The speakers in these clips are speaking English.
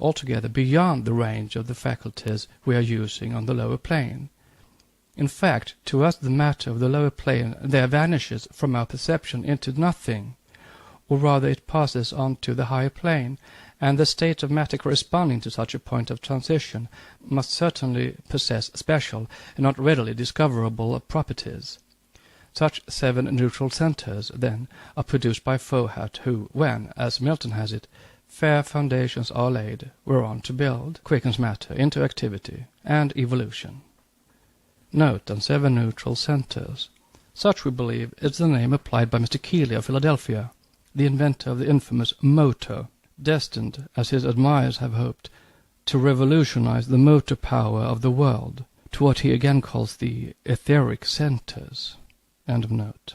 altogether beyond the range of the faculties we are using on the lower plane. In fact, to us the matter of the lower plane there vanishes from our perception into nothing, or rather it passes on to the higher plane, and the state of matter corresponding to such a point of transition must certainly possess special and not readily discoverable properties. Such 7 neutral centres, then, are produced by Fohat, who, when, as Milton has it, fair foundations are laid whereon to build, quickens matter into activity and evolution. Note on 7 neutral centres. Such, we believe, is the name applied by Mr. Keeley of Philadelphia, the inventor of the infamous motor, destined, as his admirers have hoped, to revolutionize the motor power of the world to what he again calls the etheric centres. End of note.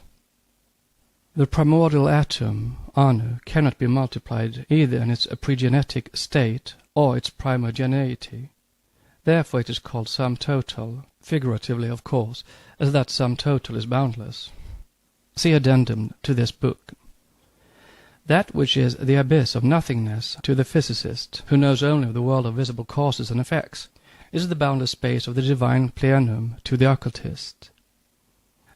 The primordial atom, Anu, cannot be multiplied either in its pregenetic state or its primogeneity. Therefore it is called sum total, figuratively of course, as that sum total is boundless. See addendum to this book. That which is the abyss of nothingness to the physicist, who knows only of the world of visible causes and effects, is the boundless space of the divine plenum to the occultist.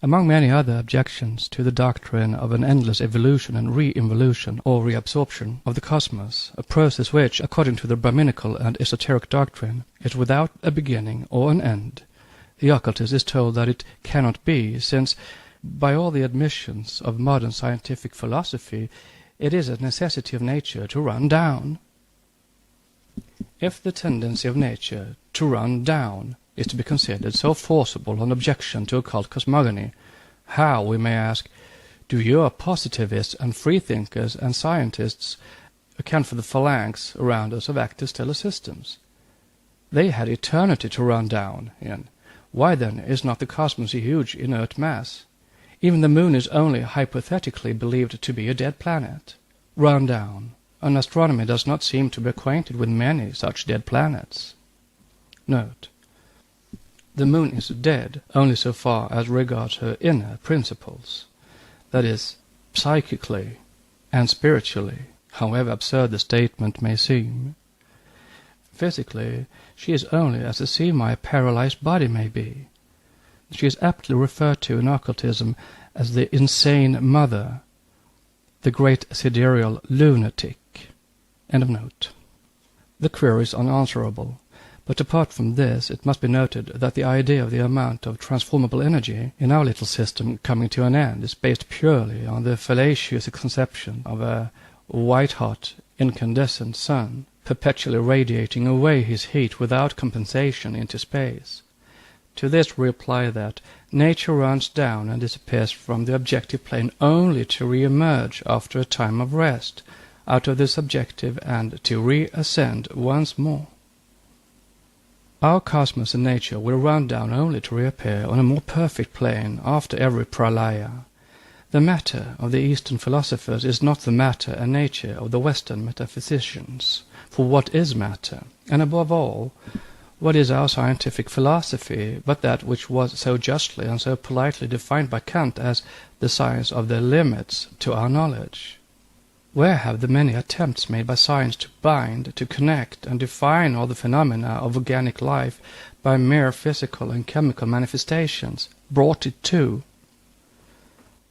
Among many other objections to the doctrine of an endless evolution and re-involution or reabsorption of the cosmos, a process which, according to the Brahminical and esoteric doctrine, is without a beginning or an end, the occultist is told that it cannot be, since, by all the admissions of modern scientific philosophy, it is a necessity of nature to run down. If the tendency of nature to run down is to be considered so forcible an objection to occult cosmogony, how, we may ask, do your positivists and freethinkers and scientists account for the phalanx around us of active stellar systems? They had eternity to run down in. Why then is not the cosmos a huge inert mass? Even the moon is only hypothetically believed to be a dead planet. Run down, and astronomy does not seem to be acquainted with many such dead planets. Note. The moon is dead only so far as regards her inner principles, that is, psychically and spiritually, however absurd the statement may seem. Physically, she is only as a semi-paralyzed body may be. She is aptly referred to in occultism as the insane mother, the great sidereal lunatic. End of note. The query is unanswerable, but apart from this it must be noted that the idea of the amount of transformable energy in our little system coming to an end is based purely on the fallacious conception of a white-hot, incandescent sun perpetually radiating away his heat without compensation into space. To this we reply that nature runs down and disappears from the objective plane only to re-emerge after a time of rest out of the subjective and to re-ascend once more. Our cosmos and nature will run down only to reappear on a more perfect plane after every pralaya. The matter of the Eastern philosophers is not the matter and nature of the Western metaphysicians. For what is matter, and above all, what is our scientific philosophy but that which was so justly and so politely defined by Kant as the science of the limits to our knowledge? Where have the many attempts made by science to bind, to connect, and define all the phenomena of organic life by mere physical and chemical manifestations brought it to?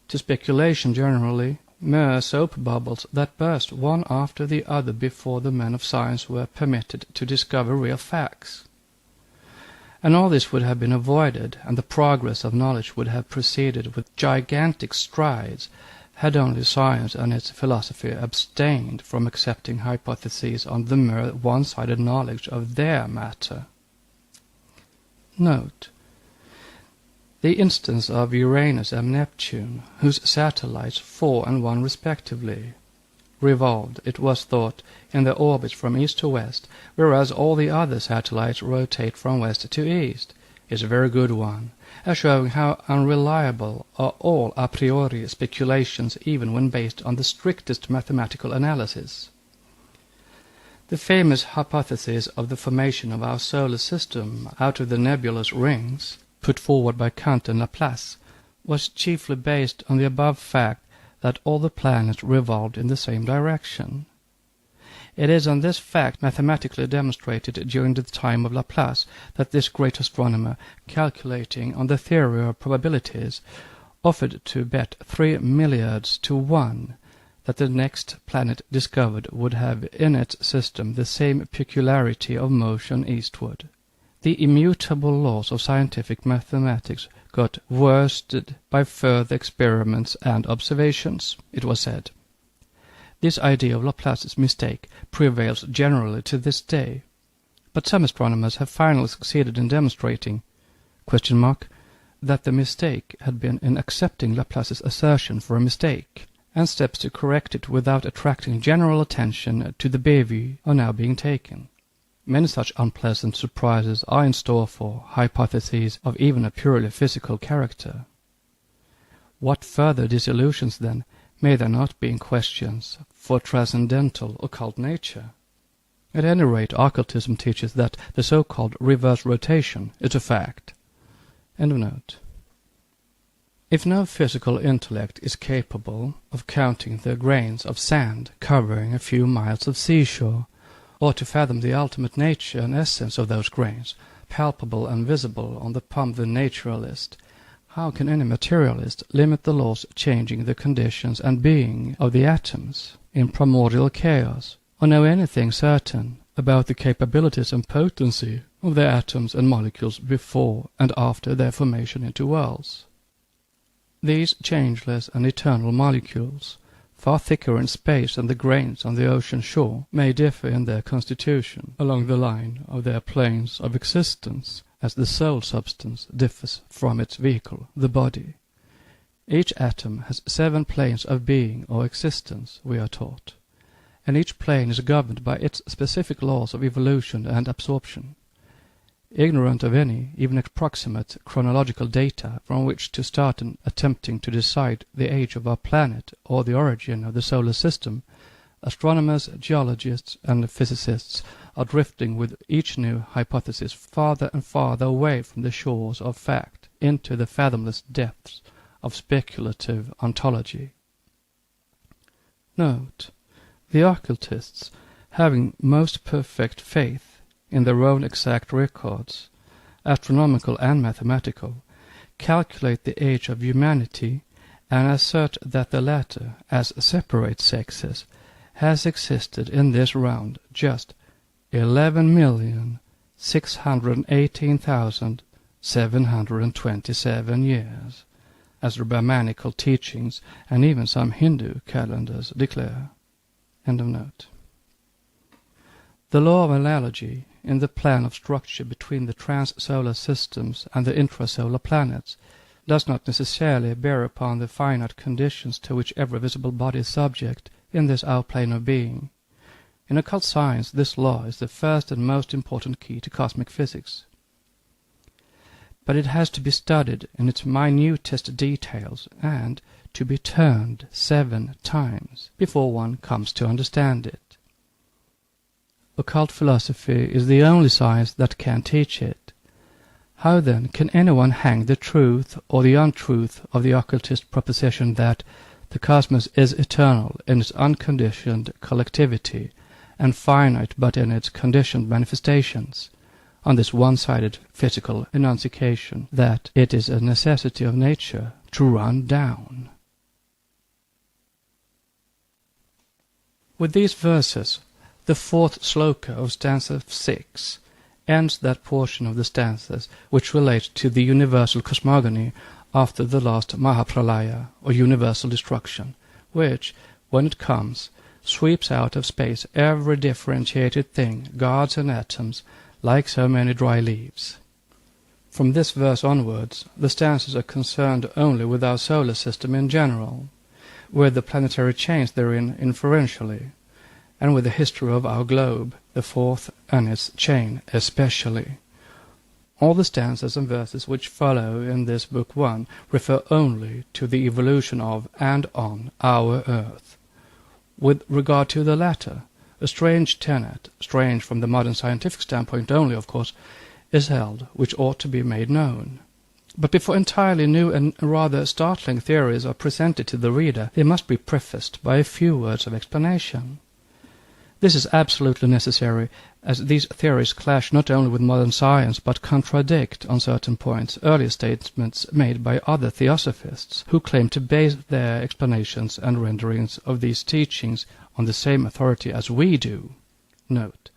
To speculation generally, mere soap bubbles that burst one after the other before the men of science were permitted to discover real facts. And all this would have been avoided, and the progress of knowledge would have proceeded with gigantic strides, had only science and its philosophy abstained from accepting hypotheses on the mere one-sided knowledge of their matter. Note. The instance of Uranus and Neptune, whose satellites, 4 and 1 respectively, revolved, it was thought, in their orbits from east to west, whereas all the other satellites rotate from west to east, is a very good one, as showing how unreliable are all a priori speculations even when based on the strictest mathematical analysis. The famous hypothesis of the formation of our solar system out of the nebulous rings, put forward by Kant and Laplace, was chiefly based on the above fact that all the planets revolved in the same direction. It is on this fact, mathematically demonstrated during the time of Laplace, that this great astronomer, calculating on the theory of probabilities, offered to bet 3 milliards to 1 that the next planet discovered would have in its system the same peculiarity of motion eastward. The immutable laws of scientific mathematics got worsted by further experiments and observations, it was said. This idea of Laplace's mistake prevails generally to this day, but some astronomers have finally succeeded in demonstrating that the mistake had been in accepting Laplace's assertion for a mistake, and steps to correct it without attracting general attention to the bevy are now being taken. Many such unpleasant surprises are in store for hypotheses of even a purely physical character. What further disillusions, then, may there not be in questions for transcendental occult nature? At any rate, occultism teaches that the so-called reverse rotation is a fact. End of note. If no physical intellect is capable of counting the grains of sand covering a few miles of seashore, or to fathom the ultimate nature and essence of those grains, palpable and visible on the palm of the naturalist, how can any materialist limit the laws changing the conditions and being of the atoms in primordial chaos, or know anything certain about the capabilities and potency of the atoms and molecules before and after their formation into worlds? These changeless and eternal molecules, far thicker in space than the grains on the ocean shore, may differ in their constitution along the line of their planes of existence, as the soul substance differs from its vehicle, the body. Each atom has 7 planes of being or existence, we are taught, and each plane is governed by its specific laws of evolution and absorption. Ignorant of any, even approximate, chronological data from which to start in attempting to decide the age of our planet or the origin of the solar system, astronomers, geologists, and physicists are drifting with each new hypothesis farther and farther away from the shores of fact into the fathomless depths of speculative ontology. Note: the occultists, having most perfect faith in their own exact records, astronomical and mathematical, calculate the age of humanity and assert that the latter, as separate sexes, has existed in this round just 11,618,727 years, as the Brahmanical teachings and even some Hindu calendars declare. End of note. The law of analogy in the plan of structure between the trans-solar systems and the intrasolar planets does not necessarily bear upon the finite conditions to which every visible body is subject in this our plane of being. In occult science, this law is the first and most important key to cosmic physics. But it has to be studied in its minutest details and to be turned 7 times before one comes to understand it. Occult philosophy is the only science that can teach it. How then can anyone hang the truth or the untruth of the occultist proposition that the cosmos is eternal in its unconditioned collectivity and finite but in its conditioned manifestations, on this one-sided physical enunciation that it is a necessity of nature to run down? With these verses, the 4th sloka of stanza 6 ends that portion of the stanzas which relate to the universal cosmogony after the last Mahapralaya, or universal destruction, which, when it comes, sweeps out of space every differentiated thing, gods and atoms, like so many dry leaves. From this verse onwards, the stanzas are concerned only with our solar system in general, with the planetary chains therein inferentially, and with the history of our globe, the 4th and its chain especially. All the stanzas and verses which follow in this Book 1 refer only to the evolution of and on our earth. With regard to the latter, a strange tenet, strange from the modern scientific standpoint only, of course, is held, which ought to be made known. But before entirely new and rather startling theories are presented to the reader, they must be prefaced by a few words of explanation. This is absolutely necessary, as these theories clash not only with modern science, but contradict, on certain points, earlier statements made by other theosophists, who claim to base their explanations and renderings of these teachings on the same authority as we do. Note.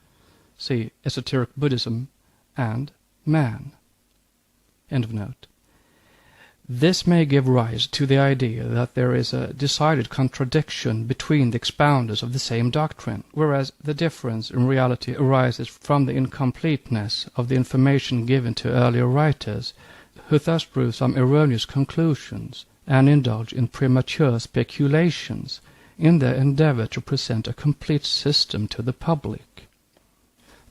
See Esoteric Buddhism and Man. End of note. This may give rise to the idea that there is a decided contradiction between the expounders of the same doctrine, whereas the difference in reality arises from the incompleteness of the information given to earlier writers, who thus drew some erroneous conclusions and indulge in premature speculations in their endeavor to present a complete system to the public.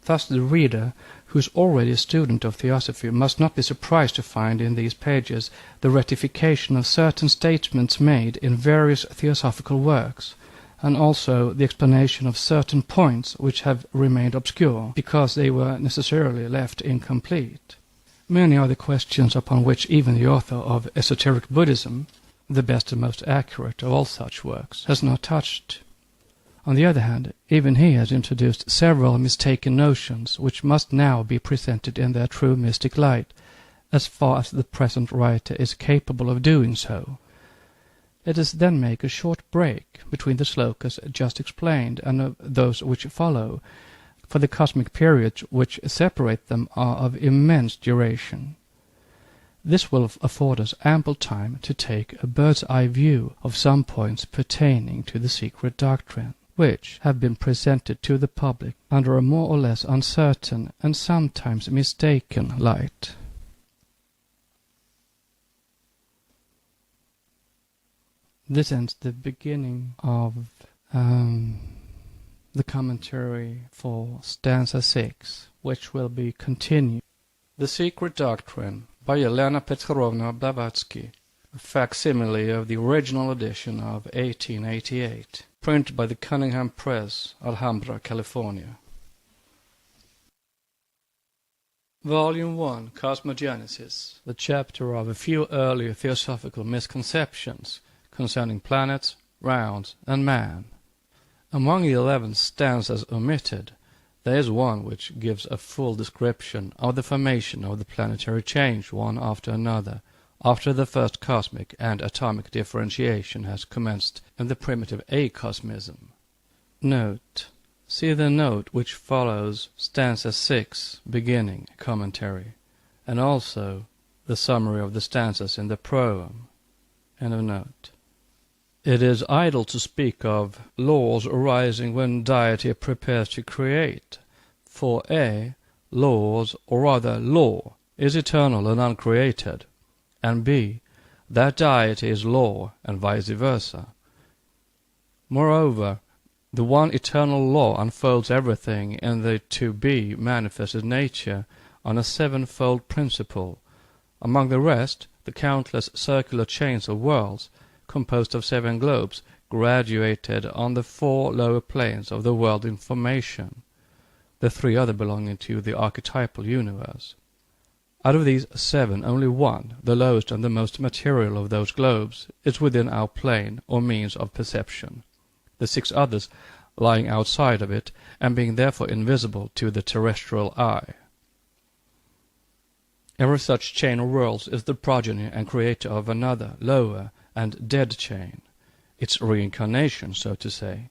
Thus the reader, who is already a student of Theosophy, must not be surprised to find in these pages the ratification of certain statements made in various theosophical works, and also the explanation of certain points which have remained obscure, because they were necessarily left incomplete. Many are the questions upon which even the author of Esoteric Buddhism, the best and most accurate of all such works, has not touched. On the other hand, even he has introduced several mistaken notions which must now be presented in their true mystic light, as far as the present writer is capable of doing so. Let us then make a short break between the slokas just explained and of those which follow, for the cosmic periods which separate them are of immense duration. This will afford us ample time to take a bird's-eye view of some points pertaining to the secret doctrine, which have been presented to the public under a more or less uncertain and sometimes mistaken light. This ends the beginning of the commentary for stanza 6, which will be continued. The Secret Doctrine by Helena Petrovna Blavatsky, a facsimile of the original edition of 1888, printed by the Cunningham Press, Alhambra, California. Volume 1, Cosmogenesis, the chapter of a few earlier theosophical misconceptions concerning planets, rounds, and man. Among the 11 stanzas omitted, there is one which gives a full description of the formation of the planetary change one after another, after the first cosmic and atomic differentiation has commenced in the primitive acosmism. Note. See the note which follows stanza 6, beginning commentary, and also the summary of the stanzas in the proem. End of note. It is idle to speak of laws arising when deity prepares to create, for A, laws, or rather law, is eternal and uncreated, and B, that deity is law, and vice versa. Moreover, the one eternal law unfolds everything in the to-be manifested nature on a sevenfold principle, among the rest the countless circular chains of worlds, composed of 7 globes, graduated on the 4 lower planes of the world in formation, the 3 other belonging to the archetypal universe. Out of these 7, only one, the lowest and the most material of those globes, is within our plane or means of perception, the 6 others lying outside of it, and being therefore invisible to the terrestrial eye. Every such chain of worlds is the progeny and creator of another, lower, and dead chain, its reincarnation, so to say.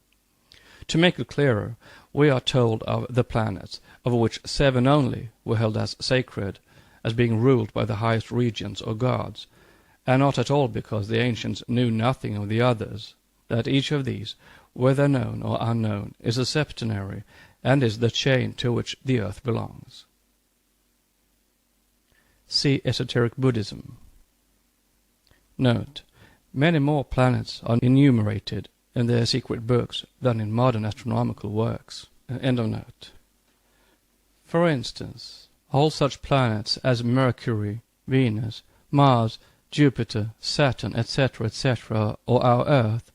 To make it clearer, we are told of the planets, of which 7 only were held as sacred, as being ruled by the highest regents or gods, and not at all because the ancients knew nothing of the others, that each of these, whether known or unknown, is a septenary, and is the chain to which the earth belongs. See Esoteric Buddhism. Note. Many more planets are enumerated in their secret books than in modern astronomical works. End of note. For instance, all such planets as Mercury, Venus, Mars, Jupiter, Saturn, etc., etc., or our Earth,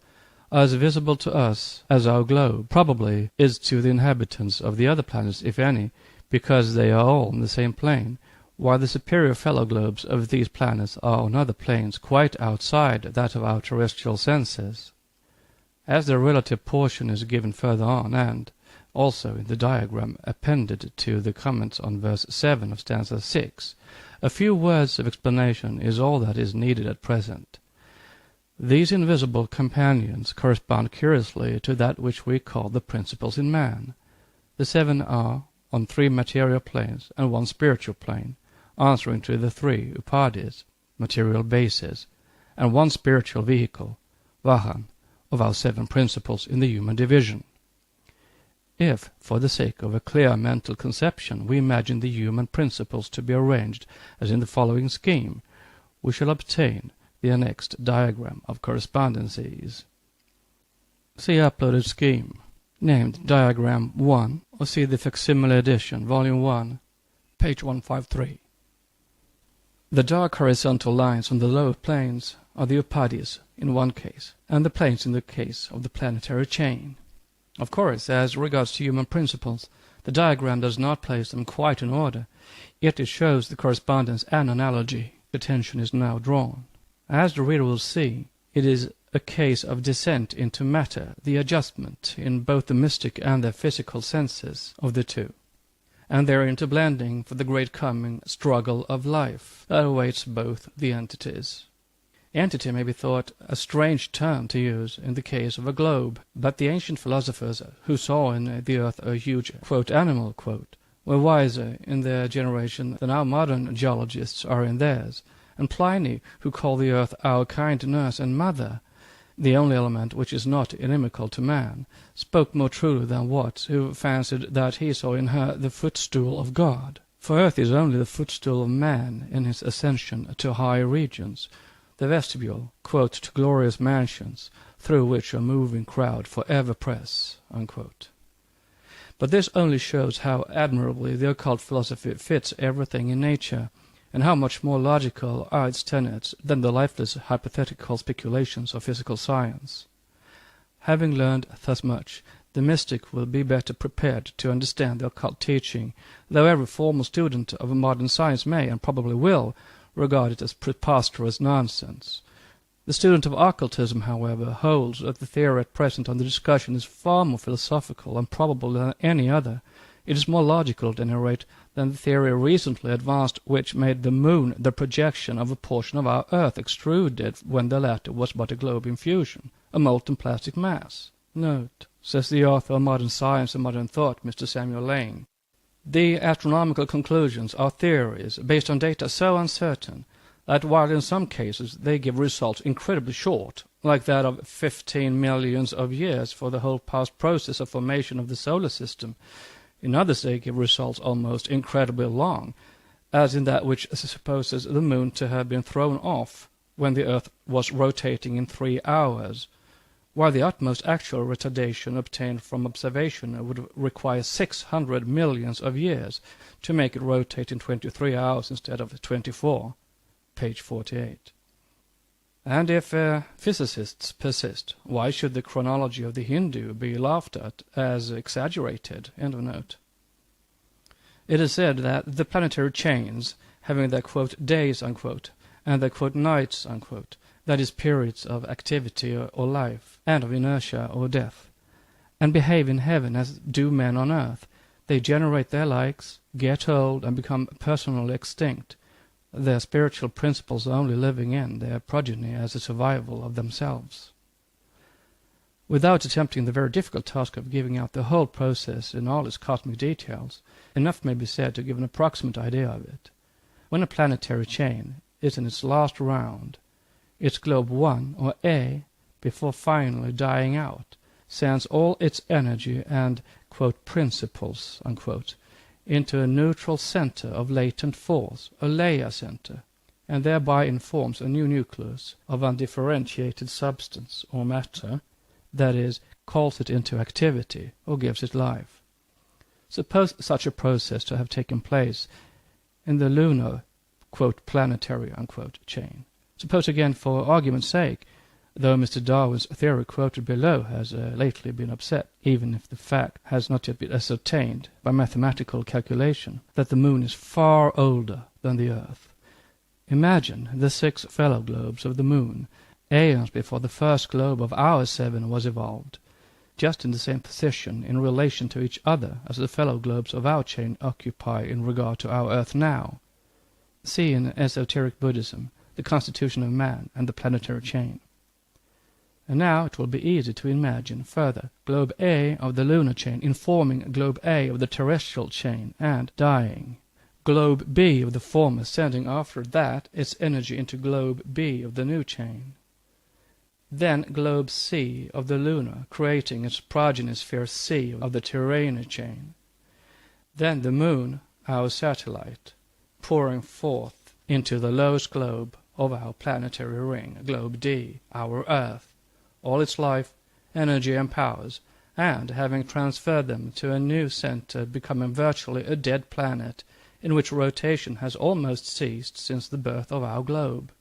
are as visible to us as our globe probably is to the inhabitants of the other planets, if any, because they are all on the same plane, while the superior fellow globes of these planets are on other planes quite outside that of our terrestrial senses. As the relative portion is given further on, and also in the diagram appended to the comments on verse 7 of stanza 6, a few words of explanation is all that is needed at present. These invisible companions correspond curiously to that which we call the principles in man. The 7 are on 3 material planes and 1 spiritual plane, answering to the 3 upadhis, material bases, and 1 spiritual vehicle, vahan, of our 7 principles in the human division. If, for the sake of a clear mental conception, we imagine the human principles to be arranged as in the following scheme, we shall obtain the annexed diagram of correspondences. See uploaded scheme, named Diagram 1, or see the facsimile edition, Volume 1, page 153. The dark horizontal lines on the lower planes are the upadhis in one case, and the planes in the case of the planetary chain. Of course, as regards to human principles, the diagram does not place them quite in order, yet it shows the correspondence and analogy. Attention is now drawn. As the reader will see, it is a case of descent into matter, the adjustment in both the mystic and the physical senses of the two, and their interblending for the great coming struggle of life that awaits both the entities. Entity may be thought a strange term to use in the case of a globe, but the ancient philosophers who saw in the earth a huge, quote, animal, quote, were wiser in their generation than our modern geologists are in theirs, and Pliny, who called the earth our kind nurse and mother, the only element which is not inimical to man, spoke more truly than Watt, who fancied that he saw in her the footstool of God. For earth is only the footstool of man in his ascension to higher regions, the vestibule, quote, to glorious mansions, through which a moving crowd forever press, unquote. But this only shows how admirably the occult philosophy fits everything in nature, and how much more logical are its tenets than the lifeless hypothetical speculations of physical science. Having learned thus much, the mystic will be better prepared to understand the occult teaching, though every formal student of modern science may, and probably will, regard it as preposterous nonsense. The student of occultism, however, holds that the theory at present under discussion is far more philosophical and probable than any other. It is more logical, at any rate, than the theory recently advanced which made the moon the projection of a portion of our earth extruded when the latter was but a globe in fusion, a molten plastic mass. Note, says the author of Modern Science and Modern Thought, Mr. Samuel Lane, the astronomical conclusions are theories based on data so uncertain that while in some cases they give results incredibly short, like that of 15 millions of years for the whole past process of formation of the solar system, in others they give results almost incredibly long, as in that which supposes the moon to have been thrown off when the earth was rotating in 3 hours, while the utmost actual retardation obtained from observation would require 600 millions of years to make it rotate in 23 hours instead of 24, page 48. And if physicists persist, why should the chronology of the Hindu be laughed at as exaggerated? End of note. It is said that the planetary chains, having their, quote, days, unquote, and their, quote, nights, unquote, that is, periods of activity or life, and of inertia or death, and behave in heaven as do men on earth. They generate their likes, get old, and become personally extinct, their spiritual principles only living in their progeny as a survival of themselves. Without attempting the very difficult task of giving out the whole process in all its cosmic details, enough may be said to give an approximate idea of it. When a planetary chain is in its last round, its globe 1, or A, before finally dying out, sends all its energy and, quote, principles, unquote, into a neutral center of latent force, a Leia center, and thereby informs a new nucleus of undifferentiated substance or matter, that is, calls it into activity or gives it life. Suppose such a process to have taken place in the lunar, quote, planetary, unquote, chain. Suppose again, for argument's sake, though Mr. Darwin's theory quoted below has lately been upset, even if the fact has not yet been ascertained by mathematical calculation, that the moon is far older than the earth. Imagine the 6 fellow globes of the moon aeons before the first globe of our 7 was evolved, just in the same position in relation to each other as the fellow globes of our chain occupy in regard to our Earth now. See in Esoteric Buddhism the constitution of man and the planetary chain. And now it will be easy to imagine further globe A of the lunar chain informing globe A of the terrestrial chain and dying, globe B of the former sending after that its energy into globe B of the new chain. Then globe C of the lunar creating its progeny sphere C of the terrestrial chain. Then the moon, our satellite, pouring forth into the lowest globe of our planetary ring, globe D, our Earth, all its life, energy and powers, and having transferred them to a new center becoming virtually a dead planet in which rotation has almost ceased since the birth of our globe.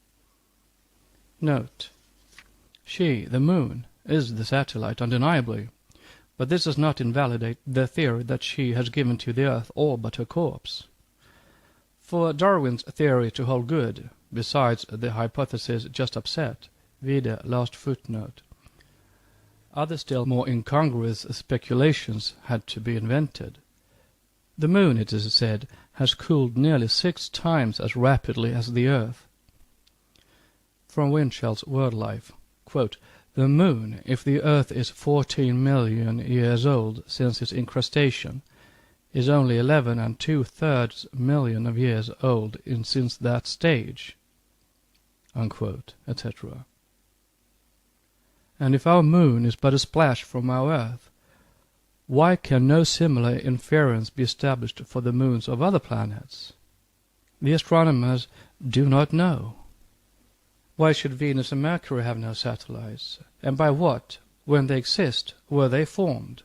Note: she, the moon, is the satellite undeniably, but this does not invalidate the theory that she has given to the Earth all but her corpse. For Darwin's theory to hold good, besides the hypothesis just upset, vide last footnote, other still more incongruous speculations had to be invented. The moon, it is said, has cooled nearly 6 times as rapidly as the Earth. From Winchell's Word Life, quote, "The moon, if the Earth is 14 million years old since its incrustation, is only 11 2/3 million of years old since that stage," unquote, etc. And if our moon is but a splash from our Earth, why can no similar inference be established for the moons of other planets? The astronomers do not know. Why should Venus and Mercury have no satellites, and by what, when they exist, were they formed?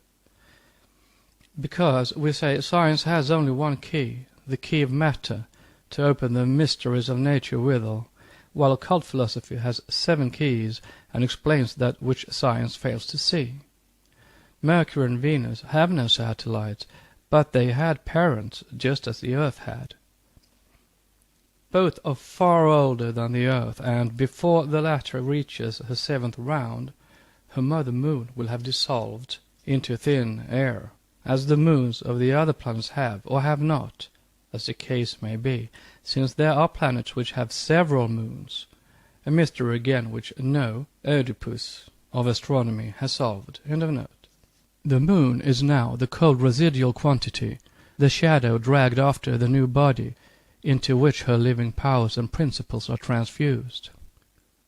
Because, we say, science has only one key, the key of matter, to open the mysteries of nature withal, while occult philosophy has 7 keys and explains that which science fails to see. Mercury and Venus have no satellites, but they had parents just as the Earth had. Both are far older than the Earth, and before the latter reaches her 7th round, her mother moon will have dissolved into thin air, as the moons of the other planets have or have not, as the case may be, since there are planets which have several moons, a mystery again which no Oedipus of astronomy has solved. End of note. The moon is now the cold residual quantity, the shadow dragged after the new body, into which her living powers and principles are transfused.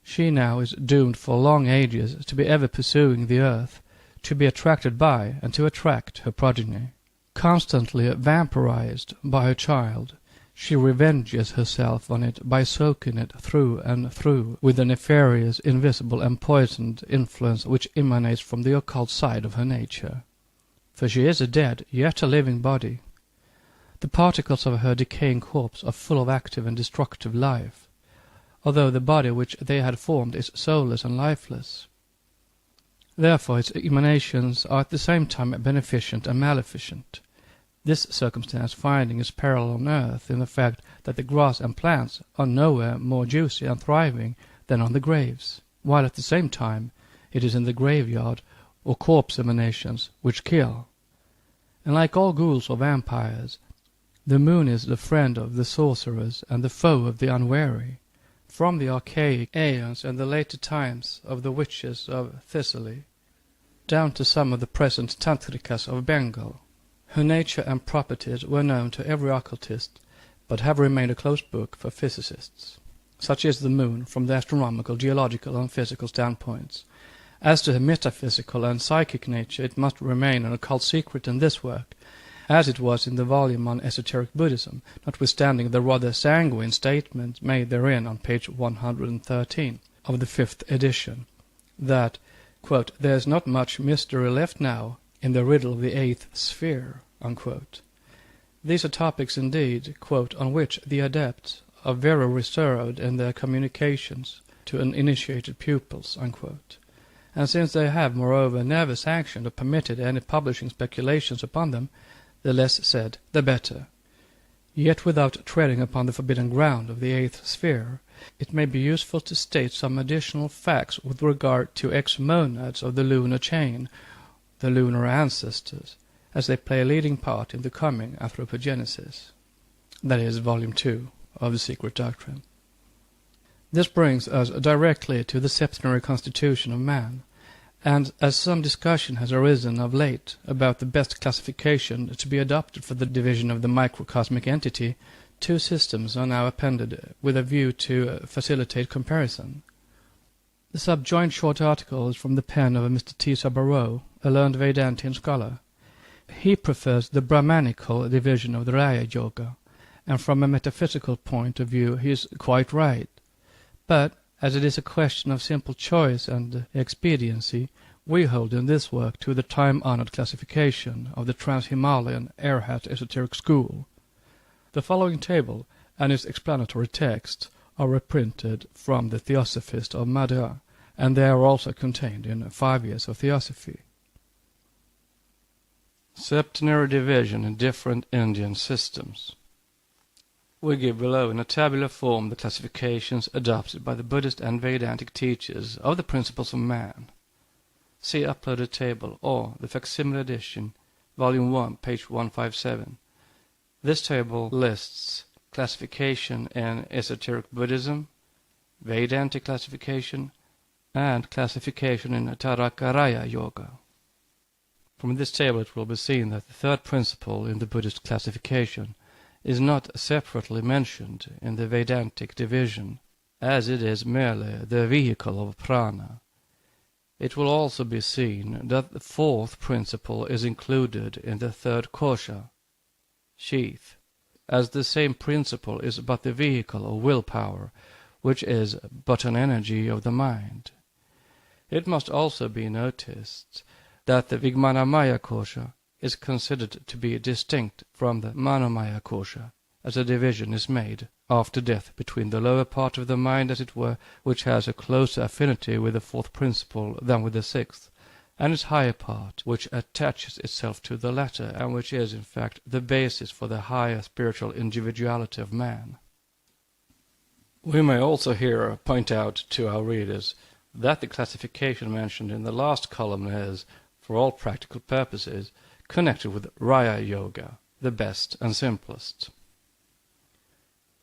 She now is doomed for long ages to be ever pursuing the Earth, to be attracted by and to attract her progeny. Constantly vampirized by her child, she revenges herself on it by soaking it through and through with the nefarious, invisible, and poisoned influence which emanates from the occult side of her nature. For she is a dead, yet a living body. The particles of her decaying corpse are full of active and destructive life, although the body which they had formed is soulless and lifeless. Therefore its emanations are at the same time beneficent and maleficent. This circumstance finding its parallel on Earth in the fact that the grass and plants are nowhere more juicy and thriving than on the graves, while at the same time it is in the graveyard or corpse emanations which kill. And like all ghouls or vampires, the moon is the friend of the sorcerers and the foe of the unwary. From the archaic aeons and the later times of the witches of Thessaly, down to some of the present tantrikas of Bengal, her nature and properties were known to every occultist, but have remained a closed book for physicists. Such is the moon from the astronomical, geological, and physical standpoints. As to her metaphysical and psychic nature, it must remain an occult secret in this work, as it was in the volume on esoteric Buddhism, notwithstanding the rather sanguine statement made therein on page 113 of the 5th edition, that, quote, "there is not much mystery left now in the riddle of the 8th sphere," unquote. These are topics indeed, quote, "on which the adepts are very reserved in their communications to uninitiated pupils," unquote. And since they have, moreover, never sanctioned or permitted any publishing speculations upon them, the less said the better. Yet without treading upon the forbidden ground of the 8th sphere, it may be useful to state some additional facts with regard to ex-monads of the lunar chain, the lunar ancestors, as they play a leading part in the coming anthropogenesis. That is, Volume 2 of the Secret Doctrine. This brings us directly to the septenary constitution of man, and as some discussion has arisen of late about the best classification to be adopted for the division of the microcosmic entity, two systems are now appended with a view to facilitate comparison. The subjoined short article is from the pen of Mr. T. Sabaro, a learned Vedantian scholar. He prefers the Brahmanical division of the Raya Yoga, and from a metaphysical point of view he is quite right. But, as it is a question of simple choice and expediency, we hold in this work to the time-honored classification of the Trans-Himalayan Arhat esoteric school. The following table and its explanatory text are reprinted from the Theosophist of Madras, and they are also contained in 5 Years of Theosophy. Septenary division in different Indian systems. We give below in a tabular form the classifications adopted by the Buddhist and Vedantic teachers of the principles of man. See uploaded table or the facsimile edition, Volume 1, page 157. This table lists classification in esoteric Buddhism, Vedantic classification, and classification in Tarakaraya Yoga. From this table it will be seen that the third principle in the Buddhist classification is not separately mentioned in the Vedantic division, as it is merely the vehicle of prana. It will also be seen that the fourth principle is included in the third kosha, sheath, as the same principle is but the vehicle of willpower, which is but an energy of the mind. It must also be noticed that the Vijnanamaya kosha is considered to be distinct from the Manomaya kosha, as a division is made after death between the lower part of the mind, as it were, which has a closer affinity with the fourth principle than with the sixth, and its higher part, which attaches itself to the latter, and which is, in fact, the basis for the higher spiritual individuality of man. We may also here point out to our readers that the classification mentioned in the last column is, for all practical purposes, connected with Raya Yoga, the best and simplest.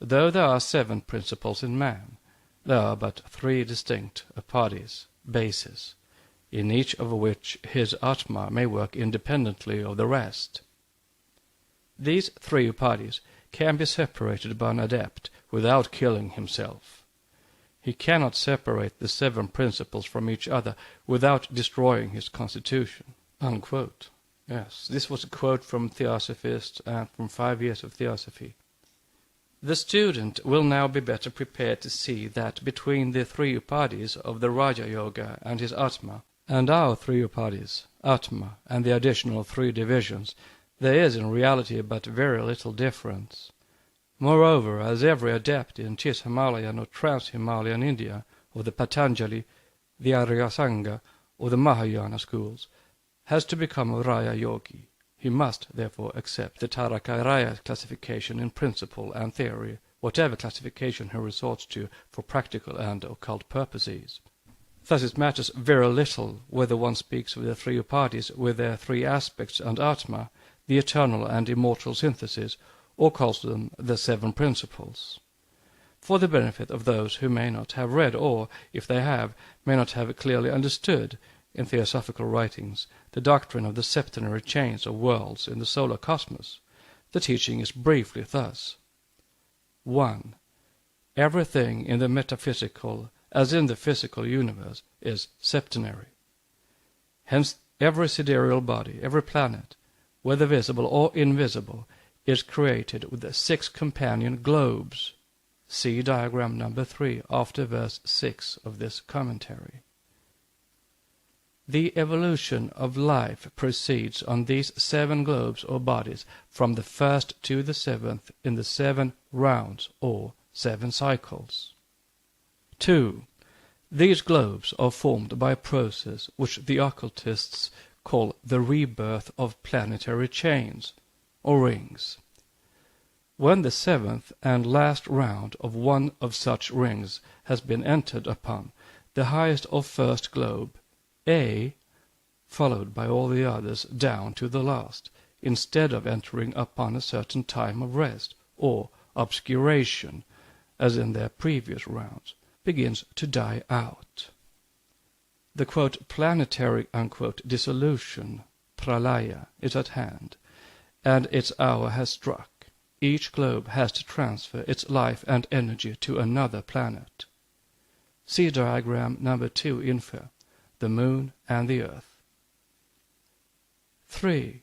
Though there are 7 principles in man, there are but 3 distinct upadhis, bases, in each of which his Atma may work independently of the rest. These 3 upadhis can be separated by an adept without killing himself. He cannot separate the 7 principles from each other without destroying his constitution." Unquote. Yes, this was a quote from Theosophist and from 5 Years of Theosophy. The student will now be better prepared to see that between the 3 upadhis of the Raja Yoga and his Atma, and our 3 upadhis, Atma, and the additional 3 divisions, there is in reality but very little difference. Moreover, as every adept in Cis-Himalayan or Trans-Himalayan India, or the Patanjali, the Aryasanga, or the Mahayana schools, has to become a Raya Yogi, he must, therefore, accept the Tarakaraya classification in principle and theory, whatever classification he resorts to for practical and occult purposes. Thus it matters very little whether one speaks of the 3 upadhis with their 3 aspects and Atma, the eternal and immortal synthesis, or calls them the 7 principles. For the benefit of those who may not have read or, if they have, may not have clearly understood, in theosophical writings, the doctrine of the septenary chains of worlds in the solar cosmos, the teaching is briefly thus. 1. Everything in the metaphysical, as in the physical universe, is septenary. Hence every sidereal body, every planet, whether visible or invisible, is created with the 6 companion globes. See diagram number 3 after verse 6 of this commentary. The evolution of life proceeds on these 7 globes or bodies from the first to the 7th in the 7 rounds or 7 cycles. 2. These globes are formed by a process which the occultists call the rebirth of planetary chains, or rings. When the seventh and last round of one of such rings has been entered upon, the highest or first globe, A, followed by all the others down to the last, instead of entering upon a certain time of rest, or obscuration, as in their previous rounds, begins to die out. The quote, planetary unquote, dissolution, pralaya, is at hand, and its hour has struck. Each globe has to transfer its life and energy to another planet. See diagram number 2 info, the Moon and the Earth. 3.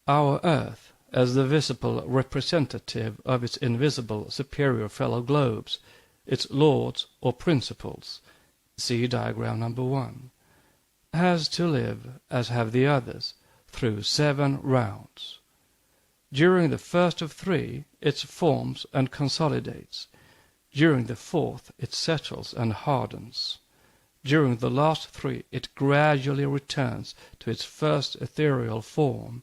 Our Earth, as the visible representative of its invisible superior fellow globes, its lords or principles, see diagram number 1, has to live, as have the others, through 7 rounds. During the first of 3, it forms and consolidates. During the 4th, it settles and hardens. During the last 3, it gradually returns to its first ethereal form.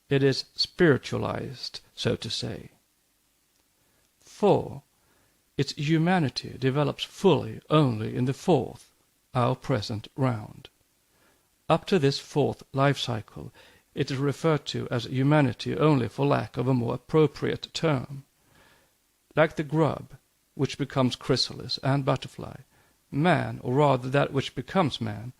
It is spiritualized, so to say. 4. Its humanity develops fully only in the 4th, our present round. Up to this 4th life cycle, it is referred to as humanity only for lack of a more appropriate term. Like the grub, which becomes chrysalis and butterfly, man, or rather that which becomes man,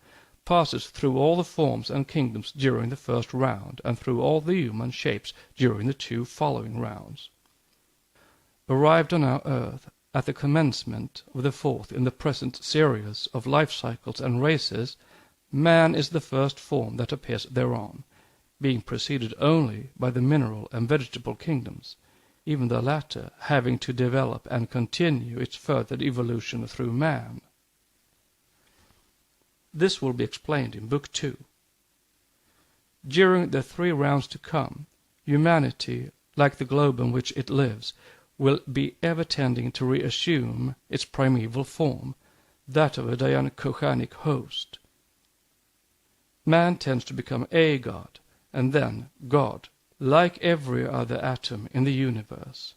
passes through all the forms and kingdoms during the first round, and through all the human shapes during the 2 following rounds. Arrived on our Earth at the commencement of the 4th in the present series of life cycles and races, man is the first form that appears thereon, being preceded only by the mineral and vegetable kingdoms, even the latter having to develop and continue its further evolution through man. This will be explained in Book 2. During the 3 rounds to come, humanity, like the globe on which it lives, will be ever tending to reassume its primeval form, that of a dianocochanic host. Man tends to become a god, and then God, like every other atom in the universe.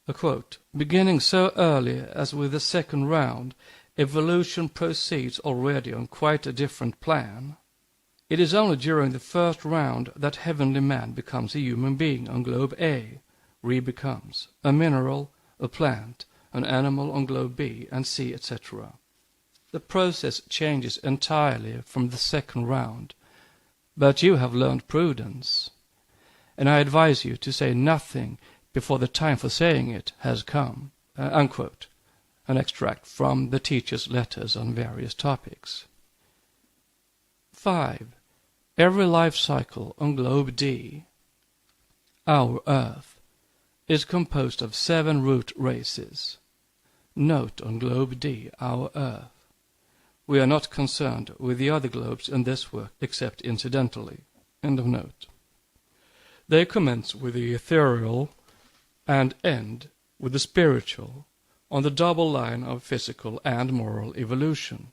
A quote, beginning so early as with the 2nd round, evolution proceeds already on quite a different plan. It is only during the 1st round that heavenly man becomes a human being on globe A, re-becomes a mineral, a plant, an animal on globe B and C, etc. The process changes entirely from the 2nd round, but you have learned prudence, and I advise you to say nothing before the time for saying it has come. Unquote. An extract from the teacher's letters on various topics. 5. Every life cycle on globe D, our Earth, is composed of 7 root races. Note on globe D, our Earth. We are not concerned with the other globes in this work except incidentally. End of note. They commence with the ethereal and end with the spiritual, on the double line of physical and moral evolution,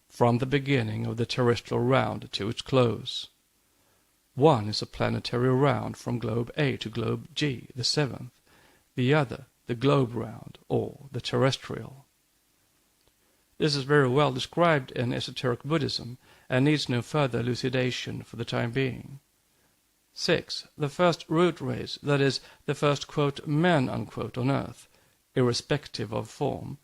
from the beginning of the terrestrial round to its close. One is a planetary round from globe A to globe G, the 7th, the other the globe round, or the terrestrial. This is very well described in esoteric Buddhism, and needs no further elucidation for the time being. 6. The first root race, that is, the first, quote, men, unquote, on Earth, irrespective of form,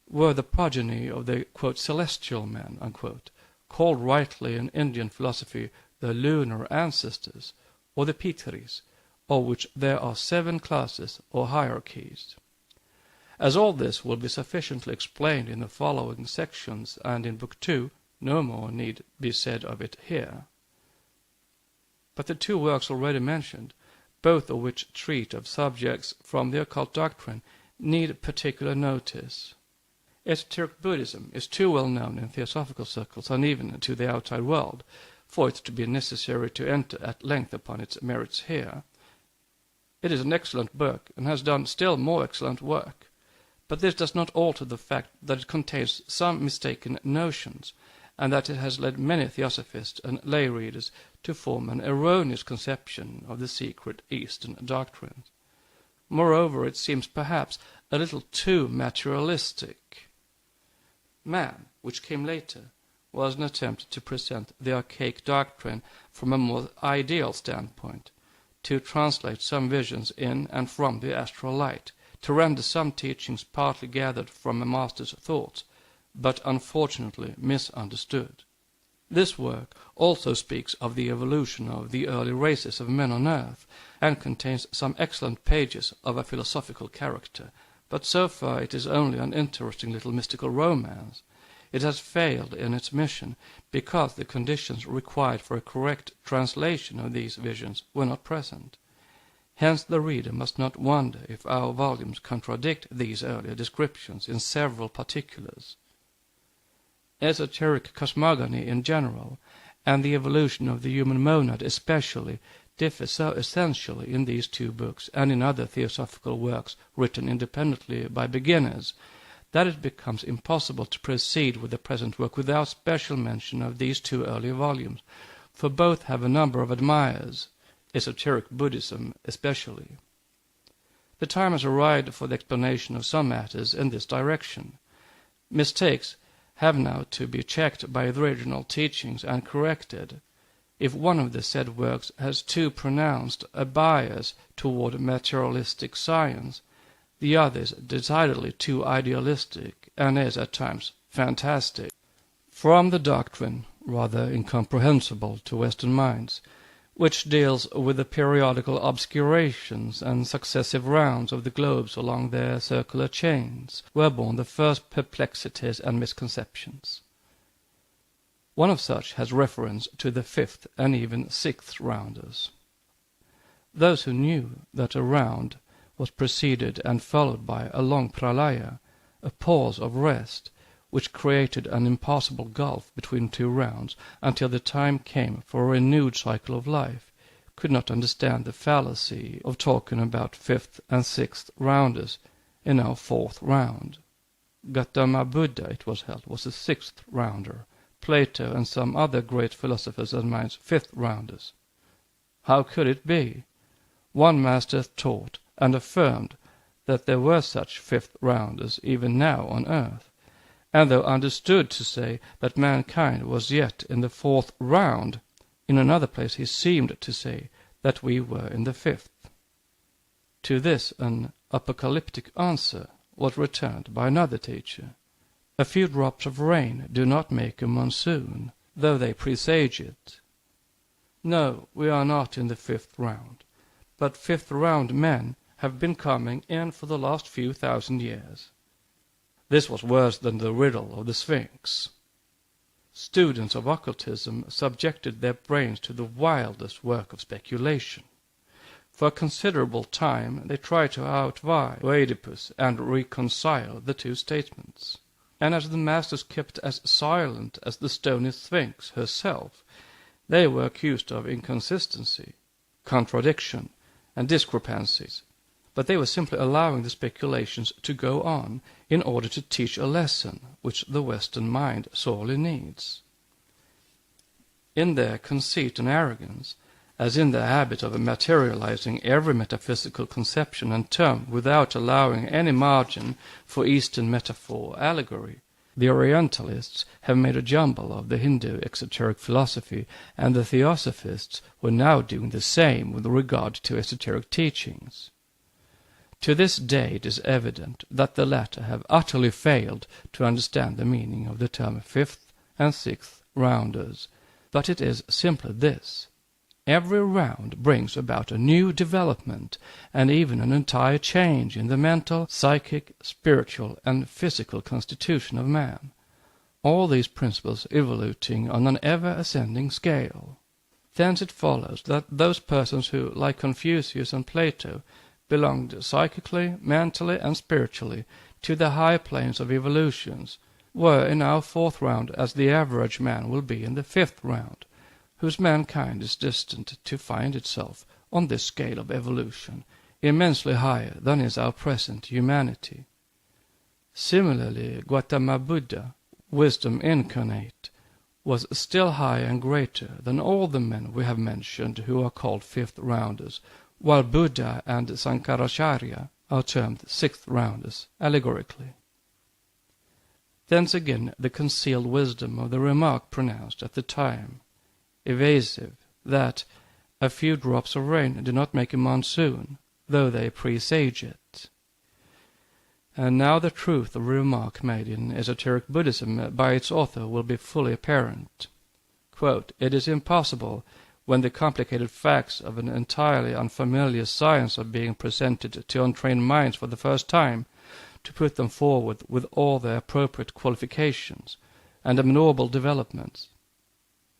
were the progeny of the, quote, celestial men, unquote, called rightly in Indian philosophy the lunar ancestors, or the pitris, of which there are 7 classes or hierarchies. As all this will be sufficiently explained in the following sections and in Book 2, no more need be said of it here. But the 2 works already mentioned, both of which treat of subjects from the occult doctrine, need particular notice. Esoteric Buddhism is too well known in theosophical circles and even to the outside world for it to be necessary to enter at length upon its merits here. It is an excellent book and has done still more excellent work, but this does not alter the fact that it contains some mistaken notions, and that it has led many theosophists and lay readers to form an erroneous conception of the secret Eastern doctrines. Moreover, it seems perhaps a little too materialistic. Man, which came later, was an attempt to present the archaic doctrine from a more ideal standpoint, to translate some visions in and from the astral light, to render some teachings partly gathered from a master's thoughts, but unfortunately misunderstood. This work also speaks of the evolution of the early races of men on earth, and contains some excellent pages of a philosophical character, but so far it is only an interesting little mystical romance. It has failed in its mission because the conditions required for a correct translation of these visions were not present. Hence the reader must not wonder if our volumes contradict these earlier descriptions in several particulars. Esoteric cosmogony in general, and the evolution of the human monad especially, differ so essentially in these two books and in other theosophical works written independently by beginners, that it becomes impossible to proceed with the present work without special mention of these two earlier volumes, for both have a number of admirers, esoteric Buddhism especially. The time has arrived for the explanation of some matters in this direction. Mistakes have now to be checked by the original teachings and corrected. If one of the said works has too pronounced a bias toward materialistic science, the other is decidedly too idealistic and is at times fantastic. From the Doctrine, rather incomprehensible to Western minds, which deals with the periodical obscurations and successive rounds of the globes along their circular chains, were born the first perplexities and misconceptions. One of such has reference to the fifth and even sixth rounders. Those who knew that a round was preceded and followed by a long pralaya, a pause of rest, which created an impassable gulf between two rounds until the time came for a renewed cycle of life, could not understand the fallacy of talking about fifth and sixth rounders in our fourth round. Gautama Buddha, it was held, was the sixth rounder, Plato and some other great philosophers and minds fifth rounders. How could it be? One master taught and affirmed that there were such fifth rounders even now on earth, and though understood to say that mankind was yet in the fourth round, in another place he seemed to say that we were in the fifth. To this an apocalyptic answer was returned by another teacher. A few drops of rain do not make a monsoon, though they presage it. No, we are not in the fifth round, but fifth round men have been coming in for the last few thousand years. This was worse than the riddle of the Sphinx. Students of occultism subjected their brains to the wildest work of speculation. For a considerable time they tried to outvie Oedipus and reconcile the two statements. And as the masters kept as silent as the stony Sphinx herself, they were accused of inconsistency, contradiction, and discrepancies. But they were simply allowing the speculations to go on in order to teach a lesson which the Western mind sorely needs. In their conceit and arrogance, as in their habit of materializing every metaphysical conception and term without allowing any margin for Eastern metaphor or allegory, the Orientalists have made a jumble of the Hindu exoteric philosophy, and the Theosophists were now doing the same with regard to esoteric teachings. To this day it is evident that the latter have utterly failed to understand the meaning of the term fifth and sixth rounders, but it is simply this. Every round brings about a new development and even an entire change in the mental, psychic, spiritual, and physical constitution of man, all these principles evoluting on an ever-ascending scale. Thence it follows that those persons who, like Confucius and Plato, belonged psychically, mentally, and spiritually to the high planes of evolutions, were in our fourth round as the average man will be in the fifth round, whose mankind is destined to find itself on this scale of evolution, immensely higher than is our present humanity. Similarly, Gautama Buddha, wisdom incarnate, was still higher and greater than all the men we have mentioned who are called fifth rounders, while Buddha and Sankaracharya are termed sixth rounders, allegorically. Thence again the concealed wisdom of the remark pronounced at the time, evasive, that a few drops of rain do not make a monsoon, though they presage it. And now the truth of the remark made in esoteric Buddhism by its author will be fully apparent. Quote, "It is impossible, when the complicated facts of an entirely unfamiliar science are being presented to untrained minds for the first time, to put them forward with all their appropriate qualifications and abnormal developments.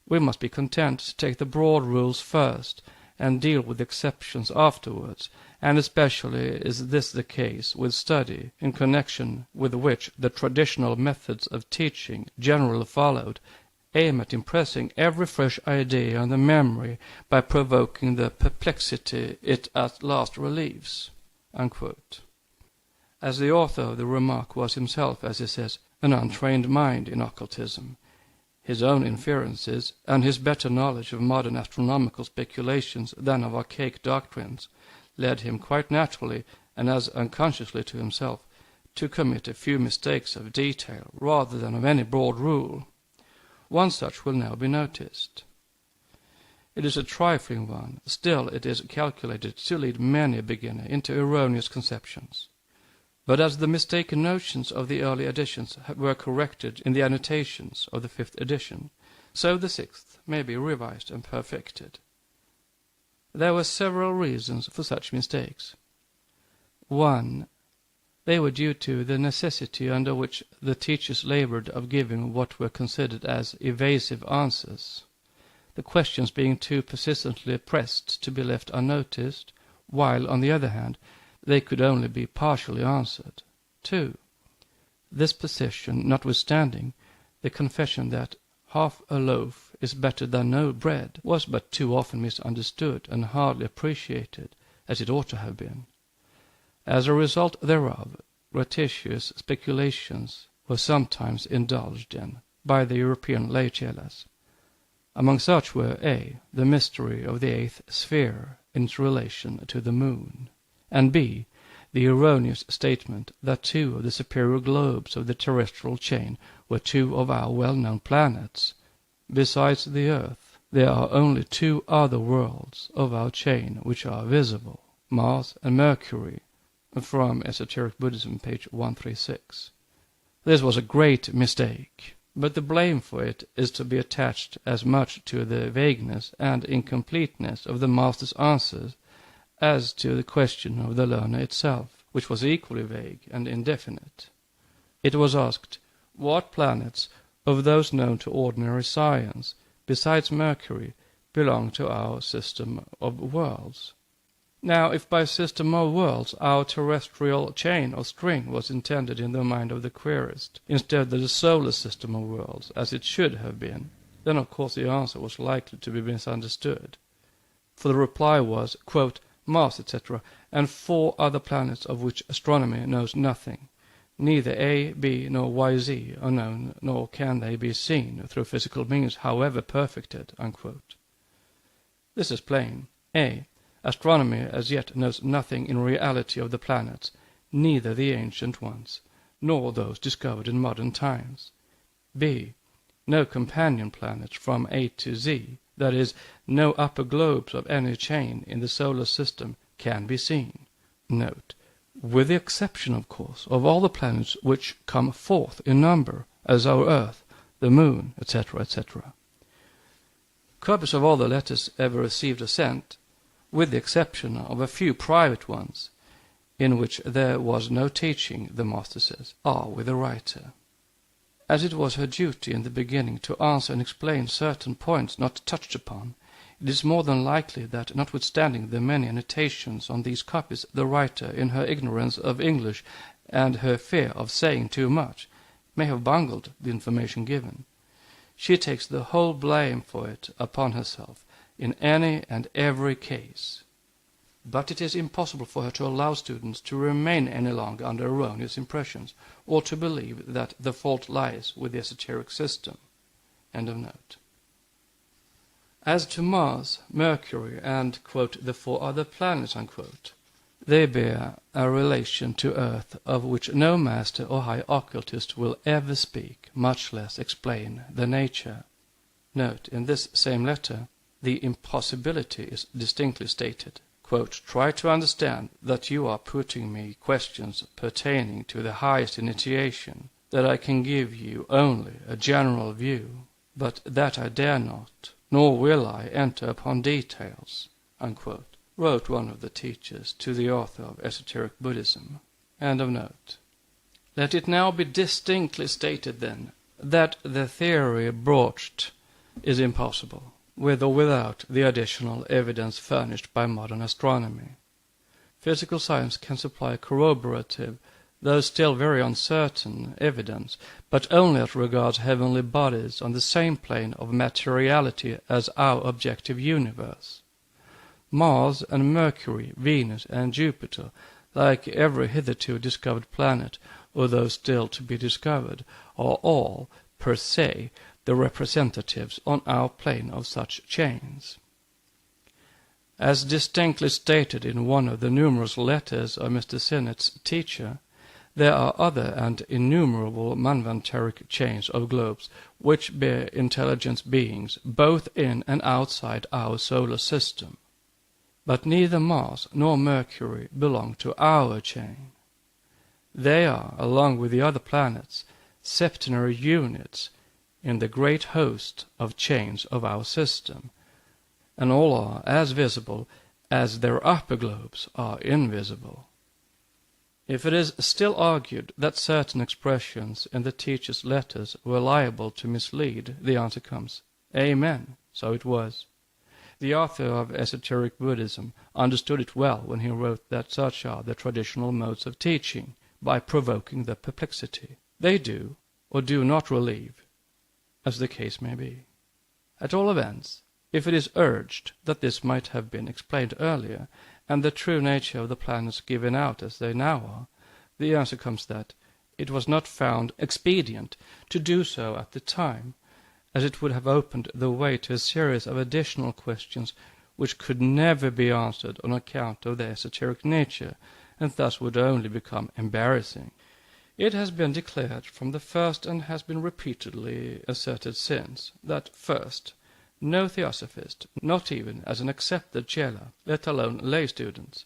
We must be content to take the broad rules first and deal with exceptions afterwards, and especially is this the case with study, in connection with which the traditional methods of teaching generally followed aim at impressing every fresh idea on the memory by provoking the perplexity it at last relieves." Unquote. As the author of the remark was himself, as he says, an untrained mind in occultism, his own inferences and his better knowledge of modern astronomical speculations than of archaic doctrines led him quite naturally, and as unconsciously to himself, to commit a few mistakes of detail rather than of any broad rule. One such will now be noticed. It is a trifling one, still it is calculated to lead many a beginner into erroneous conceptions. But as the mistaken notions of the early editions were corrected in the annotations of the fifth edition, so the sixth may be revised and perfected. There were several reasons for such mistakes. 1. They were due to the necessity under which the teachers labored of giving what were considered as evasive answers, the questions being too persistently pressed to be left unnoticed, while, on the other hand, they could only be partially answered. 2. This position notwithstanding, the confession that half a loaf is better than no bread was but too often misunderstood and hardly appreciated as it ought to have been. As a result thereof, gratuitous speculations were sometimes indulged in by the European lay chelas. Among such were a. the mystery of the eighth sphere in its relation to the moon, and b. the erroneous statement that two of the superior globes of the terrestrial chain were two of our well-known planets. Besides the Earth, there are only two other worlds of our chain which are visible, Mars and Mercury, from Esoteric Buddhism, page 136. This was a great mistake, but the blame for it is to be attached as much to the vagueness and incompleteness of the master's answers as to the question of the learner itself, which was equally vague and indefinite. It was asked, what planets of those known to ordinary science, besides Mercury, belong to our system of worlds? Now, if by system of worlds our terrestrial chain or string was intended in the mind of the querist, instead of the solar system of worlds, as it should have been, then of course the answer was likely to be misunderstood. For the reply was, quote, Mars, etc., and 4 other planets of which astronomy knows nothing. Neither A, B, nor YZ are known, nor can they be seen through physical means, however perfected. Unquote. This is plain. A. Astronomy as yet knows nothing in reality of the planets, neither the ancient ones, nor those discovered in modern times. B. No companion planets from A to Z, that is, no upper globes of any chain in the solar system, can be seen. Note, with the exception, of course, of all the planets which come forth in number, as our Earth, the Moon, etc., etc. Copies of all the letters ever received are sent, with the exception of a few private ones, in which there was no teaching, the master says, are with the writer. As it was her duty in the beginning to answer and explain certain points not touched upon, it is more than likely that, notwithstanding the many annotations on these copies, the writer, in her ignorance of English and her fear of saying too much, may have bungled the information given. She takes the whole blame for it upon herself, in any and every case. But it is impossible for her to allow students to remain any longer under erroneous impressions, or to believe that the fault lies with the esoteric system. End of note. As to Mars, Mercury, and, quote, the 4 other planets, unquote, they bear a relation to Earth of which no master or high occultist will ever speak, much less explain the nature. Note, in this same letter, the impossibility is distinctly stated. Quote, try to understand that you are putting me questions pertaining to the highest initiation, that I can give you only a general view, but that I dare not, nor will I enter upon details, unquote, wrote one of the teachers to the author of Esoteric Buddhism. End of note. Let it now be distinctly stated, then, that the theory broached is impossible, with or without the additional evidence furnished by modern astronomy. Physical science can supply corroborative, though still very uncertain, evidence, but only as regards heavenly bodies on the same plane of materiality as our objective universe. Mars and Mercury, Venus and Jupiter, like every hitherto discovered planet, or those still to be discovered, are all, per se, the representatives on our plane of such chains. As distinctly stated in one of the numerous letters of Mr. Sinnett's teacher, there are other and innumerable manvantaric chains of globes which bear intelligent beings both in and outside our solar system. But neither Mars nor Mercury belong to our chain. They are, along with the other planets, septenary units in the great host of chains of our system, and all are as visible as their upper globes are invisible. If it is still argued that certain expressions in the teacher's letters were liable to mislead, the answer comes, Amen, so it was. The author of Esoteric Buddhism understood it well when he wrote that such are the traditional modes of teaching, by provoking the perplexity. They do, or do not relieve, as the case may be. At all events, if it is urged that this might have been explained earlier, and the true nature of the planets given out as they now are, the answer comes that it was not found expedient to do so at the time, as it would have opened the way to a series of additional questions which could never be answered on account of their esoteric nature, and thus would only become embarrassing. It has been declared from the first, and has been repeatedly asserted since, that first, no theosophist, not even as an accepted chela, let alone lay students,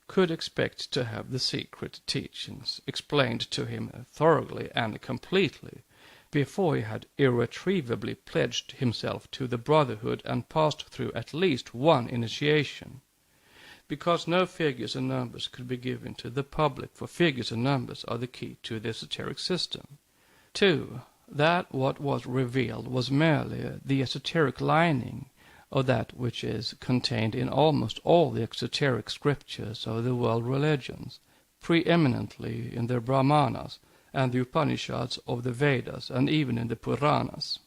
could expect to have the secret teachings explained to him thoroughly and completely, before he had irretrievably pledged himself to the brotherhood and passed through at least one initiation, because no figures and numbers could be given to the public, for figures and numbers are the key to the esoteric system. 2. That what was revealed was merely the esoteric lining of that which is contained in almost all the exoteric scriptures of the world religions, preeminently in the Brahmanas and the Upanishads of the Vedas, and even in the Puranas.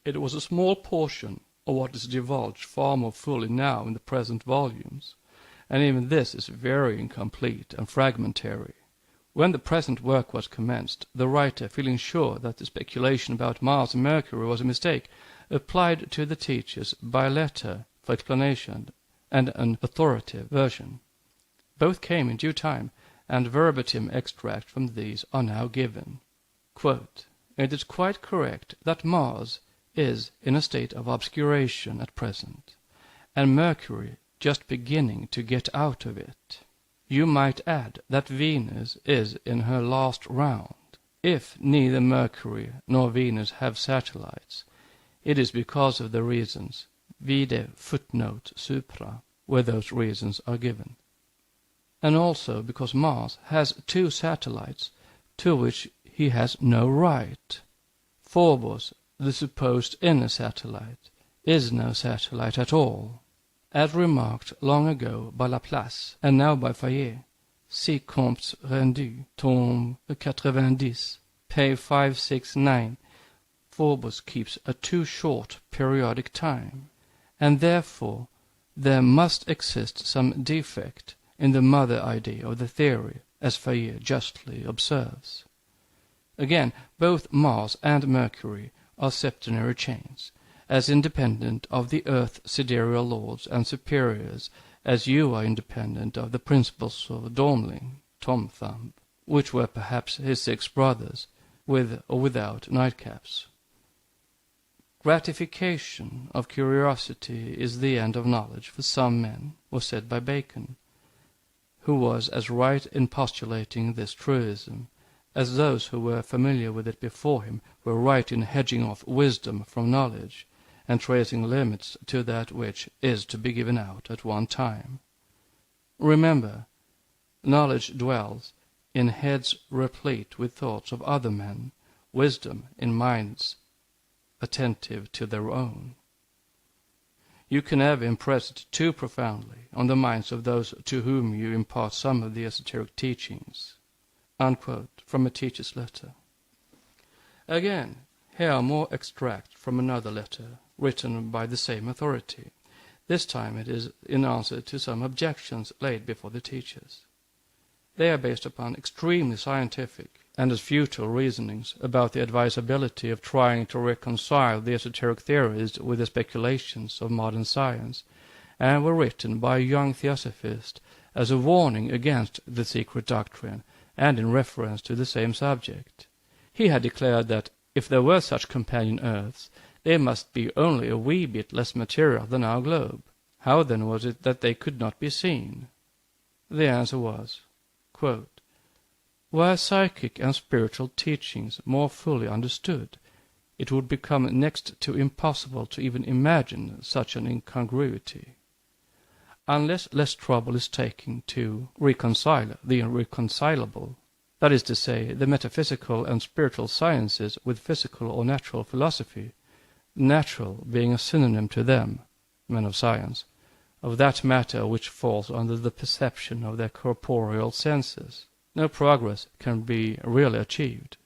It was a small portion of what is divulged far more fully now in the present volumes, and even this is very incomplete and fragmentary. When the present work was commenced, the writer, feeling sure that the speculation about Mars and Mercury was a mistake, applied to the teachers by letter for explanation and an authoritative version. Both came in due time, and verbatim extract from these are now given. Quote, it is quite correct that Mars is in a state of obscuration at present, and Mercury just beginning to get out of it. You might add that Venus is in her last round. If neither Mercury nor Venus have satellites, it is because of the reasons, vide footnote supra, where those reasons are given. And also because Mars has 2 satellites, to which he has no right. Phobos, the supposed inner satellite, is no satellite at all, as remarked long ago by Laplace, and now by Fayet. See Comptes Rendus, tome 90, page 569. Phobos keeps a too short periodic time, and therefore there must exist some defect in the mother idea of the theory, as Fayet justly observes. Again, both Mars and Mercury are septenary chains, as independent of the earth's sidereal lords and superiors as you are independent of the principles of Dormling, Tom Thumb, which were perhaps his 6 brothers, with or without nightcaps. Gratification of curiosity is the end of knowledge for some men, was said by Bacon, who was as right in postulating this truism as those who were familiar with it before him were right in hedging off wisdom from knowledge, and tracing limits to that which is to be given out at one time. Remember, knowledge dwells in heads replete with thoughts of other men, wisdom in minds attentive to their own. You can never impress it too profoundly on the minds of those to whom you impart some of the esoteric teachings." Unquote, from a teacher's letter. Again, here are more extracts from another letter, written by the same authority. This time it is in answer to some objections laid before the teachers. They are based upon extremely scientific and as futile reasonings about the advisability of trying to reconcile the esoteric theories with the speculations of modern science, and were written by a young theosophist as a warning against the secret doctrine, and in reference to the same subject. He had declared that if there were such companion earths, they must be only a wee bit less material than our globe. How then was it that they could not be seen? The answer was, quote, "Were psychic and spiritual teachings more fully understood, it would become next to impossible to even imagine such an incongruity. Unless less trouble is taken to reconcile the irreconcilable, that is to say, the metaphysical and spiritual sciences with physical or natural philosophy, natural being a synonym to them, men of science, of that matter which falls under the perception of their corporeal senses, no progress can be really achieved.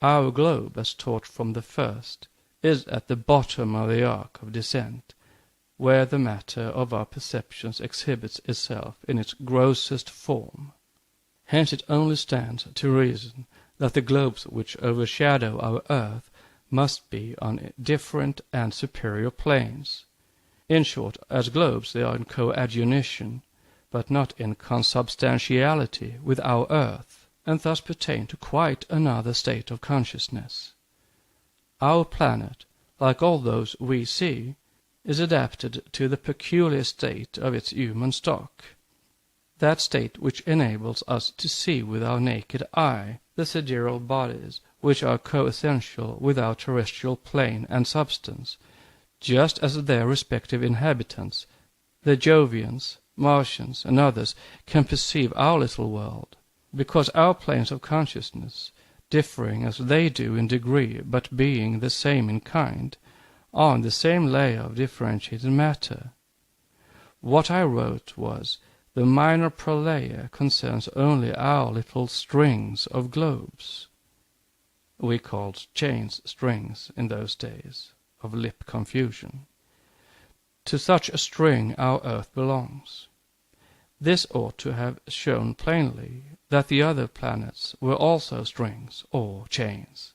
Our globe, as taught from the first, is at the bottom of the arc of descent, where the matter of our perceptions exhibits itself in its grossest form. Hence it only stands to reason that the globes which overshadow our earth must be on different and superior planes. In short, as globes they are in coadunition, but not in consubstantiality with our earth, and thus pertain to quite another state of consciousness. Our planet, like all those we see, is adapted to the peculiar state of its human stock, that state which enables us to see with our naked eye the sidereal bodies which are coessential with our terrestrial plane and substance, just as their respective inhabitants, the Jovians, Martians, and others, can perceive our little world, because our planes of consciousness, differing as they do in degree but being the same in kind, are on the same layer of differentiated matter. What I wrote was, the minor prolaya concerns only our little strings of globes. We called chains strings in those days of lip confusion. To such a string our earth belongs. This ought to have shown plainly that the other planets were also strings or chains.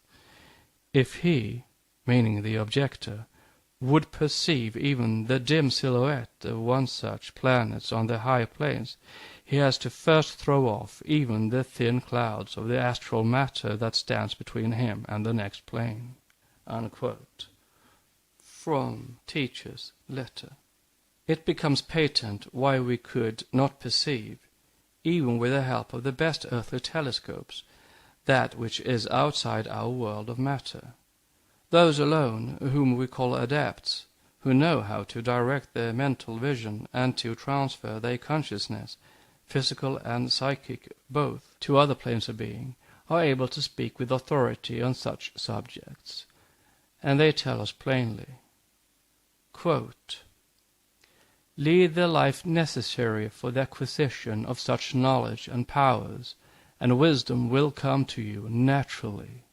If he, meaning the objector, would perceive even the dim silhouette of one such planet on the higher planes, he has to first throw off even the thin clouds of the astral matter that stands between him and the next plane." Unquote. From Teacher's Letter. It becomes patent why we could not perceive, even with the help of the best earthly telescopes, that which is outside our world of matter. Those alone whom we call adepts, who know how to direct their mental vision and to transfer their consciousness, physical and psychic both, to other planes of being, are able to speak with authority on such subjects. And they tell us plainly, quote, "Lead the life necessary for the acquisition of such knowledge and powers, and wisdom will come to you naturally.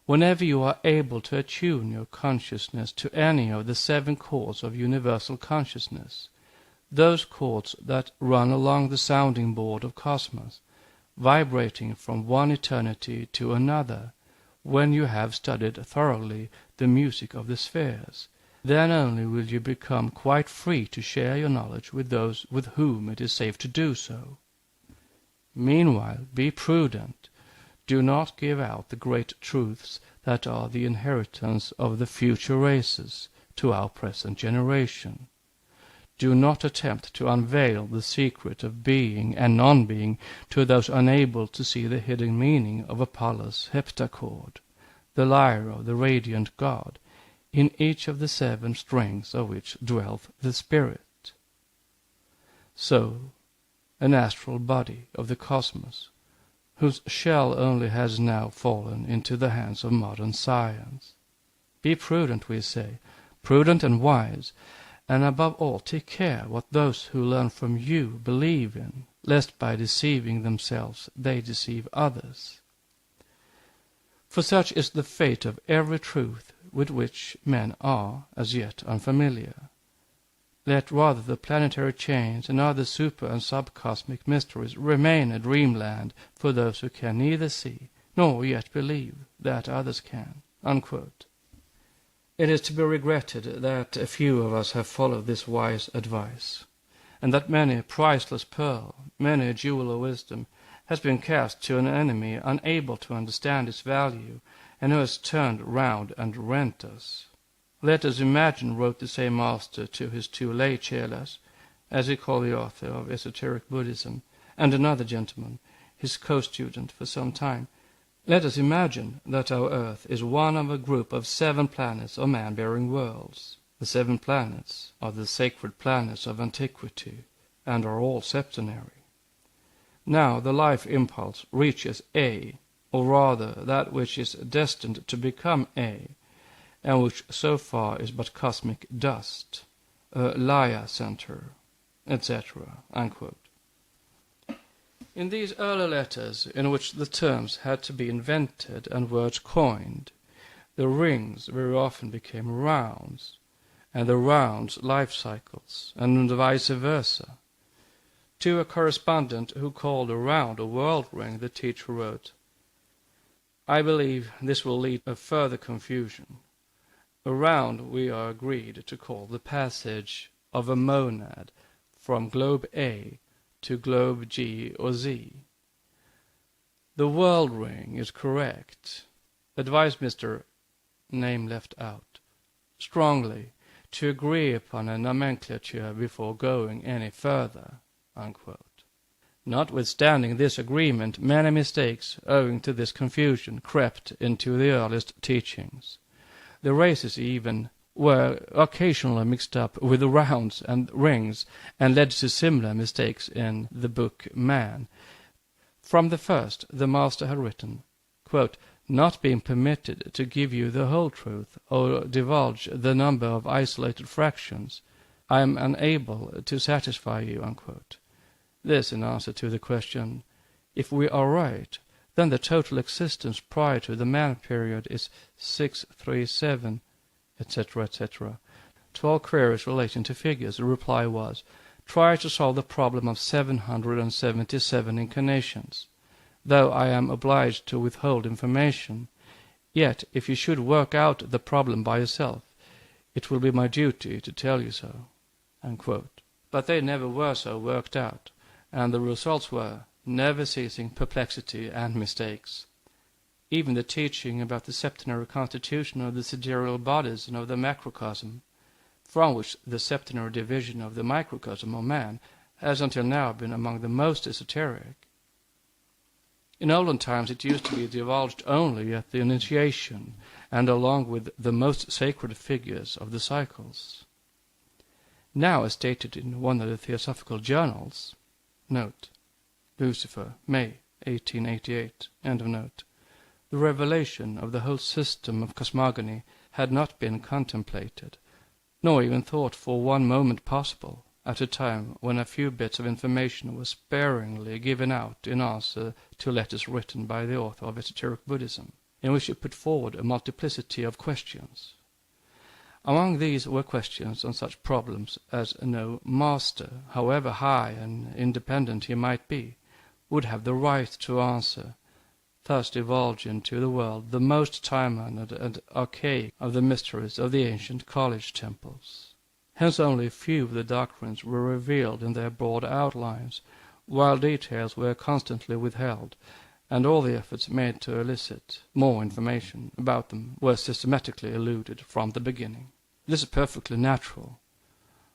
Whenever you are able to attune your consciousness to any of the 7 chords of universal consciousness, those chords that run along the sounding board of cosmos, vibrating from one eternity to another, when you have studied thoroughly the music of the spheres. Then only will you become quite free to share your knowledge with those with whom it is safe to do so. Meanwhile, be prudent. Do not give out the great truths that are the inheritance of the future races to our present generation. Do not attempt to unveil the secret of being and non-being to those unable to see the hidden meaning of Apollo's heptachord, the lyre of the radiant god, in each of the 7 strings of which dwelleth the spirit. So, an astral body of the cosmos, whose shell only has now fallen into the hands of modern science. Be prudent, we say, prudent and wise, and above all take care what those who learn from you believe in, lest by deceiving themselves they deceive others. For such is the fate of every truth with which men are as yet unfamiliar. Let rather the planetary chains and other super and subcosmic mysteries remain a dreamland for those who can neither see nor yet believe that others can." Unquote. It is to be regretted that a few of us have followed this wise advice, and that many a priceless pearl, many a jewel of wisdom, has been cast to an enemy unable to understand its value, and who has turned round and rent us. "Let us imagine," wrote the same master to his 2 lay chelas, as he called the author of Esoteric Buddhism, and another gentleman, his co-student for some time, "let us imagine that our earth is one of a group of 7 planets or man-bearing worlds. The 7 planets are the sacred planets of antiquity, and are all septenary. Now the life impulse reaches A, or rather that which is destined to become A, and which so far is but cosmic dust, a Laya center, etc." Unquote. In these early letters, in which the terms had to be invented and words coined, the rings very often became rounds, and the rounds life cycles, and vice versa. To a correspondent who called a round a world ring, the teacher wrote, "I believe this will lead to further confusion. A round we are agreed to call the passage of a monad from globe A to globe G or Z. The world ring is correct. Advise Mr. name left out strongly to agree upon a nomenclature before going any further." Unquote. Notwithstanding this agreement, many mistakes owing to this confusion crept into the earliest teachings. The races even were occasionally mixed up with the rounds and rings, and led to similar mistakes in the book Man. From the first, the master had written, quote, "Not being permitted to give you the whole truth, or divulge the number of isolated fractions, I am unable to satisfy you." Unquote. This in answer to the question, if we are right, then the total existence prior to the man period is 637, etc., etc. To all queries relating to figures, the reply was, try to solve the problem of 777 incarnations. Though I am obliged to withhold information, yet if you should work out the problem by yourself, it will be my duty to tell you so." Unquote. But they never were so worked out, and the results were never-ceasing perplexity and mistakes. Even the teaching about the septenary constitution of the sidereal bodies and of the macrocosm, from which the septenary division of the microcosm of man has until now been among the most esoteric. In olden times it used to be divulged only at the initiation, and along with the most sacred figures of the cycles. Now, as stated in one of the Theosophical journals, note, Lucifer, May 1888, end of note, the revelation of the whole system of cosmogony had not been contemplated, nor even thought for one moment possible, at a time when a few bits of information were sparingly given out in answer to letters written by the author of Esoteric Buddhism, in which he put forward a multiplicity of questions. Among these were questions on such problems as no master, however high and independent he might be, would have the right to answer, thus divulging to the world the most time-honored and archaic of the mysteries of the ancient college temples. Hence only few of the doctrines were revealed in their broad outlines, while details were constantly withheld, and all the efforts made to elicit more information about them were systematically eluded from the beginning. This is perfectly natural.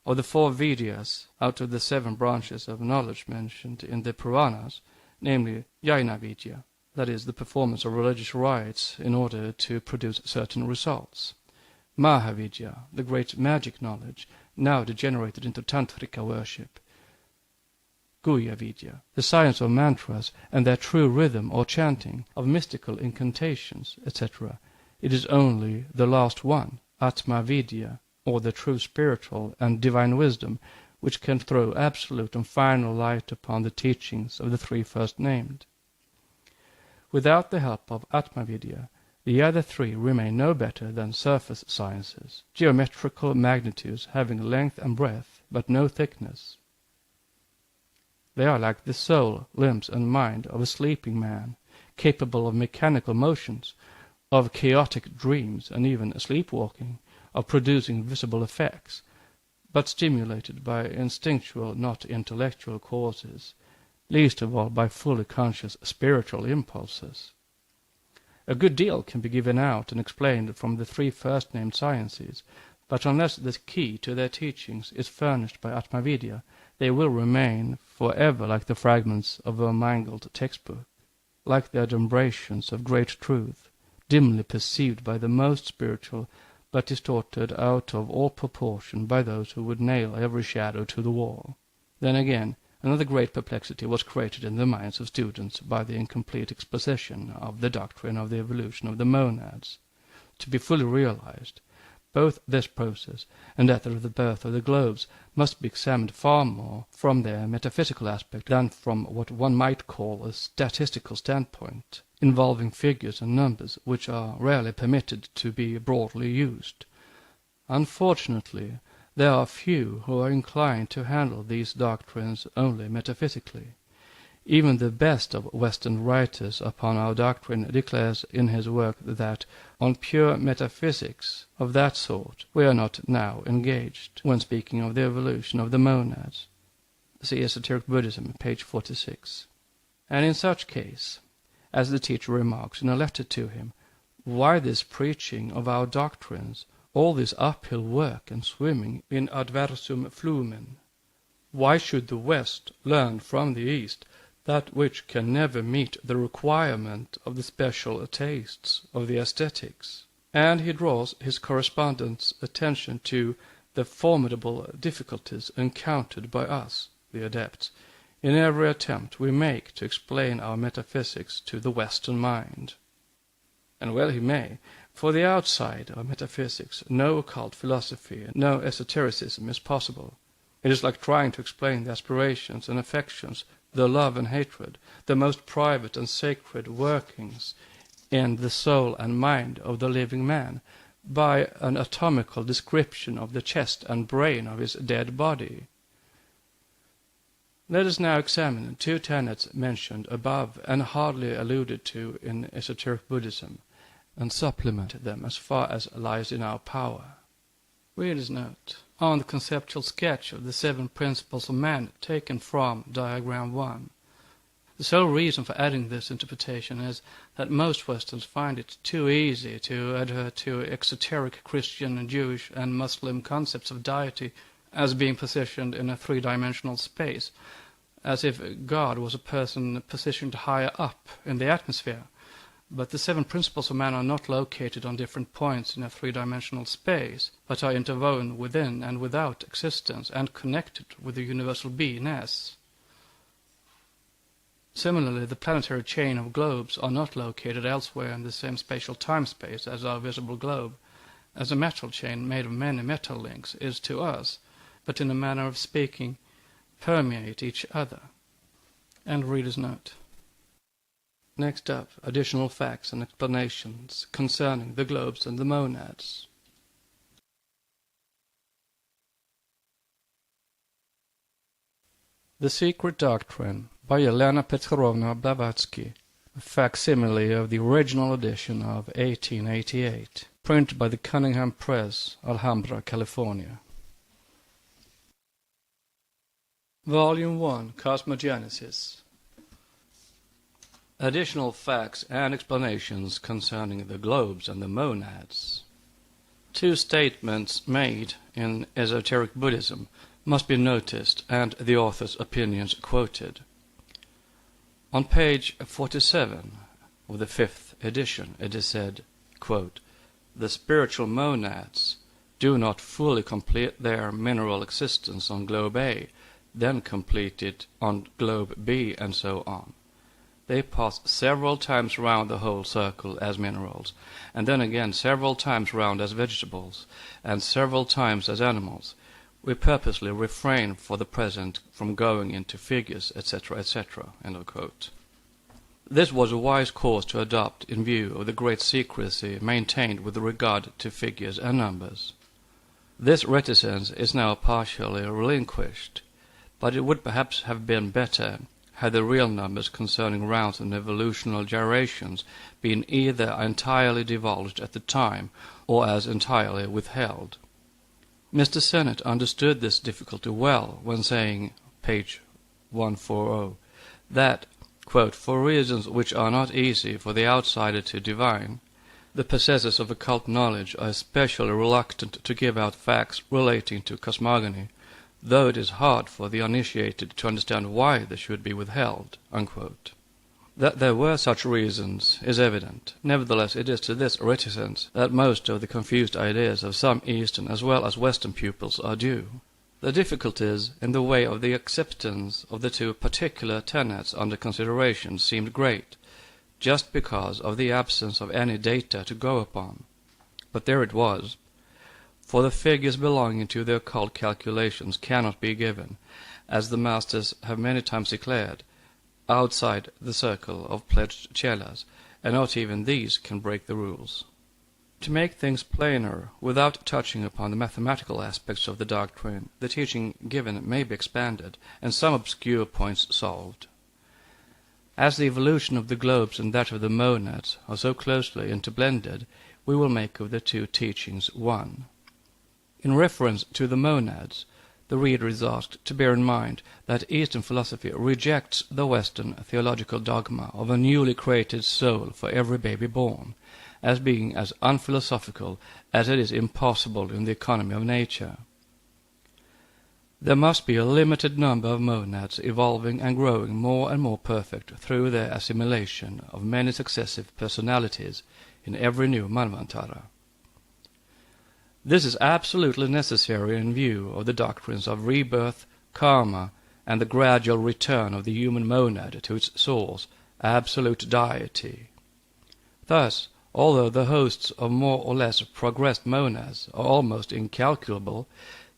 Of the 4 Vidyas out of the 7 branches of knowledge mentioned in the Puranas, namely Jnana Vidya, that is, the performance of religious rites in order to produce certain results; Mahavidya, the great magic knowledge, now degenerated into tantrika worship; Guhya Vidya, the science of mantras and their true rhythm or chanting, of mystical incantations, etc. It is only the last one, Atma Vidya, or the true spiritual and divine wisdom, which can throw absolute and final light upon the teachings of the 3 first named. Without the help of Atma Vidya, the other 3 remain no better than surface sciences, geometrical magnitudes having length and breadth, but no thickness. They are like the soul, limbs, and mind of a sleeping man, capable of mechanical motions, of chaotic dreams, and even sleepwalking, of producing visible effects, but stimulated by instinctual, not intellectual causes, least of all by fully conscious spiritual impulses. A good deal can be given out and explained from the 3 first named sciences, but unless the key to their teachings is furnished by Atmavidya, they will remain forever like the fragments of a mangled textbook, like the adumbrations of great truth, dimly perceived by the most spiritual, but distorted out of all proportion by those who would nail every shadow to the wall. Then again, another great perplexity was created in the minds of students by the incomplete exposition of the doctrine of the evolution of the monads. To be fully realized, both this process and that of the birth of the globes must be examined far more from their metaphysical aspect than from what one might call a statistical standpoint, involving figures and numbers which are rarely permitted to be broadly used. Unfortunately, there are few who are inclined to handle these doctrines only metaphysically. Even the best of Western writers upon our doctrine declares in his work that on pure metaphysics of that sort we are not now engaged, when speaking of the evolution of the monads. See Esoteric Buddhism, page 46. And in such case, as the teacher remarks in a letter to him, why this preaching of our doctrines, all this uphill work and swimming in adversum flumen? Why should the West learn from the East that which can never meet the requirement of the special tastes of the aesthetics? And he draws his correspondent's attention to the formidable difficulties encountered by us, the adepts, in every attempt we make to explain our metaphysics to the Western mind. And well he may, for the outside of metaphysics no occult philosophy, no esotericism is possible. It is like trying to explain the aspirations and affections, the love and hatred, the most private and sacred workings in the soul and mind of the living man, by an atomical description of the chest and brain of his dead body. Let us now examine 2 tenets mentioned above and hardly alluded to in esoteric Buddhism, and supplement them as far as lies in our power. Reader's note on the conceptual sketch of the 7 principles of man taken from diagram 1. The sole reason for adding this interpretation is that most Westerns find it too easy to adhere to exoteric Christian, Jewish, and Muslim concepts of deity as being positioned in a 3-dimensional space, as if God was a person positioned higher up in the atmosphere. But the 7 principles of man are not located on different points in a 3-dimensional space, but are interwoven within and without existence and connected with the universal beingness. Similarly, the planetary chain of globes are not located elsewhere in the same spatial time-space as our visible globe, as a metal chain made of many metal links is to us, but in a manner of speaking, permeate each other. End reader's note. Next up, additional facts and explanations concerning the globes and the monads. The Secret Doctrine by Helena Petrovna Blavatsky, a facsimile of the original edition of 1888, printed by the Cunningham Press, Alhambra, California. Volume 1, Cosmogenesis. Additional facts and explanations concerning the globes and the monads. Two statements made in esoteric Buddhism must be noticed and the author's opinions quoted. On page 47 of the 5th edition it is said, quote, "The spiritual monads do not fully complete their mineral existence on globe A, then complete it on globe B, and so on. They pass several times round the whole circle as minerals, and then again several times round as vegetables, and several times as animals. We purposely refrain for the present from going into figures, etc., etc." End of quote. This was a wise course to adopt in view of the great secrecy maintained with regard to figures and numbers. This reticence is now partially relinquished, but it would perhaps have been better had the real numbers concerning rounds and evolutional gyrations been either entirely divulged at the time or as entirely withheld. Mr. Sennett understood this difficulty well when saying, page 140, that, quote, "For reasons which are not easy for the outsider to divine, the possessors of occult knowledge are especially reluctant to give out facts relating to cosmogony, though it is hard for the uninitiated to understand why they should be withheld." Unquote. That there were such reasons is evident. Nevertheless, it is to this reticence that most of the confused ideas of some Eastern as well as Western pupils are due. The difficulties in the way of the acceptance of the two particular tenets under consideration seemed great, just because of the absence of any data to go upon. But there it was. For the figures belonging to the occult calculations cannot be given, as the masters have many times declared, outside the circle of pledged chelas, and not even these can break the rules. To make things plainer, without touching upon the mathematical aspects of the doctrine, the teaching given may be expanded, and some obscure points solved. As the evolution of the globes and that of the monads are so closely interblended, we will make of the two teachings one. In reference to the monads, the reader is asked to bear in mind that Eastern philosophy rejects the Western theological dogma of a newly created soul for every baby born, as being as unphilosophical as it is impossible in the economy of nature. There must be a limited number of monads evolving and growing more and more perfect through their assimilation of many successive personalities in every new manvantara. This is absolutely necessary in view of the doctrines of rebirth, karma, and the gradual return of the human monad to its source, absolute deity. Thus, although the hosts of more or less progressed monads are almost incalculable,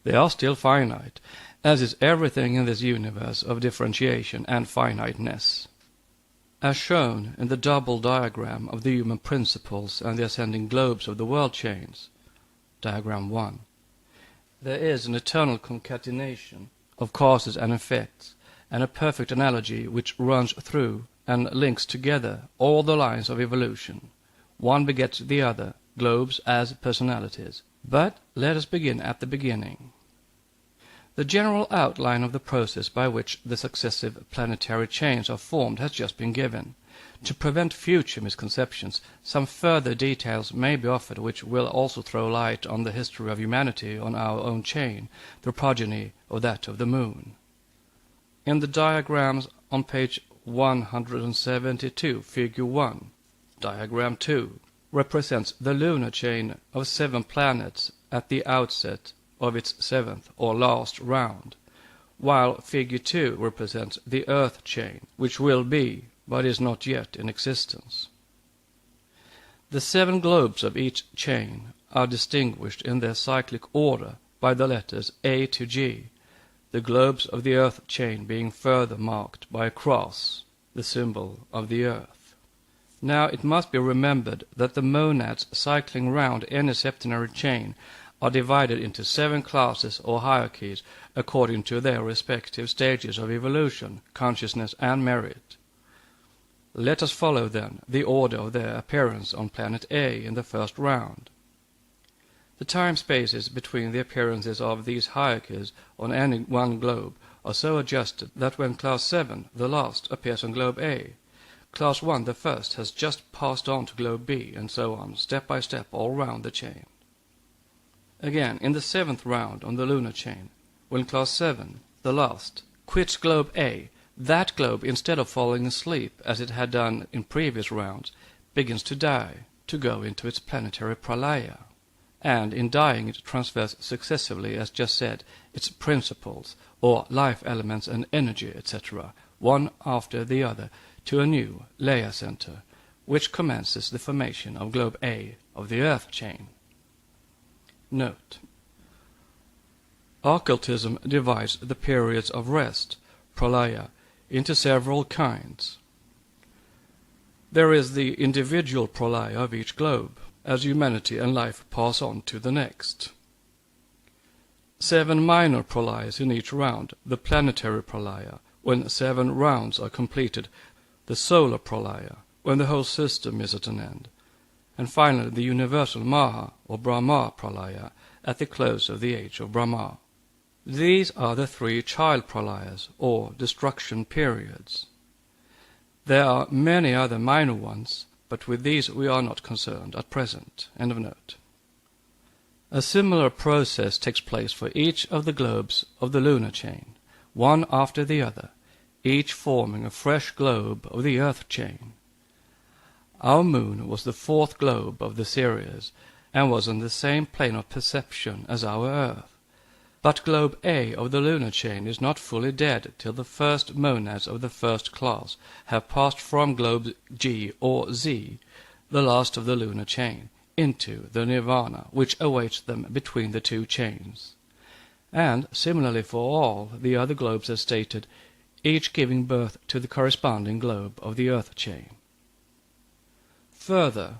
they are still finite, as is everything in this universe of differentiation and finiteness. As shown in the double diagram of the human principles and the ascending globes of the world chains, Diagram 1. There is an eternal concatenation of causes and effects, and a perfect analogy which runs through and links together all the lines of evolution. One begets the other, globes as personalities. But let us begin at the beginning. The general outline of the process by which the successive planetary chains are formed has just been given. To prevent future misconceptions, some further details may be offered which will also throw light on the history of humanity on our own chain, the progeny of that of the moon. In the diagrams on page 172, figure 1, diagram 2, represents the lunar chain of 7 planets at the outset of its 7th or last round, while figure 2 represents the Earth chain, which will be, but is not yet in existence. The 7 globes of each chain are distinguished in their cyclic order by the letters A to G, the globes of the Earth chain being further marked by a cross, the symbol of the Earth. Now it must be remembered that the monads cycling round any septenary chain are divided into 7 classes or hierarchies according to their respective stages of evolution, consciousness and merit. Let us follow, then, the order of their appearance on planet A in the first round. The time spaces between the appearances of these hierarchies on any one globe are so adjusted that when Class 7, the last, appears on Globe A, Class 1, the first, has just passed on to Globe B, and so on, step by step, all round the chain. Again, in the 7th round on the lunar chain, when Class 7, the last, quits Globe A, that globe, instead of falling asleep, as it had done in previous rounds, begins to die, to go into its planetary pralaya. And in dying it transfers successively, as just said, its principles, or life elements and energy, etc., one after the other, to a new Leia center, which commences the formation of Globe A of the Earth chain. Note: Occultism divides the periods of rest, pralaya, into several kinds. There is the individual pralaya of each globe, as humanity and life pass on to the next. 7 minor pralayas in each round, the planetary pralaya, when 7 rounds are completed, the solar pralaya, when the whole system is at an end, and finally the universal Maha or Brahma pralaya at the close of the age of Brahma. These are the 3 child pralayas, or destruction periods. There are many other minor ones, but with these we are not concerned at present. End of note. A similar process takes place for each of the globes of the lunar chain, one after the other, each forming a fresh globe of the earth chain. Our moon was the 4th globe of the series, and was on the same plane of perception as our earth. But Globe A of the lunar chain is not fully dead till the first monads of the first class have passed from Globe G or Z, the last of the lunar chain, into the nirvana which awaits them between the 2 chains. And, similarly for all the other globes as stated, each giving birth to the corresponding globe of the earth chain. Further,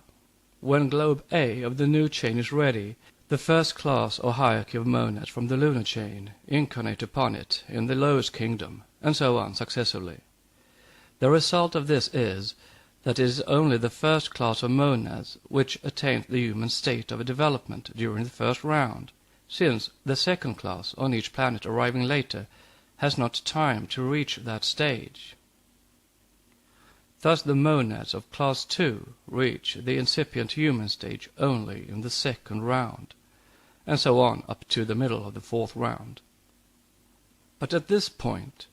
when Globe A of the new chain is ready, the first class or hierarchy of monads from the lunar chain incarnate upon it in the lowest kingdom, and so on successively. The result of this is that it is only the first class of monads which attains the human state of development during the first round, since the second class on each planet arriving later has not time to reach that stage. Thus the monads of Class 2 reach the incipient human stage only in the second round, and so on up to the middle of the 4th round. But at this point,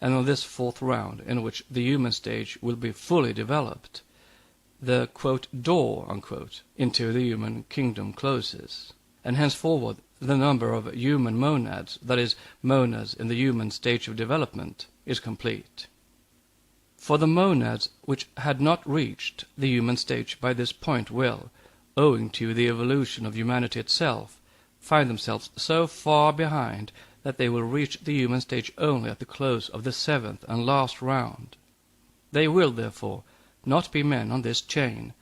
and on this 4th round in which the human stage will be fully developed, the quote, door unquote, into the human kingdom closes, and henceforward the number of human monads, that is, monads in the human stage of development, is complete. For the monads which had not reached the human stage by this point will, owing to the evolution of humanity itself, find themselves so far behind that they will reach the human stage only at the close of the 7th and last round. They will, therefore, not be men on this chain,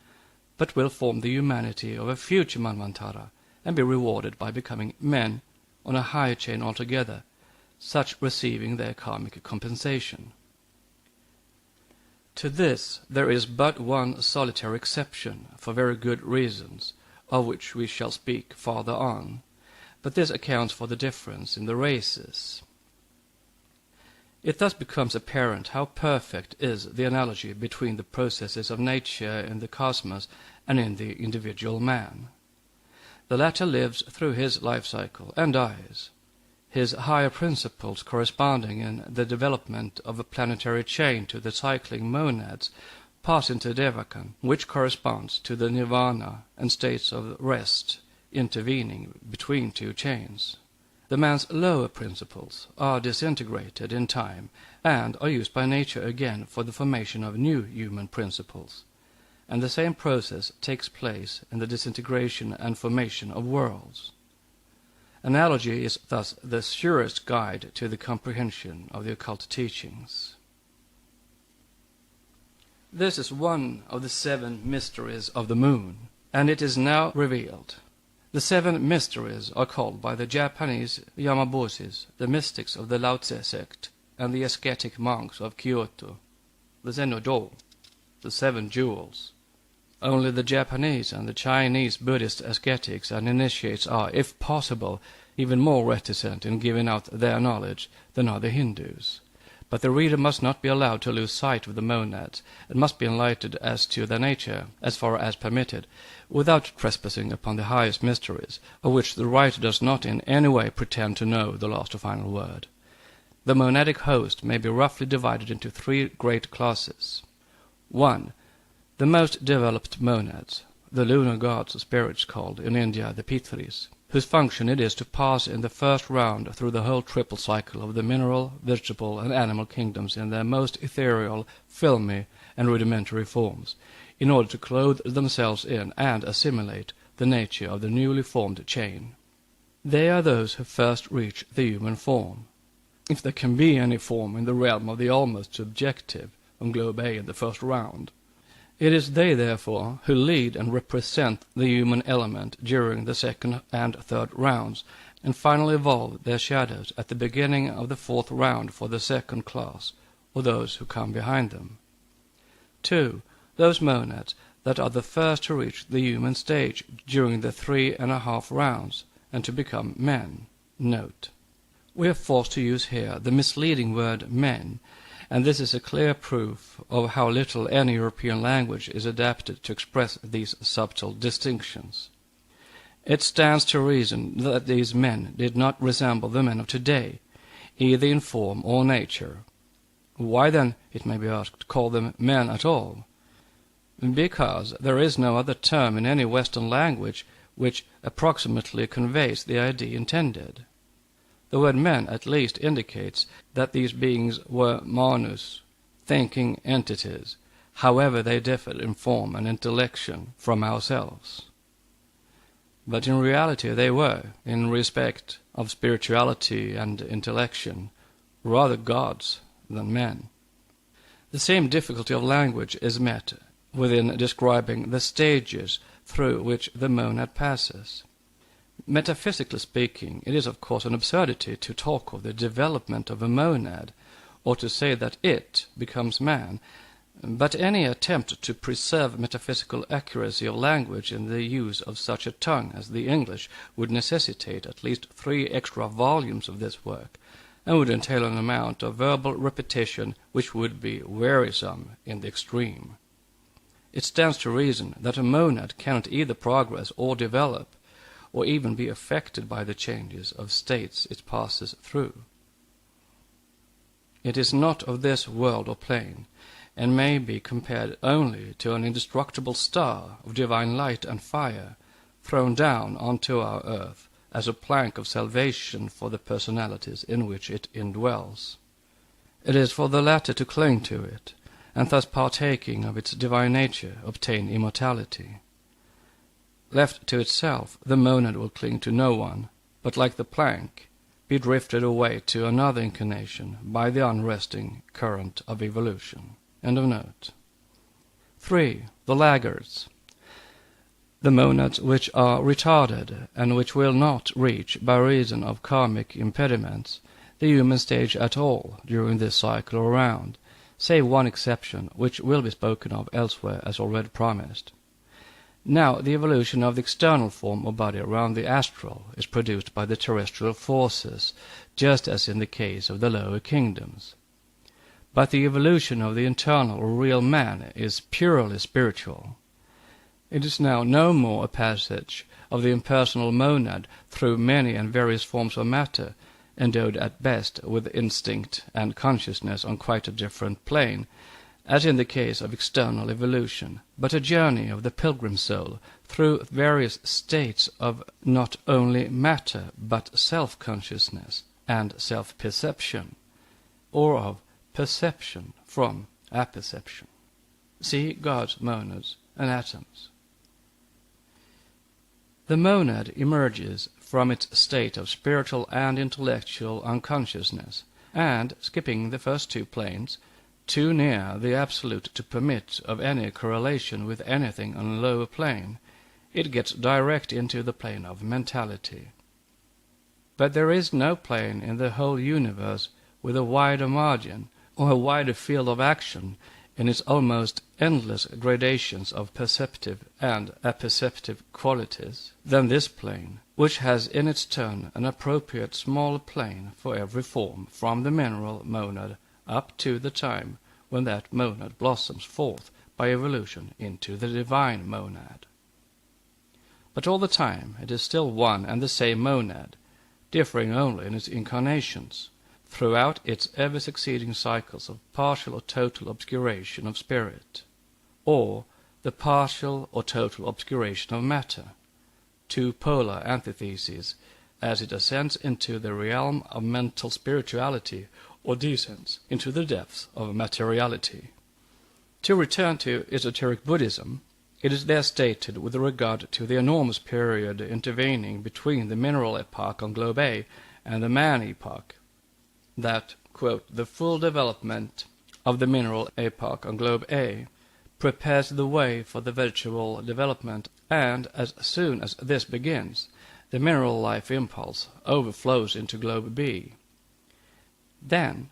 but will form the humanity of a future Manvantara, and be rewarded by becoming men on a higher chain altogether, such receiving their karmic compensation. To this there is but one solitary exception, for very good reasons, of which we shall speak farther on, but this accounts for the difference in the races. It thus becomes apparent how perfect is the analogy between the processes of nature in the cosmos and in the individual man. The latter lives through his life cycle and dies, his higher principles corresponding in the development of a planetary chain to the cycling monads pass into Devakan, which corresponds to the nirvana and states of rest intervening between 2 chains. The man's lower principles are disintegrated in time and are used by nature again for the formation of new human principles, and the same process takes place in the disintegration and formation of worlds. Analogy is thus the surest guide to the comprehension of the occult teachings. This is one of the 7 mysteries of the moon, and it is now revealed. The 7 mysteries are called by the Japanese Yamabusis the mystics of the Lao Tse sect and the ascetic monks of Kyoto, the Zen-no-do. the 7 jewels. Only the Japanese and the Chinese Buddhist ascetics and initiates are, if possible, even more reticent in giving out their knowledge than are the Hindus. But the reader must not be allowed to lose sight of the monads, and must be enlightened as to their nature, as far as permitted, without trespassing upon the highest mysteries, of which the writer does not in any way pretend to know the last or final word. The monadic host may be roughly divided into 3 great classes. 1. The most developed monads, the lunar gods or spirits called in India the Pitris, whose function it is to pass in the first round through the whole triple cycle of the mineral, vegetable, and animal kingdoms in their most ethereal, filmy, and rudimentary forms, in order to clothe themselves in and assimilate the nature of the newly formed chain. They are those who first reach the human form, if there can be any form in the realm of the almost subjective on Globe A in the first round. It is they, therefore, who lead and represent the human element during the second and third rounds, and finally evolve their shadows at the beginning of the 4th round for the second class, or those who come behind them. 2. Those monads that are the first to reach the human stage during the 3.5 rounds, and to become men. Note: we are forced to use here the misleading word men, and this is a clear proof of how little any European language is adapted to express these subtle distinctions. It stands to reason that these men did not resemble the men of today, either in form or nature. Why then, it may be asked, call them men at all? Because there is no other term in any Western language which approximately conveys the idea intended. The word men at least indicates that these beings were manus, thinking entities, however they differed in form and intellection from ourselves. But in reality they were, in respect of spirituality and intellection, rather gods than men. The same difficulty of language is met within describing the stages through which the monad passes. Metaphysically speaking, it is of course an absurdity to talk of the development of a monad, or to say that it becomes man, but any attempt to preserve metaphysical accuracy of language in the use of such a tongue as the English would necessitate at least 3 extra volumes of this work, and would entail an amount of verbal repetition which would be wearisome in the extreme. It stands to reason that a monad cannot either progress or develop, or even be affected by the changes of states it passes through. It is not of this world or plane, and may be compared only to an indestructible star of divine light and fire, thrown down onto our earth as a plank of salvation for the personalities in which it indwells. It is for the latter to cling to it, and thus partaking of its divine nature obtain immortality. Left to itself, the monad will cling to no one, but like the plank, be drifted away to another incarnation by the unresting current of evolution. End of note. 3. The laggards. The monads which are retarded, and which will not reach, by reason of karmic impediments, the human stage at all during this cycle or round, save one exception, which will be spoken of elsewhere as already promised. Now, the evolution of the external form or body around the astral is produced by the terrestrial forces, just as in the case of the lower kingdoms. But the evolution of the internal or real man is purely spiritual. It is now no more a passage of the impersonal monad through many and various forms of matter, endowed at best with instinct and consciousness on quite a different plane, as in the case of external evolution, but a journey of the pilgrim soul through various states of not only matter but self-consciousness and self-perception, or of perception from apperception. See God's monads and atoms. The monad emerges from its state of spiritual and intellectual unconsciousness, and, skipping the first 2 planes, too near the absolute to permit of any correlation with anything on a lower plane, it gets direct into the plane of mentality. But there is no plane in the whole universe with a wider margin, or a wider field of action, in its almost endless gradations of perceptive and apperceptive qualities, than this plane, which has in its turn an appropriate small plane for every form, from the mineral monad up to the time when that monad blossoms forth by evolution into the divine monad. But all the time it is still one and the same monad, differing only in its incarnations, throughout its ever-succeeding cycles of partial or total obscuration of spirit, or the partial or total obscuration of matter, two polar antitheses, as it ascends into the realm of mental spirituality or descends into the depths of materiality. To return to esoteric Buddhism, it is there stated with regard to the enormous period intervening between the mineral epoch on globe A and the man epoch, that, quote, the full development of the mineral epoch on globe A prepares the way for the vegetable development, and as soon as this begins, the mineral life impulse overflows into globe B. Then,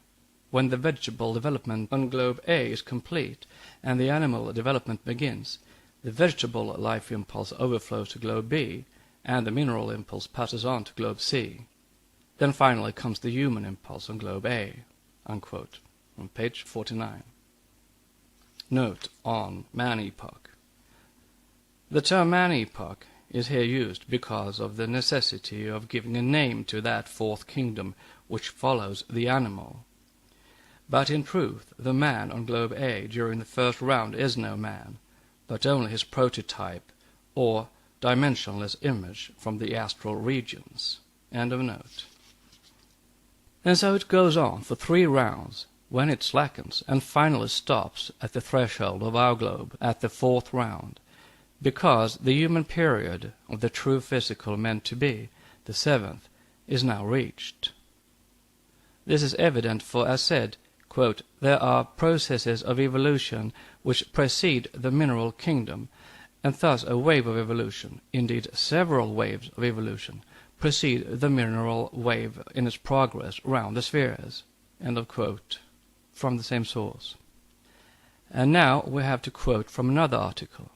when the vegetable development on globe A is complete and the animal development begins, the vegetable life impulse overflows to globe B, and the mineral impulse passes on to globe C. Then finally comes the human impulse on globe A, unquote, on page 49. Note on man epoch. The term man epoch is here used because of the necessity of giving a name to that fourth kingdom which follows the animal. But in truth, the man on globe A during the first round is no man, but only his prototype or dimensionless image from the astral regions. End of note. And so it goes on for 3 rounds, when it slackens and finally stops at the threshold of our globe at the 4th round, because the human period of the true physical meant to be, the 7th, is now reached. This is evident, for as said, quote, there are processes of evolution which precede the mineral kingdom, and thus a wave of evolution, indeed several waves of evolution, precede the mineral wave in its progress round the spheres. End of quote. From the same source. And now we have to quote from another article,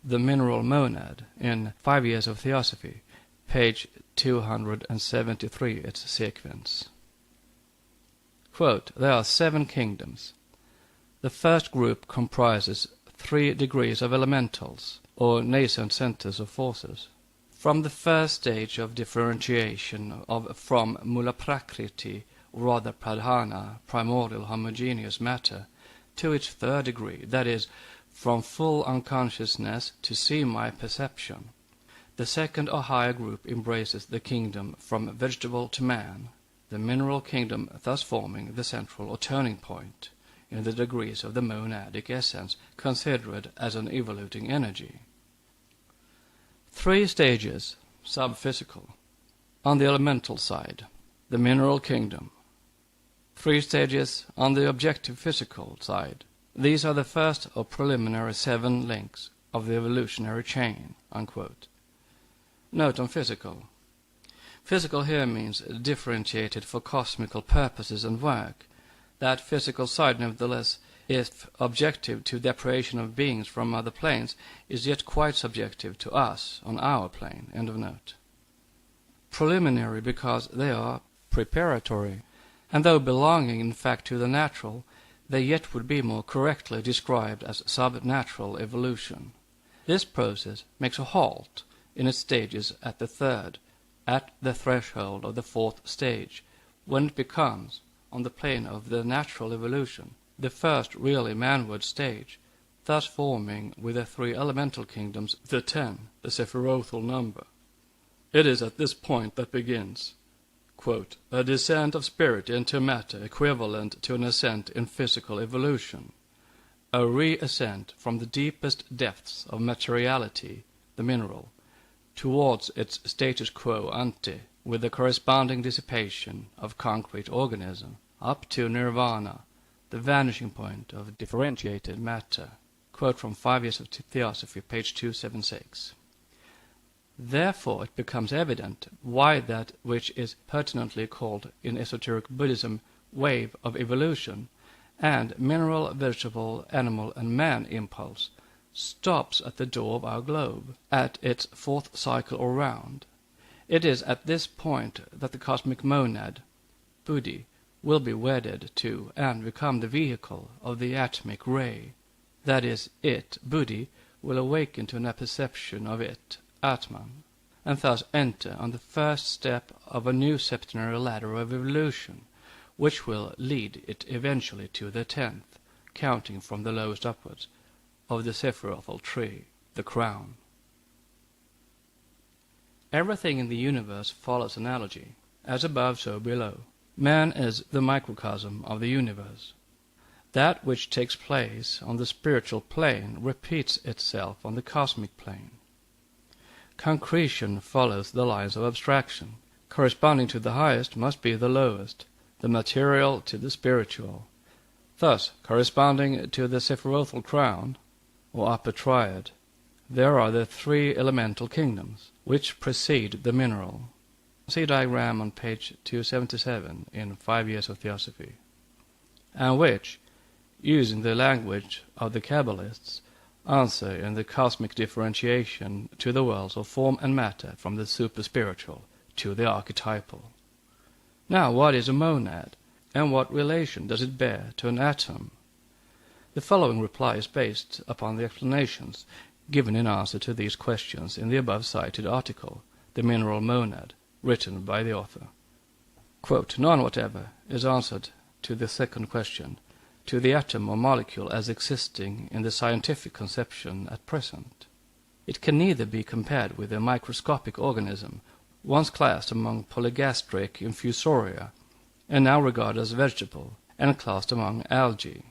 The Mineral Monad, in 5 Years of Theosophy, page 273, its sequence. Quote, there are 7 kingdoms. The first group comprises 3 degrees of elementals, or nascent centers of forces. From the first stage of differentiation from Mula Prakriti, or rather Pradhana, primordial homogeneous matter, to its 3rd degree, that is, from full unconsciousness to semi-perception. The second or higher group embraces the kingdom from vegetable to man, the mineral kingdom thus forming the central or turning point in the degrees of the monadic essence considered as an evoluting energy. 3 stages, sub-physical. On the elemental side, the mineral kingdom. 3 stages on the objective physical side. These are the first or preliminary 7 links of the evolutionary chain, unquote. Note on physical. Physical here means differentiated for cosmical purposes and work. That physical side, nevertheless, if objective to the apparition of beings from other planes, is yet quite subjective to us on our plane. End of note. Preliminary because they are preparatory, and though belonging in fact to the natural, they yet would be more correctly described as sub-natural evolution. This process makes a halt in its stages at the 3rd, at the threshold of the 4th stage, when it becomes, on the plane of the natural evolution, the first really manward stage, thus forming with the 3 elemental kingdoms the 10, the sephirothal number. It is at this point that begins, quote, a descent of spirit into matter equivalent to an ascent in physical evolution, a re-ascent from the deepest depths of materiality, the mineral, towards its status quo ante, with the corresponding dissipation of concrete organism, up to nirvana, the vanishing point of differentiated matter. Quote from 5 Years of Theosophy, page 276. Therefore it becomes evident why that which is pertinently called in esoteric Buddhism wave of evolution, and mineral, vegetable, animal, and man impulse stops at the door of our globe, at its fourth cycle or round. It is at this point that the cosmic monad, Buddhi, will be wedded to and become the vehicle of the atomic ray. That is, it, Buddhi, will awaken to an apperception of it, Atman, and thus enter on the first step of a new septenary ladder of evolution, which will lead it eventually to the 10th, counting from the lowest upwards, of the sephirothal tree, the crown. Everything in the universe follows analogy, as above so below. Man is the microcosm of the universe. That which takes place on the spiritual plane repeats itself on the cosmic plane. Concretion follows the lines of abstraction. Corresponding to the highest must be the lowest, the material to the spiritual. Thus, corresponding to the sephirothal crown, or upper triad, there are the three elemental kingdoms, which precede the mineral. See diagram on page 277 in 5 Years of Theosophy, and which, using the language of the Kabbalists, answer in the cosmic differentiation to the worlds of form and matter from the super-spiritual to the archetypal. Now, what is a monad, and what relation does it bear to an atom? The following reply is based upon the explanations given in answer to these questions in the above-cited article, The Mineral Monad, written by the author. Quote, none whatever is answered to the second question, to the atom or molecule as existing in the scientific conception at present. It can neither be compared with a microscopic organism, once classed among polygastric infusoria, and now regarded as vegetable, and classed among algae.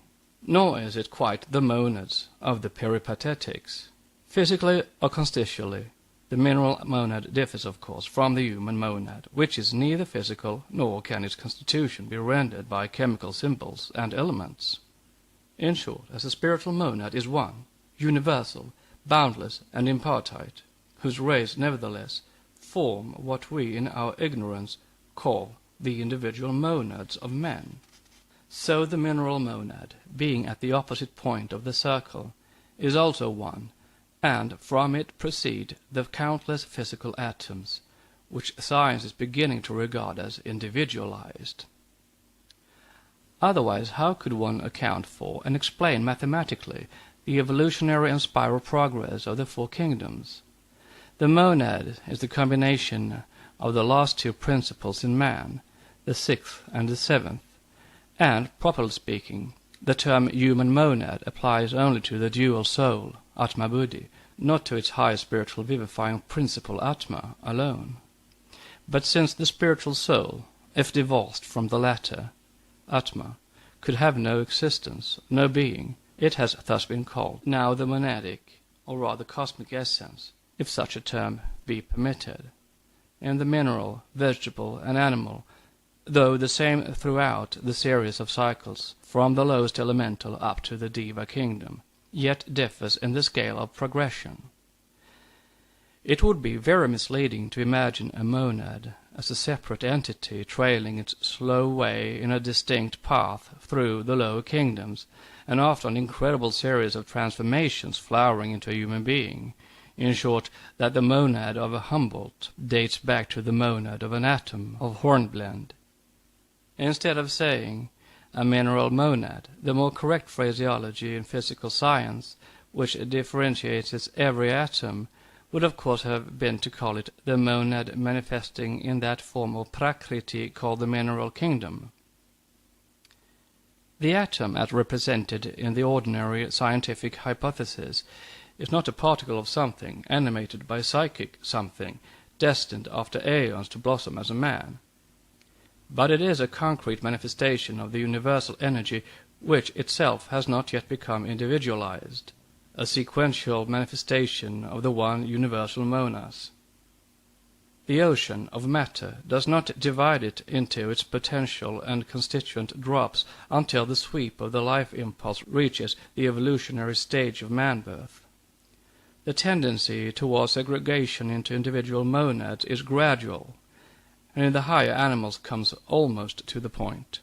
Nor is it quite the monads of the peripatetics. Physically or constitutionally, the mineral monad differs, of course, from the human monad, which is neither physical nor can its constitution be rendered by chemical symbols and elements. In short, as a spiritual monad is one, universal, boundless, and impartite, whose rays, nevertheless, form what we, in our ignorance, call the individual monads of men. So the mineral monad, being at the opposite point of the circle, is also one, and from it proceed the countless physical atoms, which science is beginning to regard as individualized. Otherwise, how could one account for and explain mathematically the evolutionary and spiral progress of the four kingdoms? The monad is the combination of the last two principles in man, the sixth and the seventh, and, properly speaking, the term human monad applies only to the dual soul, Atma Buddhi, not to its high spiritual vivifying principle Atma alone. But since the spiritual soul, if divorced from the latter, Atma, could have no existence, no being, it has thus been called now the monadic, or rather cosmic essence, if such a term be permitted. In the mineral, vegetable, and animal, though the same throughout the series of cycles, from the lowest elemental up to the Deva kingdom, yet differs in the scale of progression. It would be very misleading to imagine a monad as a separate entity trailing its slow way in a distinct path through the lower kingdoms, and after an incredible series of transformations flowering into a human being. In short, that the monad of a Humboldt dates back to the monad of an atom of Hornblende. Instead of saying a mineral monad, the more correct phraseology in physical science, which differentiates every atom, would of course have been to call it the monad manifesting in that form of prakriti called the mineral kingdom. The atom, as represented in the ordinary scientific hypothesis, is not a particle of something, animated by psychic something, destined after aeons to blossom as a man. But it is a concrete manifestation of the universal energy which itself has not yet become individualized, a sequential manifestation of the one universal monas. The ocean of matter does not divide it into its potential and constituent drops until the sweep of the life impulse reaches the evolutionary stage of man-birth. The tendency towards segregation into individual monads is gradual, and in the higher animals comes almost to the point.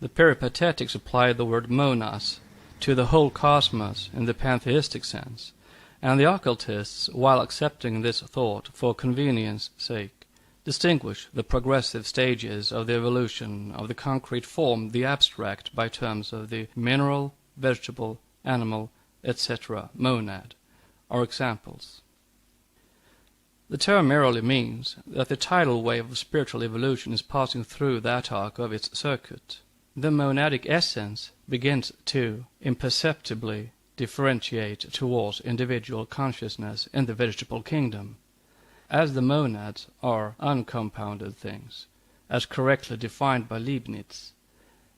The peripatetics apply the word monas to the whole cosmos in the pantheistic sense, and the occultists, while accepting this thought for convenience sake, distinguish the progressive stages of the evolution of the concrete form, the abstract, by terms of the mineral, vegetable, animal, etc. monad, or examples. The term merely means that the tidal wave of spiritual evolution is passing through that arc of its circuit. The monadic essence begins to imperceptibly differentiate towards individual consciousness in the vegetable kingdom. As the monads are uncompounded things, as correctly defined by Leibniz,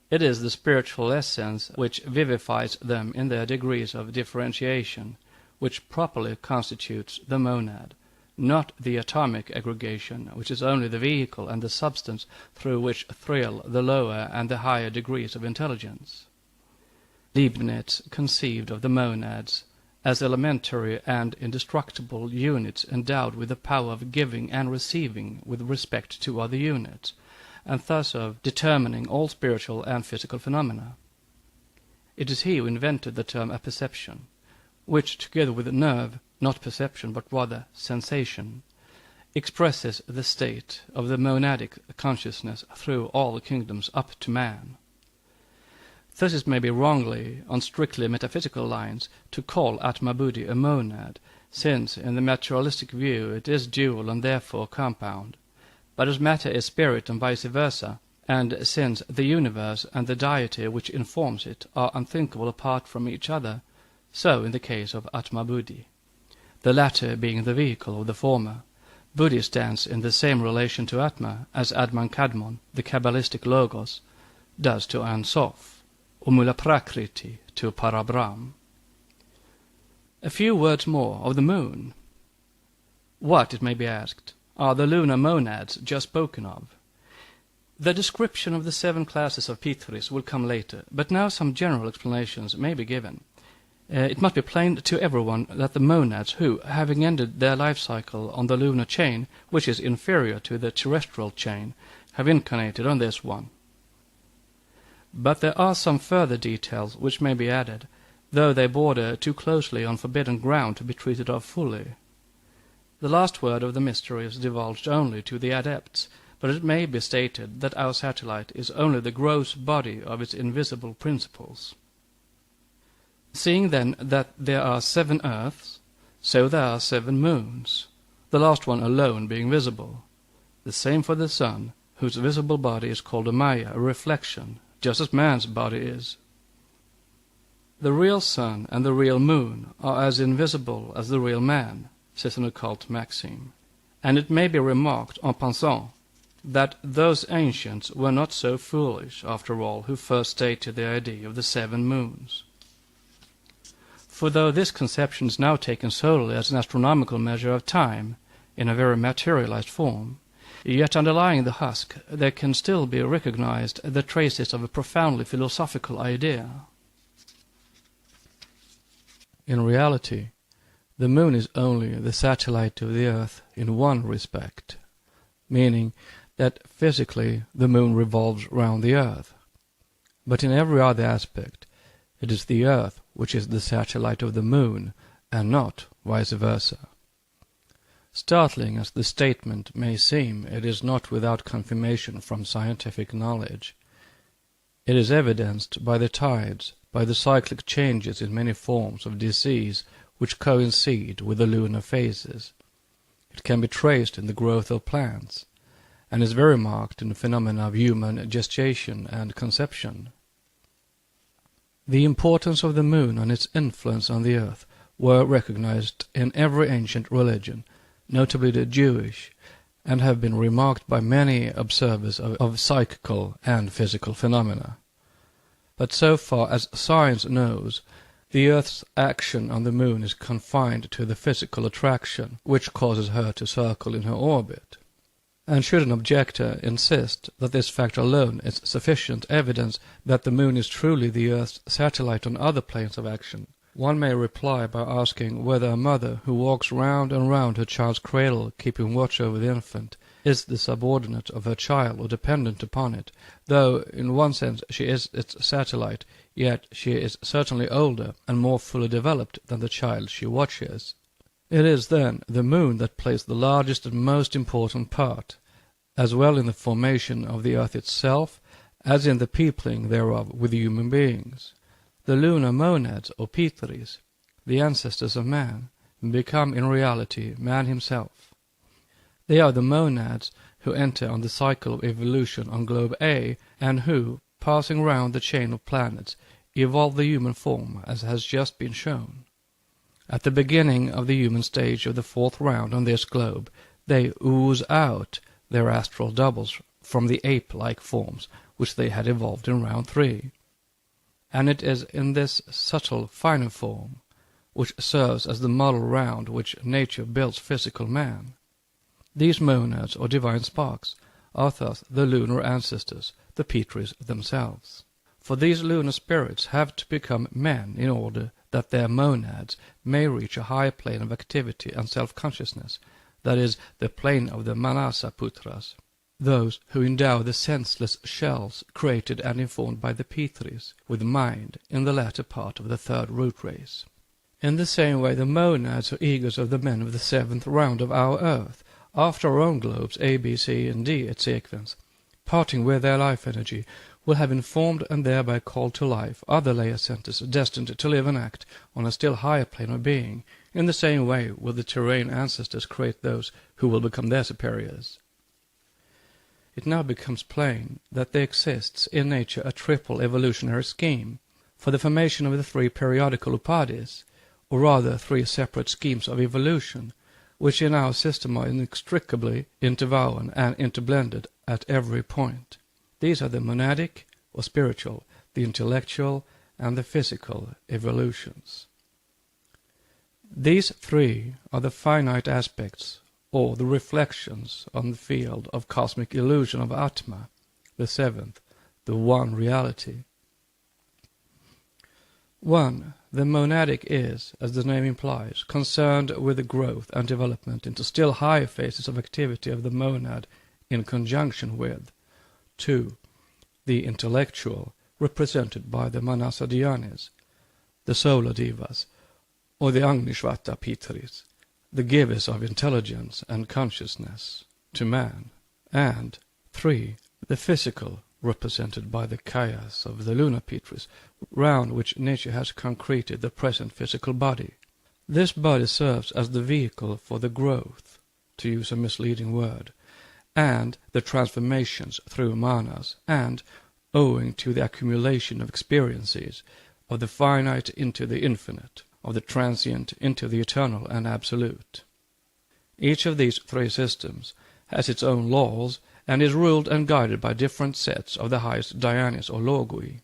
it is the spiritual essence which vivifies them in their degrees of differentiation, which properly constitutes the monad, not the atomic aggregation, which is only the vehicle and the substance through which thrill the lower and the higher degrees of intelligence. Leibniz conceived of the monads as elementary and indestructible units endowed with the power of giving and receiving with respect to other units, and thus of determining all spiritual and physical phenomena. It is he who invented the term apperception, which, together with nerve, not perception but rather sensation, expresses the state of the monadic consciousness through all the kingdoms up to man. Thus it may be wrongly, on strictly metaphysical lines, to call Atma Buddhi a monad, since in the materialistic view it is dual and therefore compound. But as matter is spirit and vice versa, and since the universe and the deity which informs it are unthinkable apart from each other, so in the case of Atma Buddhi, the latter being the vehicle of the former, Buddhi stands in the same relation to Atma as Adman Kadmon, the Kabbalistic Logos, does to Ein Sof, Mula Prakriti to Parabrahm. A few words more of the moon. What, it may be asked, are the lunar monads just spoken of? The description of the 7 classes of Pitris will come later, but now some general explanations may be given. It must be plain to everyone that the monads who, having ended their life cycle on the lunar chain, which is inferior to the terrestrial chain, have incarnated on this one. But there are some further details which may be added, though they border too closely on forbidden ground to be treated of fully. The last word of the mystery is divulged only to the adepts, but it may be stated that our satellite is only the gross body of its invisible principles. Seeing then that there are 7 earths, so there are 7 moons, the last one alone being visible. The same for the sun, whose visible body is called a maya, a reflection, just as man's body is. The real sun and the real moon are as invisible as the real man, says an occult maxim, and it may be remarked en passant that those ancients were not so foolish, after all, who first stated the idea of the 7 moons. For though this conception is now taken solely as an astronomical measure of time, in a very materialized form, yet underlying the husk there can still be recognized the traces of a profoundly philosophical idea. In reality, the moon is only the satellite of the earth in one respect, meaning that physically the moon revolves round the earth, but in every other aspect it is the earth which is the satellite of the moon, and not vice versa. Startling as the statement may seem, it is not without confirmation from scientific knowledge. It is evidenced by the tides, by the cyclic changes in many forms of disease which coincide with the lunar phases. It can be traced in the growth of plants, and is very marked in the phenomena of human gestation and conception. The importance of the moon and its influence on the earth were recognized in every ancient religion, notably the Jewish, and have been remarked by many observers of psychical and physical phenomena. But so far as science knows, the Earth's action on the moon is confined to the physical attraction which causes her to circle in her orbit. And should an objector insist that this fact alone is sufficient evidence that the moon is truly the Earth's satellite on other planes of action, one may reply by asking whether a mother who walks round and round her child's cradle keeping watch over the infant is the subordinate of her child or dependent upon it. Though in one sense she is its satellite, yet she is certainly older and more fully developed than the child she watches. It is, then, the moon that plays the largest and most important part, as well in the formation of the earth itself as in the peopling thereof with human beings. The lunar monads, or pitris, the ancestors of man, become in reality man himself. They are the monads who enter on the cycle of evolution on globe A, and who, passing round the chain of planets, evolve the human form as has just been shown. At the beginning of the human stage of the fourth round on this globe, they ooze out their astral doubles from the ape-like forms which they had evolved in round 3. And it is in this subtle finer form which serves as the model round which nature builds physical man. These monads, or divine sparks, are thus the lunar ancestors, the pitris themselves. For these lunar spirits have to become men in order that their monads may reach a higher plane of activity and self-consciousness, that is, the plane of the Manasa Putras, those who endow the senseless shells created and informed by the pitris with mind in the latter part of the third root race. In the same way the monads or egos of the men of the seventh round of our earth, after our own globes A, B, C, and D, et sequens, parting with their life energy, will have informed and thereby called to life other layer centers destined to live and act on a still higher plane of being. In the same way will the terrene ancestors create those who will become their superiors. It now becomes plain that there exists in nature a triple evolutionary scheme for the formation of the 3 periodical upadhis, or rather 3 separate schemes of evolution, which in our system are inextricably interwoven and interblended at every point. These are the monadic, or spiritual, the intellectual, and the physical evolutions. These 3 are the finite aspects, or the reflections on the field of cosmic illusion of Atma, the 7th, the one reality. 1. The monadic is, as the name implies, concerned with the growth and development into still higher phases of activity of the monad in conjunction with. 2. The intellectual, represented by the Manasadianis, the solar divas, or the Agnishvata pitris, the givers of intelligence and consciousness to man. And 3. The physical, represented by the kayas of the lunar pitris, round which nature has concreted the present physical body. This body serves as the vehicle for the growth, to use a misleading word, and the transformations through manas, and, owing to the accumulation of experiences, of the finite into the infinite, of the transient into the eternal and absolute. Each of these 3 systems has its own laws, and is ruled and guided by different sets of the highest dhyanis or logoi.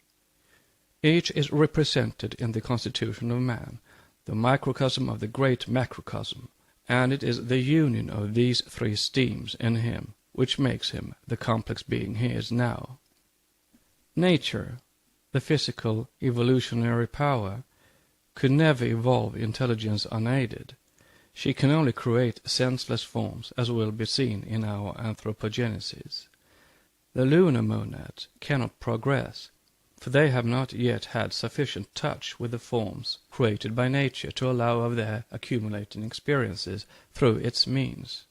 Each is represented in the constitution of man, the microcosm of the great macrocosm, and it is the union of these 3 steams in him which makes him the complex being he is now. Nature, the physical evolutionary power, could never evolve intelligence unaided. She can only create senseless forms, as will be seen in our anthropogenesis. The lunar monads cannot progress, for they have not yet had sufficient touch with the forms created by nature to allow of their accumulating experiences through its means.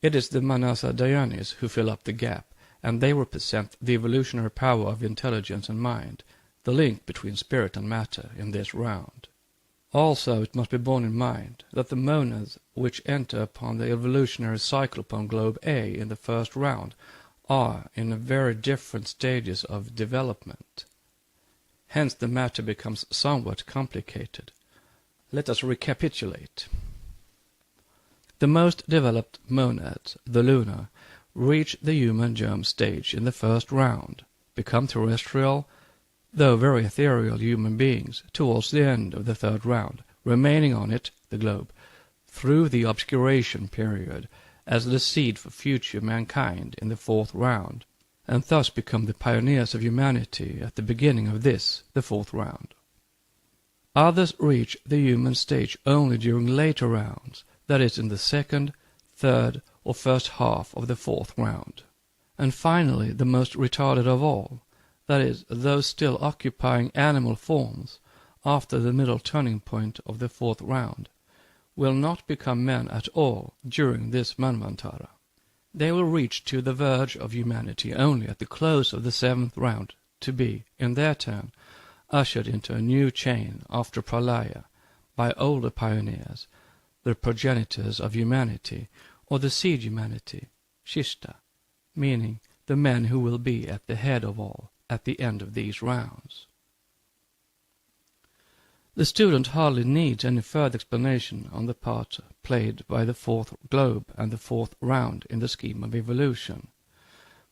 It is the Manasa Dhyanis who fill up the gap, and they represent the evolutionary power of intelligence and mind, the link between spirit and matter in this round. Also it must be borne in mind that the monads which enter upon the evolutionary cycle upon globe A in the first round are in very different stages of development. Hence the matter becomes somewhat complicated. Let us recapitulate. The most developed monads, the lunar, reach the human germ stage in the first round, become terrestrial, though very ethereal human beings, towards the end of the third round, remaining on it, the globe, through the obscuration period, as the seed for future mankind in the fourth round, and thus become the pioneers of humanity at the beginning of this, the fourth round. Others reach the human stage only during later rounds, that is, in the second, third, or first half of the fourth round. And finally, the most retarded of all, that is, those still occupying animal forms after the middle turning point of the fourth round, will not become men at all during this Manvantara. They will reach to the verge of humanity only at the close of the seventh round, to be, in their turn, ushered into a new chain after Pralaya by older pioneers, the progenitors of humanity, or the seed humanity, Shishta, meaning the men who will be at the head of all at the end of these rounds. The student hardly needs any further explanation on the part played by the fourth globe and the fourth round in the scheme of evolution.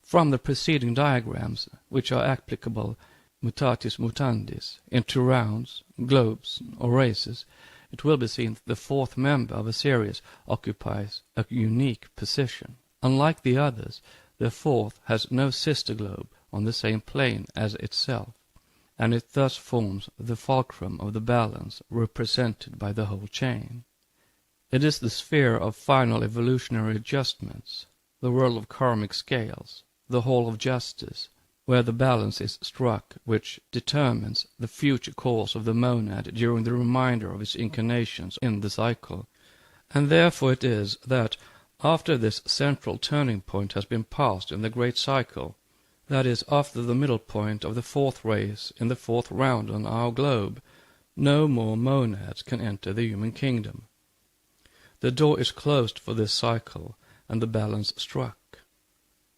From the preceding diagrams, which are applicable mutatis mutandis into rounds, globes, or races, it will be seen that the fourth member of a series occupies a unique position. Unlike the others, the fourth has no sister globe on the same plane as itself, and it thus forms the fulcrum of the balance represented by the whole chain. It is the sphere of final evolutionary adjustments, the world of karmic scales, the hall of justice, where the balance is struck, which determines the future course of the monad during the remainder of its incarnations in the cycle. And therefore it is that, after this central turning point has been passed in the great cycle, that is, after the middle point of the fourth race in the fourth round on our globe, no more monads can enter the human kingdom. The door is closed for this cycle, and the balance struck.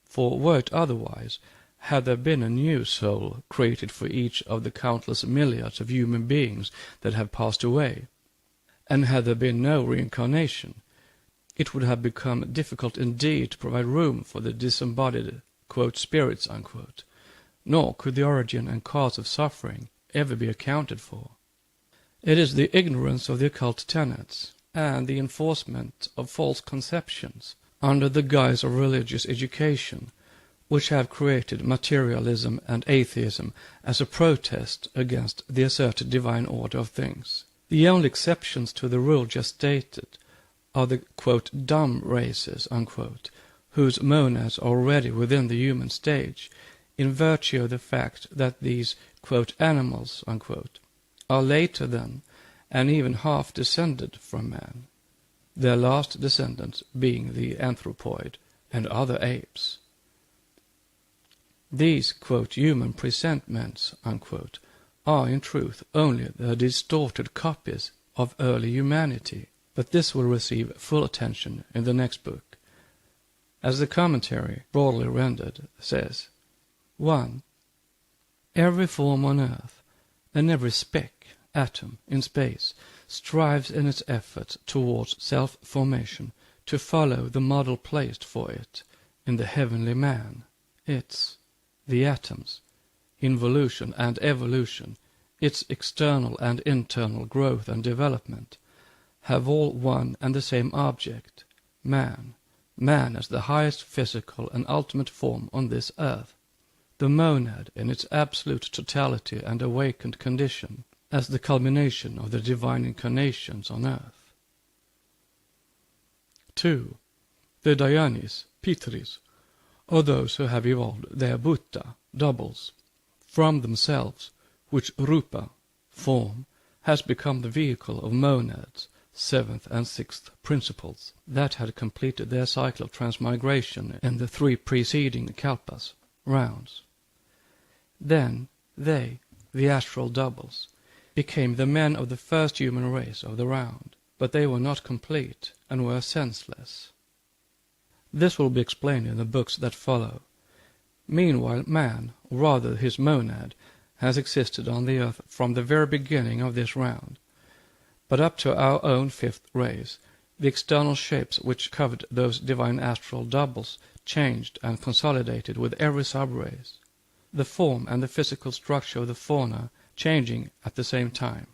For were it otherwise, had there been a new soul created for each of the countless milliards of human beings that have passed away, and had there been no reincarnation, it would have become difficult indeed to provide room for the disembodied spirits, nor could the origin and cause of suffering ever be accounted for. It is the ignorance of the occult tenets, and the enforcement of false conceptions, under the guise of religious education, which have created materialism and atheism as a protest against the asserted divine order of things. The only exceptions to the rule just stated are the dumb races, whose monads are already within the human stage, in virtue of the fact that these animals are later than and even half descended from man, their last descendants being the anthropoid and other apes. These human presentments are in truth only the distorted copies of early humanity, but this will receive full attention in the next book. As the commentary, broadly rendered, says, 1. Every form on earth, and every speck, atom, in space, strives in its efforts towards self-formation to follow the model placed for it in the heavenly man. The atoms, involution and evolution, its external and internal growth and development, have all one and the same object, man as the highest physical and ultimate form on this earth, the monad in its absolute totality and awakened condition, as the culmination of the divine incarnations on earth. 2. The Dhyanis, Pitris, or those who have evolved their Bhutta, doubles, from themselves, which Rupa, form, has become the vehicle of monads, seventh and sixth principles, that had completed their cycle of transmigration in the three preceding kalpas, rounds. Then they, the astral doubles, became the men of the first human race of the round, but they were not complete and were senseless. This will be explained in the books that follow. Meanwhile man, or rather his monad, has existed on the earth from the very beginning of this round, but up to our own fifth race, the external shapes which covered those divine astral doubles changed and consolidated with every sub-race, the form and the physical structure of the fauna changing at the same time,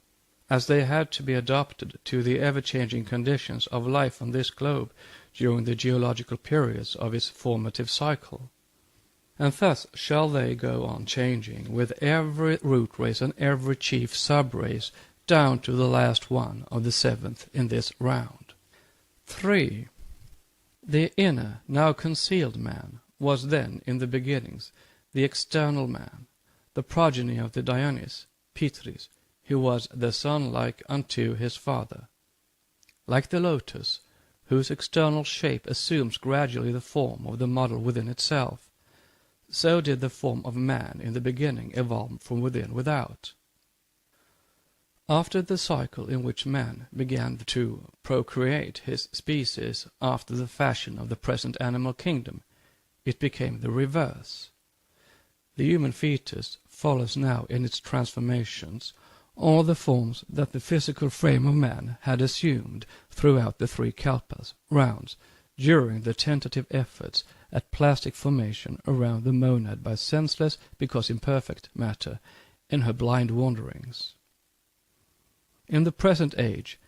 as they had to be adapted to the ever-changing conditions of life on this globe during the geological periods of its formative cycle. And thus shall they go on changing with every root race and every chief sub-race down to the last one of the seventh in this round. 3. The inner, now concealed man was then, in the beginnings, the external man, the progeny of the Dionys, Pitris, who was the son like unto his father. Like the lotus, whose external shape assumes gradually the form of the model within itself, so did the form of man in the beginning evolve from within without. After the cycle in which man began to procreate his species after the fashion of the present animal kingdom, it became the reverse. The human fetus follows now in its transformations all the forms that the physical frame of man had assumed throughout the 3 kalpas, rounds, during the tentative efforts at plastic formation around the monad by senseless because imperfect matter in her blind wanderings. In the present age,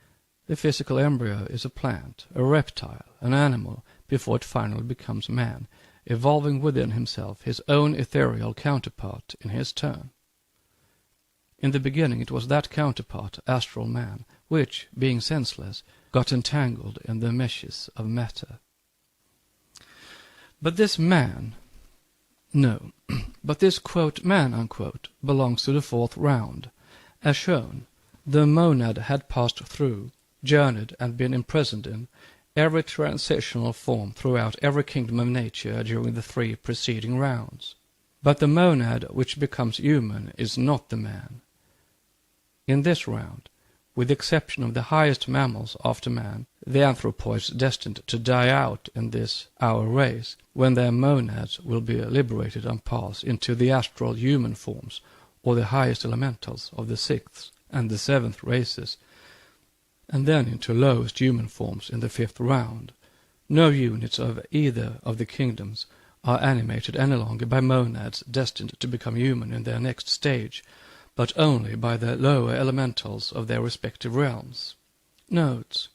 the physical embryo is a plant, a reptile, an animal, before it finally becomes man, evolving within himself his own ethereal counterpart in his turn. In the beginning it was that counterpart, astral man, which, being senseless, got entangled in the meshes of matter. But this man, but this, quote, man, unquote, belongs to the 4th round. As shown, the monad had passed through, journeyed, and been imprisoned in every transitional form throughout every kingdom of nature during the 3 preceding rounds. But the monad which becomes human is not the man. In this round, with the exception of the highest mammals after man, the anthropoids destined to die out in this our race, when their monads will be liberated and pass into the astral human forms, or the highest elementals of the 6th and the 7th races, and then into lowest human forms in the 5th round. No units of either of the kingdoms are animated any longer by monads destined to become human in their next stage, but only by the lower elementals of their respective realms. Notes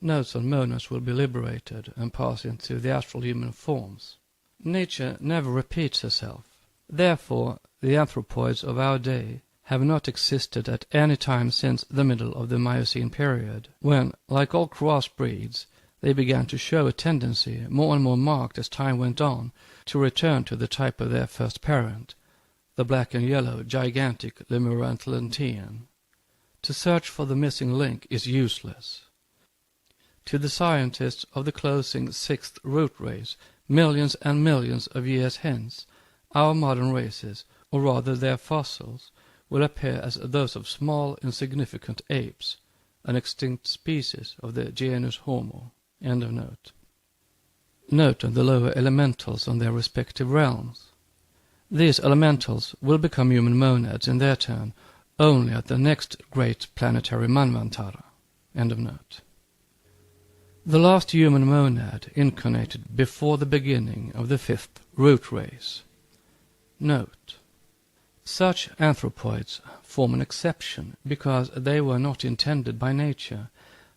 on monads will be liberated and pass into the astral human forms. Nature never repeats herself. Therefore, the anthropoids of our day have not existed at any time since the middle of the Miocene period, when, like all cross-breeds, they began to show a tendency, more and more marked as time went on, to return to the type of their first parent, the black and yellow gigantic Lemurantian. To search for the missing link is useless. To the scientists of the closing 6th root race, millions and millions of years hence, our modern races, or rather their fossils, will appear as those of small, insignificant apes, an extinct species of the genus Homo. End of note. Note on the lower elementals on their respective realms. These elementals will become human monads in their turn only at the next great planetary Manvantara. End of note. The last human monad incarnated before the beginning of the 5th root race. Note: such anthropoids form an exception because they were not intended by nature,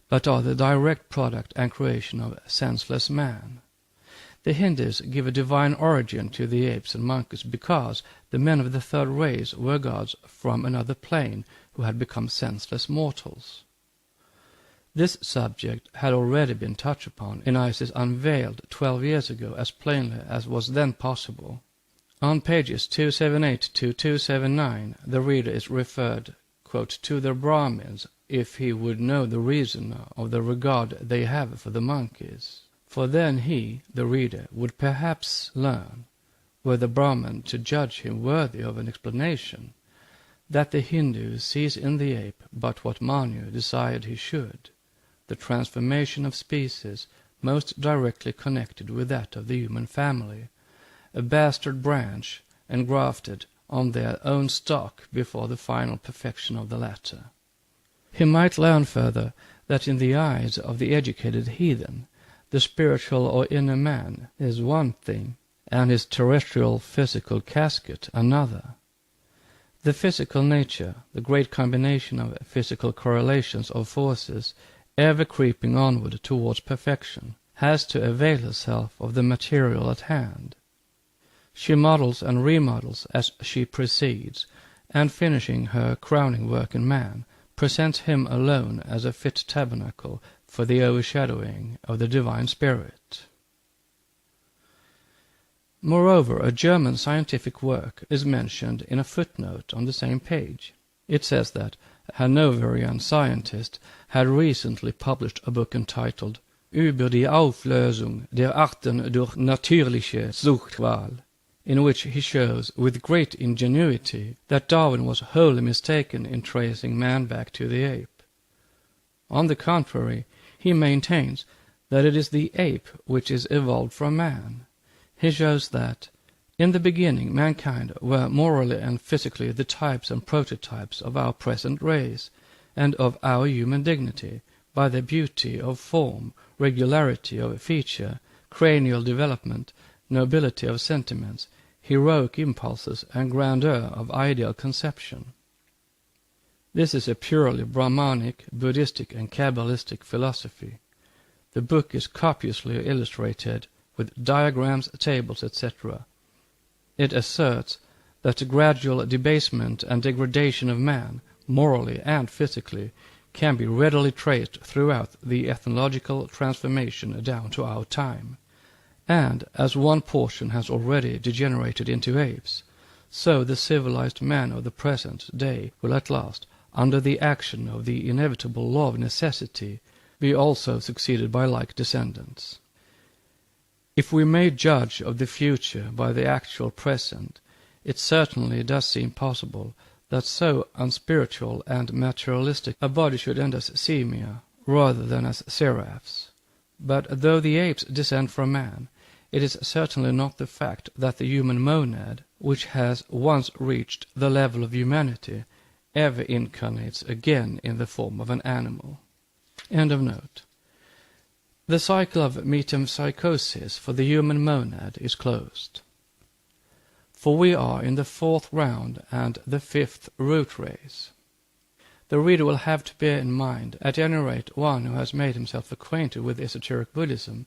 but are the direct product and creation of senseless man. The Hindus give a divine origin to the apes and monkeys because the men of the 3rd race were gods from another plane who had become senseless mortals. This subject had already been touched upon in Isis Unveiled 12 years ago as plainly as was then possible. On pages 278 to 279 the reader is referred, quote, to the Brahmins if he would know the reason of the regard they have for the monkeys. For then he, the reader, would perhaps learn, were the Brahmin to judge him worthy of an explanation, that the Hindu sees in the ape but what Manu desired he should, the transformation of species most directly connected with that of the human family, a bastard branch engrafted on their own stock before the final perfection of the latter. He might learn further that in the eyes of the educated heathen, the spiritual or inner man is one thing, and his terrestrial physical casket another. The physical nature, the great combination of physical correlations of forces, ever creeping onward towards perfection, has to avail herself of the material at hand. She models and remodels as she proceeds, and finishing her crowning work in man, presents him alone as a fit tabernacle for the overshadowing of the divine spirit. Moreover, a German scientific work is mentioned in a footnote on the same page. It says that a Hanoverian scientist had recently published a book entitled Über die Auflösung der Arten durch natürliche Zuchtwahl, in which he shows with great ingenuity that Darwin was wholly mistaken in tracing man back to the ape. On the contrary, he maintains that it is the ape which is evolved from man. He shows that, in the beginning, mankind were morally and physically the types and prototypes of our present race, and of our human dignity, by their beauty of form, regularity of feature, cranial development, nobility of sentiments, heroic impulses, and grandeur of ideal conception. This is a purely Brahmanic, Buddhistic, and Kabbalistic philosophy. The book is copiously illustrated with diagrams, tables, etc. It asserts that the gradual debasement and degradation of man, morally and physically, can be readily traced throughout the ethnological transformation down to our time. And as one portion has already degenerated into apes, so the civilized man of the present day will at last, under the action of the inevitable law of necessity, be also succeeded by like descendants. If we may judge of the future by the actual present, it certainly does seem possible that so unspiritual and materialistic a body should end as simia rather than as seraphs. But though the apes descend from man, it is certainly not the fact that the human monad, which has once reached the level of humanity, ever incarnates again in the form of an animal. End of note. The cycle of metempsychosis for the human monad is closed. For we are in the 4th round and the 5th root race. The reader will have to bear in mind, at any rate one who has made himself acquainted with esoteric Buddhism,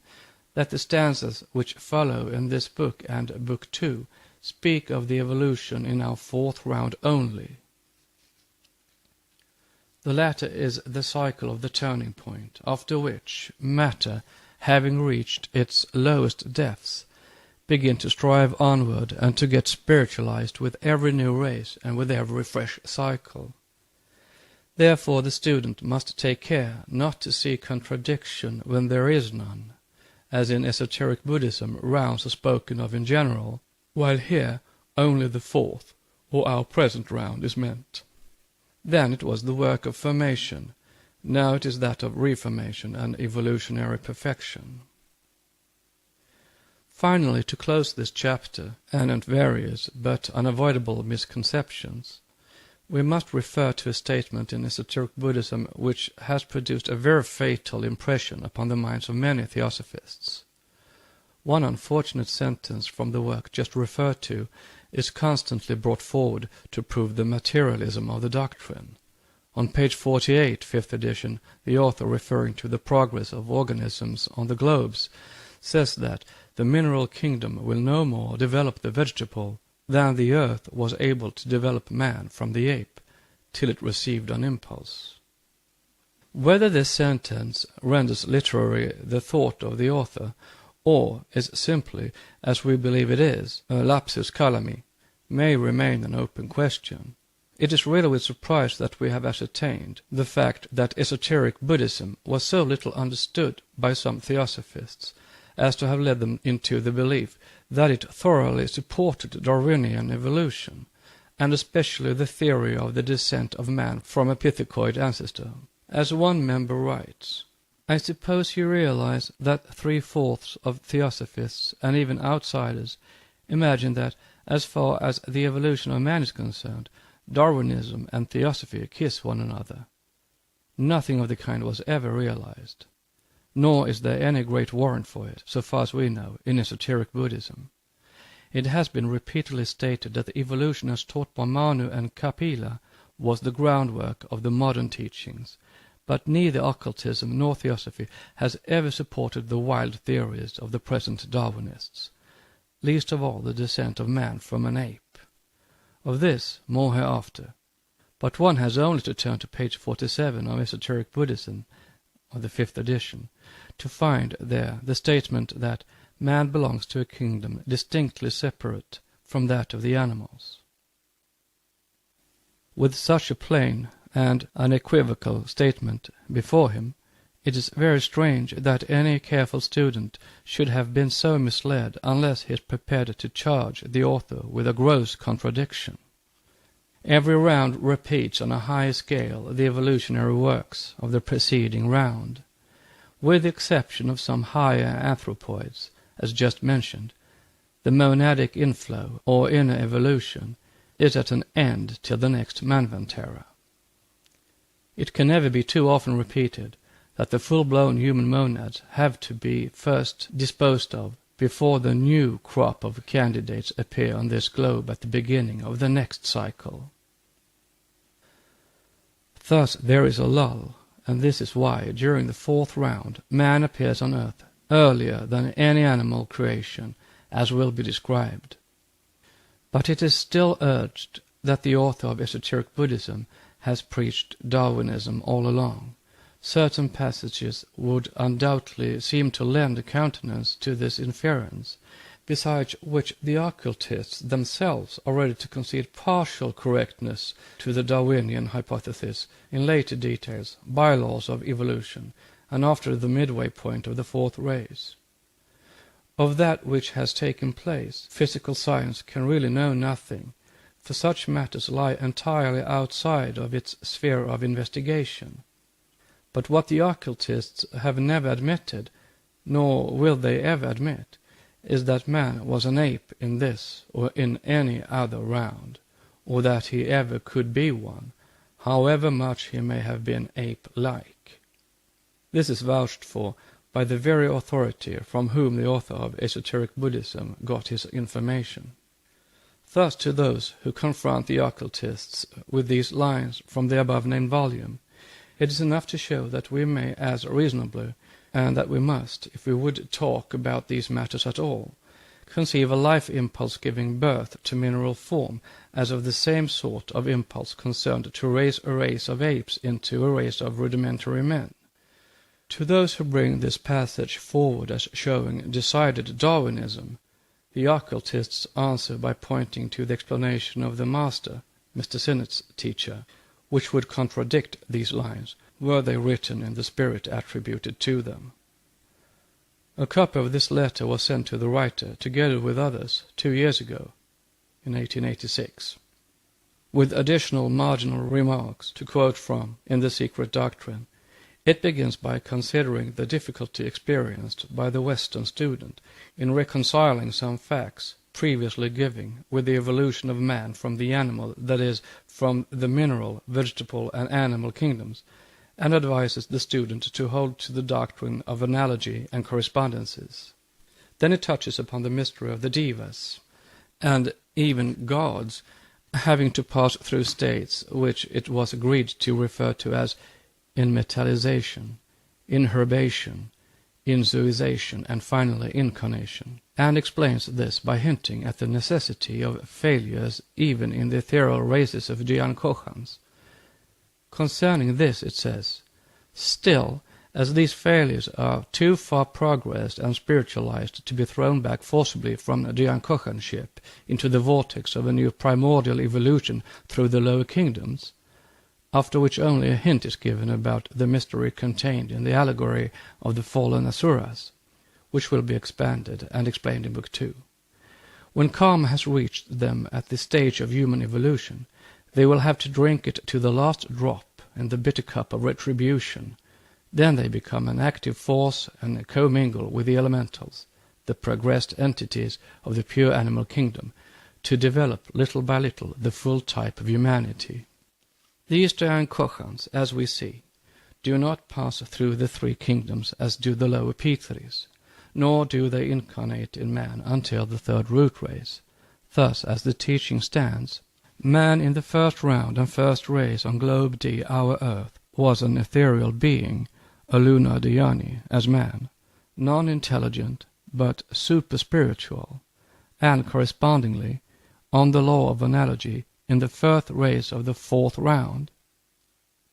that the stanzas which follow in this book and Book 2 speak of the evolution in our 4th round only. The latter is the cycle of the turning point, after which matter, having reached its lowest depths, begin to strive onward and to get spiritualized with every new race and with every fresh cycle. Therefore the student must take care not to see contradiction when there is none, as in esoteric Buddhism rounds are spoken of in general, while here only the 4th, or our present round, is meant. Then it was the work of formation, now it is that of reformation and evolutionary perfection. Finally, to close this chapter, and various but unavoidable misconceptions, we must refer to a statement in esoteric Buddhism which has produced a very fatal impression upon the minds of many theosophists. One unfortunate sentence from the work just referred to is constantly brought forward to prove the materialism of the doctrine. On page 48, 5th edition, the author, referring to the progress of organisms on the globes, says that the mineral kingdom will no more develop the vegetable than the earth was able to develop man from the ape, till it received an impulse. Whether this sentence renders literary the thought of the author, or is simply, as we believe it is, a lapsus calami, may remain an open question. It is really with surprise that we have ascertained the fact that esoteric Buddhism was so little understood by some theosophists as to have led them into the belief that it thoroughly supported Darwinian evolution, and especially the theory of the descent of man from a pithecoid ancestor. As one member writes, I suppose you realize that 3/4 of theosophists, and even outsiders, imagine that, as far as the evolution of man is concerned, Darwinism and Theosophy kiss one another. Nothing of the kind was ever realized, nor is there any great warrant for it, so far as we know, in esoteric Buddhism. It has been repeatedly stated that the evolution as taught by Manu and Kapila was the groundwork of the modern teachings, but neither occultism nor Theosophy has ever supported the wild theories of the present Darwinists, least of all the descent of man from an ape. Of this more hereafter, but one has only to turn to page 47 of Esoteric Buddhism, of the 5th edition, to find there the statement that man belongs to a kingdom distinctly separate from that of the animals. With such a plain and unequivocal statement before him, it is very strange that any careful student should have been so misled unless he is prepared to charge the author with a gross contradiction. Every round repeats on a high scale the evolutionary works of the preceding round. With the exception of some higher anthropoids, as just mentioned, the monadic inflow, or inner evolution, is at an end till the next Manvantara. It can never be too often repeated that the full-blown human monads have to be first disposed of before the new crop of candidates appear on this globe at the beginning of the next cycle. Thus there is a lull, and this is why, during the 4th round, man appears on earth earlier than any animal creation, as will be described. But it is still urged that the author of esoteric Buddhism has preached Darwinism all along. Certain passages would undoubtedly seem to lend a countenance to this inference, besides which the occultists themselves are ready to concede partial correctness to the Darwinian hypothesis in later details, bylaws of evolution, and after the midway point of the 4th race. Of that which has taken place, physical science can really know nothing, for such matters lie entirely outside of its sphere of investigation. But what the occultists have never admitted, nor will they ever admit, is that man was an ape in this or in any other round, or that he ever could be one, however much he may have been ape-like. This is vouched for by the very authority from whom the author of esoteric Buddhism got his information. Thus, to those who confront the occultists with these lines from the above-named volume, it is enough to show that we may as reasonably, and that we must, if we would talk about these matters at all, conceive a life impulse giving birth to mineral form as of the same sort of impulse concerned to raise a race of apes into a race of rudimentary men. To those who bring this passage forward as showing decided Darwinism, the occultists answer by pointing to the explanation of the master, Mr. Sinnett's teacher, which would contradict these lines, were they written in the spirit attributed to them. A copy of this letter was sent to the writer, together with others, 2 years ago, in 1886, with additional marginal remarks to quote from in The Secret Doctrine. It begins by considering the difficulty experienced by the Western student in reconciling some facts previously given with the evolution of man from the animal, that is, from the mineral, vegetable, and animal kingdoms, and advises the student to hold to the doctrine of analogy and correspondences. Then it touches upon the mystery of the devas, and even gods, having to pass through states which it was agreed to refer to as inmetallization, inherbation, inzuization, and finally incarnation, and explains this by hinting at the necessity of failures even in the ethereal races of Jian-Kochans. Concerning this it says, "Still, as these failures are too far progressed and spiritualized to be thrown back forcibly from a Jian-Kochanship into the vortex of a new primordial evolution through the lower kingdoms," after which only a hint is given about the mystery contained in the allegory of the fallen Asuras, which will be expanded and explained in Book 2. When karma has reached them at this stage of human evolution, they will have to drink it to the last drop in the bitter cup of retribution. Then they become an active force and commingle with the elementals, the progressed entities of the pure animal kingdom, to develop little by little the full type of humanity. These Jian-Kochans, as we see, do not pass through the 3 kingdoms as do the lower P3s, nor do they incarnate in man until the 3rd root race. Thus, as the teaching stands, man in the 1st round and 1st race on globe D, our Earth, was an ethereal being, a lunar dhyani, as man, non-intelligent but super-spiritual, and correspondingly, on the law of analogy, in the 1st race of the 4th round,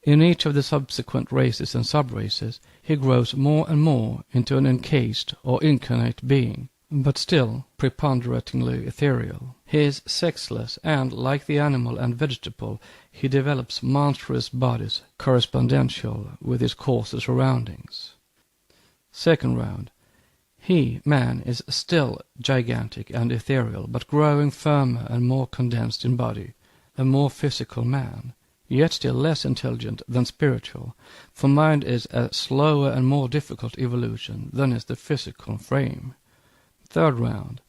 In each of the subsequent races and sub-races, he grows more and more into an encased or incarnate being, but still preponderatingly ethereal. He is sexless, and, like the animal and vegetable, he develops monstrous bodies correspondential with his coarser surroundings. Second round. He, man, is still gigantic and ethereal, but growing firmer and more condensed in body, a more physical man, yet still less intelligent than spiritual, for mind is a slower and more difficult evolution than is the physical frame. Third round.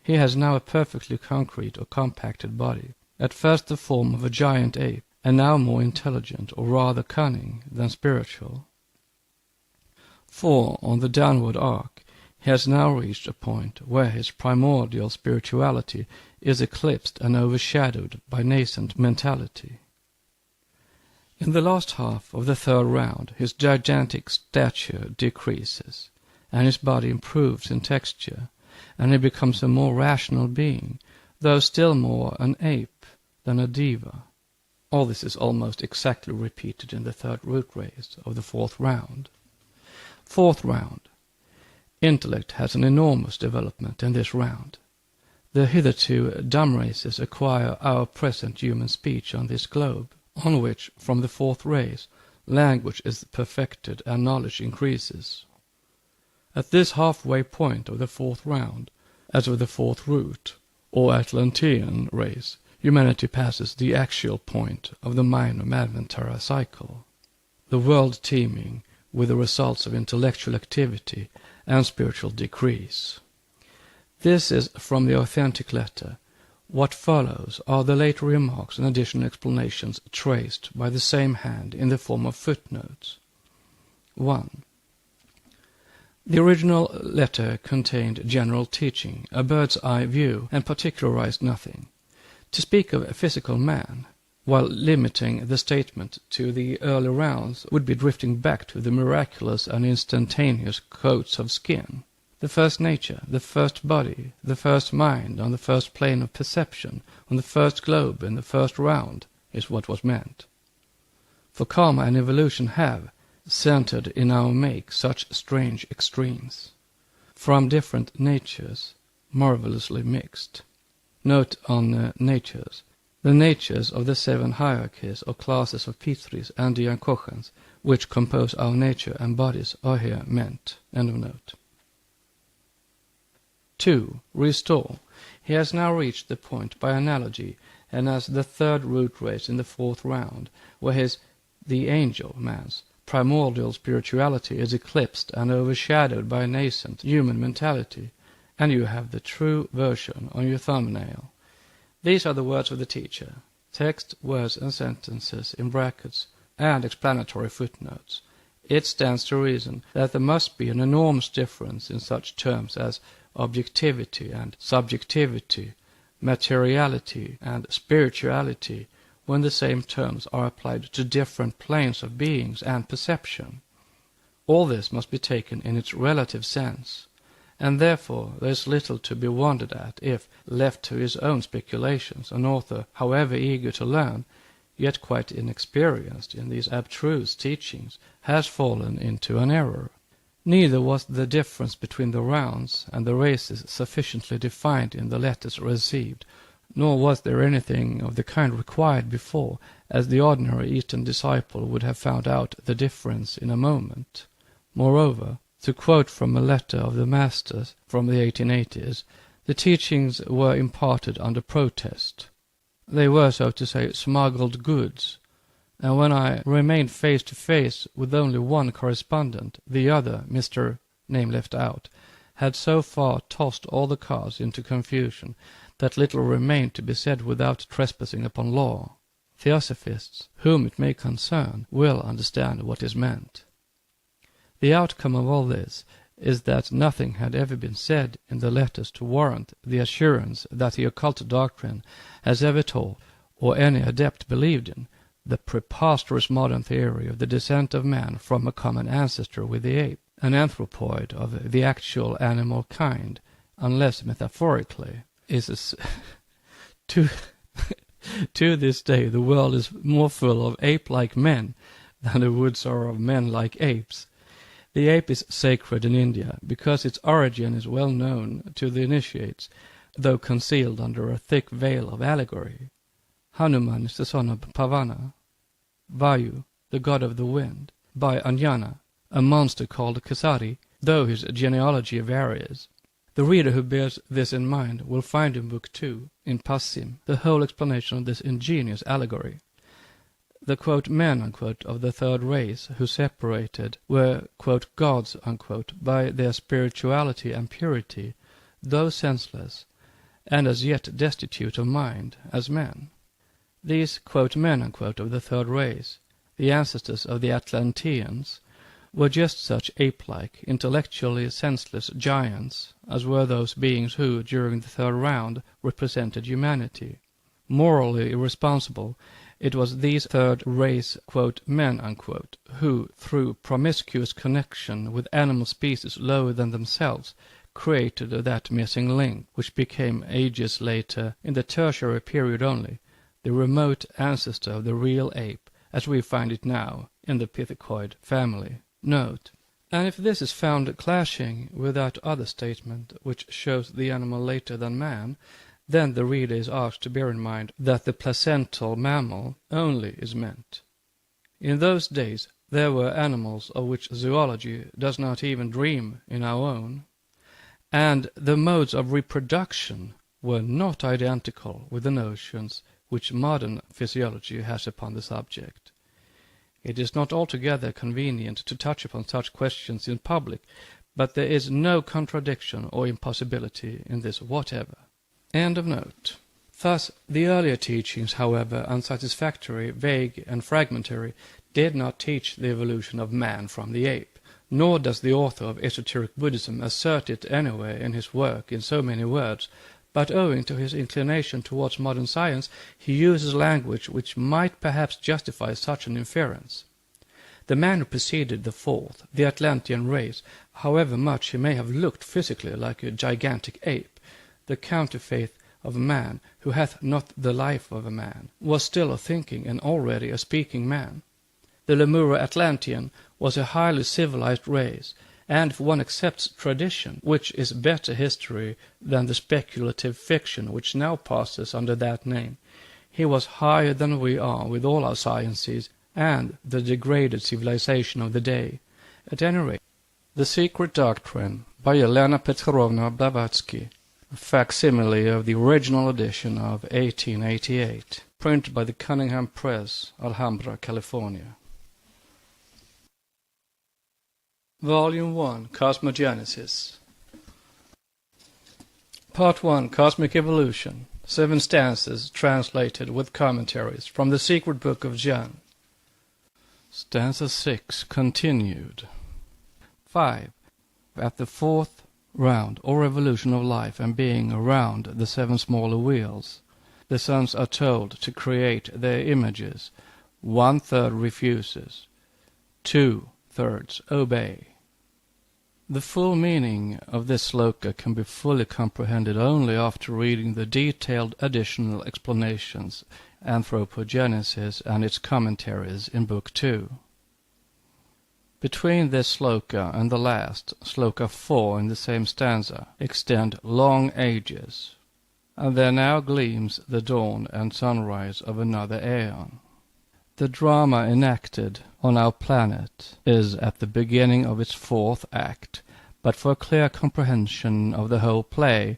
He has now a perfectly concrete or compacted body, at first the form of a giant ape, and now more intelligent or rather cunning than spiritual. 4. On the downward arc, he has now reached a point where his primordial spirituality is eclipsed and overshadowed by nascent mentality. In the last half of the third round, his gigantic stature decreases, and his body improves in texture, and he becomes a more rational being, though still more an ape than a diva. All this is almost exactly repeated in the third root race of the fourth round. Fourth round. Intellect has an enormous development in this round. The hitherto dumb races acquire our present human speech on this globe, on which, from the fourth race, language is perfected and knowledge increases. At this halfway point of the fourth round, as of the fourth root, or Atlantean race, humanity passes the axial point of the minor Manvantara cycle, the world teeming with the results of intellectual activity and spiritual decrease. This is from the authentic letter. What follows are the later remarks and additional explanations traced by the same hand in the form of footnotes. 1. The original letter contained general teaching, a bird's-eye view, and particularized nothing. To speak of a physical man, while limiting the statement to the early rounds, would be drifting back to the miraculous and instantaneous coats of skin. The first nature, the first body, the first mind, on the first plane of perception, on the first globe, in the first round, is what was meant. For karma and evolution have, centered in our make, such strange extremes. From different natures, marvelously mixed. Note on natures. The natures of the 7 hierarchies or classes of Pitris and Diankochans, which compose our nature and bodies, are here meant. End of note. 2. Restore. He has now reached the point by analogy, and as the third root race in the fourth round, where the angel man's primordial spirituality is eclipsed and overshadowed by nascent human mentality, and you have the true version on your thumbnail. These are the words of the teacher. Text, words and sentences in brackets, and explanatory footnotes. It stands to reason that there must be an enormous difference in such terms as objectivity and subjectivity, materiality and spirituality, when the same terms are applied to different planes of beings and perception. All this must be taken in its relative sense, and therefore there is little to be wondered at if, left to his own speculations, an author, however eager to learn, yet quite inexperienced in these abstruse teachings, has fallen into an error. Neither was the difference between the rounds and the races sufficiently defined in the letters received, nor was there anything of the kind required before, as the ordinary Eastern disciple would have found out the difference in a moment. Moreover, to quote from a letter of the Masters from the 1880s, the teachings were imparted under protest. They were, so to say, smuggled goods, and when I remained face to face with only one correspondent, the other, Mr. name left out, had so far tossed all the cards into confusion that little remained to be said without trespassing upon law. Theosophists, whom it may concern, will understand what is meant. The outcome of all this is that nothing had ever been said in the letters to warrant the assurance that the occult doctrine has ever taught, or any adept believed in, the preposterous modern theory of the descent of man from a common ancestor with the ape, an anthropoid of the actual animal kind, unless metaphorically, is to this day the world is more full of ape-like men than the woods are of men like apes. The ape is sacred in India because its origin is well known to the initiates, though concealed under a thick veil of allegory. Hanuman is the son of Pavana, Vayu, the god of the wind, by Anjana, a monster called Kesari, though his genealogy varies. The reader who bears this in mind will find in Book 2, in Passim, the whole explanation of this ingenious allegory. The quote, men unquote, of the third race who separated were quote, gods unquote, by their spirituality and purity, though senseless, and as yet destitute of mind, as men. These quote, men unquote, of the third race, the ancestors of the Atlanteans, were just such ape-like, intellectually senseless giants as were those beings who, during the third round, represented humanity. Morally irresponsible, it was these third race quote, men unquote, who, through promiscuous connection with animal species lower than themselves, created that missing link, which became ages later, in the tertiary period only, the remote ancestor of the real ape, as we find it now in the pithecoid family. Note: and if this is found clashing with that other statement which shows the animal later than man, then the reader is asked to bear in mind that the placental mammal only is meant. In those days there were animals of which zoology does not even dream in our own, and the modes of reproduction were not identical with the notions which modern physiology has upon the subject. It is not altogether convenient to touch upon such questions in public, but there is no contradiction or impossibility in this whatever. End of note. Thus, the earlier teachings, however unsatisfactory, vague, and fragmentary, did not teach the evolution of man from the ape, nor does the author of esoteric Buddhism assert it anywhere in his work in so many words, but owing to his inclination towards modern science, he uses language which might perhaps justify such an inference. The man who preceded the fourth, the Atlantean race, however much he may have looked physically like a gigantic ape, the counterfeit of a man who hath not the life of a man, was still a thinking and already a speaking man. The Lemuro Atlantean was a highly civilized race, and if one accepts tradition, which is better history than the speculative fiction which now passes under that name, he was higher than we are with all our sciences and the degraded civilization of the day. At any rate, The Secret Doctrine, by Helena Petrovna Blavatsky, a facsimile of the original edition of 1888, printed by the Cunningham Press, Alhambra, California. Volume 1, Cosmogenesis. Part 1, Cosmic Evolution. 7 stanzas translated with commentaries from the Secret Book of John. Stanza 6, continued. 5. At the fourth round, or revolution of life and being around the 7 smaller wheels, the sons are told to create their images. 1/3 refuses. 2/3 obey. The full meaning of this sloka can be fully comprehended only after reading the detailed additional explanations, Anthropogenesis and its commentaries in Book 2. Between this sloka and the last, sloka 4 in the same stanza, extend long ages, and there now gleams the dawn and sunrise of another aeon. The drama enacted on our planet is at the beginning of its 4th act, but for a clear comprehension of the whole play,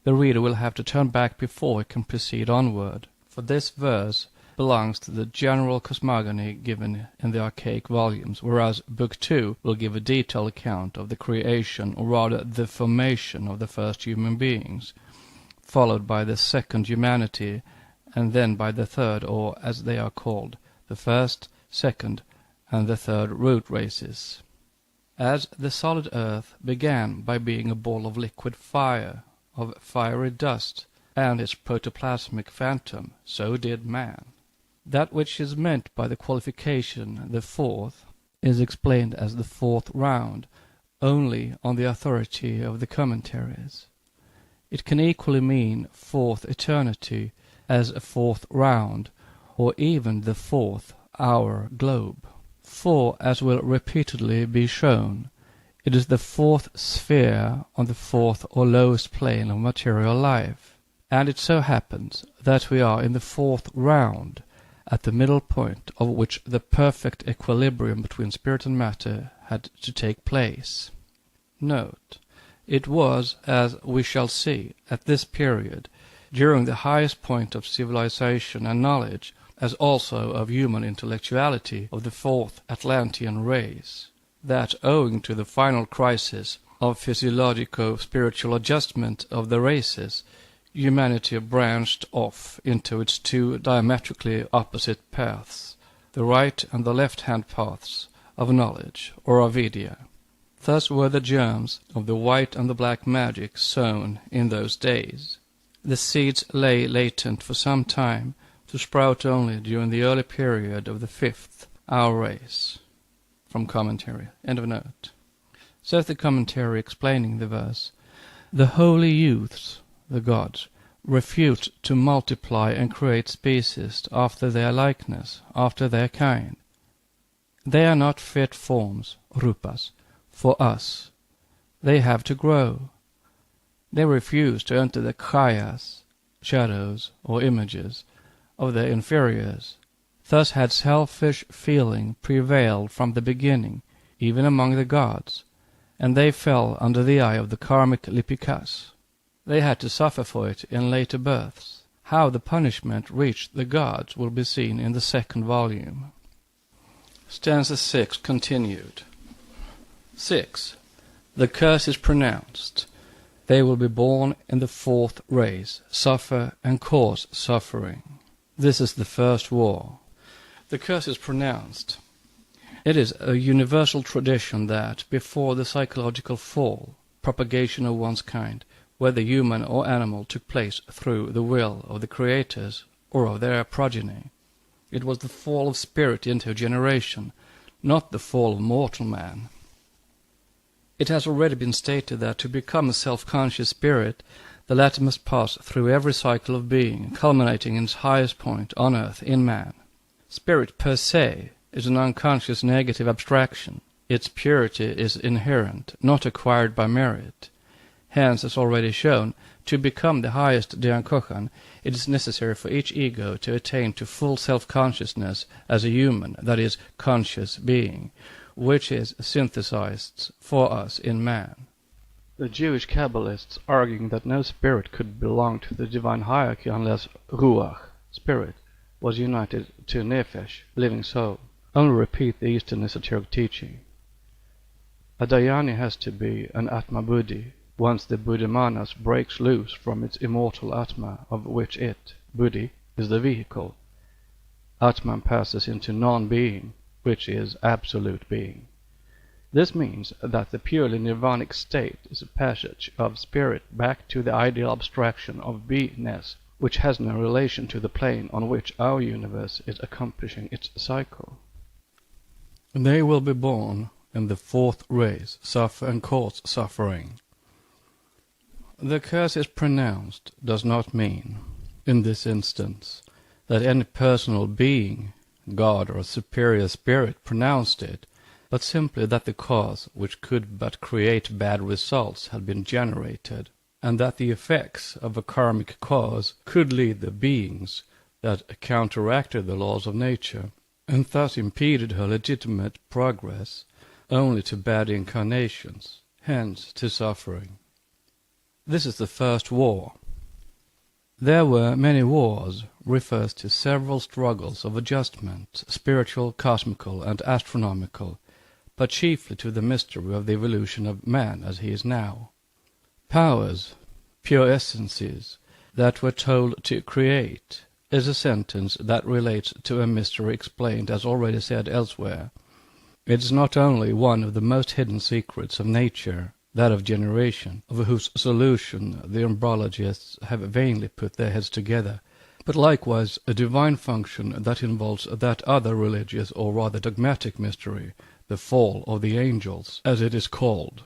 the reader will have to turn back before he can proceed onward, for this verse belongs to the general cosmogony given in the archaic volumes, whereas Book 2 will give a detailed account of the creation, or rather the formation of the first human beings, followed by the second humanity, and then by the third, or as they are called, the first, second, and the third root races. As the solid earth began by being a ball of liquid fire, of fiery dust, and its protoplasmic phantom, so did man. That which is meant by the qualification the fourth is explained as the 4th round, only on the authority of the commentaries. It can equally mean 4th eternity as a 4th round, or even the 4th hour globe. For, as will repeatedly be shown, it is the fourth sphere on the fourth or lowest plane of material life, and it so happens that we are in the fourth round, at the middle point of which the perfect equilibrium between spirit and matter had to take place. Note, it was, as we shall see, at this period, during the highest point of civilization and knowledge, as also of human intellectuality of the fourth Atlantean race, that owing to the final crisis of physiologico-spiritual adjustment of the races, humanity branched off into its two diametrically opposite paths, the right and the left-hand paths of knowledge, or avidya. Thus were the germs of the white and the black magic sown in those days. The seeds lay latent for some time, to sprout only during the early period of the fifth, our race. From commentary. End of note. Says the commentary explaining the verse, the holy youths, the gods, refute to multiply and create species after their likeness, after their kind. They are not fit forms, rupas, for us. They have to grow. They refuse to enter the kayas, shadows or images, of their inferiors. Thus had selfish feeling prevailed from the beginning, even among the gods, and they fell under the eye of the karmic lipikas. They had to suffer for it in later births. How the punishment reached the gods will be seen in the second volume. Stanza 6 continued. 6. The curse is pronounced. They will be born in the fourth race, suffer and cause suffering. This is the first war. The curse is pronounced. It is a universal tradition that, before the psychological fall, propagation of one's kind, whether human or animal, took place through the will of the creators or of their progeny. It was the fall of spirit into a generation, not the fall of mortal man. It has already been stated that to become a self-conscious spirit, the latter must pass through every cycle of being, culminating in its highest point on earth in man. Spirit per se is an unconscious negative abstraction. Its purity is inherent, not acquired by merit. Hence, as already shown, to become the highest Dhyankochan, it is necessary for each ego to attain to full self-consciousness as a human, that is, conscious being, which is synthesized for us in man. The Jewish Kabbalists, arguing that no spirit could belong to the divine hierarchy unless ruach, spirit, was united to nefesh, living soul, only repeat the Eastern esoteric teaching. A dhyani has to be an atma buddhi, once the buddhimanas breaks loose from its immortal atma, of which it, buddhi, is the vehicle. Atman passes into non-being, which is absolute being. This means that the purely nirvanic state is a passage of spirit back to the ideal abstraction of beingness, which has no relation to the plane on which our universe is accomplishing its cycle. They will be born in the fourth race, suffer and cause suffering. The curse is pronounced does not mean, in this instance, that any personal being, God or superior spirit, pronounced it, but simply that the cause which could but create bad results had been generated, and that the effects of a karmic cause could lead the beings that counteracted the laws of nature, and thus impeded her legitimate progress, only to bad incarnations, hence to suffering. This is the first war. There were many wars refers to several struggles of adjustment, spiritual, cosmical, and astronomical, but chiefly to the mystery of the evolution of man as he is now. Powers, pure essences, that were told to create, is a sentence that relates to a mystery explained as already said elsewhere. It is not only one of the most hidden secrets of nature, that of generation, of whose solution the embryologists have vainly put their heads together, but likewise a divine function that involves that other religious or rather dogmatic mystery, the fall of the angels, as it is called.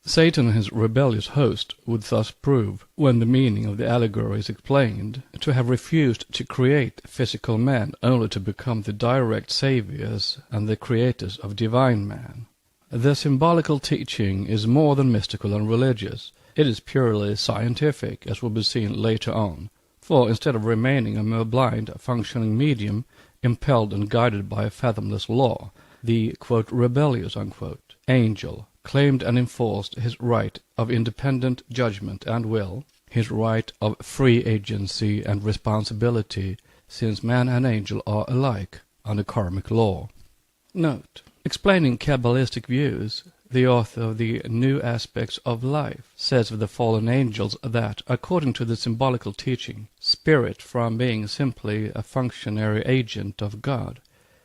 Satan and his rebellious host would thus prove, when the meaning of the allegory is explained, to have refused to create physical man only to become the direct saviors and the creators of divine man. The symbolical teaching is more than mystical and religious. It is purely scientific, as will be seen later on, for instead of remaining a mere blind, functioning medium, impelled and guided by a fathomless law, the, quote, rebellious, unquote, angel claimed and enforced his right of independent judgment and will, his right of free agency and responsibility, since man and angel are alike under karmic law. Note: explaining Kabbalistic views, the author of the New Aspects of Life says of the fallen angels that, according to the symbolical teaching, spirit, from being simply a functionary agent of God,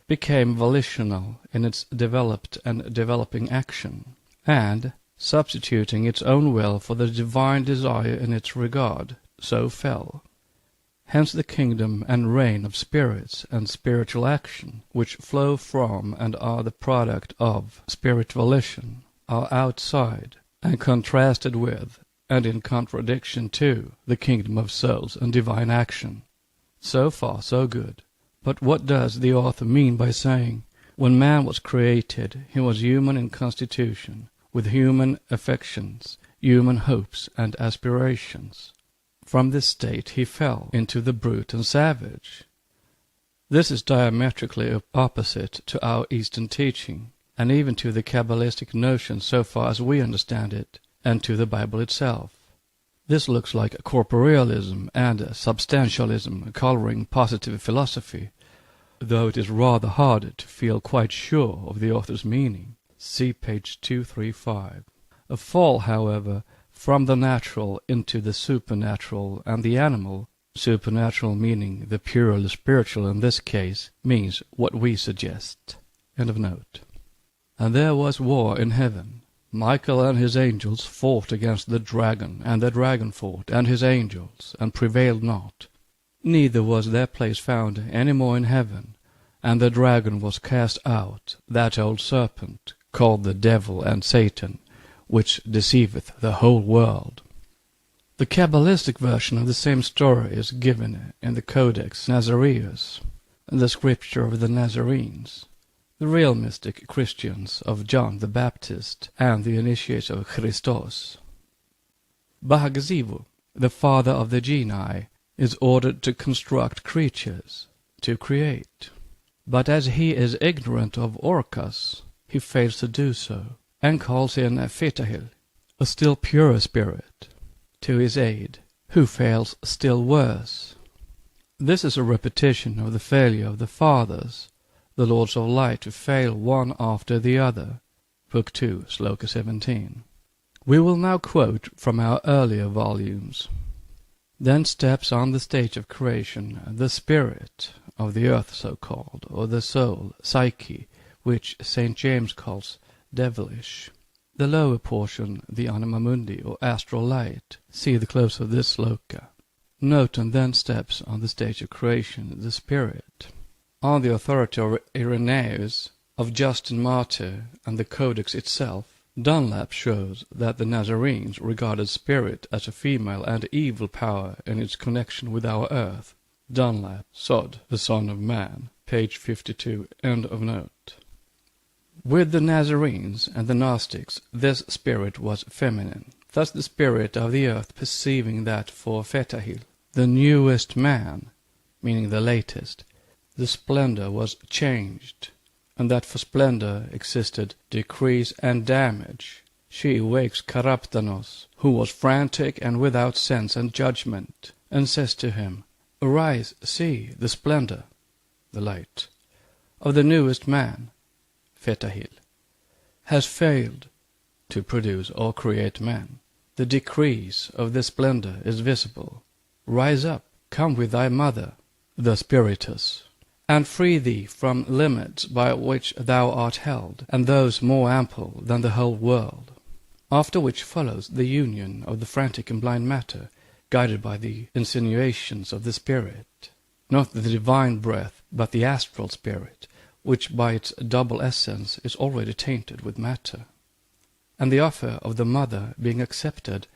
became volitional in its developed and developing action, and, substituting its own will for the divine desire in its regard, so fell. Hence the kingdom and reign of spirits and spiritual action, which flow from and are the product of spirit volition, are outside and contrasted with, and in contradiction to, the kingdom of souls and divine action. So far, so good. But what does the author mean by saying, when man was created, he was human in constitution, with human affections, human hopes and aspirations? From this state he fell into the brute and savage. This is diametrically opposite to our Eastern teaching, and even to the Kabbalistic notion so far as we understand it, and to the Bible itself. This looks like corporealism and substantialism coloring positive philosophy, though it is rather hard to feel quite sure of the author's meaning. See page 235. A fall, however, from the natural into the supernatural and the animal, supernatural meaning the purely spiritual in this case, means what we suggest. End of note. And there was war in heaven. Michael and his angels fought against the dragon, and the dragon fought, and his angels, and prevailed not. Neither was their place found any more in heaven, and the dragon was cast out, that old serpent, called the devil and Satan, which deceiveth the whole world. The Kabbalistic version of the same story is given in the Codex Nazareus, the scripture of the Nazarenes. The real mystic Christians of John the Baptist and the initiates of Christos. Bahagzivu, the father of the genii, is ordered to construct creatures, to create. But as he is ignorant of Orcus, he fails to do so, and calls in Phetahil, a still purer spirit, to his aid, who fails still worse. This is a repetition of the failure of the fathers, the Lords of Light, to fail one after the other. Book 2, Sloka 17. We will now quote from our earlier volumes. Then steps on the stage of creation the spirit of the earth so-called, or the soul, psyche, which St. James calls devilish. The lower portion, the anima mundi, or astral light. See the close of this sloka. Note, and then steps on the stage of creation the spirit. On the authority of Irenaeus, of Justin Martyr, and the Codex itself, Dunlap shows that the Nazarenes regarded spirit as a female and evil power in its connection with our earth. Dunlap, Sod, the Son of Man, page 52, end of note. With the Nazarenes and the Gnostics, this spirit was feminine. Thus the spirit of the earth, perceiving that for Phetahil, the newest man, meaning the latest, the splendor was changed, and that for splendor existed decrease and damage, she awakes Karaptanos, who was frantic and without sense and judgment, and says to him, "Arise, see, the splendor," the light, "of the newest man," Phetahil, has failed to produce or create man. The decrease of this splendor is visible. Rise up, come with thy mother, the Spiritus, and free thee from limits by which thou art held, and those more ample than the whole world. After which follows the union of the frantic and blind matter, guided by the insinuations of the spirit, not the divine breath, but the astral spirit, which by its double essence is already tainted with matter. and the offer of the mother being accepted,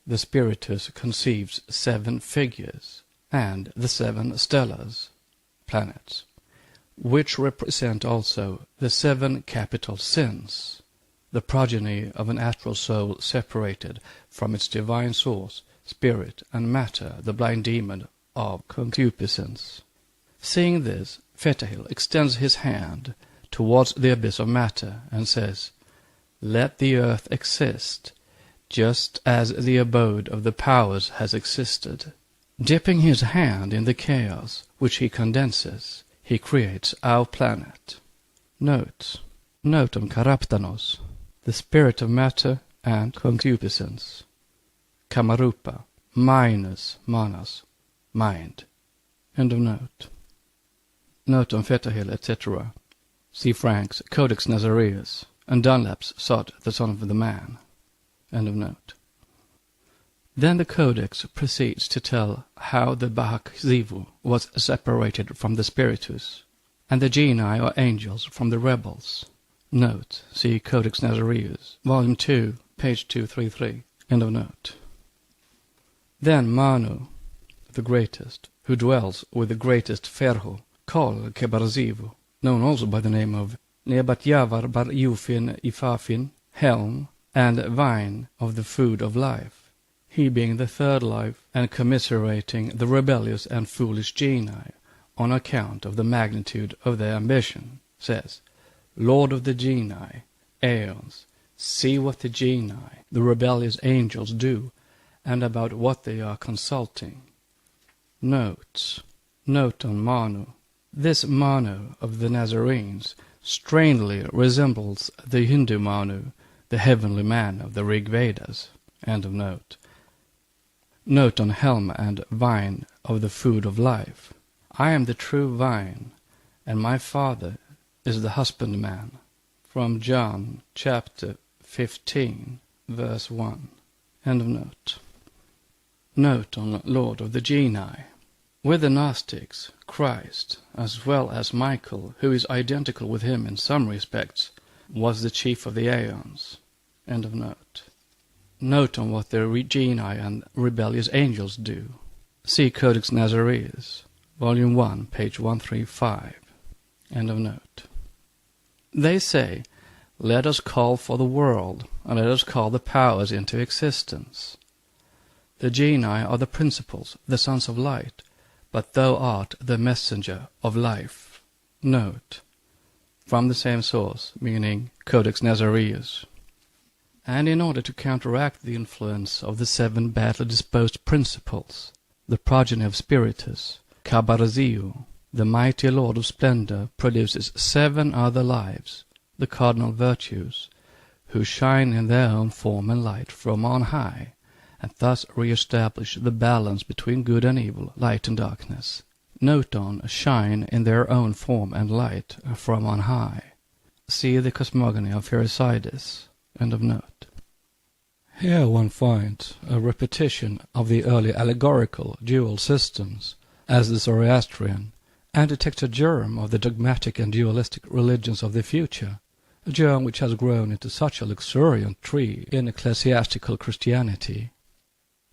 the spiritus conceives 7 figures, and the 7 stellas, planets, which represent also the 7 capital sins, the progeny of an astral soul separated from its divine source, spirit and matter, the blind demon of concupiscence. Seeing this, Fetahil extends his hand towards the abyss of matter and says, "Let the earth exist, just as the abode of the powers has existed." Dipping his hand in the chaos which he condenses, he creates our planet. Note on Karaptanos, the spirit of matter and concupiscence. Kamarupa, minus manas, mind. End of note. Note on Fetahil, etc. See Frank's Codex Nazareus, and Dunlap's Sod, the Son of the Man. End of note. Then the Codex proceeds to tell how the Bahak Zivu was separated from the Spiritus, and the Genii or angels from the rebels. Note, see Codex Nazareus, Volume 2, page 233. End of note. Then Manu, the greatest, who dwells with the greatest Ferhu, Kol Kebarzivu, known also by the name of Nebatyavar Bar Yufin Ifafin, Helm, and Vine of the food of life, he being the third life, and commiserating the rebellious and foolish genii, on account of the magnitude of their ambition, says, Lord of the genii, Aeons, see what the genii, the rebellious angels, do, and about what they are consulting. Note on Manu. This Manu of the Nazarenes strangely resembles the Hindu Manu, the heavenly man of the Rig Vedas. End of note. Note on Helm and Vine of the food of life. I am the true vine, and my father is the husbandman. From John chapter 15, verse 1. End of note. Note on Lord of the Genii. With the Gnostics, Christ, as well as Michael, who is identical with him in some respects, was the chief of the Aeons. End of note. Note on what the genii and rebellious angels do. See Codex Nazareus, Volume 1, page 135. End of note. They say, let us call for the world, and let us call the powers into existence. The genii are the principles, the sons of light, but thou art the messenger of life. Note, from the same source, meaning Codex Nazareus. And in order to counteract the influence of the 7 badly disposed principles, the progeny of Spiritus, Kabarziu, the mighty Lord of Splendor, produces 7 other lives, the cardinal virtues, who shine in their own form and light from on high, and thus re-establish the balance between good and evil, light and darkness. Note on shine in their own form and light from on high. See the cosmogony of Pherecydes. End of note. Here one finds a repetition of the early allegorical dual systems, as the Zoroastrian, and detects a germ of the dogmatic and dualistic religions of the future, a germ which has grown into such a luxuriant tree in ecclesiastical Christianity.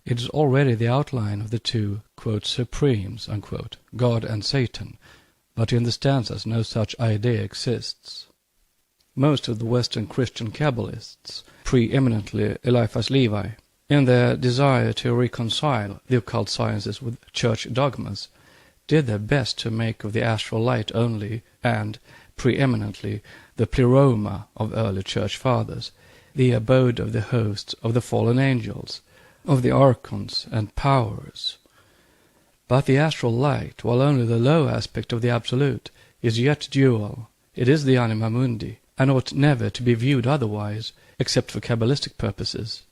It is already the outline of the 2, quote, supremes, unquote, God and Satan, but in the stanzas no such idea exists. Most of the Western Christian Kabbalists, preeminently Eliphas Levi, in their desire to reconcile the occult sciences with church dogmas, did their best to make of the astral light only, and preeminently the pleroma of early church fathers, the abode of the hosts of the fallen angels, of the archons and powers. But the astral light, while only the low aspect of the absolute, is yet dual. It is the anima mundi, and ought never to be viewed otherwise, except for Kabbalistic purposes.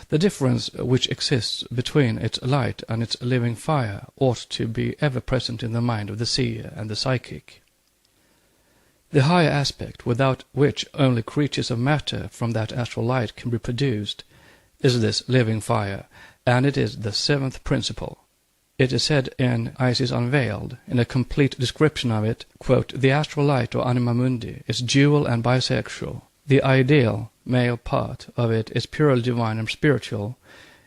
The difference which exists between its light and its living fire ought to be ever present in the mind of the seer and the psychic. The higher aspect, without which only creatures of matter from that astral light can be produced, is this living fire, and it is the 7th principle. It is said in Isis Unveiled, in a complete description of it, quote, the astral light or anima mundi is dual and bisexual, The ideal, male part of it is purely divine and spiritual.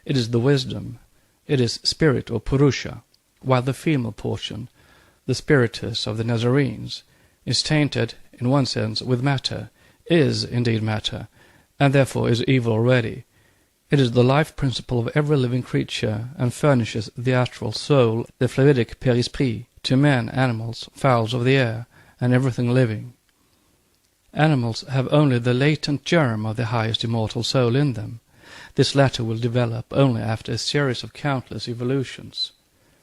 It is the wisdom. It is spirit or Purusha, while the female portion, the spiritus of the Nazarenes, is tainted, in one sense, with matter, is indeed matter, and therefore is evil already. It is the life principle of every living creature, and furnishes the astral soul, the fluidic perisprit, to men, animals, fowls of the air, and everything living. Animals have only the latent germ of the highest immortal soul in them. This latter will develop only after a series of countless evolutions,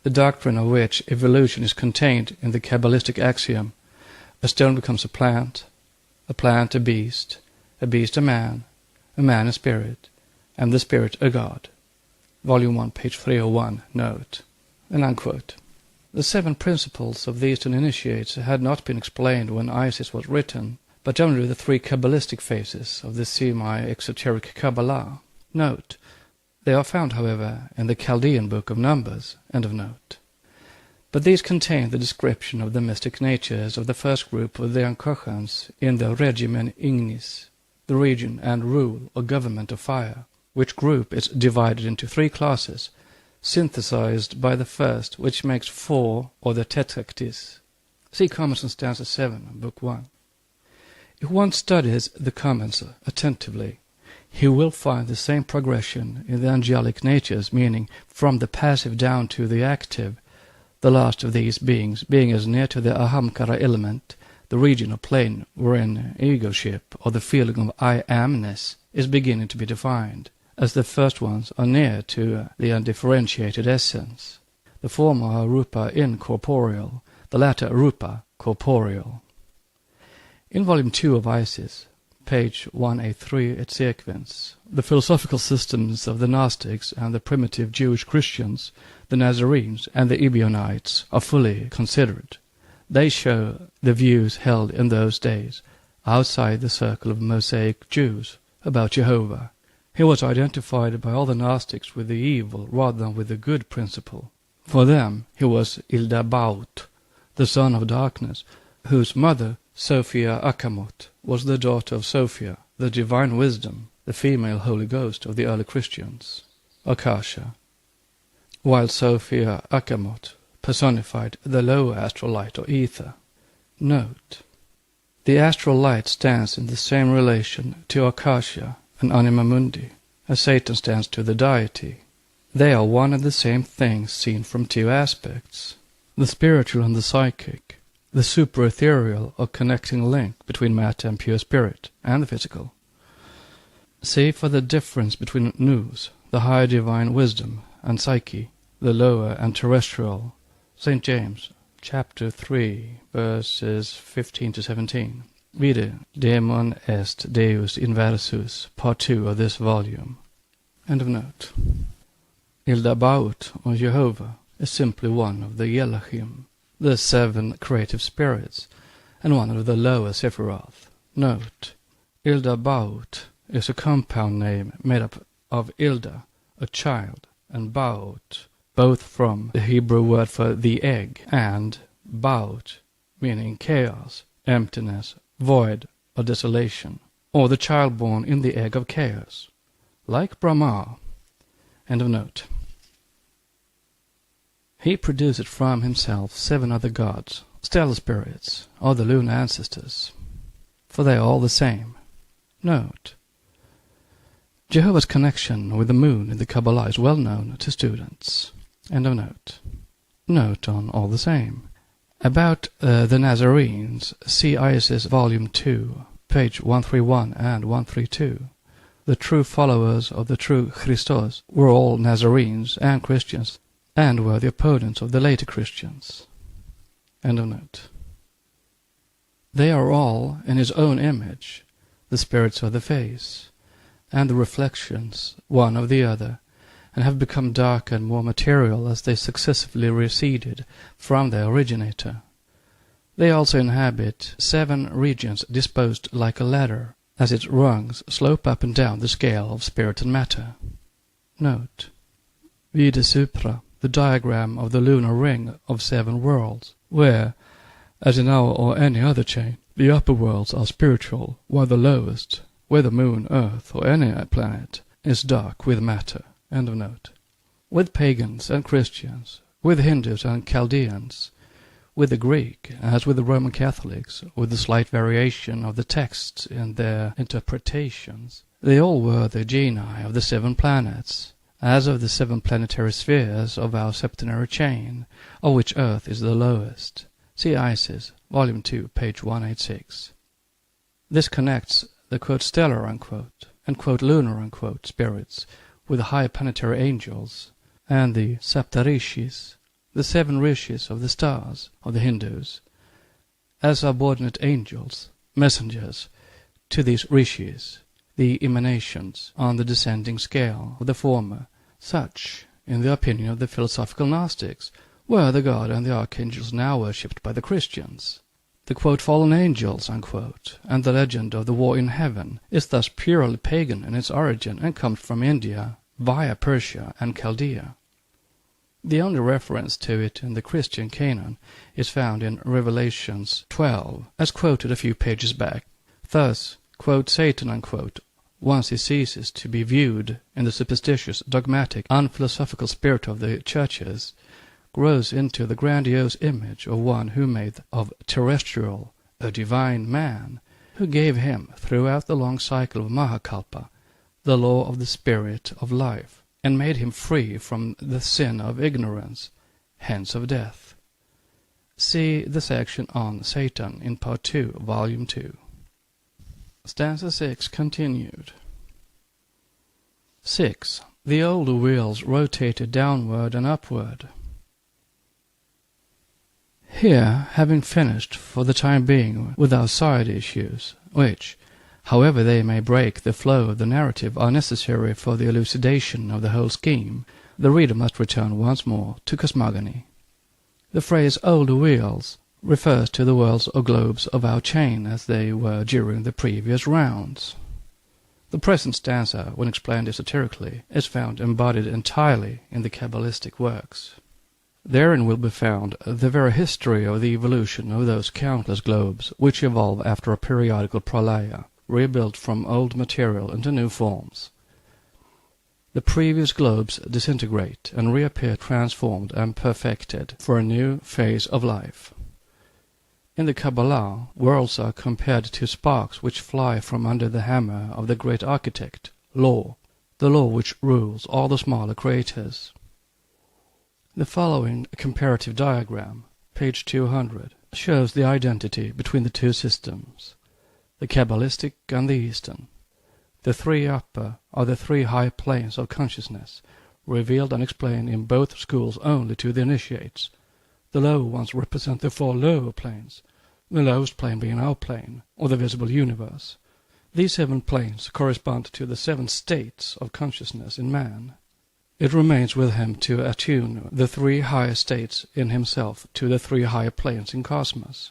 the doctrine of which evolution is contained in the Kabbalistic axiom: a stone becomes a plant a beast a man a spirit, and the spirit a god. Volume 1, page 301, note. And unquote. The 7 principles of the Eastern initiates had not been explained when Isis was written, but only the 3 Kabbalistic phases of the semi-exoteric Kabbalah. Note. They are found, however, in the Chaldean Book of Numbers. End of note. But these contain the description of the mystic natures of the first group of the Ankochans in the Regimen Ignis, the region and rule or government of fire, which group is divided into 3 classes, synthesized by the first, which makes 4, or the Tetractis. See comments on stanza 7 of Book 1. If one studies the comments attentively, he will find the same progression in the angelic natures, meaning from the passive down to the active, the last of these beings being as near to the ahamkara element, the region or plane wherein egoship, or the feeling of I-amness, is beginning to be defined, as the first ones are near to the undifferentiated essence. The former are rupa incorporeal, the latter rupa corporeal. In Volume 2 of Isis, page 183 et sequens, the philosophical systems of the Gnostics and the primitive Jewish Christians, the Nazarenes and the Ebionites, are fully considered. They show the views held in those days, outside the circle of Mosaic Jews, about Jehovah. He was identified by all the Gnostics with the evil rather than with the good principle. For them he was Ildabaut, the son of darkness, whose mother, Sophia Akamot, was the daughter of Sophia, the divine wisdom, the female Holy Ghost of the early Christians, Akasha, while Sophia Akamot personified the lower astral light or ether. Note. The astral light stands in the same relation to Akasha and Anima Mundi, as Satan stands to the deity. They are one and the same thing seen from 2 aspects, the spiritual and the psychic, the super-ethereal or connecting link between matter and pure spirit, and the physical. See for the difference between nous, the higher divine wisdom, and psyche, the lower and terrestrial. St. James, chapter 3, verses 15 to 17. Vide Demon est Deus inversus, part 2 of this volume. End of note. Ildabaut, or Jehovah, is simply one of the Yelachim, the 7 creative spirits, and one of the lower Sephiroth. Note. Ildabaut is a compound name made up of Ilda, a child, and Baut, both from the Hebrew word for the egg, and Baut, meaning chaos, emptiness, void, or desolation, or the child born in the egg of chaos, like Brahma. End of note. He produced from himself 7 other gods, stellar spirits, or the lunar ancestors, for they are all the same. Note. Jehovah's connection with the moon in the Kabbalah is well known to students. End of note. Note on all the same. About the Nazarenes, see Isis Volume 2, page 131 and 132. The true followers of the true Christos were all Nazarenes and Christians, and were the opponents of the later Christians. End of note. They are all in his own image, the spirits of the face, and the reflections, one of the other, and have become darker and more material as they successively receded from their originator. They also inhabit 7 regions disposed like a ladder, as its rungs slope up and down the scale of spirit and matter. Note. Vide supra, the diagram of the lunar ring of 7 worlds, where, as in our or any other chain, The upper worlds are spiritual, while the lowest, whether moon, earth, or any planet, is dark with matter. End of note. With pagans and Christians, with Hindus and Chaldeans, with the Greek, as with the Roman Catholics, with the slight variation of the texts in their interpretations, they all were the genii of the 7 planets, as of the 7 planetary spheres of our septenary chain, of which Earth is the lowest. See Isis, Volume 2, page 186. This connects the "stellar" and "lunar" spirits with the high planetary angels, and the Saptarishis, the 7 rishis of the stars of the Hindus, as subordinate angels, messengers to these rishis, the emanations on the descending scale of the former. Such, in the opinion of the philosophical Gnostics, were the god and the archangels now worshipped by the Christians. The "fallen angels" and the legend of the war in heaven is thus purely pagan in its origin and comes from India via Persia and Chaldea. The only reference to it in the Christian canon is found in Revelations 12, as quoted a few pages back. Thus, Satan, once he ceases to be viewed in the superstitious, dogmatic, unphilosophical spirit of the churches, grows into the grandiose image of one who made of terrestrial a divine man, who gave him, throughout the long cycle of Mahakalpa, the law of the spirit of life, and made him free from the sin of ignorance, hence of death. See the section on Satan in Part 2, Volume 2. Stanza 6 continued. 6. The older wheels rotated downward and upward. Here, having finished for the time being with our side issues, which, however they may break the flow of the narrative, are necessary for the elucidation of the whole scheme, the reader must return once more to cosmogony. The phrase "older wheels" refers to the worlds or globes of our chain as they were during the previous rounds. The present stanza, when explained esoterically, is found embodied entirely in the Kabbalistic works. Therein will be found the very history of the evolution of those countless globes which evolve after a periodical pralaya, rebuilt from old material into new forms. The previous globes disintegrate and reappear transformed and perfected for a new phase of life. In the Kabbalah, worlds are compared to sparks which fly from under the hammer of the great architect, Law, the law which rules all the smaller creators. The following comparative diagram, page 200, shows the identity between the two systems, the Kabbalistic and the Eastern. The 3 upper are the 3 high planes of consciousness, revealed and explained in both schools only to the initiates. The lower ones represent the 4 lower planes, the lowest plane being our plane, or the visible universe. These 7 planes correspond to the 7 states of consciousness in man. It remains with him to attune the 3 higher states in himself to the 3 higher planes in cosmos.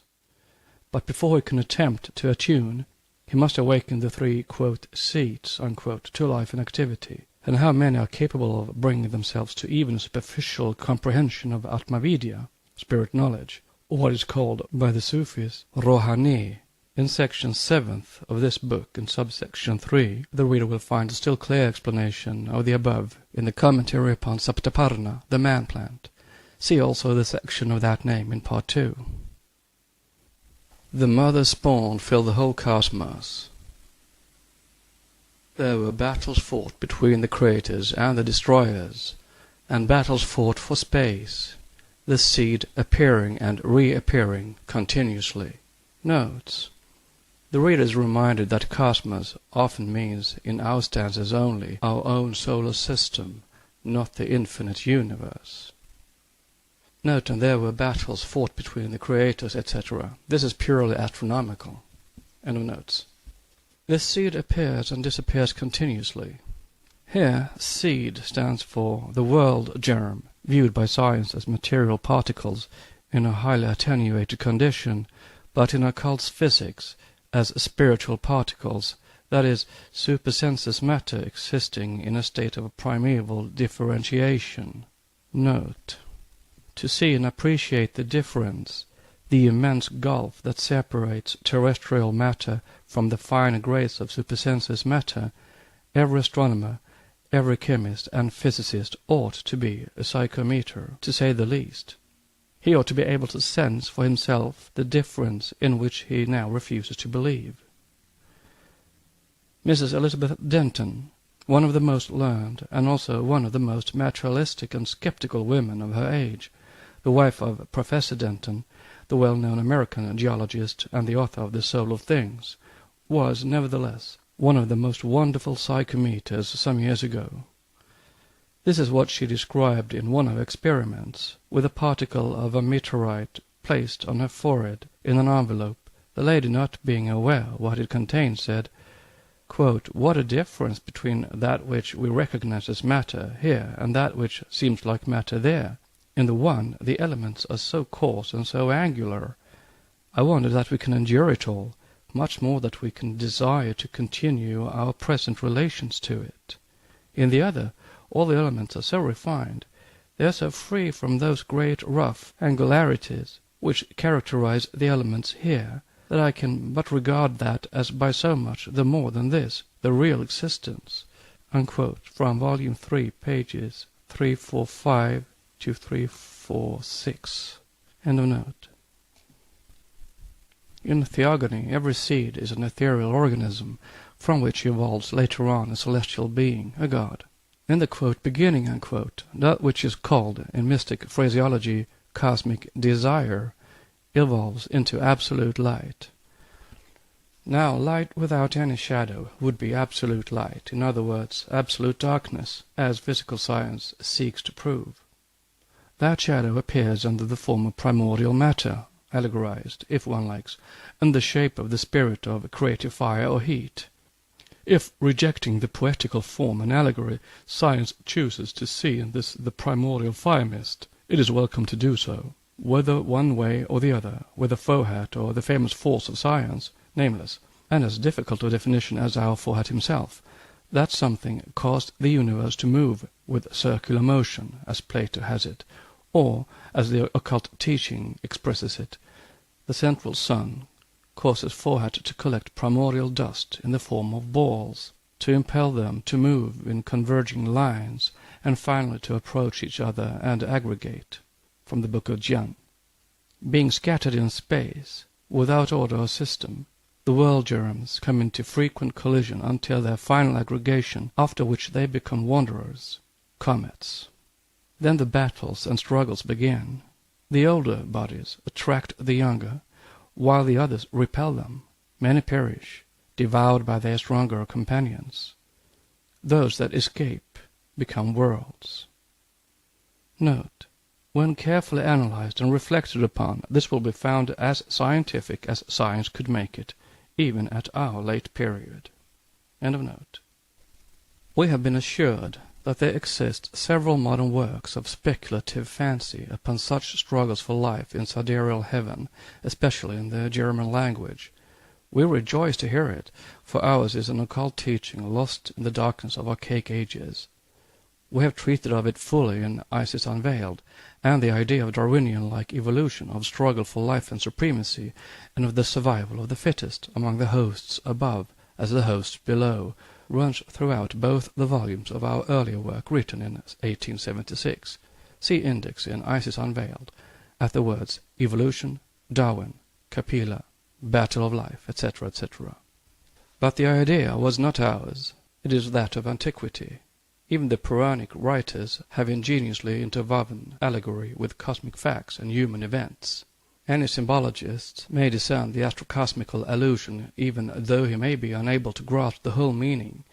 But before he can attempt to attune, he must awaken the 3, seats, to life and activity. And how many are capable of bringing themselves to even a superficial comprehension of Atmavidya, spirit knowledge, or what is called by the Sufis Rohani? In section 7th of this book, in subsection 3, the reader will find a still clear explanation of the above in the commentary upon Saptaparna, the man-plant. See also the section of that name in Part 2. The mother spawn filled the whole cosmos. There were battles fought between the creators and the destroyers, and battles fought for space, the seed appearing and reappearing continuously. Notes. The reader is reminded that cosmos often means, in our stanzas only, our own solar system, not the infinite universe. Note, and there were battles fought between the creators, etc. This is purely astronomical. End of notes. This seed appears and disappears continuously. Here, seed stands for the world germ, viewed by science as material particles in a highly attenuated condition, but in occult physics as spiritual particles, that is, supersensus matter existing in a state of primeval differentiation. Note. To see and appreciate the difference, the immense gulf that separates terrestrial matter from the finer grades of supersensuous matter, every astronomer, every chemist and physicist ought to be a psychometer, to say the least. He ought to be able to sense for himself the difference in which he now refuses to believe. Mrs. Elizabeth Denton, one of the most learned and also one of the most materialistic and skeptical women of her age, the wife of Professor Denton, the well-known American geologist and the author of The Soul of Things, was nevertheless one of the most wonderful psychometers some years ago. This is what she described in one of her experiments, with a particle of a meteorite placed on her forehead in an envelope. The lady, not being aware what it contained, said, quote, "What a difference between that which we recognize as matter here and that which seems like matter there. In the one, the elements are so coarse and so angular. I wonder that we can endure it all, much more that we can desire to continue our present relations to it. In the other, all the elements are so refined, they are so free from those great rough angularities which characterize the elements here, that I can but regard that as by so much the more than this, the real existence." Unquote, from Volume 3, pages 345 to 346. End of note. In theogony, every seed is an ethereal organism, from which evolves later on a celestial being, a god. In the quote, beginning, unquote, that which is called, in mystic phraseology, cosmic desire, evolves into absolute light. Now, light without any shadow would be absolute light, in other words, absolute darkness, as physical science seeks to prove. That shadow appears under the form of primordial matter, allegorized, if one likes, in the shape of the spirit of creative fire or heat. If, rejecting the poetical form and allegory, science chooses to see in this the primordial fire mist, it is welcome to do so, whether one way or the other, whether Fohat or the famous force of science, nameless, and as difficult of definition as our Fohat himself. That something caused the universe to move with circular motion, as Plato has it, or, as the occult teaching expresses it, the central sun causes Fohat to collect primordial dust in the form of balls, to impel them to move in converging lines, and finally to approach each other and aggregate. From the Book of Jian. Being scattered in space, without order or system, the world germs come into frequent collision until their final aggregation, after which they become wanderers, comets. Then the battles and struggles begin. The older bodies attract the younger, while the others repel them. Many perish, devoured by their stronger companions. Those that escape become worlds. Note: when carefully analyzed and reflected upon, this will be found as scientific as science could make it, even at our late period. End of note. We have been assured that there exist several modern works of speculative fancy upon such struggles for life in sidereal heaven, especially in the German language. We rejoice to hear it, for ours is an occult teaching lost in the darkness of archaic ages. We have treated of it fully in Isis Unveiled, and the idea of Darwinian-like evolution, of struggle for life and supremacy, and of the survival of the fittest among the hosts above as the hosts below, runs throughout both the volumes of our earlier work written in 1876. See index in Isis Unveiled, at the words Evolution, Darwin, Kapila, Battle of Life, etc., etc. But the idea was not ours, it is that of antiquity. Even the Puranic writers have ingeniously interwoven allegory with cosmic facts and human events. Any symbologist may discern the astrocosmical allusion, even though he may be unable to grasp the whole meaning.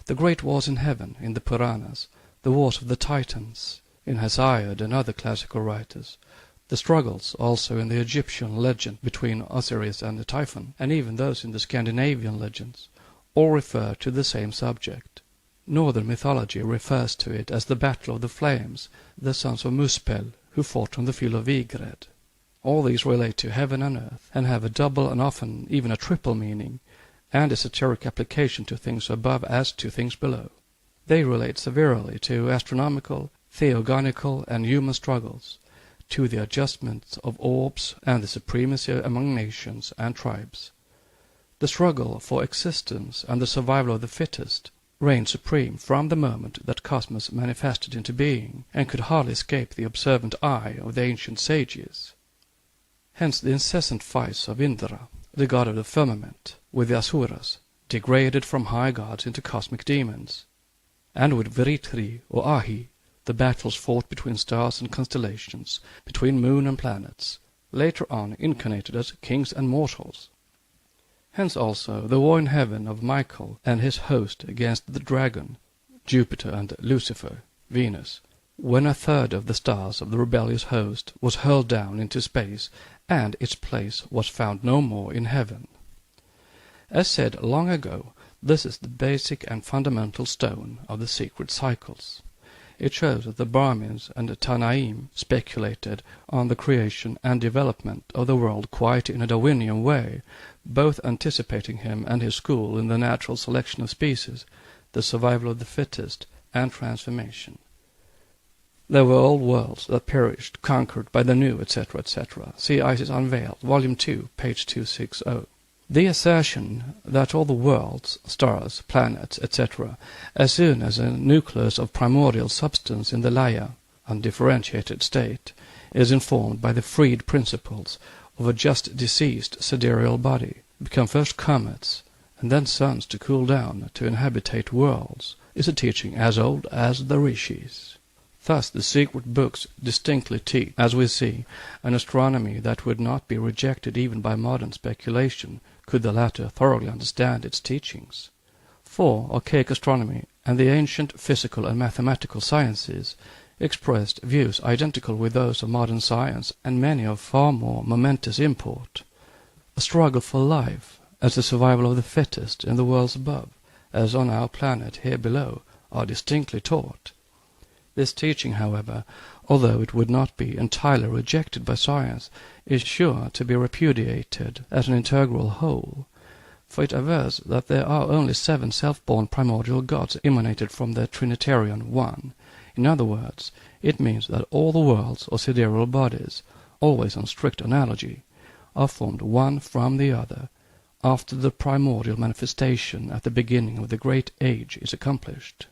The great wars in heaven, in the Puranas, the wars of the Titans, in Hesiod and other classical writers, the struggles also in the Egyptian legend between Osiris and Typhon, and even those in the Scandinavian legends, all refer to the same subject. Northern mythology refers to it as the Battle of the Flames, the sons of Muspel, who fought on the field of Vigred. All these relate to heaven and earth, and have a double and often even a triple meaning, and esoteric application to things above as to things below. They relate severally to astronomical, theogonical, and human struggles, to the adjustment of orbs and the supremacy among nations and tribes. The struggle for existence and the survival of the fittest reigned supreme from the moment that cosmos manifested into being, and could hardly escape the observant eye of the ancient sages. Hence the incessant fights of Indra, the god of the firmament, with the Asuras, degraded from high gods into cosmic demons, and with Viritri or Ahi, the battles fought between stars and constellations, between moon and planets, later on incarnated as kings and mortals. Hence also the war in heaven of Michael and his host against the dragon, Jupiter and Lucifer, Venus, when a third of the stars of the rebellious host was hurled down into space, and its place was found no more in heaven. As said long ago, this is the basic and fundamental stone of the secret cycles. It shows that the Brahmins and the Tanaim speculated on the creation and development of the world quite in a Darwinian way, both anticipating him and his school in the natural selection of species, the survival of the fittest, and transformation. There were old worlds that perished, conquered by the new, etc., etc. See Isis Unveiled, Volume 2, page 260. The assertion that all the worlds, stars, planets, etc., as soon as a nucleus of primordial substance in the Laya, undifferentiated state, is informed by the freed principles of a just deceased sidereal body, become first comets, and then suns to cool down, to inhabitate worlds, is a teaching as old as the rishis. Thus the secret books distinctly teach, as we see, an astronomy that would not be rejected even by modern speculation, could the latter thoroughly understand its teachings. For archaic astronomy and the ancient physical and mathematical sciences expressed views identical with those of modern science, and many of far more momentous import. A struggle for life, as the survival of the fittest in the worlds above, as on our planet here below, are distinctly taught. This teaching, however, although it would not be entirely rejected by science, is sure to be repudiated as an integral whole, for it avers that there are only 7 self-born primordial gods emanated from the Trinitarian One. In other words, it means that all the worlds or sidereal bodies, always on strict analogy, are formed one from the other, after the primordial manifestation at the beginning of the great age is accomplished.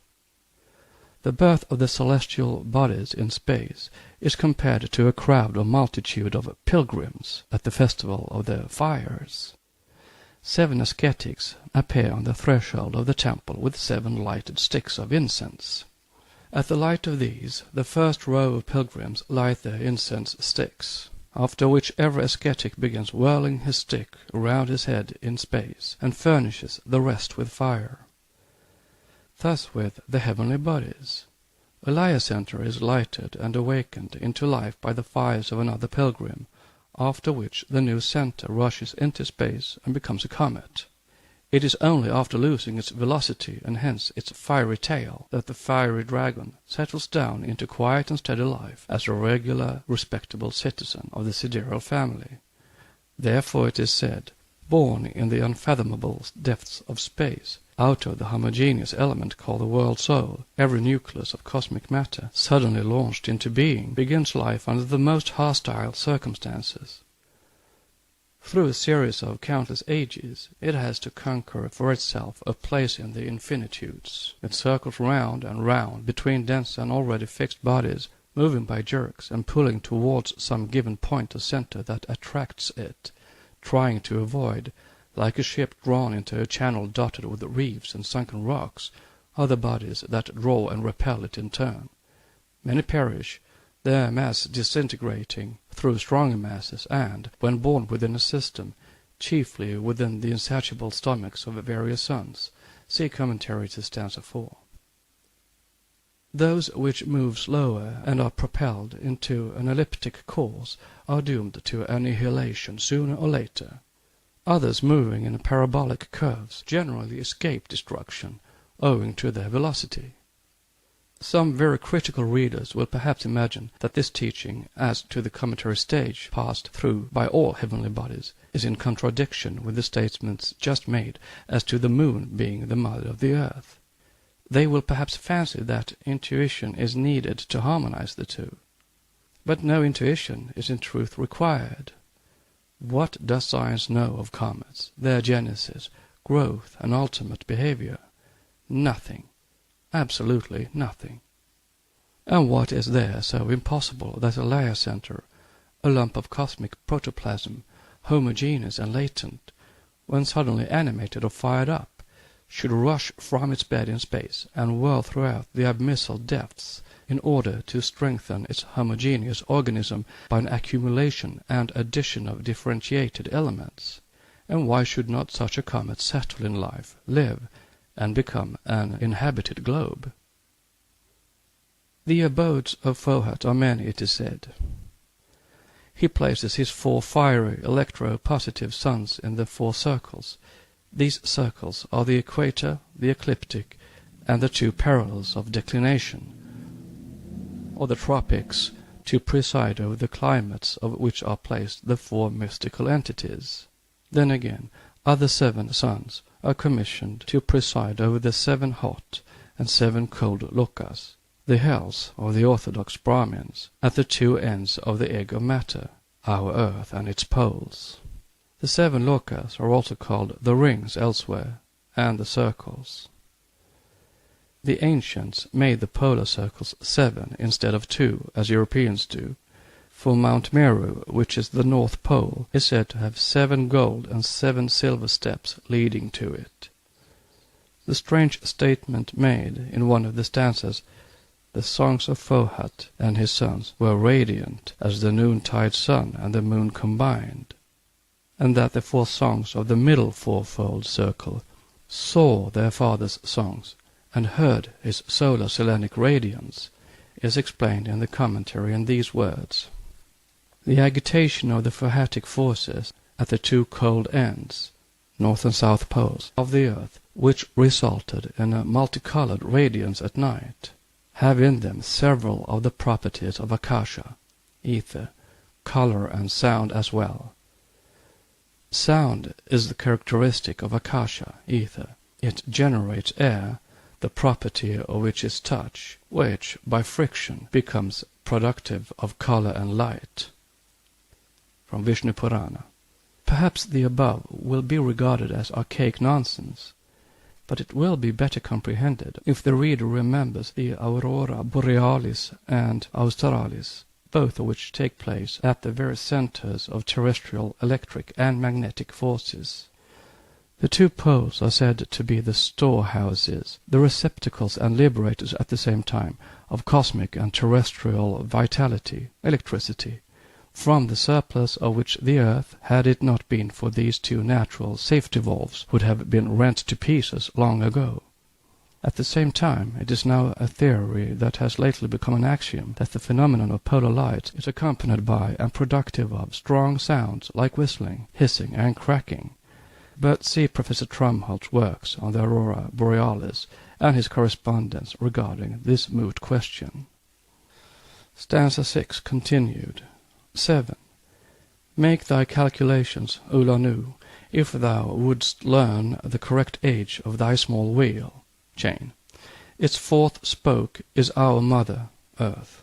The birth of the celestial bodies in space is compared to a crowd or multitude of pilgrims at the festival of the fires. 7 ascetics appear on the threshold of the temple with 7 lighted sticks of incense. At the light of these, the first row of pilgrims light their incense sticks, after which every ascetic begins whirling his stick around his head in space, and furnishes the rest with fire. Thus with the heavenly bodies. A Laya center is lighted and awakened into life by the fires of another pilgrim, after which the new center rushes into space and becomes a comet. It is only after losing its velocity and hence its fiery tail that the fiery dragon settles down into quiet and steady life as a regular, respectable citizen of the sidereal family. Therefore it is said, born in the unfathomable depths of space, out of the homogeneous element called the world soul, every nucleus of cosmic matter, suddenly launched into being, begins life under the most hostile circumstances. Through a series of countless ages, it has to conquer for itself a place in the infinitudes. It circles round and round between dense and already fixed bodies, moving by jerks and pulling towards some given point or center that attracts it, trying to avoid, like a ship drawn into a channel dotted with reefs and sunken rocks, other bodies that draw and repel it in turn. Many perish, their mass disintegrating through stronger masses, and, when born within a system, chiefly within the insatiable stomachs of various suns. See commentary to stanza 4. Those which move slower and are propelled into an elliptic course are doomed to annihilation sooner or later. Others moving in parabolic curves generally escape destruction, owing to their velocity. Some very critical readers will perhaps imagine that this teaching, as to the cometary stage passed through by all heavenly bodies, is in contradiction with the statements just made as to the moon being the mother of the earth. They will perhaps fancy that intuition is needed to harmonize the two. But no intuition is in truth required. What does science know of comets, their genesis, growth, and ultimate behavior? Nothing. Absolutely nothing. And what is there so impossible that a layer center, a lump of cosmic protoplasm, homogeneous and latent, when suddenly animated or fired up, should rush from its bed in space and whirl throughout the abyssal depths in order to strengthen its homogeneous organism by an accumulation and addition of differentiated elements? And why should not such a comet settle in life, live, and become an inhabited globe? The abodes of Fohat are many, it is said. He places his 4 fiery electro-positive suns in the 4 circles. These circles are the equator, the ecliptic, and the 2 parallels of declination, or the tropics, to preside over the climates of which are placed the 4 mystical entities. Then again, other 7 suns are commissioned to preside over the 7 hot and 7 cold lokas, the hells of the orthodox Brahmins, at the 2 ends of the egg of matter, our earth and its poles. The 7 lokas are also called the rings elsewhere, and the circles. The ancients made the polar circles 7 instead of 2, as Europeans do, for Mount Meru, which is the North Pole, is said to have 7 gold and 7 silver steps leading to it. The strange statement made in one of the stanzas, "The songs of Fohat and his sons were radiant as the noontide sun and the moon combined," and that the 4 songs of the middle fourfold circle saw their father's songs and heard his solar Selenic radiance, is explained in the commentary in these words: "The agitation of the Fohatic forces at the 2 cold ends, north and south poles, of the earth, which resulted in a multicolored radiance at night, have in them several of the properties of akasha, ether, color and sound as well. Sound is the characteristic of akasha, ether. It generates air, the property of which is touch, which, by friction, becomes productive of color and light." From Vishnu Purana. Perhaps the above will be regarded as archaic nonsense, but it will be better comprehended if the reader remembers the aurora borealis and australis, both of which take place at the very centers of terrestrial electric and magnetic forces. The 2 poles are said to be the storehouses, the receptacles and liberators at the same time of cosmic and terrestrial vitality, electricity, from the surplus of which the earth, had it not been for these 2 natural safety valves, would have been rent to pieces long ago. At the same time, it is now a theory that has lately become an axiom that the phenomenon of polar light is accompanied by and productive of strong sounds like whistling, hissing, and cracking. But see Professor Trumholt's works on the aurora borealis and his correspondence regarding this moot question. Stanza 6 continued. 7. Make thy calculations, Ulanu, if thou wouldst learn the correct age of thy small wheel, chain. Its 4th spoke is our mother, Earth.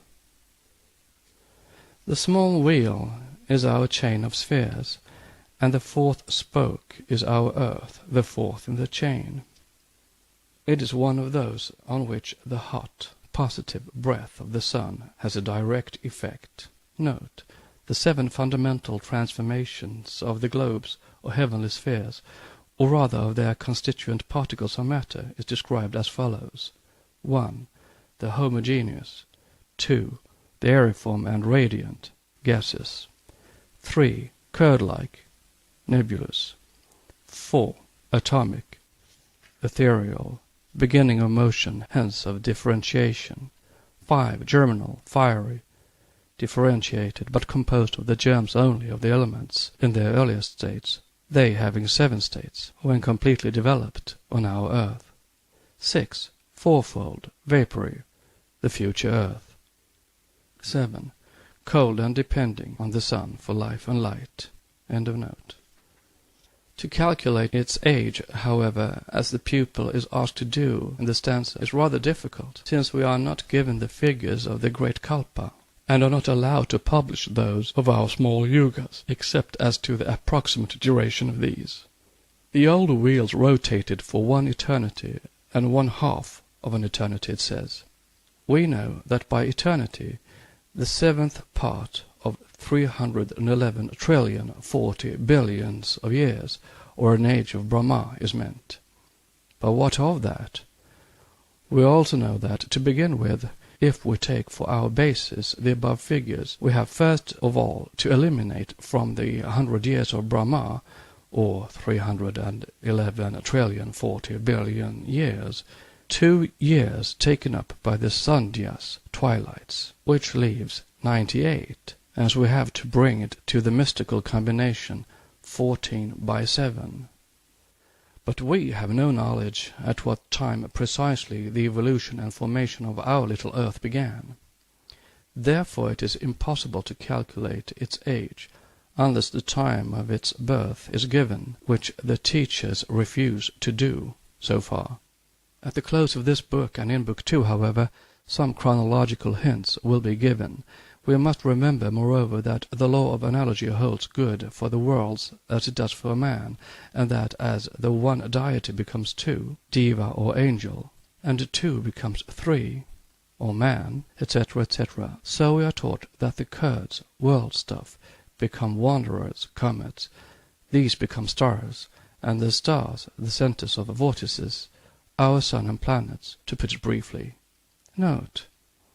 The small wheel is our chain of spheres, and the 4th spoke is our Earth, the 4th in the chain. It is one of those on which the hot, positive breath of the sun has a direct effect. Note, the 7 fundamental transformations of the globes or heavenly spheres, or rather of their constituent particles of matter, is described as follows. 1. The homogeneous. 2. The aeriform and radiant, gaseous. 3. Curd-like, nebulous. 4. Atomic, ethereal, beginning of motion, hence of differentiation. 5. Germinal, fiery, differentiated, but composed of the germs only of the elements in their earliest states, they having 7 states, when completely developed, on our earth. 6. Fourfold, vapory, the future earth. 7. Cold and depending on the sun for life and light. End of note. To calculate its age, however, as the pupil is asked to do in the stanza, is rather difficult, since we are not given the figures of the great kalpa. and are not allowed to publish those of our small yugas, except as to the approximate duration of these. The old wheels rotated for one eternity and 1/2 of an eternity, it says. We know that by eternity the 7th part of 311 trillion 40 billions of years, or an age of Brahma, is meant. But what of that? We also know that, to begin with, if we take for our basis the above figures, we have first of all to eliminate from the 100 years of Brahma, or 311 trillion 40 billion years, 2 years taken up by the sandhyas, twilights, which leaves 98, as we have to bring it to the mystical combination 14 by 7. But we have no knowledge at what time precisely the evolution and formation of our little earth began. Therefore it is impossible to calculate its age, unless the time of its birth is given, which the teachers refuse to do so far. At the close of this book and in Book 2, however, some chronological hints will be given. We must remember, moreover, that the law of analogy holds good for the worlds as it does for man, and that as the one deity becomes 2, diva or angel, and 2 becomes 3, or man, etc., etc., so we are taught that the curds, world stuff, become wanderers, comets, these become stars, and the stars the centers of vortices, our sun and planets, to put it briefly. Note: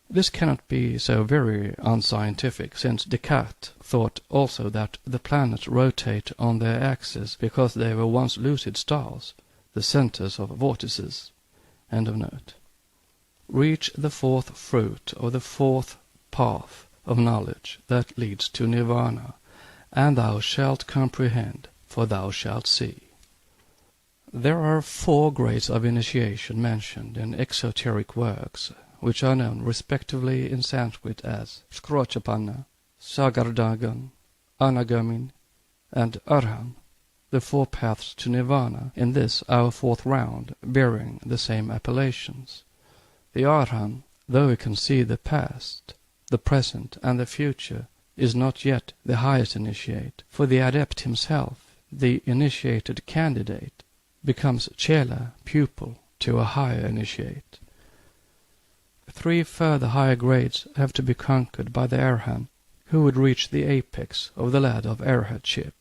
this cannot be so very unscientific, since Descartes thought also that the planets rotate on their axis because they were once lucid stars, the centers of vortices. End of note. Reach the 4th fruit or the 4th path of knowledge that leads to nirvana, and thou shalt comprehend, for thou shalt see. There are 4 grades of initiation mentioned in exoteric works, which are known respectively in Sanskrit as Skrochapanna, Sagardagan, Anagamin, and Arhan, the 4 paths to Nirvana, in this our 4th round, bearing the same appellations. The Arhan, though he can see the past, the present, and the future, is not yet the highest initiate, for the adept himself, the initiated candidate, becomes chela, pupil, to a higher initiate. 3 further higher grades have to be conquered by the Arhan, who would reach the apex of the ladder of arhatship.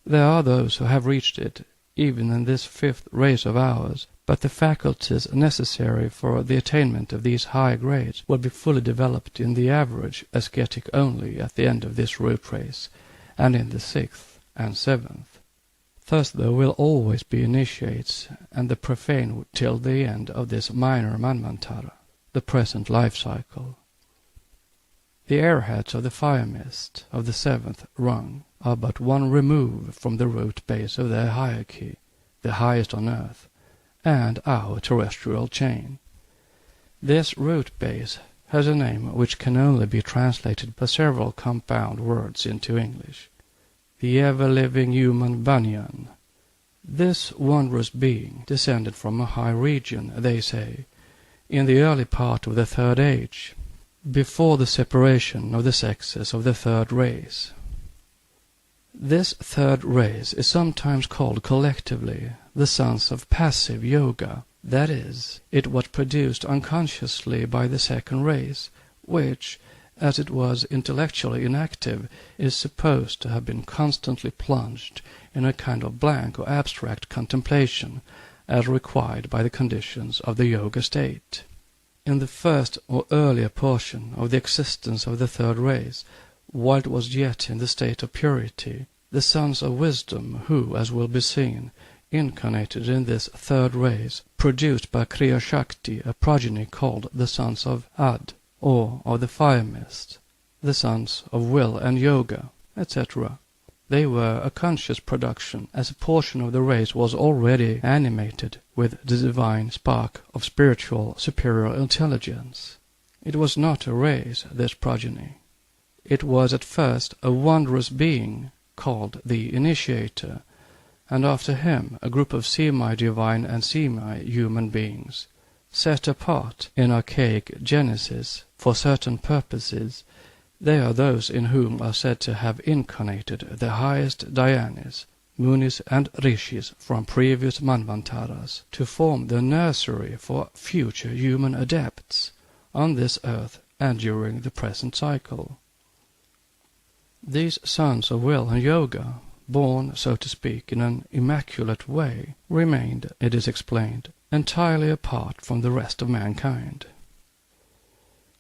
There are those who have reached it, even in this 5th race of ours, but the faculties necessary for the attainment of these high grades will be fully developed in the average ascetic only at the end of this root race, and in the 6th and 7th. Thus there will always be initiates, and the profane till the end of this minor manvantara, the present life cycle. The airheads of the fire mist of the 7th rung are but one remove from the root base of their hierarchy, the highest on earth, and our terrestrial chain. This root base has a name which can only be translated by several compound words into English: the ever-living human banyan. This wondrous being descended from a high region, they say, in the early part of the 3rd age, before the separation of the sexes of the 3rd race. This 3rd race is sometimes called collectively the sons of passive yoga, that is, it was produced unconsciously by the 2nd race, which, as it was intellectually inactive, is supposed to have been constantly plunged in a kind of blank or abstract contemplation, as required by the conditions of the yoga state. In the first or earlier portion of the existence of the 3rd race, while it was yet in the state of purity, the sons of wisdom who, as will be seen, incarnated in this 3rd race, produced by Kriya Shakti a progeny called the sons of Ad, or of the fire mist, the sons of will and yoga, etc. They were a conscious production, as a portion of the race was already animated with the divine spark of spiritual superior intelligence. It was not a race, this progeny. It was at first a wondrous being called the Initiator, and after him a group of semi-divine and semi-human beings, set apart in archaic Genesis for certain purposes, they are those in whom are said to have incarnated the highest Dhyanis, Munis and Rishis from previous Manvantaras, to form the nursery for future human adepts on this earth and during the present cycle. These sons of will and yoga, born, so to speak, in an immaculate way, remained, it is explained, entirely apart from the rest of mankind.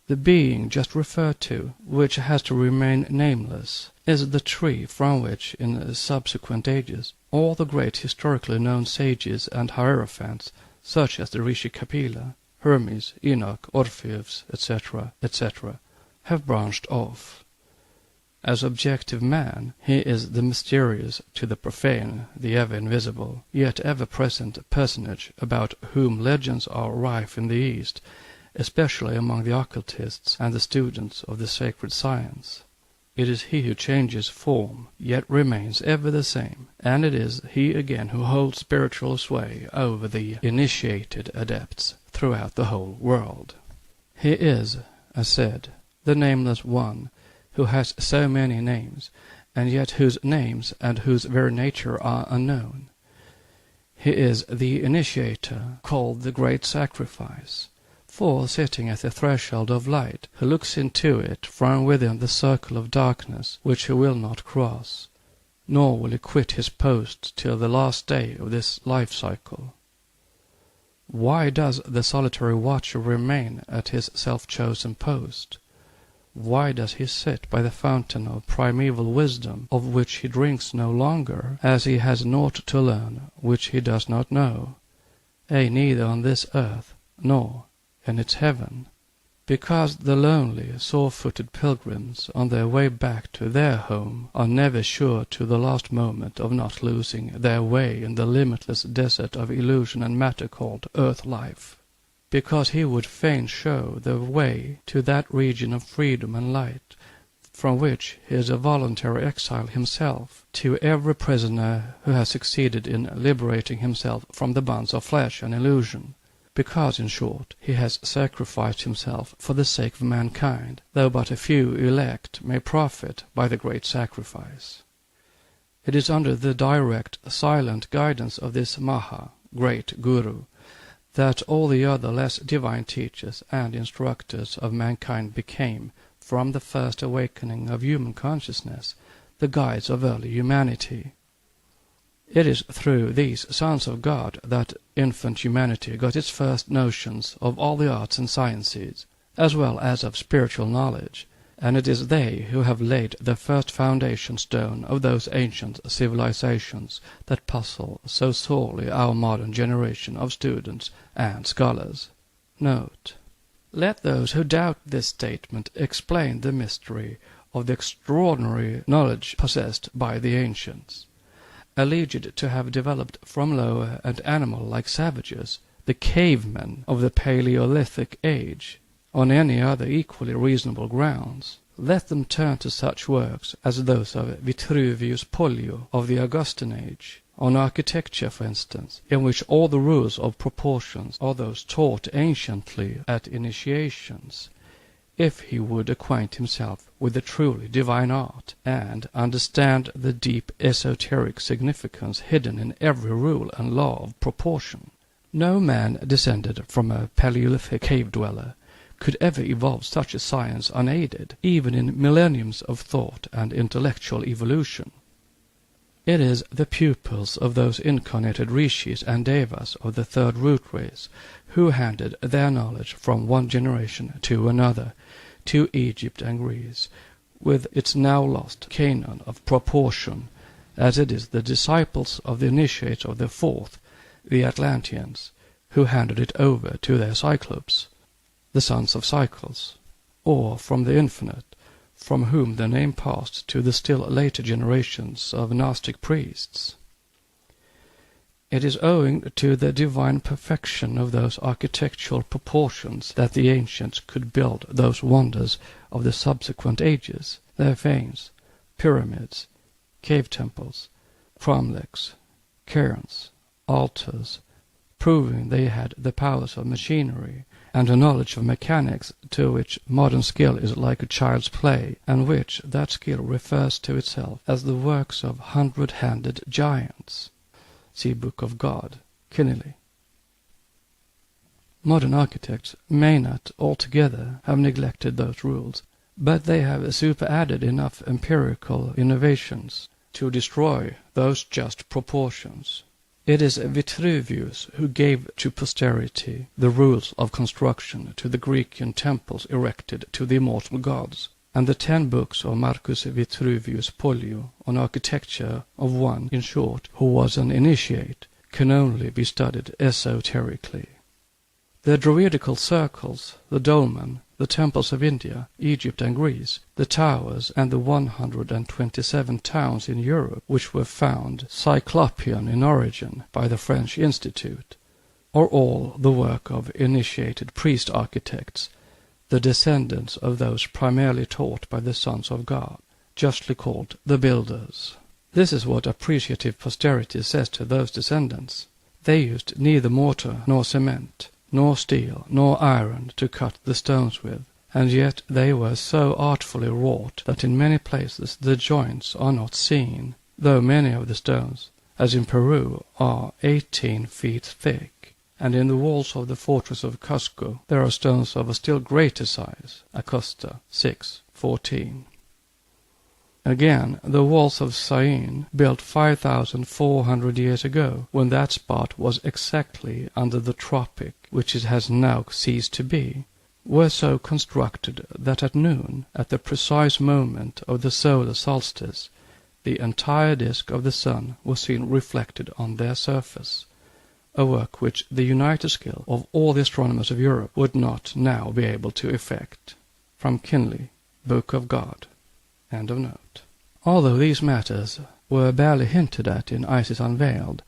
The being just referred to, which has to remain nameless, is the tree from which, in subsequent ages, all the great historically known sages and hierophants, such as the Rishi Kapila, Hermes, Enoch, Orpheus, etc., etc., have branched off. As objective man, he is the mysterious to the profane, the ever-invisible, yet ever-present personage about whom legends are rife in the East, especially among the occultists and the students of the sacred science. It is he who changes form, yet remains ever the same, and it is he again who holds spiritual sway over the initiated adepts throughout the whole world. He is, as said, the nameless one, who has so many names, and yet whose names and whose very nature are unknown. He is the initiator, called the Great Sacrifice, for sitting at the threshold of light, who looks into it from within the circle of darkness, which he will not cross, nor will he quit his post till the last day of this life cycle. Why does the solitary watcher remain at his self-chosen post? Why does he sit by the fountain of primeval wisdom, of which he drinks no longer, as he has naught to learn which he does not know, neither on this earth, nor in its heaven? Because the lonely, sore-footed pilgrims on their way back to their home are never sure to the last moment of not losing their way in the limitless desert of illusion and matter called earth-life. Because he would fain show the way to that region of freedom and light, from which he is a voluntary exile himself, to every prisoner who has succeeded in liberating himself from the bonds of flesh and illusion. Because, in short, he has sacrificed himself for the sake of mankind, though but a few elect may profit by the great sacrifice. It is under the direct, silent guidance of this Maha, great Guru, that all the other less divine teachers and instructors of mankind became, from the first awakening of human consciousness, the guides of early humanity. It is through these sons of God that infant humanity got its first notions of all the arts and sciences, as well as of spiritual knowledge, and it is they who have laid the first foundation stone of those ancient civilizations that puzzle so sorely our modern generation of students and scholars. Note: let those who doubt this statement explain the mystery of the extraordinary knowledge possessed by the ancients, alleged to have developed from lower and animal-like savages, the cavemen of the Paleolithic age, on any other equally reasonable grounds. Let them turn to such works as those of Vitruvius Pollio of the Augustan age, on architecture for instance, in which all the rules of proportions are those taught anciently at initiations, if he would acquaint himself with the truly divine art, and understand the deep esoteric significance hidden in every rule and law of proportion. No man descended from a Paleolithic cave-dweller could ever evolve such a science unaided, even in millenniums of thought and intellectual evolution. It is the pupils of those incarnated rishis and devas of the third root race who handed their knowledge from one generation to another, to Egypt and Greece, with its now lost canon of proportion, as it is the disciples of the initiates of the fourth, the Atlanteans, who handed it over to their Cyclops, the sons of Cycles, or from the infinite, from whom the name passed to the still later generations of Gnostic priests. It is owing to the divine perfection of those architectural proportions that the ancients could build those wonders of the subsequent ages, their fanes, pyramids, cave temples, cromlechs, cairns, altars, proving they had the powers of machinery, and a knowledge of mechanics to which modern skill is like a child's play, and which that skill refers to itself as the works of 100-handed giants. See Book of God, Kinney. Modern architects may not altogether have neglected those rules, but they have superadded enough empirical innovations to destroy those just proportions. It is Vitruvius who gave to posterity the rules of construction to the Grecian temples erected to the immortal gods, and the 10 books of Marcus Vitruvius Pollio on architecture of one, in short, who was an initiate, can only be studied esoterically. The Druidical circles, the dolmen, the temples of India, Egypt and Greece, the towers, and the 127 towns in Europe which were found Cyclopean in origin by the French Institute, are all the work of initiated priest-architects, the descendants of those primarily taught by the sons of God, justly called the builders. This is what appreciative posterity says to those descendants. They used neither mortar nor cement, nor steel, nor iron to cut the stones with, and yet they were so artfully wrought that in many places the joints are not seen, though many of the stones, as in Peru, are 18 feet thick, and in the walls of the fortress of Cusco there are stones of a still greater size, Acosta 6:14. Again, the walls of Syene, built 5,400 years ago, when that spot was exactly under the tropic, which it has now ceased to be, were so constructed that at noon, at the precise moment of the solar solstice, the entire disk of the sun was seen reflected on their surface, a work which the united skill of all the astronomers of Europe would not now be able to effect. From Kinley, Book of God. End of note. Although these matters were barely hinted at in Isis Unveiled,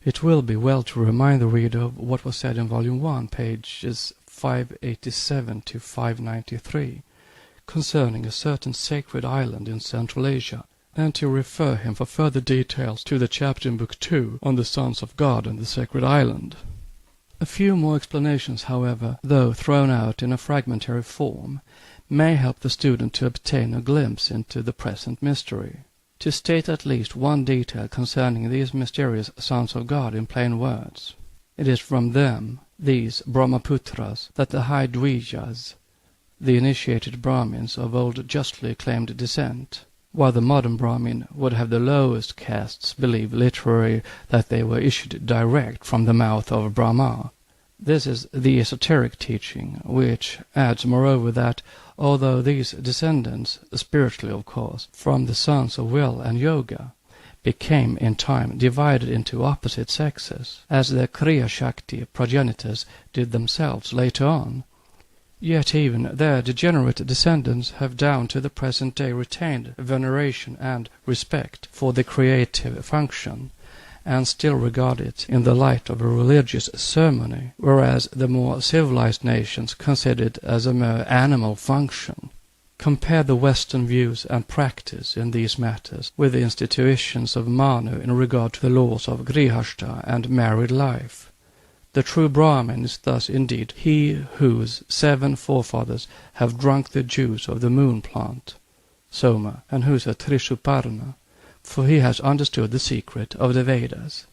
it will be well to remind the reader of what was said in Volume 1, pages 587 to 593, concerning a certain sacred island in Central Asia, and to refer him for further details to the chapter in Book 2 on the Sons of God and the Sacred Island. A few more explanations, however, though thrown out in a fragmentary form, may help the student to obtain a glimpse into the present mystery. To state at least one detail concerning these mysterious sons of God in plain words, it is from them, these Brahmaputras, that the high Dvijas, the initiated Brahmins of old justly claimed descent, while the modern Brahmin would have the lowest castes believe literally that they were issued direct from the mouth of Brahma. This is the esoteric teaching, which adds moreover that, although these descendants, spiritually of course, from the sons of will and yoga, became in time divided into opposite sexes, as their Kriya Shakti progenitors did themselves later on, yet even their degenerate descendants have down to the present day retained veneration and respect for the creative function, and still regard it in the light of a religious ceremony, whereas the more civilized nations consider it as a mere animal function. Compare the Western views and practice in these matters with the institutions of Manu in regard to the laws of Grihastha and married life. The true Brahmin is thus indeed he whose 7 forefathers have drunk the juice of the moon plant, Soma, and whose a Trishuparna, for he has understood the secret of the Vedas.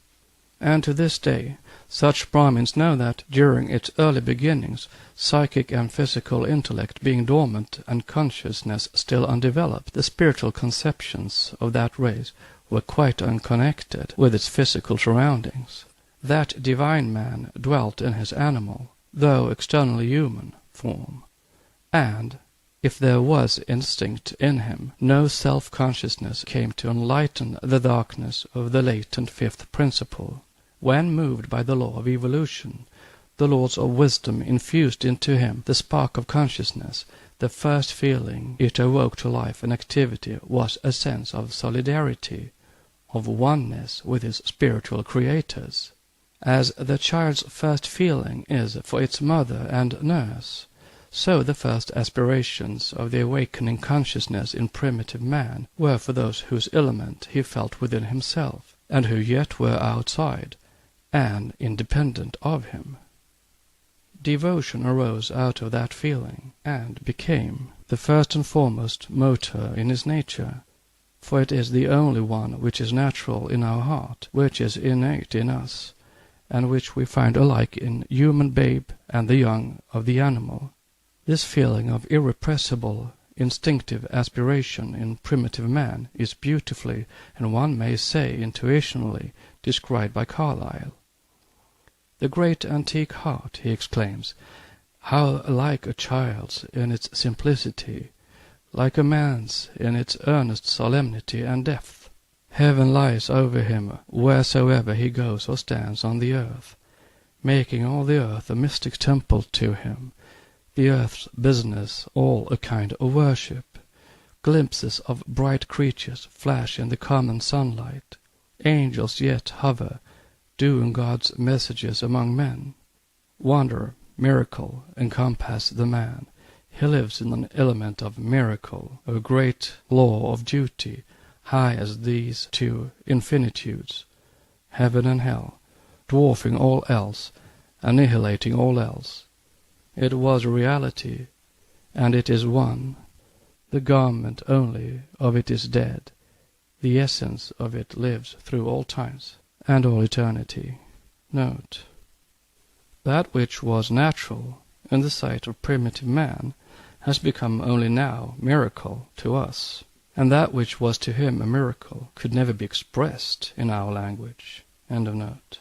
And to this day, such Brahmins know that, during its early beginnings, psychic and physical intellect being dormant and consciousness still undeveloped, the spiritual conceptions of that race were quite unconnected with its physical surroundings. That divine man dwelt in his animal, though externally human, form, and, if there was instinct in him, no self-consciousness came to enlighten the darkness of the latent fifth principle. When moved by the law of evolution, the laws of wisdom infused into him the spark of consciousness, the first feeling it awoke to life and activity was a sense of solidarity, of oneness with his spiritual creators. As the child's first feeling is for its mother and nurse, so the first aspirations of the awakening consciousness in primitive man were for those whose element he felt within himself, and who yet were outside, and independent of him. Devotion arose out of that feeling, and became the first and foremost motor in his nature, for it is the only one which is natural in our heart, which is innate in us, and which we find alike in human babe and the young of the animal. This feeling of irrepressible, instinctive aspiration in primitive man is beautifully, and one may say intuitionally, described by Carlyle. "The great antique heart," he exclaims, "how like a child's in its simplicity, like a man's in its earnest solemnity and depth. Heaven lies over him wheresoever he goes or stands on the earth, making all the earth a mystic temple to him, the earth's business all a kind of worship. Glimpses of bright creatures flash in the common sunlight. Angels yet hover, doing God's messages among men. Wonder, miracle, encompass the man. He lives in an element of miracle, a great law of duty, high as these two infinitudes, heaven and hell, dwarfing all else, annihilating all else. It was reality, and it is one. The garment only of it is dead. The essence of it lives through all times and all eternity." Note: that which was natural in the sight of primitive man has become only now miracle to us, and that which was to him a miracle could never be expressed in our language. End of note.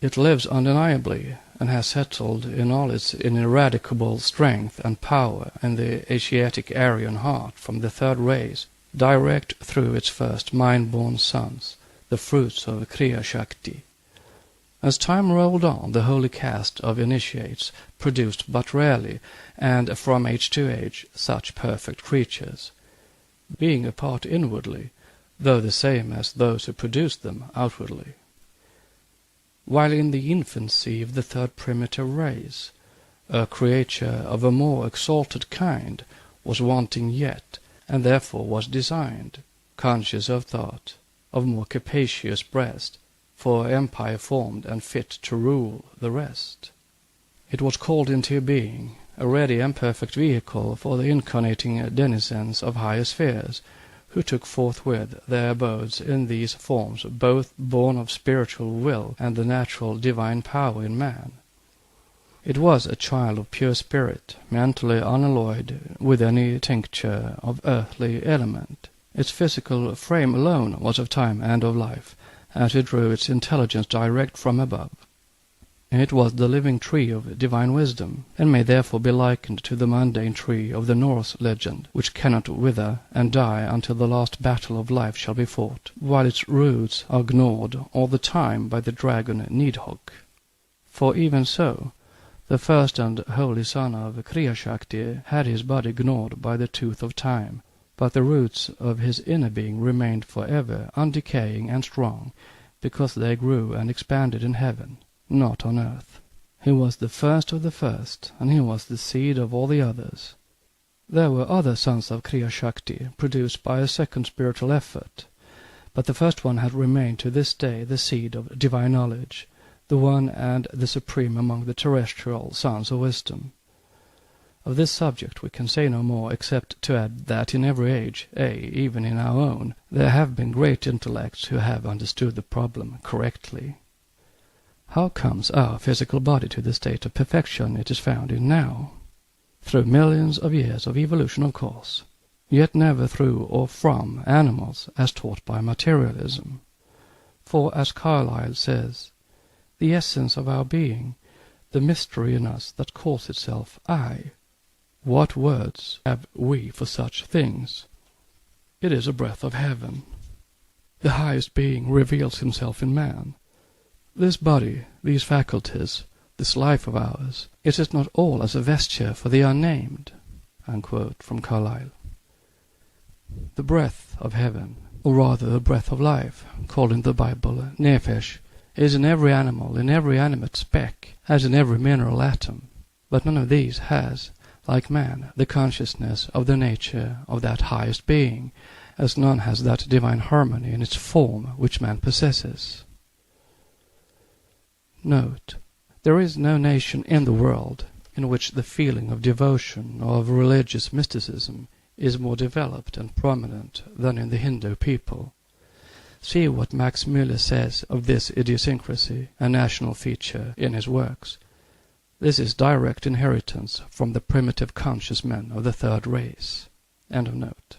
It lives undeniably, and has settled in all its ineradicable strength and power in the Asiatic Aryan heart from the third race, direct through its first mind-born sons, the fruits of Kriya Shakti. As time rolled on, the holy caste of initiates produced but rarely, and from age to age, such perfect creatures, being apart inwardly, though the same as those who produced them outwardly. While in the infancy of the third primitive race, a creature of a more exalted kind was wanting yet, and therefore was designed, conscious of thought, of more capacious breast, for empire formed and fit to rule the rest. It was called into being, a ready and perfect vehicle for the incarnating denizens of higher spheres, who took forthwith their abodes in these forms, both born of spiritual will and the natural divine power in man. It was a child of pure spirit, mentally unalloyed with any tincture of earthly element. Its physical frame alone was of time and of life, as it drew its intelligence direct from above. It was the living tree of divine wisdom, and may therefore be likened to the mundane tree of the Norse legend, which cannot wither and die until the last battle of life shall be fought, while its roots are gnawed all the time by the dragon Nidhogg. For even so, the first and holy son of Kriya Shakti had his body gnawed by the tooth of time, but the roots of his inner being remained forever undecaying and strong, because they grew and expanded in heaven, not on earth. He was the first of the first, and he was the seed of all the others. There were other sons of Kriya Shakti, produced by a second spiritual effort, but the first one had remained to this day the seed of divine knowledge, the one and the supreme among the terrestrial sons of wisdom. Of this subject we can say no more, except to add that in every age, even in our own, there have been great intellects who have understood the problem correctly. How comes our physical body to the state of perfection it is found in now? Through millions of years of evolution, of course, yet never through or from animals as taught by materialism. For, as Carlyle says, the essence of our being, the mystery in us that calls itself I. What words have we for such things? It is a breath of heaven. The highest being reveals himself in man. This body, these faculties, this life of ours, it is not all as a vesture for the unnamed. Unquote from Carlyle. The breath of heaven, or rather the breath of life, called in the Bible nephesh, is in every animal, in every animate speck, as in every mineral atom, but none of these has, like man, the consciousness of the nature of that highest being, as none has that divine harmony in its form which man possesses. Note: there is no nation in the world in which the feeling of devotion or of religious mysticism is more developed and prominent than in the Hindu people. See what Max Müller says of this idiosyncrasy, a national feature, in his works. This is direct inheritance from the primitive conscious men of the third race. End of note.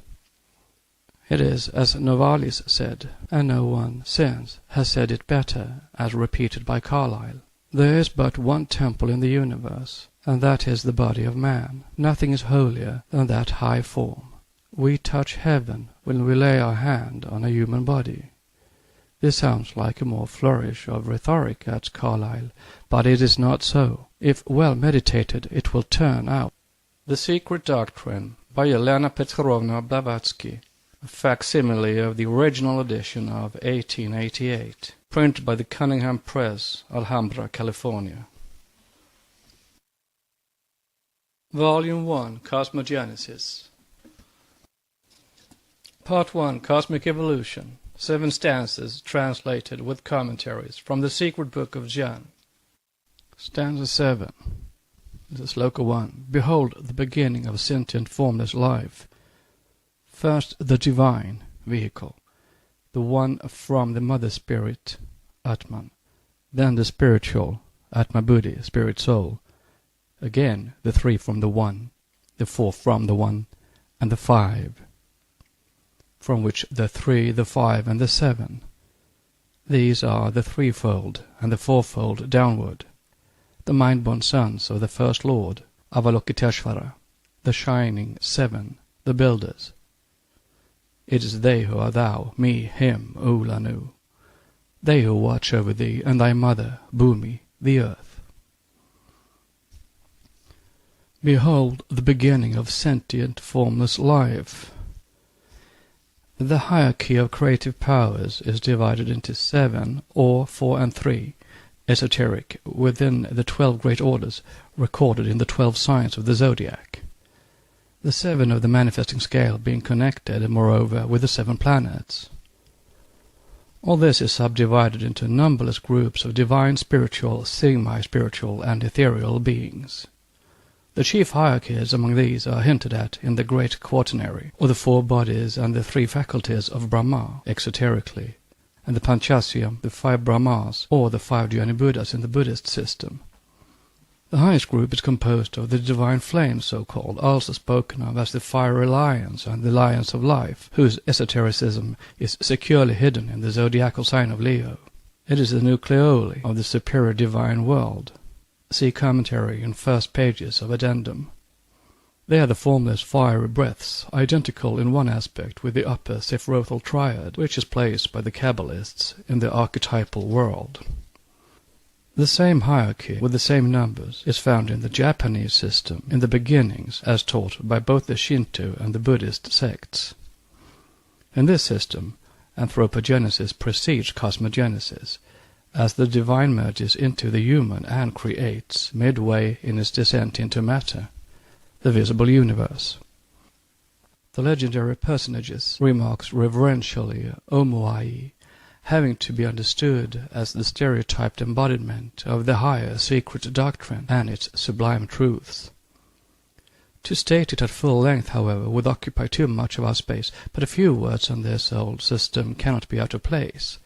It is, as Novalis said, and no one since has said it better, as repeated by Carlyle: there is but one temple in the universe, and that is the body of man. Nothing is holier than that high form. We touch heaven when we lay our hand on a human body. This sounds like a more flourish of rhetoric, adds Carlyle, but it is not so. If well meditated, it will turn out. The Secret Doctrine, by Helena Petrovna Blavatsky, a facsimile of the original edition of 1888, printed by the Cunningham Press, Alhambra, California. Volume 1, Cosmogenesis. Part 1, Cosmic Evolution. 7 stanzas translated with commentaries from the Secret Book of John. Stanza 7. This is Sloka 1. Behold the beginning of sentient formless life. First the divine vehicle, the one from the mother spirit, Atman. Then the spiritual, Atma Buddhi, spirit soul. Again the 3 from the one, the 4 from the one, and the 5, from which the 3, the 5, and the 7. These are the threefold and the fourfold downward, the mind-born sons of the First Lord, Avalokiteshvara, the shining 7, the builders. It is they who are thou, me, him, Ulanu, they who watch over thee and thy mother, Bhumi, the earth. Behold the beginning of sentient formless life. The hierarchy of creative powers is divided into 7, or 4 and 3, esoteric, within the 12 great orders recorded in the 12 signs of the zodiac. The 7 of the manifesting scale being connected, moreover, with the 7 planets. All this is subdivided into numberless groups of divine, spiritual, semi-spiritual, and ethereal beings. The chief hierarchies among these are hinted at in the Great Quaternary, or the 4 bodies and the 3 faculties of Brahma, exoterically, and the Panchasyam, the 5 Brahmas, or the 5 Dhyani Buddhas in the Buddhist system. The highest group is composed of the divine flames, so-called, also spoken of as the fiery lions and the lions of life, whose esotericism is securely hidden in the zodiacal sign of Leo. It is the nucleoli of the superior divine world. See commentary in first pages of Addendum. They are the formless fiery breaths, identical in one aspect with the upper Sephirothal triad, which is placed by the Kabbalists in the archetypal world. The same hierarchy, with the same numbers, is found in the Japanese system in the beginnings, as taught by both the Shinto and the Buddhist sects. In this system, anthropogenesis precedes cosmogenesis, as the divine merges into the human and creates, midway in its descent into matter, the visible universe. The legendary personages remarks reverentially Omuai, having to be understood as the stereotyped embodiment of the higher secret doctrine and its sublime truths. To state it at full length, however, would occupy too much of our space, but a few words on this old system cannot be out of place.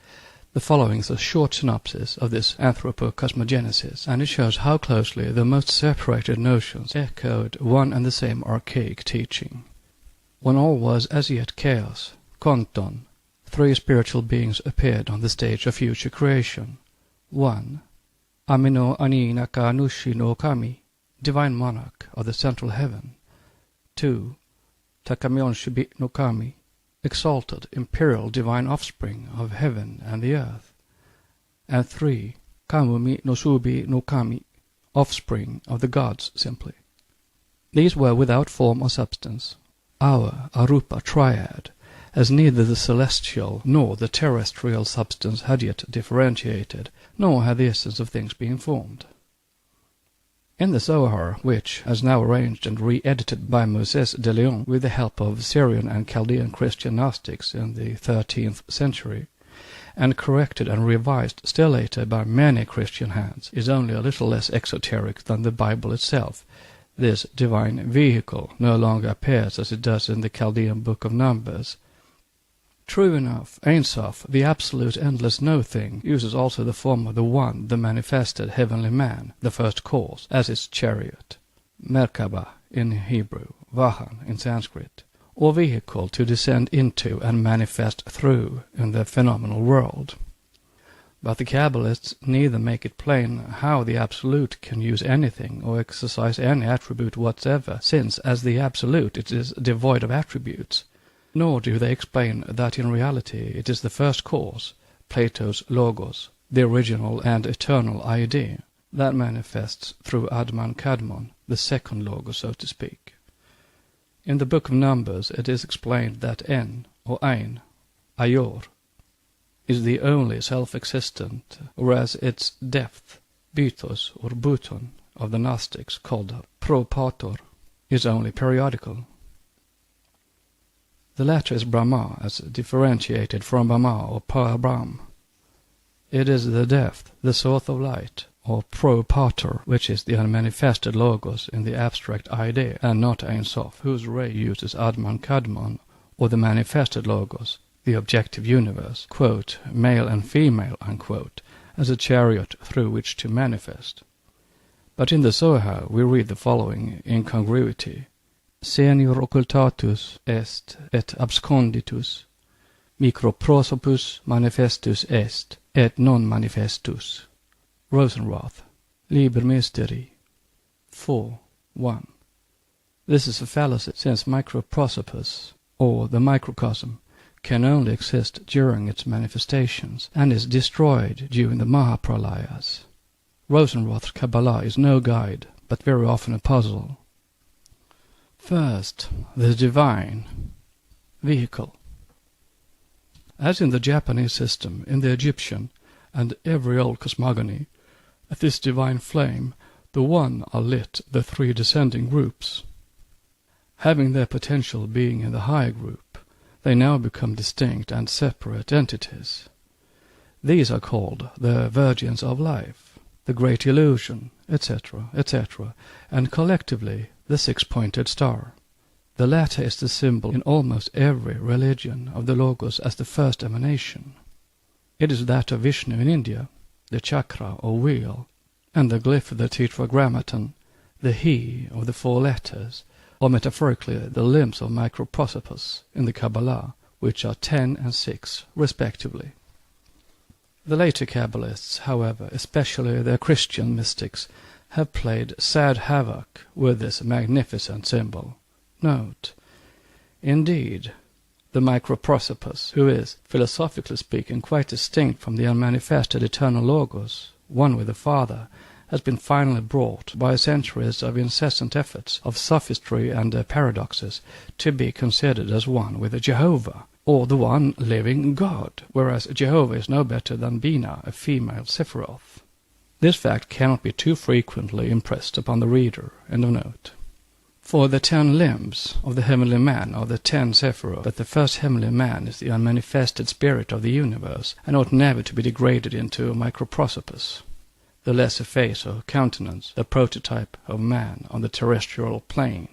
The following is a short synopsis of this anthropo-cosmogenesis, and it shows how closely the most separated notions echoed one and the same archaic teaching. When all was as yet chaos, Konton, 3 spiritual beings appeared on the stage of future creation. 1. Amino Aninaka Nushi no Kami, divine monarch of the central heaven. 2. Takamyon Shibi no Kami, exalted imperial divine offspring of heaven and the earth. And 3. Kamumi no Subi no Kami, offspring of the gods simply. These were without form or substance, our Arupa triad, as neither the celestial nor the terrestrial substance had yet differentiated, nor had the essence of things been formed. In the Zohar, which, as now arranged and re-edited by Moses de Leon with the help of Syrian and Chaldean Christian Gnostics in the 13th century, and corrected and revised still later by many Christian hands, is only a little less exoteric than the Bible itself. This divine vehicle no longer appears as it does in the Chaldean Book of Numbers. True enough, Ein Sof, the absolute endless no-thing, uses also the form of the One, the manifested heavenly man, the first cause, as its chariot, Merkaba in Hebrew, Vahan in Sanskrit, or vehicle to descend into and manifest through in the phenomenal world. But the Kabbalists neither make it plain how the Absolute can use anything or exercise any attribute whatsoever, since as the Absolute it is devoid of attributes, nor do they explain that in reality it is the first cause, Plato's Logos, the original and eternal idea, that manifests through Adman Kadmon, the second Logos, so to speak. In the Book of Numbers it is explained that En, or Ein, Ayor, is the only self-existent, whereas its depth, Bythos or Buton, of the Gnostics, called Propator, is only periodical. The latter is Brahma, as differentiated from Brahma or Par-Brahm. It is the depth, the source of light, or Pro-Pater, which is the unmanifested Logos in the abstract idea, and not Ein Sof, whose ray uses Adman Kadmon, or the manifested Logos, the objective universe, quote, male and female, unquote, as a chariot through which to manifest. But in the Zohar we read the following incongruity. Senior occultatus est et absconditus, microprosopus manifestus est et non manifestus. Rosenroth, Liber Mysteri, 4:1. This is a fallacy, since microprosopus, or the microcosm, can only exist during its manifestations, and is destroyed during the Mahapralayas. Rosenroth's Kabbalah is no guide, but very often a puzzle. First, the divine vehicle. As in the Japanese system, in the Egyptian, and every old cosmogony, at this divine flame, the one are lit the three descending groups. Having their potential being in the higher group, they now become distinct and separate entities. These are called the Virgins of Life, the Great Illusion, etc., etc., and collectively the six-pointed star. The latter is the symbol in almost every religion of the Logos as the first emanation. It is that of Vishnu in India, the chakra or wheel, and the glyph of the tetragrammaton, the he of the four letters, or metaphorically the limbs of microprosopus in the Kabbalah, which are 10 and 6 respectively. The later Kabbalists, however, especially their Christian mystics, have played sad havoc with this magnificent symbol. Note, indeed, the microprosopus, who is, philosophically speaking, quite distinct from the unmanifested eternal Logos, one with the Father, has been finally brought, by centuries of incessant efforts of sophistry and paradoxes, to be considered as one with Jehovah, or the one living God, whereas Jehovah is no better than Bina, a female Sephiroth. This fact cannot be too frequently impressed upon the reader. End of note. For the 10 limbs of the heavenly man are the 10 Sephiroth, but the first heavenly man is the unmanifested spirit of the universe, and ought never to be degraded into a microprosopus, the lesser face or countenance, the prototype of man on the terrestrial plane.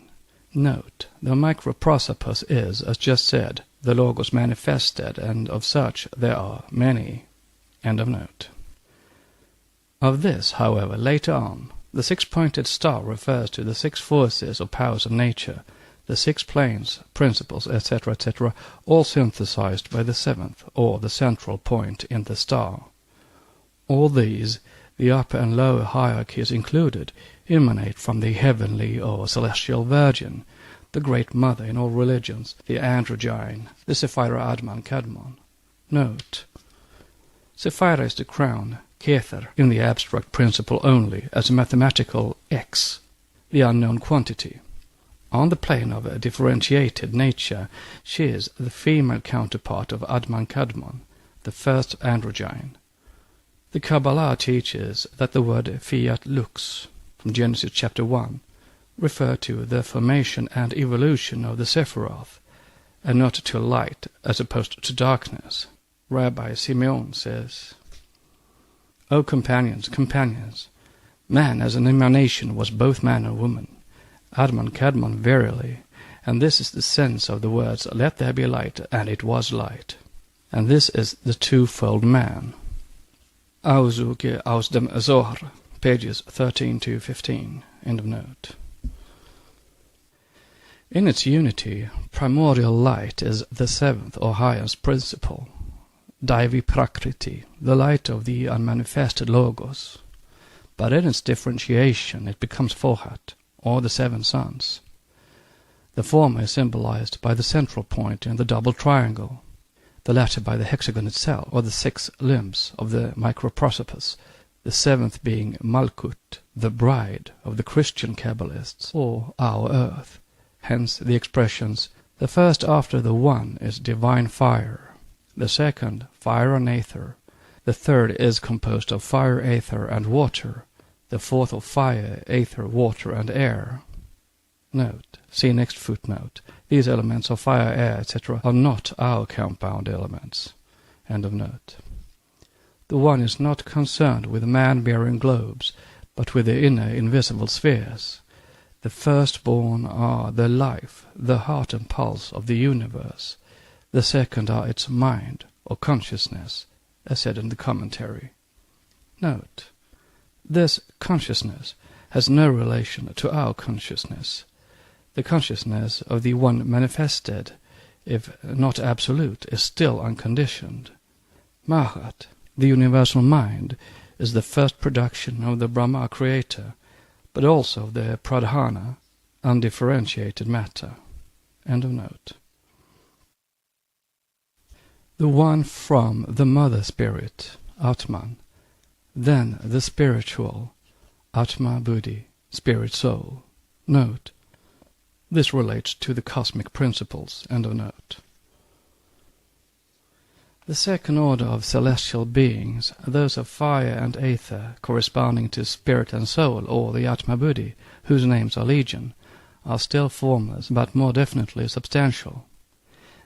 Note, the microprosopus is, as just said, the Logos manifested, and of such there are many. End of note. Of this, however, later on, the six-pointed star refers to the 6 forces or powers of nature, the 6 planes, principles, etc., etc., all synthesized by the 7th, or the central point in the star. All these, the upper and lower hierarchies included, emanate from the heavenly or celestial Virgin, the Great Mother in all religions, the androgyne, the Sephira Adman Kadmon. Note, Sephira is the crown, Kether, in the abstract principle only, as a mathematical x, the unknown quantity. On the plane of a differentiated nature, she is the female counterpart of Adman Kadmon, the first androgyne. The Kabbalah teaches that the word fiat lux, from Genesis chapter 1, refer to the formation and evolution of the Sephiroth, and not to light as opposed to darkness. Rabbi Simeon says, O companions, companions, man as an emanation was both man and woman, Admon Kadmon verily, and this is the sense of the words, let there be light, and it was light. And this is the twofold man. Auzuke aus dem Zohar, pages 13 to 15, end of note. In its unity, primordial light is the seventh or highest principle, Daivi Prakriti, the light of the unmanifested Logos. But in its differentiation it becomes Fohat, or the seven suns. The former is symbolized by the central point in the double triangle, the latter by the hexagon itself, or the 6 limbs of the microprosopus, the seventh being Malkut, the bride of the Christian Kabbalists, or our earth. Hence the expressions, the first after the one is divine fire, the second fire and aether, the third is composed of fire, aether, and water, the fourth of fire, aether, water, and air. Note, see next footnote, these elements of fire, air, etc. are not our compound elements. End of note. The one is not concerned with man-bearing globes, but with the inner invisible spheres. The firstborn are the life, the heart and pulse of the universe. The second are its mind, or consciousness, as said in the commentary. Note, this consciousness has no relation to our consciousness. The consciousness of the one manifested, if not absolute, is still unconditioned. Mahat, the universal mind, is the first production of the Brahma creator, but also of the pradhana, undifferentiated matter. End of note. The one from the mother spirit, Atman, then the spiritual, Atma Buddhi, spirit soul. Note, this relates to the cosmic principles. End of note. The second order of celestial beings, those of fire and aether, corresponding to spirit and soul, or the Atma Buddhi, whose names are legion, are still formless, but more definitely substantial.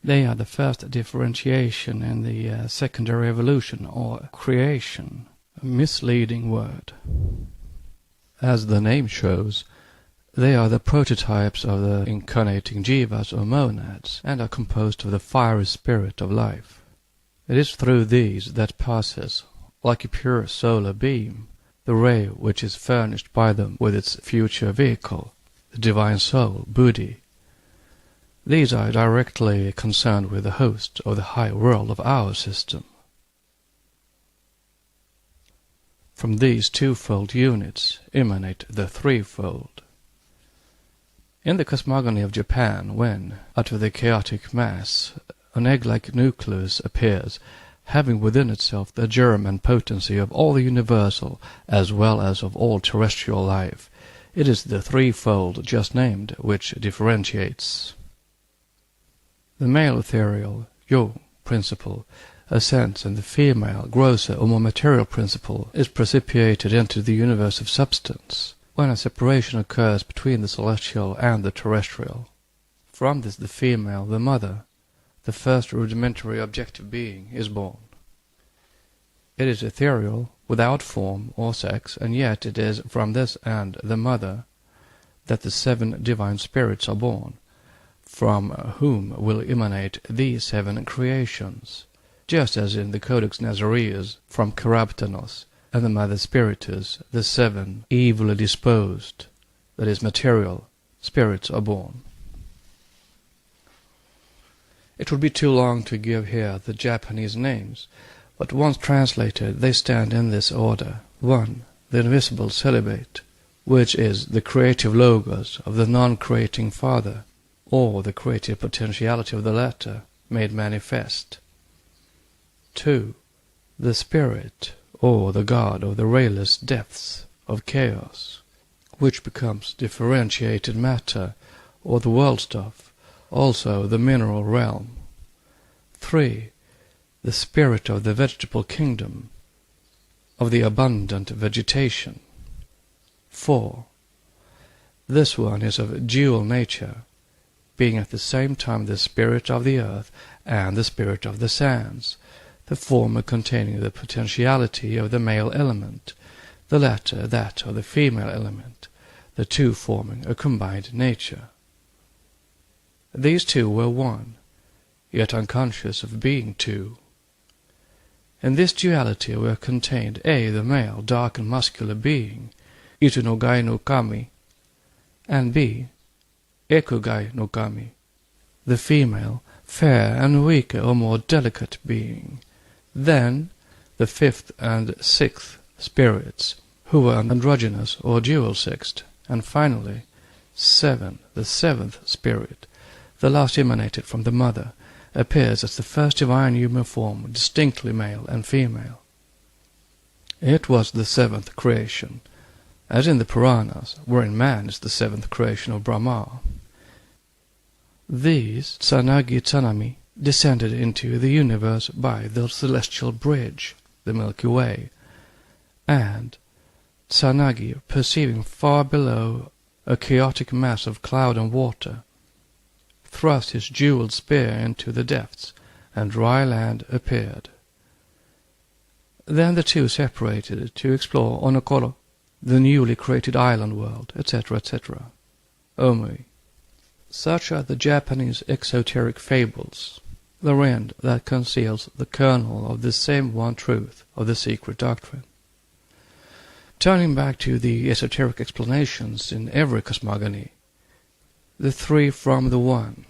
They are the first differentiation in the secondary evolution, or creation, a misleading word. As the name shows, they are the prototypes of the incarnating jivas or monads, and are composed of the fiery spirit of life. It is through these that passes, like a pure solar beam, the ray which is furnished by them with its future vehicle, the divine soul, Buddhi. These are directly concerned with the host of the high world of our system. From these twofold units emanate the threefold. In the cosmogony of Japan, when, out of the chaotic mass, an egg-like nucleus appears, having within itself the germ and potency of all the universal as well as of all terrestrial life, it is the threefold just named which differentiates. The male ethereal, yo, principle, ascends, and the female, grosser or more material principle, is precipitated into the universe of substance, when a separation occurs between the celestial and the terrestrial. From this the female, the mother, the first rudimentary objective being, is born. It is ethereal, without form or sex, and yet it is from this and the mother that the 7 divine spirits are born, from whom will emanate these 7 creations, just as in the Codex Nazareus from Karabtanos and the Mother Spiritus the 7 evilly disposed, that is material, spirits are born. It would be too long to give here the Japanese names, but once translated they stand in this order. 1. The invisible celibate, which is the creative logos of the non-creating Father, or the creative potentiality of the latter, made manifest. 2. The spirit, or the god of the rayless depths of chaos, which becomes differentiated matter, or the world stuff, also the mineral realm. 3. The spirit of the vegetable kingdom, of the abundant vegetation. 4. This one is of dual nature, being at the same time the spirit of the earth and the spirit of the sands, the former containing the potentiality of the male element, the latter that of the female element, the two forming a combined nature. These two were one, yet unconscious of being two. In this duality were contained A, the male, dark and muscular being, Itunogai no Kami, and B, Ekugai no Kami, the female, fair and weaker or more delicate being. Then the fifth and sixth spirits, who were androgynous or dual-sexed, and finally 7, the seventh spirit, the last emanated from the mother, appears as the first divine human form, distinctly male and female. It was the seventh creation, as in the Puranas, wherein man is the seventh creation of Brahma. These Tsanagi Tsanami descended into the universe by the celestial bridge, the Milky Way, and Tsanagi, perceiving far below a chaotic mass of cloud and water, thrust his jeweled spear into the depths, and dry land appeared. Then the two separated to explore Onokoro, the newly created island world, etc., etc. Omui. Such are the Japanese exoteric fables, the end that conceals the kernel of the same one truth of the secret doctrine. Turning back to the esoteric explanations in every cosmogony, the three from the one.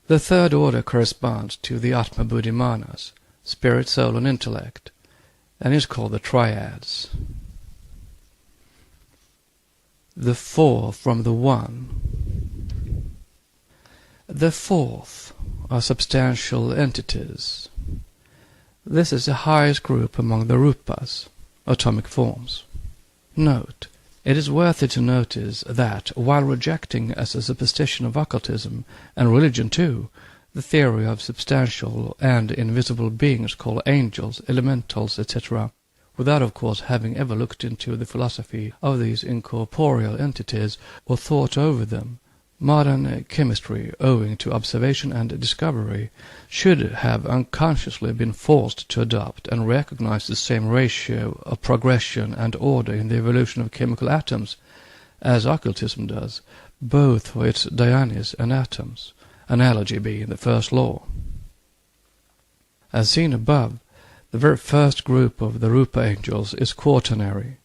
The third order corresponds to the Atma Buddhi Manas, spirit, soul, and intellect, and is called the triads. The four from the one. The fourth are substantial entities. This is the highest group among the rupas, atomic forms. Note, it is worthy to notice that, while rejecting as a superstition of occultism, and religion too, the theory of substantial and invisible beings called angels, elementals, etc., without of course having ever looked into the philosophy of these incorporeal entities or thought over them, modern chemistry, owing to observation and discovery, should have unconsciously been forced to adopt and recognize the same ratio of progression and order in the evolution of chemical atoms as occultism does, both for its dhyanis and atoms, analogy being the first law. As seen above, the very first group of the Rupa angels is quaternary,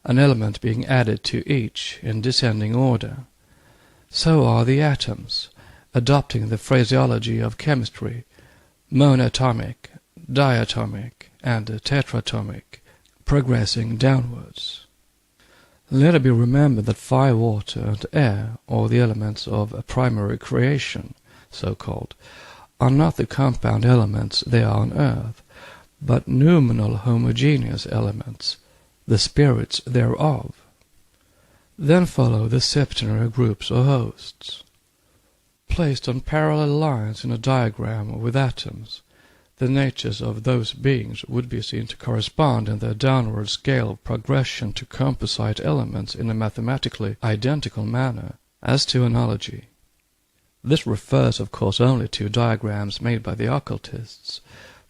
an element being added to each in descending order. So are the atoms, adopting the phraseology of chemistry, monatomic, diatomic, and tetratomic, progressing downwards. Let it be remembered that fire, water, and air, or the elements of a primary creation, so-called, are not the compound elements they are on earth, but noumenal homogeneous elements, the spirits thereof. Then follow the septenary groups or hosts. Placed on parallel lines in a diagram with atoms, the natures of those beings would be seen to correspond in their downward scale of progression to composite elements in a mathematically identical manner, as to analogy. This refers of course only to diagrams made by the occultists,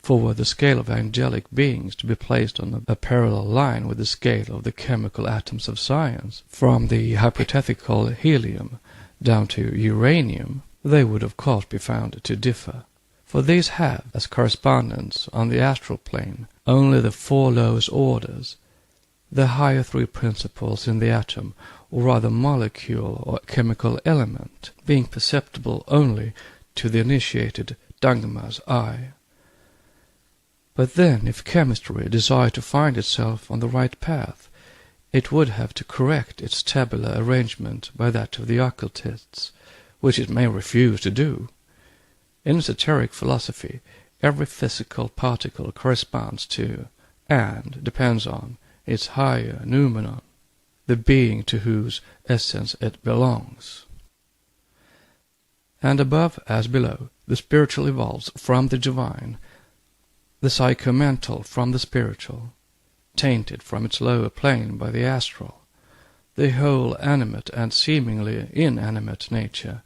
for were the scale of angelic beings to be placed on a parallel line with the scale of the chemical atoms of science, from the hypothetical helium down to uranium, they would of course be found to differ. For these have, as correspondents on the astral plane, only the four lowest orders, the higher three principles in the atom, or rather molecule or chemical element, being perceptible only to the initiated Dangma's eye. But then, if chemistry desired to find itself on the right path, it would have to correct its tabular arrangement by that of the occultists, which it may refuse to do. In esoteric philosophy, every physical particle corresponds to, and depends on, its higher noumenon, the being to whose essence it belongs. And above as below, the spiritual evolves from the divine, the psychomental from the spiritual, tainted from its lower plane by the astral, the whole animate and seemingly inanimate nature,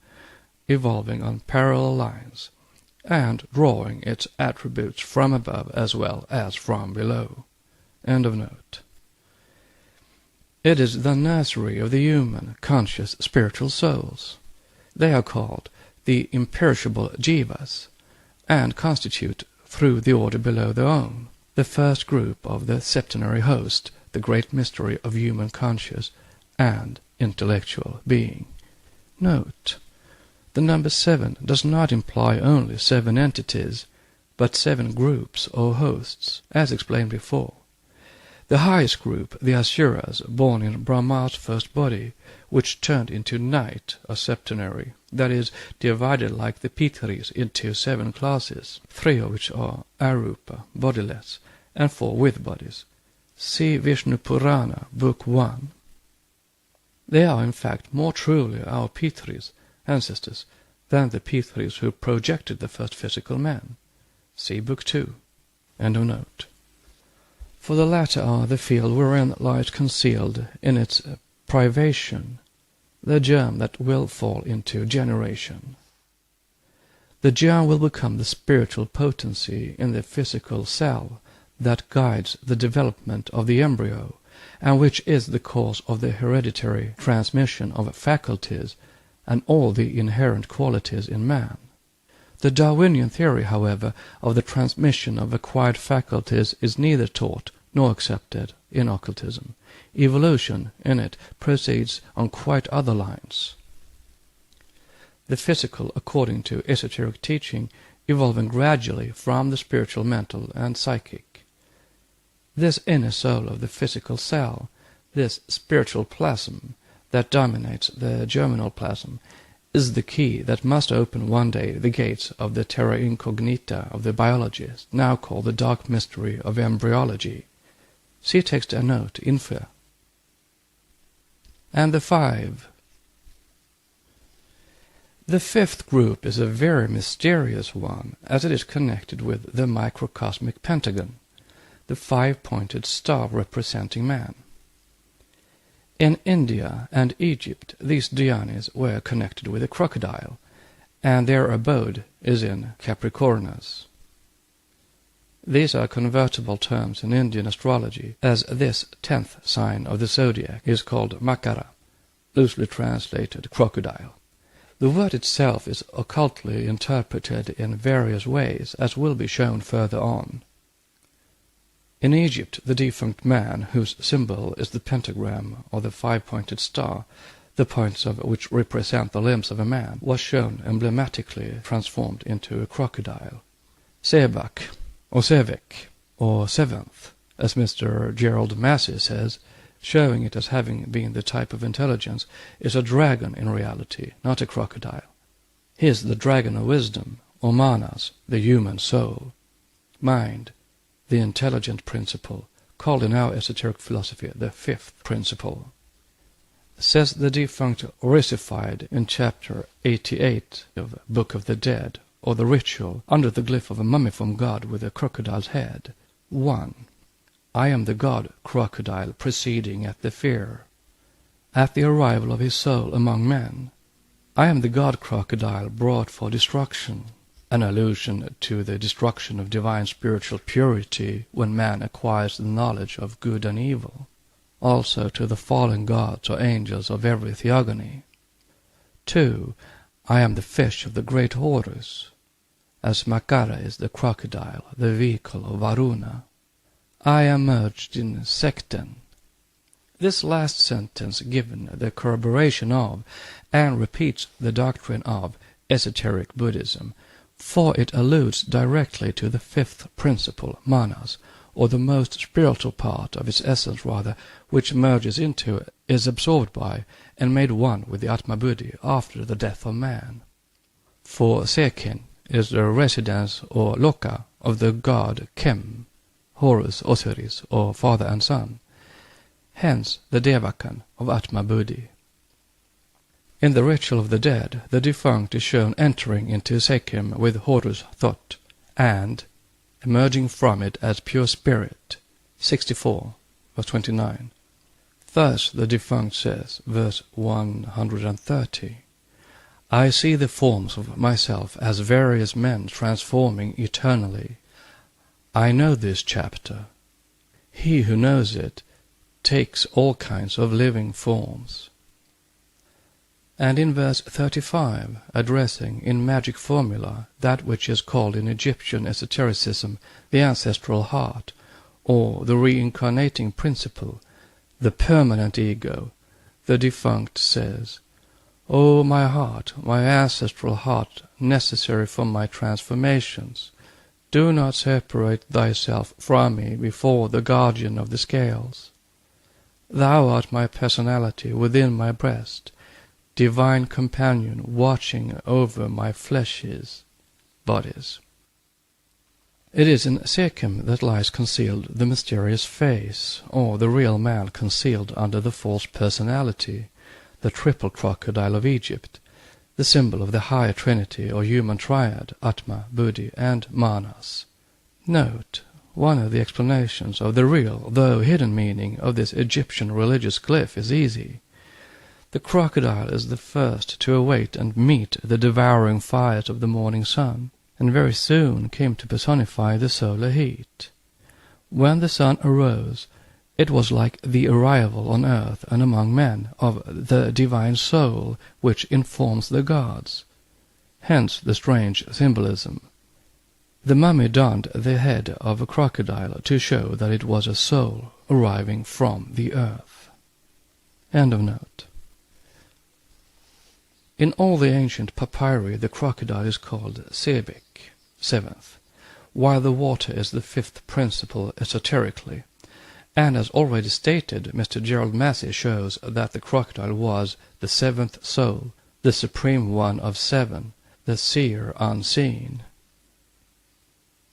evolving on parallel lines, and drawing its attributes from above as well as from below. End of note. It is the nursery of the human, conscious, spiritual souls. They are called the imperishable jivas, and constitute, through the order below their own, the first group of the septenary host, the great mystery of human conscious and intellectual being. Note: the number 7 does not imply only 7 entities, but 7 groups or hosts, as explained before. The highest group, the Asuras, born in Brahma's first body, which turned into night or septenary, that is, divided like the Pitris into 7 classes, 3 of which are arupa, bodiless, and 4 with bodies. See Vishnu Purana, Book 1. They are in fact more truly our Pitris, ancestors, than the Pitris who projected the first physical man. See Book 2. End of note. For the latter are the field wherein lies concealed in its privation the germ that will fall into generation. The germ will become the spiritual potency in the physical cell that guides the development of the embryo, and which is the cause of the hereditary transmission of faculties and all the inherent qualities in man. The Darwinian theory, however, of the transmission of acquired faculties is neither taught nor accepted in occultism. Evolution in it proceeds on quite other lines. The physical, according to esoteric teaching, evolving gradually from the spiritual, mental, and psychic. This inner soul of the physical cell, this spiritual plasm that dominates the germinal plasm, is the key that must open one day the gates of the terra incognita of the biologist, now called the dark mystery of embryology. See text and note, info. And the 5. The 5th group is a very mysterious one, as it is connected with the microcosmic pentagon, the 5-pointed star representing man. In India and Egypt, these dhyanis were connected with a crocodile, and their abode is in Capricornus. These are convertible terms in Indian astrology, as this 10th sign of the zodiac is called Makara, loosely translated crocodile. The word itself is occultly interpreted in various ways, as will be shown further on. In Egypt, the defunct man, whose symbol is the pentagram or the 5-pointed star, the points of which represent the limbs of a man, was shown emblematically transformed into a crocodile. Sebak, or Sevek, or seventh, as Mr. Gerald Massey says, showing it as having been the type of intelligence, is a dragon in reality, not a crocodile. He is the dragon of wisdom, or manas, the human soul. Mind, the intelligent principle, called in our esoteric philosophy the 5th principle. Says the defunct Orisified in chapter 88 of Book of the Dead, or the ritual under the glyph of a mummiform god with a crocodile's head. 1. I am the god crocodile proceeding at the fear, at the arrival of his soul among men. I am the god crocodile brought for destruction, an allusion to the destruction of divine spiritual purity when man acquires the knowledge of good and evil, also to the fallen gods or angels of every theogony. 2. I am the fish of the great Horus, as Makara is the crocodile, the vehicle of Varuna. I am merged in Sekten. This last sentence given the corroboration of, and repeats the doctrine of, esoteric Buddhism, for it alludes directly to the 5th principle, manas, or the most spiritual part of its essence rather, which merges into, is absorbed by, and made one with the Atma Buddhi after the death of man. For Sekin is the residence or loka of the god Kem, Horus, Osiris, or father and son, hence the Devakan of Atma Buddhi. In the ritual of the dead, the defunct is shown entering into Sekhem with Horus thought, and emerging from it as pure spirit. 64, verse 29. Thus the defunct says, verse 130, I see the forms of myself as various men transforming eternally. I know this chapter. He who knows it takes all kinds of living forms. And in verse 35, addressing in magic formula that which is called in Egyptian esotericism the ancestral heart, or the reincarnating principle, the permanent ego, the defunct says, "O my heart, my ancestral heart, necessary for my transformations, do not separate thyself from me before the guardian of the scales. Thou art my personality within my breast, divine companion watching over my fleshes, bodies." It is in Sekhem that lies concealed the mysterious face, or the real man concealed under the false personality, the triple crocodile of Egypt, the symbol of the higher trinity or human triad, Atma, Buddhi, and Manas. Note, one of the explanations of the real, though hidden meaning of this Egyptian religious glyph is easy. The crocodile is the first to await and meet the devouring fires of the morning sun, and very soon came to personify the solar heat. When the sun arose, it was like the arrival on earth and among men of the divine soul which informs the gods. Hence the strange symbolism. The mummy donned the head of a crocodile to show that it was a soul arriving from the earth. End of note. In all the ancient papyri the crocodile is called Sebek, seventh, while the water is the fifth principle esoterically, and as already stated, Mr. Gerald Massey shows that the crocodile was the seventh soul, the supreme one of seven, the seer unseen.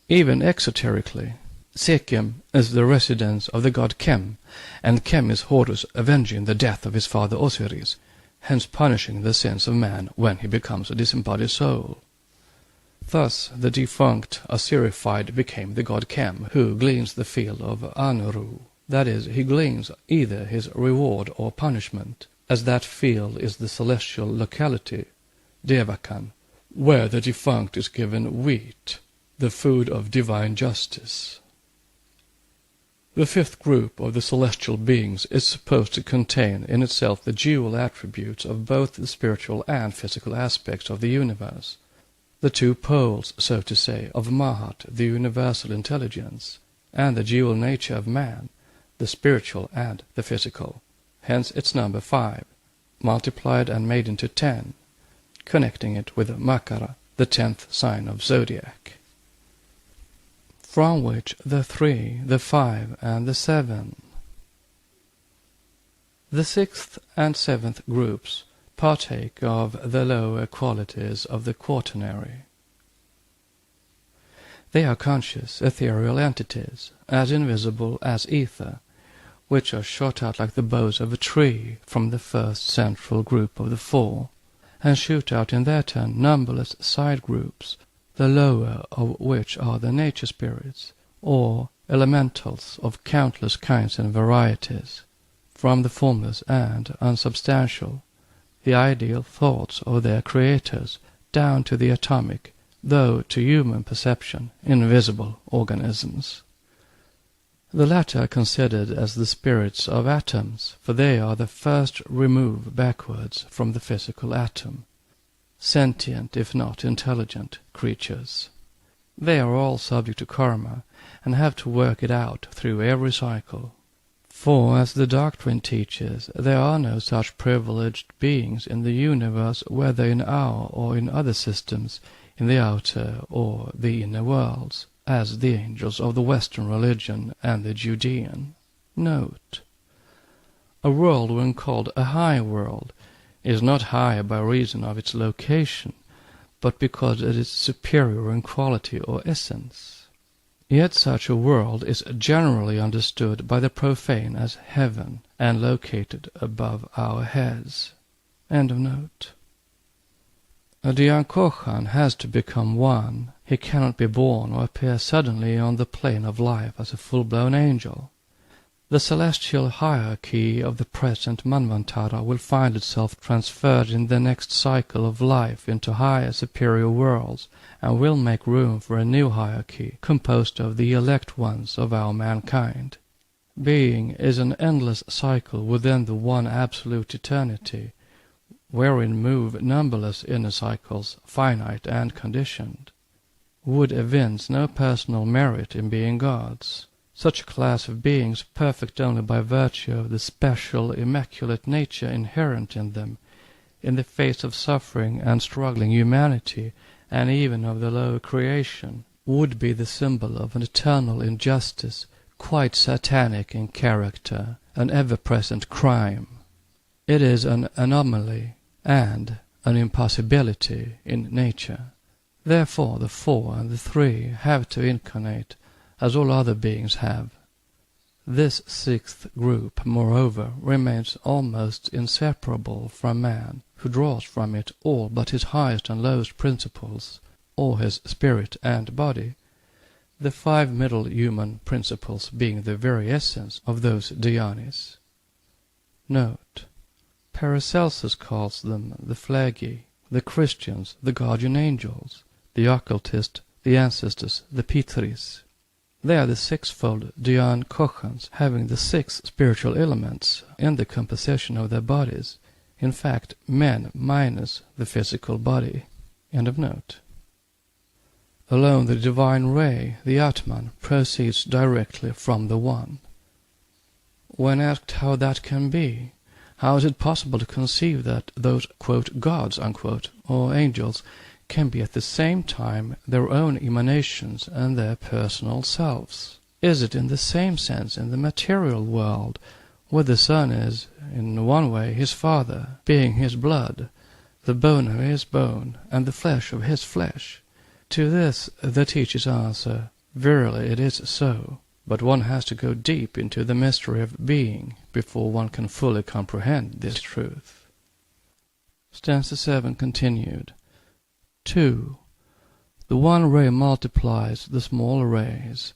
Even exoterically, Sekhem is the residence of the god Kem, and Kem is Horus avenging the death of his father Osiris, hence punishing the sins of man when he becomes a disembodied soul. Thus the defunct Osirified became the god Kem, who gleans the field of Anuru, that is, he gleans either his reward or punishment, as that field is the celestial locality, Devakan, where the defunct is given wheat, the food of divine justice. The fifth group of the celestial beings is supposed to contain in itself the dual attributes of both the spiritual and physical aspects of the universe, the two poles, so to say, of Mahat, the universal intelligence, and the dual nature of man, the spiritual and the physical. Hence its number 5, multiplied and made into 10, connecting it with Makara, the 10th sign of zodiac, from which the 3, the 5, and the 7. The 6th and 7th groups partake of the lower qualities of the quaternary. They are conscious, ethereal entities, as invisible as ether, which are shot out like the boughs of a tree from the first central group of the 4, and shoot out in their turn numberless side groups, the lower of which are the nature spirits, or elementals of countless kinds and varieties, from the formless and unsubstantial, the ideal thoughts of their creators, down to the atomic, though to human perception, invisible organisms. The latter are considered as the spirits of atoms, for they are the first remove backwards from the physical atom, sentient if not intelligent creatures. They are all subject to karma, and have to work it out through every cycle. For, as the Doctrine teaches, there are no such privileged beings in the universe, whether in our or in other systems, in the outer or the inner worlds, as the angels of the Western religion and the Judean. Note: a world when called a high world is not high by reason of its location, but because it is superior in quality or essence. Yet such a world is generally understood by the profane as heaven, and located above our heads. End of note. A Diankochan has to become one. He cannot be born or appear suddenly on the plane of life as a full-blown angel. The celestial hierarchy of the present Manvantara will find itself transferred in the next cycle of life into higher superior worlds, and will make room for a new hierarchy, composed of the elect ones of our mankind. Being is an endless cycle within the one absolute eternity, wherein move numberless inner cycles, finite and conditioned. Would evince no personal merit in being gods. Such a class of beings, perfect only by virtue of the special, immaculate nature inherent in them, in the face of suffering and struggling humanity, and even of the lower creation, would be the symbol of an eternal injustice, quite satanic in character, an ever-present crime. It is an anomaly and an impossibility in nature. Therefore the four and the three have to incarnate, as all other beings have. This sixth group, moreover, remains almost inseparable from man, who draws from it all but his highest and lowest principles, or his spirit and body, the five middle human principles being the very essence of those dhyanis. Note: Paracelsus calls them the Flagi, the Christians the guardian angels, the occultist the ancestors, the Pitris. They are the sixfold dhyan kochans, having the six spiritual elements in the composition of their bodies, in fact, men minus the physical body. End of note. Alone the divine ray, the Atman, proceeds directly from the One. When asked how that can be, how is it possible to conceive that those, quote, gods, unquote, or angels, can be at the same time their own emanations and their personal selves? Is it in the same sense in the material world, where the Son is, in one way, his Father, being his blood, the bone of his bone, and the flesh of his flesh? To this the teachers answer, verily it is so, but one has to go deep into the mystery of being before one can fully comprehend this truth. Stanza 7 continued. 2. The one ray multiplies the smaller rays.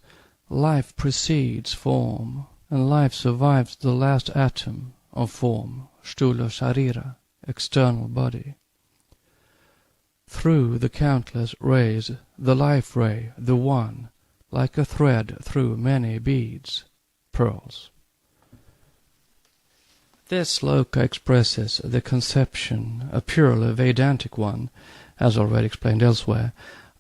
Life precedes form, and life survives the last atom of form, sthula sharira, external body. Through the countless rays, the life ray, the one, like a thread through many beads, pearls. This sloka expresses the conception, a purely Vedantic one, as already explained elsewhere,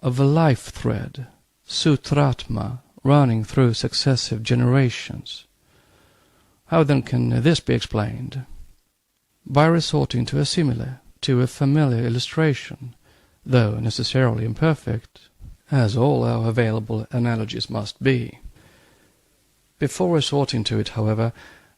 of a life thread, sutratma, running through successive generations. How then can this be explained? By resorting to a simile, to a familiar illustration, though necessarily imperfect, as all our available analogies must be. Before resorting to it, however,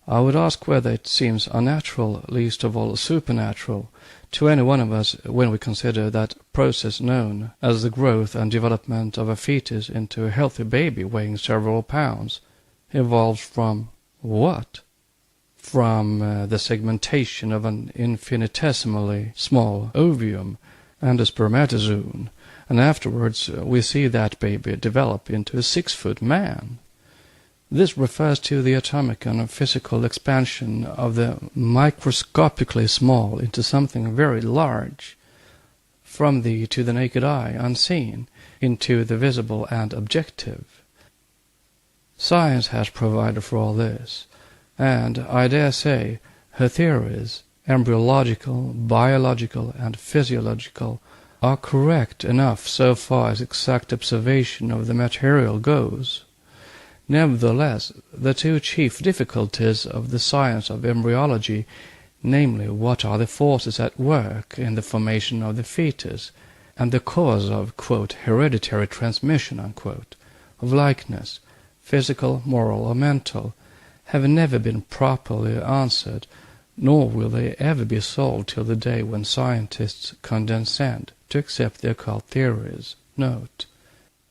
I would ask whether it seems unnatural, least of all supernatural, to any one of us when we consider that process known as the growth and development of a fetus into a healthy baby weighing several pounds evolves from what? From the segmentation of an infinitesimally small ovum and a spermatozoon, and afterwards we see that baby develop into a 6-foot man. This refers to the atomic and physical expansion of the microscopically small into something very large, from the to the naked eye unseen, into the visible and objective. Science has provided for all this, and I dare say her theories, embryological, biological, and physiological, are correct enough so far as exact observation of the material goes. Nevertheless, the two chief difficulties of the science of embryology, namely what are the forces at work in the formation of the fetus, and the cause of, quote, hereditary transmission, unquote, of likeness, physical, moral, or mental, have never been properly answered, nor will they ever be solved till the day when scientists condescend to accept the occult theories. Note: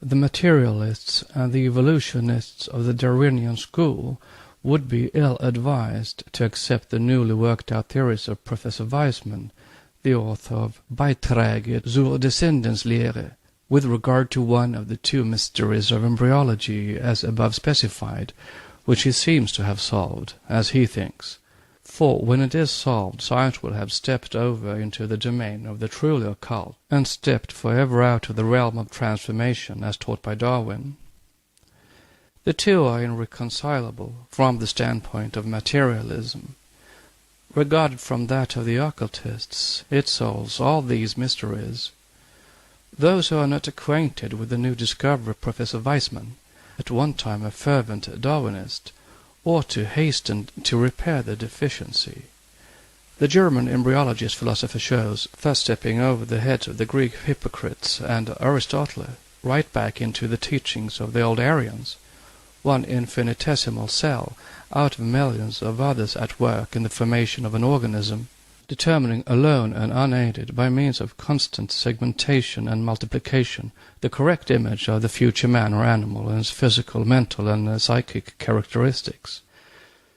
the materialists and the evolutionists of the Darwinian school would be ill-advised to accept the newly worked-out theories of Professor Weizmann, the author of Beiträge zur Deszendenslehre, with regard to one of the two mysteries of embryology as above specified, which he seems to have solved, as he thinks. For when it is solved, science will have stepped over into the domain of the truly occult, and stepped forever out of the realm of transformation, as taught by Darwin. The two are irreconcilable from the standpoint of materialism. Regarded from that of the occultists, it solves all these mysteries. Those who are not acquainted with the new discovery of Professor Weizmann, at one time a fervent Darwinist, ought to hasten to repair the deficiency. The German embryologist philosopher shows, thus stepping over the heads of the Greek hypocrites and Aristotle, right back into the teachings of the old Aryans, one infinitesimal cell out of millions of others at work in the formation of an organism, determining alone and unaided by means of constant segmentation and multiplication the correct image of the future man or animal in its physical, mental, and psychic characteristics.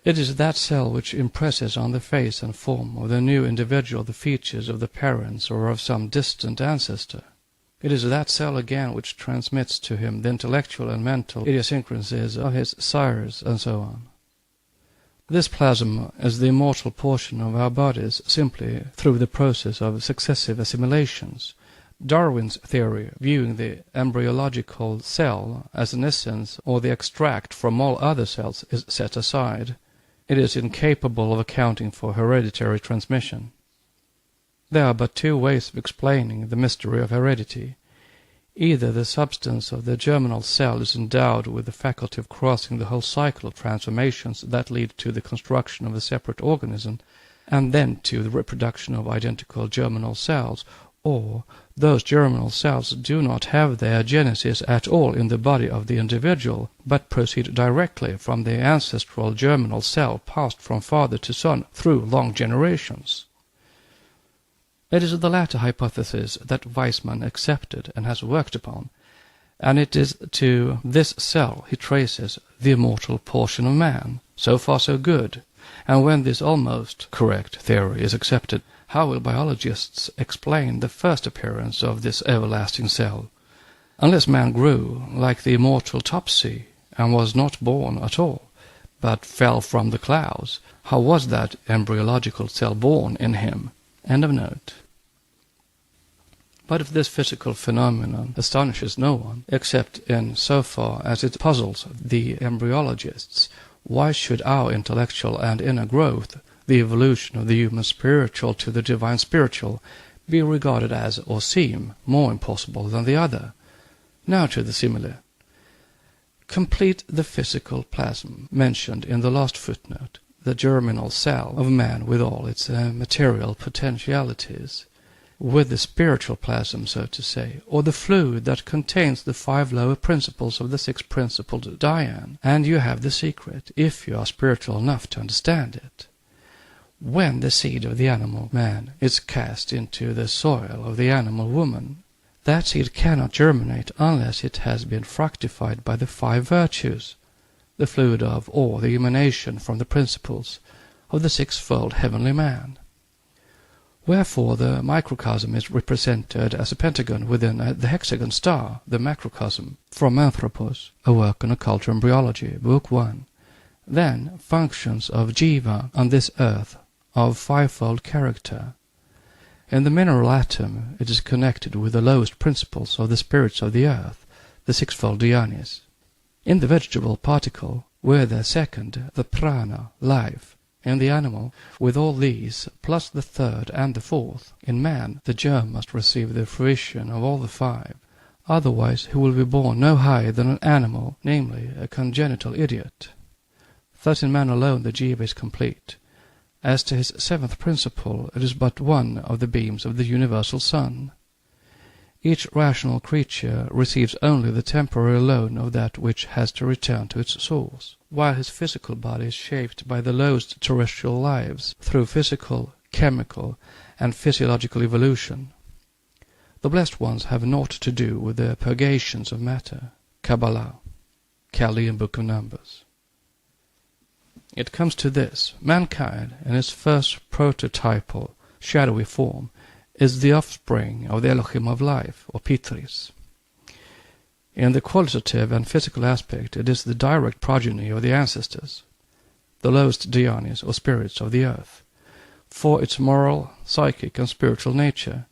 It is that cell which impresses on the face and form of the new individual the features of the parents or of some distant ancestor. It is that cell again which transmits to him the intellectual and mental idiosyncrasies of his sires, and so on. This plasma is the immortal portion of our bodies simply through the process of successive assimilations. Darwin's theory, viewing the embryological cell as an essence or the extract from all other cells, is set aside. It is incapable of accounting for hereditary transmission. There are but two ways of explaining the mystery of heredity. Either the substance of the germinal cell is endowed with the faculty of crossing the whole cycle of transformations that lead to the construction of a separate organism, and then to the reproduction of identical germinal cells, or those germinal cells do not have their genesis at all in the body of the individual, but proceed directly from the ancestral germinal cell passed from father to son through long generations. It is the latter hypothesis that Weizmann accepted and has worked upon, and it is to this cell he traces the immortal portion of man. So far so good, and when this almost correct theory is accepted, how will biologists explain the first appearance of this everlasting cell? Unless man grew like the immortal Topsy, and was not born at all, but fell from the clouds, how was that embryological cell born in him? End of note. But if this physical phenomenon astonishes no one, except in so far as it puzzles the embryologists, why should our intellectual and inner growth, the evolution of the human spiritual to the divine spiritual, be regarded as, or seem, more impossible than the other? Now to the simile. Complete the physical plasm mentioned in the last footnote, the germinal cell of man with all its material potentialities, with the spiritual plasm, so to say, or the fluid that contains the 5 lower principles of the 6-principled Dian, and you have the secret, if you are spiritual enough to understand it. When the seed of the animal man is cast into the soil of the animal woman, that seed cannot germinate unless it has been fructified by the 5 virtues, the fluid of, or the emanation from the principles of the 6-fold heavenly man. Wherefore the microcosm is represented as a pentagon within the hexagon star, the macrocosm, from Anthropos, a work on occult embryology, Book 1. Then functions of jiva on this earth of 5-fold character. In the mineral atom it is connected with the lowest principles of the spirits of the earth, the 6-fold dhyanis. In the vegetable particle, with the 2nd, the prana, life. In the animal, with all these, plus the 3rd and the 4th, in man, the germ must receive the fruition of all the 5. Otherwise he will be born no higher than an animal, namely, a congenital idiot. Thus in man alone the jiva is complete. As to his 7th principle, it is but one of the beams of the universal sun. Each rational creature receives only the temporary loan of that which has to return to its source, while his physical body is shaped by the lowest terrestrial lives through physical, chemical, and physiological evolution. The blessed ones have naught to do with the purgations of matter, Kabbalah, Chaldean Book of Numbers. It comes to this: mankind, in its first prototypal, shadowy form, is the offspring of the Elohim of life, or Pitris. In the qualitative and physical aspect, it is the direct progeny of the ancestors, the lowest dhyanis or spirits of the earth. For its moral, psychic, and spiritual nature,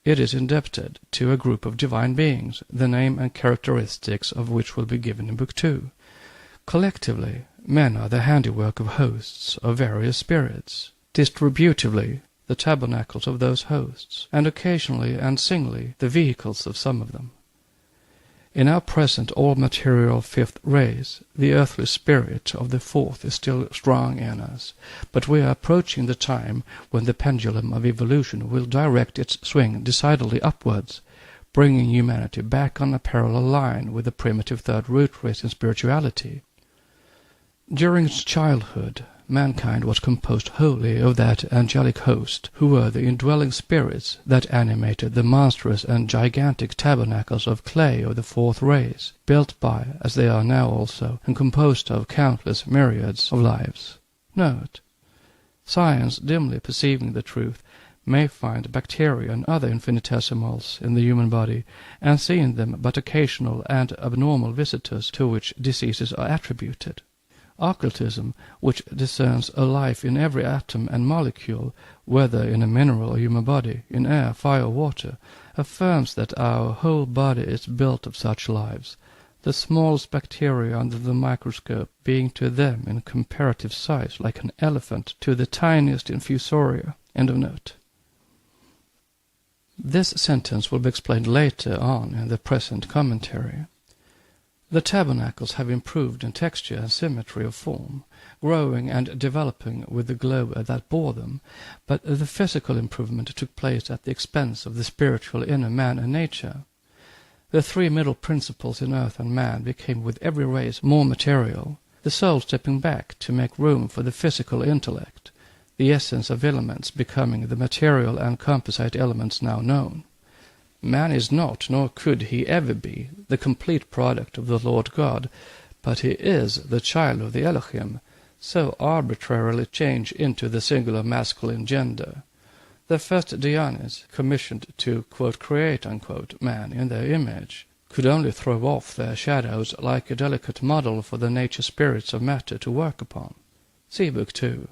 it is indebted to a group of divine beings, the name and characteristics of which will be given in Book 2. Collectively, men are the handiwork of hosts of various spirits, distributively the tabernacles of those hosts, and occasionally and singly the vehicles of some of them. In our present all-material fifth race, the earthly spirit of the fourth is still strong in us, but we are approaching the time when the pendulum of evolution will direct its swing decidedly upwards, bringing humanity back on a parallel line with the primitive third root race in spirituality. During its childhood, mankind was composed wholly of that angelic host, who were the indwelling spirits that animated the monstrous and gigantic tabernacles of clay of the fourth race, built by, as they are now also, and composed of countless myriads of lives. Note: science, dimly perceiving the truth, may find bacteria and other infinitesimals in the human body, and see in them but occasional and abnormal visitors to which diseases are attributed. Occultism, which discerns a life in every atom and molecule, whether in a mineral or human body, in air, fire, or water, affirms that our whole body is built of such lives, the smallest bacteria under the microscope being to them in comparative size like an elephant to the tiniest infusoria. End of note. This sentence will be explained later on in the present commentary. The tabernacles have improved in texture and symmetry of form, growing and developing with the globe that bore them, but the physical improvement took place at the expense of the spiritual inner man and nature. The three middle principles in earth and man became with every race more material, the soul stepping back to make room for the physical intellect, the essence of elements becoming the material and composite elements now known. Man is not, nor could he ever be, the complete product of the Lord God, but he is the child of the Elohim, so arbitrarily changed into the singular masculine gender. The first dhyanis, commissioned to, quote, create, unquote, man in their image, could only throw off their shadows like a delicate model for the nature spirits of matter to work upon. See Book 2.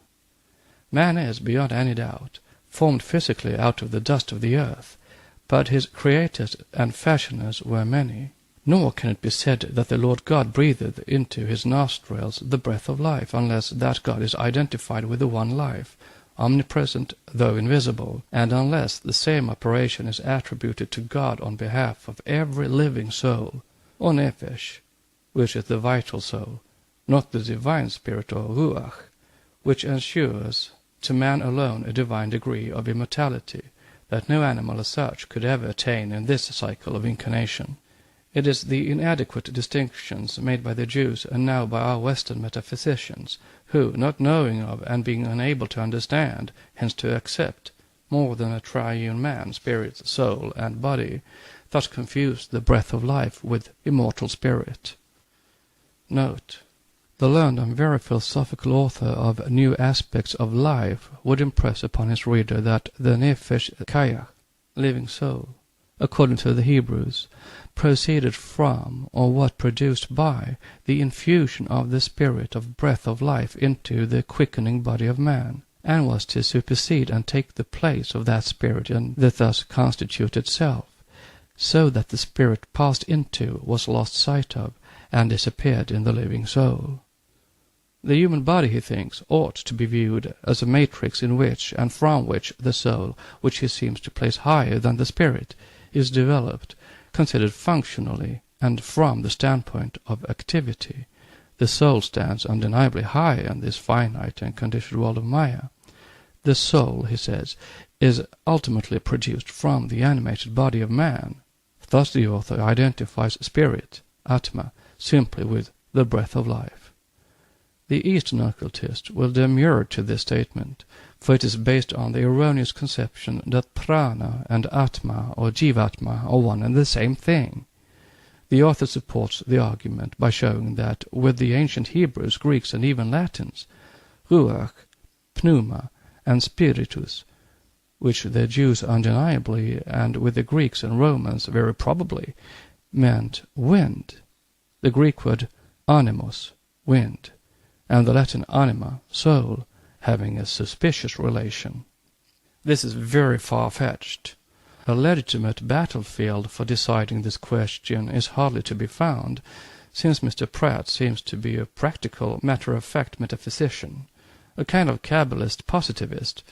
Man is, beyond any doubt, formed physically out of the dust of the earth, but his creators and fashioners were many. Nor can it be said that the Lord God breathed into his nostrils the breath of life, unless that God is identified with the one life, omnipresent though invisible, and unless the same operation is attributed to God on behalf of every living soul, or nephesh, which is the vital soul, not the divine spirit or ruach, which ensures to man alone a divine degree of immortality, that no animal as such could ever attain in this cycle of incarnation. It is the inadequate distinctions made by the Jews and now by our Western metaphysicians, who, not knowing of and being unable to understand, hence to accept, more than a triune man, spirit, soul, and body, thus confuse the breath of life with immortal spirit. Note: the learned and very philosophical author of New Aspects of Life would impress upon his reader that the Nefesh Kayach, living soul, according to the Hebrews, proceeded from, or what produced by, the infusion of the spirit of breath of life into the quickening body of man, and was to supersede and take the place of that spirit in the thus constituted self, so that the spirit passed into was lost sight of, and disappeared in the living soul. The human body, he thinks, ought to be viewed as a matrix in which and from which the soul, which he seems to place higher than the spirit, is developed, considered functionally, and from the standpoint of activity. The soul stands undeniably high in this finite and conditioned world of Maya. The soul, he says, is ultimately produced from the animated body of man. Thus the author identifies spirit, Atma, simply with the breath of life. The Eastern occultist will demur to this statement, for it is based on the erroneous conception that prana and atma or jivatma are one and the same thing. The author supports the argument by showing that with the ancient Hebrews, Greeks, and even Latins, ruach, pneuma, and spiritus, which the Jews undeniably, and with the Greeks and Romans very probably, meant wind, the Greek word animus, wind, and the Latin anima, soul, having a suspicious relation. This is very far-fetched. A legitimate battlefield for deciding this question is hardly to be found, since Mr. Pratt seems to be a practical, matter-of-fact metaphysician, a kind of Kabbalist positivist,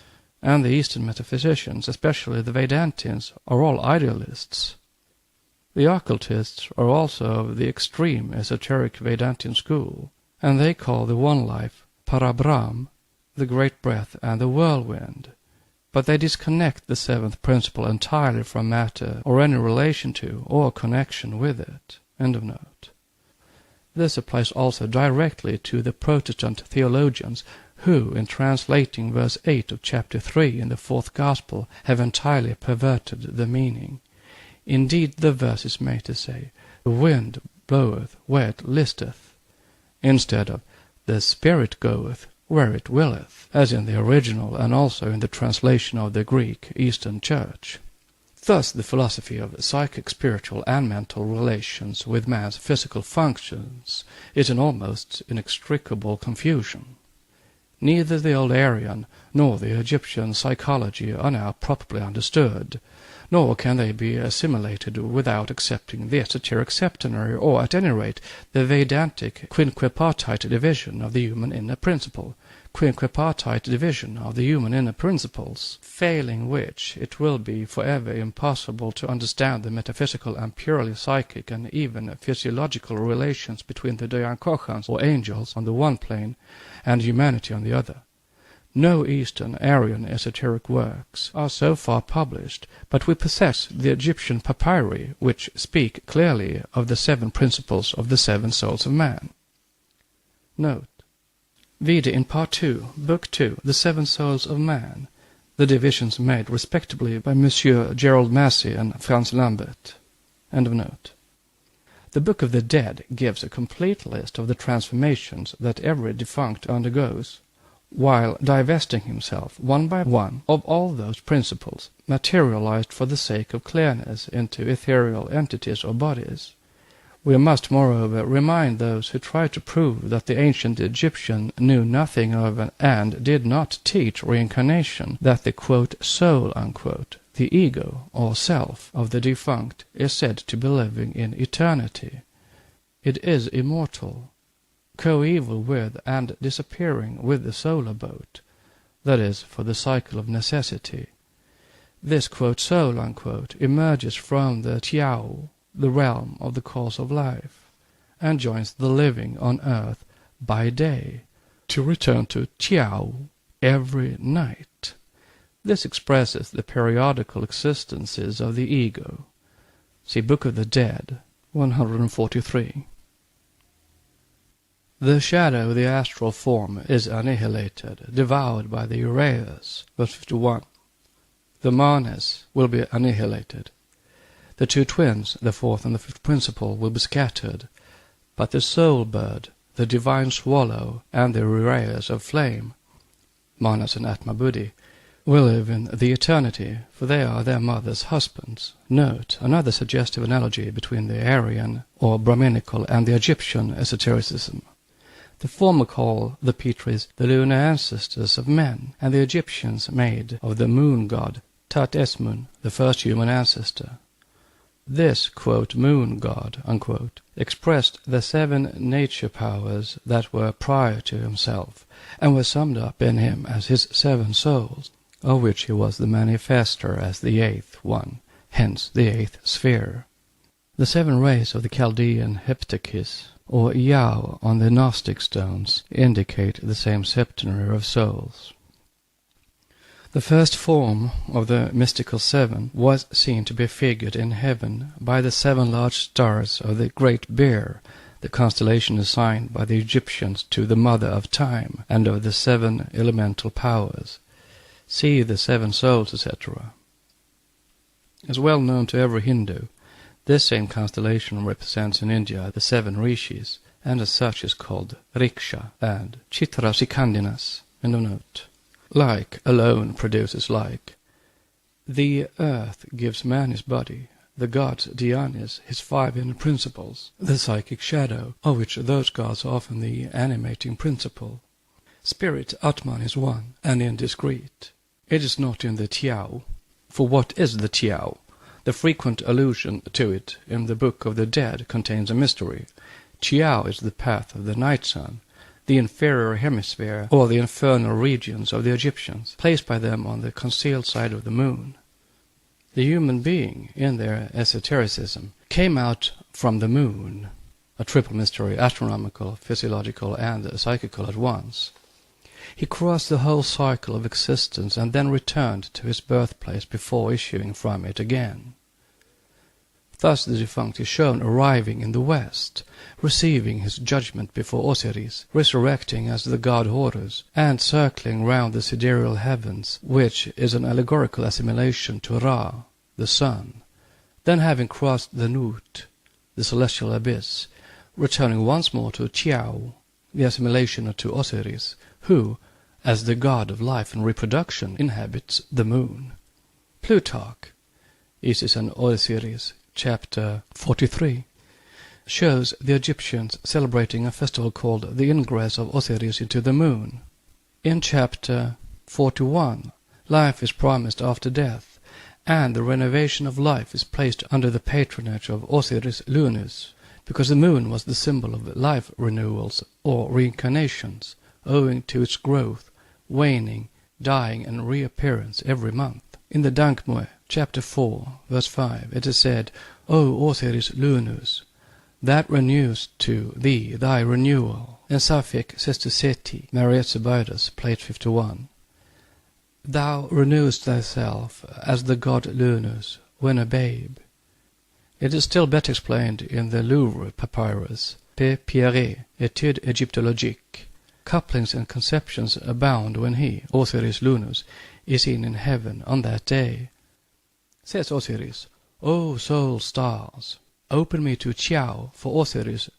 and the Eastern metaphysicians, especially the Vedantians, are all idealists. The occultists are also of the extreme esoteric Vedantian school, and they call the one life Parabrahm, the great breath and the whirlwind, but they disconnect the seventh principle entirely from matter or any relation to or connection with it. End of note. This applies also directly to the Protestant theologians who, in translating verse 8 of chapter 3 in the fourth Gospel, have entirely perverted the meaning. Indeed, the verse is made to say, "The wind bloweth where it listeth," instead of "the Spirit goeth where it willeth," as in the original and also in the translation of the Greek Eastern Church. Thus the philosophy of psychic, spiritual, and mental relations with man's physical functions is in almost inextricable confusion. Neither the old Aryan nor the Egyptian psychology are now properly understood, nor can they be assimilated without accepting the esoteric septenary, or at any rate the Vedantic quinquepartite division of the human inner principles, failing which it will be forever impossible to understand the metaphysical and purely psychic and even physiological relations between the Dayankochans, or angels, on the one plane, and humanity on the other. No Eastern Aryan esoteric works are so far published, but we possess the Egyptian papyri, which speak clearly of the seven principles of the seven souls of man. Note: Vide in Part 2, Book 2, The Seven Souls of Man, the divisions made respectively by Monsieur Gerald Massey and Franz Lambert. End of note. The Book of the Dead gives a complete list of the transformations that every defunct undergoes, while divesting himself, one by one, of all those principles, materialized for the sake of clearness into ethereal entities or bodies. We must, moreover, remind those who try to prove that the ancient Egyptian knew nothing of and did not teach reincarnation, that the quote, soul, unquote, the ego, or self, of the defunct is said to be living in eternity. It is immortal, coeval with and disappearing with the solar boat, that is, for the cycle of necessity. This, quote, soul, unquote, emerges from the Tiao, the realm of the course of life, and joins the living on earth by day, to return to Tiao every night. This expresses the periodical existences of the ego. See Book of the Dead, 143. The shadow, the astral form, is annihilated, devoured by the Uraeus, verse 51. The manes will be annihilated. The two twins, the fourth and the fifth principle, will be scattered, but the soul bird, the divine swallow, and the Uraeus of flame, Manas and Atma Buddhi, will live in the eternity, for they are their mother's husbands. Note another suggestive analogy between the Aryan, or Brahminical, and the Egyptian esotericism. The former call the Petris the lunar ancestors of men, and the Egyptians made of the moon god Tat Esmun the first human ancestor. This, quote, moon god, unquote, expressed the seven nature powers that were prior to himself, and were summed up in him as his seven souls, of which he was the manifester as the eighth one, hence the eighth sphere. The seven rays of the Chaldean heptakis, or Yao on the Gnostic stones, indicate the same septenary of souls. The first form of the mystical seven was seen to be figured in heaven by the seven large stars of the Great Bear, the constellation assigned by the Egyptians to the Mother of Time, and of the seven elemental powers. See the seven souls, etc. As well known to every Hindu, this same constellation represents in India the seven rishis, and as such is called Riksha and Chitrasikhandinas. End of note. Like alone produces like. The earth gives man his body, the god Dionysus his 5 inner principles, the psychic shadow, of which those gods are often the animating principle. Spirit Atman is one, and indiscrete. It is not in the Tiao. For what is the Tiao? The frequent allusion to it in the Book of the Dead contains a mystery. Tiao is the path of the night sun, the inferior hemisphere, or the infernal regions of the Egyptians, placed by them on the concealed side of the moon. The human being, in their esotericism, came out from the moon, a triple mystery, astronomical, physiological, and psychical at once. He crossed the whole cycle of existence and then returned to his birthplace before issuing from it again. Thus the defunct is shown arriving in the West, receiving his judgment before Osiris, resurrecting as the god Horus, and circling round the sidereal heavens, which is an allegorical assimilation to Ra, the sun, then having crossed the Nut, the celestial abyss, returning once more to Tiao, the assimilation to Osiris, who, as the god of life and reproduction, inhabits the moon. Plutarch, Isis and Osiris, chapter 43, shows the Egyptians celebrating a festival called the ingress of Osiris into the moon. In chapter 41, life is promised after death, and the renovation of life is placed under the patronage of Osiris Lunus, because the moon was the symbol of life renewals or reincarnations, owing to its growth, waning, dying, and reappearance every month. In the Dankmue, chapter 4, verse 5, it is said, O Osiris Lunus, that renews to thee thy renewal. And Sapphic says to Seti, Mariette Zubaydus, plate 51, thou renewest thyself as the god Lunus when a babe. It is still better explained in the Louvre papyrus, P. Pierre, Études égyptologiques. Couplings and conceptions abound when he, Osiris Lunus, is seen in heaven on that day. Says Osiris, O soul stars, open me to Tiao for Osiris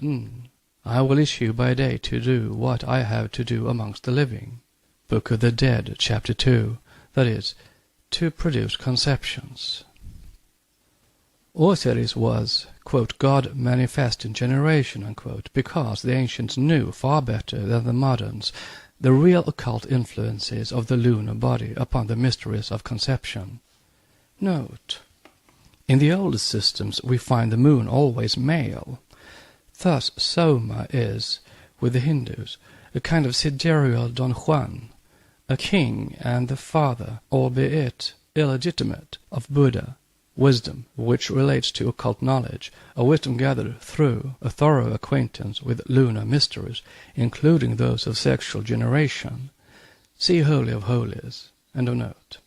I will issue by day to do what I have to do amongst the living. Book of the Dead, chapter 2, that is, to produce conceptions. Osiris was, quote, God manifest in generation, unquote, because the ancients knew far better than the moderns the real occult influences of the lunar body upon the mysteries of conception. Note, in the oldest systems we find the moon always male. Thus Soma is, with the Hindus, a kind of sidereal Don Juan, a king and the father, albeit illegitimate, of Buddha, wisdom, which relates to occult knowledge, a wisdom gathered through a thorough acquaintance with lunar mysteries, including those of sexual generation. See Holy of Holies. End of note.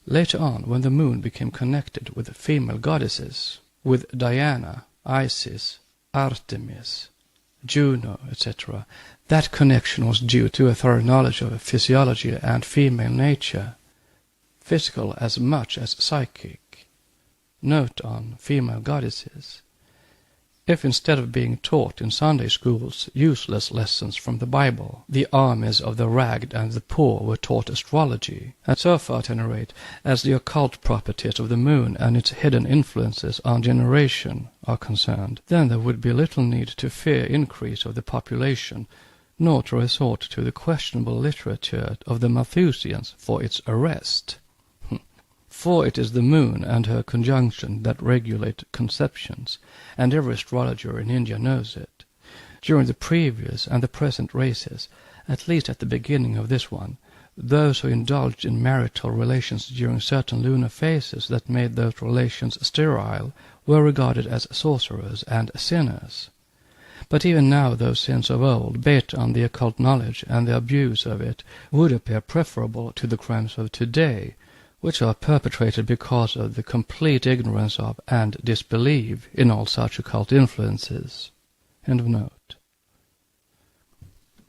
Later on, when the moon became connected with female goddesses, with Diana, Isis, Artemis, Juno, etc., that connection was due to a thorough knowledge of physiology and female nature, physical as much as psychic. Note on female goddesses. If instead of being taught in Sunday schools useless lessons from the Bible, the armies of the ragged and the poor were taught astrology, and so far at any rate as the occult properties of the moon and its hidden influences on generation are concerned, then there would be little need to fear increase of the population, nor to resort to the questionable literature of the Malthusians for its arrest. For it is the moon and her conjunction that regulate conceptions, and every astrologer in India knows it. During the previous and the present races, at least at the beginning of this one, those who indulged in marital relations during certain lunar phases that made those relations sterile were regarded as sorcerers and sinners. But even now those sins of old, based on the occult knowledge and the abuse of it, would appear preferable to the crimes of today, which are perpetrated because of the complete ignorance of and disbelief in all such occult influences. End of note.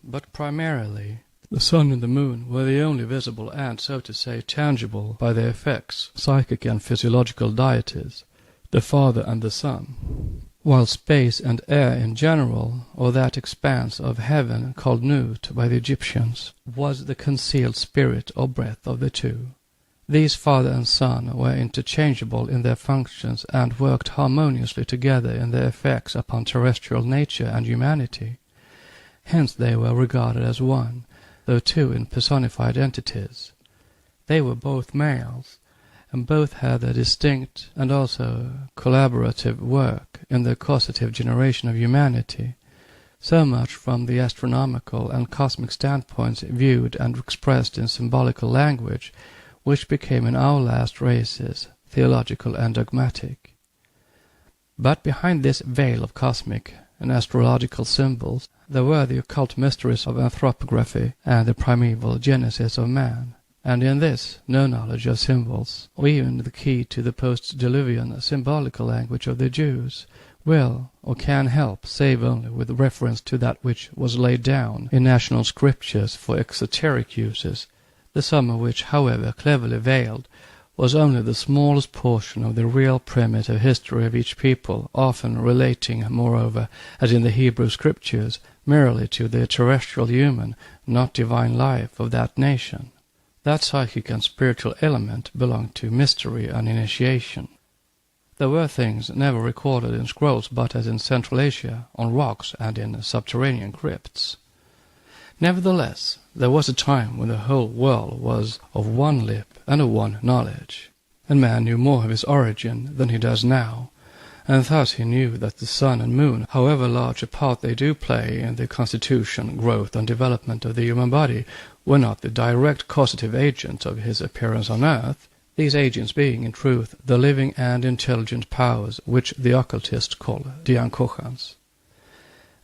But primarily, the sun and the moon were the only visible and, so to say, tangible by their effects, psychic and physiological deities, the Father and the Son, while space and air in general, or that expanse of heaven called Nut by the Egyptians, was the concealed spirit or breath of the two. These father and son were interchangeable in their functions and worked harmoniously together in their effects upon terrestrial nature and humanity. Hence they were regarded as one, though two in personified entities. They were both males, and both had a distinct and also collaborative work in the causative generation of humanity, so much from the astronomical and cosmic standpoints viewed and expressed in symbolical language, which became in our last races theological and dogmatic. But behind this veil of cosmic and astrological symbols there were the occult mysteries of anthropography and the primeval genesis of man, and in this no knowledge of symbols, or even the key to the post-diluvian symbolical language of the Jews, will or can help save only with reference to that which was laid down in national scriptures for exoteric uses, the sum of which, however cleverly veiled, was only the smallest portion of the real primitive history of each people, often relating, moreover, as in the Hebrew scriptures, merely to the terrestrial human, not divine life of that nation. That psychic and spiritual element belonged to mystery and initiation. There were things never recorded in scrolls but as in Central Asia, on rocks and in subterranean crypts. Nevertheless, there was a time when the whole world was of one lip and of one knowledge, and man knew more of his origin than he does now, and thus he knew that the sun and moon, however large a part they do play in the constitution, growth, and development of the human body, were not the direct causative agents of his appearance on earth, these agents being, in truth, the living and intelligent powers which the occultists call diankochans.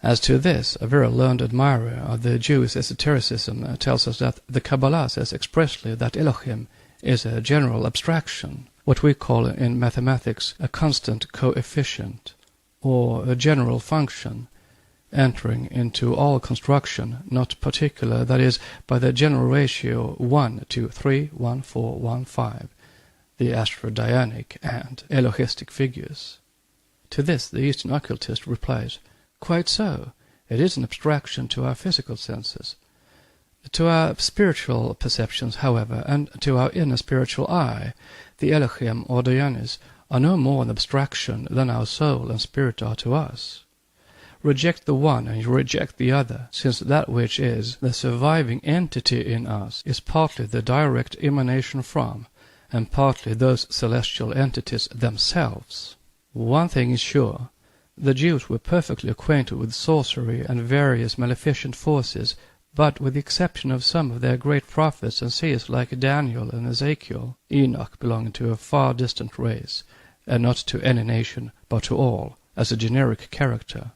As to this, a very learned admirer of the Jewish esotericism tells us that the Kabbalah says expressly that Elohim is a general abstraction, what we call in mathematics a constant coefficient, or a general function, entering into all construction, not particular, that is, by the general ratio 1 to 3, 1, 4, 1, 5, the astrodianic and Elohistic figures. To this the Eastern occultist replies, "Quite so. It is an abstraction to our physical senses. To our spiritual perceptions, however, and to our inner spiritual eye, the Elohim or Dionis are no more an abstraction than our soul and spirit are to us. Reject the one and you reject the other, since that which is the surviving entity in us is partly the direct emanation from, and partly those celestial entities themselves. One thing is sure. The Jews were perfectly acquainted with sorcery and various maleficent forces, but with the exception of some of their great prophets and seers like Daniel and Ezekiel, Enoch belonging to a far distant race, and not to any nation, but to all, as a generic character,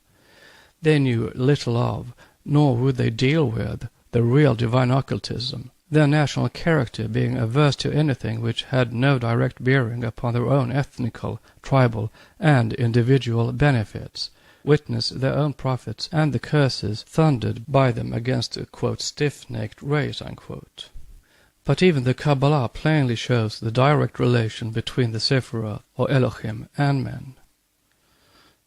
they knew little of, nor would they deal with, the real divine occultism, their national character being averse to anything which had no direct bearing upon their own ethnical, tribal, and individual benefits, witness their own prophets and the curses thundered by them against a, quote, stiff-necked race, unquote. But even the Kabbalah plainly shows the direct relation between the Sephiroth, or Elohim, and men.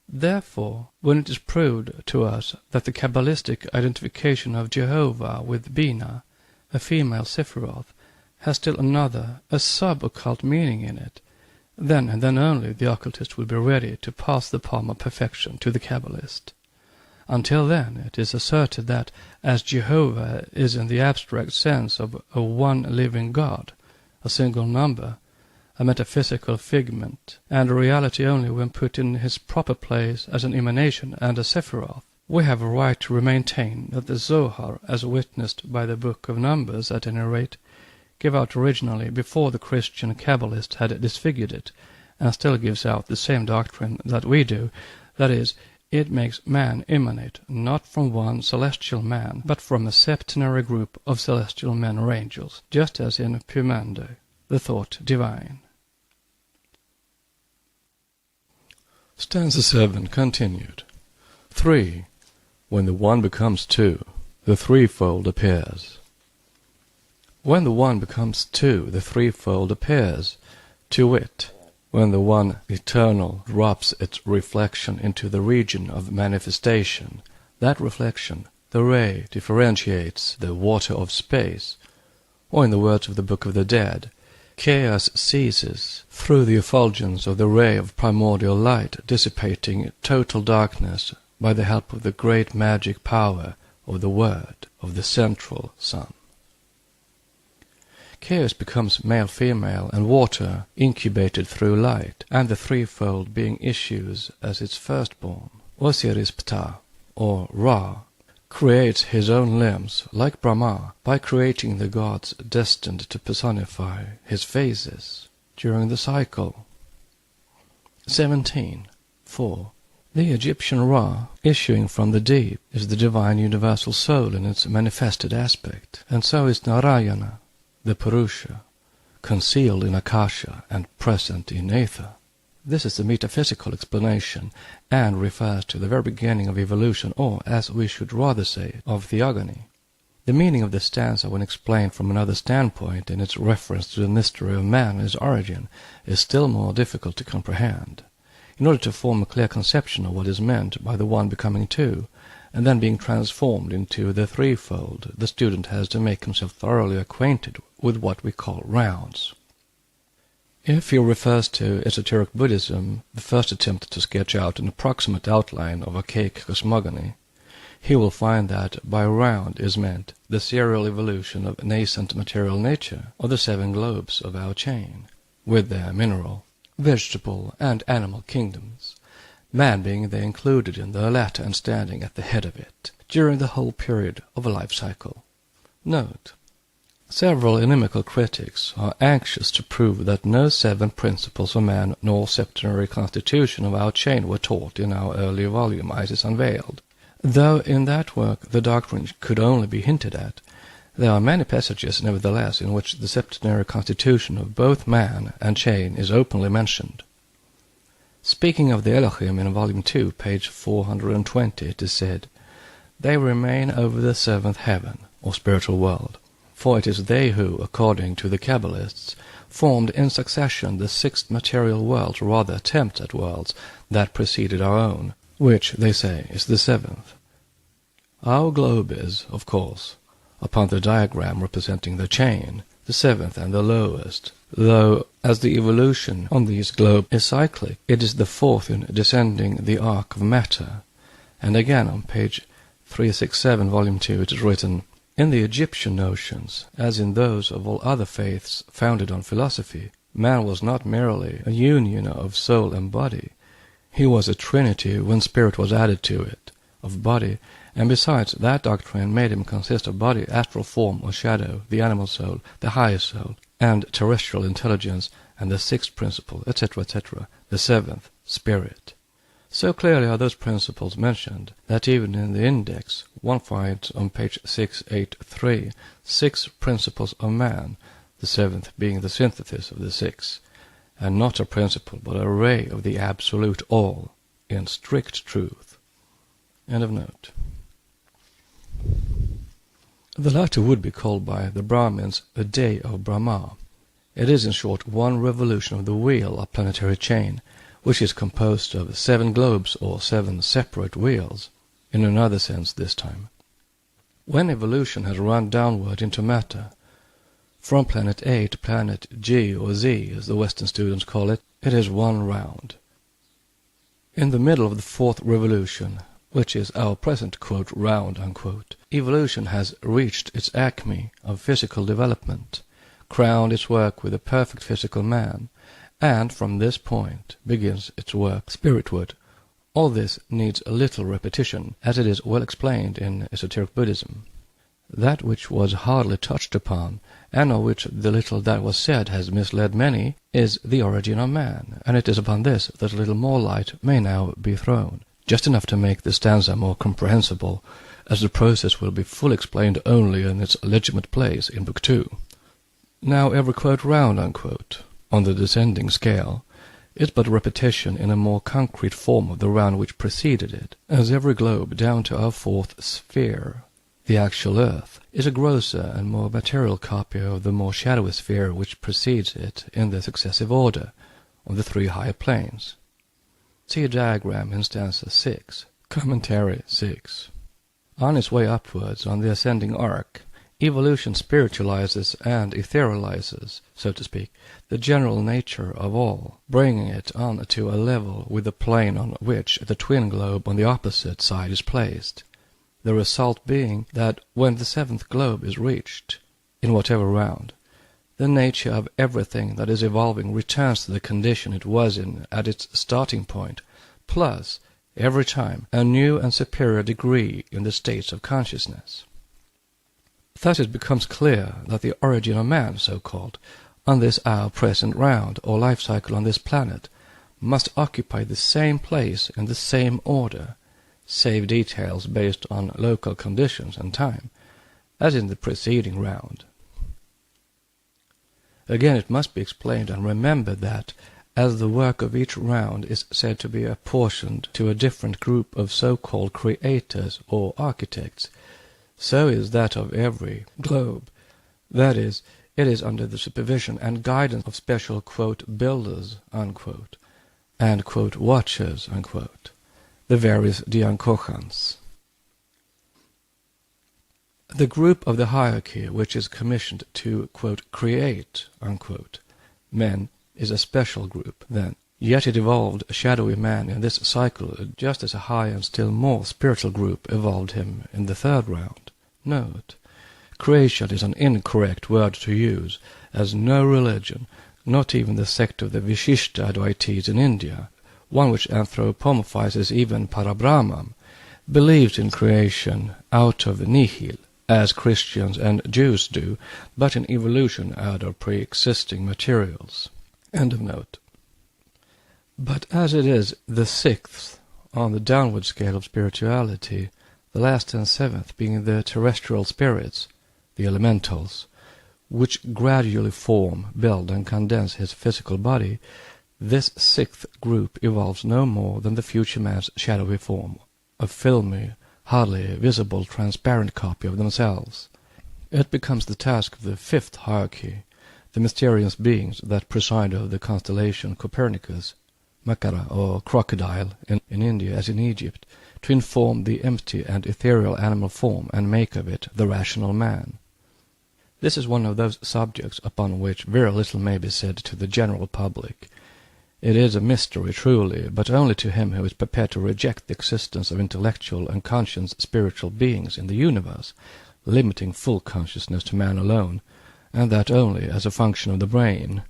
Therefore, when it is proved to us that the Kabbalistic identification of Jehovah with Bina, a female Sephiroth, has still another, a sub-occult meaning in it, then and then only the occultist will be ready to pass the palm of perfection to the Kabbalist. Until then it is asserted that, as Jehovah is in the abstract sense of a one living God, a single number, a metaphysical figment, and a reality only when put in his proper place as an emanation and a Sephiroth, we have a right to maintain that the Zohar, as witnessed by the Book of Numbers at any rate, gave out originally before the Christian Kabbalist had disfigured it, and still gives out the same doctrine that we do, that is, it makes man emanate not from one celestial man, but from a septenary group of celestial men or angels, just as in Pymande, the thought divine. Stanza 7 continued. 3. When the one becomes two, the threefold appears. When the one becomes two, the threefold appears, to wit, when the one eternal drops its reflection into the region of manifestation, that reflection, the ray, differentiates the water of space, or in the words of the Book of the Dead, Chaos ceases through the effulgence of the ray of primordial light, dissipating total darkness by the help of the great magic power of the word of the central sun. Chaos becomes male-female and water incubated through light, and the threefold being issues as its firstborn. Osiris-Ptah, or Ra, creates his own limbs, like Brahma, by creating the gods destined to personify his phases during the cycle. 17.4. The Egyptian Ra, issuing from the deep, is the divine universal soul in its manifested aspect, and so is Narayana, the Purusha, concealed in Akasha and present in Ether. This is the metaphysical explanation, and refers to the very beginning of evolution, or, as we should rather say, of theogony. The meaning of the stanza, when explained from another standpoint in its reference to the mystery of man and his origin, is still more difficult to comprehend. In order to form a clear conception of what is meant by the one becoming two, and then being transformed into the threefold, the student has to make himself thoroughly acquainted with what we call rounds. If he refers to esoteric Buddhism, the first attempt to sketch out an approximate outline of archaic cosmogony, he will find that by round is meant the serial evolution of nascent material nature, or the 7 globes of our chain, with their mineral, vegetable, and animal kingdoms, man being there included in the latter and standing at the head of it, during the whole period of a life cycle. Note: several inimical critics are anxious to prove that no 7 principles of man nor septenary constitution of our chain were taught in our early volume, Isis Unveiled. Though in that work the doctrine could only be hinted at, there are many passages, nevertheless, in which the septenary constitution of both man and chain is openly mentioned. Speaking of the Elohim in Volume 2, page 420, it is said, "They remain over the 7th heaven, or spiritual world, for it is they who, according to the Kabbalists, formed in succession the 6th material world, or rather attempt at worlds, that preceded our own, which, they say, is the 7th. Our globe is, of course, upon the diagram representing the chain, the 7th and the lowest, though, as the evolution on these globes is cyclic, it is the 4th in descending the arc of matter." And again on page 367, volume 2, it is written, "In the Egyptian notions, as in those of all other faiths founded on philosophy, man was not merely a union of soul and body. He was a trinity when spirit was added to it, of body, and besides, that doctrine made him consist of body, astral form or shadow, the animal soul, the higher soul, and terrestrial intelligence, and the 6th principle, etc., etc., the 7th, spirit." So clearly are those principles mentioned, that even in the index one finds on page 683 6 principles of man, the 7th being the synthesis of the 6, and not a principle but a ray of the absolute all, in strict truth. End of note. The latter would be called by the Brahmins the day of Brahma. It is, in short, one revolution of the wheel or planetary chain, which is composed of 7 globes or 7 separate wheels, in another sense this time. When evolution has run downward into matter, from planet A to planet G or Z, as the Western students call it, it is one round. In the middle of the 4th revolution, which is our present, quote, round, unquote, evolution has reached its acme of physical development, crowned its work with a perfect physical man, and from this point begins its work spiritward. All this needs a little repetition, as it is well explained in esoteric Buddhism. That which was hardly touched upon, and of which the little that was said has misled many, is the origin of man, and it is upon this that a little more light may now be thrown, just enough to make the stanza more comprehensible, as the process will be fully explained only in its legitimate place in Book 2. Now every, quote, round, unquote, on the descending scale, is but a repetition in a more concrete form of the round which preceded it, as every globe down to our 4th sphere, the actual earth, is a grosser and more material copy of the more shadowy sphere which precedes it in the successive order of the 3 higher planes. See a diagram in stanza 6, commentary 6. On its way upwards on the ascending arc, Evolution spiritualizes and etherealizes, so to speak, the general nature of all, bringing it on to a level with the plane on which the twin globe on the opposite side is placed. The result being that when the seventh globe is reached, in whatever round, the nature of everything that is evolving returns to the condition it was in at its starting point, plus, every time, a new and superior degree in the states of consciousness. Thus it becomes clear that the origin of man, so-called, on this our present round or life cycle on this planet, must occupy the same place in the same order, save details based on local conditions and time, as in the preceding round. Again, it must be explained and remembered that, as the work of each round is said to be apportioned to a different group of so-called creators or architects, so is that of every globe. That is, it is under the supervision and guidance of special, quote, builders, unquote, and, quote, watchers, unquote, the various Diankochans. The group of the hierarchy which is commissioned to, quote, create, unquote, men is a special group, then. Yet it evolved a shadowy man in this cycle just as a high and still more spiritual group evolved him in the third round. Note, creation is an incorrect word to use, as no religion, not even the sect of the Vishishta Advaitis in India, one which anthropomorphizes even Parabrahman, believes in creation out of nihil, as Christians and Jews do, but in evolution out of pre-existing materials. End of note. But as it is the sixth on the downward scale of spirituality, the last and seventh being the terrestrial spirits, the elementals, which gradually form, build, and condense his physical body, this sixth group evolves no more than the future man's shadowy form, a filmy, hardly visible, transparent copy of themselves. It becomes the task of the fifth hierarchy, the mysterious beings that preside over the constellation Copernicus, Makara or crocodile in India as in Egypt, to inform the empty and ethereal animal form and make of it the rational man. This is one of those subjects upon which very little may be said to the general public. It is a mystery truly, but only to him who is prepared to reject the existence of intellectual and conscious spiritual beings in the universe, limiting full consciousness to man alone, and that only as a function of the brain.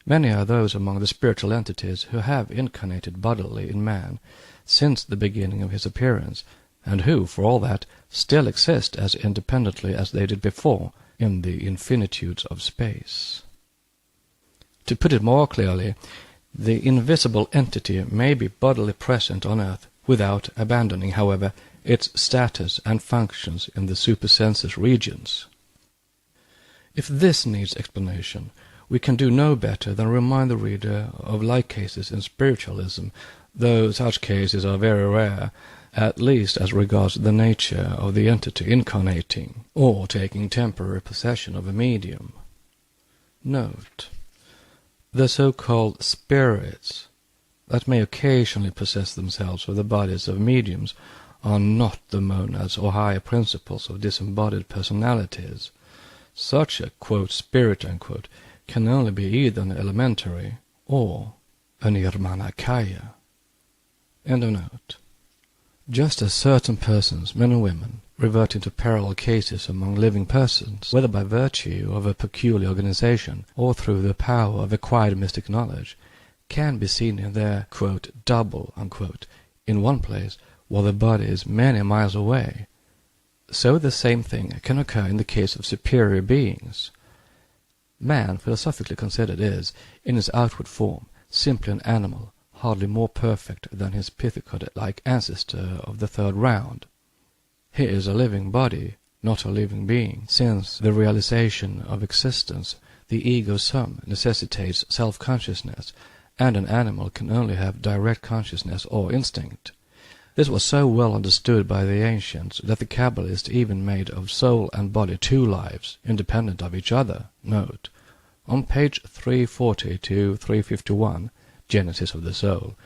Many are those among the spiritual entities who have incarnated bodily in man since the beginning of his appearance, and who, for all that, still exist as independently as they did before in the infinitudes of space. To put it more clearly, the invisible entity may be bodily present on earth without abandoning, however, its status and functions in the supersensus regions. If this needs explanation, we can do no better than remind the reader of like cases in spiritualism, though such cases are very rare, at least as regards the nature of the entity incarnating, or taking temporary possession of a medium. Note, the so-called spirits that may occasionally possess themselves with the bodies of mediums are not the monads or higher principles of disembodied personalities. Such a, quote, spirit, unquote, can only be either an elementary or a nirmanakaya. End of note. Just as certain persons, men and women, revert into parallel cases among living persons, whether by virtue of a peculiar organization or through the power of acquired mystic knowledge, can be seen in their, quote, double, unquote, in one place while the body is many miles away, so the same thing can occur in the case of superior beings. Man, philosophically considered, is, in his outward form, simply an animal, hardly more perfect than his pithecod-like ancestor of the third round. He is a living body, not a living being, since the realization of existence, the ego sum, necessitates self-consciousness, and an animal can only have direct consciousness or instinct. This was so well understood by the ancients that the Kabbalists even made of soul and body two lives, independent of each other. Note, on page 340 to 351, Genesis of the Soul,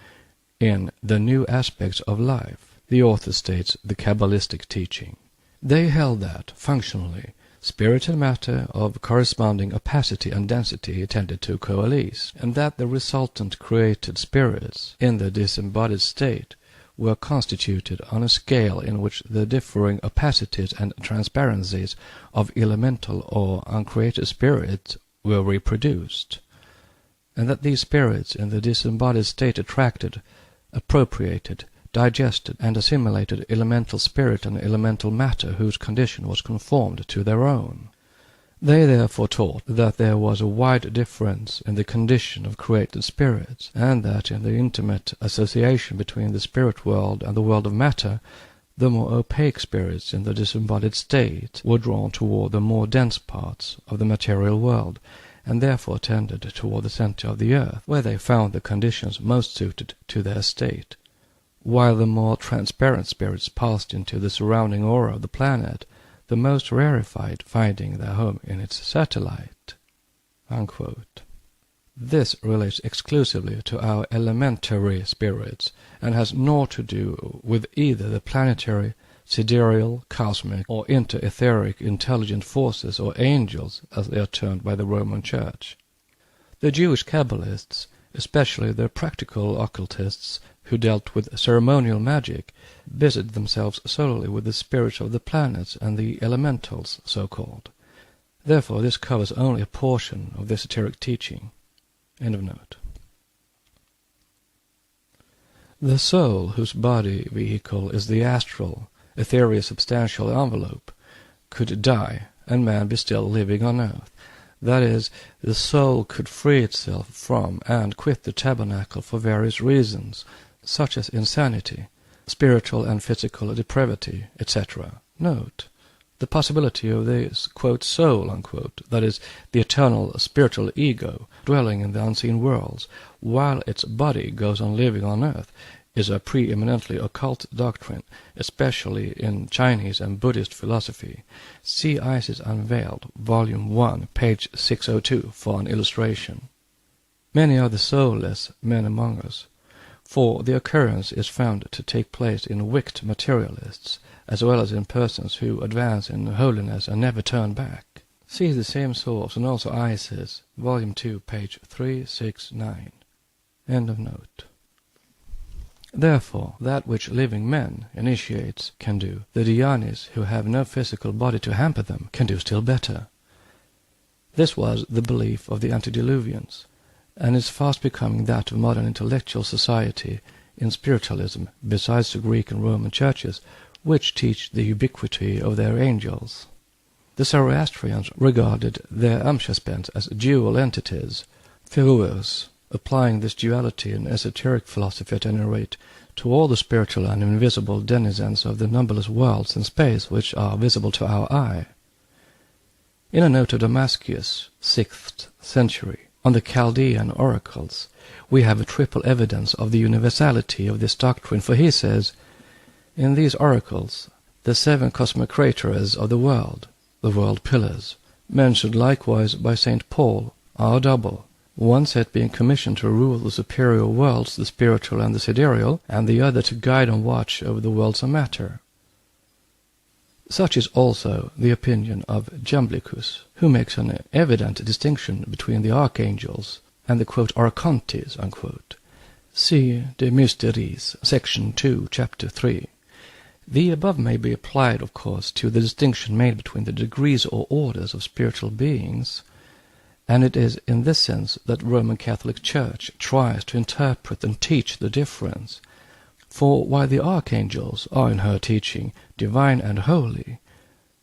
in The New Aspects of Life, the author states the Kabbalistic teaching. They held that, functionally, spirit and matter of corresponding opacity and density tended to coalesce, and that the resultant created spirits in the disembodied state were constituted on a scale in which the differing opacities and transparencies of elemental or uncreated spirits were reproduced, and that these spirits in the disembodied state attracted, appropriated, digested, and assimilated elemental spirit and elemental matter whose condition was conformed to their own. They therefore taught that there was a wide difference in the condition of created spirits, and that in the intimate association between the spirit world and the world of matter, the more opaque spirits in the disembodied state were drawn toward the more dense parts of the material world, and therefore tended toward the center of the earth, where they found the conditions most suited to their state, while the more transparent spirits passed into the surrounding aura of the planet, the most rarefied finding their home in its satellite." Unquote. This relates exclusively to our elementary spirits, and has naught to do with either the planetary, sidereal, cosmic, or inter-etheric intelligent forces or angels, as they are termed by the Roman Church. The Jewish Kabbalists, especially the practical occultists who dealt with ceremonial magic, busied themselves solely with the spirits of the planets and the elementals, so-called. Therefore this covers only a portion of the esoteric teaching. End of note. The soul, whose body vehicle is the astral, ethereal substantial envelope, could die, and man be still living on earth. That is, the soul could free itself from and quit the tabernacle for various reasons, such as insanity, spiritual and physical depravity, etc. Note the possibility of this, quote, soul, unquote, that is, the eternal spiritual ego, dwelling in the unseen worlds, while its body goes on living on earth, is a preeminently occult doctrine, especially in Chinese and Buddhist philosophy. See Isis Unveiled, Volume 1, page 602, for an illustration. Many are the soulless men among us, for the occurrence is found to take place in wicked materialists, as well as in persons who advance in holiness and never turn back. See the same source and also Isis, Volume 2, page 369. End of note. Therefore, that which living men, initiates, can do, the dhyanis, who have no physical body to hamper them, can do still better. This was the belief of the antediluvians, and is fast becoming that of modern intellectual society in spiritualism, besides the Greek and Roman churches, which teach the ubiquity of their angels. The Zoroastrians regarded their Amshaspends as dual entities, theos, applying this duality in esoteric philosophy at any rate to all the spiritual and invisible denizens of the numberless worlds in space which are visible to our eye. In a note of Damascus, 6th century, on the Chaldean oracles, we have a triple evidence of the universality of this doctrine, for he says, "In these oracles, the 7 cosmocrateras of the world pillars, mentioned likewise by St. Paul, are double, one set being commissioned to rule the superior worlds, the spiritual and the sidereal, and the other to guide and watch over the worlds of matter." Such is also the opinion of Jamblicus, who makes an evident distinction between the archangels and the, quote, archontes, unquote. See De Mysteries, section 2, chapter 3. The above may be applied, of course, to the distinction made between the degrees or orders of spiritual beings, and it is in this sense that the Roman Catholic Church tries to interpret and teach the difference. For while the archangels are in her teaching divine and holy,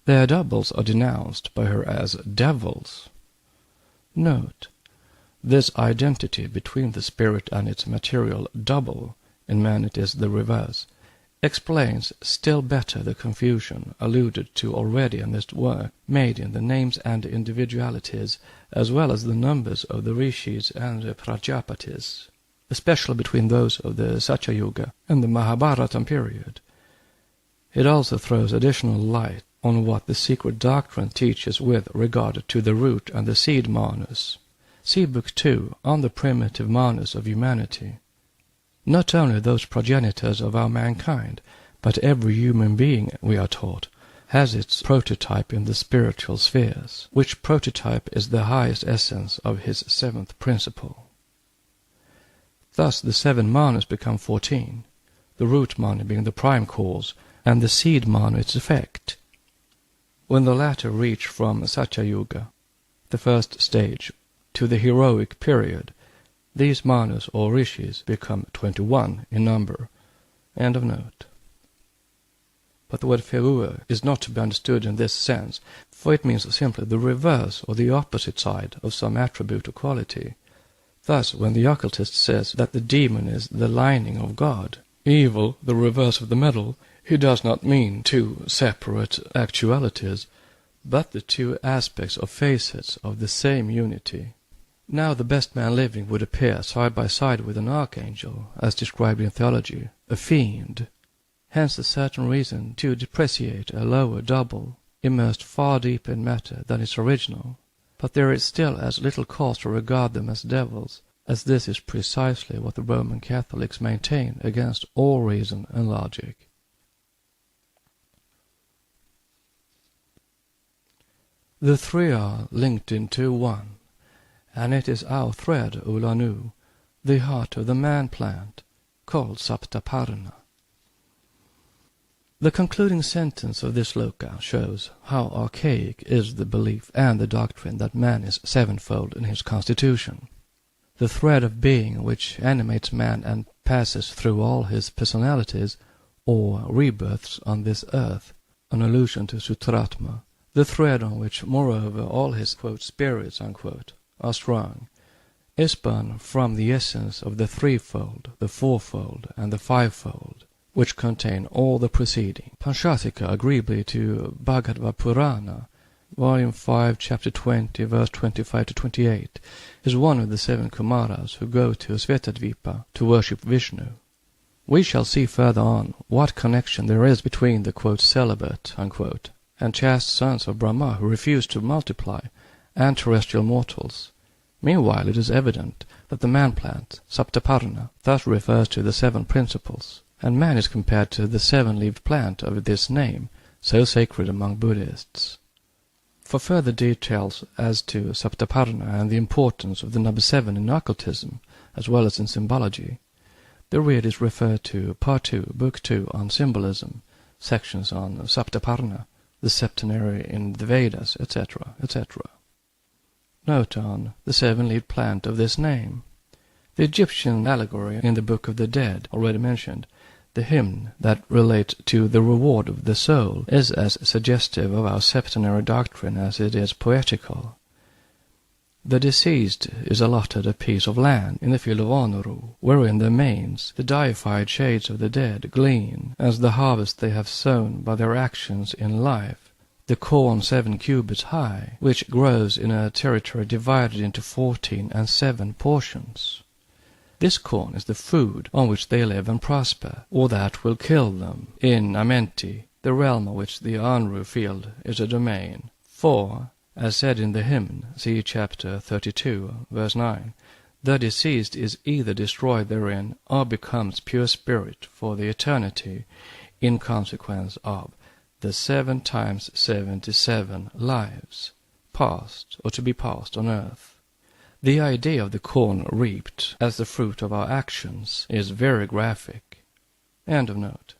their doubles are denounced by her as devils. Note, this identity between the spirit and its material double, in man it is the reverse, explains still better the confusion alluded to already in this work, made in the names and individualities, as well as the numbers of the rishis and the prajapatis, especially between those of the Satyayuga and the Mahabharata period. It also throws additional light on what the secret doctrine teaches with regard to the root and the seed manus. See Book 2 on the primitive manus of humanity. Not only those progenitors of our mankind, but every human being, we are taught, has its prototype in the spiritual spheres, which prototype is the highest essence of his seventh principle. Thus the 7 manas become 14, the root mana being the prime cause, and the seed mana its effect. When the latter reach from Satya Yuga, the first stage, to the heroic period, these manas or rishis become 21 in number. End of note. But the word ferua is not to be understood in this sense, for it means simply the reverse or the opposite side of some attribute or quality. Thus, when the occultist says that the demon is the lining of God, evil the reverse of the medal, he does not mean 2 separate actualities, but the 2 aspects or facets of the same unity. Now the best man living would appear side by side with an archangel, as described in theology, a fiend. Hence a certain reason to depreciate a lower double, immersed far deeper in matter than its original. But there is still as little cause to regard them as devils, as this is precisely what the Roman Catholics maintain against all reason and logic. The 3 are linked into one, and it is our thread, Ulanu, the heart of the man-plant, called Saptaparna. The concluding sentence of this sloka shows how archaic is the belief and the doctrine that man is sevenfold in his constitution. The thread of being which animates man and passes through all his personalities, or rebirths on this earth, an allusion to Sutratma, the thread on which, moreover, all his, quote, spirits, unquote, are strung, is spun from the essence of the threefold, the fourfold, and the fivefold, which contain all the preceding. Panshatika, agreeably to Bhagavad Purana, Volume 5, Chapter 20, verse 25 to 28, is one of the 7 Kumaras who go to Svetadvipa to worship Vishnu. We shall see further on what connection there is between the, quote, celibate, unquote, and chaste sons of Brahma who refuse to multiply, and terrestrial mortals. Meanwhile it is evident that the man-plant, Saptaparna, thus refers to the 7 principles, and man is compared to the 7-leaved plant of this name, so sacred among Buddhists. For further details as to Saptaparna and the importance of the number 7 in occultism, as well as in symbology, the reader is referred to Part 2, Book 2 on Symbolism, sections on Saptaparna, the septenary in the Vedas, etc., etc. Note on the 7-leaved plant of this name. The Egyptian allegory in the Book of the Dead, already mentioned, the hymn that relates to the reward of the soul, is as suggestive of our septenary doctrine as it is poetical. The deceased is allotted a piece of land in the field of Onoru, wherein the manes, the deified shades of the dead, glean, as the harvest they have sown by their actions in life, the corn 7 cubits high, which grows in a territory divided into 14 and 7 portions. This corn is the food on which they live and prosper, or that will kill them, in Amenti, the realm of which the Anru field is a domain. For, as said in the hymn, see chapter 32, verse 9, the deceased is either destroyed therein or becomes pure spirit for the eternity, in consequence of the 7 times 77 lives, past or to be passed on earth. The idea of the corn reaped as the fruit of our actions is very graphic. End of note.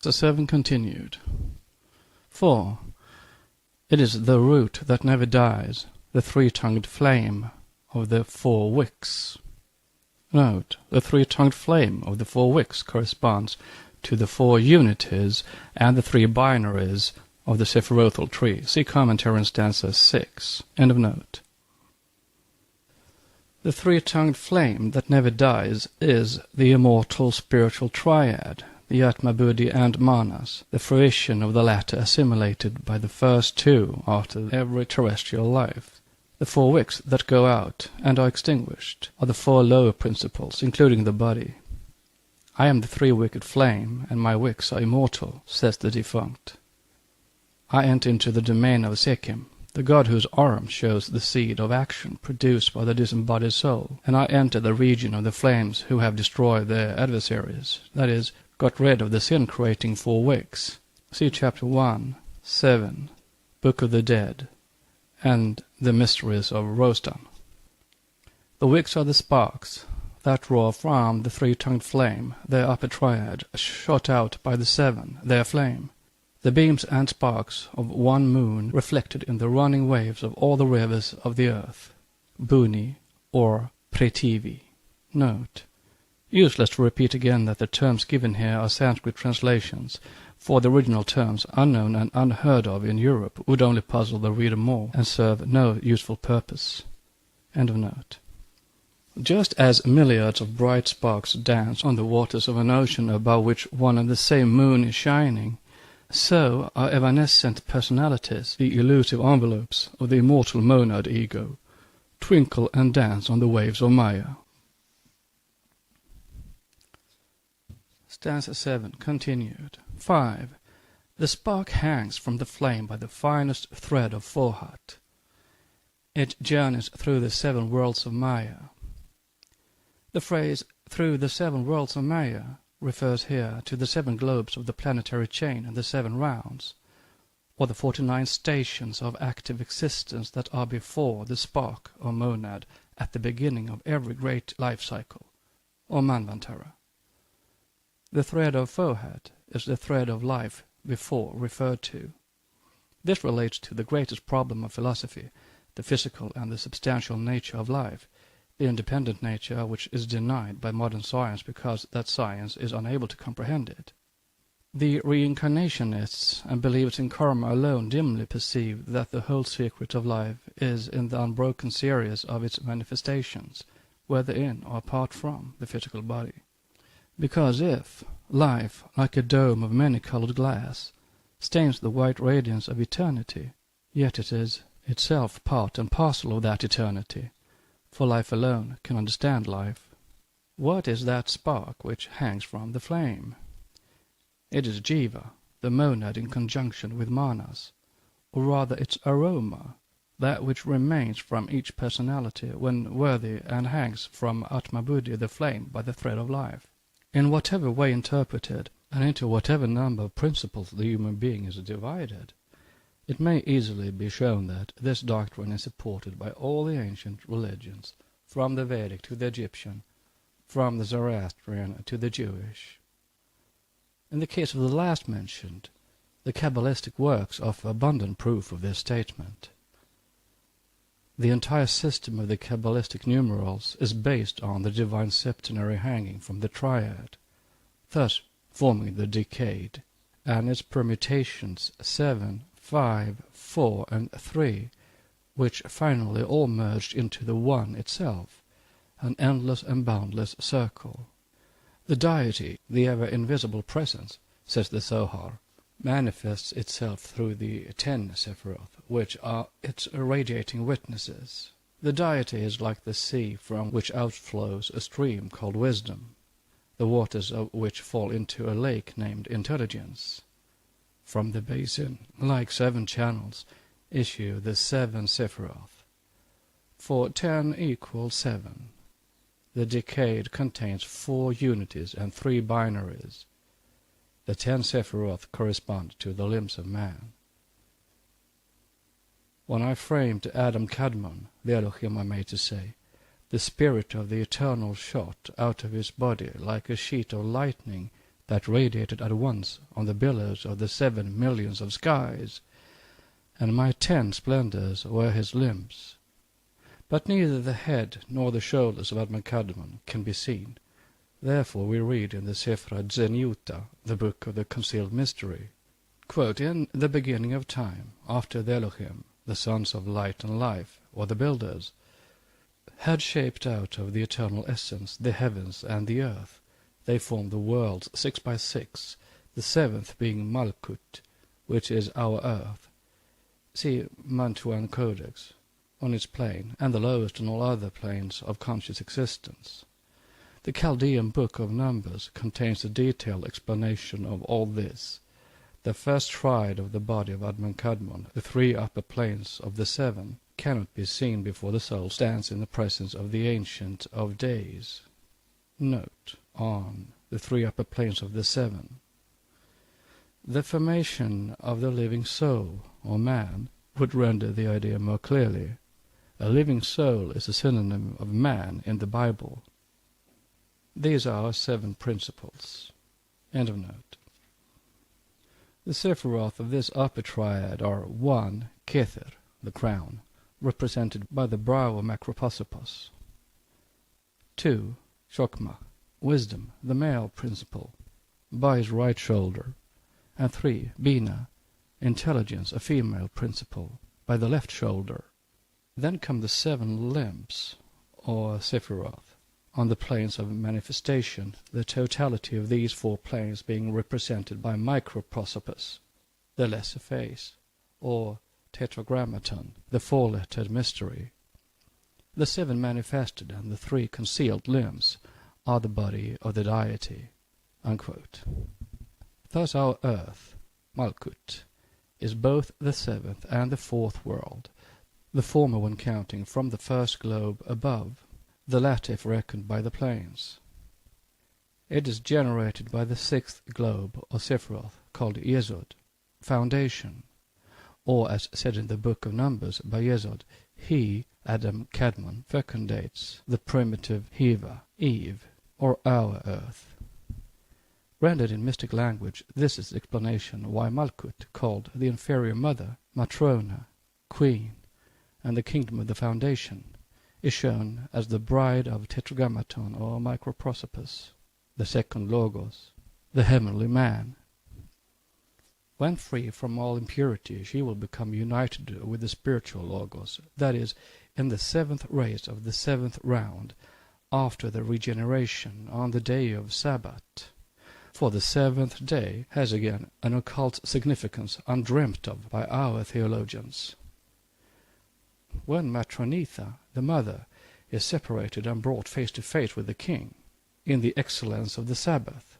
The 7 continued. 4. It is the root that never dies, the 3-tongued flame of the 4 wicks. Note, the 3-tongued flame of the 4 wicks corresponds to the 4 unities and the 3 binaries of the Sephirothal tree. See commentary in stanza 6. End of note. The 3-tongued flame that never dies is the immortal spiritual triad, the Atma, Buddhi, and Manas, the fruition of the latter assimilated by the first 2 after every terrestrial life. The 4 wicks that go out and are extinguished are the 4 lower principles, including the body. I am the 3-wicked flame, and my wicks are immortal, says the defunct. I enter into the domain of Sekhem, the god whose arm shows the seed of action produced by the disembodied soul, and I enter the region of the flames who have destroyed their adversaries, that is, got rid of the sin-creating 4 wicks. See Chapter 1, 7, Book of the Dead, and the Mysteries of Rostan. The wicks are the sparks that roar from the three-tongued flame, their upper triad, shot out by the seven, their flame. The beams and sparks of one moon reflected in the running waves of all the rivers of the earth. Buni, or Pretivi. Note: useless to repeat again that the terms given here are Sanskrit translations, for the original terms, unknown and unheard of in Europe, would only puzzle the reader more and serve no useful purpose. End of note. Just as myriads of bright sparks dance on the waters of an ocean above which one and the same moon is shining, so our evanescent personalities, the elusive envelopes of the immortal monad ego, twinkle and dance on the waves of Maya. Stanza 7, continued. 5. The spark hangs from the flame by the finest thread of Fohat. It journeys through the 7 worlds of Maya. The phrase, through the 7 worlds of Maya, refers here to the 7 globes of the planetary chain and the 7 rounds, or the 49 stations of active existence that are before the spark or monad at the beginning of every great life cycle, or manvantara. The thread of Fohat is the thread of life before referred to. This relates to the greatest problem of philosophy, the physical and the substantial nature of life, the independent nature which is denied by modern science because that science is unable to comprehend it. The reincarnationists and believers in karma alone dimly perceive that the whole secret of life is in the unbroken series of its manifestations, whether in or apart from the physical body. Because if life, like a dome of many-colored glass, stains the white radiance of eternity, yet it is itself part and parcel of that eternity, for life alone can understand life. What is that spark which hangs from the flame? It is Jiva, the monad in conjunction with Manas, or rather its aroma, that which remains from each personality when worthy and hangs from Atma Buddhi, the flame, by the thread of life. In whatever way interpreted, and into whatever number of principles the human being is divided, it may easily be shown that this doctrine is supported by all the ancient religions, from the Vedic to the Egyptian, from the Zoroastrian to the Jewish. In the case of the last mentioned, the Kabbalistic works offer abundant proof of this statement. The entire system of the Kabbalistic numerals is based on the divine septenary hanging from the triad, thus forming the decade, and its permutations 7, 5, 4, and 3, which finally all merged into the One itself, an endless and boundless circle. The deity, the ever-invisible presence, says the Zohar, manifests itself through the 10 Sephiroth, which are its radiating witnesses. The deity is like the sea from which outflows a stream called wisdom, the waters of which fall into a lake named intelligence. From the basin, like 7 channels, issue the 7 Sephiroth. For 10 equals 7. The decade contains 4 unities and 3 binaries. The 10 Sephiroth correspond to the limbs of man. When I framed Adam Kadmon, the Elohim I made to say, the spirit of the eternal shot out of his body like a sheet of lightning that radiated at once on the billows of the 7 millions of skies, and my 10 splendors were his limbs. But neither the head nor the shoulders of Adam Kadmon can be seen. Therefore we read in the Sifra Zenyuta, the book of the concealed mystery, quote, in the beginning of time, after the Elohim, the sons of light and life, or the builders, had shaped out of the eternal essence the heavens and the earth, they formed the worlds 6 by 6, the 7th being Malkut, which is our earth. See Mantuan Codex, on its plane, and the lowest in all other planes of conscious existence. The Chaldean Book of Numbers contains a detailed explanation of all this. The first stride of the body of Adman Kadmon, the 3 upper planes of the 7, cannot be seen before the soul stands in the presence of the Ancient of Days. Note on the 3 upper planes of the 7. The formation of the living soul, or man, would render the idea more clearly. A living soul is a synonym of man in the Bible. These are our 7 principles. End of note. The Sephiroth of this upper triad are 1. Kether, the crown, represented by the brow of Macroprosopos. 2. Chokmah, wisdom, the male principle, by his right shoulder. And 3. Bina, intelligence, a female principle, by the left shoulder. Then come the 7 limbs, or Sephiroth, on the planes of manifestation, the totality of these 4 planes being represented by Microprosopos, the lesser face, or Tetragrammaton, the 4-lettered mystery. The 7 manifested and the 3 concealed limbs are the body of the deity." Unquote. Thus our earth, Malkut, is both the 7th and the 4th world, the former when counting from the first globe above, the latter if reckoned by the planes. It is generated by the 6th globe or Sephiroth, called Yesod, foundation, or as said in the Book of Numbers by Yesod, he, Adam Kadmon, fecundates the primitive Hiva, Eve, or our earth. Rendered in mystic language, this is the explanation why Malkut, called the inferior mother, Matrona, queen, and the kingdom of the foundation, is shown as the bride of Tetragrammaton or Microprosopos, the second Logos, the heavenly man. When free from all impurity, she will become united with the spiritual Logos, that is, in the 7th race of the 7th round, after the regeneration on the day of Sabbath. For the 7th day has again an occult significance undreamt of by our theologians. When Matronitha, the mother, is separated and brought face to face with the king, in the excellence of the Sabbath,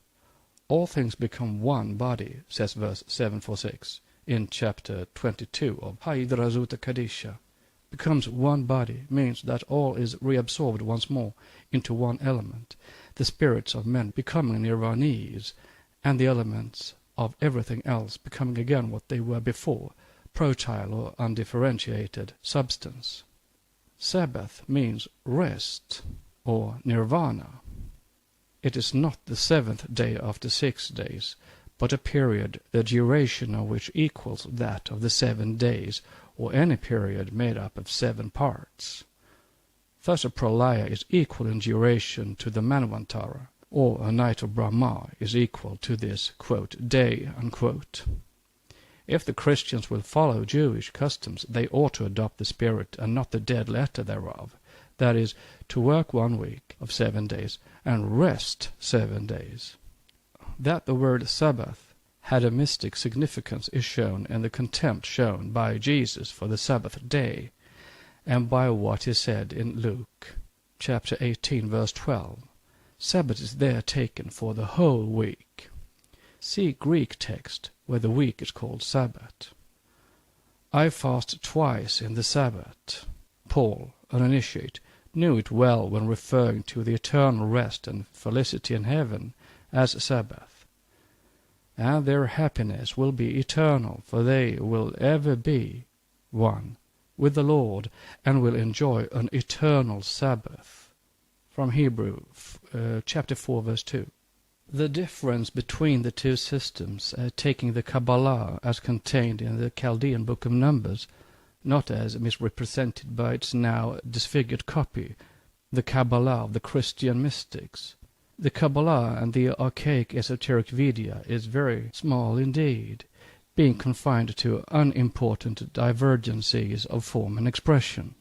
all things become one body, says verse 746 in chapter 22 of Haidrazuta Kadisha. Becomes one body means that all is reabsorbed once more into one element, the spirits of men becoming nirvanis, and the elements of everything else becoming again what they were before, protile or undifferentiated substance. Sabbath means rest, or nirvana. It is not the 7th day after 6 days, but a period the duration of which equals that of the 7 days, or any period made up of 7 parts. Thus a pralaya is equal in duration to the Manvantara, or a night of Brahma is equal to this, quote, day, unquote. If the Christians will follow Jewish customs, they ought to adopt the spirit and not the dead letter thereof, that is, to work 1 week of 7 days and rest 7 days. That the word Sabbath had a mystic significance is shown in the contempt shown by Jesus for the Sabbath day, and by what is said in Luke, chapter 18, verse 12. Sabbath is there taken for the whole week. See Greek text, where the week is called Sabbath. I fast twice in the Sabbath. Paul, an initiate, knew it well when referring to the eternal rest and felicity in heaven as Sabbath. And their happiness will be eternal, for they will ever be one with the Lord and will enjoy an eternal Sabbath. From Hebrew, chapter 4, verse 2. The difference between the two systems, taking the Kabbalah as contained in the Chaldean Book of Numbers, not as misrepresented by its now disfigured copy, the Kabbalah of the Christian mystics. The Kabbalah and the archaic esoteric Vidya is very small indeed, being confined to unimportant divergencies of form and expression.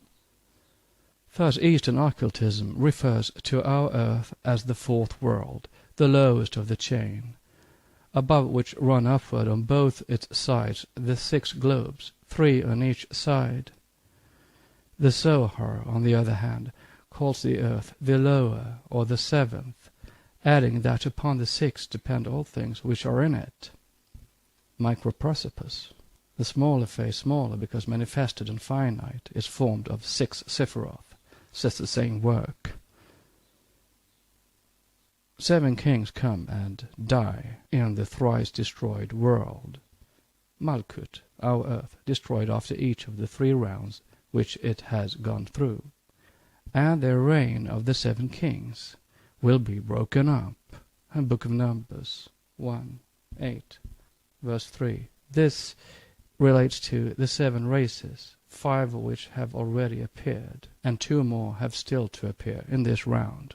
Thus Eastern occultism refers to our earth as the 4th world, the lowest of the chain, above which run upward on both its sides the 6 globes, 3 on each side. The Zohar, on the other hand, calls the earth the lower, or the 7th, adding that upon the 6th depend all things which are in it. Microprosopos, the smaller face, smaller because manifested and finite, is formed of 6 Sephiroth, says the same work. 7 kings come and die in the thrice-destroyed world. Malkut, our earth, destroyed after each of the 3 rounds which it has gone through. And the reign of the 7 kings will be broken up. Book of Numbers 1:8, verse 3. This relates to the 7 races, 5 of which have already appeared, and 2 more have still to appear in this round.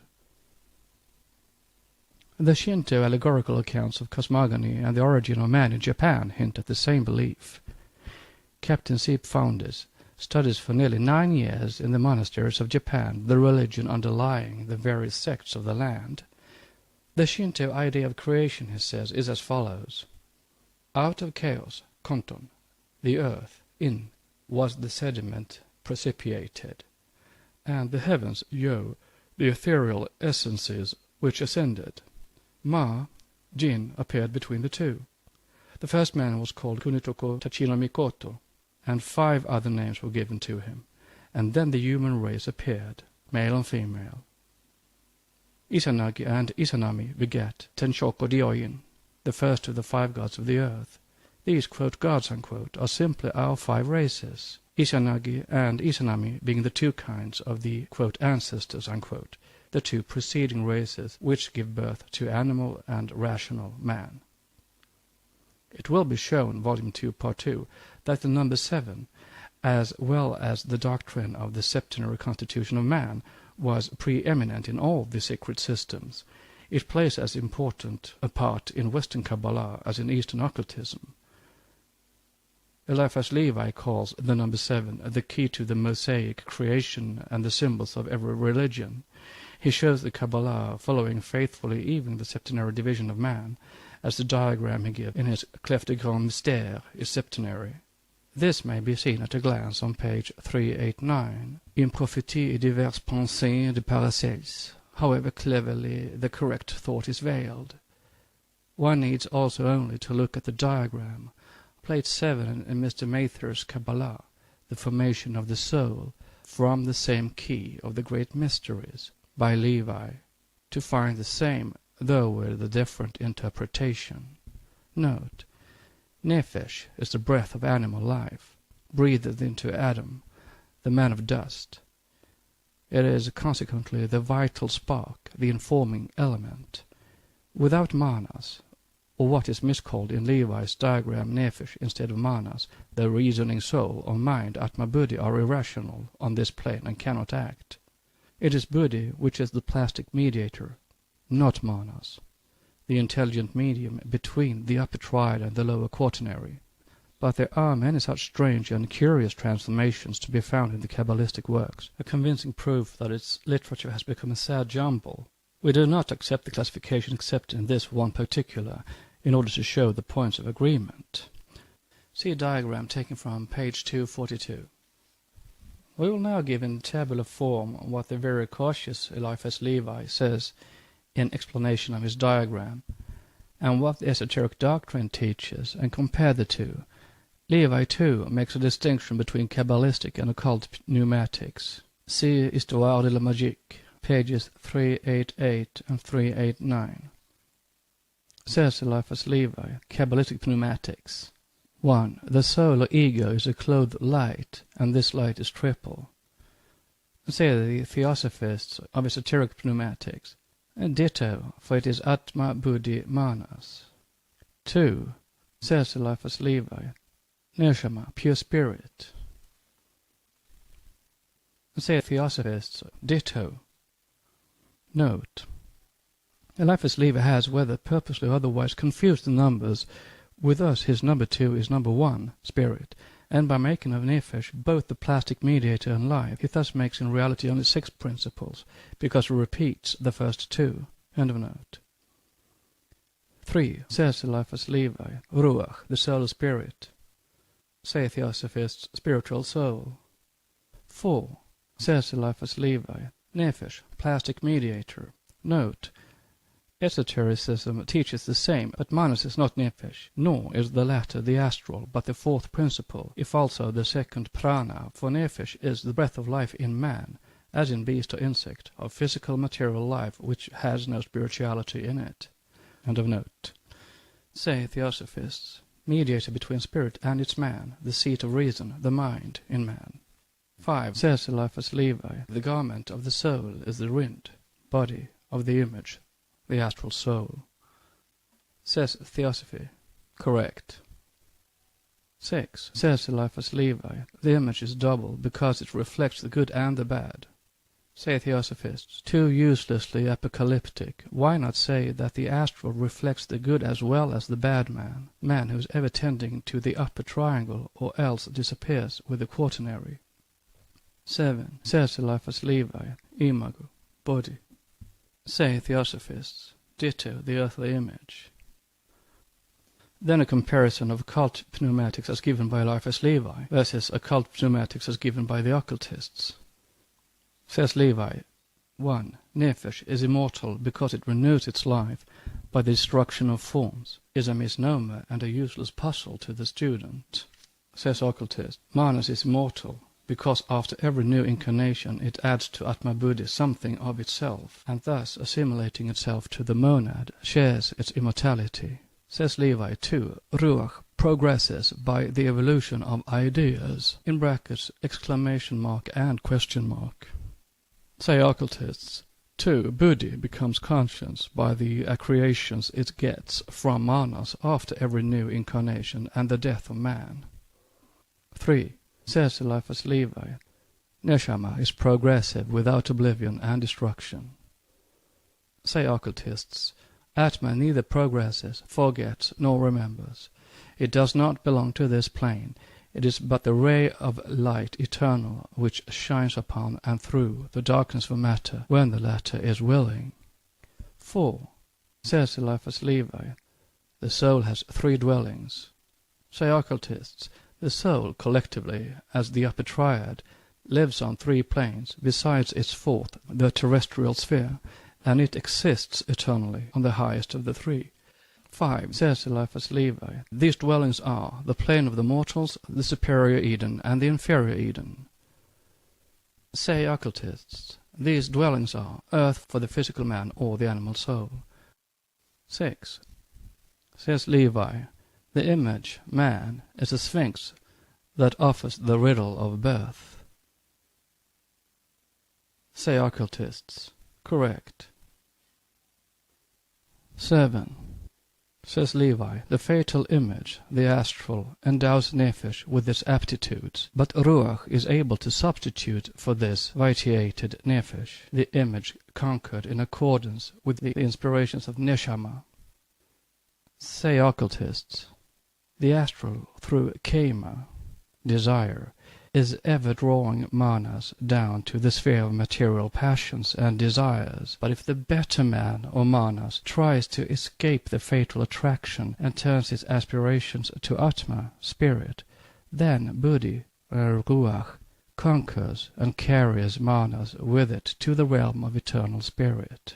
The Shinto allegorical accounts of cosmogony and the origin of man in Japan hint at the same belief. Captain Seep Founders studies for nearly 9 years in the monasteries of Japan the religion underlying the various sects of the land. The Shinto idea of creation, he says, is as follows. Out of chaos, konton, the earth, in, was the sediment precipitated, and the heavens, yo, the ethereal essences which ascended. Ma, Jin, appeared between the 2. The first man was called Kunitoko Tachino Mikoto, and 5 other names were given to him, and then the human race appeared, male and female. Izanagi and Izanami begat Tenshoko Dyoin, the first of the 5 gods of the earth. These, quote, gods, unquote, are simply our 5 races, Izanagi and Izanami being the 2 kinds of the, quote, ancestors, unquote, the 2 preceding races which give birth to animal and rational man. It will be shown, Volume 2, Part 2, that the number 7, as well as the doctrine of the septenary constitution of man, was preeminent in all the sacred systems. It plays as important a part in Western Kabbalah as in Eastern occultism. Eliphas Levi calls the number 7 the key to the Mosaic creation and the symbols of every religion. He shows the Kabbalah following faithfully even the septenary division of man, as the diagram he gives in his Clef de Grand Mystère is septenary. This may be seen at a glance on page 389, Une prophétie et diverses pensées de Paracelse, however cleverly the correct thought is veiled. One needs also only to look at the diagram, plate 7 in Mr. Mather's Kabbalah, the formation of the soul, from the same key of the great mysteries, by Levi, to find the same, though with a different interpretation. Note, Nephesh is the breath of animal life, breathed into Adam, the man of dust. It is consequently the vital spark, the informing element. Without manas, or what is miscalled in Levi's diagram Nephesh instead of manas, the reasoning soul or mind, Atma Buddhi, are irrational on this plane and cannot act. It is Buddhi which is the plastic mediator, not manas, the intelligent medium between the upper triad and the lower quaternary. But there are many such strange and curious transformations to be found in the Kabbalistic works, a convincing proof that its literature has become a sad jumble. We do not accept the classification except in this one particular, in order to show the points of agreement. See a diagram taken from page 242. We will now give in tabular form what the very cautious Eliphas Levi says in explanation of his diagram, and what the esoteric doctrine teaches, and compare the 2. Levi, too, makes a distinction between Kabbalistic and occult pneumatics. See Histoire de la Magique, pages 388 and 389. Says Eliphas Levi, Kabbalistic pneumatics. 1. The soul or ego is a clothed light, and this light is triple. Say the Theosophists of esoteric pneumatics. Ditto, for it is Atma Buddhi Manas. 2. Says Eliphas Levi, Neshama, pure spirit. Say Theosophists, ditto. Note, Eliphas Levi has, whether purposely or otherwise, confused the numbers. With us his number 2 is number 1, spirit, and by making of Nephesh both the plastic mediator and life, he thus makes in reality only 6 principles, because he repeats the first 2. End of note. 3. Says Eliphas Levi, Ruach, the soul or spirit. Say Theosophists, spiritual soul. 4. Says Eliphas Levi, Nephesh, plastic mediator. Note, esotericism teaches the same, but manas is not Nephesh, nor is the latter the astral, but the 4th principle, if also the 2nd prana, for Nephesh is the breath of life in man, as in beast or insect, of physical material life which has no spirituality in it. End of note. Say Theosophists, mediator between spirit and its man, the seat of reason, the mind, in man. 5. Says Eliphas Levi, the garment of the soul is the rind, body, of the image, the astral soul. Says Theosophy, correct. 6. Says Eliphas Levi, the image is double because it reflects the good and the bad. Say Theosophists, too uselessly apocalyptic, why not say that the astral reflects the good as well as the bad man who is ever tending to the upper triangle or else disappears with the quaternary. 7. Says Eliphas Levi, imago, body. Say Theosophists, ditto the earthly image. Then a comparison of occult pneumatics as given by Eliphas Levi versus occult pneumatics as given by the occultists. Says Levi, 1. Nephesh is immortal because it renews its life by the destruction of forms, is a misnomer and a useless puzzle to the student. Says occultist, Manas is immortal because after every new incarnation it adds to Atma Buddhi something of itself, and thus assimilating itself to the monad shares its immortality. Says Levi, 2. Ruach progresses by the evolution of ideas, in brackets, exclamation mark and question mark. Say occultists, 2. Buddhi becomes conscious by the accretions it gets from manas after every new incarnation and the death of man. 3. Says Eliphas Levi, Neshama is progressive without oblivion and destruction. Say occultists, Atma neither progresses, forgets, nor remembers. It does not belong to this plane. It is but the ray of light eternal which shines upon and through the darkness of matter when the latter is willing. 4. Says Eliphas Levi, the soul has 3 dwellings. Say occultists, the soul collectively, as the upper triad, lives on 3 planes besides its 4th, the terrestrial sphere, and it exists eternally on the highest of the 3. 5. Says Eliphas Levi, these dwellings are the plane of the mortals, the superior Eden, and the inferior Eden. Say occultists, these dwellings are earth for the physical man or the animal soul. 6. Says Levi, the image, man, is a sphinx that offers the riddle of birth. Say occultists, correct. 7. Says Levi, the fatal image, the astral, endows Nephesh with its aptitudes, but Ruach is able to substitute for this vitiated Nephesh, the image conquered in accordance with the inspirations of Neshama. Say occultists, the astral through Kama, desire, is ever drawing manas down to the sphere of material passions and desires, but if the better man or manas tries to escape the fatal attraction and turns his aspirations to Atma, spirit, then Buddhi, Ruach, conquers and carries manas with it to the realm of eternal spirit.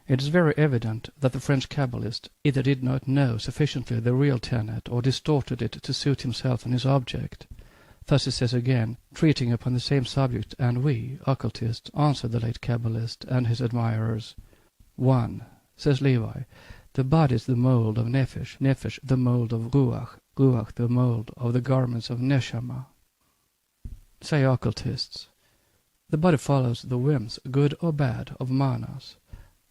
It is very evident that the French Kabbalist either did not know sufficiently the real tenet or distorted it to suit himself and his object. Thus he says again, treating upon the same subject, and we, occultists, answer the late Kabbalist and his admirers. 1. Says Levi, the body is the mold of Nephesh, Nephesh the mold of Ruach, Ruach the mold of the garments of Neshama. Say occultists, the body follows the whims, good or bad, of manas.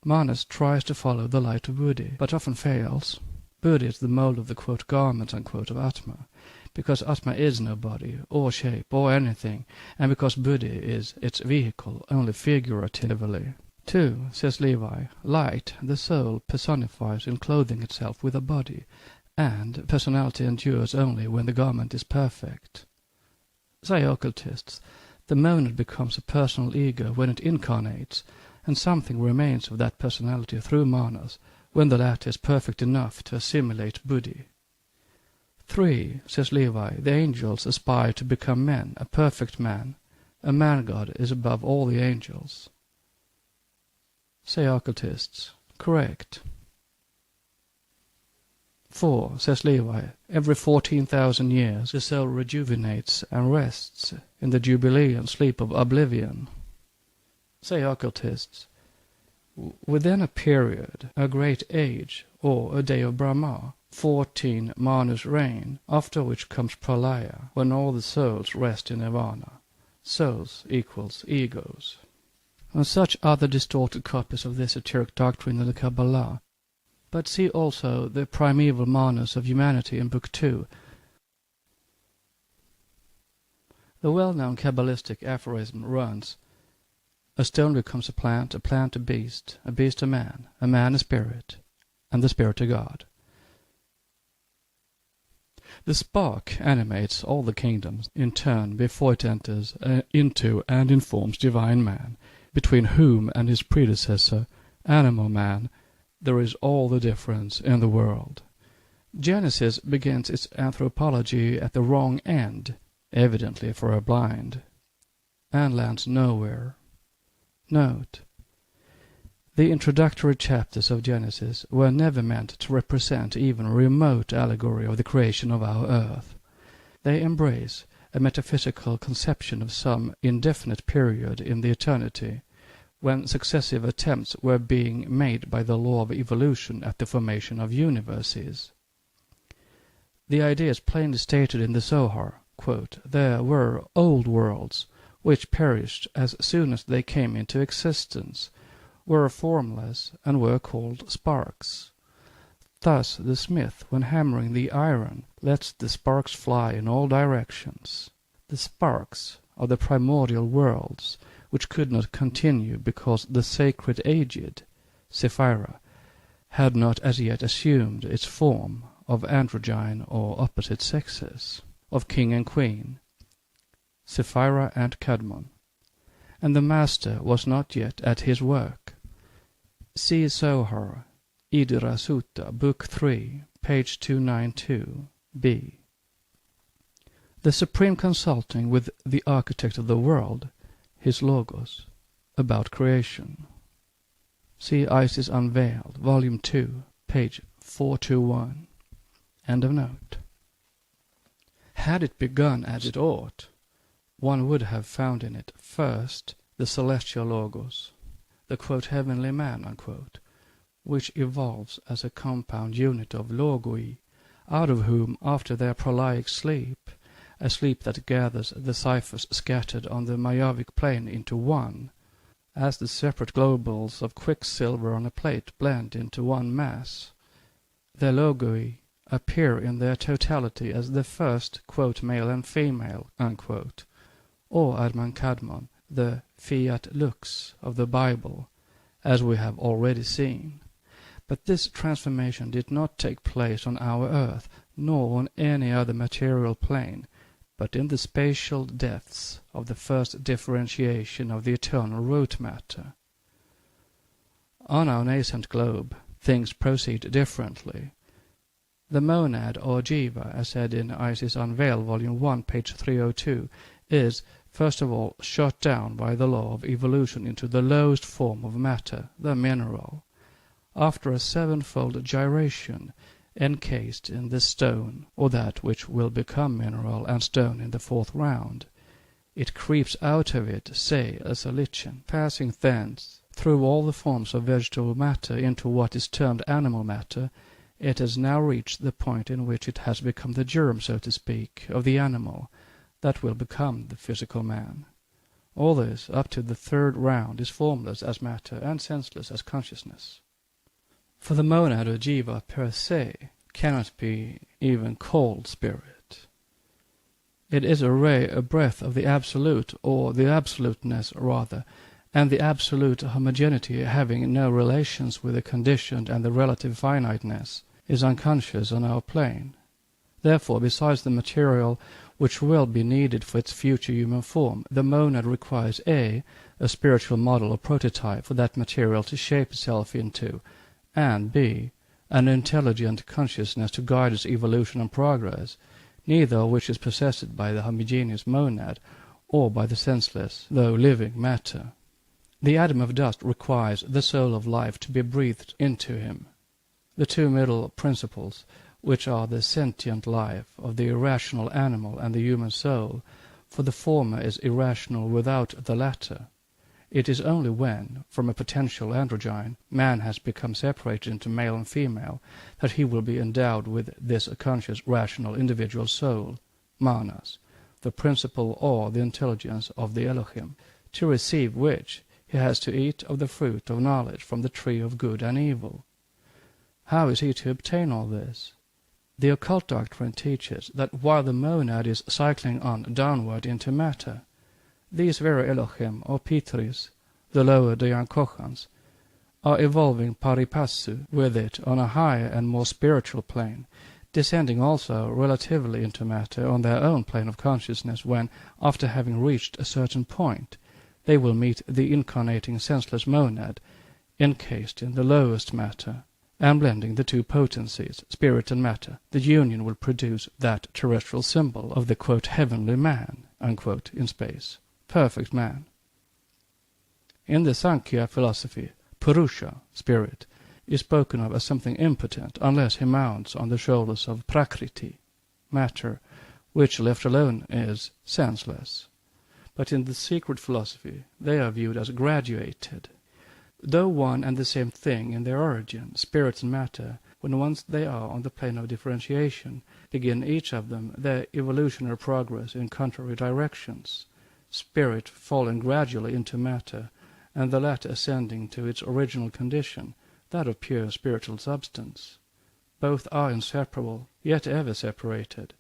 Manas tries to follow the light of Buddhi, but often fails. Buddhi is the mold of the quote garments unquote of Atma, because Atma is no body, or shape, or anything, and because Buddhi is its vehicle only figuratively. 2. Says Levi, light, the soul, personifies in clothing itself with a body, and personality endures only when the garment is perfect. Say occultists, the monad becomes a personal ego when it incarnates, and something remains of that personality through manas, when the latter is perfect enough to assimilate Buddhi. 3. Says Levi, the angels aspire to become men, a perfect man. A man-god is above all the angels. Say occultists, correct. 4. Says Levi, every 14,000 years the soul rejuvenates and rests in the jubilee and sleep of oblivion. Say occultists, within a period, a great age, or a day of Brahma, 14 Manus reign, after which comes Pralaya, when all the souls rest in Nirvana. Souls equals egos. And such are the distorted copies of the esoteric doctrine in the Kabbalah. But see also the primeval Manus of humanity in Book 2. The well-known Kabbalistic aphorism runs, a stone becomes a plant a beast a man a spirit, and the spirit a god. The spark animates all the kingdoms in turn before it enters into and informs divine man, between whom and his predecessor, animal man, there is all the difference in the world. Genesis begins its anthropology at the wrong end, evidently for a blind, and lands nowhere. Note: the introductory chapters of Genesis were never meant to represent even a remote allegory of the creation of our earth. They embrace a metaphysical conception of some indefinite period in the eternity, when successive attempts were being made by the law of evolution at the formation of universes. The idea is plainly stated in the Zohar, quote, "There were old worlds, which perished as soon as they came into existence, were formless, and were called sparks. Thus the smith, when hammering the iron, lets the sparks fly in all directions. The sparks are the primordial worlds, which could not continue because the sacred aged, Sephira, had not as yet assumed its form of androgyne or opposite sexes, of king and queen, Sephira and Kadmon, and the master was not yet at his work." See Zohar, Idra Sutta, Book 3, page 292, b. The supreme consulting with the architect of the world, his Logos, about creation. See Isis Unveiled, Volume 2, page 421. End of note. Had it begun as it ought, one would have found in it, first, the celestial Logos, the quote, heavenly man, unquote, which evolves as a compound unit of logoi, out of whom, after their prolaic sleep, a sleep that gathers the ciphers scattered on the Mayavic plane into one, as the separate globules of quicksilver on a plate blend into one mass, the logoi appear in their totality as the first, quote, male and female, unquote, or Adman Kadmon, the fiat lux of the Bible, as we have already seen. But this transformation did not take place on our earth, nor on any other material plane, but in the spatial depths of the first differentiation of the eternal root matter. On our nascent globe, things proceed differently. The monad, or jiva, as said in Isis Unveiled, Volume 1, page 302, is, first of all, shot down by the law of evolution into the lowest form of matter, the mineral. After a sevenfold gyration, encased in the stone, or that which will become mineral and stone in the fourth round, it creeps out of it, say, as a lichen, passing thence through all the forms of vegetable matter into what is termed animal matter. It has now reached the point in which it has become the germ, so to speak, of the animal that will become the physical man. All this, up to the third round, is formless as matter and senseless as consciousness. For the monad or jiva per se cannot be even called spirit. It is a ray, a breath of the absolute, or the absoluteness rather, and the absolute homogeneity, having no relations with the conditioned and the relative finiteness, is unconscious on our plane. Therefore, besides the material which will be needed for its future human form, the monad requires a spiritual model or prototype for that material to shape itself into, and b, an intelligent consciousness to guide its evolution and progress, neither of which is possessed by the homogeneous monad or by the senseless, though living, matter. The atom of dust requires the soul of life to be breathed into him. The two middle principles, which are the sentient life of the irrational animal and the human soul, for the former is irrational without the latter, It is only when, from a potential androgyne, man has become separated into male and female, that he will be endowed with this conscious, rational, individual soul, manas, the principle or the intelligence of the Elohim, to receive which he has to eat of the fruit of knowledge from the tree of good and evil. How is he to obtain all this? The occult doctrine teaches that while the monad is cycling on downward into matter, these very Elohim, or Pitris, the lower Dhyan-Kochans, are evolving pari passu with it on a higher and more spiritual plane, descending also relatively into matter on their own plane of consciousness when, after having reached a certain point, they will meet the incarnating senseless monad, encased in the lowest matter, and blending the two potencies, spirit and matter, the union will produce that terrestrial symbol of the quote, heavenly man, unquote, in space, perfect man. In the Sankhya philosophy, Purusha, spirit, is spoken of as something impotent unless he mounts on the shoulders of Prakriti, matter, which left alone is senseless. But in the secret philosophy they are viewed as graduated. Though one and the same thing in their origin, spirit and matter, when once they are on the plane of differentiation, begin each of them their evolutionary progress in contrary directions, spirit falling gradually into matter, and the latter ascending to its original condition, that of pure spiritual substance. Both are inseparable, yet ever separated.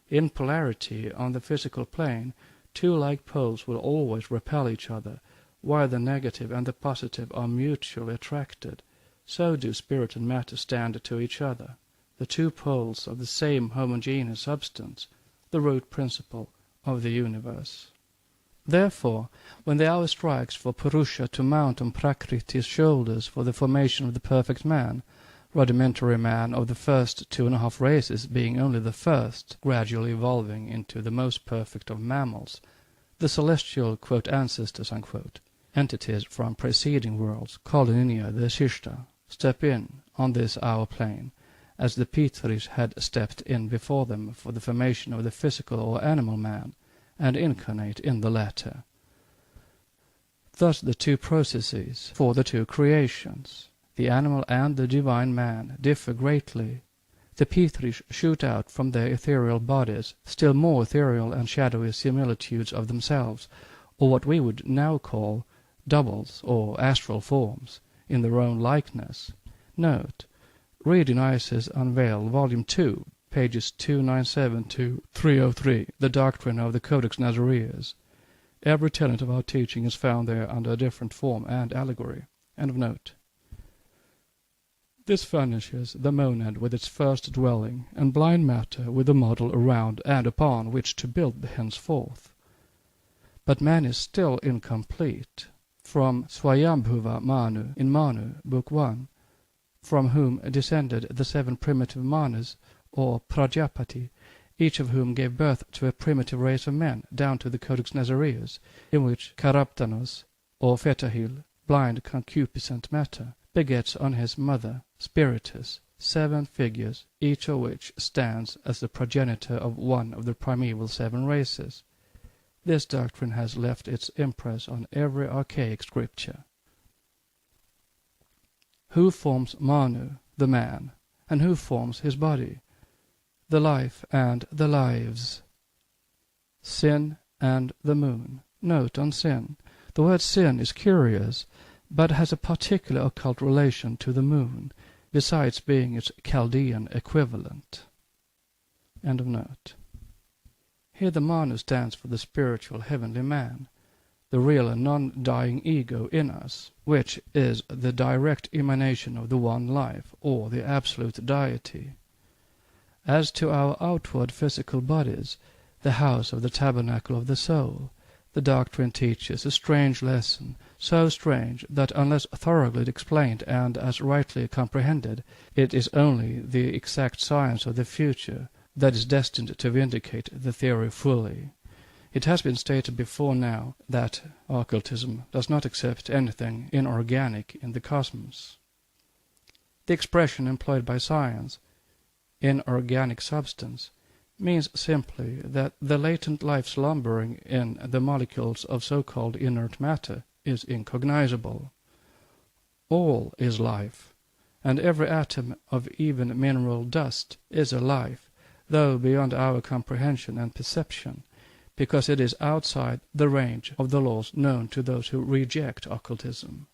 In polarity on the physical plane, two like poles will always repel each other, while the negative and the positive are mutually attracted. So do spirit and matter stand to each other, the two poles of the same homogeneous substance, the root principle of the universe. Therefore, when the hour strikes for Purusha to mount on Prakriti's shoulders for the formation of the perfect man, rudimentary man of the first 2.5 races being only the first, gradually evolving into the most perfect of mammals, the celestial quote, ancestors, unquote, entities from preceding worlds, called in India the Shishta, step in on this our plane, as the Pitris had stepped in before them for the formation of the physical or animal man, and incarnate in the latter. Thus the two processes for the two creations, the animal and the divine man, differ greatly. The Pitris shoot out from their ethereal bodies still more ethereal and shadowy similitudes of themselves, or what we would now call doubles or astral forms, in their own likeness. Note, read Dionysius Unveiled, Volume 2, pages 297 to 303, the Doctrine of the Codex Nazareus. Every tenet of our teaching is found there under a different form and allegory. End of note. This furnishes the monad with its first dwelling, and blind matter with the model around and upon which to build henceforth. But man is still incomplete. From Swayambhuva Manu in Manu, Book 1, from whom descended the 7 primitive manas, or Prajapati, each of whom gave birth to a primitive race of men, down to the Codex Nazareus, in which Karaptanos, or Fetahil, blind concupiscent matter, begets on his mother, Spiritus, 7 figures, each of which stands as the progenitor of one of the primeval 7 races. This doctrine has left its impress on every archaic scripture. Who forms Manu, the man, and who forms his body? The life and the lives. Sin and the moon. Note on sin. The word sin is curious, but has a particular occult relation to the moon, besides being its Chaldean equivalent. End of note. Here the Manu stands for the spiritual heavenly man, the real and non-dying ego in us, which is the direct emanation of the one life, or the absolute deity. As to our outward physical bodies, the house of the tabernacle of the soul, the doctrine teaches a strange lesson, so strange that unless thoroughly explained and as rightly comprehended, it is only the exact science of the future that is destined to vindicate the theory fully. It has been stated before now that occultism does not accept anything inorganic in the cosmos. The expression employed by science, inorganic substance, means simply that the latent life slumbering in the molecules of so-called inert matter is incognizable. All is life, and every atom of even mineral dust is a life, though beyond our comprehension and perception, because it is outside the range of the laws known to those who reject occultism.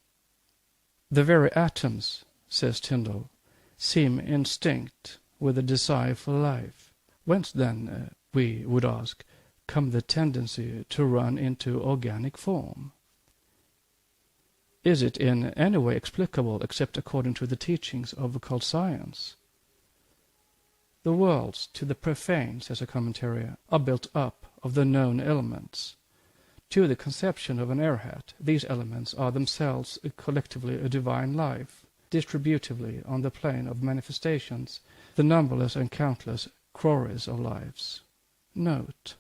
The very atoms, says Tyndall, seem instinct with a desire for life. Whence then, we would ask, come the tendency to run into organic form? Is it in any way explicable except according to the teachings of occult science? The worlds, to the profane, says a commentary, are built up of the known elements. To the conception of an arahat, these elements are themselves collectively a divine life, distributively on the plane of manifestations, the numberless and countless crores of lives. Note: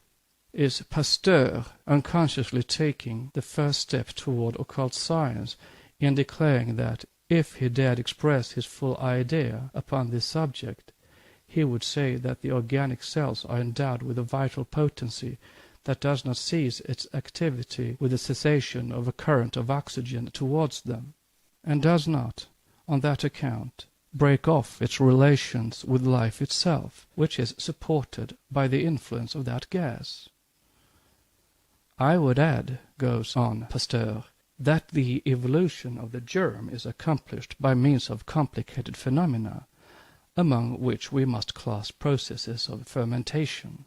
is Pasteur unconsciously taking the first step toward occult science in declaring that if he dared express his full idea upon this subject, he would say that the organic cells are endowed with a vital potency that does not cease its activity with the cessation of a current of oxygen towards them, and does not, on that account, break off its relations with life itself, which is supported by the influence of that gas? I would add, goes on Pasteur, that the evolution of the germ is accomplished by means of complicated phenomena, among which we must class processes of fermentation.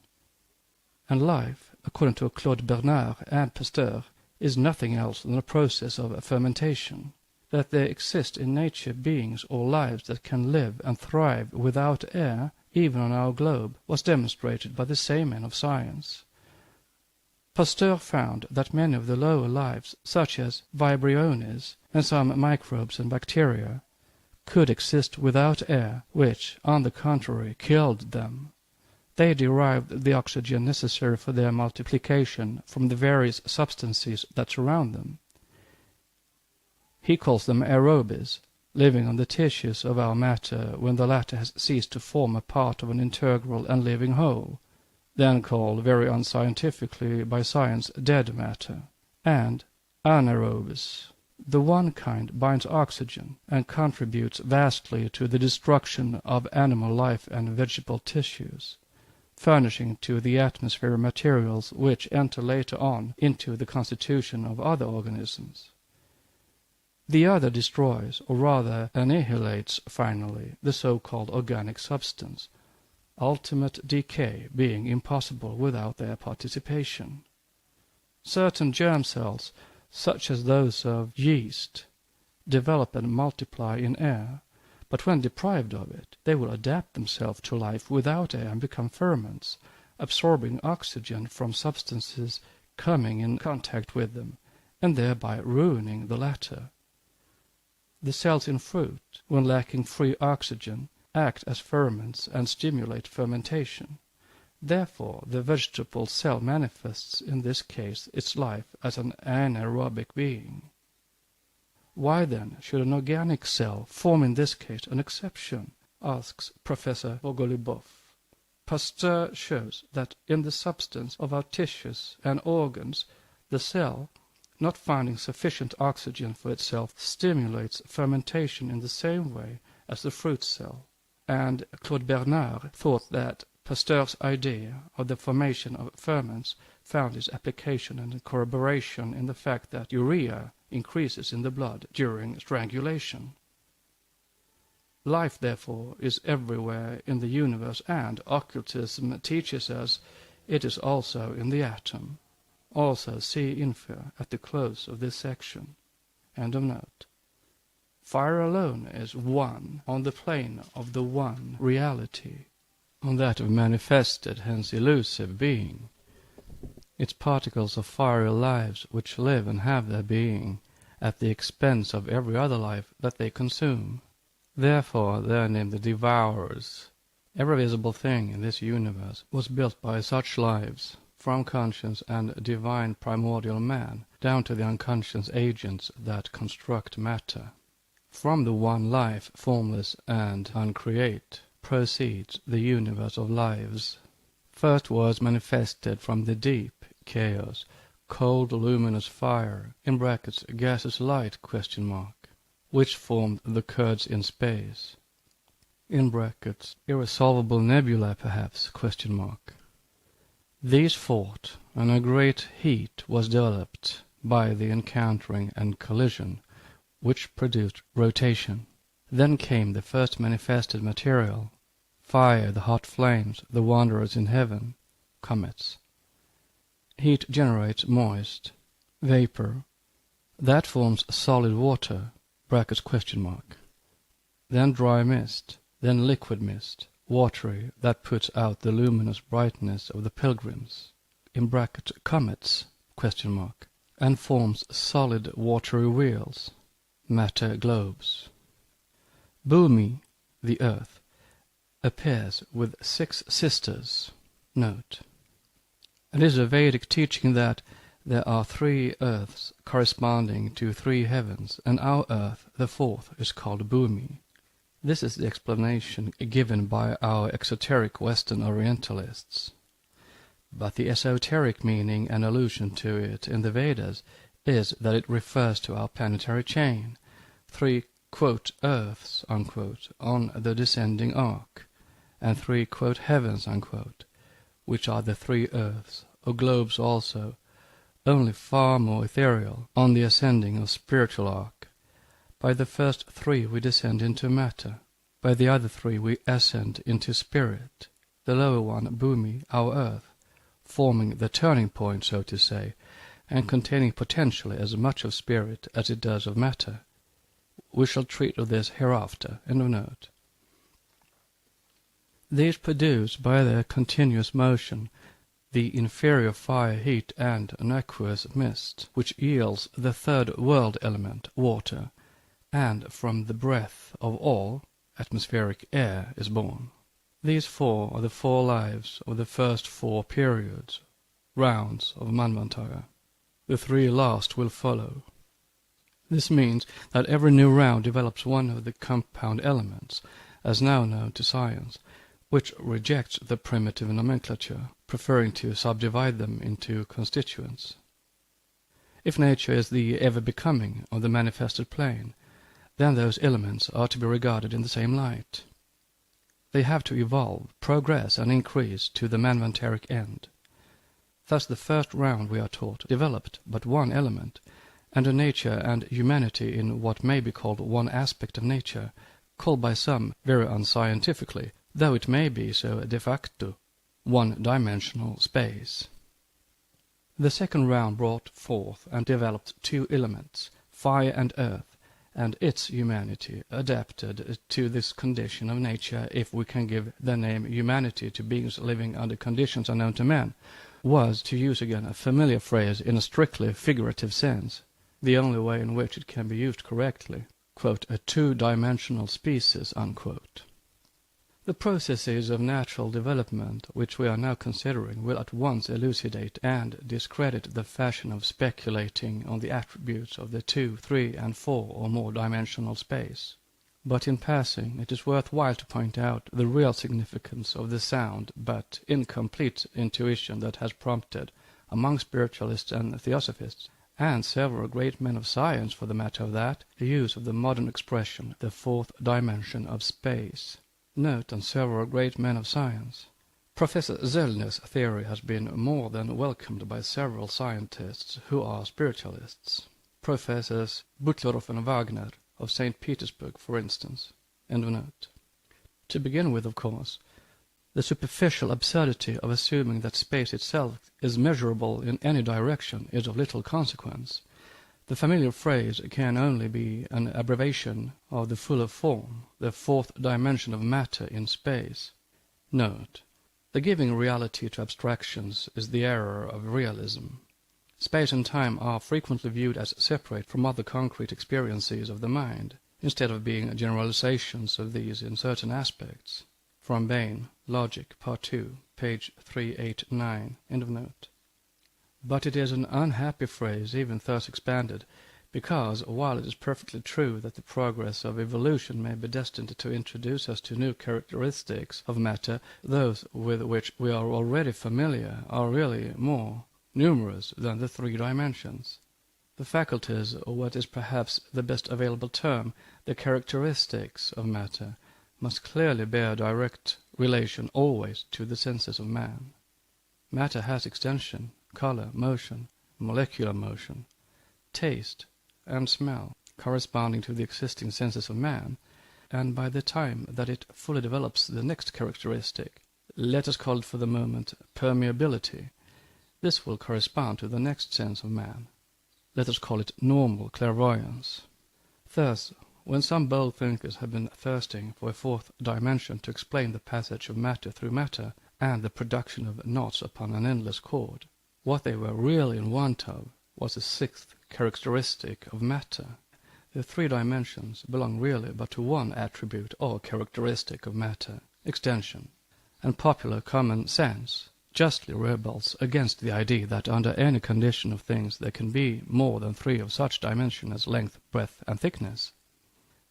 And life, according to Claude Bernard and Pasteur, is nothing else than a process of fermentation. That there exist in nature beings or lives that can live and thrive without air, even on our globe, was demonstrated by the same men of science. Pasteur found that many of the lower lives, such as vibriones and some microbes and bacteria, could exist without air, which, on the contrary, killed them. They derived the oxygen necessary for their multiplication from the various substances that surround them. He calls them aerobes, living on the tissues of our matter when the latter has ceased to form a part of an integral and living whole, then called very unscientifically by science dead matter, and anaerobes. The one kind binds oxygen and contributes vastly to the destruction of animal life and vegetable tissues, furnishing to the atmosphere materials which enter later on into the constitution of other organisms. The other destroys, or rather annihilates finally, the so-called organic substance, ultimate decay being impossible without their participation. Certain germ cells, such as those of yeast, develop and multiply in air, but when deprived of it, they will adapt themselves to life without air and become ferments, absorbing oxygen from substances coming in contact with them, and thereby ruining the latter. The cells in fruit, when lacking free oxygen, act as ferments and stimulate fermentation. Therefore, the vegetable cell manifests in this case its life as an anaerobic being. Why then should an organic cell form in this case an exception? Asks Professor Bogolubov. Pasteur shows that in the substance of our tissues and organs, the cell, not finding sufficient oxygen for itself, stimulates fermentation in the same way as the fruit cell. And Claude Bernard thought that Pasteur's idea of the formation of ferments found its application and corroboration in the fact that urea increases in the blood during strangulation. Life, therefore, is everywhere in the universe, and occultism teaches us it is also in the atom. Also see info at the close of this section. End of note. Fire alone is one on the plane of the one reality, on that of manifested, hence elusive, being. Its particles are fiery lives which live and have their being at the expense of every other life that they consume. Therefore they are named the devourers. Every visible thing in this universe was built by such lives, from conscious and divine primordial man down to the unconscious agents that construct matter. From the one life, formless and uncreate, proceeds the universe of lives. First was manifested from the deep chaos, cold luminous fire (gaseous light?), which formed the curds in space (irresolvable nebulae perhaps?). These fought, and a great heat was developed by the encountering and collision, which produced rotation. Then came the first manifested material, fire, the hot flames, the wanderers in heaven, comets. Heat generates moist vapor, that forms solid water then dry mist, then liquid mist, watery, that puts out the luminous brightness of the pilgrims (comets?), and forms solid watery wheels, matter globes. Bhumi, the earth, appears with 6 sisters. Note: it is a Vedic teaching that there are 3 earths corresponding to 3 heavens, and our earth, the 4th, is called Bhumi. This is the explanation given by our exoteric Western Orientalists. But the esoteric meaning and allusion to it in the Vedas is that it refers to our planetary chain, 3 "earths" on the descending arc, and 3 "heavens" which are the 3 earths, or globes also, only far more ethereal, on the ascending or spiritual arc. By the first 3 we descend into matter, by the other 3 we ascend into spirit, the lower one, Bhumi, our earth, forming the turning point, so to say, and containing potentially as much of spirit as it does of matter. We shall treat of this hereafter. End of note. These produce by their continuous motion the inferior fire, heat, and an aqueous mist, which yields the 3rd world element, water, and from the breath of all, atmospheric air, is born. These 4 are the 4 lives of the first 4 periods, rounds of Manvantara. The 3 last will follow. This means that every new round develops one of the compound elements, as now known to science, which rejects the primitive nomenclature, preferring to subdivide them into constituents. If nature is the ever-becoming of the manifested plane, then those elements are to be regarded in the same light. They have to evolve, progress, and increase to the manvantaric end. Thus the first round, we are taught, developed but one element, and a nature and humanity in what may be called one aspect of nature, called by some, very unscientifically, though it may be so de facto, one-dimensional space. The second round brought forth and developed 2 elements, fire and earth, and its humanity, adapted to this condition of nature, if we can give the name humanity to beings living under conditions unknown to man, was, to use again a familiar phrase in a strictly figurative sense, the only way in which it can be used correctly, "a 2-dimensional species." The processes of natural development which we are now considering will at once elucidate and discredit the fashion of speculating on the attributes of the 2, 3, and 4 or more dimensional space. But in passing, it is worthwhile to point out the real significance of the sound but incomplete intuition that has prompted, among spiritualists and theosophists, and several great men of science for the matter of that, the use of the modern expression, the 4th dimension of space. Note on several great men of science. Professor Zöllner's theory has been more than welcomed by several scientists who are spiritualists. Professors Butlerov and Wagner, of St. Petersburg, for instance. End of note. To begin with, of course, the superficial absurdity of assuming that space itself is measurable in any direction is of little consequence. The familiar phrase can only be an abbreviation of the fuller form, the 4th dimension of matter in space. Note: the giving reality to abstractions is the error of realism. Space and time are frequently viewed as separate from other concrete experiences of the mind, instead of being generalizations of these in certain aspects. From Bain, Logic, Part 2, page 389, end of note. But it is an unhappy phrase even thus expanded, because, while it is perfectly true that the progress of evolution may be destined to introduce us to new characteristics of matter, those with which we are already familiar are really more numerous than the 3 dimensions. The faculties, or what is perhaps the best available term, the characteristics of matter, must clearly bear direct relation always to the senses of man. Matter has extension, color, motion, molecular motion, taste, and smell, corresponding to the existing senses of man, and by the time that it fully develops the next characteristic, let us call it for the moment permeability, this will correspond to the next sense of man. Let us call it normal clairvoyance. Thus, when some bold thinkers have been thirsting for a 4th dimension to explain the passage of matter through matter and the production of knots upon an endless cord, what they were really in want of was a 6th characteristic of matter. The 3 dimensions belong really but to one attribute or characteristic of matter, extension, and popular common sense justly rebels against the idea that under any condition of things there can be more than 3 of such dimension as length, breadth, and thickness.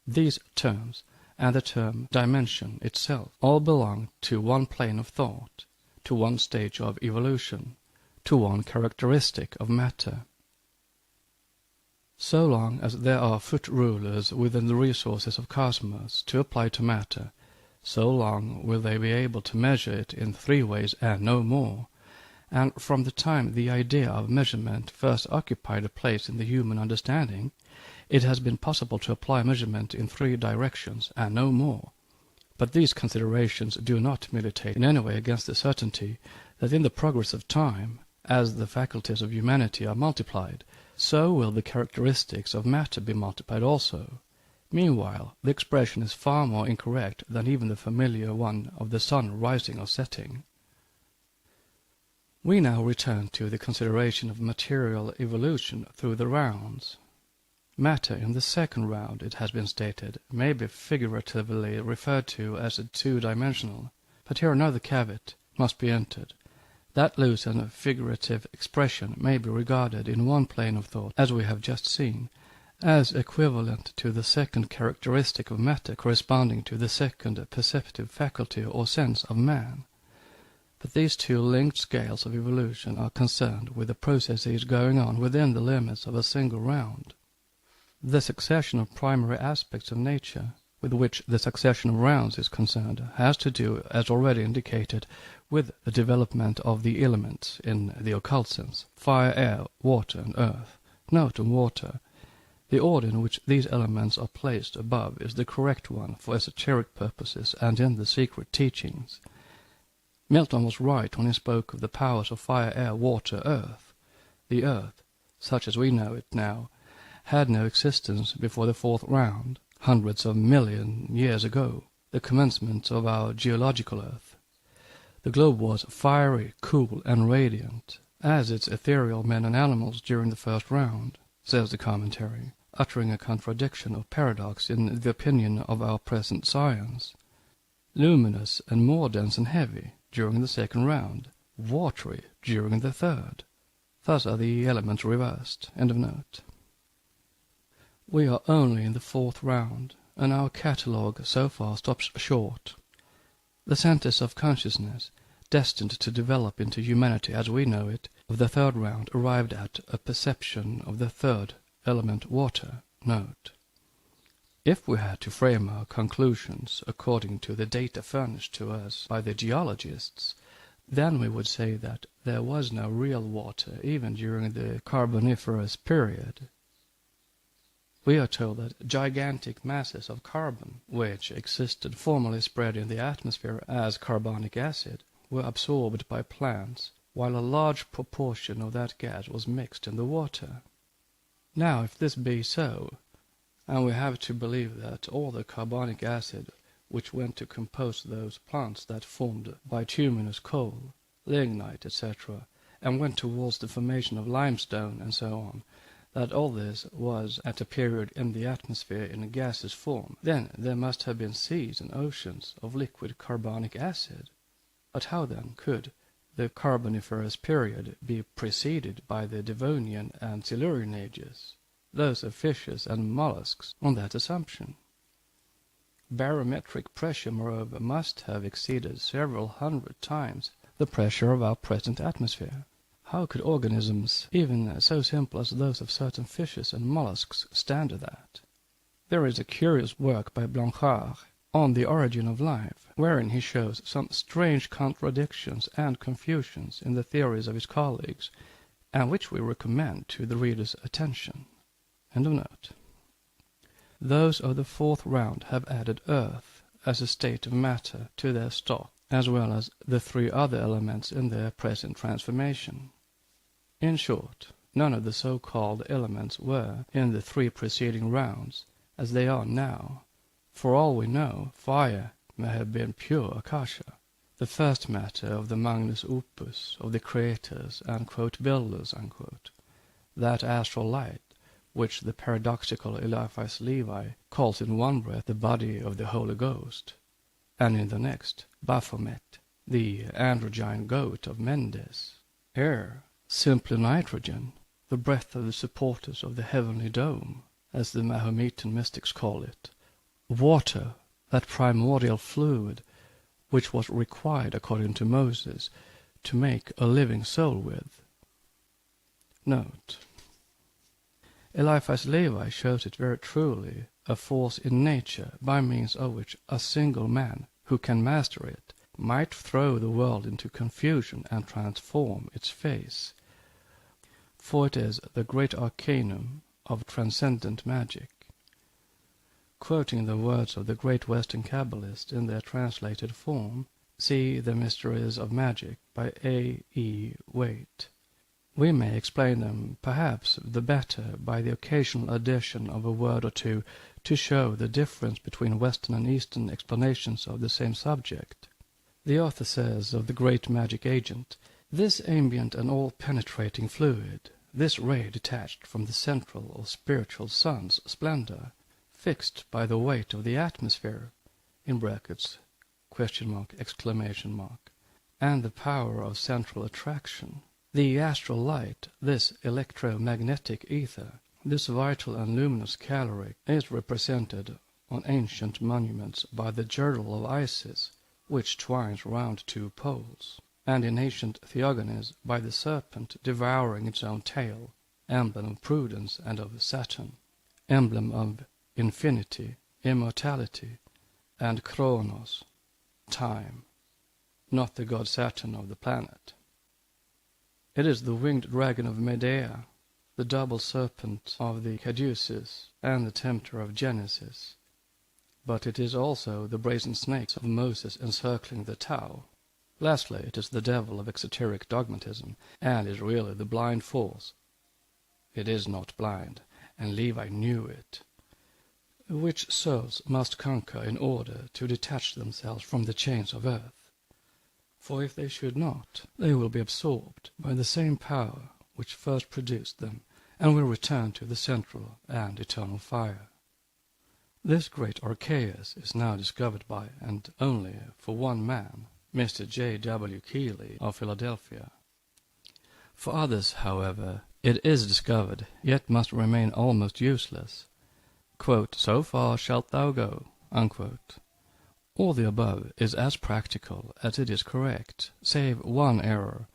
These terms, and the term dimension itself, all belong to one plane of thought, to one stage of evolution, to one characteristic of matter. So long as there are foot rulers within the resources of cosmos to apply to matter, so long will they be able to measure it in 3 ways and no more, and from the time the idea of measurement first occupied a place in the human understanding, it has been possible to apply measurement in 3 directions and no more. But these considerations do not militate in any way against the certainty that in the progress of time, as the faculties of humanity are multiplied, so will the characteristics of matter be multiplied also. Meanwhile, the expression is far more incorrect than even the familiar one of the sun rising or setting. We now return to the consideration of material evolution through the rounds. Matter in the 2nd round, it has been stated, may be figuratively referred to as a 2-dimensional, but here another caveat must be entered. That loose and figurative expression may be regarded in one plane of thought, as we have just seen, as equivalent to the 2nd characteristic of matter corresponding to the 2nd perceptive faculty or sense of man. But these 2 linked scales of evolution are concerned with the processes going on within the limits of a single round. The succession of primary aspects of nature, with which the succession of rounds is concerned, has to do, as already indicated, with the development of the elements in the occult sense, fire, air, water, and earth. Note on water. The order in which these elements are placed above is the correct one for esoteric purposes and in the secret teachings. Milton was right when he spoke of the powers of fire, air, water, earth. The earth, such as we know it now, had no existence before the 4th round, hundreds of million years ago, the commencement of our geological earth. The globe was fiery, cool, and radiant, as its ethereal men and animals during the 1st round, says the commentary, uttering a contradiction or paradox in the opinion of our present science. Luminous and more dense and heavy during the 2nd round, watery during the 3rd. Thus are the elements reversed. End of note. We are only in the 4th round, and our catalogue so far stops short. The centers of consciousness, destined to develop into humanity as we know it, of the 3rd round arrived at a perception of the 3rd element, water. Note. If we had to frame our conclusions according to the data furnished to us by the geologists, then we would say that there was no real water even during the Carboniferous period. We are told that gigantic masses of carbon, which existed formerly spread in the atmosphere as carbonic acid, were absorbed by plants, while a large proportion of that gas was mixed in the water. Now, if this be so, and we have to believe that all the carbonic acid which went to compose those plants that formed bituminous coal, lignite, etc., and went towards the formation of limestone and so on, that all this was at a period in the atmosphere in a gaseous form, then there must have been seas and oceans of liquid carbonic acid. But how then could the Carboniferous period be preceded by the Devonian and Silurian ages, those of fishes and mollusks, on that assumption? Barometric pressure, moreover, must have exceeded several hundred times the pressure of our present atmosphere. How could organisms, even so simple as those of certain fishes and mollusks, stand that? There is a curious work by Blanchard on the origin of life, wherein he shows some strange contradictions and confusions in the theories of his colleagues, and which we recommend to the reader's attention. End of note. Those of the fourth round have added earth as a state of matter to their stock, as well as the three other elements in their present transformation. In short, none of the so-called elements were, in the three preceding rounds, as they are now. For all we know, fire may have been pure akasha, the first matter of the magnus opus of the creators and "builders," that astral light, which the paradoxical Eliphas Levi calls in one breath the body of the Holy Ghost, and in the next Baphomet, the androgyne goat of Mendes. Air, simply nitrogen, the breath of the supporters of the heavenly dome, as the Mahometan mystics call it. Water, that primordial fluid which was required, according to Moses, to make a living soul with. Note: Eliphas Levi shows it very truly, a force in nature by means of which a single man, who can master it, might throw the world into confusion and transform its face. For it is the great arcanum of transcendent magic. Quoting the words of the great Western Kabbalist in their translated form, see The Mysteries of Magic by A. E. Waite. We may explain them, perhaps, the better by the occasional addition of a word or two to show the difference between Western and Eastern explanations of the same subject. The author says of the great magic agent, "This ambient and all-penetrating fluid, this ray detached from the central or spiritual sun's splendor, fixed by the weight of the atmosphere, in brackets, ? And the power of central attraction, the astral light, this electromagnetic ether, this vital and luminous caloric, is represented on ancient monuments by the girdle of Isis, which twines round two poles, and in ancient theogonies by the serpent devouring its own tail, emblem of prudence and of Saturn, emblem of infinity, immortality, and Chronos, time, not the god Saturn of the planet. It is the winged dragon of Medea, the double serpent of the Caduceus, and the tempter of Genesis. But it is also the brazen snakes of Moses encircling the Tao. Lastly, it is the devil of exoteric dogmatism, and is really the blind force. It is not blind, and Levi knew it, which souls must conquer in order to detach themselves from the chains of earth. For if they should not, they will be absorbed by the same power which first produced them, and will return to the central and eternal fire. This great Archaeus is now discovered by, and only for one man, Mr. J. W. Keeley of Philadelphia. For others, however, it is discovered, yet must remain almost useless. "So far shalt thou go." All the above is as practical as it is correct, save one error,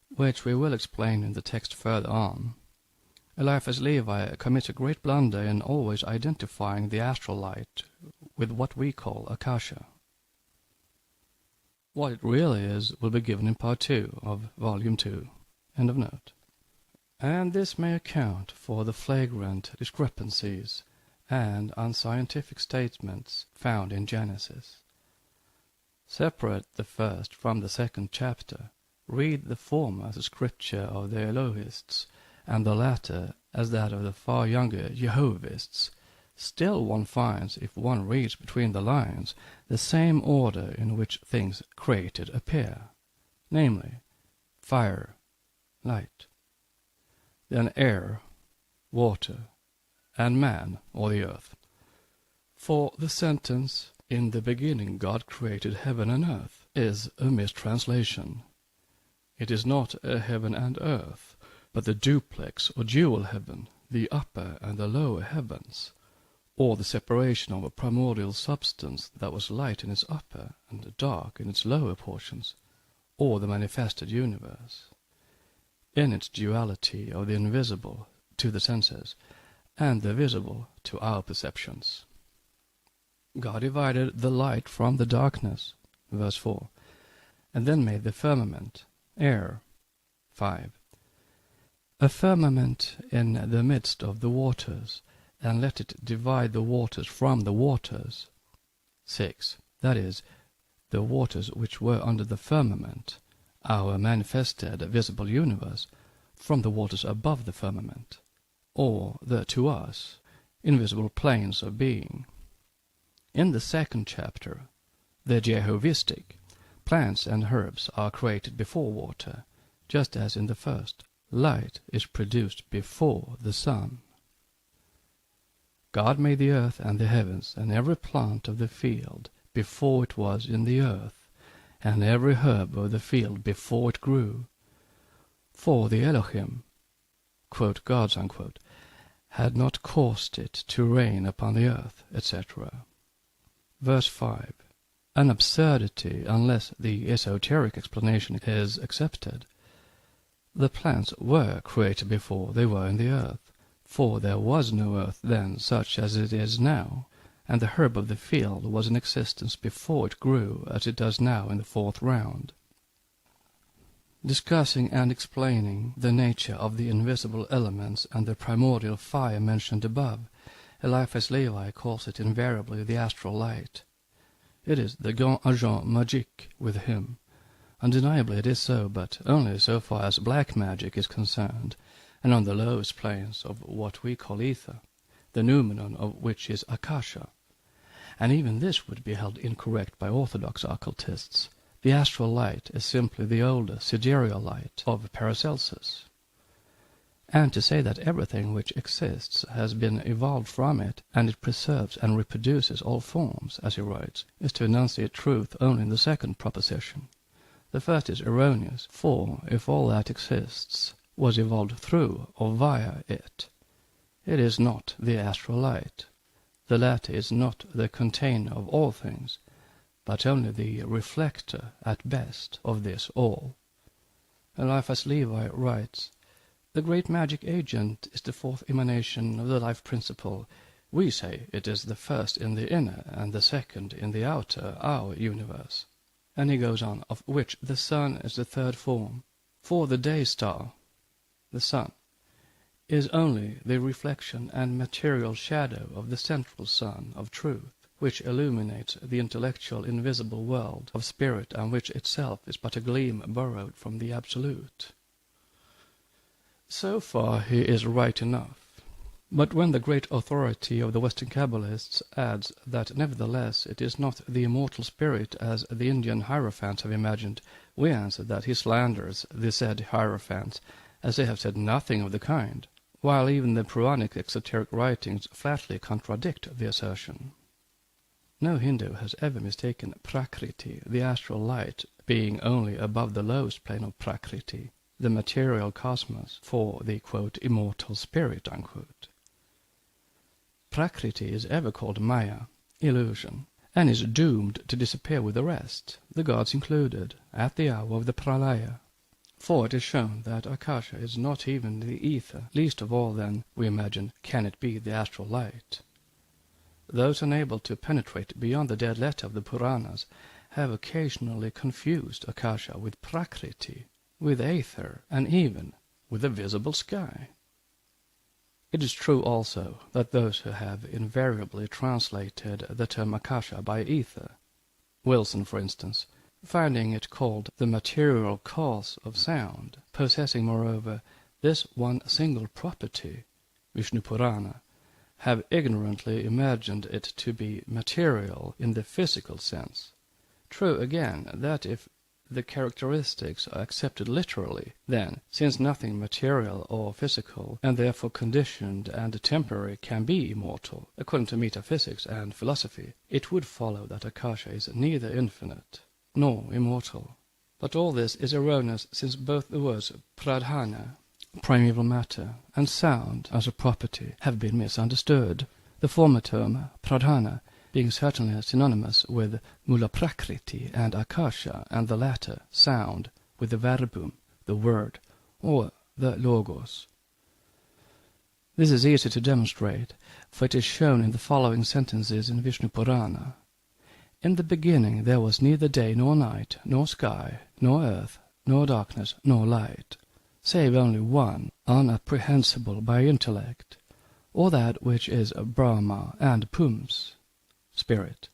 which we will explain in the text further on. Eliphas Levi commits a great blunder in always identifying the astral light with what we call Akasha. What it really is will be given in Part 2 of Volume 2. End of note. And this may account for the flagrant discrepancies and unscientific statements found in Genesis. Separate the first from the second chapter. Read the former as a scripture of the Elohists, and the latter as that of the far younger Jehovists. Still one finds, if one reads between the lines, the same order in which things created appear, namely, fire, light, then air, water, and man, or the earth. For the sentence, "In the beginning God created heaven and earth," is a mistranslation. It is not a heaven and earth, but the duplex or dual heaven, the upper and the lower heavens, or the separation of a primordial substance that was light in its upper and dark in its lower portions, or the manifested universe. in its duality of the invisible to the senses, and the visible to our perceptions. God divided the light from the darkness, verse 4, and then made the firmament, air, 5. A firmament in the midst of the waters, and let it divide the waters from the waters, 6. That is, the waters which were under the firmament, our manifested visible universe, from the waters above the firmament, or the, to us, invisible planes of being. In the second chapter, the Jehovistic, plants and herbs are created before water, just as in the first, light is produced before the sun. God made the earth and the heavens, and every plant of the field, before it was in the earth, and every herb of the field before it grew. For the Elohim, quote, gods, unquote, had not caused it to rain upon the earth, etc. Verse 5. An absurdity unless the esoteric explanation is accepted. The plants were created before they were in the earth, for there was no earth then such as it is now, and the herb of the field was in existence before it grew as it does now in the fourth round. Discussing and explaining the nature of the invisible elements and the primordial fire mentioned above, Eliphas Levi calls it invariably the astral light. It is the grand agent magique with him. Undeniably it is so, but only so far as black magic is concerned, and on the lowest planes of what we call ether, the noumenon of which is akasha. And even this would be held incorrect by orthodox occultists. The astral light is simply the older sidereal light of Paracelsus. And to say that everything which exists has been evolved from it, and it preserves and reproduces all forms, as he writes, is to enunciate truth only in the second proposition. The first is erroneous, for if all that exists was evolved through or via it, it is not the astral light. The latter is not the container of all things, but only the reflector, at best, of this all. Eliphas Levi writes, the great magic agent is the fourth emanation of the life principle. We say it is the first in the inner and the second in the outer, our universe. And he goes on, of which the sun is the third form. For the day star, the sun, is only the reflection and material shadow of the central sun of truth, which illuminates the intellectual invisible world of spirit, and which itself is but a gleam borrowed from the absolute. So far he is right enough. But when the great authority of the Western Kabbalists adds that nevertheless it is not the immortal spirit as the Indian hierophants have imagined, we answer that he slanders the said hierophants, as they have said nothing of the kind, while even the Puranic exoteric writings flatly contradict the assertion. No Hindu has ever mistaken Prakriti, the astral light, being only above the lowest plane of Prakriti, the material cosmos, for the, quote, immortal spirit, unquote. Prakriti is ever called Maya, illusion, and is doomed to disappear with the rest, the gods included, at the hour of the Pralaya. For it is shown that Akasha is not even the ether, least of all then, we imagine, can it be the astral light. Those unable to penetrate beyond the dead letter of the Puranas have occasionally confused Akasha with Prakriti, with aether, and even with the visible sky. It is true also that those who have invariably translated the term Akasha by ether, Wilson for instance, finding it called the material cause of sound, possessing moreover this one single property, Vishnu Purana, have ignorantly imagined it to be material in the physical sense. True again that if the characteristics are accepted literally, then, since nothing material or physical, and therefore conditioned and temporary, can be immortal, according to metaphysics and philosophy, it would follow that Akasha is neither infinite nor immortal. But all this is erroneous, since both the words pradhana, primeval matter, and sound as a property have been misunderstood, the former term, pradhana, being certainly synonymous with mula prakriti and akasha, and the latter, sound, with the verbum, the word, or the Logos. This is easy to demonstrate, for it is shown in the following sentences in Vishnu Purana. In the beginning there was neither day nor night, nor sky, nor earth, nor darkness, nor light, save only one, unapprehensible by intellect, or that which is Brahma and Pums, spirit,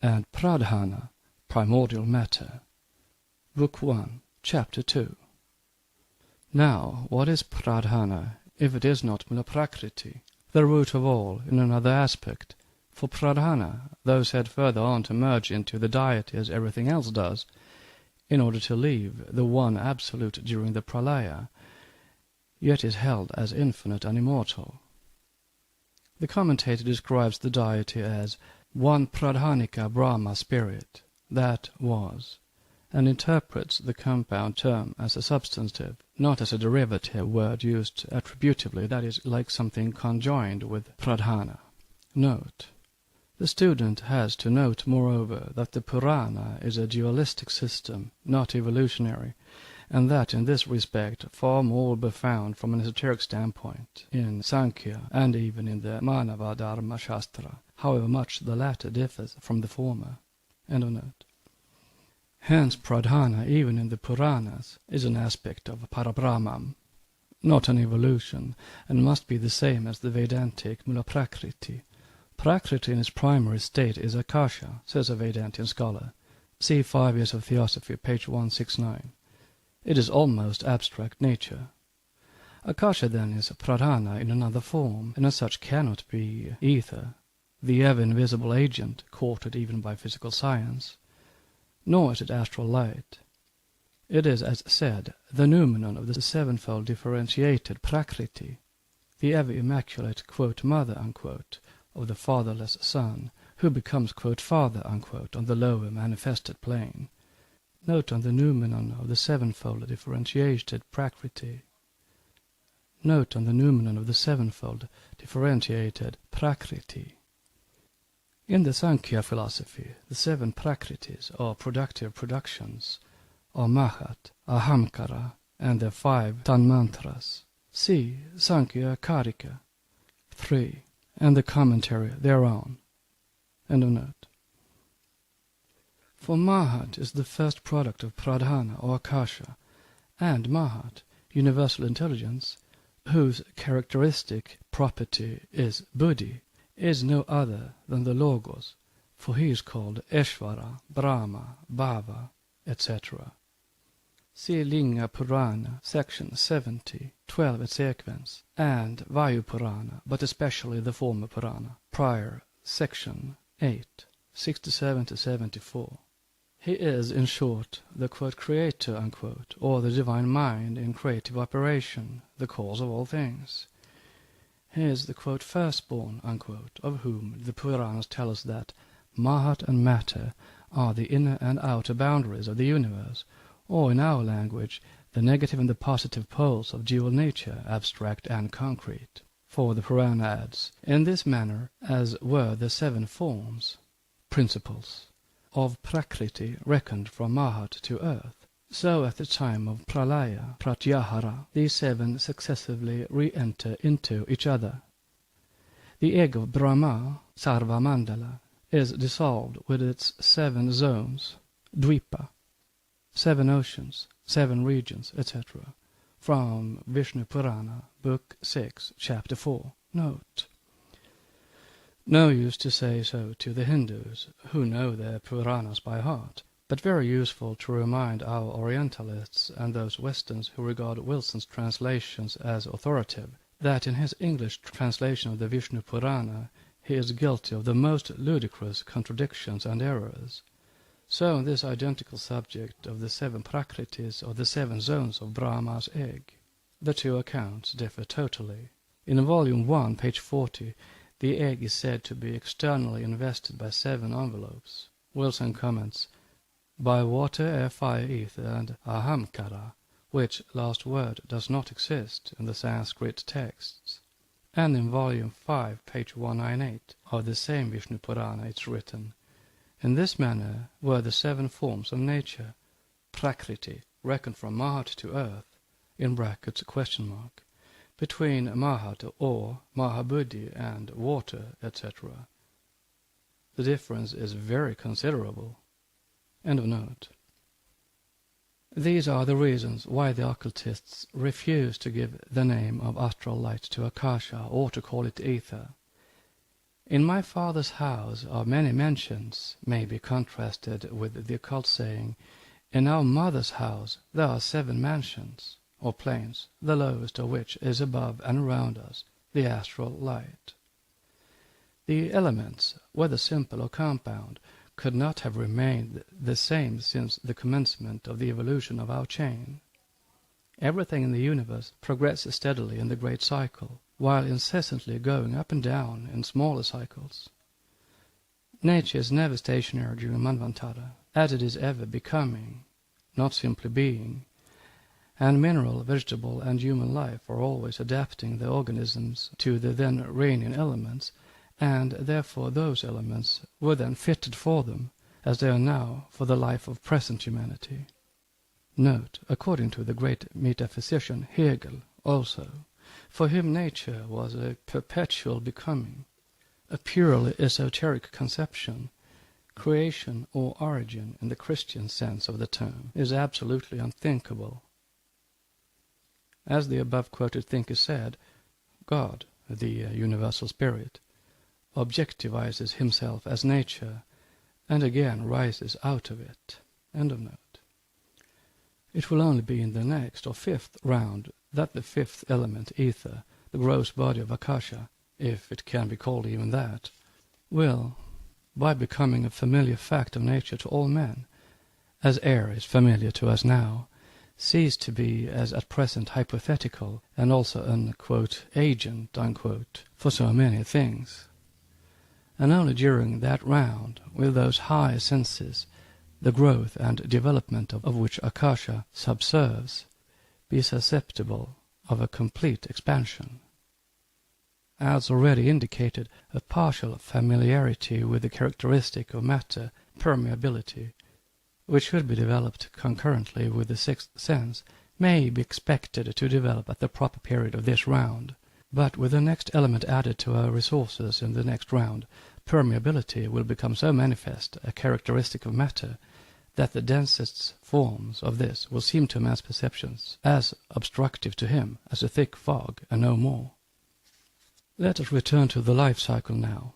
and Pradhana, primordial matter. Book 1, Chapter 2. Now, what is Pradhana, if it is not Mula Prakriti, the root of all, in another aspect? For Pradhana, though said further on to merge into the deity as everything else does, in order to leave the one absolute during the pralaya, yet is held as infinite and immortal. The commentator describes the deity as one Pradhanika Brahma spirit, that was, and interprets the compound term as a substantive, not as a derivative word used attributively, that is, like something conjoined with Pradhana. Note. The student has to note, moreover, that the Purana is a dualistic system, not evolutionary, and that in this respect far more will be found from an esoteric standpoint in Sankhya and even in the Manava Dharma Shastra, however much the latter differs from the former. End of note. Hence Pradhana, even in the Puranas, is an aspect of Parabrahman, not an evolution, and must be the same as the Vedantic Mula Prakriti. Prakriti in its primary state is Akasha, says a Vedantian scholar. See 5 Years of Theosophy, page 169. It is almost abstract nature. Akasha then is Pradhana in another form, and as such cannot be ether, the ever-invisible agent, courted even by physical science, nor is it astral light. It is, as said, the noumenon of the sevenfold differentiated Prakriti, the ever-immaculate, quote, mother, unquote, of the fatherless son, who becomes, quote, father, unquote, on the lower manifested plane. Note on the noumenon of the sevenfold differentiated Prakriti. Note on the noumenon of the sevenfold differentiated Prakriti. In the Sankhya philosophy, the 7 Prakritis, or productive productions, are Mahat, Ahamkara, and their 5 Tanmantras. See Sankhya Karika 3, and the commentary thereon. End of note. For Mahat is the first product of Pradhana or Akasha, and Mahat, universal intelligence, whose characteristic property is Buddhi, is no other than the Logos, for he is called Eshvara, Brahma, Bhava, etc. See Linga Purana, section 70, 12 et sequens, and Vayu Purana, but especially the former Purana, prior, section 8, 67 to 74. He is, in short, the, quote, creator, unquote, or the divine mind in creative operation, the cause of all things. He is the, quote, firstborn, unquote, of whom the Puranas tell us that Mahat and matter are the inner and outer boundaries of the universe, or in our language, the negative and the positive poles of dual nature, abstract and concrete. For the Purana adds, in this manner, as were the 7 forms, principles, of Prakriti reckoned from Mahat to earth, so at the time of Pralaya, Pratyahara, these 7 successively re-enter into each other. The egg of Brahma, Sarva Mandala, is dissolved with its 7 zones, Dvipa, 7 oceans, 7 regions, etc. From Vishnu Purana, Book 6, Chapter 4. Note. No use to say so to the Hindus, who know their Puranas by heart, but very useful to remind our Orientalists and those Westerns who regard Wilson's translations as authoritative, that in his English translation of the Vishnu Purana he is guilty of the most ludicrous contradictions and errors. So in this identical subject of the 7 Prakritis, or the 7 zones of Brahma's egg, the 2 accounts differ totally. In volume 1, page 40, the egg is said to be externally invested by 7 envelopes. Wilson comments, by water, air, fire, ether, and ahamkara, which last word does not exist in the Sanskrit texts. And in volume 5, page 198, of the same Vishnu Purana it's written, in this manner were the 7 forms of nature, Prakriti, reckoned from Mahat to earth, in brackets question mark, between Mahat or Mahabuddhi and water, etc. The difference is very considerable. End of note. These are the reasons why the occultists refuse to give the name of astral light to Akasha or to call it ether. In my father's house are many mansions, may be contrasted with the occult saying, in our mother's house there are 7 mansions, or planes, the lowest of which is above and around us, the astral light. The elements, whether simple or compound, could not have remained the same since the commencement of the evolution of our chain. Everything in the universe progresses steadily in the great cycle, while incessantly going up and down in smaller cycles. Nature is never stationary during Manvantara, as it is ever becoming, not simply being, and mineral, vegetable, and human life are always adapting their organisms to the then reigning elements, and therefore those elements were then fitted for them, as they are now for the life of present humanity. Note, according to the great metaphysician Hegel also, for him nature was a perpetual becoming, a purely esoteric conception. Creation or origin in the Christian sense of the term is absolutely unthinkable. As the above-quoted thinker said, God, the universal spirit, objectivizes himself as nature, and again rises out of it. End of note. It will only be in the next or 5th round that the 5th element, ether, the gross body of Akasha, if it can be called even that, will, by becoming a familiar fact of nature to all men, as air is familiar to us now, cease to be as at present hypothetical and also an, quote, agent, unquote, for so many things. And only during that round will those higher senses, the growth and development of which Akasha subserves, be susceptible of a complete expansion. As already indicated, a partial familiarity with the characteristic of matter, permeability, which should be developed concurrently with the 6th sense, may be expected to develop at the proper period of this round, but with the next element added to our resources in the next round, permeability will become so manifest a characteristic of matter that the densest forms of this will seem to man's perceptions as obstructive to him as a thick fog, and no more. Let us return to the life cycle now.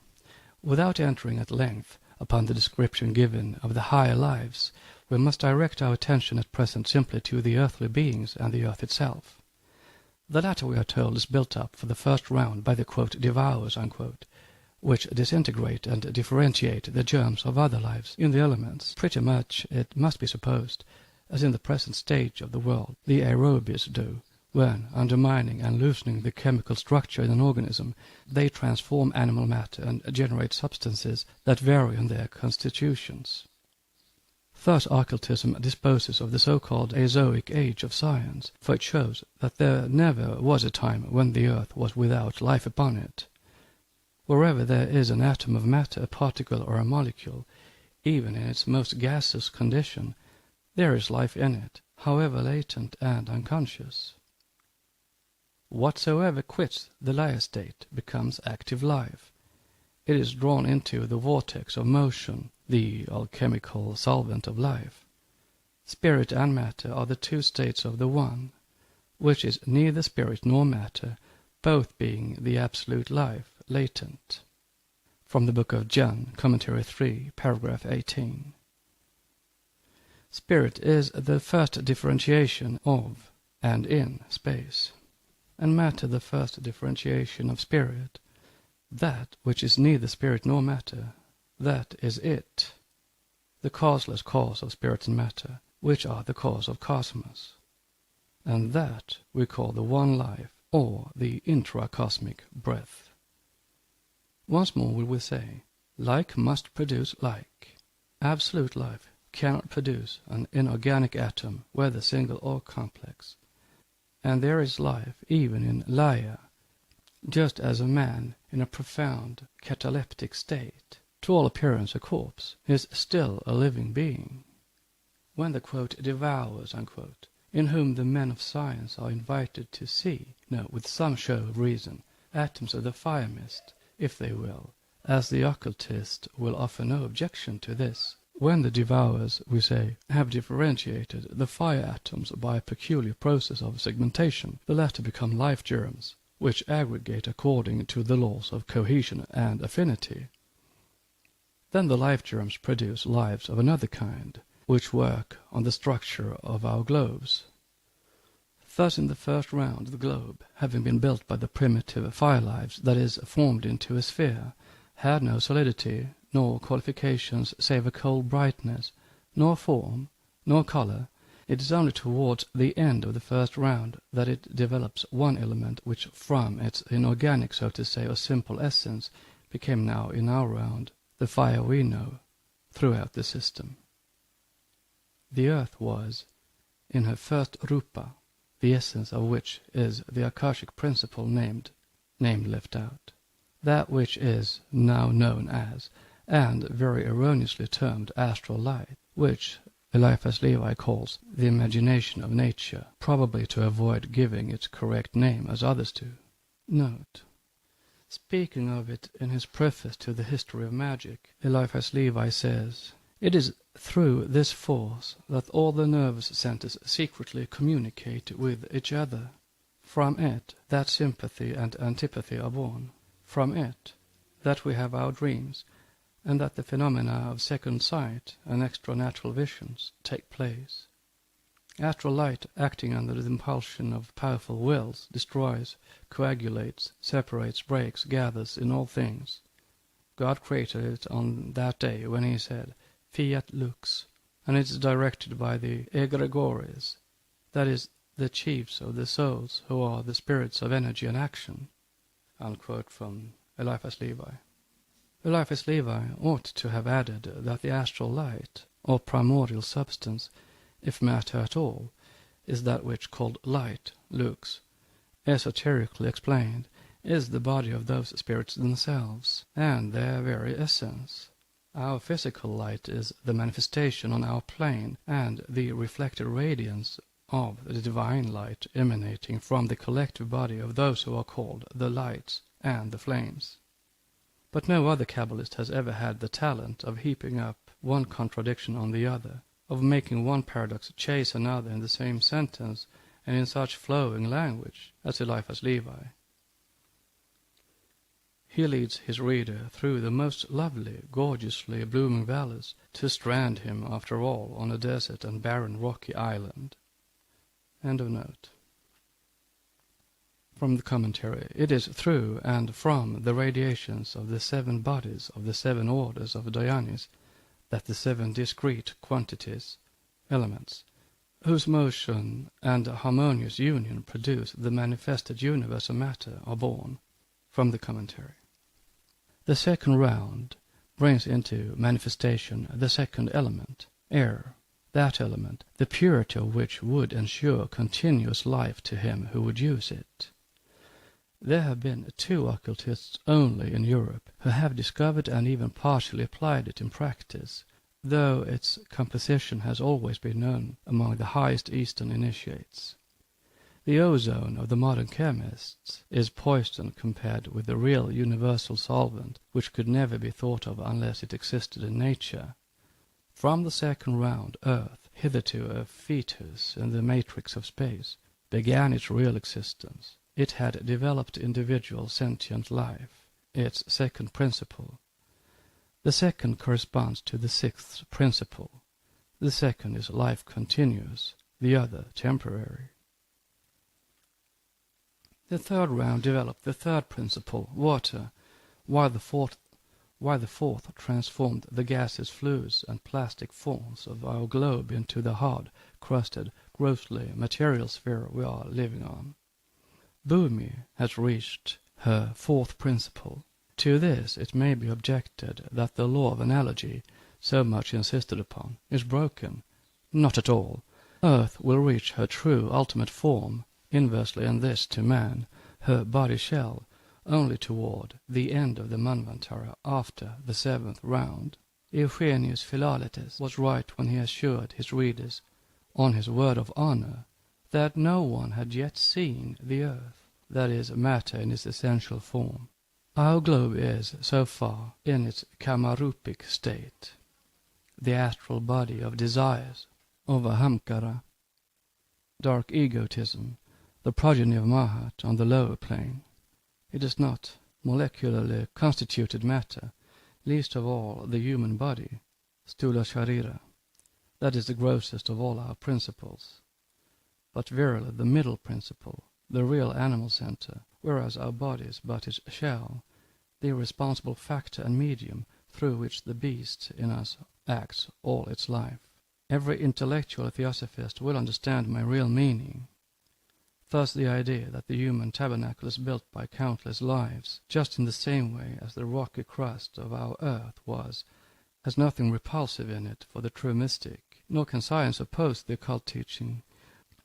Without entering at length upon the description given of the higher lives, we must direct our attention at present simply to the earthly beings and the earth itself. The latter, we are told, is built up for the first round by the, quote, devourers, unquote, which disintegrate and differentiate the germs of other lives in the elements, pretty much, it must be supposed, as in the present stage of the world the aerobies do, when, undermining and loosening the chemical structure in an organism, they transform animal matter and generate substances that vary in their constitutions. Thus occultism disposes of the so-called Azoic age of science, for it shows that there never was a time when the earth was without life upon it. Wherever there is an atom of matter, a particle or a molecule, even in its most gaseous condition, there is life in it, however latent and unconscious. Whatsoever quits the liar state becomes active life. It is drawn into the vortex of motion, the alchemical solvent of life. Spirit and matter are the 2 states of the one, which is neither spirit nor matter, both being the absolute life, latent. From the Book of John, Commentary 3, paragraph 18. Spirit is the first differentiation of and in space, and matter the first differentiation of spirit. That which is neither spirit nor matter, that is it, the causeless cause of spirit and matter, which are the cause of cosmos. And that we call the one life, or the intracosmic breath. Once more will we say, like must produce like. Absolute life cannot produce an inorganic atom, whether single or complex. And there is life even in Laya, just as a man in a profound cataleptic state, to all appearance a corpse, is still a living being. When the, quote, devourers, unquote, in whom the men of science are invited to see, with some show of reason, atoms of the fire mist, if they will, as the occultist will offer no objection to this. When the devourers, we say, have differentiated the fire atoms by a peculiar process of segmentation, the latter become life germs, which aggregate according to the laws of cohesion and affinity. Then the life germs produce lives of another kind, which work on the structure of our globes. Thus in the first round the globe, having been built by the primitive fire lives, that is, formed into a sphere, had no solidity, nor qualifications save a cold brightness, nor form, nor color. It is only towards the end of the first round that it develops one element which from its inorganic, so to say, or simple essence, became now in our round the fire we know throughout the system. The earth was, in her first rupa, the essence of which is the Akashic principle named left out, that which is now known as, and very erroneously termed, astral light, which Eliphas Levi calls the imagination of nature, probably to avoid giving its correct name as others do. Note: speaking of it in his preface to the History of Magic, Eliphas Levi says, "It is through this force that all the nervous centers secretly communicate with each other. From it that sympathy and antipathy are born. From it that we have our dreams, and that the phenomena of second sight and extra-natural visions take place. Astral light, acting under the impulsion of powerful wills, destroys, coagulates, separates, breaks, gathers in all things. God created it on that day when he said, Fiat lux, and it is directed by the egregores, that is, the chiefs of the souls, who are the spirits of energy and action." Unquote from Eliphas Levi. Eliphas Levi ought to have added that the astral light, or primordial substance, if matter at all, is that which, called light, lux, esoterically explained, is the body of those spirits themselves, and their very essence. Our physical light is the manifestation on our plane, and the reflected radiance of the divine light emanating from the collective body of those who are called the lights and the flames. But no other Kabbalist has ever had the talent of heaping up one contradiction on the other, of making one paradox chase another in the same sentence and in such flowing language as Eliphas Levi. He leads his reader through the most lovely, gorgeously blooming valleys to strand him, after all, on a desert and barren rocky island. End of note. From the commentary: it is through and from the radiations of the 7 bodies of the 7 orders of Dyanis that the 7 discrete quantities, elements, whose motion and harmonious union produce the manifested universe of matter, are born. From the commentary: the second round brings into manifestation the second element, air, that element, the purity of which would ensure continuous life to him who would use it. There have been 2 occultists only in Europe who have discovered and even partially applied it in practice, though its composition has always been known among the highest Eastern initiates. The ozone of the modern chemists is poison compared with the real universal solvent, which could never be thought of unless it existed in nature. From the second round, Earth, hitherto a fetus in the matrix of space, began its real existence. It had developed individual sentient life, its second principle. The second corresponds to the 6th principle. The second is life continuous, the other temporary. The third round developed the third principle, water, while the fourth transformed the gaseous fluids and plastic forms of our globe into the hard, crusted, grossly material sphere we are living on. Bhumi has reached her 4th principle. To this it may be objected that the law of analogy, so much insisted upon, is broken. Not at all. Earth will reach her true ultimate form, inversely in this to man, her body shell, only toward the end of the Manvantara, after the 7th round. Eugenius Philaletus was right when he assured his readers, on his word of honor, that no one had yet seen the earth, that is, matter in its essential form. Our globe is, so far, in its kamarupic state, the astral body of desires, of ahamkara, dark egotism, the progeny of Mahat on the lower plane. It is not molecularly constituted matter, least of all the human body, stula sharira, that is the grossest of all our principles, but verily the middle principle, the real animal center, whereas our body is but its shell, the irresponsible factor and medium through which the beast in us acts all its life. Every intellectual theosophist will understand my real meaning. Thus the idea that the human tabernacle is built by countless lives, just in the same way as the rocky crust of our earth was, has nothing repulsive in it for the true mystic, nor can science oppose the occult teaching,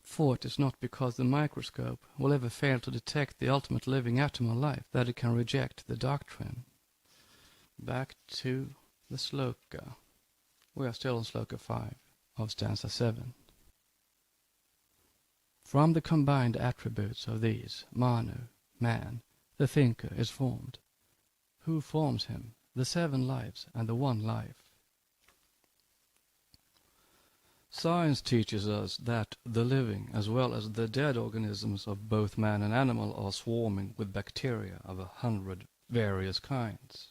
for it is not because the microscope will ever fail to detect the ultimate living atom of life that it can reject the doctrine. Back to the sloka. We are still on sloka 5 of stanza 7. From the combined attributes of these, Manu, man, the thinker is formed. Who forms him? The 7 lives and the one life. Science teaches us that the living as well as the dead organisms of both man and animal are swarming with bacteria of 100 various kinds.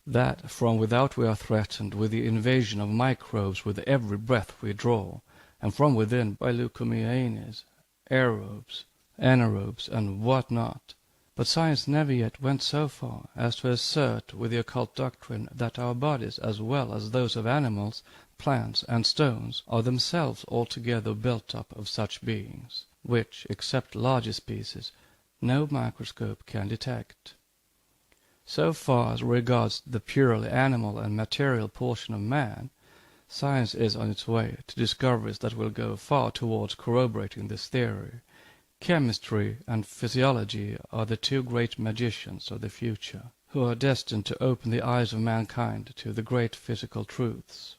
That from without we are threatened with the invasion of microbes with every breath we draw, and from within by leukemianes, aerobes, anaerobes, and what not. But science never yet went so far as to assert with the occult doctrine that our bodies, as well as those of animals, plants, and stones, are themselves altogether built up of such beings, which, except larger species, no microscope can detect. So far as regards the purely animal and material portion of man, science is on its way to discoveries that will go far towards corroborating this theory. Chemistry and physiology are the 2 great magicians of the future, who are destined to open the eyes of mankind to the great physical truths.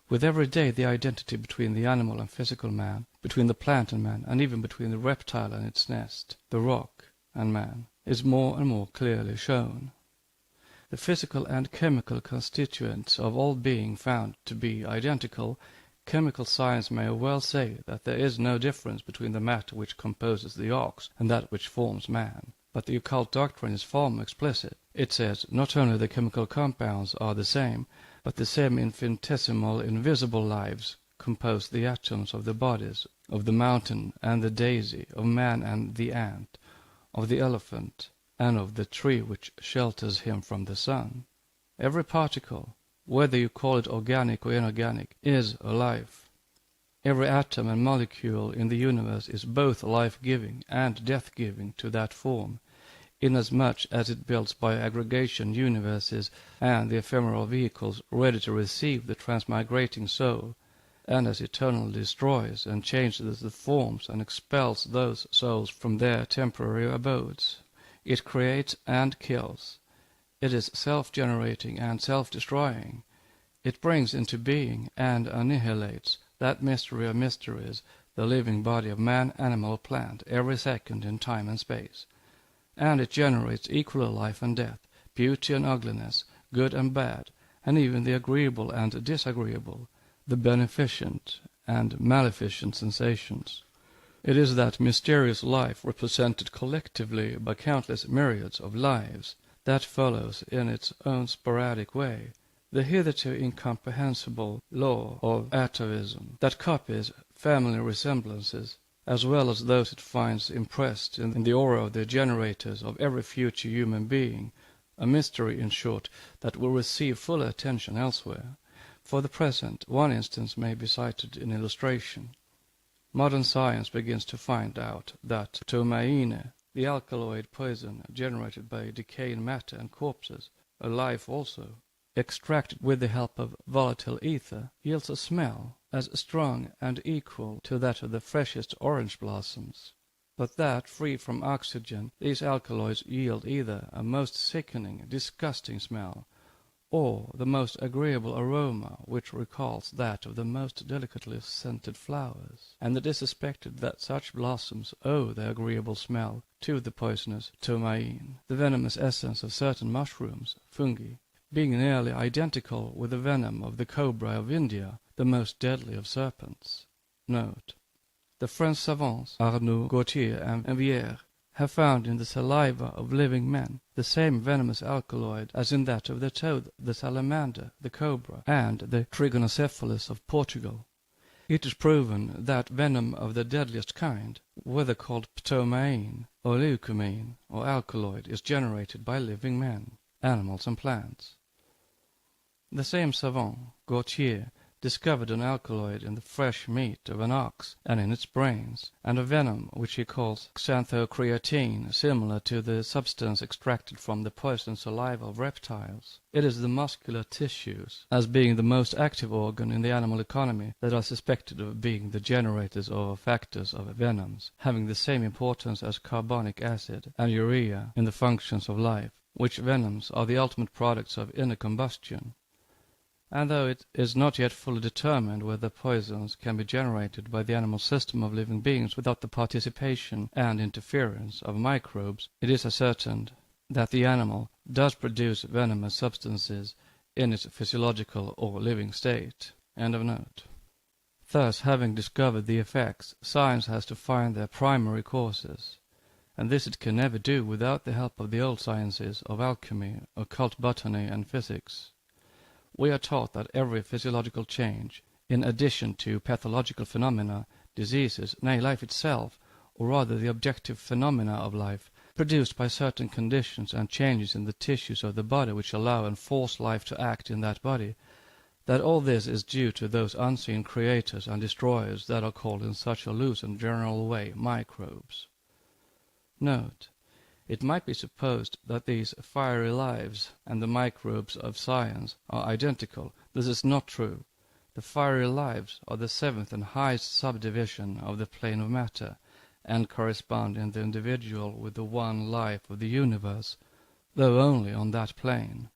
With every day the identity between the animal and physical man, between the plant and man, and even between the reptile and its nest, the rock and man, is more and more clearly shown. The physical and chemical constituents of all being found to be identical, chemical science may well say that there is no difference between the matter which composes the ox and that which forms man. But the occult doctrine is far more explicit. It says not only the chemical compounds are the same, but the same infinitesimal invisible lives compose the atoms of the bodies of the mountain and the daisy, of man and the ant, of the elephant, and of the tree which shelters him from the sun. Every particle, whether you call it organic or inorganic, is a life. Every atom and molecule in the universe is both life-giving and death-giving to that form, inasmuch as it builds by aggregation universes and the ephemeral vehicles ready to receive the transmigrating soul, and as eternally destroys and changes the forms and expels those souls from their temporary abodes. It creates and kills. It is self-generating and self-destroying. It brings into being and annihilates that mystery of mysteries, the living body of man, animal, plant, every second in time and space. And it generates equal life and death, beauty and ugliness, good and bad, and even the agreeable and disagreeable, the beneficent and maleficent sensations. It is that mysterious life represented collectively by countless myriads of lives that follows in its own sporadic way the hitherto incomprehensible law of atavism, that copies family resemblances, as well as those it finds impressed in the aura of the generators of every future human being, a mystery, in short, that will receive fuller attention elsewhere. For the present, one instance may be cited in illustration. Modern science begins to find out that ptomaine, the alkaloid poison generated by decaying matter and corpses, a life also, extracted with the help of volatile ether, yields a smell as strong and equal to that of the freshest orange blossoms, but that, free from oxygen, these alkaloids yield either a most sickening, disgusting smell, or the most agreeable aroma which recalls that of the most delicately scented flowers, and it is suspected that such blossoms owe their agreeable smell to the poisonous ptomaine, the venomous essence of certain mushrooms, fungi, being nearly identical with the venom of the cobra of India, the most deadly of serpents. Note: the French savants Arnaud, Gautier, and Vière have found in the saliva of living men the same venomous alkaloid as in that of the toad, the salamander, the cobra, and the trigonocephalus of Portugal. It is proven that venom of the deadliest kind, whether called ptomaine or leucomine or alkaloid, is generated by living men, animals, and plants. The same savant, Gautier, discovered an alkaloid in the fresh meat of an ox and in its brains, and a venom which he calls xanthocreatine, similar to the substance extracted from the poisoned saliva of reptiles. It is the muscular tissues, as being the most active organ in the animal economy, that are suspected of being the generators or factors of venoms, having the same importance as carbonic acid and urea in the functions of life, which venoms are the ultimate products of inner combustion. And though it is not yet fully determined whether poisons can be generated by the animal system of living beings without the participation and interference of microbes, it is ascertained that the animal does produce venomous substances in its physiological or living state. End of note. Thus, having discovered the effects, science has to find their primary causes, and this it can never do without the help of the old sciences of alchemy, occult botany, and physics. We are taught that every physiological change, in addition to pathological phenomena, diseases, nay, life itself, or rather the objective phenomena of life, produced by certain conditions and changes in the tissues of the body which allow and force life to act in that body, that all this is due to those unseen creators and destroyers that are called in such a loose and general way microbes. Note: it might be supposed that these fiery lives and the microbes of science are identical. This is not true. The fiery lives are the seventh and highest subdivision of the plane of matter, and correspond in the individual with the one life of the universe, though only on that plane.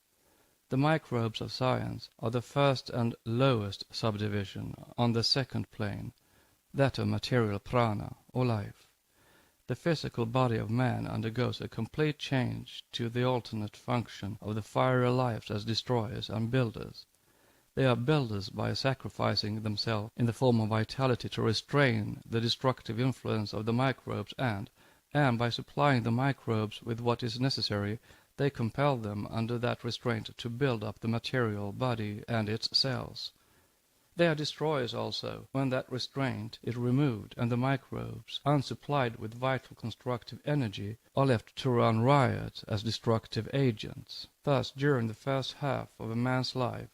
The microbes of science are the first and lowest subdivision on the second plane, that of material prana, or life. The physical body of man undergoes a complete change to the alternate function of the fiery lives as destroyers and builders. They are builders by sacrificing themselves in the form of vitality to restrain the destructive influence of the microbes, and by supplying the microbes with what is necessary, they compel them under that restraint to build up the material body and its cells. They are destroyers also, when that restraint is removed and the microbes, unsupplied with vital constructive energy, are left to run riot as destructive agents. Thus, during the first half of a man's life,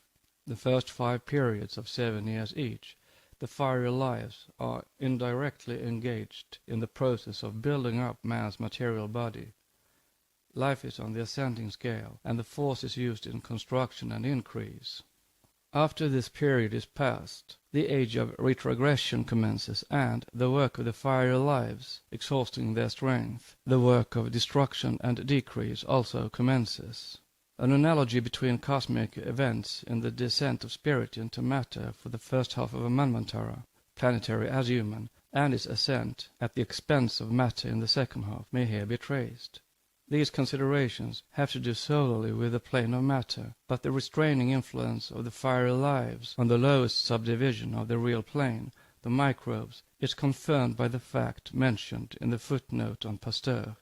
the first 5 periods of 7 years each, the fiery lives are indirectly engaged in the process of building up man's material body. Life is on the ascending scale, and the force is used in construction and increase. After this period is past, the age of retrogression commences, and the work of the fiery lives, exhausting their strength, the work of destruction and decrease also commences. An analogy between cosmic events in the descent of spirit into matter for the first half of a manvantara, planetary as human, and its ascent at the expense of matter in the second half may here be traced. These considerations have to do solely with the plane of matter, but the restraining influence of the fiery lives on the lowest subdivision of the real plane, the microbes, is confirmed by the fact mentioned in the footnote on Pasteur,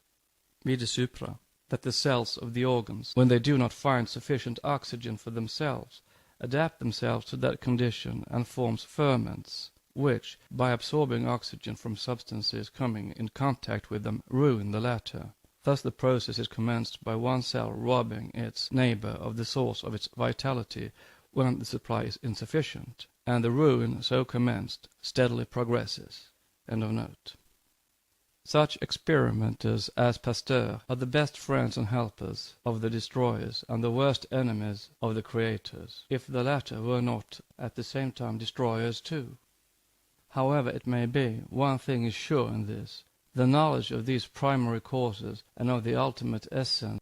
vide supra, that the cells of the organs, when they do not find sufficient oxygen for themselves, adapt themselves to that condition and forms ferments, which, by absorbing oxygen from substances coming in contact with them, ruin the latter. Thus the process is commenced by one cell robbing its neighbor of the source of its vitality when the supply is insufficient, and the ruin so commenced steadily progresses. End of note. Such experimenters as Pasteur are the best friends and helpers of the destroyers and the worst enemies of the creators, if the latter were not at the same time destroyers too. However it may be, one thing is sure in this: the knowledge of these primary causes and of the ultimate essence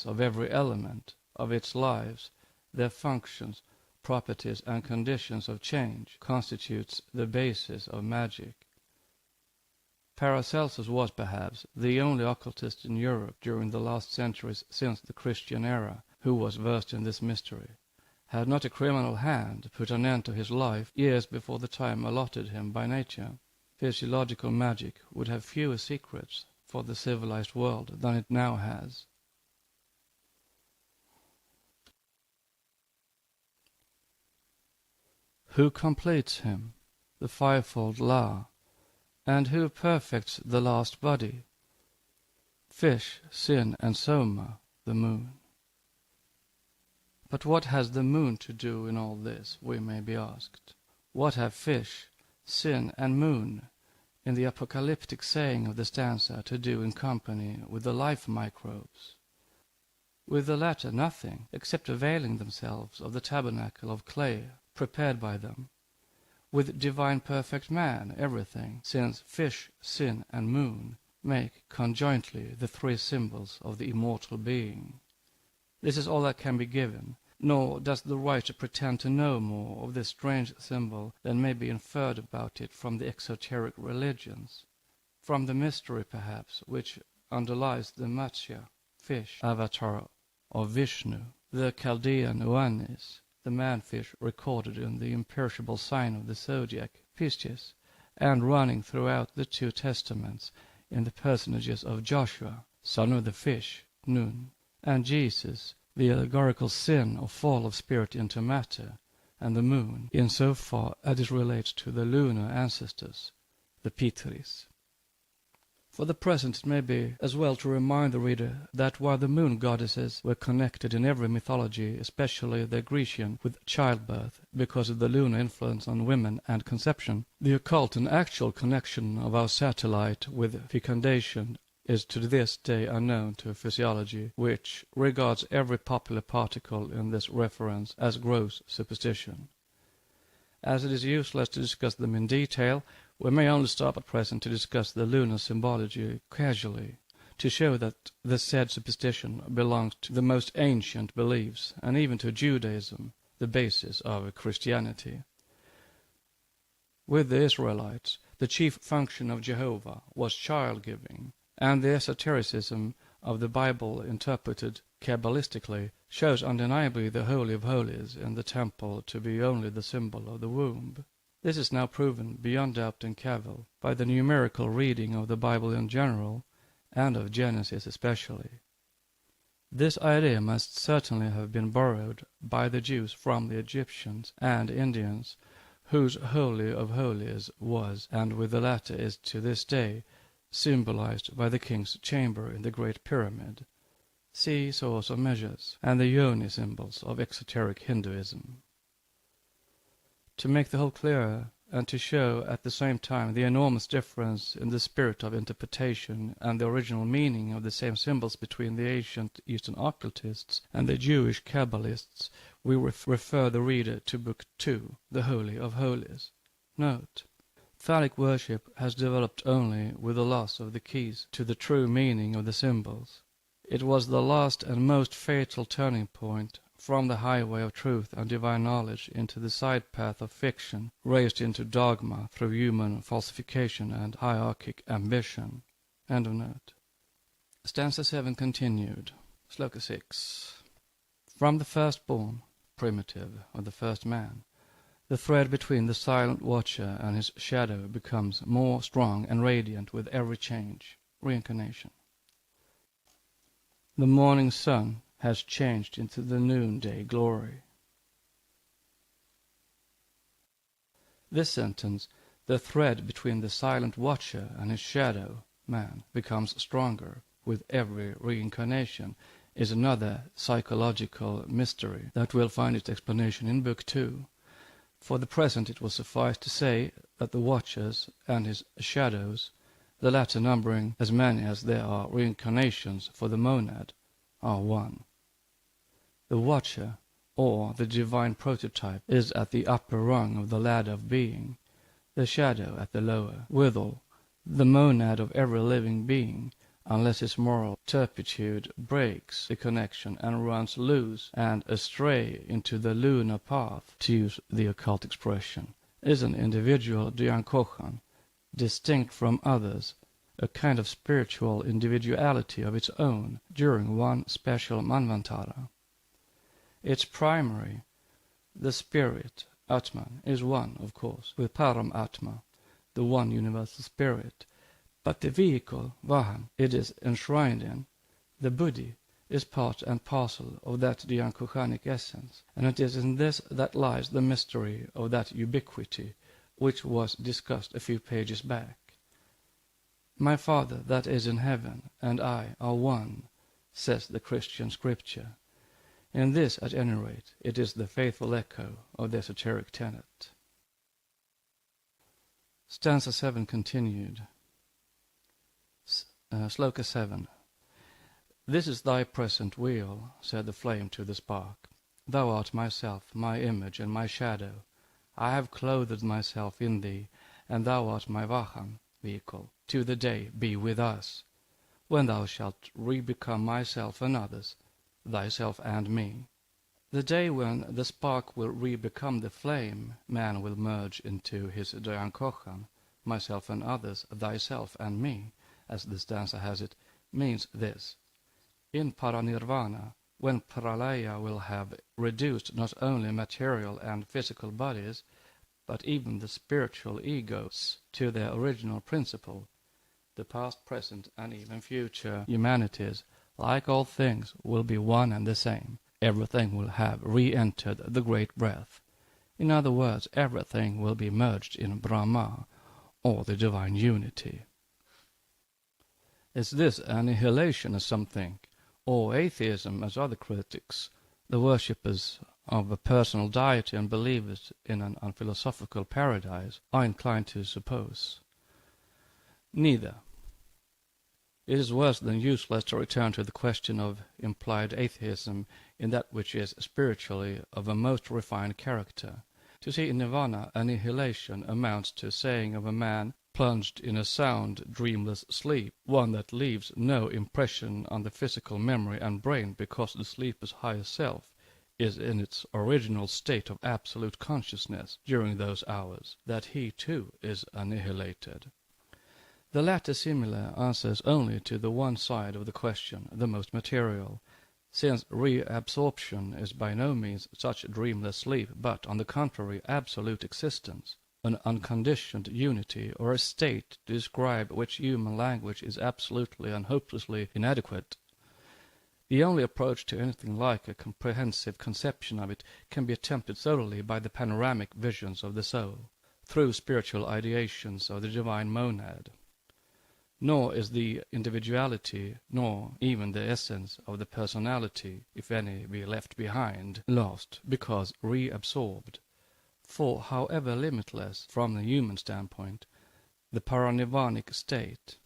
of every element of its lives, their functions, properties and conditions of change, constitutes the basis of magic. Paracelsus was perhaps the only occultist in Europe during the last centuries since the Christian era who was versed in this mystery. Had not a criminal hand put an end to his life years before the time allotted him by nature, physiological magic would have fewer secrets for the civilized world than it now has. Who completes him, the fivefold law, and who perfects the last body? Fish, sin, and soma, the moon. But what has the moon to do in all this, we may be asked? What have fish, sin, and moon, in the apocalyptic saying of the stanza, to do in company with the life microbes? With the latter nothing, except availing themselves of the tabernacle of clay prepared by them. With divine perfect man everything, since fish, sin, and moon make conjointly the three symbols of the immortal being. This is all that can be given, nor does the writer pretend to know more of this strange symbol than may be inferred about it from the exoteric religions, from the mystery perhaps which underlies the Matsya, fish, avatar of Vishnu, the Chaldean Oannes, the man-fish recorded in the imperishable sign of the zodiac, Pisces, and running throughout the two testaments in the personages of Joshua, son of the fish, Nun, and Jesus, the allegorical sin or fall of spirit into matter, and the moon, in so far as it relates to the lunar ancestors, the Pitris. For the present it may be as well to remind the reader that while the moon goddesses were connected in every mythology, especially the Grecian, with childbirth, because of the lunar influence on women and conception, the occult and actual connection of our satellite with fecundation is to this day unknown to physiology, which regards every popular particle in this reference as gross superstition. As it is useless to discuss them in detail, we may only stop at present to discuss the lunar symbology casually, to show that the said superstition belongs to the most ancient beliefs, and even to Judaism, the basis of Christianity. With the Israelites, the chief function of Jehovah was child-giving, and the esotericism of the Bible interpreted Kabbalistically shows undeniably the Holy of Holies in the temple to be only the symbol of the womb. This is now proven beyond doubt and cavil by the numerical reading of the Bible in general, and of Genesis especially. This idea must certainly have been borrowed by the Jews from the Egyptians and Indians, whose Holy of Holies was, and with the latter is to this day, symbolized by the king's chamber in the Great Pyramid. See source of measures, and the yoni symbols of exoteric Hinduism. To make the whole clearer, and to show at the same time the enormous difference in the spirit of interpretation and the original meaning of the same symbols between the ancient Eastern occultists and the Jewish Kabbalists, we refer the reader to Book 2, The Holy of Holies. Note: phallic worship has developed only with the loss of the keys to the true meaning of the symbols. It was the last and most fatal turning point from the highway of truth and divine knowledge into the side path of fiction, raised into dogma through human falsification and hierarchic ambition. End of note. Stanza 7 continued. Sloka 6. From the firstborn, primitive, of the first man, the thread between the silent watcher and his shadow becomes more strong and radiant with every change. Reincarnation. The morning sun has changed into the noonday glory. This sentence, the thread between the silent watcher and his shadow, man, becomes stronger with every reincarnation, is another psychological mystery that will find its explanation in Book 2. For the present it will suffice to say that the watchers and his shadows, the latter numbering as many as there are reincarnations for the monad, are one. The watcher, or the divine prototype, is at the upper rung of the ladder of being, the shadow at the lower. Withal, the monad of every living being, unless his moral turpitude breaks the connection and runs loose and astray into the lunar path, to use the occult expression, is an individual Dhyānkhojan, distinct from others, a kind of spiritual individuality of its own during one special manvantara. Its primary, the spirit, Atman, is one, of course, with Param Atma, the one universal spirit, but the vehicle, Vahan, it is enshrined in, the buddhi, is part and parcel of that Dhyankhokhanic essence, and it is in this that lies the mystery of that ubiquity which was discussed a few pages back. My Father that is in heaven and I are one, says the Christian scripture. In this, at any rate, it is the faithful echo of the esoteric tenet. Stanza 7 continued. Sloka 7. This is thy present wheel, said the flame to the spark. Thou art myself, my image and my shadow. I have clothed myself in thee, and thou art my Vahan, vehicle. To the day be with us, when thou shalt re-become myself and others, thyself and me. The day when the spark will re-become the flame, man will merge into his Dhyankhojan, myself and others, thyself and me, as the stanza has it, means this. In Paranirvana, when Pralaya will have reduced not only material and physical bodies, but even the spiritual egos to their original principle, the past, present, and even future humanities, like all things, will be one and the same. Everything will have re-entered the great breath. In other words, everything will be merged in Brahma, or the divine unity. Is this annihilation, as some think, or atheism, as other critics, the worshippers of a personal deity and believers in an unphilosophical paradise, are inclined to suppose? Neither. It is worse than useless to return to the question of implied atheism in that which is spiritually of a most refined character. To see in nirvana annihilation amounts to saying of a man plunged in a sound, dreamless sleep, one that leaves no impression on the physical memory and brain because the sleeper's higher self is in its original state of absolute consciousness during those hours, that he too is annihilated. The latter similar answers only to the one side of the question, the most material, since reabsorption is by no means such a dreamless sleep, but, on the contrary, absolute existence, an unconditioned unity, or a state to describe which human language is absolutely and hopelessly inadequate. The only approach to anything like a comprehensive conception of it can be attempted solely by the panoramic visions of the soul, through spiritual ideations of the divine monad. Nor is the individuality, nor even the essence of the personality, if any be left behind, lost, because reabsorbed. For however limitless, from the human standpoint, the paranirvanic state,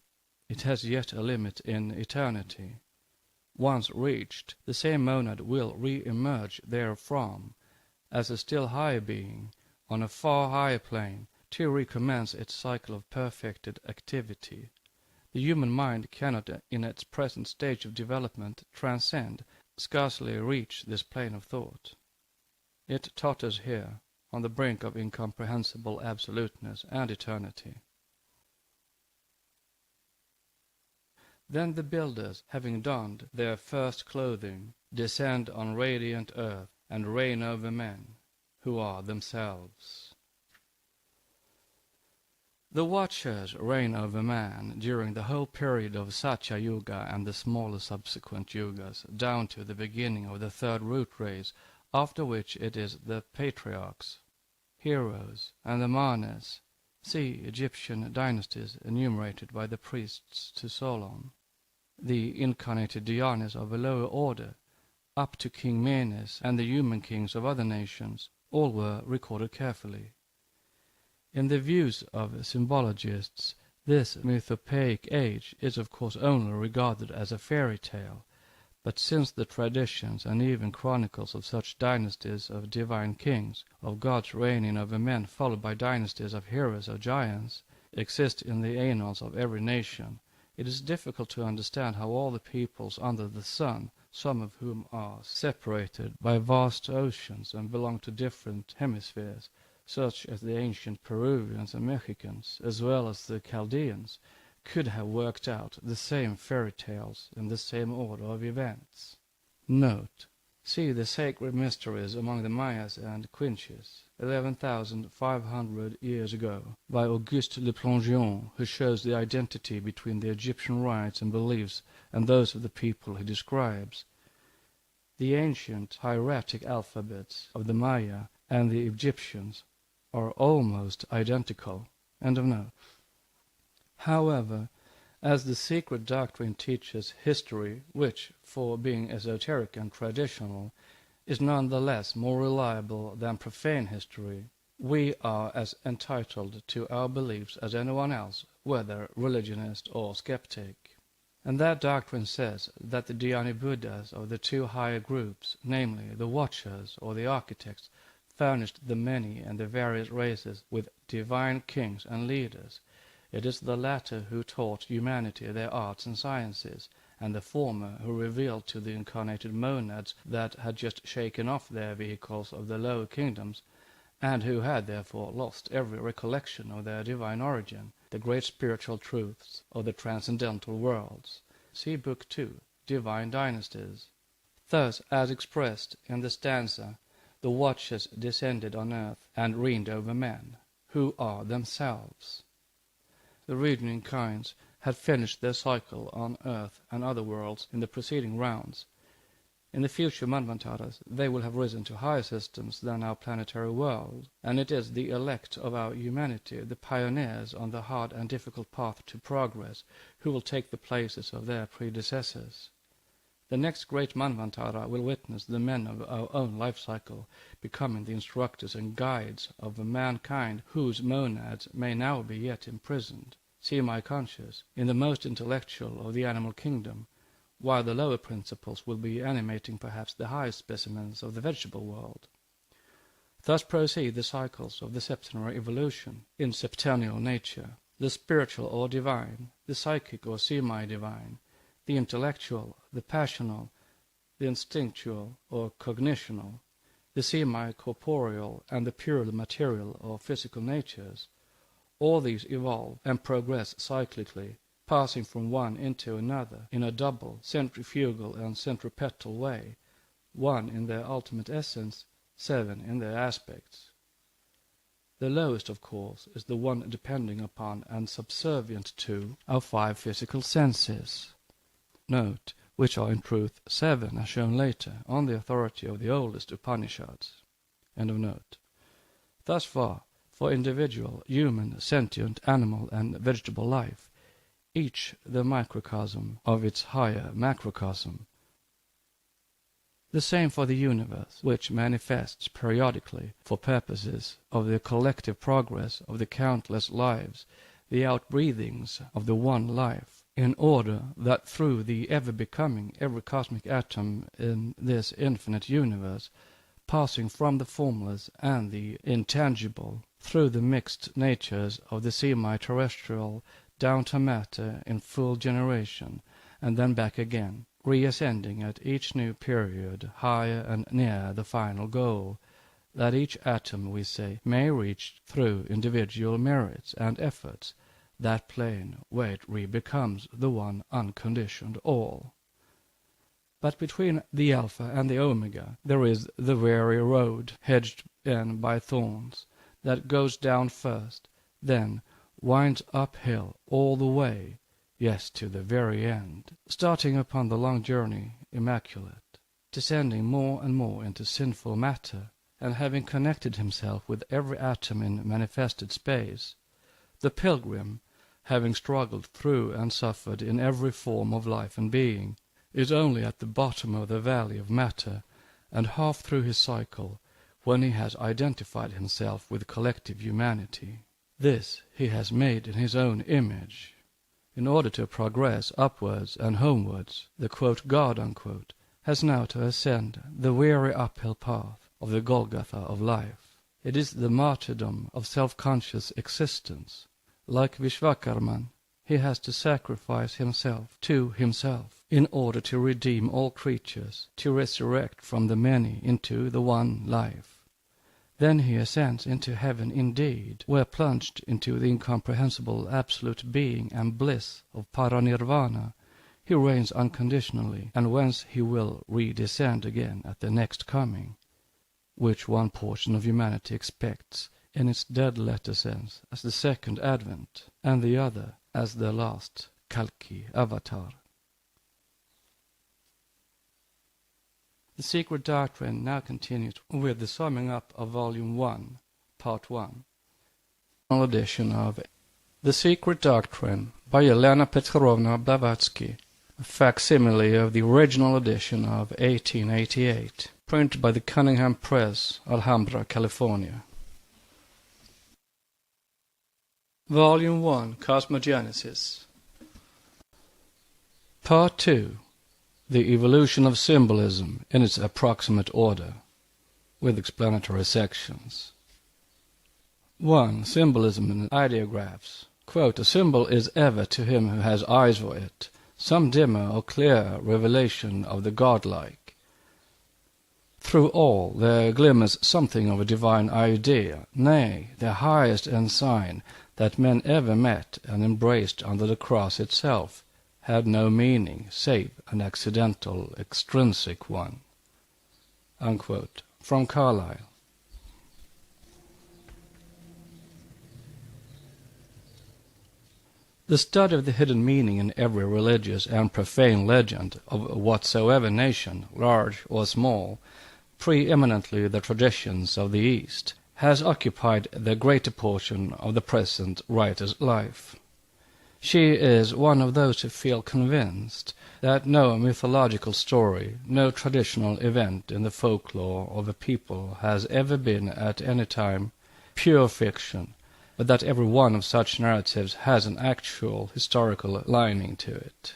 it has yet a limit in eternity. Once reached, the same monad will re-emerge therefrom, as a still higher being, on a far higher plane, to recommence its cycle of perfected activity. The human mind cannot, in its present stage of development, transcend, scarcely reach this plane of thought. It totters here, on the brink of incomprehensible absoluteness and eternity. Then the builders, having donned their first clothing, descend on radiant earth and reign over men, who are themselves. The Watchers reign over man during the whole period of Satya Yuga and the smaller subsequent Yugas, down to the beginning of the third root race, after which it is the patriarchs, heroes, and the manes, see Egyptian dynasties enumerated by the priests to Solon, the incarnated Dhyanis of a lower order, up to King Menes and the human kings of other nations, all were recorded carefully. In the views of symbologists, this mythopoeic age is of course only regarded as a fairy tale, but since the traditions and even chronicles of such dynasties of divine kings, of gods reigning over men followed by dynasties of heroes or giants, exist in the annals of every nation, It is difficult to understand how all the peoples under the sun, some of whom are separated by vast oceans and belong to different hemispheres, such as the ancient Peruvians and Mexicans, as well as the Chaldeans, could have worked out the same fairy tales in the same order of events. Note: see the Sacred Mysteries among the Mayas and Quinches, 11,500 years ago, by Auguste Le Plongeon, who shows the identity between the Egyptian rites and beliefs and those of the people he describes. The ancient hieratic alphabets of the Maya and the Egyptians are almost identical. End of note. However, as the secret doctrine teaches history, which, for being esoteric and traditional, is none the less more reliable than profane history, we are as entitled to our beliefs as anyone else, whether religionist or skeptic. And that doctrine says that the Dhyani Buddhas of the two higher groups, namely the Watchers or the Architects, furnished the many and the various races with divine kings and leaders. It is the latter who taught humanity their arts and sciences, and the former who revealed to the incarnated monads that had just shaken off their vehicles of the lower kingdoms, and who had therefore lost every recollection of their divine origin, the great spiritual truths of the transcendental worlds. See Book 2, Divine Dynasties. Thus, as expressed in the stanza, the Watchers descended on earth and reigned over men, who are themselves. The reasoning kinds had finished their cycle on earth and other worlds in the preceding rounds. In the future Manvantaras they will have risen to higher systems than our planetary world, and it is the elect of our humanity, the pioneers on the hard and difficult path to progress, who will take the places of their predecessors. The next great Manvantara will witness the men of our own life cycle becoming the instructors and guides of mankind whose monads may now be yet imprisoned, see my conscious, in the most intellectual of the animal kingdom, while the lower principles will be animating perhaps the highest specimens of the vegetable world. Thus proceed the cycles of the septenary evolution in septennial nature, the spiritual or divine, the psychic or semi-divine, the intellectual, the passional, the instinctual or cognitional, the semi-corporeal, and the purely material or physical natures. All these evolve and progress cyclically, passing from one into another in a double, centrifugal and centripetal way, one in their ultimate essence, seven in their aspects. The lowest, of course, is the one depending upon and subservient to our five physical senses. Note, which are in truth seven, as shown later, on the authority of the oldest Upanishads. End of note. Thus far, for individual, human, sentient, animal, and vegetable life, each the microcosm of its higher macrocosm. The same for the universe, which manifests periodically, for purposes of the collective progress of the countless lives, the outbreathings of the one life, in order that through the ever-becoming every cosmic atom in this infinite universe, passing from the formless and the intangible, through the mixed natures of the semi-terrestrial, down to matter in full generation, and then back again, reascending at each new period higher and nearer the final goal, that each atom, we say, may reach through individual merits and efforts, that plane where it re-becomes the one unconditioned all. But between the Alpha and the Omega there is the weary road, hedged in by thorns, that goes down first, then winds uphill all the way, yes, to the very end, starting upon the long journey immaculate, descending more and more into sinful matter, and having connected himself with every atom in manifested space, the pilgrim, having struggled through and suffered in every form of life and being, is only at the bottom of the valley of matter, and half through his cycle, when he has identified himself with collective humanity. This he has made in his own image. In order to progress upwards and homewards, the God has now to ascend the weary uphill path of the Golgotha of life. It is the martyrdom of self-conscious existence. Like Vishvakarman, he has to sacrifice himself to himself in order to redeem all creatures, to resurrect from the many into the one life. Then he ascends into heaven indeed, where plunged into the incomprehensible absolute being and bliss of paranirvana, he reigns unconditionally, and whence he will redescend again at the next coming, which one portion of humanity expects in its dead-letter sense as the second advent, and the other as the last Kalki avatar. The Secret Doctrine now continues with the summing up of Volume 1, Part 1. Edition of The Secret Doctrine by Helena Petrovna Blavatsky, a facsimile of the original edition of 1888, printed by the Cunningham Press, Alhambra, California. Volume 1, Cosmogenesis. Part 2, The Evolution of Symbolism in its Approximate Order, with explanatory sections. 1. Symbolism in ideographs. Quote, a symbol is ever to him who has eyes for it, some dimmer or clearer revelation of the godlike. Through all there glimmers something of a divine idea, nay, the highest ensign that men ever met and embraced under the cross itself had no meaning save an accidental, extrinsic one. Unquote. From Carlyle. The study of the hidden meaning in every religious and profane legend of whatsoever nation, large or small, preeminently the traditions of the East, has occupied the greater portion of the present writer's life. She is one of those who feel convinced that no mythological story, no traditional event in the folklore of a people has ever been at any time pure fiction, but that every one of such narratives has an actual historical lining to it.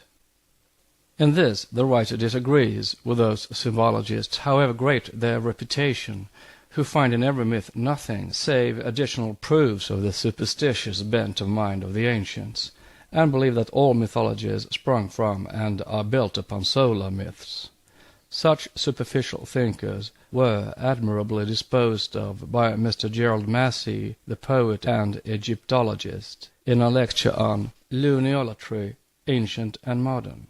In this the writer disagrees with those symbologists, however great their reputation, who find in every myth nothing save additional proofs of the superstitious bent of mind of the ancients, and believe that all mythologies sprung from and are built upon solar myths. Such superficial thinkers were admirably disposed of by Mr. Gerald Massey, the poet and Egyptologist, in a lecture on Lunaolatry, Ancient and Modern.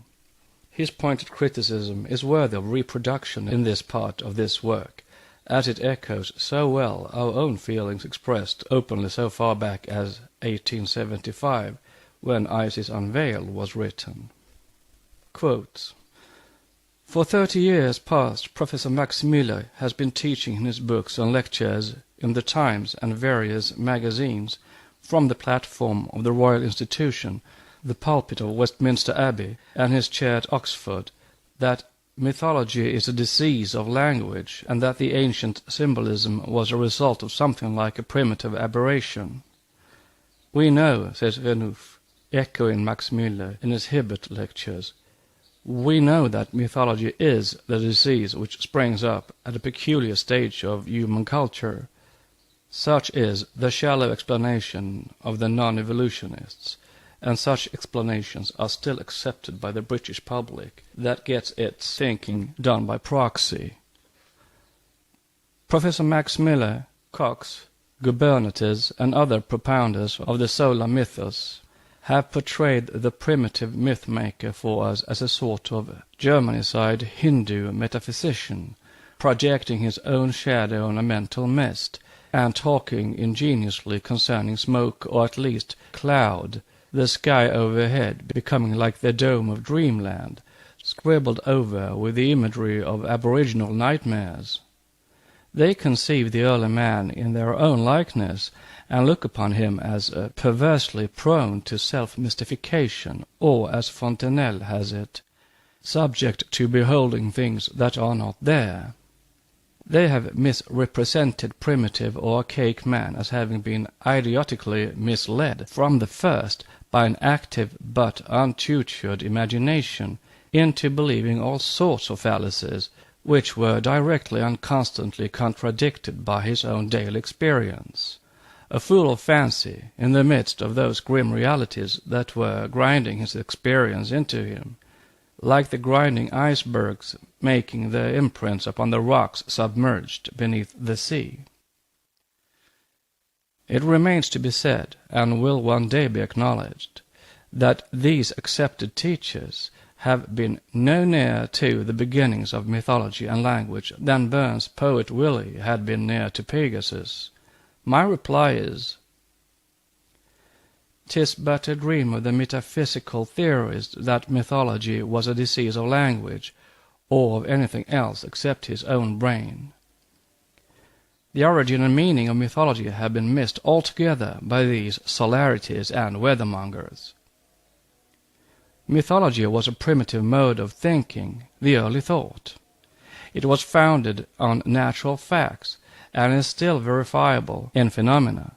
His pointed criticism is worthy of reproduction in this part of this work, as it echoes so well our own feelings expressed openly so far back as 1875, when Isis Unveiled was written. Quote, for 30 years past, Professor Max Müller has been teaching in his books and lectures in the Times and various magazines, from the platform of the Royal Institution, the pulpit of Westminster Abbey, and his chair at Oxford, that mythology is a disease of language, and that the ancient symbolism was a result of something like a primitive aberration. We know, says Renouf, echoing Max Müller in his Hibbert lectures, we know that mythology is the disease which springs up at a peculiar stage of human culture. Such is the shallow explanation of the non-evolutionists, and such explanations are still accepted by the British public that gets its thinking done by proxy. Professor Max Müller, Cox, Gubernates, and other propounders of the solar mythos have portrayed the primitive myth-maker for us as a sort of Germanicide Hindu metaphysician, projecting his own shadow on a mental mist, and talking ingeniously concerning smoke, or at least cloud, the sky overhead becoming like the dome of dreamland, scribbled over with the imagery of aboriginal nightmares. They conceive the early man in their own likeness, and look upon him as perversely prone to self-mystification, or, as Fontenelle has it, subject to beholding things that are not there. They have misrepresented primitive or archaic man as having been idiotically misled from the first by an active but untutored imagination into believing all sorts of fallacies, which were directly and constantly contradicted by his own daily experience. a fool of fancy in the midst of those grim realities that were grinding his experience into him, like the grinding icebergs making their imprints upon the rocks submerged beneath the sea. It remains to be said, and will one day be acknowledged, that these accepted teachers have been no nearer to the beginnings of mythology and language than Burns' poet Willie had been near to Pegasus. My reply is, "'Tis but a dream of the metaphysical theorist that mythology was a disease of language, or of anything else except his own brain. The origin and meaning of mythology have been missed altogether by these solarities and weathermongers. Mythology was a primitive mode of thinking, the early thought. It was founded on natural facts, and is still verifiable in phenomena.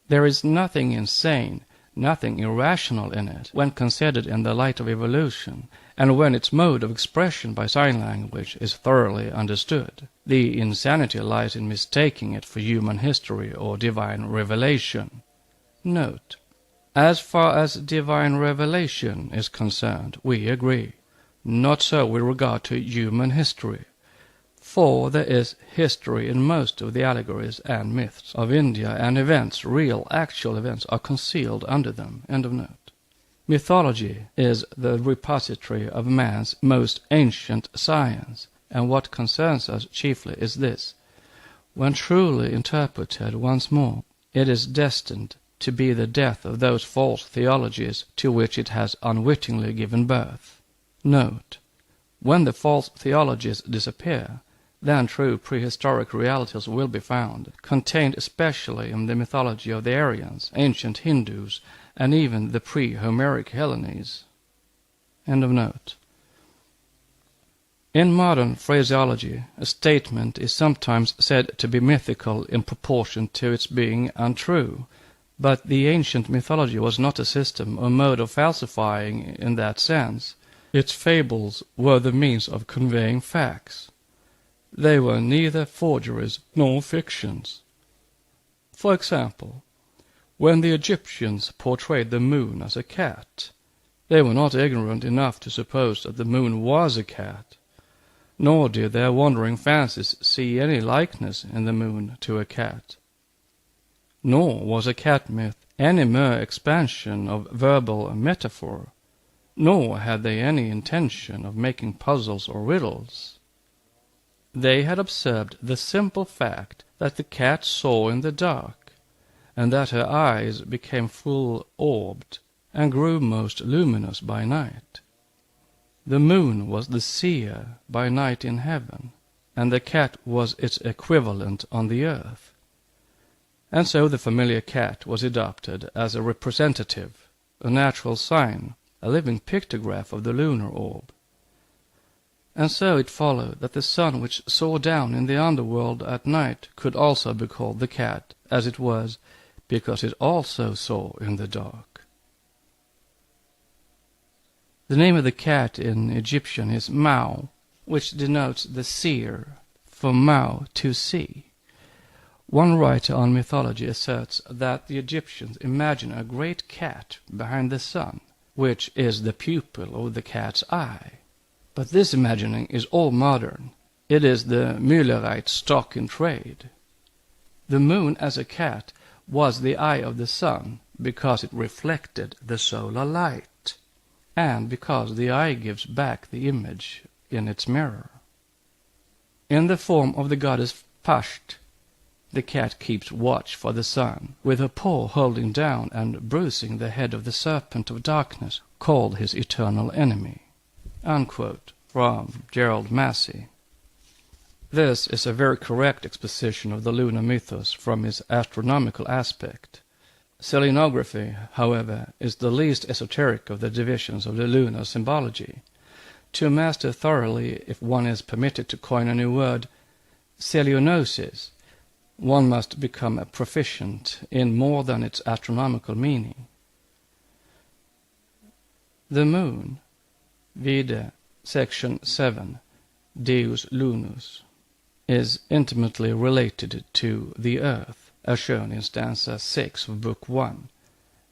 There is nothing insane, nothing irrational in it, when considered in the light of evolution, and when its mode of expression by sign language is thoroughly understood. The insanity lies in mistaking it for human history or divine revelation." Note: as far as divine revelation is concerned, we agree. Not so with regard to human history, for there is history in most of the allegories and myths of India, and events, real, actual events, are concealed under them. End of note. Mythology is the repository of man's most ancient science, and what concerns us chiefly is this: when truly interpreted once more, it is destined to be the death of those false theologies to which it has unwittingly given birth. Note: when the false theologies disappear, then true prehistoric realities will be found, contained especially in the mythology of the Aryans, ancient Hindus, and even the pre-Homeric Hellenes. End of note. In modern phraseology, a statement is sometimes said to be mythical in proportion to its being untrue, but the ancient mythology was not a system or mode of falsifying in that sense. Its fables were the means of conveying facts. They were neither forgeries nor fictions. For example, when the Egyptians portrayed the moon as a cat, they were not ignorant enough to suppose that the moon was a cat, nor did their wandering fancies see any likeness in the moon to a cat. Nor was a cat myth any mere expansion of verbal metaphor, nor had they any intention of making puzzles or riddles. They had observed the simple fact that the cat saw in the dark, and that her eyes became full-orbed and grew most luminous by night. The moon was the seer by night in heaven, and the cat was its equivalent on the earth. And so the familiar cat was adopted as a representative, a natural sign, a living pictograph of the lunar orb. And so it followed that the sun which saw down in the underworld at night could also be called the cat, as it was, because it also saw in the dark. The name of the cat in Egyptian is Mao, which denotes the seer, from Mao, to see. One writer on mythology asserts that the Egyptians imagine a great cat behind the sun, which is the pupil of the cat's eye. But this imagining is all modern. It is the Müllerite stock in trade. The moon as a cat was the eye of the sun because it reflected the solar light, and because the eye gives back the image in its mirror. In the form of the goddess Pasht, the cat keeps watch for the sun, with her paw holding down and bruising the head of the serpent of darkness, called his eternal enemy. Unquote, from Gerald Massey. This is a very correct exposition of the lunar mythos from its astronomical aspect. Selenography, however, is the least esoteric of the divisions of the lunar symbology. To master thoroughly, if one is permitted to coin a new word, selenosis, one must become a proficient in more than its astronomical meaning. The moon, vide section 7, Deus Lunus, is intimately related to the earth. as shown in stanza 6 of Book 1,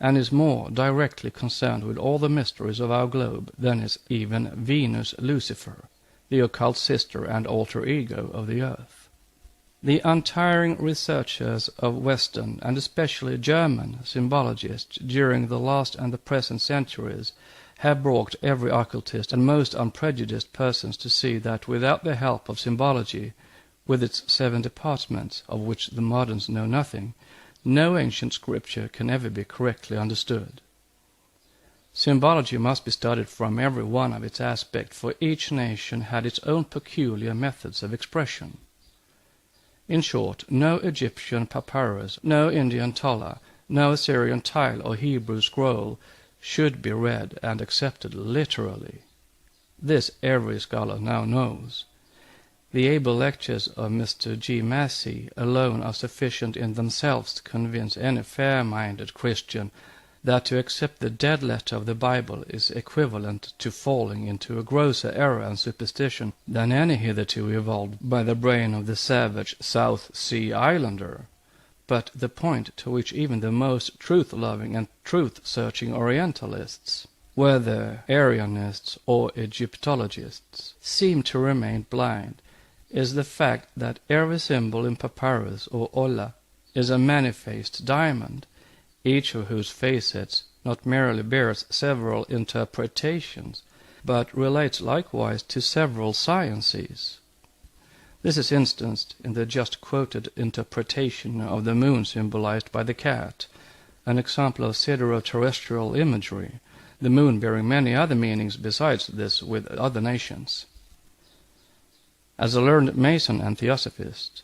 and is more directly concerned with all the mysteries of our globe than is even Venus Lucifer, the occult sister and alter ego of the earth. The untiring researchers of Western, and especially German, symbologists during the last and the present centuries have brought every occultist and most unprejudiced persons to see that without the help of symbology, with its 7 departments, of which the moderns know nothing, no ancient scripture can ever be correctly understood. Symbology must be studied from every one of its aspects, for each nation had its own peculiar methods of expression. In short, no Egyptian papyrus, no Indian tola, no Assyrian tile or Hebrew scroll should be read and accepted literally. This every scholar now knows. The able lectures of Mr. G. Massey alone are sufficient in themselves to convince any fair-minded Christian that to accept the dead letter of the Bible is equivalent to falling into a grosser error and superstition than any hitherto evolved by the brain of the savage South Sea Islander. But the point to which even the most truth-loving and truth-searching Orientalists, whether Aryanists or Egyptologists, seem to remain blind, is the fact that every symbol in papyrus or olla is a many-faced diamond, each of whose facets not merely bears several interpretations, but relates likewise to several sciences. This is instanced in the just quoted interpretation of the moon symbolized by the cat, an example of sideroterrestrial imagery, the moon bearing many other meanings besides this with other nations. As a learned Mason and Theosophist,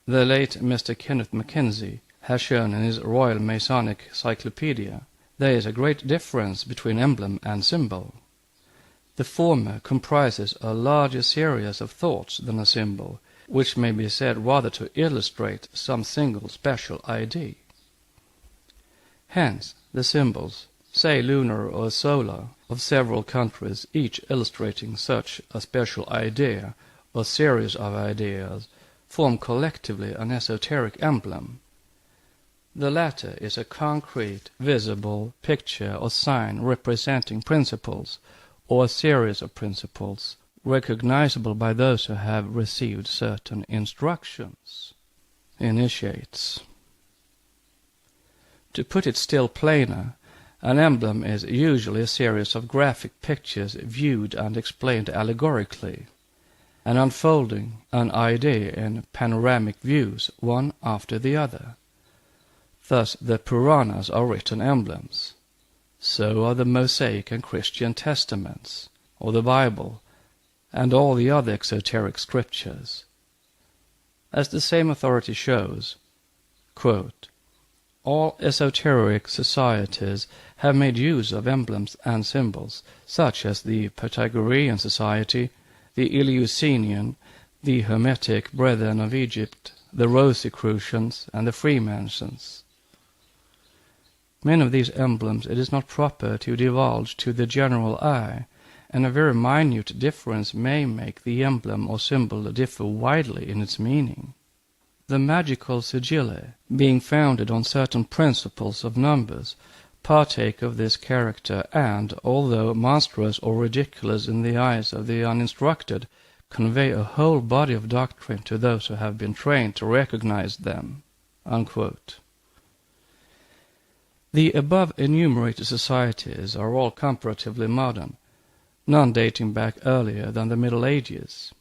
the late Mr. Kenneth Mackenzie has shown in his Royal Masonic Cyclopedia, there is a great difference between emblem and symbol. The former comprises a larger series of thoughts than a symbol, which may be said rather to illustrate some single special idea. Hence, the symbols, say lunar or solar, of several countries, each illustrating such a special idea or series of ideas, form collectively an esoteric emblem. The latter is a concrete, visible picture or sign representing principles, or a series of principles, recognizable by those who have received certain instructions. Initiates. To put it still plainer, an emblem is usually a series of graphic pictures viewed and explained allegorically, and unfolding an idea in panoramic views, one after the other. Thus the Puranas are written emblems. So are the Mosaic and Christian Testaments, or the Bible, and all the other exoteric scriptures. As the same authority shows, quote, all esoteric societies have made use of emblems and symbols, such as the Pythagorean Society, the Eleusinian, the Hermetic Brethren of Egypt, the Rosicrucians, and the Freemasons. Many of these emblems it is not proper to divulge to the general eye, and a very minute difference may make the emblem or symbol differ widely in its meaning. The magical sigillae, being founded on certain principles of numbers, partake of this character and, although monstrous or ridiculous in the eyes of the uninstructed, convey a whole body of doctrine to those who have been trained to recognize them." Unquote. The above enumerated societies are all comparatively modern, none dating back earlier than the Middle Ages.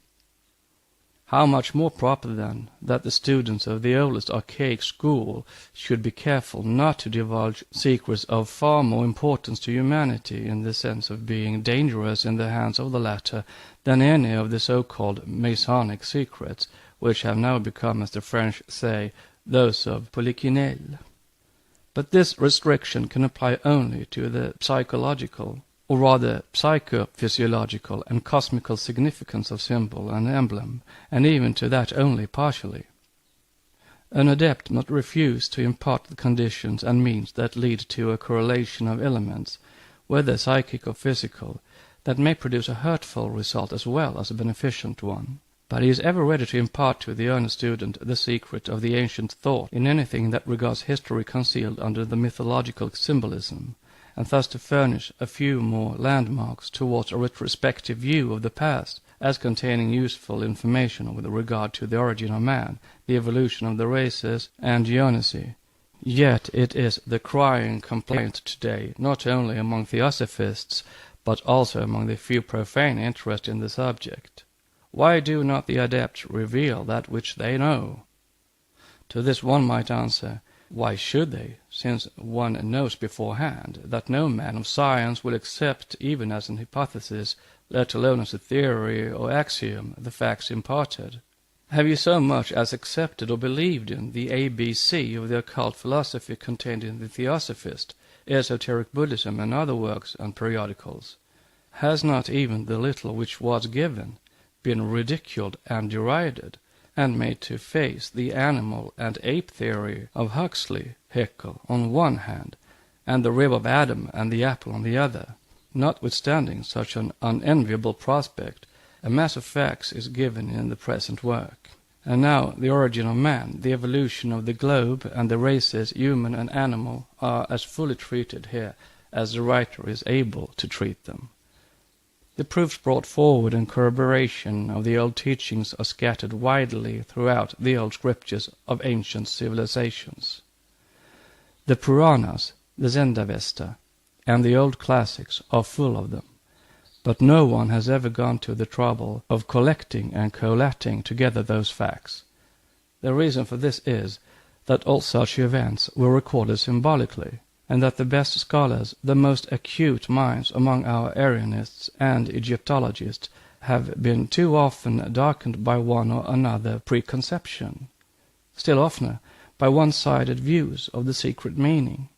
How much more proper, then, that the students of the oldest archaic school should be careful not to divulge secrets of far more importance to humanity in the sense of being dangerous in the hands of the latter than any of the so-called Masonic secrets, which have now become, as the French say, those of Polichinelle. But this restriction can apply only to the psychological, or rather psychophysiological and cosmical significance of symbol and emblem, and even to that only partially. An adept must refuse to impart the conditions and means that lead to a correlation of elements, whether psychic or physical, that may produce a hurtful result as well as a beneficent one, but he is ever ready to impart to the earnest student the secret of the ancient thought in anything that regards history concealed under the mythological symbolism, and thus to furnish a few more landmarks towards a retrospective view of the past, as containing useful information with regard to the origin of man, the evolution of the races, and geonesy. Yet it is the crying complaint today, not only among theosophists, but also among the few profane interested in the subject. Why do not the adepts reveal that which they know? To this one might answer, why should they, since one knows beforehand that no man of science will accept even as an hypothesis, let alone as a theory or axiom, the facts imparted? Have you so much as accepted or believed in the ABC of the occult philosophy contained in the Theosophist, esoteric Buddhism, and other works and periodicals? Has not even the little which was given been ridiculed and derided, and made to face the animal and ape theory of Huxley, Haeckel on one hand, and the rib of Adam and the apple on the other? Notwithstanding such an unenviable prospect, a mass of facts is given in the present work. And now the origin of man, the evolution of the globe, and the races, human and animal, are as fully treated here as the writer is able to treat them. The proofs brought forward in corroboration of the old teachings are scattered widely throughout the old scriptures of ancient civilizations. The Puranas, the Zendavesta, and the old classics are full of them, but no one has ever gone to the trouble of collecting and collating together those facts. The reason for this is that all such events were recorded symbolically, and that the best scholars, the most acute minds among our Arianists and Egyptologists, have been too often darkened by one or another preconception, still oftener by one-sided views of the secret meaning.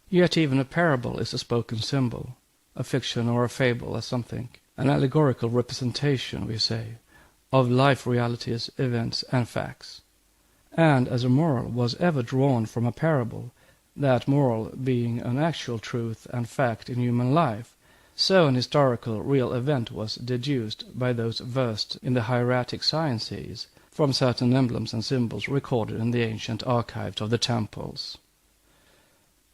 Yet even a parable is a spoken symbol, a fiction or a fable, as some think, an allegorical representation, we say, of life realities, events, and facts. And as a moral was ever drawn from a parable, that moral being an actual truth and fact in human life, so an historical real event was deduced by those versed in the hieratic sciences from certain emblems and symbols recorded in the ancient archives of the temples.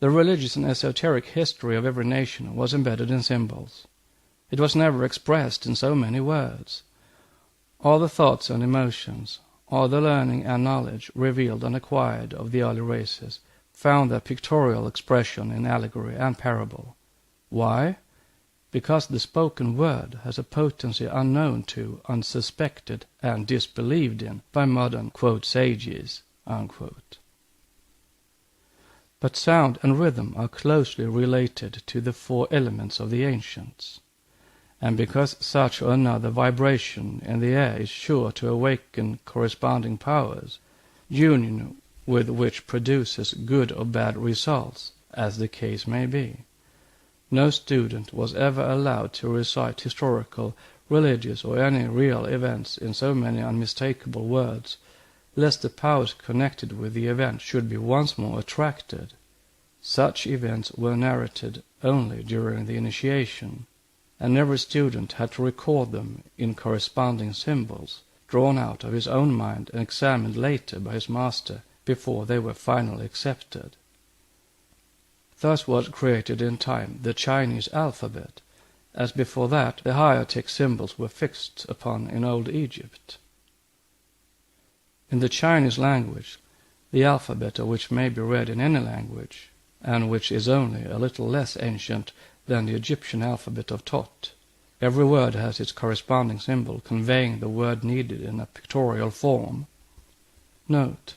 The religious and esoteric history of every nation was embedded in symbols. It was never expressed in so many words. All the thoughts and emotions, all the learning and knowledge revealed and acquired of the early races found their pictorial expression in allegory and parable. Why? Because the spoken word has a potency unknown to, unsuspected, and disbelieved in by modern, quote, sages, unquote. But sound and rhythm are closely related to the four elements of the ancients, and because such or another vibration in the air is sure to awaken corresponding powers, union with which produces good or bad results, as the case may be, no student was ever allowed to recite historical, religious, or any real events in so many unmistakable words, lest the powers connected with the event should be once more attracted. Such events were narrated only during the initiation, and every student had to record them in corresponding symbols, drawn out of his own mind and examined later by his master before they were finally accepted. Thus was created in time the Chinese alphabet, as before that the hieratic symbols were fixed upon in old Egypt. In the Chinese language, the alphabet of which may be read in any language, and which is only a little less ancient than the Egyptian alphabet of Tot, every word has its corresponding symbol conveying the word needed in a pictorial form. Note: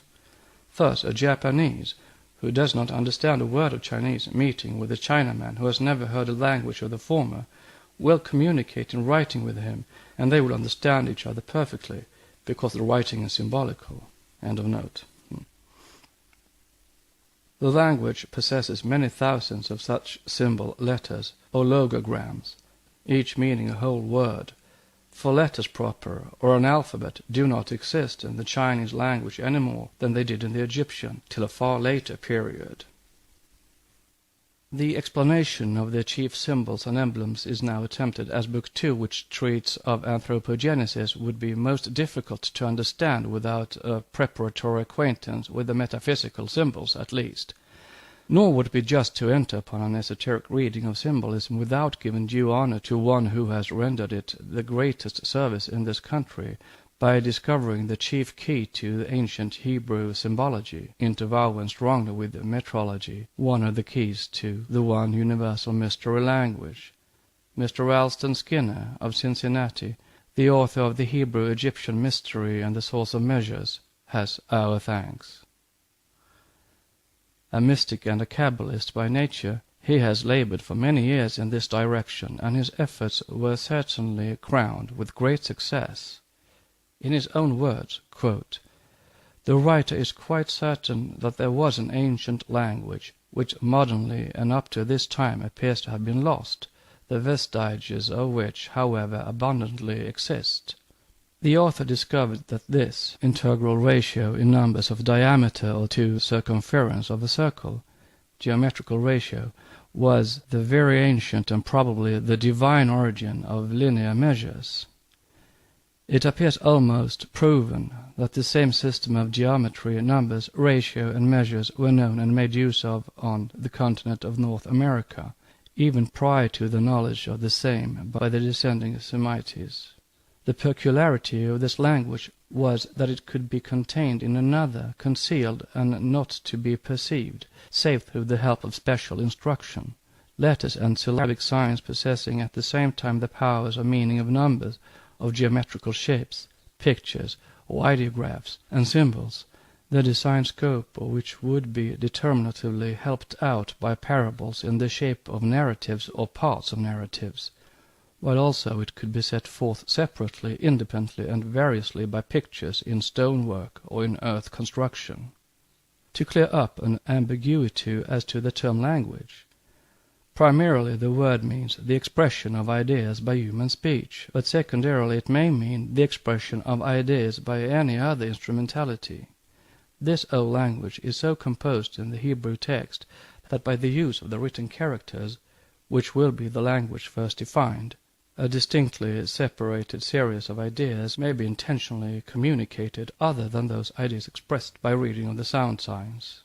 thus a Japanese, who does not understand a word of Chinese, meeting with a Chinaman who has never heard a language of the former, will communicate in writing with him, and they will understand each other perfectly, because the writing is symbolical. End of note. The language possesses many thousands of such symbol letters or logograms, each meaning a whole word, for letters proper or an alphabet do not exist in the Chinese language any more than they did in the Egyptian till a far later period. The explanation of the chief symbols and emblems is now attempted, as Book 2, which treats of anthropogenesis, would be most difficult to understand without a preparatory acquaintance with the metaphysical symbols at least. Nor would it be just to enter upon an esoteric reading of symbolism without giving due honor to one who has rendered it the greatest service in this country, by discovering the chief key to the ancient Hebrew symbology, interwoven strongly with metrology, one of the keys to the one universal mystery language. Mr. Ralston Skinner, of Cincinnati, the author of the Hebrew-Egyptian Mystery and the Source of Measures, has our thanks. A mystic and a Kabbalist by nature, he has labored for many years in this direction, and his efforts were certainly crowned with great success. In his own words, quote, "The writer is quite certain that there was an ancient language, which modernly and up to this time appears to have been lost, the vestiges of which, however, abundantly exist." The author discovered that this integral ratio in numbers of diameter or to circumference of a circle, geometrical ratio, was the very ancient and probably the divine origin of linear measures. It appears almost proven that the same system of geometry, numbers, ratio, and measures were known and made use of on the continent of North America, even prior to the knowledge of the same by the descending Semites. The peculiarity of this language was that it could be contained in another, concealed and not to be perceived, save through the help of special instruction. Letters and syllabic signs possessing at the same time the powers of meaning of numbers, of geometrical shapes, pictures, or ideographs, and symbols, the design scope of which would be determinatively helped out by parables in the shape of narratives or parts of narratives, while also it could be set forth separately, independently, and variously by pictures in stonework or in earth construction. To clear up an ambiguity as to the term language, primarily the word means the expression of ideas by human speech, but secondarily it may mean the expression of ideas by any other instrumentality. This old language is so composed in the Hebrew text that by the use of the written characters, which will be the language first defined, a distinctly separated series of ideas may be intentionally communicated other than those ideas expressed by reading of the sound signs.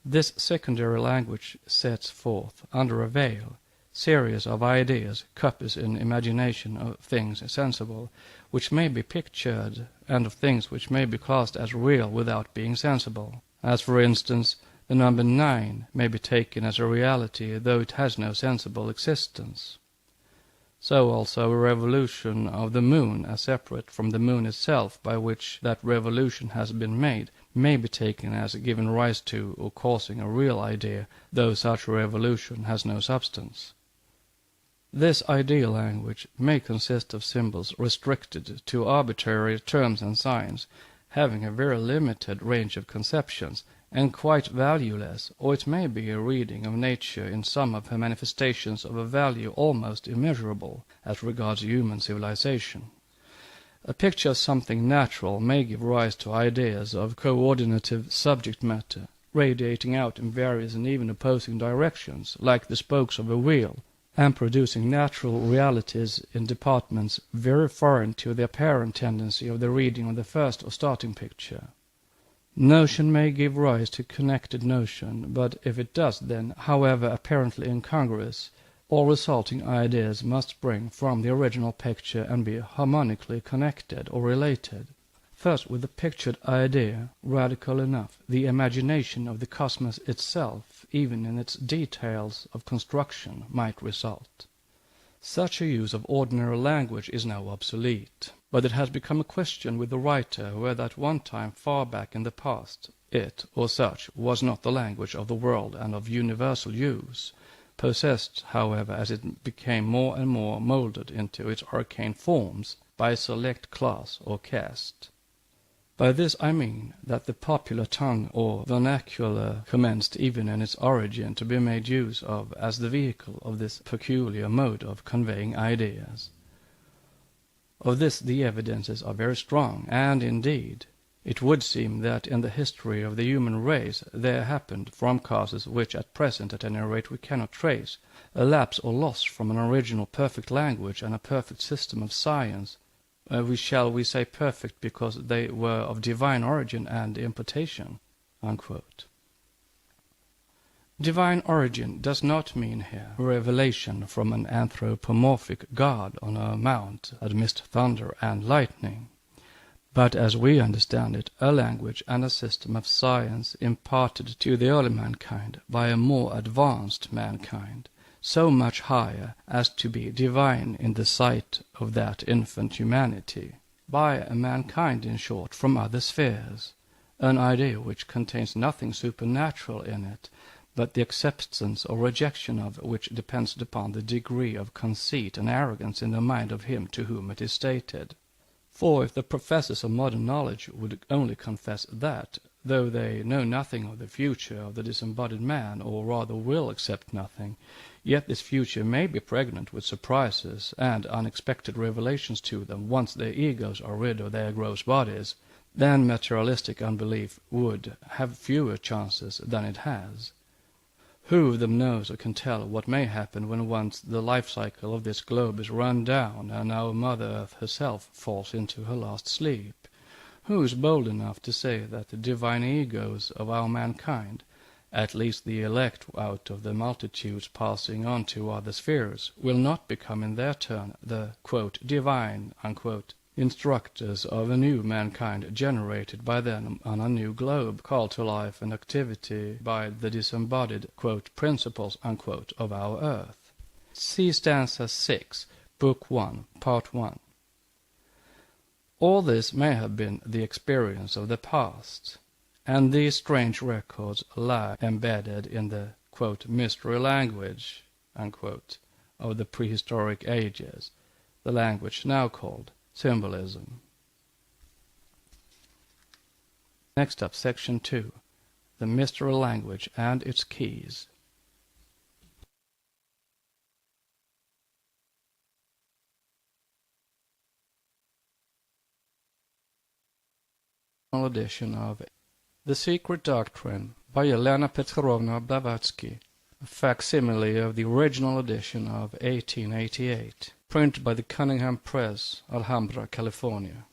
This secondary language sets forth, under a veil, series of ideas, copies in imagination of things sensible, which may be pictured, and of things which may be classed as real without being sensible. As, for instance, the number 9 may be taken as a reality, though it has no sensible existence. So also a revolution of the moon, as separate from the moon itself, by which that revolution has been made, may be taken as giving rise to or causing a real idea, though such a revolution has no substance. This ideal language may consist of symbols restricted to arbitrary terms and signs, having a very limited range of conceptions, and quite valueless, or it may be a reading of nature in some of her manifestations of a value almost immeasurable as regards human civilization. A picture of something natural may give rise to ideas of coordinative subject matter, radiating out in various and even opposing directions, like the spokes of a wheel, and producing natural realities in departments very foreign to the apparent tendency of the reading of the first or starting picture. Notion may give rise to connected notion, but if it does, then, however apparently incongruous, all resulting ideas must spring from the original picture and be harmonically connected or related. First, with the pictured idea, radical enough, the imagination of the cosmos itself, even in its details of construction, might result. Such a use of ordinary language is now obsolete, but it has become a question with the writer whether at one time far back in the past it, or such, was not the language of the world and of universal use, possessed, however, as it became more and more molded into its arcane forms by a select class or caste. By this I mean that the popular tongue or vernacular commenced even in its origin to be made use of as the vehicle of this peculiar mode of conveying ideas. Of this the evidences are very strong, and indeed It would seem that in the history of the human race there happened, from causes which at present at any rate we cannot trace, a lapse or loss from an original perfect language and a perfect system of science. Shall we say perfect because they were of divine origin and importation?" Unquote. Divine origin does not mean here revelation from an anthropomorphic god on a mount amidst thunder and lightning, but as we understand it, a language and a system of science imparted to the early mankind by a more advanced mankind, so much higher as to be divine in the sight of that infant humanity, by a mankind, in short, from other spheres, an idea which contains nothing supernatural in it, but the acceptance or rejection of which depends upon the degree of conceit and arrogance in the mind of him to whom it is stated. For if the professors of modern knowledge would only confess that, though they know nothing of the future of the disembodied man, or rather will accept nothing, yet this future may be pregnant with surprises and unexpected revelations to them once their egos are rid of their gross bodies, then materialistic unbelief would have fewer chances than it has. Who of them knows or can tell what may happen when once the life cycle of this globe is run down and our Mother Earth herself falls into her last sleep? Who is bold enough to say that the divine egos of our mankind, at least the elect out of the multitudes passing on to other spheres, will not become in their turn the "divine" instructors of a new mankind generated by them on a new globe, called to life and activity by the disembodied "principles" of our earth? See stanza 6, Book 1, Part 1. All this may have been the experience of the past, and these strange records lie embedded in the "mystery language" of the prehistoric ages, the language now called symbolism. Next up, Section 2, the mystery language and its keys. Edition of The Secret Doctrine by Helena Petrovna Blavatsky, a facsimile of the original edition of 1888, printed by the Cunningham Press, Alhambra, California.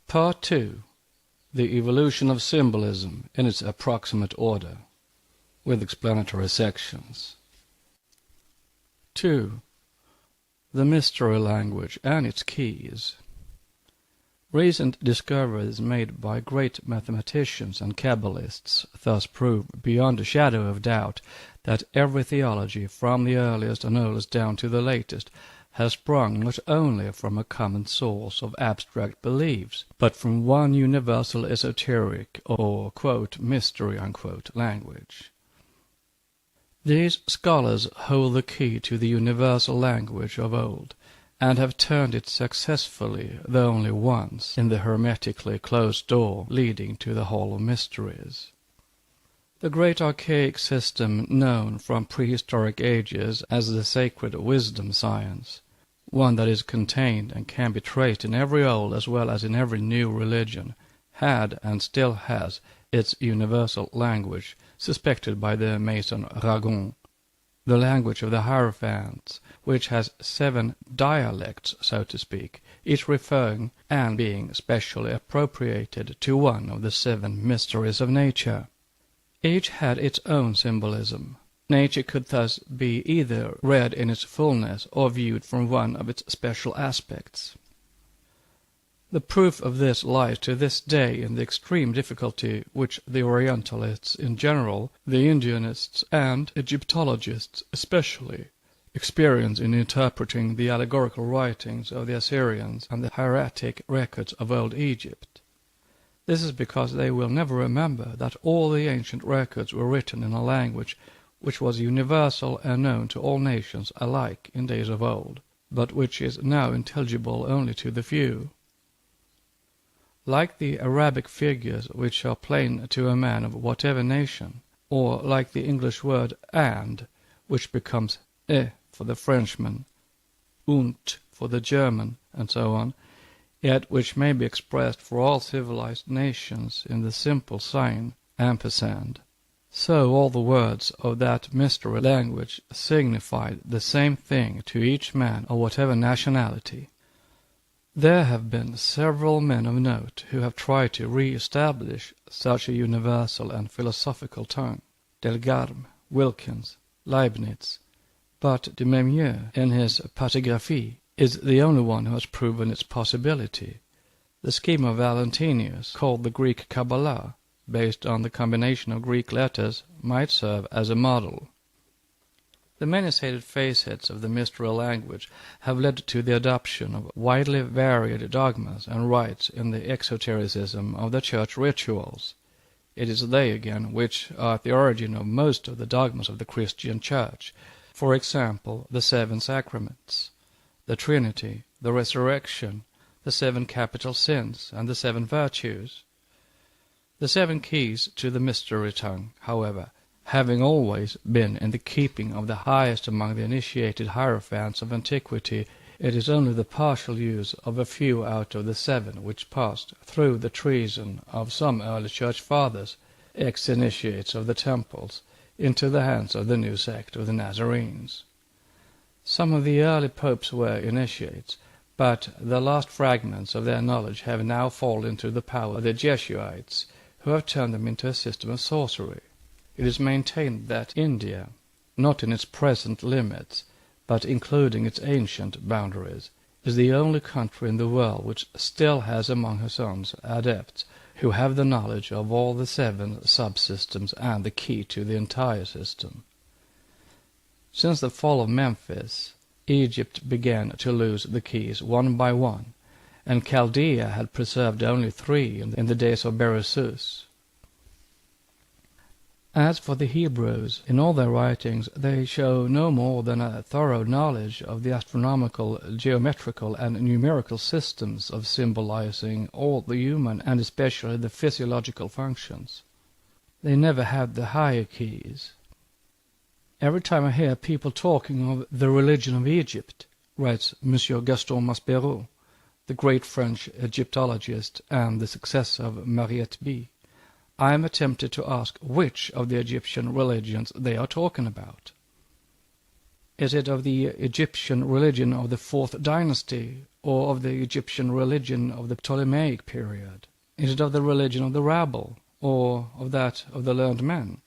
Part 2. The Evolution of Symbolism in its Approximate Order, with explanatory sections. 2. The Mystery Language and its Keys. Recent discoveries made by great mathematicians and Kabbalists thus prove beyond a shadow of doubt that every theology, from the earliest and oldest down to the latest, has sprung not only from a common source of abstract beliefs, but from one universal esoteric or "mystery" language. These scholars hold the key to the universal language of old, and have turned it successfully, though only once, in the hermetically closed door leading to the Hall of Mysteries. The great archaic system known from prehistoric ages as the sacred wisdom science, one that is contained and can be traced in every old as well as in every new religion, had and still has its universal language, suspected by the Mason Ragon, the language of the Hierophants, which has 7 dialects, so to speak, each referring and being specially appropriated to one of the 7 mysteries of nature. Each had its own symbolism. Nature could thus be either read in its fullness or viewed from one of its special aspects. The proof of this lies to this day in the extreme difficulty which the Orientalists in general, the Indianists and Egyptologists especially, experience in interpreting the allegorical writings of the Assyrians and the hieratic records of old Egypt. This is because they will never remember that all the ancient records were written in a language which was universal and known to all nations alike in days of old, but which is now intelligible only to the few. Like the Arabic figures which are plain to a man of whatever nation, or like the English word "and," which becomes "et" for the Frenchman, "und" for the German, and so on, yet which may be expressed for all civilized nations in the simple sign ampersand. So all the words of that mystery language signified the same thing to each man of whatever nationality. There have been several men of note who have tried to re-establish such a universal and philosophical tongue: Delgarme, Wilkins, Leibniz, but de Memieux, in his Patagraphie, is the only one who has proven its possibility. The scheme of Valentinius, called the Greek Kabbalah, based on the combination of Greek letters, might serve as a model. The many stated facets of the mystical language have led to the adoption of widely varied dogmas and rites in the esotericism of the church rituals. It is they, again, which are at the origin of most of the dogmas of the Christian Church, for example, the 7 sacraments, the Trinity, the resurrection, the 7 capital sins, and the 7 virtues. The 7 keys to the mystery tongue, however, having always been in the keeping of the highest among the initiated hierophants of antiquity, it is only the partial use of a few out of the 7 which passed through the treason of some early church fathers, ex-initiates of the temples, into the hands of the new sect of the Nazarenes. Some of the early popes were initiates, but the last fragments of their knowledge have now fallen into the power of the Jesuits, who have turned them into a system of sorcery. It is maintained that India, not in its present limits, but including its ancient boundaries, is the only country in the world which still has among her sons adepts who have the knowledge of all the 7 subsystems and the key to the entire system. Since the fall of Memphis, Egypt began to lose the keys one by one, and Chaldea had preserved only 3 in the days of Berosus. As for the Hebrews, in all their writings they show no more than a thorough knowledge of the astronomical, geometrical, and numerical systems of symbolizing all the human and especially the physiological functions. They never had the higher keys. Every time I hear people talking of the religion of Egypt, writes Monsieur Gaston Maspero, the great French Egyptologist and the successor of Mariette B., I am tempted to ask which of the Egyptian religions they are talking about. Is it of the Egyptian religion of the 4th dynasty, or of the Egyptian religion of the Ptolemaic period? Is it of the religion of the rabble, or of that of the learned men,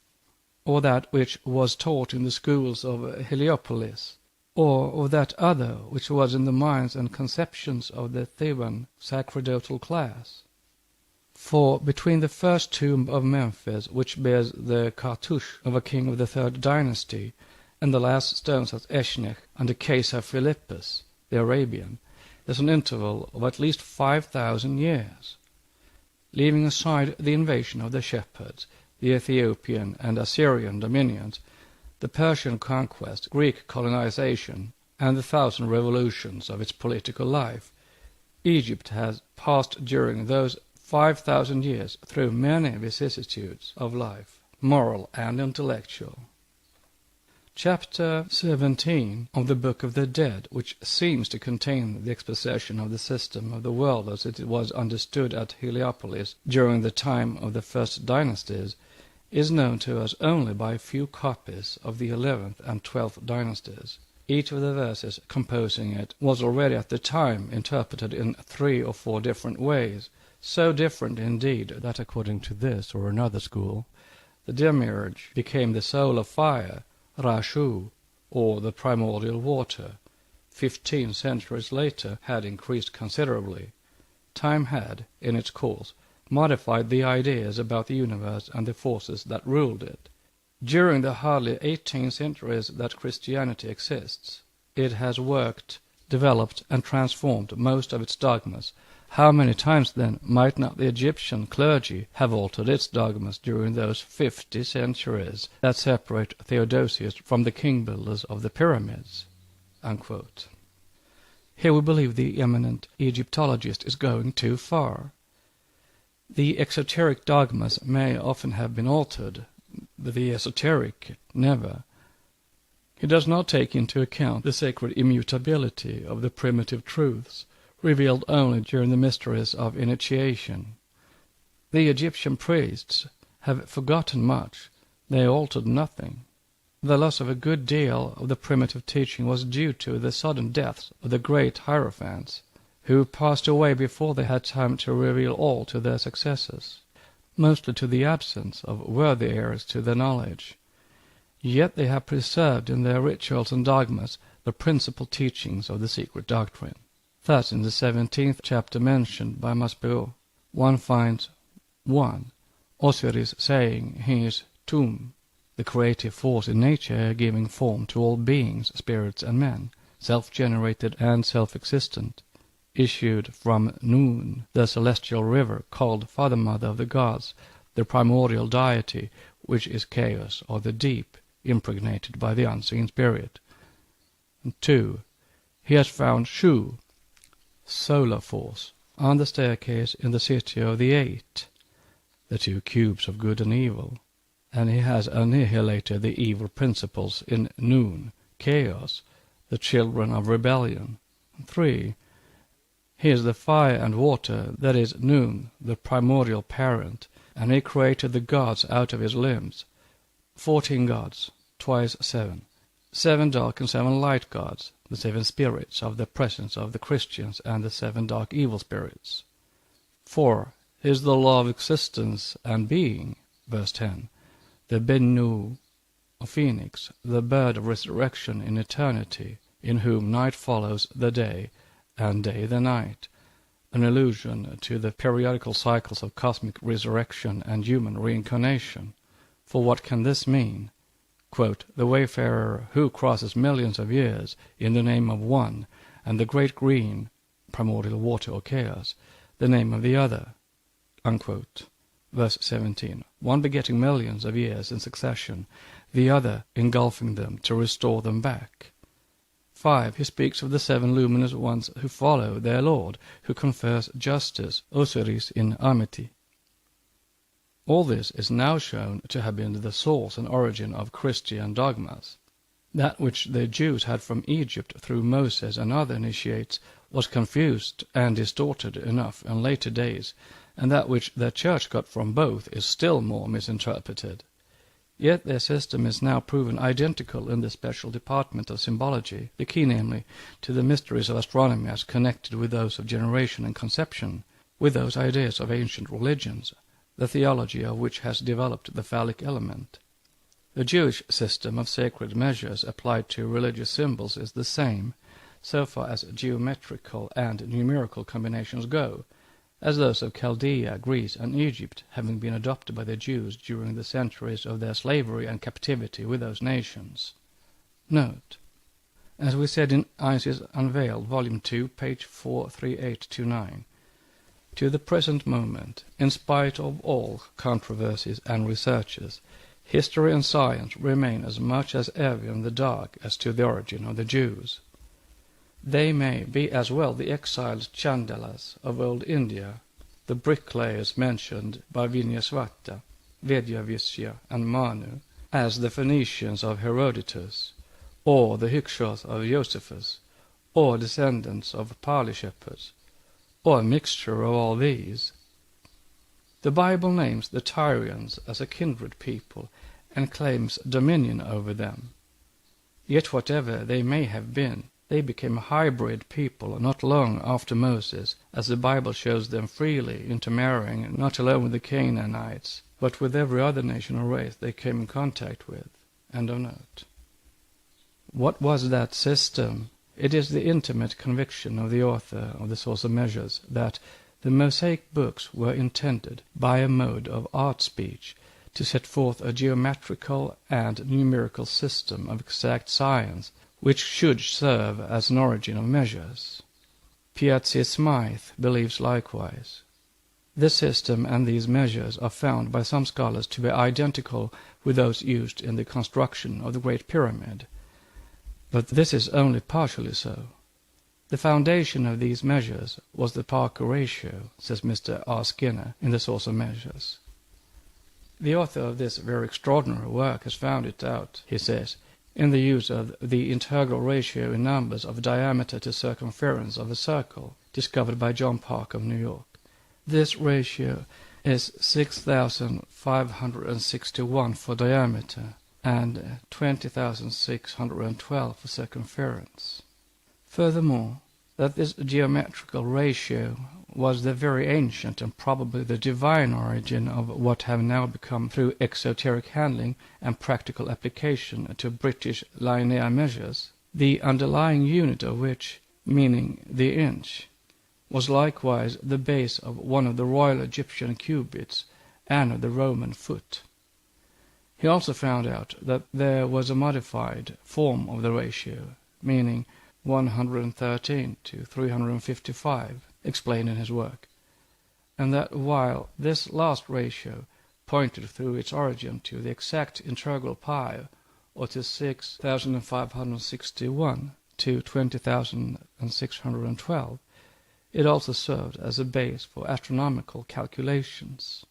or that which was taught in the schools of Heliopolis, or of that other which was in the minds and conceptions of the Theban sacerdotal class? For between the first tomb of Memphis, which bears the cartouche of a king of the 3rd dynasty, and the last stones at Eshnech under Caesar Philippus, the Arabian, there's an interval of at least 5,000 years. Leaving aside the invasion of the shepherds, the Ethiopian and Assyrian dominions, the Persian conquest, Greek colonization, and the 1,000 revolutions of its political life, Egypt has passed during those 5,000 years through many vicissitudes of life, moral and intellectual. Chapter 17 of the Book of the Dead, which seems to contain the exposition of the system of the world as it was understood at Heliopolis during the time of the 1st dynasties, is known to us only by a few copies of the 11th and 12th dynasties. Each of the verses composing it was already at the time interpreted in 3 or 4 different ways, so different indeed that according to this or another school, the demiurge became the soul of fire, Rashu, or the primordial water. 15 centuries later had increased considerably. Time had, in its course, modified the ideas about the universe and the forces that ruled it. During the hardly 18 centuries that Christianity exists, it has worked, developed, and transformed most of its dogmas. How many times, then, might not the Egyptian clergy have altered its dogmas during those 50 centuries that separate Theodosius from the king-builders of the pyramids?" Unquote. Here we believe the eminent Egyptologist is going too far. The exoteric dogmas may often have been altered, but the esoteric never. He does not take into account the sacred immutability of the primitive truths, revealed only during the mysteries of initiation. The Egyptian priests have forgotten much, they altered nothing. The loss of a good deal of the primitive teaching was due to the sudden deaths of the great hierophants, who passed away before they had time to reveal all to their successors, mostly to the absence of worthy heirs to their knowledge. Yet they have preserved in their rituals and dogmas the principal teachings of the secret doctrine. Thus in the 17th chapter mentioned by Maspero, one finds 1. Osiris saying he is Tum, the creative force in nature giving form to all beings, spirits and men, self-generated and self-existent, issued from Nun, the celestial river called Father-Mother of the gods, the primordial deity, which is chaos or the deep, impregnated by the unseen spirit. 2. He has found Shu, solar force, on the staircase in the city of the Eight, the two cubes of good and evil, and he has annihilated the evil principles in Nun, chaos, the children of rebellion. 3. He is the fire and water, that is Nun, the primordial parent, and he created the gods out of his limbs. 14 gods, twice 7. 7 dark and 7 light gods, the 7 spirits of the presence of the Christians and the 7 dark evil spirits. 4. He is the law of existence and being, verse 10. The Bennu, or phoenix, the bird of resurrection in eternity, in whom night follows the day, and day the night, an allusion to the periodical cycles of cosmic resurrection and human reincarnation. For what can this mean? Quote, the wayfarer who crosses millions of years in the name of one, and the great green, primordial water or chaos, the name of the other. Unquote. Verse 17. One begetting millions of years in succession, the other engulfing them to restore them back. 5. He speaks of the 7 luminous ones who follow their Lord, who confers justice, Osiris in Amity. All this is now shown to have been the source and origin of Christian dogmas. That which the Jews had from Egypt through Moses and other initiates was confused and distorted enough in later days, and that which their church got from both is still more misinterpreted. Yet their system is now proven identical in the special department of symbology, the key namely to the mysteries of astronomy as connected with those of generation and conception, with those ideas of ancient religions, the theology of which has developed the phallic element. The Jewish system of sacred measures applied to religious symbols is the same, so far as geometrical and numerical combinations go, as those of Chaldea, Greece, and Egypt, having been adopted by the Jews during the centuries of their slavery and captivity with those nations. Note: as we said in Isis Unveiled, Volume 2, page 43829, to the present moment, in spite of all controversies and researches, history and science remain as much as ever in the dark as to the origin of the Jews. They may be as well the exiled Chandalas of old India, the bricklayers mentioned by Vinyaswata, Vedyavishya, and Manu, as the Phoenicians of Herodotus, or the Hyksos of Josephus, or descendants of Pali shepherds, or a mixture of all these. The Bible names the Tyrians as a kindred people, and claims dominion over them. Yet whatever they may have been, they became a hybrid people not long after Moses, as the Bible shows them freely intermarrying not alone with the Canaanites, but with every other nation or race they came in contact with. End of note. What was that system? It is the intimate conviction of the author of the Source of Measures that the Mosaic books were intended, by a mode of art speech, to set forth a geometrical and numerical system of exact science, which should serve as an origin of measures. Piazzi Smythe believes likewise. This system and these measures are found by some scholars to be identical with those used in the construction of the Great Pyramid, but this is only partially so. The foundation of these measures was the Parker ratio, says Mr. R. Skinner in The Source of Measures. The author of this very extraordinary work has found it out, he says, in the use of the integral ratio in numbers of diameter to circumference of a circle, discovered by John Park of New York. This ratio is 6,561 for diameter and 20,612 for circumference. Furthermore, that this geometrical ratio was the very ancient and probably the divine origin of what have now become, through exoteric handling and practical application to British linear measures, the underlying unit of which, meaning the inch, was likewise the base of one of the royal Egyptian cubits and of the Roman foot. He also found out that there was a modified form of the ratio, meaning 113 to 355, explained in his work, and that while this last ratio pointed through its origin to the exact integral pi, or to 6,561 to 20,612, it also served as a base for astronomical calculations.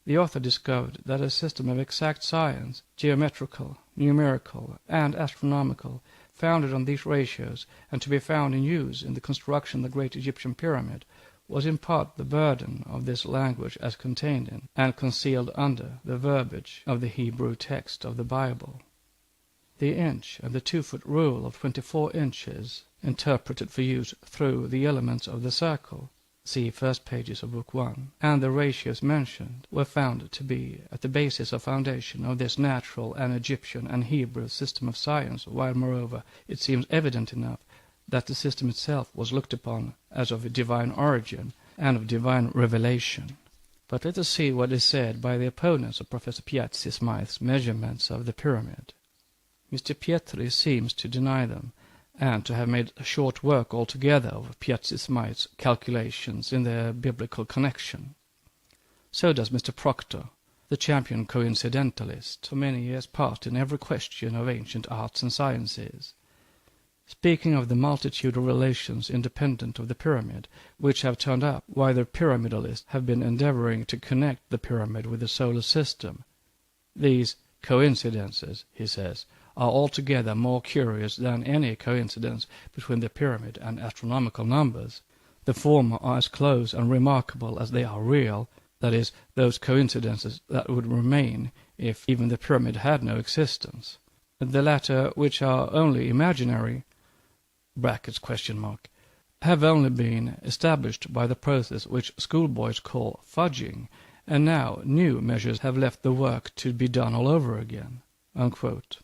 The author discovered that a system of exact science, geometrical, numerical, and astronomical, founded on these ratios and to be found in use in the construction of the great Egyptian pyramid, was in part the burden of this language as contained in and concealed under the verbiage of the Hebrew text of the Bible. The inch and the 2-foot rule of 24 inches, interpreted for use through the elements of the circle, see first pages of Book 1, and the ratios mentioned were found to be at the basis or foundation of this natural and Egyptian and Hebrew system of science, while moreover it seems evident enough that the system itself was looked upon as of a divine origin and of divine revelation. But let us see what is said by the opponents of Professor Piazzi Smythe's measurements of the pyramid. Mr. Pietri seems to deny them, and to have made short work altogether of Piazzi Smythe's calculations in their biblical connection. So does Mr. Proctor, the champion coincidentalist, for many years past in every question of ancient arts and sciences. Speaking of the multitude of relations independent of the pyramid, which have turned up while the pyramidalists have been endeavoring to connect the pyramid with the solar system, these coincidences, he says, are altogether more curious than any coincidence between the pyramid and astronomical numbers. The former are as close and remarkable as they are real, that is, those coincidences that would remain if even the pyramid had no existence. The latter, which are only imaginary, have only been established by the process which schoolboys call fudging, and now new measures have left the work to be done all over again." Unquote.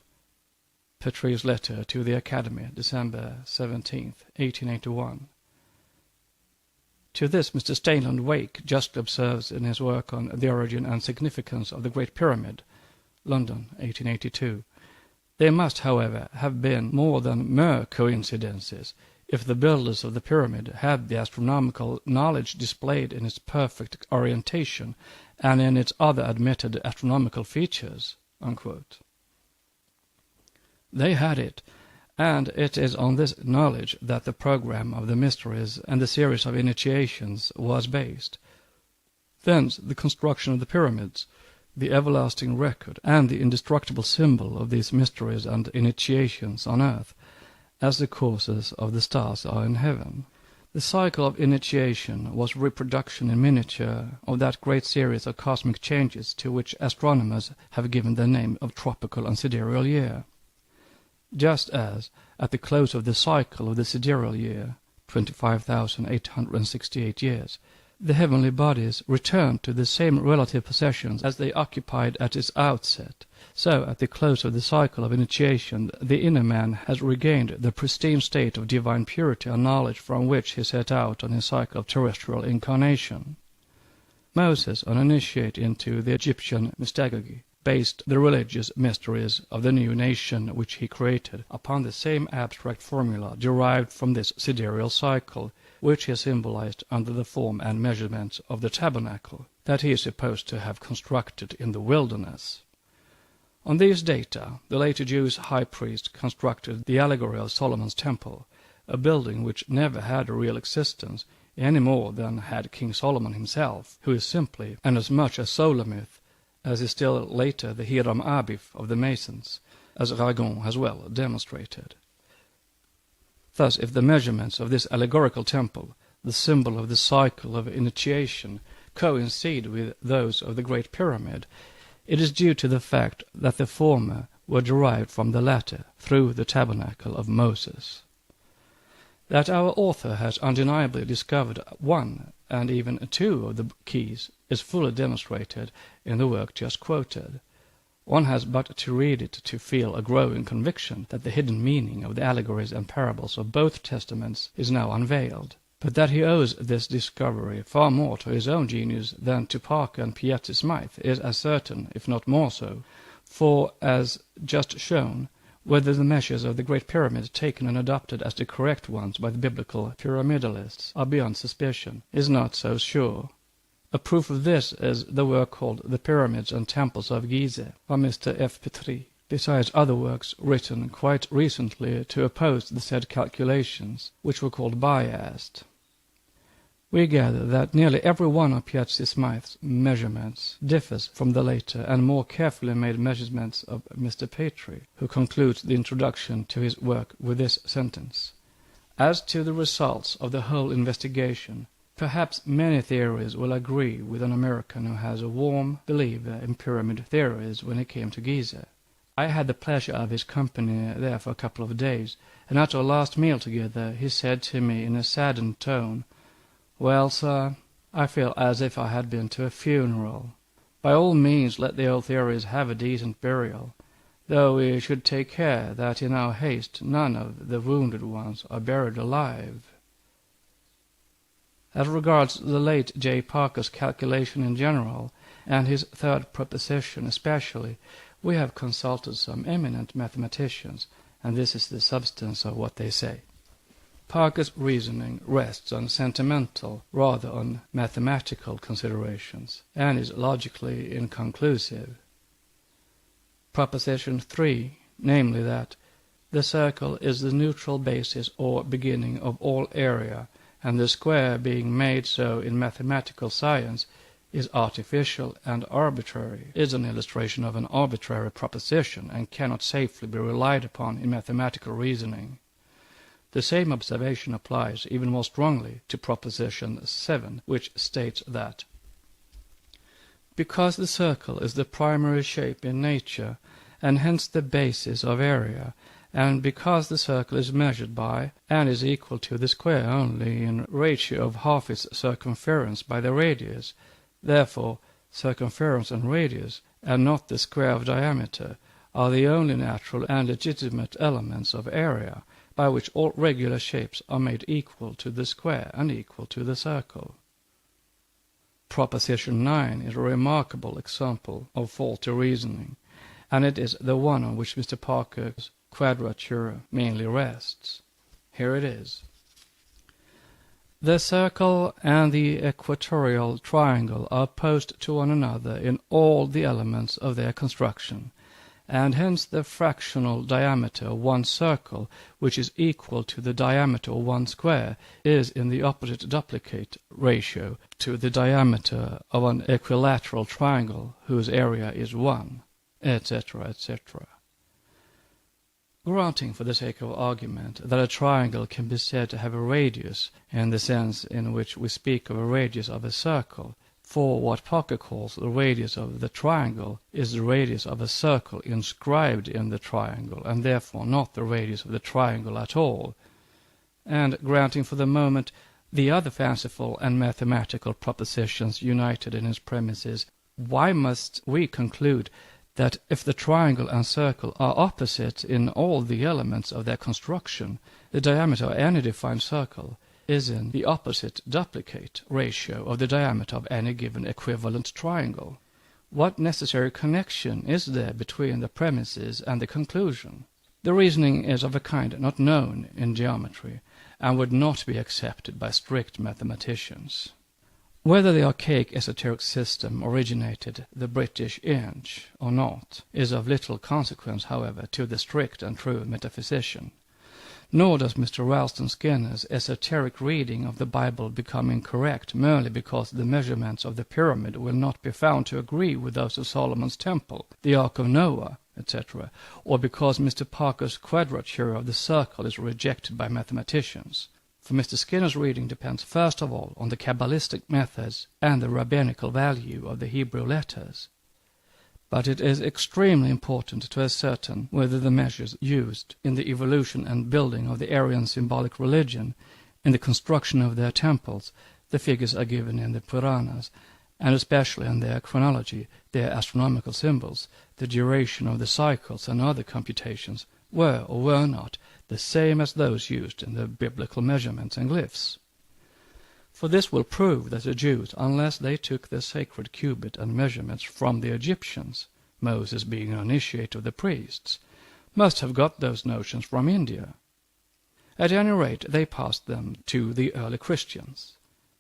Petrie's letter to the Academy, December 17, 1881. To this Mr. Stainland Wake justly observes in his work on The Origin and Significance of the Great Pyramid, London, 1882, "They must, however, have been more than mere coincidences, if the builders of the pyramid had the astronomical knowledge displayed in its perfect orientation and in its other admitted astronomical features." Unquote. They had it, and it is on this knowledge that the program of the mysteries and the series of initiations was based. Thence the construction of the pyramids, the everlasting record and the indestructible symbol of these mysteries and initiations on earth, as the courses of the stars are in heaven. The cycle of initiation was reproduction in miniature of that great series of cosmic changes to which astronomers have given the name of tropical and sidereal year. Just as, at the close of the cycle of the sidereal year, 25,868 years, the heavenly bodies return to the same relative possessions as they occupied at its outset, so at the close of the cycle of initiation the inner man has regained the pristine state of divine purity and knowledge from which he set out on his cycle of terrestrial incarnation. Moses, an initiate into the Egyptian mystagogy, based the religious mysteries of the new nation which he created upon the same abstract formula derived from this sidereal cycle, which he symbolized under the form and measurements of the tabernacle that he is supposed to have constructed in the wilderness. On these data, the later Jewish high priest constructed the allegory of Solomon's temple, a building which never had a real existence, any more than had King Solomon himself, who is simply and as much a solar myth as is still later the Hiram Abif of the Masons, as Ragon has well demonstrated. Thus, if the measurements of this allegorical temple, the symbol of the cycle of initiation, coincide with those of the Great Pyramid, it is due to the fact that the former were derived from the latter through the tabernacle of Moses. That our author has undeniably discovered one and even two of the keys is fully demonstrated in the work just quoted. One has but to read it to feel a growing conviction that the hidden meaning of the allegories and parables of both testaments is now unveiled, but that he owes this discovery far more to his own genius than to Parker and P.T. Smythe is as certain, if not more so, for, as just shown, whether the measures of the Great Pyramid taken and adopted as the correct ones by the biblical pyramidalists are beyond suspicion is not so sure. A proof of this is the work called The Pyramids and Temples of Gizeh by Mr. F. Petrie, besides other works written quite recently to oppose the said calculations, which were called biased. We gather that nearly every one of P.T. Smythe's measurements differs from the later and more carefully made measurements of Mr. Petrie, who concludes the introduction to his work with this sentence: "As to the results of the whole investigation, perhaps many theories will agree with an American who has a warm believer in pyramid theories when he came to Gizeh. I had the pleasure of his company there for a couple of days, and at our last meal together he said to me in a saddened tone, 'Well, sir, I feel as if I had been to a funeral. By all means let the old theories have a decent burial, though we should take care that in our haste none of the wounded ones are buried alive.' As regards the late J. Parker's calculation in general, and his third proposition especially, we have consulted some eminent mathematicians, and this is the substance of what they say. Parker's reasoning rests on sentimental rather on mathematical considerations, and is logically inconclusive. Proposition 3, namely that the circle is the neutral basis or beginning of all area, and the square being made so in mathematical science is artificial and arbitrary, is an illustration of an arbitrary proposition and cannot safely be relied upon in mathematical reasoning. The same observation applies even more strongly to Proposition 7, which states that because the circle is the primary shape in nature, and hence the basis of area, and because the circle is measured by, and is equal to the square only in ratio of half its circumference by the radius, therefore circumference and radius, and not the square of diameter, are the only natural and legitimate elements of area, by which all regular shapes are made equal to the square and equal to the circle. Proposition 9 is a remarkable example of faulty reasoning, and it is the one on which Mr. Parker's quadrature mainly rests. Here it is. The circle and the equatorial triangle are opposed to one another in all the elements of their construction, and hence the fractional diameter of one circle, which is equal to the diameter of one square, is in the opposite duplicate ratio to the diameter of an equilateral triangle whose area is 1, etc., etc. Granting for the sake of argument that a triangle can be said to have a radius in the sense in which we speak of a radius of a circle, for what Parker calls the radius of the triangle is the radius of a circle inscribed in the triangle, and therefore not the radius of the triangle at all. And granting for the moment the other fanciful and mathematical propositions united in his premises, why must we conclude that if the triangle and circle are opposite in all the elements of their construction, the diameter of any defined circle is in the opposite duplicate ratio of the diameter of any given equivalent triangle? What necessary connection is there between the premises and the conclusion? The reasoning is of a kind not known in geometry, and would not be accepted by strict mathematicians. Whether the archaic esoteric system originated the British inch or not is of little consequence, however, to the strict and true metaphysician. Nor does Mr. Ralston Skinner's esoteric reading of the Bible become incorrect merely because the measurements of the pyramid will not be found to agree with those of Solomon's temple, the Ark of Noah, etc., or because Mr. Parker's quadrature of the circle is rejected by mathematicians. For Mr. Skinner's reading depends first of all on the Kabbalistic methods and the rabbinical value of the Hebrew letters. But it is extremely important to ascertain whether the measures used in the evolution and building of the Aryan symbolic religion, in the construction of their temples, the figures are given in the Puranas, and especially in their chronology, their astronomical symbols, the duration of the cycles and other computations, were or were not the same as those used in the biblical measurements and glyphs. For this will prove that the Jews, unless they took the sacred cubit and measurements from the Egyptians, Moses being an initiate of the priests, must have got those notions from India. At any rate, they passed them to the early Christians.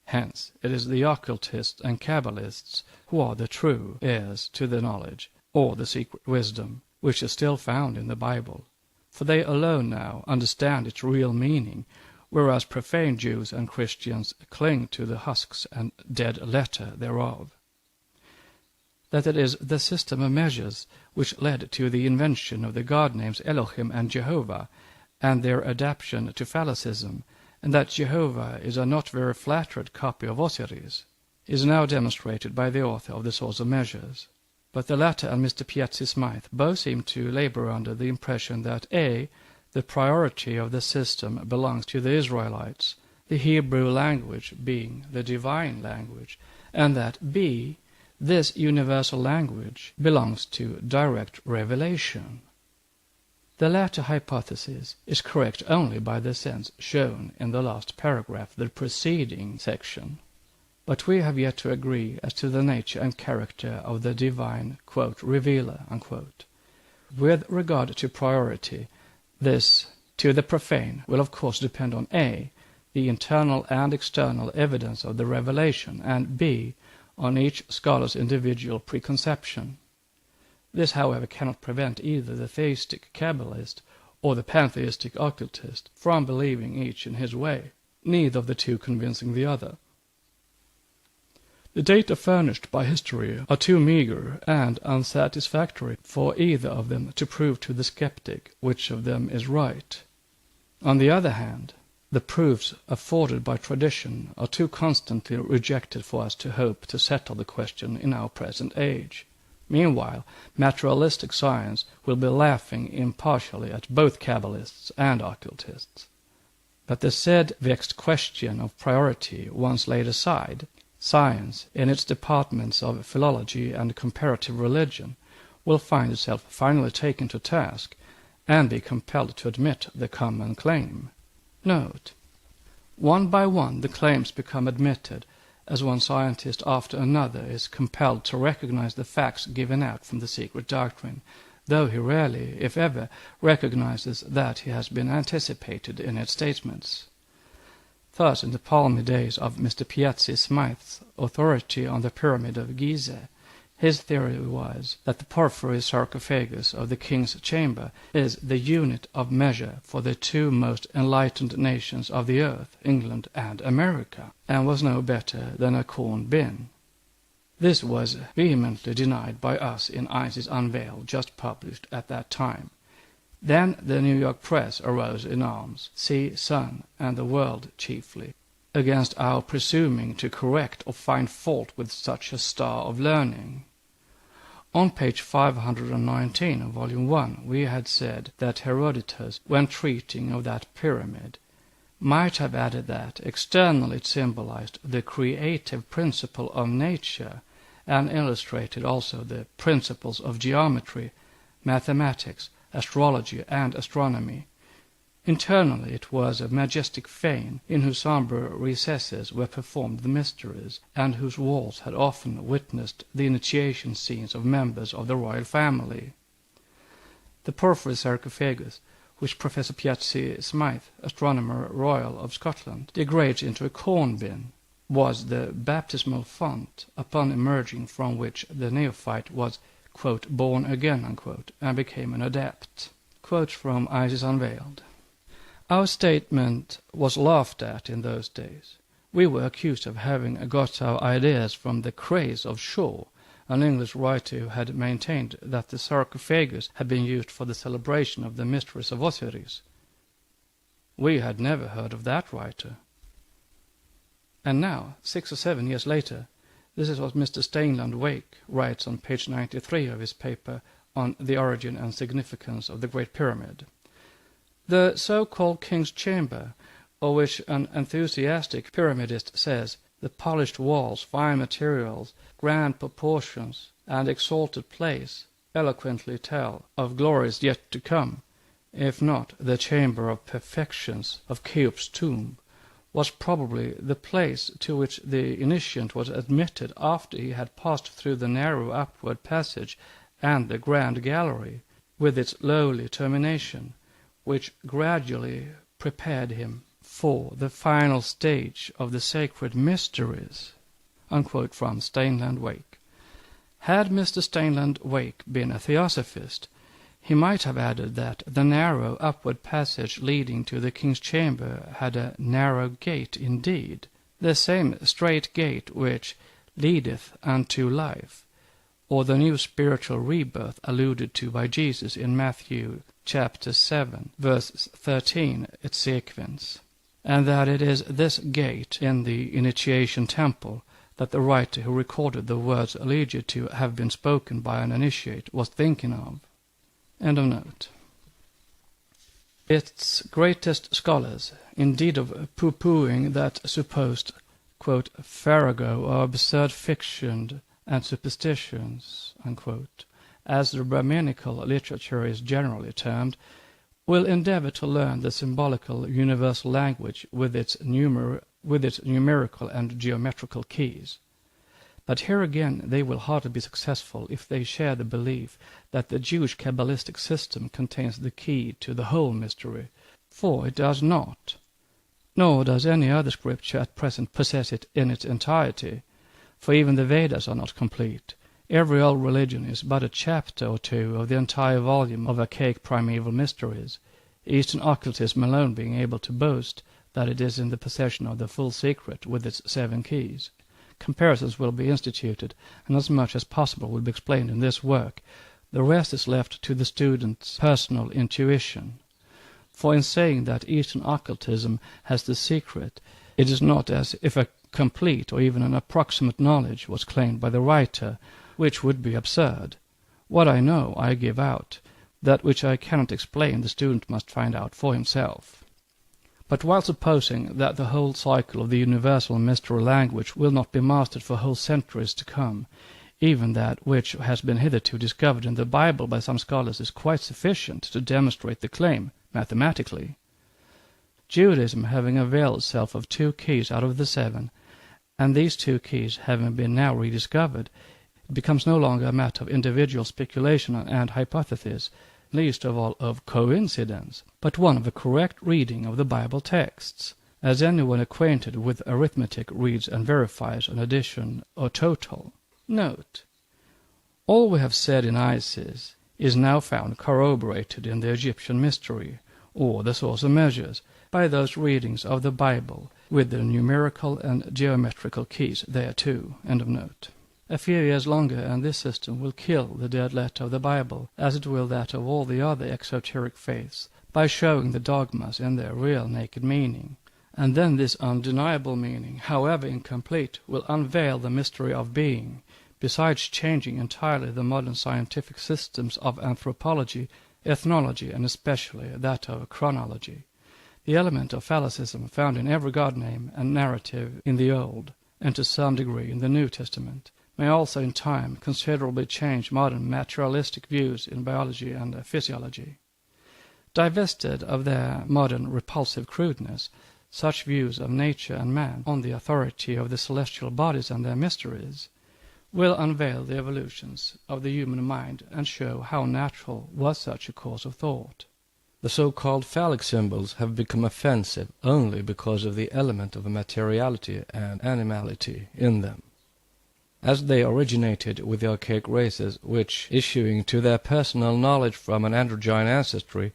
Hence, it is the occultists and Kabbalists who are the true heirs to the knowledge, or the secret wisdom, which is still found in the Bible, for they alone now understand its real meaning, whereas profane Jews and Christians cling to the husks and dead letter thereof. That it is the system of measures which led to the invention of the god names Elohim and Jehovah, and their adaptation to phallicism, and that Jehovah is a not very flattered copy of Osiris, is now demonstrated by the author of the Source of Measures. But the latter and Mr. Shigatse Smythe both seem to labor under the impression that a. the priority of the system belongs to the Israelites, the Hebrew language being the divine language, and that b. this universal language belongs to direct revelation. The latter hypothesis is correct only by the sense shown in the last paragraph of the preceding section, but we have yet to agree as to the nature and character of the divine, quote, revealer, unquote. With regard to priority, this, to the profane, will of course depend on a. the internal and external evidence of the revelation, and b. on each scholar's individual preconception. This, however, cannot prevent either the theistic Kabbalist or the pantheistic occultist from believing each in his way, neither of the two convincing the other. The data furnished by history are too meagre and unsatisfactory for either of them to prove to the skeptic which of them is right. On the other hand, the proofs afforded by tradition are too constantly rejected for us to hope to settle the question in our present age. Meanwhile, materialistic science will be laughing impartially at both Kabbalists and occultists. But the said vexed question of priority once laid aside, science, in its departments of philology and comparative religion, will find itself finally taken to task and be compelled to admit the common claim. Note: one by one the claims become admitted, as one scientist after another is compelled to recognize the facts given out from the secret doctrine, though he rarely, if ever, recognizes that he has been anticipated in its statements. Thus, in the palmy days of Mr. Shigatse Smythe's authority on the Pyramid of Gizeh, his theory was that the porphyry sarcophagus of the king's chamber is the unit of measure for the two most enlightened nations of the earth, England and America, and was no better than a corn bin. This was vehemently denied by us in Isis Unveiled, just published at that time. Then the New York press arose in arms, see Sun and the World chiefly, against our presuming to correct or find fault with such a star of learning. On page 519 of Volume 1 we had said that Herodotus, when treating of that pyramid, might have added that externally it symbolized the creative principle of nature, and illustrated also the principles of geometry, mathematics, astrology, and astronomy. Internally it was a majestic fane, in whose sombre recesses were performed the mysteries, and whose walls had often witnessed the initiation scenes of members of the royal family. The porphyry sarcophagus, which Professor Shigatse Smythe, Astronomer Royal of Scotland, degrades into a corn bin, was the baptismal font upon emerging from which the neophyte was, quote, born again, unquote, and became an adept. Quote from Isis Unveiled. Our statement was laughed at in those days. We were accused of having got our ideas from the craze of Shaw, an English writer who had maintained that the sarcophagus had been used for the celebration of the mysteries of Osiris. We had never heard of that writer. And now, 6 or 7 years later, this is what Mr. Steinland Wake writes on page 93 of his paper on the origin and significance of the Great Pyramid. The so-called King's Chamber, of which an enthusiastic pyramidist says the polished walls, fine materials, grand proportions, and exalted place eloquently tell of glories yet to come, if not the chamber of perfections of Cheop's tomb, was probably the place to which the initiate was admitted after he had passed through the narrow upward passage and the grand gallery, with its lowly termination, which gradually prepared him for the final stage of the sacred mysteries. Unquote from Steinland Wake. Had Mr. Steinland Wake been a theosophist, he might have added that the narrow upward passage leading to the King's Chamber had a narrow gate indeed, the same strait gate which leadeth unto life, or the new spiritual rebirth alluded to by Jesus in Matthew chapter 7, verse 13, et sequens, and that it is this gate in the initiation temple that the writer who recorded the words alleged to have been spoken by an initiate was thinking of. End of note. Its greatest scholars, indeed of pooh-poohing that supposed, quote, farrago or absurd fiction and superstitions, unquote, as the Brahminical literature is generally termed, will endeavor to learn the symbolical universal language with its numerical and geometrical keys. But here again they will hardly be successful if they share the belief that the Jewish Kabbalistic system contains the key to the whole mystery, for it does not. Nor does any other scripture at present possess it in its entirety, for even the Vedas are not complete. Every old religion is but a chapter or two of the entire volume of archaic primeval mysteries, Eastern occultism alone being able to boast that it is in the possession of the full secret with its 7 keys. Comparisons will be instituted, and as much as possible will be explained in this work. The rest is left to the student's personal intuition. For in saying that Eastern occultism has the secret, it is not as if a complete or even an approximate knowledge was claimed by the writer, which would be absurd. What I know I give out. That which I cannot explain the student must find out for himself. But while supposing that the whole cycle of the universal mystery language will not be mastered for whole centuries to come, even that which has been hitherto discovered in the Bible by some scholars is quite sufficient to demonstrate the claim, mathematically. Judaism having availed itself of 2 keys out of the 7, and these 2 keys having been now rediscovered, it becomes no longer a matter of individual speculation and hypothesis, least of all of coincidence, but one of a correct reading of the Bible texts, as anyone acquainted with arithmetic reads and verifies an addition or total. Note: all we have said in Isis is now found corroborated in the Egyptian mystery, or the source of measures, by those readings of the Bible with the numerical and geometrical keys thereto. End of note. A few years longer and this system will kill the dead letter of the Bible, as it will that of all the other exoteric faiths, by showing the dogmas in their real naked meaning. And then this undeniable meaning, however incomplete, will unveil the mystery of being, besides changing entirely the modern scientific systems of anthropology, ethnology, and especially that of chronology. The element of phallicism found in every god name and narrative in the Old, and to some degree in the New Testament, may also in time considerably change modern materialistic views in biology and physiology. Divested of their modern repulsive crudeness, such views of nature and man, on the authority of the celestial bodies and their mysteries, will unveil the evolutions of the human mind and show how natural was such a course of thought. The so-called phallic symbols have become offensive only because of the element of materiality and animality in them. As they originated with the archaic races, which, issuing to their personal knowledge from an androgyne ancestry,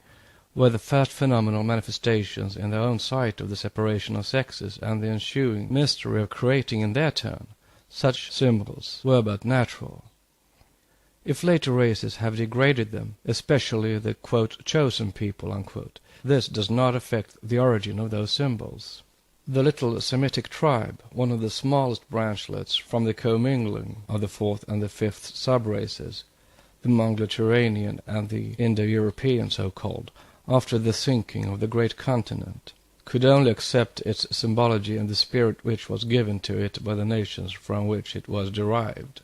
were the first phenomenal manifestations in their own sight of the separation of sexes and the ensuing mystery of creating in their turn, such symbols were but natural. If later races have degraded them, especially the, quote, chosen people, unquote, this does not affect the origin of those symbols. The little Semitic tribe, one of the smallest branchlets from the commingling of the fourth and the fifth subraces, the Mongol-Turanian and the Indo-European so-called, after the sinking of the great continent, could only accept its symbology in the spirit which was given to it by the nations from which it was derived.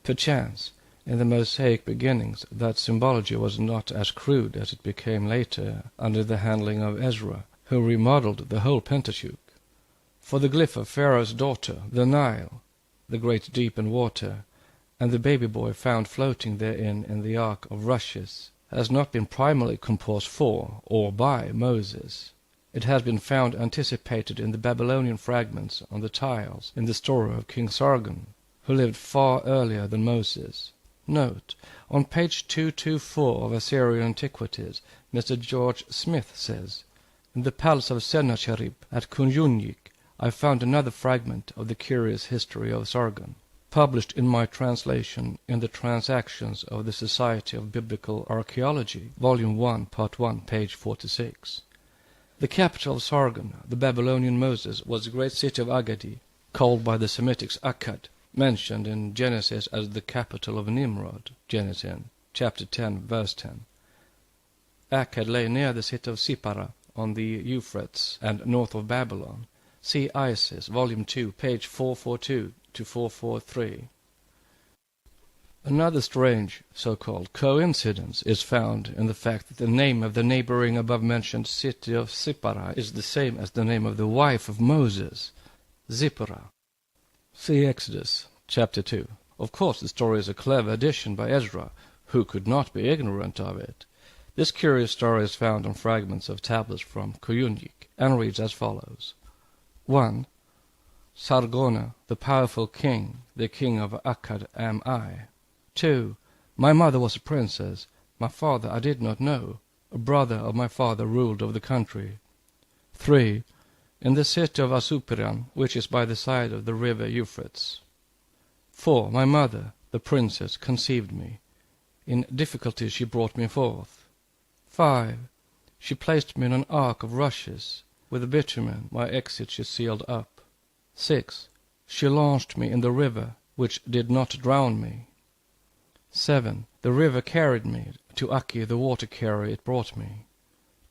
Perchance, in the Mosaic beginnings, that symbology was not as crude as it became later under the handling of Ezra, who remodeled the whole Pentateuch. For the glyph of Pharaoh's daughter, the Nile, the great deep in water, and the baby boy found floating therein in the ark of rushes, has not been primarily composed for or by Moses. It has been found anticipated in the Babylonian fragments on the tiles in the story of King Sargon, who lived far earlier than Moses. Note, on page 224 of Assyrian Antiquities, Mr. George Smith says, "In the palace of Sennacherib at Kunjunjik I found another fragment of the curious history of Sargon, published in my translation in the Transactions of the Society of Biblical Archaeology, Volume 1, Part 1, page 46. The capital of Sargon, the Babylonian Moses, was the great city of Agadi, called by the Semitics Akkad, mentioned in Genesis as the capital of Nimrod, Genesis, chapter 10, verse 10. Akkad lay near the city of Sippara, on the Euphrates, and north of Babylon. See Isis, Volume 2, page 442 to 443. Another strange, so-called coincidence is found in the fact that the name of the neighboring above-mentioned city of Sippara is the same as the name of the wife of Moses, Zipporah. See Exodus, chapter 2. Of course, the story is a clever addition by Ezra, who could not be ignorant of it. This curious story is found on fragments of tablets from Kuyunjik, and reads as follows. 1. Sargona, the powerful king, the king of Akkad am I. 2. My mother was a princess, my father I did not know, a brother of my father ruled over the country. 3. In the city of Asupiran, which is by the side of the river Euphrates. 4. My mother, the princess, conceived me. In difficulty she brought me forth. 5. She placed me in an ark of rushes, with the bitumen my exit she sealed up. 6. She launched me in the river, which did not drown me. 7. The river carried me, to Aki the water-carrier it brought me.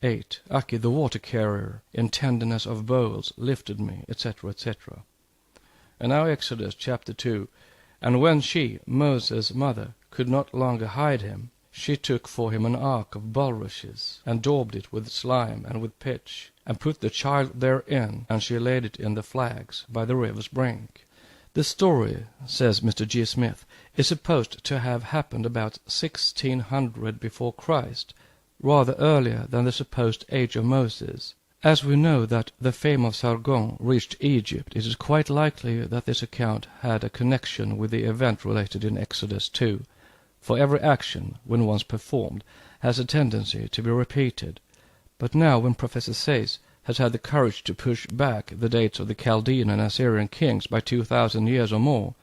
8. Aki the water-carrier, in tenderness of bowels, lifted me, etc., etc. And now Exodus chapter 2. And when she, Moses' mother, could not longer hide him, she took for him an ark of bulrushes, and daubed it with slime and with pitch, and put the child therein, and she laid it in the flags by the river's brink. The story, says Mr. G. Smith, is supposed to have happened about 1600 before Christ, rather earlier than the supposed age of Moses. As we know that the fame of Sargon reached Egypt, it is quite likely that this account had a connection with the event related in Exodus 2, for every action, when once performed, has a tendency to be repeated. But now, when Professor Sayce has had the courage to push back the dates of the Chaldean and Assyrian kings by 2,000 years or more,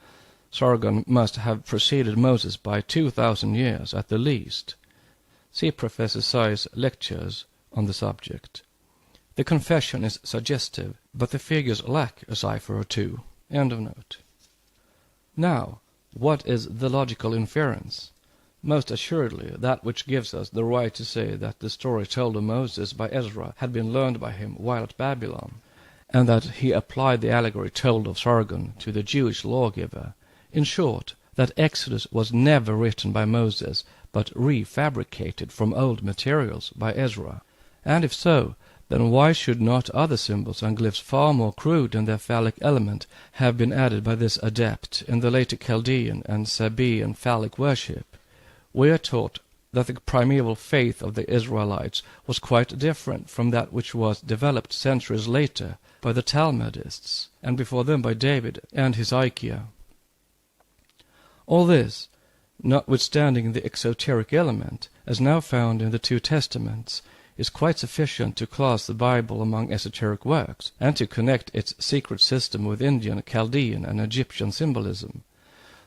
Sargon must have preceded Moses by 2,000 years at the least. See Professor Sayce's lectures on the subject. The confession is suggestive, but the figures lack a cipher or two. End of note. Now, what is the logical inference? Most assuredly that which gives us the right to say that the story told of Moses by Ezra had been learned by him while at Babylon, and that he applied the allegory told of Sargon to the Jewish lawgiver. In short, that Exodus was never written by Moses, but refabricated from old materials by Ezra. And if so, then why should not other symbols and glyphs far more crude in their phallic element have been added by this adept in the later Chaldean and Sabaean phallic worship? We are taught that the primeval faith of the Israelites was quite different from that which was developed centuries later by the Talmudists, and before them by David and Hezekiah. All this, notwithstanding the exoteric element, as now found in the two Testaments, is quite sufficient to class the Bible among esoteric works, and to connect its secret system with Indian, Chaldean, and Egyptian symbolism.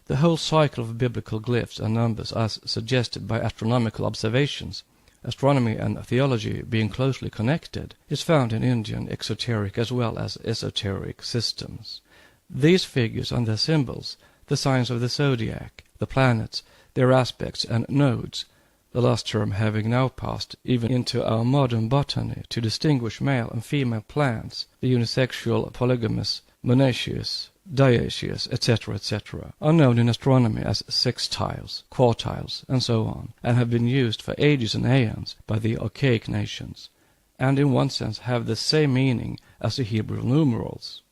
The whole cycle of biblical glyphs and numbers as suggested by astronomical observations, astronomy and theology being closely connected, is found in Indian exoteric as well as esoteric systems. These figures and their symbols, the signs of the zodiac, the planets, their aspects and nodes, the last term having now passed even into our modern botany to distinguish male and female plants, the unisexual, polygamous, monoecious, dioecious, etc., are known in astronomy as sextiles, quartiles, and so on, and have been used for ages and aeons by the archaic nations, and in one sense have the same meaning as the Hebrew numerals.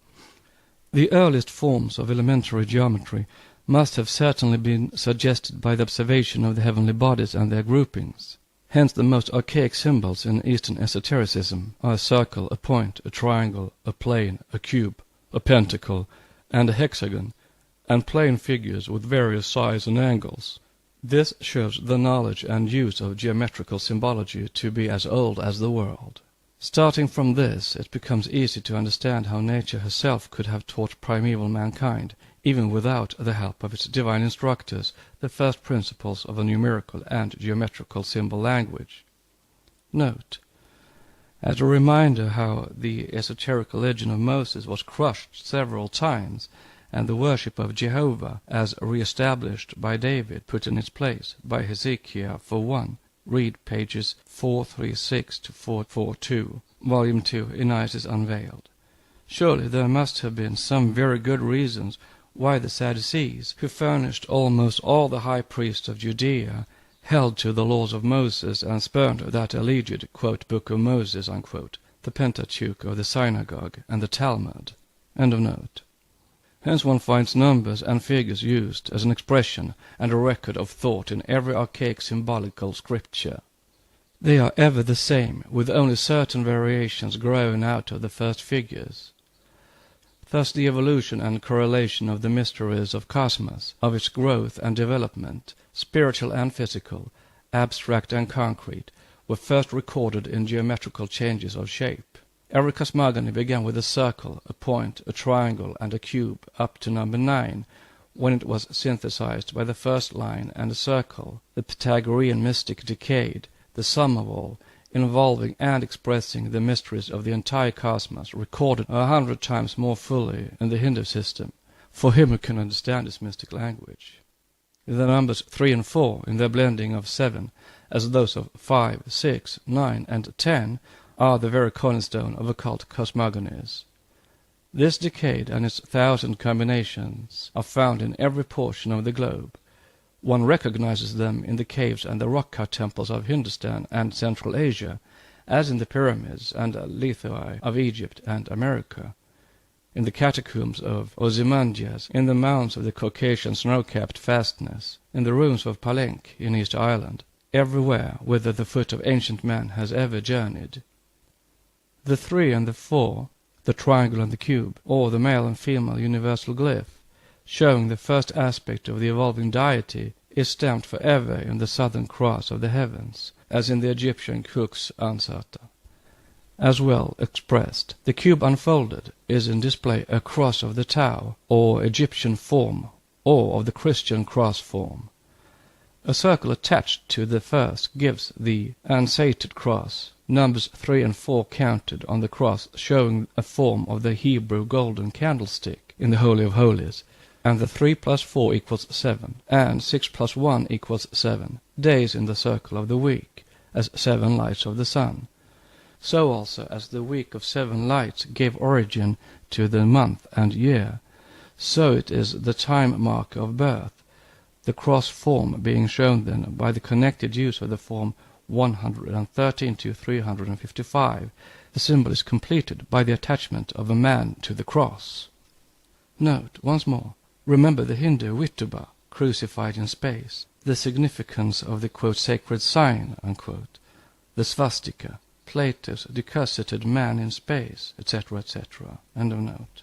The earliest forms of elementary geometry must have certainly been suggested by the observation of the heavenly bodies and their groupings. Hence the most archaic symbols in Eastern esotericism are a circle, a point, a triangle, a plane, a cube, a pentacle, and a hexagon, and plane figures with various size and angles. This shows the knowledge and use of geometrical symbology to be as old as the world. Starting from this, it becomes easy to understand how nature herself could have taught primeval mankind, even without the help of its divine instructors, the first principles of a numerical and geometrical symbol language. Note, as a reminder how the esoteric religion of Moses was crushed several times, and the worship of Jehovah, as re-established by David, put in its place by Hezekiah for one, read pages 436 to 442, Volume 2, in Isis Unveiled. Surely there must have been some very good reasons why the Sadducees, who furnished almost all the high priests of Judea, held to the laws of Moses and spurned that alleged, quote, Book of Moses, unquote, the Pentateuch of the Synagogue and the Talmud. End of note. Hence one finds numbers and figures used as an expression and a record of thought in every archaic symbolical scripture. They are ever the same, with only certain variations growing out of the first figures. Thus the evolution and correlation of the mysteries of cosmos, of its growth and development, spiritual and physical, abstract and concrete, were first recorded in geometrical changes of shape. Every cosmogony began with a circle, a point, a triangle, and a cube, up to number 9, when it was synthesized by the first line and a circle, the Pythagorean mystic decade, the sum of all, involving and expressing the mysteries of the entire cosmos, recorded 100 times more fully in the Hindu system, for him who can understand this mystic language. The numbers 3 and 4, in their blending of 7, as those of 5, 6, 9, and 10, are the very cornerstone of occult cosmogonies. This decade and its 1,000 combinations are found in every portion of the globe. One recognizes them in the caves and the rock-cut temples of Hindustan and Central Asia, as in the pyramids and lithoi of Egypt and America, in the catacombs of Ozymandias, in the mounds of the Caucasian snow-capped fastness, in the ruins of Palenque in East Ireland, everywhere whither the foot of ancient man has ever journeyed. The 3 and the 4, the triangle and the cube, or the male and female universal glyph, showing the first aspect of the evolving deity, is stamped forever in the southern cross of the heavens, as in the Egyptian Khuks Ansata. As well expressed, the cube unfolded is in display a cross of the Tau, or Egyptian form, or of the Christian cross form. A circle attached to the first gives the unsated cross, numbers 3 and 4 counted on the cross showing a form of the Hebrew golden candlestick in the Holy of Holies, and the 3 plus 4 equals 7, and 6 plus 1 equals 7, days in the circle of the week, as 7 lights of the sun. So also as the week of 7 lights gave origin to the month and year, so it is the time marker of birth, the cross form being shown then by the connected use of the form 113 to 355. The symbol is completed by the attachment of a man to the cross. Note, once more, remember the Hindu Vituba, crucified in space, the significance of the, quote, sacred sign, unquote, the swastika, Plato's decussated man in space, etc., etc., end of note.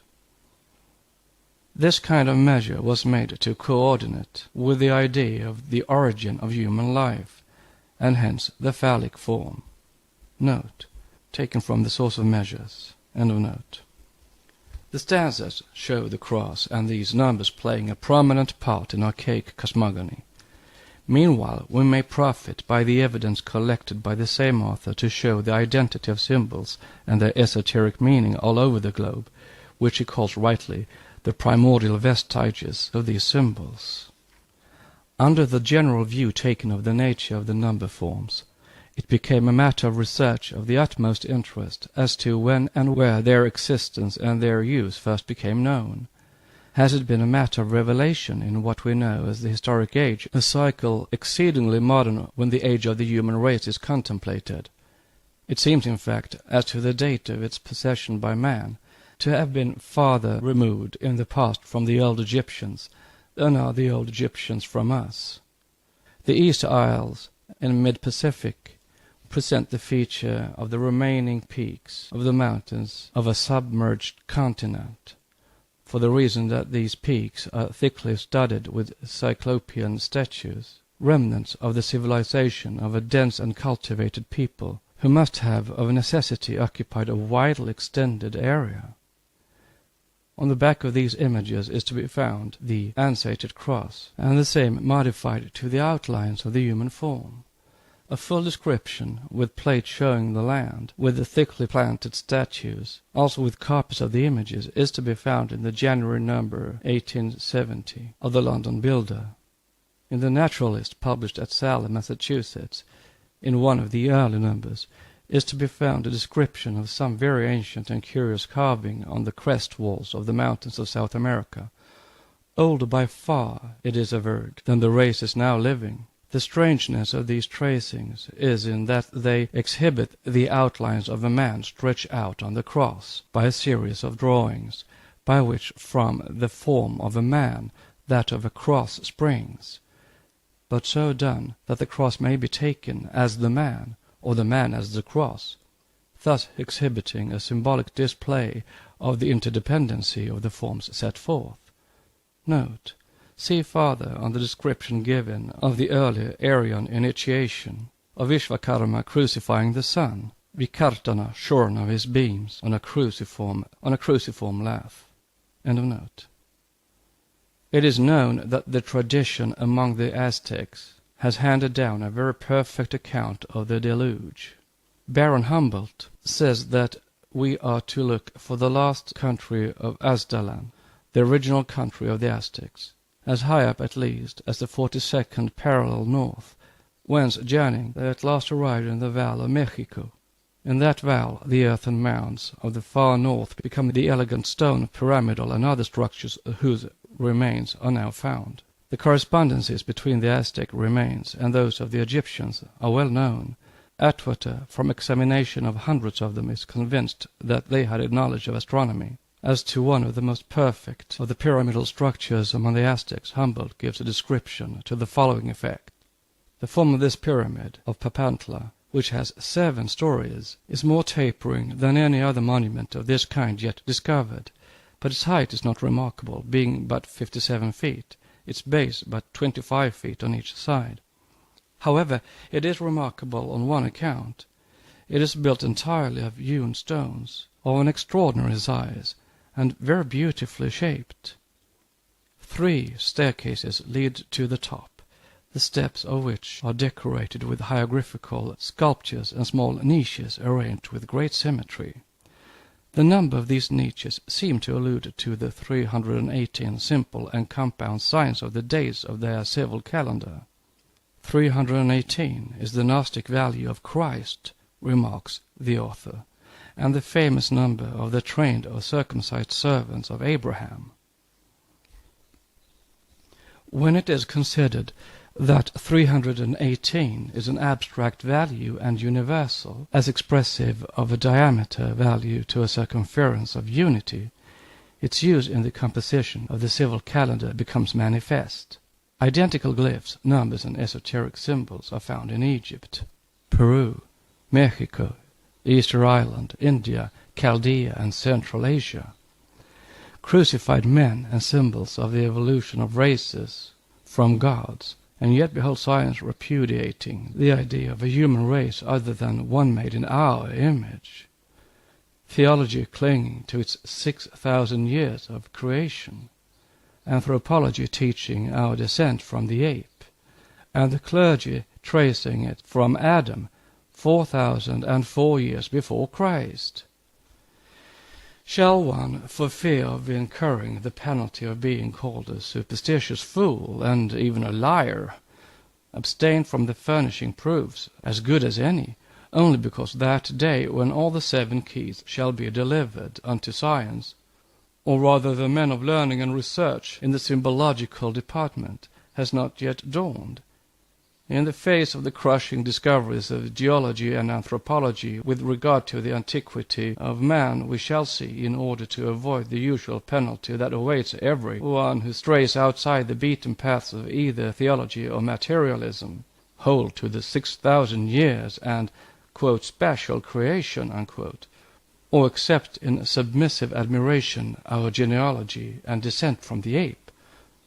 This kind of measure was made to coordinate with the idea of the origin of human life, and hence the phallic form. Note, taken from the source of measures, end of note. The stanzas show the cross and these numbers playing a prominent part in archaic cosmogony. Meanwhile, we may profit by the evidence collected by the same author to show the identity of symbols and their esoteric meaning all over the globe, which he calls rightly the primordial vestiges of these symbols. Under the general view taken of the nature of the number forms, it became a matter of research of the utmost interest as to when and where their existence and their use first became known. Has it been a matter of revelation in what we know as the historic age, a cycle exceedingly modern when the age of the human race is contemplated? It seems, in fact, as to the date of its possession by man, to have been farther removed in the past from the old Egyptians than are the old Egyptians from us. The East Isles in mid-Pacific present the feature of the remaining peaks of the mountains of a submerged continent, for the reason that these peaks are thickly studded with cyclopean statues, remnants of the civilization of a dense and cultivated people, who must have of necessity occupied a widely extended area. On the back of these images is to be found the ansated cross, and the same modified to the outlines of the human form. A full description, with plates showing the land, with the thickly planted statues, also with copies of the images, is to be found in the January number 1870 of the London Builder. In the Naturalist, published at Salem, Massachusetts, in one of the early numbers, is to be found a description of some very ancient and curious carving on the crest walls of the mountains of South America, older by far, it is averred, than the races now living. The strangeness of these tracings is in that they exhibit the outlines of a man stretched out on the cross by a series of drawings, by which from the form of a man that of a cross springs, but so done that the cross may be taken as the man, or the man as the cross, thus exhibiting a symbolic display of the interdependency of the forms set forth. Note: see farther on the description given of the early Aryan initiation, of Vishvakarma crucifying the sun, Vikartana shorn of his beams on a cruciform lath. End of note. It is known that the tradition among the Aztecs has handed down a very perfect account of the deluge. Baron Humboldt says that we are to look for the lost country of Aztlan, the original country of the Aztecs, as high up at least as the 42nd parallel north, whence journeying they at last arrived in the Val of Mexico. In that val the earthen mounds of the far north become the elegant stone pyramidal and other structures whose remains are now found. The correspondences between the Aztec remains and those of the Egyptians are well known. Atwater, from examination of hundreds of them, is convinced that they had a knowledge of astronomy. As to one of the most perfect of the pyramidal structures among the Aztecs, Humboldt gives a description to the following effect. The form of this pyramid of Papantla, which has 7 stories, is more tapering than any other monument of this kind yet discovered, but its height is not remarkable, being but 57 feet, its base but 25 feet on each side. However, it is remarkable on one account. It is built entirely of hewn stones, of an extraordinary size, and very beautifully shaped. 3 staircases lead to the top, the steps of which are decorated with hieroglyphical sculptures and small niches arranged with great symmetry. The number of these niches seem to allude to the 318 simple and compound signs of the days of their civil calendar. 318 is the Gnostic value of Christ, remarks the author, and the famous number of the trained or circumcised servants of Abraham. When it is considered that 318 is an abstract value and universal, as expressive of a diameter value to a circumference of unity, its use in the composition of the civil calendar becomes manifest. Identical glyphs, numbers, and esoteric symbols are found in Egypt, Peru, Mexico, Easter Island, India, Chaldea, and Central Asia. Crucified men and symbols of the evolution of races from gods, and yet behold science repudiating the idea of a human race other than one made in our image. theology clinging to its 6,000 years of creation, anthropology teaching our descent from the ape, and the clergy tracing it from Adam 4,004 years before Christ. Shall one, for fear of incurring the penalty of being called a superstitious fool and even a liar, abstain from the furnishing proofs, as good as any, only because that day when all the 7 keys shall be delivered unto science, or rather the men of learning and research in the symbological department, has not yet dawned? In the face of the crushing discoveries of geology and anthropology with regard to the antiquity of man, we shall see, in order to avoid the usual penalty that awaits every one who strays outside the beaten paths of either theology or materialism, hold to the 6,000 years and, quote, special creation, unquote, or accept in submissive admiration our genealogy and descent from the ape.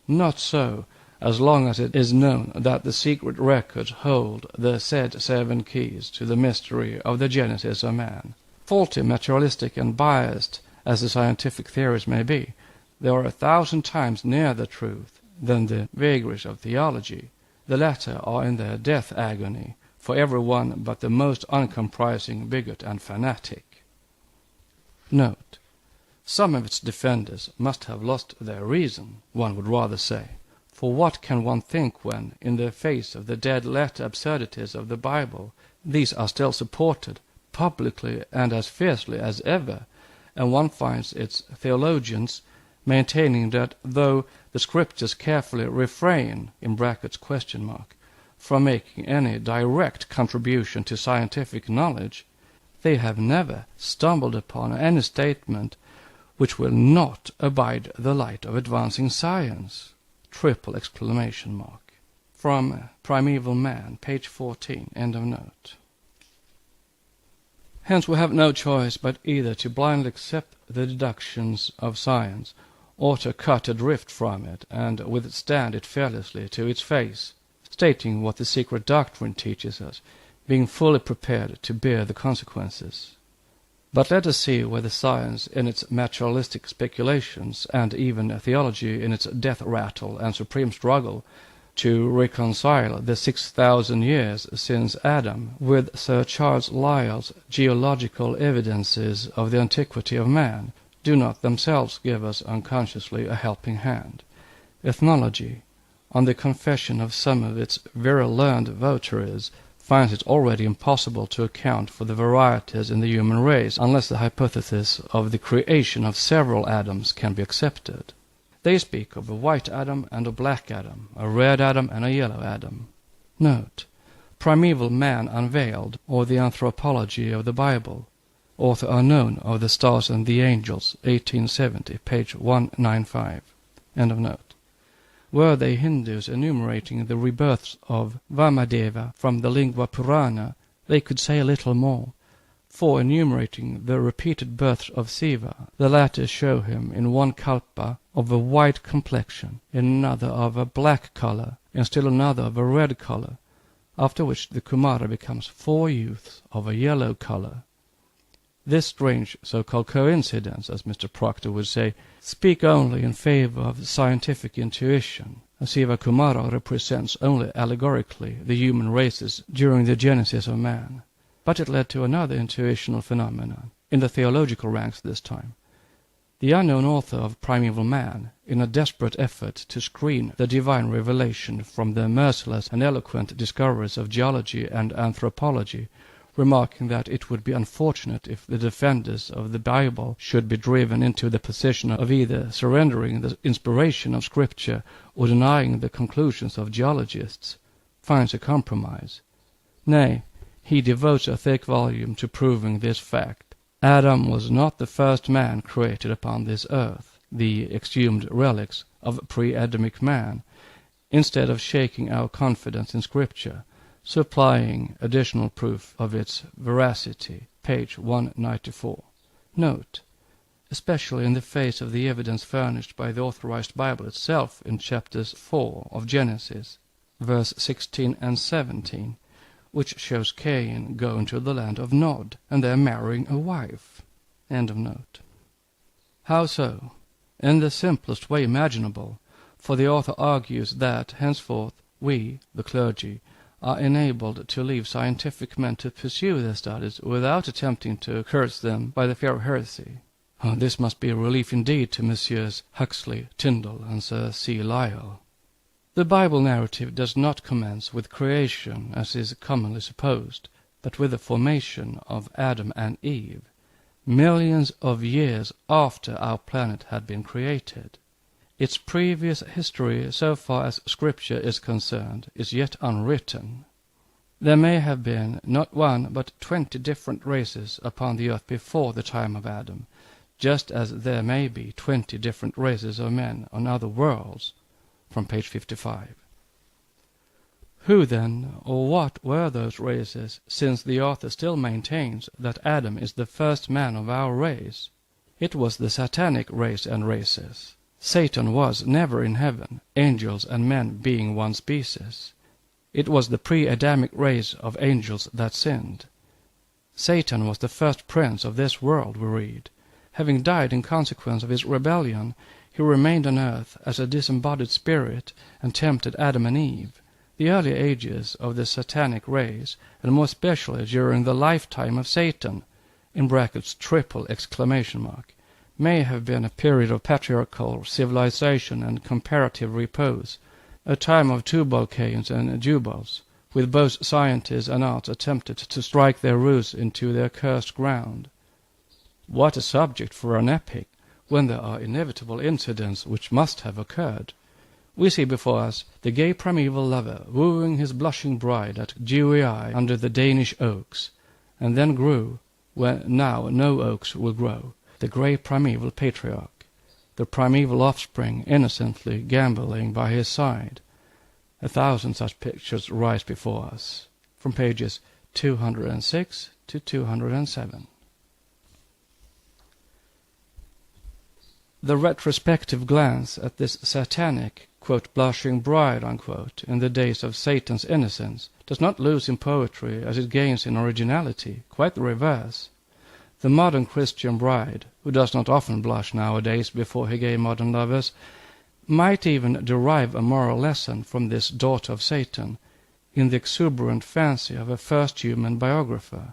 Not so, as long as it is known that the secret records hold the said 7 keys to the mystery of the genesis of man. Faulty, materialistic, and biased as the scientific theories may be, they are 1,000 times nearer the truth than the vagaries of theology. The latter are in their death agony for every one but the most uncompromising bigot and fanatic. Note: some of its defenders must have lost their reason, one would rather say. For what can one think when, in the face of the dead-letter absurdities of the Bible, these are still supported, publicly and as fiercely as ever, and one finds its theologians maintaining that though the Scriptures carefully refrain from making any direct contribution to scientific knowledge, they have never stumbled upon any statement which will not abide the light of advancing science. Triple exclamation mark. From Primeval Man, page 14, end of note. Hence we have no choice but either to blindly accept the deductions of science, or to cut adrift from it and withstand it fearlessly to its face, stating what the secret doctrine teaches us, being fully prepared to bear the consequences. But let us see whether science in its materialistic speculations, and even theology in its death rattle and supreme struggle to reconcile the 6,000 years since Adam with Sir Charles Lyell's geological evidences of the antiquity of man, do not themselves give us unconsciously a helping hand. Ethnology, on the confession of some of its very learned votaries, finds it already impossible to account for the varieties in the human race unless the hypothesis of the creation of several Adams can be accepted. They speak of a white Adam and a black Adam, a red Adam and a yellow Adam. Note: Primeval Man Unveiled, or the Anthropology of the Bible, author unknown of The Stars and the Angels, 1870, page 195. End of note. Were they Hindus enumerating the rebirths of Vamadeva from the Lingua Purana, they could say a little more, for enumerating the repeated births of Siva, the latter show him in one kalpa of a white complexion, in another of a black color, in still another of a red color, after which the Kumara becomes 4 youths of a yellow color. This strange so-called coincidence, as Mr. Proctor would say, speak only in favor of scientific intuition. Siva Kumara represents only allegorically the human races during the genesis of man. But it led to another intuitional phenomenon, in the theological ranks this time. The unknown author of Primeval Man, in a desperate effort to screen the divine revelation from the merciless and eloquent discoveries of geology and anthropology, remarking that it would be unfortunate if the defenders of the Bible should be driven into the position of either surrendering the inspiration of Scripture or denying the conclusions of geologists, finds a compromise. Nay, he devotes a thick volume to proving this fact. Adam was not the first man created upon this earth, the exhumed relics of pre-Adamic man, instead of shaking our confidence in Scripture, supplying additional proof of its veracity, page 194. Note: especially in the face of the evidence furnished by the authorized Bible itself in chapters 4 of Genesis, verse 16 and 17, which shows Cain going to the land of Nod, and there marrying a wife. End of note. How so? In the simplest way imaginable, for the author argues that henceforth we, the clergy, are enabled to leave scientific men to pursue their studies without attempting to curse them by the fear of heresy. Oh, this must be a relief indeed to Messrs. Huxley, Tyndall, and Sir C. Lyell. The Bible narrative does not commence with creation, as is commonly supposed, but with the formation of Adam and Eve, millions of years after our planet had been created. Its previous history, so far as Scripture is concerned, is yet unwritten. There may have been not one but 20 different races upon the earth before the time of Adam, just as there may be 20 different races of men on other worlds, from page 55. Who then, or what were those races, since the author still maintains that Adam is the first man of our race? It was the satanic race and races. Satan was never in heaven, angels and men being one species. It was the pre-Adamic race of angels that sinned. Satan was the first prince of this world, we read. Having died in consequence of his rebellion, he remained on earth as a disembodied spirit and tempted Adam and Eve. The early ages of the satanic race, and more especially during the lifetime of Satan, in brackets triple exclamation mark, may have been a period of patriarchal civilization and comparative repose, a time of tubal cains and jubals, with both scientists and arts attempted to strike their roots into the accursed ground. What a subject for an epic, when there are inevitable incidents which must have occurred. We see before us the gay primeval lover wooing his blushing bride at dewy eye under the Danish oaks, and then grew, where now no oaks will grow, the grey primeval patriarch, the primeval offspring innocently gambolling by his side. 1,000 such pictures rise before us, from pages 206 to 207. The retrospective glance at this satanic, quote, blushing bride, unquote, in the days of Satan's innocence does not lose in poetry as it gains in originality, quite the reverse. The modern Christian bride, who does not often blush nowadays before her gay modern lovers, might even derive a moral lesson from this daughter of Satan in the exuberant fancy of a first human biographer.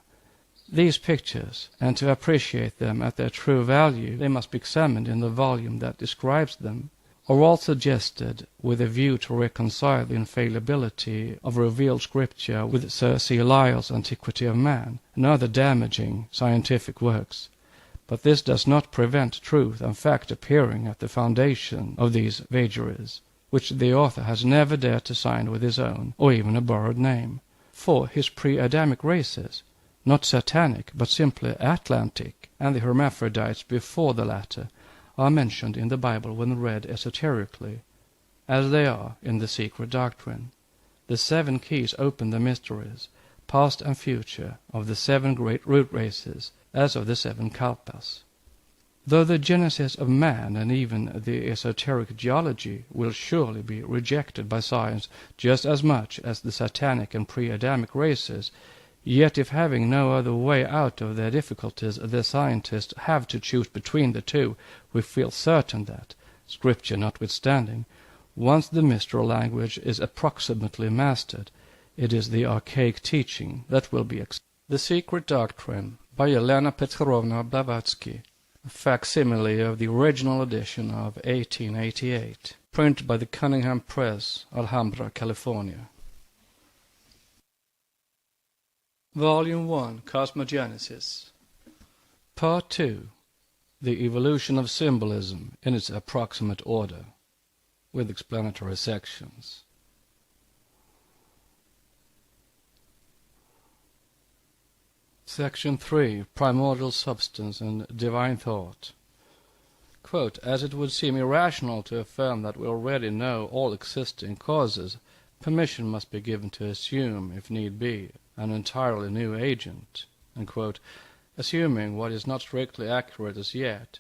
These pictures, and to appreciate them at their true value, they must be examined in the volume that describes them, are all suggested with a view to reconcile the infallibility of revealed scripture with Sir C. Lyell's Antiquity of Man and other damaging scientific works. But this does not prevent truth and fact appearing at the foundation of these vagaries, which the author has never dared to sign with his own, or even a borrowed name. For his pre-Adamic races, not satanic but simply Atlantic, and the hermaphrodites before the latter, are mentioned in the Bible when read esoterically, as they are in the Secret Doctrine. The 7 keys open the mysteries, past and future, of the 7 great root races, as of the 7 kalpas. Though the genesis of man and even the esoteric geology will surely be rejected by science just as much as the satanic and pre-Adamic races, yet if having no other way out of their difficulties the scientists have to choose between the two, we feel certain that, Scripture notwithstanding, once the mystical language is approximately mastered, it is the archaic teaching that will be accepted. The Secret Doctrine, by Helena Petrovna Blavatsky, a facsimile of the original edition of 1888, printed by the Cunningham Press, Alhambra, California. Volume 1, Cosmogenesis. Part 2, The Evolution of Symbolism in its Approximate Order, with explanatory sections. Section 3, Primordial Substance and Divine Thought. Quote, as it would seem irrational to affirm that we already know all existing causes, permission must be given to assume, if need be, an entirely new agent, unquote, assuming what is not strictly accurate as yet,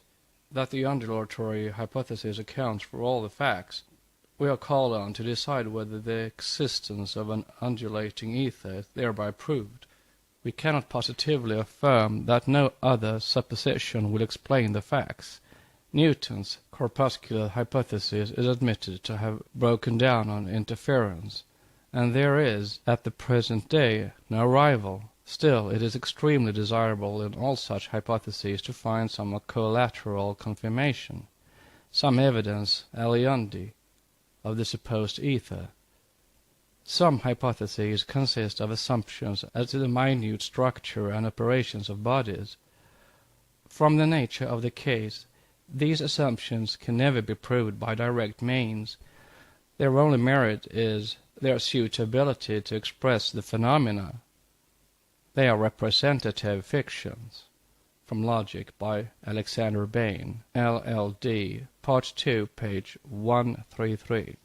that the undulatory hypothesis accounts for all the facts, we are called on to decide whether the existence of an undulating ether is thereby proved. We cannot positively affirm that no other supposition will explain the facts. Newton's corpuscular hypothesis is admitted to have broken down on interference, and there is, at the present day, no rival. Still, it is extremely desirable in all such hypotheses to find some collateral confirmation, some evidence aliundi of the supposed ether. Some hypotheses consist of assumptions as to the minute structure and operations of bodies. From the nature of the case, these assumptions can never be proved by direct means. Their only merit is their suitability to express the phenomena. They are representative fictions. From Logic by Alexander Bain, LLD, Part 2, page 133.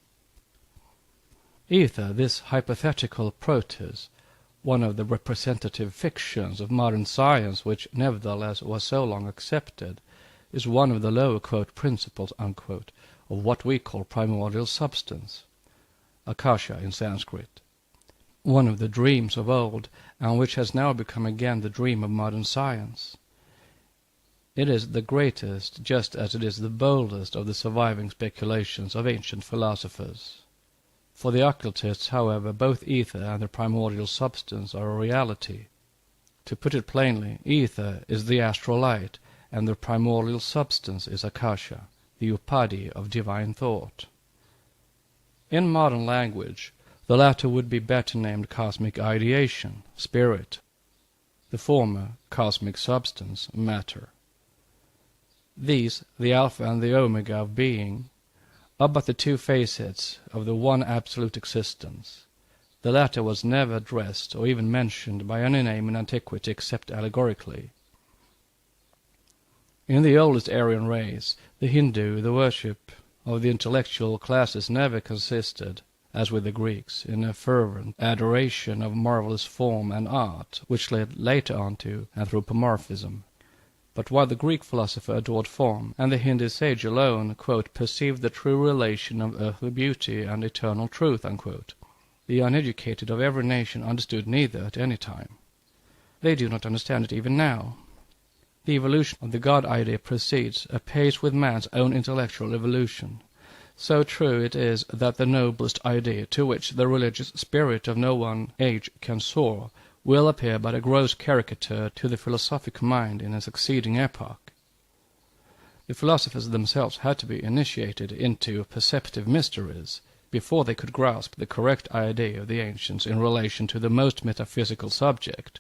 Ether, this hypothetical proteus, one of the representative fictions of modern science which nevertheless was so long accepted, is one of the lower principles of what we call primordial substance, akasha in Sanskrit, one of the dreams of old, and which has now become again the dream of modern science. It is the greatest, just as it is the boldest of the surviving speculations of ancient philosophers. For the occultists, however, both ether and the primordial substance are a reality. To put it plainly, ether is the astral light, and the primordial substance is akasha, the upadhi of divine thought. In modern language, the latter would be better named cosmic ideation, spirit, the former cosmic substance, matter. These, the alpha and the omega of being, are but the two facets of the one absolute existence. The latter was never addressed or even mentioned by any name in antiquity except allegorically. In the oldest Aryan race, the Hindu, the worship of the intellectual classes never consisted, as with the Greeks, in a fervent adoration of marvelous form and art, which led later on to anthropomorphism. But while the Greek philosopher adored form, and the Hindu sage alone, perceived the true relation of earthly beauty and eternal truth, the uneducated of every nation understood neither at any time. They do not understand it even now. The evolution of the God idea proceeds apace with man's own intellectual evolution. So true it is that the noblest idea, to which the religious spirit of no one age can soar, will appear but a gross caricature to the philosophic mind in a succeeding epoch. The philosophers themselves had to be initiated into perceptive mysteries before they could grasp the correct idea of the ancients in relation to the most metaphysical subject.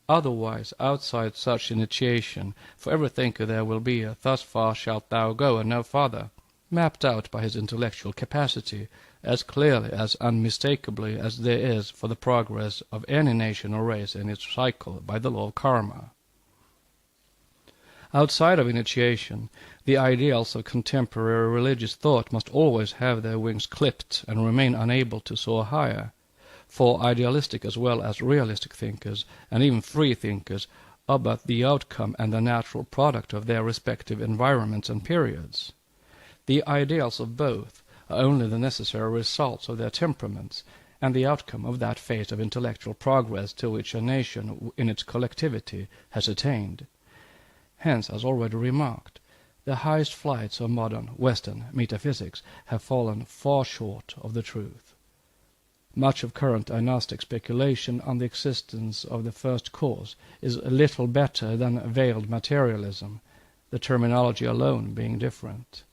Otherwise, outside such initiation, for every thinker there will be a "thus far shalt thou go and no farther," mapped out by his intellectual capacity, as clearly, as unmistakably as there is for the progress of any nation or race in its cycle by the law of karma. Outside of initiation, the ideals of contemporary religious thought must always have their wings clipped and remain unable to soar higher, for idealistic as well as realistic thinkers, and even free thinkers, are but the outcome and the natural product of their respective environments and periods. The ideals of both are only the necessary results of their temperaments, and the outcome of that phase of intellectual progress to which a nation in its collectivity has attained. Hence, as already remarked, the highest flights of modern Western metaphysics have fallen far short of the truth. Much of current agnostic speculation on the existence of the first cause is little better than veiled materialism, the terminology alone being different.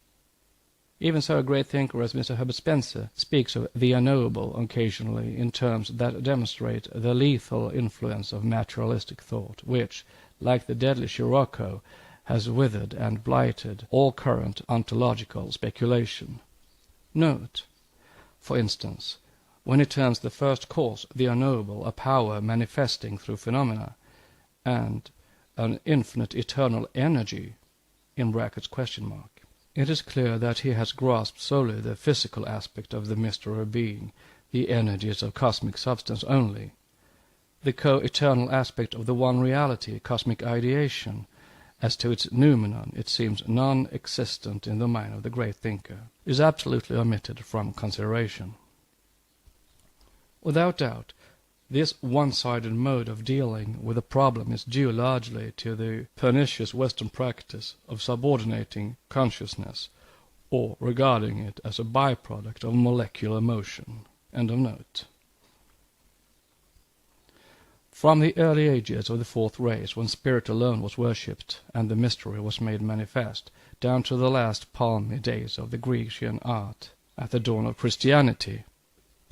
Even so, a great thinker as Mr. Herbert Spencer speaks of the unknowable occasionally in terms that demonstrate the lethal influence of materialistic thought, which, like the deadly sirocco, has withered and blighted all current ontological speculation. Note, for instance, when he terms the first cause, the unknowable, a power manifesting through phenomena, and an infinite eternal energy, in brackets question mark. It is clear that he has grasped solely the physical aspect of the mystery of being, the energies of cosmic substance only. The co-eternal aspect of the one reality, cosmic ideation, as to its noumenon it seems non-existent in the mind of the great thinker, is absolutely omitted from consideration. Without doubt, This one-sided mode of dealing with the problem is due largely to the pernicious Western practice of subordinating consciousness, or regarding it as a byproduct of molecular motion. End of note. From the early ages of the Fourth Race, when spirit alone was worshipped and the mystery was made manifest, down to the last palmy days of the Grecian art, at the dawn of Christianity,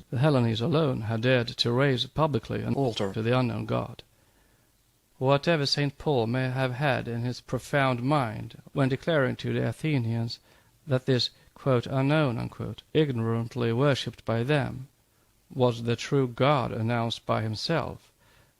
the Hellenes alone had dared to raise publicly an altar to the unknown God. Whatever St. Paul may have had in his profound mind when declaring to the Athenians that this, quote, unknown, unquote, ignorantly worshipped by them, was the true God announced by himself,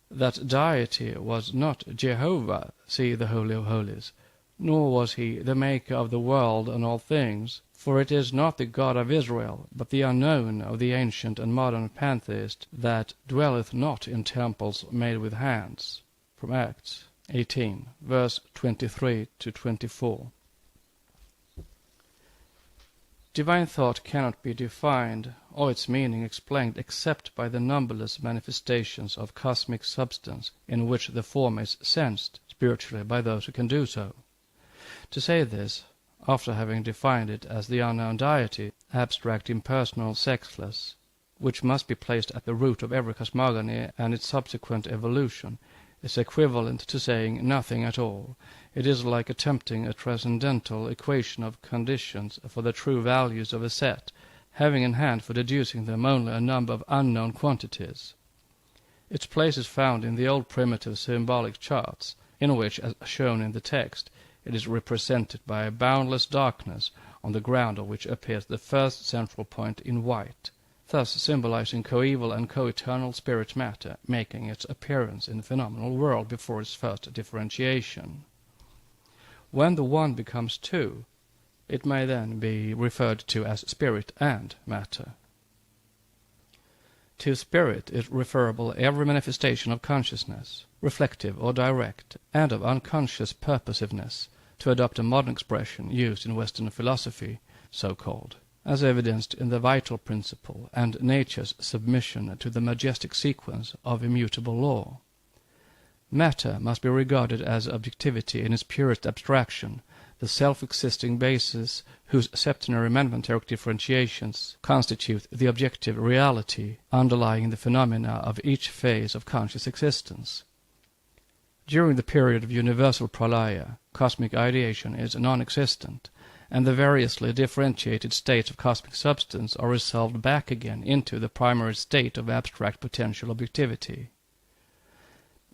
that deity was not Jehovah, see the Holy of Holies, nor was he the maker of the world and all things, for it is not the God of Israel, but the unknown of the ancient and modern pantheist that dwelleth not in temples made with hands. From Acts 18, verse 23 to 24. Divine thought cannot be defined or its meaning explained except by the numberless manifestations of cosmic substance in which the form is sensed spiritually by those who can do so. To say this, after having defined it as the unknown deity, abstract, impersonal, sexless, which must be placed at the root of every cosmogony and its subsequent evolution, is equivalent to saying nothing at all. It is like attempting a transcendental equation of conditions for the true values of a set, having in hand for deducing them only a number of unknown quantities. Its place is found in the old primitive symbolic charts, in which, as shown in the text, it is represented by a boundless darkness, on the ground of which appears the first central point in white, thus symbolizing coeval and co-eternal spirit matter, making its appearance in the phenomenal world before its first differentiation. When the one becomes two, it may then be referred to as spirit and matter. To spirit is referable every manifestation of consciousness, reflective or direct, and of unconscious purposiveness, to adopt a modern expression used in Western philosophy, so-called, as evidenced in the vital principle and nature's submission to the majestic sequence of immutable law. Matter must be regarded as objectivity in its purest abstraction, the self-existing basis whose septenary manmanteric differentiations constitute the objective reality underlying the phenomena of each phase of conscious existence. During the period of universal pralaya, cosmic ideation is non-existent, and the variously differentiated states of cosmic substance are resolved back again into the primary state of abstract potential objectivity.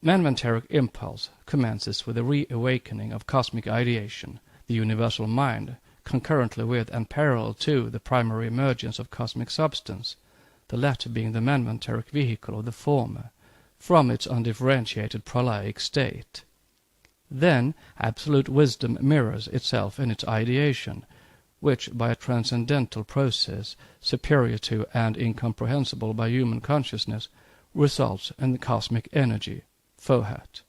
Manmanteric impulse commences with the reawakening of cosmic ideation, the universal mind, concurrently with and parallel to the primary emergence of cosmic substance, the latter being the manmanteric vehicle of the former, from its undifferentiated pralaic state. Then absolute wisdom mirrors itself in its ideation, which by a transcendental process, superior to and incomprehensible by human consciousness, results in the cosmic energy, Fohat.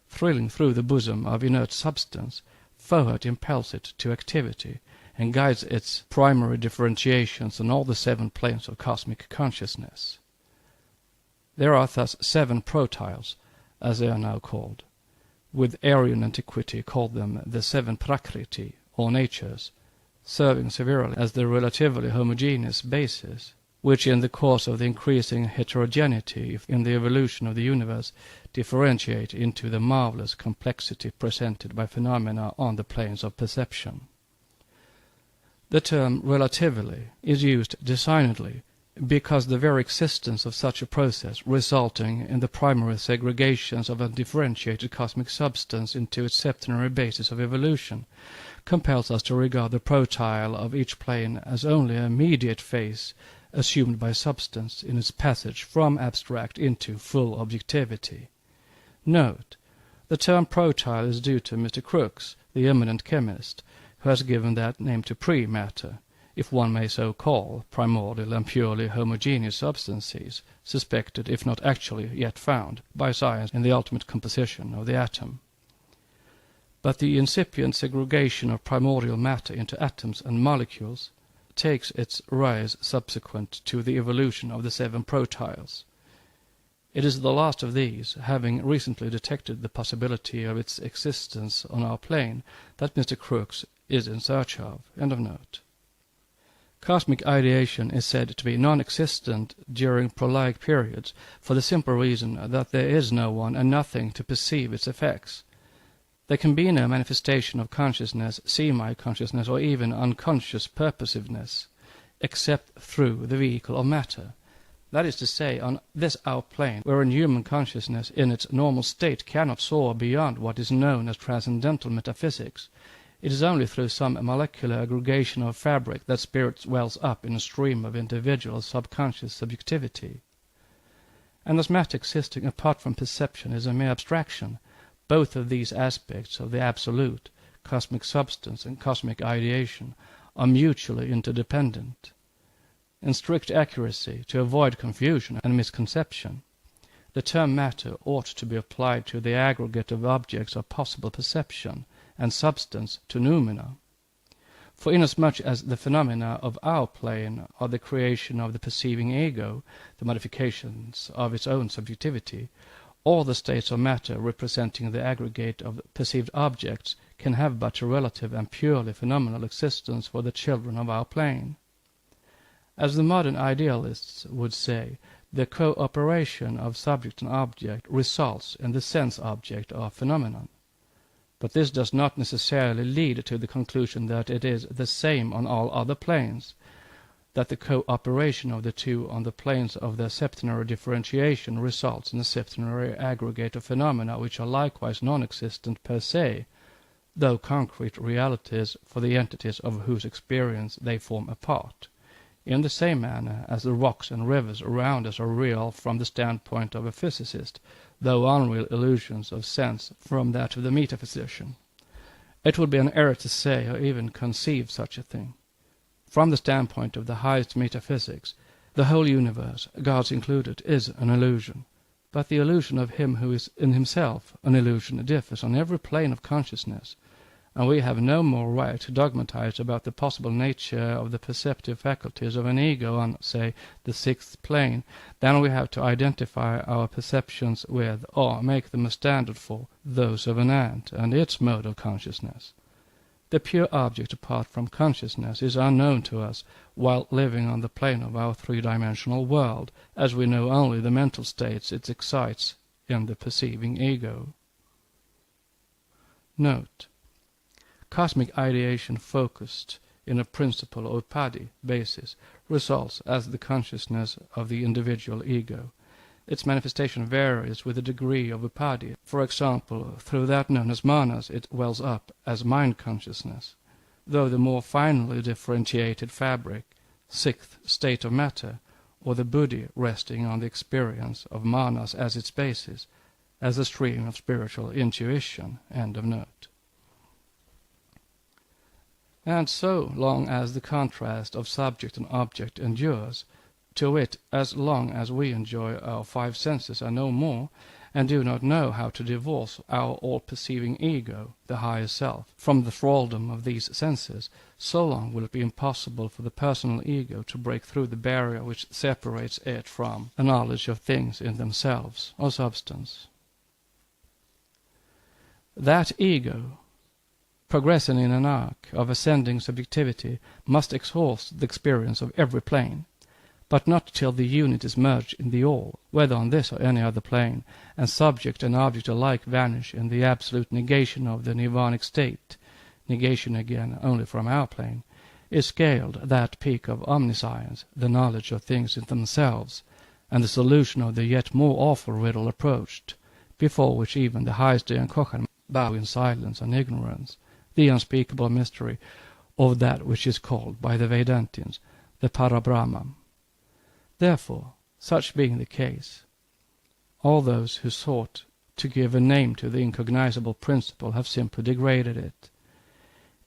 Thrilling through the bosom of inert substance, Fohat impels it to activity, and guides its primary differentiations on all the 7 planes of cosmic consciousness. There are thus 7 protiles, as they are now called. With Aryan antiquity called them the 7 prakriti, or natures, serving severely as the relatively homogeneous basis, which in the course of the increasing heterogeneity in the evolution of the universe differentiate into the marvelous complexity presented by phenomena on the planes of perception. The term relatively is used designedly because the very existence of such a process, resulting in the primary segregations of undifferentiated cosmic substance into its septenary basis of evolution, compels us to regard the protile of each plane as only a mediate phase assumed by substance in its passage from abstract into full objectivity. Note, the term protile is due to Mr. Crookes, the eminent chemist, who has given that name to pre-matter, if one may so call primordial and purely homogeneous substances, suspected, if not actually yet found, by science in the ultimate composition of the atom. But the incipient segregation of primordial matter into atoms and molecules takes its rise subsequent to the evolution of the 7 protiles. It is the last of these, having recently detected the possibility of its existence on our plane, that Mr. Crookes is in search of. End of note. Cosmic ideation is said to be non-existent during prolific periods, for the simple reason that there is no one and nothing to perceive its effects. There can be no manifestation of consciousness, semi-consciousness, or even unconscious purposiveness, except through the vehicle of matter. That is to say, on this our plane, wherein human consciousness in its normal state cannot soar beyond what is known as transcendental metaphysics, it is only through some molecular aggregation of fabric that spirit wells up in a stream of individual subconscious subjectivity. And as matter existing apart from perception is a mere abstraction, both of these aspects of the absolute, cosmic substance and cosmic ideation, are mutually interdependent. In strict accuracy, to avoid confusion and misconception, the term matter ought to be applied to the aggregate of objects of possible perception, and substance to noumena. For inasmuch as the phenomena of our plane are the creation of the perceiving ego, the modifications of its own subjectivity, all the states of matter representing the aggregate of perceived objects can have but a relative and purely phenomenal existence for the children of our plane. As the modern idealists would say, the cooperation of subject and object results in the sense object or phenomenon. But this does not necessarily lead to the conclusion that it is the same on all other planes, that the cooperation of the two on the planes of their septenary differentiation results in a septenary aggregate of phenomena which are likewise non-existent per se, though concrete realities for the entities of whose experience they form a part, in the same manner as the rocks and rivers around us are real from the standpoint of a physicist, though unreal illusions of sense from that of the metaphysician. It would be an error to say or even conceive such a thing. From the standpoint of the highest metaphysics, the whole universe, God's included, is an illusion. But the illusion of him who is in himself an illusion differs on every plane of consciousness, and we have no more right to dogmatize about the possible nature of the perceptive faculties of an ego on, say, the sixth plane, than we have to identify our perceptions with, or make them a standard for, those of an ant and its mode of consciousness. The pure object apart from consciousness is unknown to us while living on the plane of our three-dimensional world, as we know only the mental states it excites in the perceiving ego. Note: cosmic ideation focused in a principle or upadhi basis results as the consciousness of the individual ego. Its manifestation varies with the degree of upadhi. For example, through that known as manas it wells up as mind consciousness, though the more finely differentiated fabric, sixth state of matter, or the buddhi resting on the experience of manas as its basis, as the stream of spiritual intuition. End of note. And so long as the contrast of subject and object endures, to wit, as long as we enjoy our five senses and no more, and do not know how to divorce our all-perceiving ego, the higher self, from the thraldom of these senses, so long will it be impossible for the personal ego to break through the barrier which separates it from a knowledge of things in themselves, or substance. That ego, progressing in an arc of ascending subjectivity, must exhaust the experience of every plane, but not till the unit is merged in the all, whether on this or any other plane, and subject and object alike vanish in the absolute negation of the nirvanic state. Negation again only from our plane is scaled that peak of omniscience, the knowledge of things in themselves, and the solution of the yet more awful riddle approached, before which even the highest Dayankochan bow in silence and ignorance, the unspeakable mystery of that which is called by the Vedantians the Parabrahman. Therefore, such being the case, all those who sought to give a name to the incognizable principle have simply degraded it.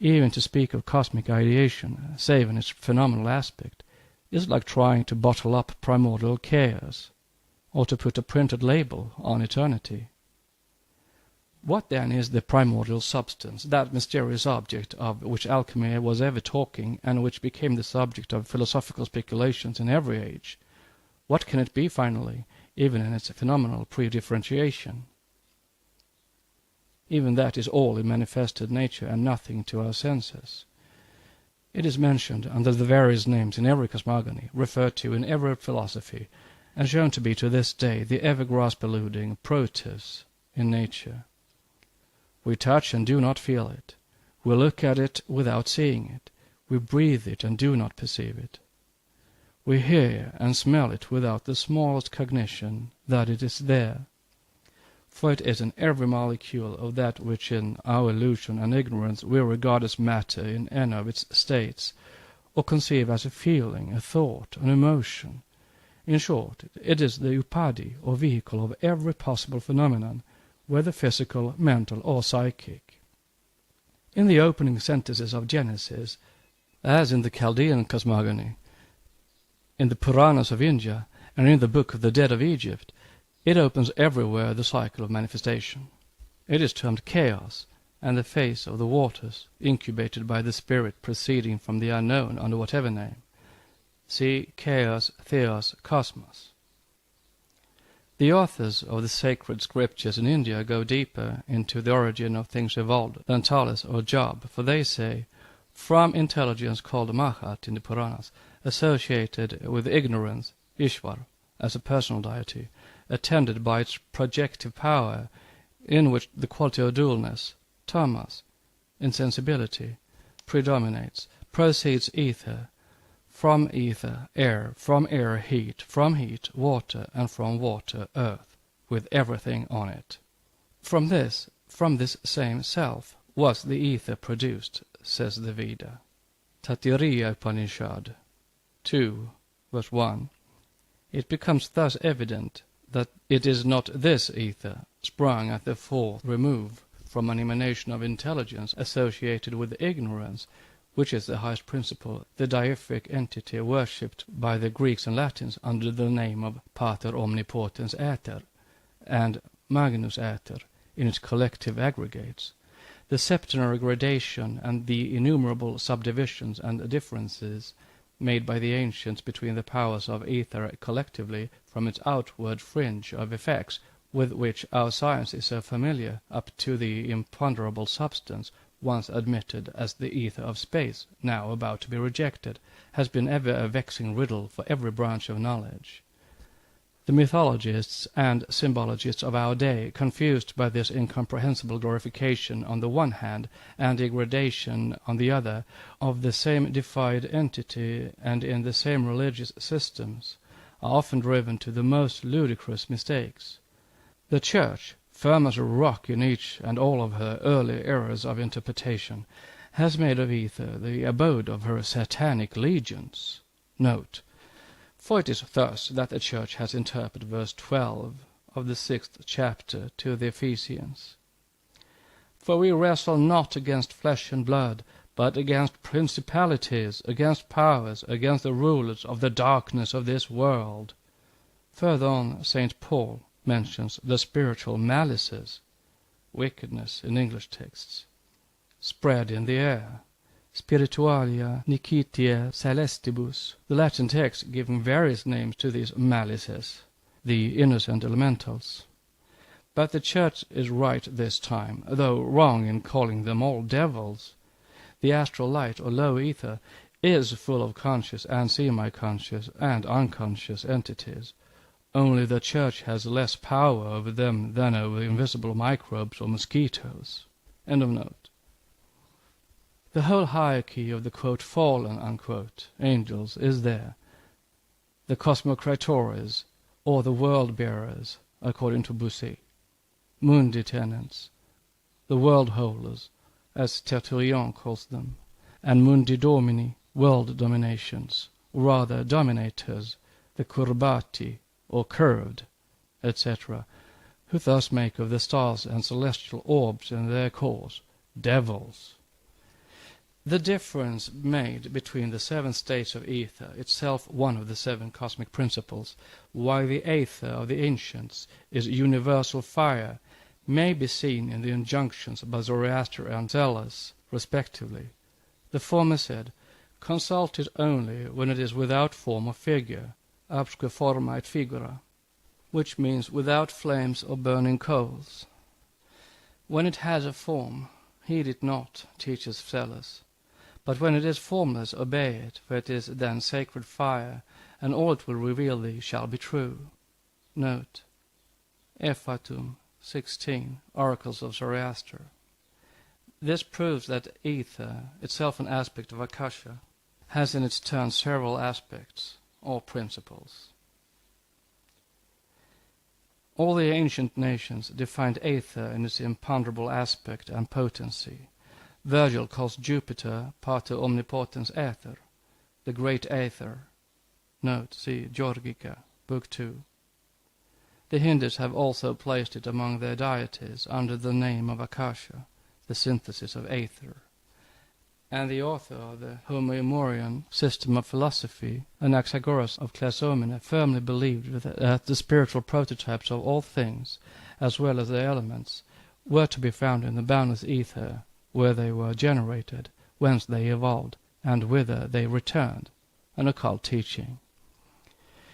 Even to speak of cosmic ideation, save in its phenomenal aspect, is like trying to bottle up primordial chaos, or to put a printed label on eternity. What then is the primordial substance, that mysterious object of which alchemy was ever talking, and which became the subject of philosophical speculations in every age? What can it be finally, even in its phenomenal pre-differentiation. Even that is all in manifested nature and nothing to our senses. It is mentioned under the various names in every cosmogony, referred to in every philosophy, and shown to be to this day the ever-grasp-eluding protus in nature. We touch and do not feel it. We look at it without seeing it. We breathe it and do not perceive it. We hear and smell it without the smallest cognition that it is there. For it is in every molecule of that which in our illusion and ignorance we regard as matter in any of its states, or conceive as a feeling, a thought, an emotion. In short, it is the upadi, or vehicle of every possible phenomenon, whether physical, mental, or psychic. In the opening sentences of Genesis, as in the Chaldean cosmogony, in the Puranas of India, and in the Book of the Dead of Egypt, it opens everywhere the cycle of manifestation. It is termed chaos, and the face of the waters, incubated by the spirit proceeding from the unknown under whatever name. See chaos, theos, cosmos. The authors of the sacred scriptures in India go deeper into the origin of things evolved than Thales or Job, for they say, from intelligence called Mahat in the Puranas, associated with ignorance, Ishvar, as a personal deity, attended by its projective power, in which the quality of dualness, tamas, insensibility, predominates, proceeds ether, from ether, air, from air, heat, from heat, water, and from water, earth, with everything on it. From this same self, was the ether produced, says the Veda. Taittiriya Upanishad 2, verse 1. It becomes thus evident that it is not this ether, sprung at the fourth remove from an emanation of intelligence associated with ignorance, which is the highest principle, the deific entity worshipped by the Greeks and Latins under the name of Pater Omnipotens Aether and Magnus Aether in its collective aggregates. The septenary gradation and the innumerable subdivisions and differences made by the ancients between the powers of ether collectively from its outward fringe of effects with which our science is so familiar, up to the imponderable substance once admitted as the ether of space, now about to be rejected, has been ever a vexing riddle for every branch of knowledge. The mythologists and symbologists of our day, confused by this incomprehensible glorification on the one hand and degradation on the other of the same deified entity and in the same religious systems, are often driven to the most ludicrous mistakes. The Church, firm as a rock in each and all of her early errors of interpretation, has made of ether the abode of her satanic legions. Note: for it is thus that the Church has interpreted verse 12 of the 6th chapter to the Ephesians. For we wrestle not against flesh and blood, but against principalities, against powers, against the rulers of the darkness of this world. Further on, St. Paul mentions the spiritual malices, wickedness in English texts, spread in the air, spiritualia nicitiae celestibus, the Latin text giving various names to these malices, the innocent elementals. But the Church is right this time, though wrong in calling them all devils. The astral light or low ether is full of conscious and semi-conscious and unconscious entities. Only the Church has less power over them than over invisible microbes or mosquitoes. End of note. The whole hierarchy of the, quote, fallen, unquote, angels is there. The cosmocratores, or the world-bearers, according to Bossuet, mundi tenants, the world-holders, as Tertullian calls them, and mundi domini, world dominations, or rather dominators, the curbati, or curved, etc., who thus make of the stars and celestial orbs in their course devils. The difference made between the 7 states of ether, itself one of the 7 cosmic principles, while the aether of the ancients is universal fire, may be seen in the injunctions by Zoroaster and Zealous, respectively. The former said, "Consult it only when it is without form or figure, absque forma et figura." which means without flames or burning coals. When it has a form, heed it not, teaches Psellus, but when it is formless, obey it, for it is then sacred fire, and all it will reveal thee shall be true. Note: Ephatum 16, Oracles of Zoroaster. This proves that ether, itself an aspect of Akasha, has in its turn several aspects, or principles. All the ancient nations defined ether in its imponderable aspect and potency. Virgil calls Jupiter pater omnipotens aether, the great aether. Note, see Georgica, Book 2. The Hindus have also placed it among their deities under the name of Akasha, the synthesis of aether. And the author of the Homoemorean system of philosophy, Anaxagoras of Clazomene, firmly believed that the spiritual prototypes of all things, as well as their elements, were to be found in the boundless ether, where they were generated, whence they evolved, and whither they returned, an occult teaching.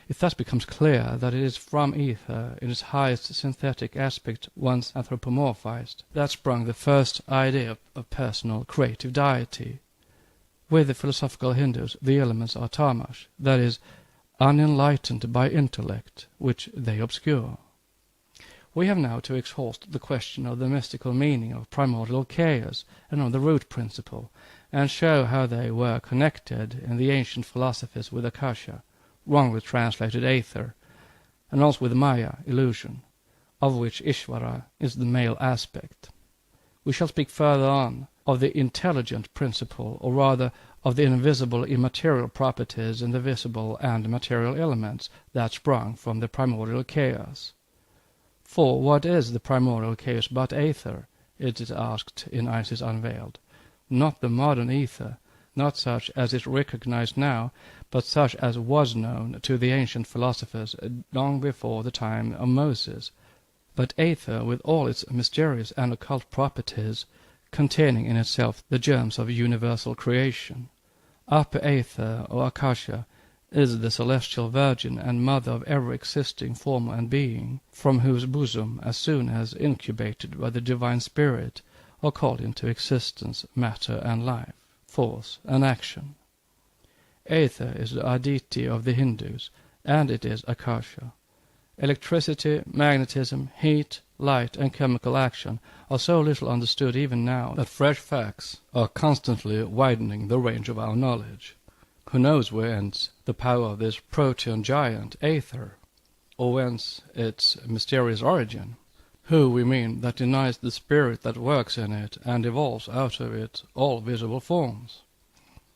It thus becomes clear that it is from ether, in its highest synthetic aspect once anthropomorphized, that sprung the first idea of personal creative deity. With the philosophical Hindus, the elements are tamas, that is, unenlightened by intellect, which they obscure. We have now to exhaust the question of the mystical meaning of primordial chaos and of the root principle, and show how they were connected in the ancient philosophies with Akasha, wrongly translated aether, and also with Maya, illusion, of which Ishvara is the male aspect. We shall speak further on of the intelligent principle, or rather of the invisible immaterial properties in the visible and material elements that sprung from the primordial chaos. For what is the primordial chaos but aether? It is asked in Isis Unveiled. Not the modern ether, not such as is recognized now, but such as was known to the ancient philosophers long before the time of Moses, but aether with all its mysterious and occult properties, containing in itself the germs of universal creation. Upper aether, or Akasha, is the celestial virgin and mother of every existing form and being, from whose bosom, as soon as incubated by the divine spirit, are called into existence matter and life, force and action. Aether is the Aditi of the Hindus, and it is Akasha. Electricity, magnetism, heat, light, and chemical action are so little understood even now that fresh facts are constantly widening the range of our knowledge. Who knows where ends the power of this protean giant, Aether, or whence its mysterious origin? Who, we mean, that denies the spirit that works in it and evolves out of it all visible forms?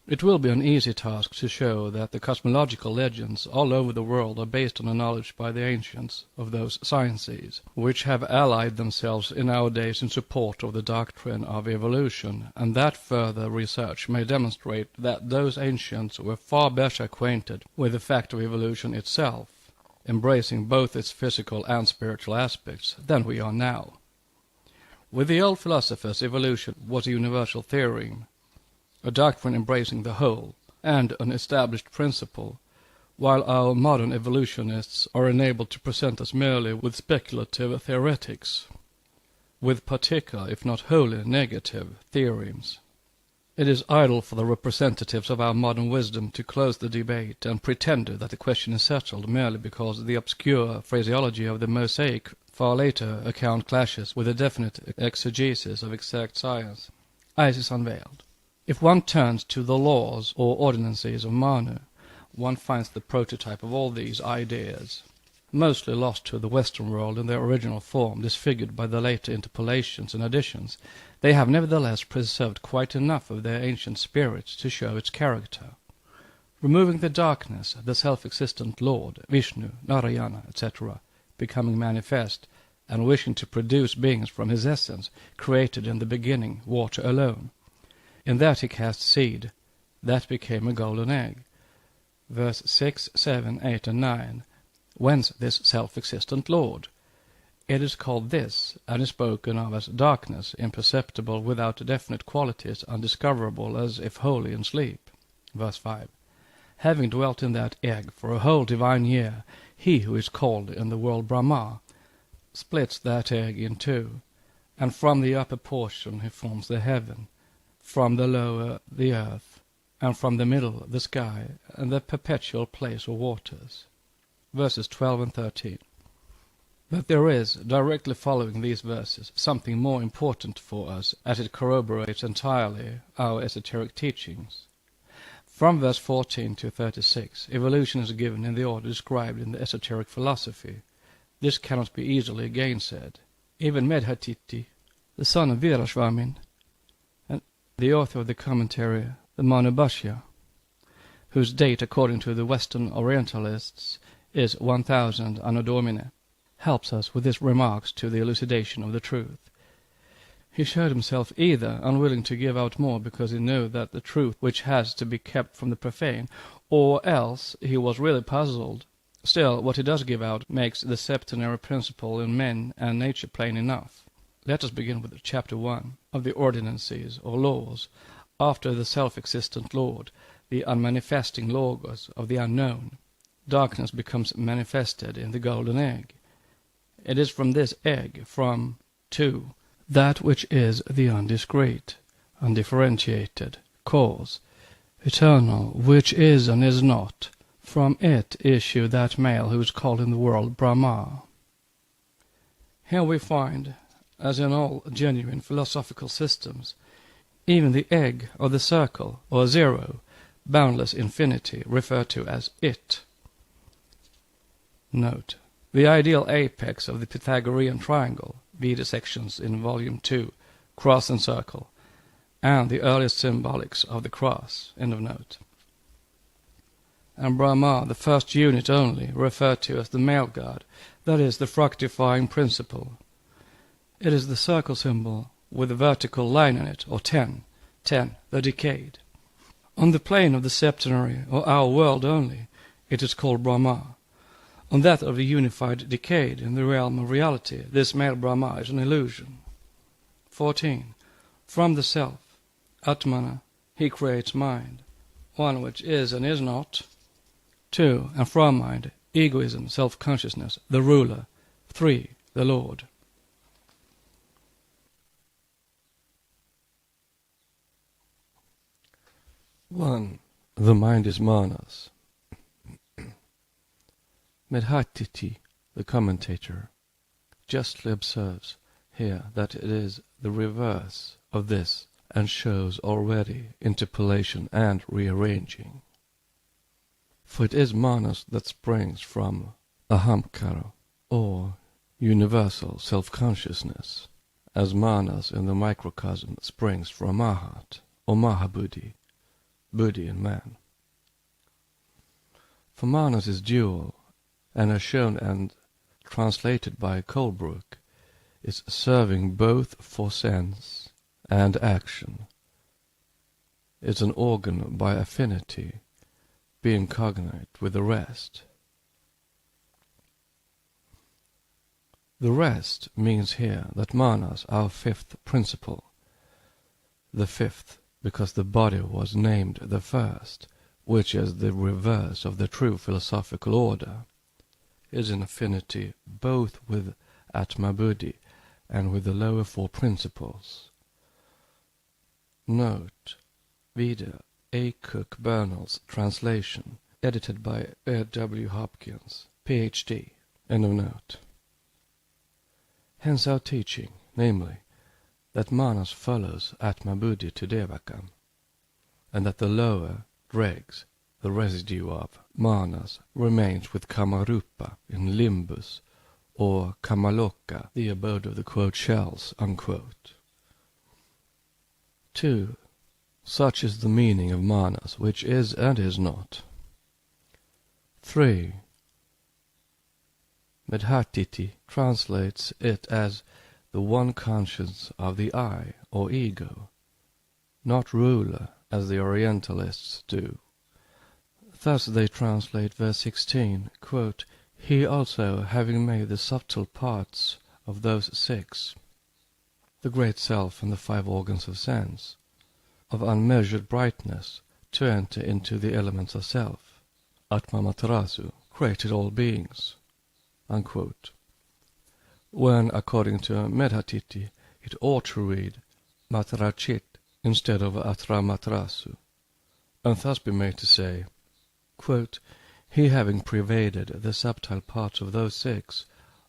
It will be an easy task to show that the cosmological legends all over the world are based on a knowledge by the ancients of those sciences, which have allied themselves in our days in support of the doctrine of evolution, and that further research may demonstrate that those ancients were far better acquainted with the fact of evolution itself, embracing both its physical and spiritual aspects, than we are now. With the old philosophers, evolution was a universal theorem, a doctrine embracing the whole, and an established principle, while our modern evolutionists are enabled to present us merely with speculative theoretics, with particular, if not wholly negative, theorems. It is idle for the representatives of our modern wisdom to close the debate and pretend that the question is settled merely because the obscure phraseology of the Mosaic far later account clashes with a definite exegesis of exact science. Isis Unveiled. If one turns to the laws or ordinances of Manu, one finds the prototype of all these ideas, mostly lost to the Western world in their original form, disfigured by the later interpolations and additions. They have nevertheless preserved quite enough of their ancient spirit to show its character. Removing the darkness, the self-existent Lord, Vishnu, Narayana, etc., becoming manifest, and wishing to produce beings from his essence, created in the beginning water alone. In that he cast seed, that became a golden egg. Verse 6, 7, 8, and 9. Whence this self-existent Lord? It is called this, and is spoken of as darkness, imperceptible without definite qualities, undiscoverable as if wholly in sleep. Verse 5. having dwelt in that egg for a whole divine year, he who is called in the world Brahma splits that egg in two, and from the upper portion he forms the heaven, from the lower the earth, and from the middle the sky, and the perpetual place of waters. Verses 12 and 13. But there is, directly following these verses, something more important for us, as it corroborates entirely our esoteric teachings. From verse 14 to 36, evolution is given in the order described in the esoteric philosophy. This cannot be easily gainsaid. Even Medhatiti, the son of Virashvamin, and the author of the commentary, the Manubhashya, whose date according to the Western Orientalists is 1000 Anno Domini, helps us with his remarks to the elucidation of the truth. He showed himself either unwilling to give out more because he knew that the truth which has to be kept from the profane, or else he was really puzzled. Still, what he does give out makes the septenary principle in men and nature plain enough. Let us begin with chapter 1 of the ordinances or laws. After the self-existent Lord, the unmanifesting Logos of the unknown, darkness becomes manifested in the golden egg. It is from this egg, from 2, that which is the undiscrete, undifferentiated, cause, eternal, which is and is not. From it issue that male who is called in the world Brahma. Here we find, as in all genuine philosophical systems, even the egg or the circle or zero, boundless infinity, referred to as it. Note: the ideal apex of the Pythagorean triangle, be the sections in volume 2, cross and circle, and the earliest symbolics of the cross. End of note. And Brahma, the first unit only, referred to as the male god, that is, the fructifying principle. It is the circle symbol with a vertical line in it, or 10, the decade. On the plane of the septenary, or our world only, it is called Brahma. On that of the unified decade in the realm of reality, this male Brahma is an illusion. 14. From the self, Atmana, he creates mind, one which is and is not. 2. And from mind, egoism, self-consciousness, the ruler. 3. The Lord. One. The mind is Manas. Medhatiti, the commentator, justly observes here that it is the reverse of this, and shows already interpolation and rearranging. For it is Manas that springs from Ahamkara, or universal self-consciousness, as Manas in the microcosm springs from Mahat, or Mahabuddhi, Buddhi in man. For Manas is dual, and as shown and translated by Colebrooke, is serving both for sense and action, is an organ by affinity, being cognate with the rest. The rest means here that Manas, our fifth principle, the fifth because the body was named the first, which is the reverse of the true philosophical order, is in affinity both with Atma Buddhi and with the lower four principles. Note: Vida A. Cook Bernal's translation, edited by Ed W. Hopkins, Ph.D. End of note. Hence our teaching, namely, that Manas follows Atma Buddhi to Devakam, and that the lower dregs, the residue of Manas, remains with Kamarupa in Limbus, or Kamaloka, the abode of the quote shells, unquote. 2. Such is the meaning of Manas, which is and is not. 3. Medhatiti translates it as the one conscience of the I, or ego, not ruler, as the Orientalists do. Thus they translate verse 16, quote, he also, having made the subtle parts of those 6, the great self and the 5 organs of sense, of unmeasured brightness, to enter into the elements of self. Atma Matarasu created all beings, unquote. When, according to Medhatiti, it ought to read Matarachit instead of Atra Matarasu, and thus be made to say, quote, he having pervaded the subtile parts of those six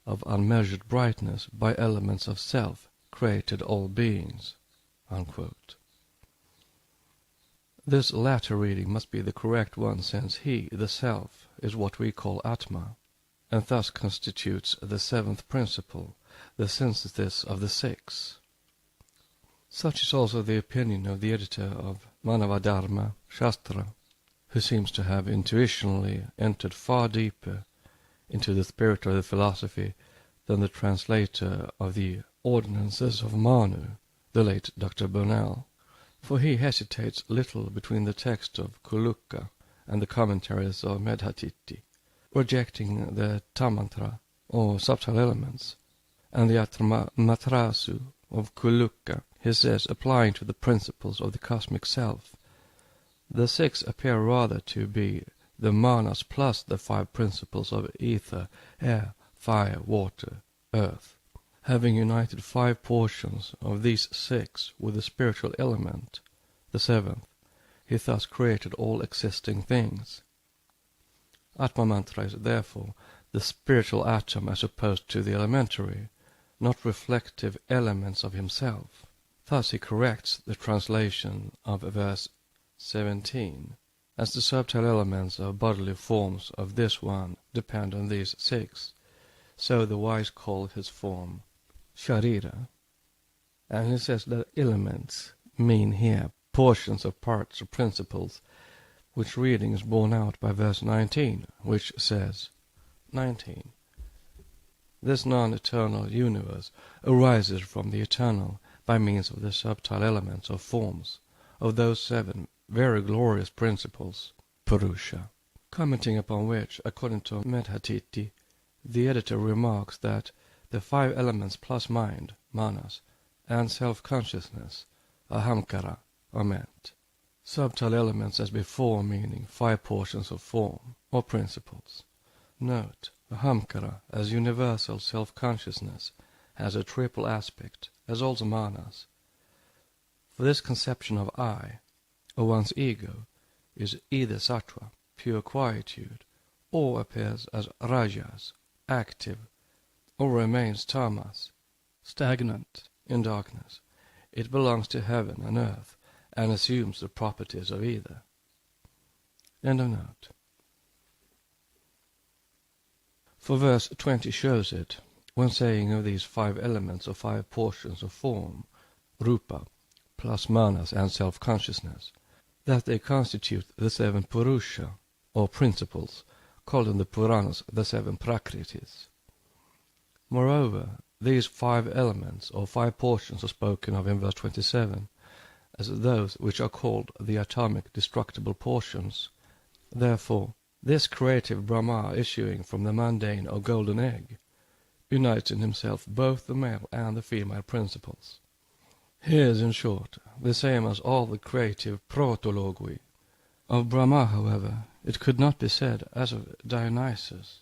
of unmeasured brightness by elements of self, created all beings, unquote. This latter reading must be the correct one, since he, the self, is what we call Atma, and thus constitutes the seventh principle, the synthesis of the six. Such is also the opinion of the editor of Manavadharma Shastra, who seems to have intuitionally entered far deeper into the spirit of the philosophy than the translator of the Ordinances of Manu, the late Dr. Burnell, for he hesitates little between the text of Kulukka and the commentaries of Medhatiti, rejecting the Tamantra, or subtle elements, and the Atma Matarasu of Kulukka, he says, applying to the principles of the cosmic self. The six appear rather to be the manas plus the five principles of ether, air, fire, water, earth. Having united five portions of these six with the spiritual element, the seventh, he thus created all existing things. Atma Mantra is therefore the spiritual atom as opposed to the elementary, not reflective elements of himself. Thus he corrects the translation of verse 17, as the subtle elements of bodily forms of this one depend on these six, so the wise call his form Sharira. And he says that elements mean here portions of parts or principles, which reading is borne out by verse 19, which says, 19. This non-eternal universe arises from the eternal by means of the subtle elements or forms of those seven very glorious principles, Purusha. Commenting upon which, according to Medhatiti, the editor remarks that the five elements plus mind, manas, and self-consciousness, ahamkara, are meant. Subtle elements as before, meaning five portions of form, or principles. Note, ahamkara, as universal self-consciousness, has a triple aspect, as also manas. For this conception of I, or one's ego, is either sattva, pure quietude, or appears as rajas, active, or remains tamas, stagnant, in darkness. It belongs to heaven and earth, and assumes the properties of either. End of note. For verse 20 shows it, when saying of these five elements or five portions of form, rupa, plus manas and self-consciousness, that they constitute the seven purusha, or principles, called in the Puranas the seven prakritis. Moreover, these five elements or five portions are spoken of in verse 27 as those which are called the atomic destructible portions. Therefore, this creative Brahma issuing from the mundane or golden egg unites in himself both the male and the female principles. He is, in short, the same as all the creative protologoi. Of Brahma, however, it could not be said, as of Dionysus,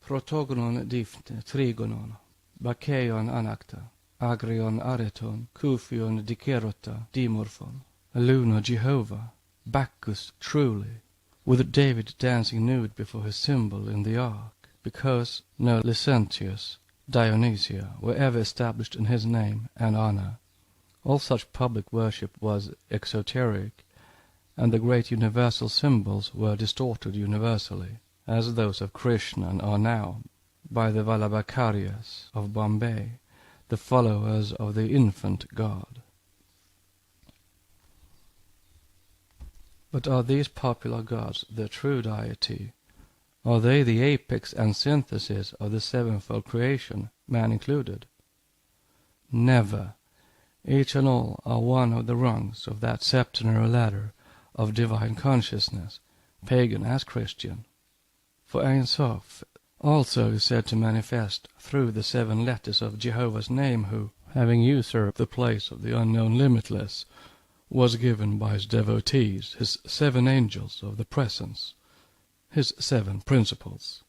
protogonon difne trigonon, bakeion anakta, agrion areton, kufion dikerota dimorphon, Luna Jehovah, Bacchus truly, with David dancing nude before his symbol in the ark, because no licentious Dionysia were ever established in his name and honor. All such public worship was exoteric, and the great universal symbols were distorted universally, as those of Krishna are now, by the Vallabhacharya's of Bombay, the followers of the infant god. But are these popular gods the true deity? Are they the apex and synthesis of the sevenfold creation, man included? Never. Each and all are one of the rungs of that septenary ladder of divine consciousness, pagan as Christian. For Ein Sof also is said to manifest through the seven letters of Jehovah's name, who, having usurped the place of the unknown limitless, was given by his devotees, his 7 angels of the presence, his 7 principles.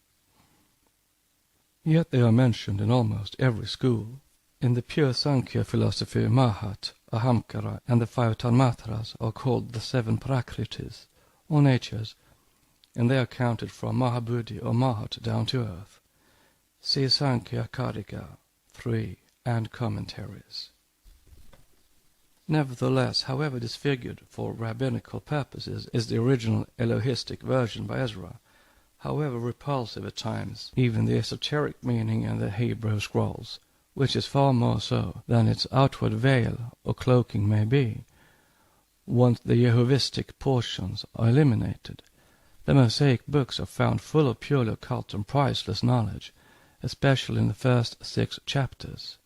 Yet they are mentioned in almost every school. In the pure Sankhya philosophy, Mahat, Ahamkara, and the 5 Tanmatras are called the 7 Prakritis, or natures, and they are counted from Mahabuddhi or Mahat down to earth. See Sankhya Karika 3 and commentaries. Nevertheless, however disfigured for rabbinical purposes is the original Elohistic version by Ezra, however repulsive at times even the esoteric meaning in the Hebrew scrolls, which is far more so than its outward veil or cloaking may be, once the Jehovistic portions are eliminated, the Mosaic books are found full of purely occult and priceless knowledge, especially in the first 6 chapters.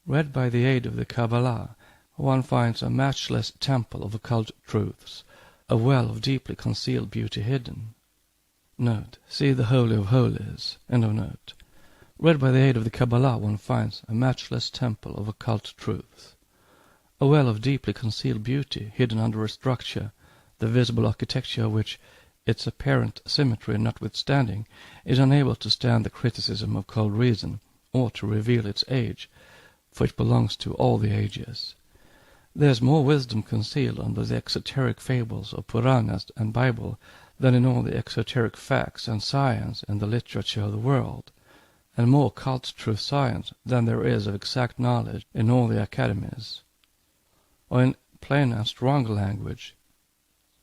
Read by the aid of the Kabbalah, one finds a matchless temple of occult truths, a well of deeply concealed beauty hidden. Note, see the Holy of Holies, end of note. Read by the aid of the Kabbalah, one finds a matchless temple of occult truths, a well of deeply concealed beauty hidden under a structure, the visible architecture of which, its apparent symmetry notwithstanding, is unable to stand the criticism of cold reason, or to reveal its age, for it belongs to all the ages. There is more wisdom concealed under the exoteric fables of Puranas and Bible than in all the exoteric facts and science in the literature of the world, and more occult truth science than there is of exact knowledge in all the academies. Or in plain and stronger language,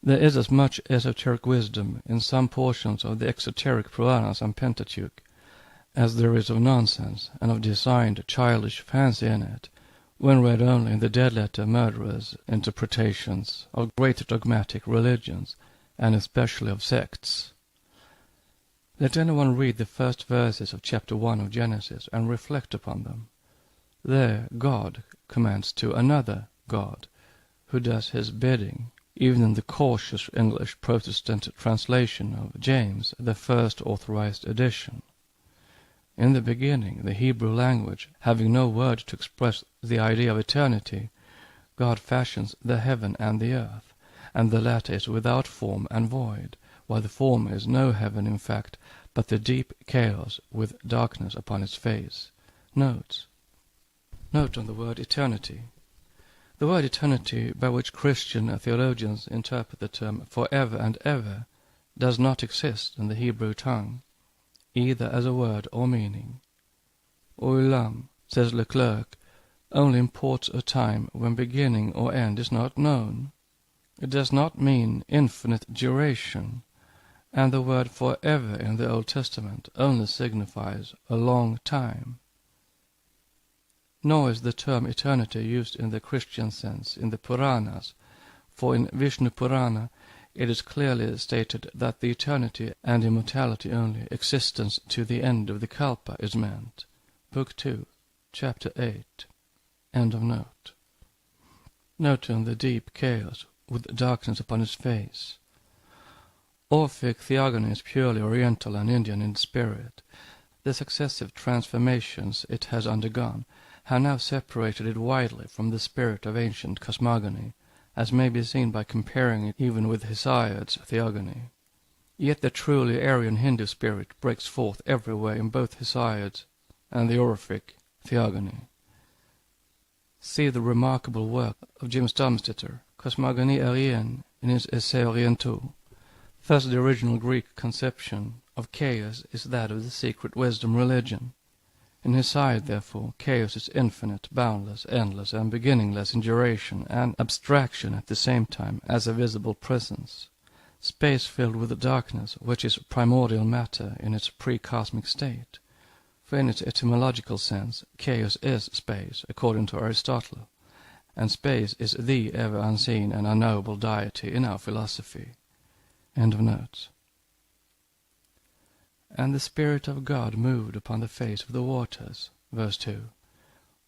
there is as much esoteric wisdom in some portions of the exoteric Puranas and Pentateuch as there is of nonsense and of designed childish fancy in it, when read only in the dead-letter murderers' interpretations of great dogmatic religions, and especially of sects. Let anyone read the first verses of chapter 1 of Genesis and reflect upon them. There God commands to another God, who does his bidding, even in the cautious English Protestant translation of James, the first authorized edition. In the beginning, the Hebrew language, having no word to express the idea of eternity, God fashions the heaven and the earth, and the latter is without form and void, while the former is no heaven in fact, but the deep chaos with darkness upon its face. Note on the word eternity. The word eternity, by which Christian theologians interpret the term forever and ever, does not exist in the Hebrew tongue, either as a word or meaning. Olam, says Leclerc, only imports a time when beginning or end is not known. It does not mean infinite duration, and the word forever in the Old Testament only signifies a long time. Nor is the term eternity used in the Christian sense in the Puranas, for in Vishnu Purana it is clearly stated that the eternity and immortality only, existence to the end of the Kalpa, is meant. Book 2, Chapter 8. End of note. Note on the deep chaos with darkness upon its face. Orphic theogony is purely Oriental and Indian in spirit. The successive transformations it has undergone have now separated it widely from the spirit of ancient cosmogony, as may be seen by comparing it even with Hesiod's theogony. Yet the truly Aryan Hindu spirit breaks forth everywhere in both Hesiod's and the Orphic theogony. See the remarkable work of Jim Stamstetter, Cosmogonie Aryenne, in his Essais Orientaux. Thus the original Greek conception of chaos is that of the secret wisdom religion. In Hesiod, therefore, chaos is infinite, boundless, endless, and beginningless in duration and abstraction at the same time as a visible presence, space filled with darkness, which is primordial matter in its pre-cosmic state. For in its etymological sense, chaos is space, according to Aristotle, and space is the ever unseen and unknowable deity in our philosophy. End of note. And the Spirit of God moved upon the face of the waters, verse 2,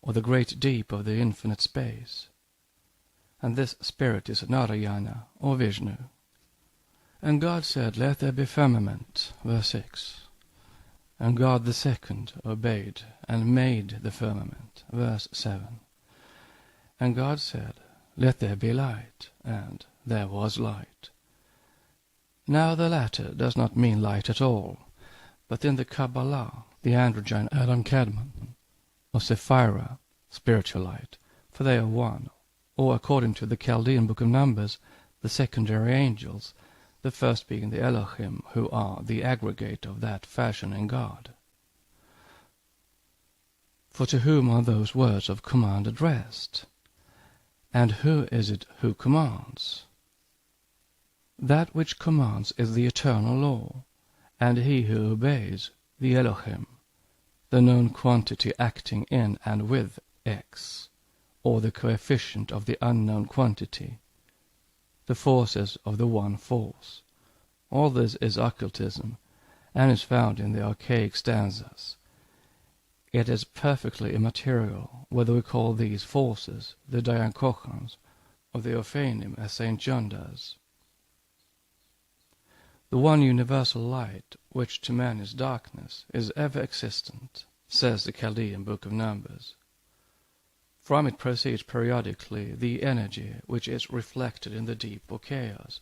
or the great deep of the infinite space. And this Spirit is Narayana, or Vishnu. And God said, Let there be firmament, verse 6. And God the second obeyed, and made the firmament, verse 7. And God said, "Let there be light," and there was light. Now the latter does not mean light at all, but in the Kabbalah, the androgyne Adam Kadmon, or Sephira, spiritual light, for they are one, or according to the Chaldean Book of Numbers, the secondary angels, the first being the Elohim, who are the aggregate of that fashioning God. For to whom are those words of command addressed? And who is it who commands? That which commands is the eternal law, and he who obeys, the Elohim, the known quantity acting in and with X, or the coefficient of the unknown quantity, the forces of the one force. All this is occultism, and is found in the archaic stanzas. It is perfectly immaterial whether we call these forces the Diankochans or the Ophanim, as St. John does. The one universal light, which to man is darkness, is ever existent, says the Chaldean Book of Numbers. From it proceeds periodically the energy which is reflected in the deep or chaos,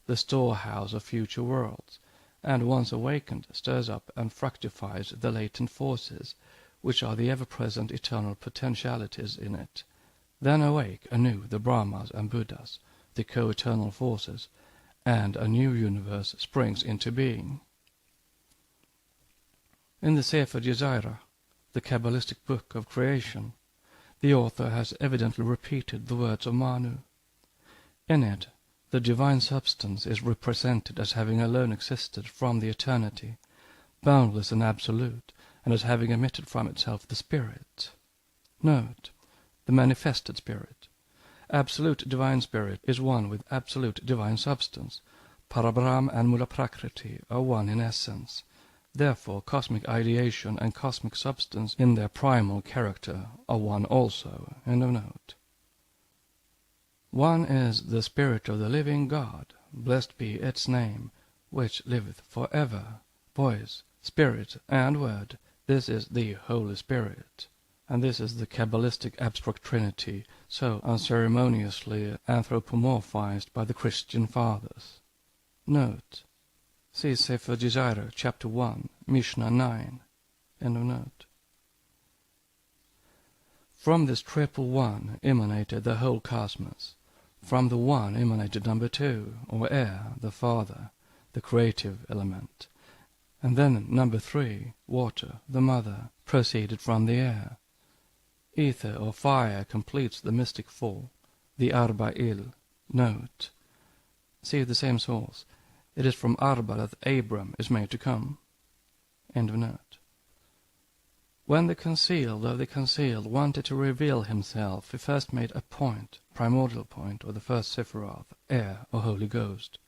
the storehouse of future worlds, and once awakened stirs up and fructifies the latent forces, which are the ever-present eternal potentialities in it. Then awake anew the Brahmas and Buddhas, the co-eternal forces, and a new universe springs into being. In the Sefer Yezairah, the Kabbalistic book of creation, the author has evidently repeated the words of Manu. In it, the divine substance is represented as having alone existed from the eternity, boundless and absolute, and as having emitted from itself the spirit. Note, the manifested spirit. Absolute divine spirit is one with absolute divine substance. Parabrahm and Mula Prakriti are one in essence. Therefore, cosmic ideation and cosmic substance in their primal character are one also. End of note. One is the Spirit of the living God, blessed be its name, which liveth for ever. Voice, Spirit, and Word, this is the Holy Spirit. And this is the Kabbalistic abstract Trinity, so unceremoniously anthropomorphized by the Christian Fathers. Note, see Sefer Yezairah, chapter 1, Mishnah 9. End of note. From this triple one emanated the whole cosmos. From the one emanated number 2, or air, the Father, the creative element. And then number 3, water, the Mother, proceeded from the air. Ether or fire completes the mystic four, the Arba'il. Note, see the same source. It is from Arba that Abram is made to come. End of note. When the concealed of the concealed wanted to reveal himself, he first made a point, primordial point, or the first Sephiroth, air or Holy Ghost,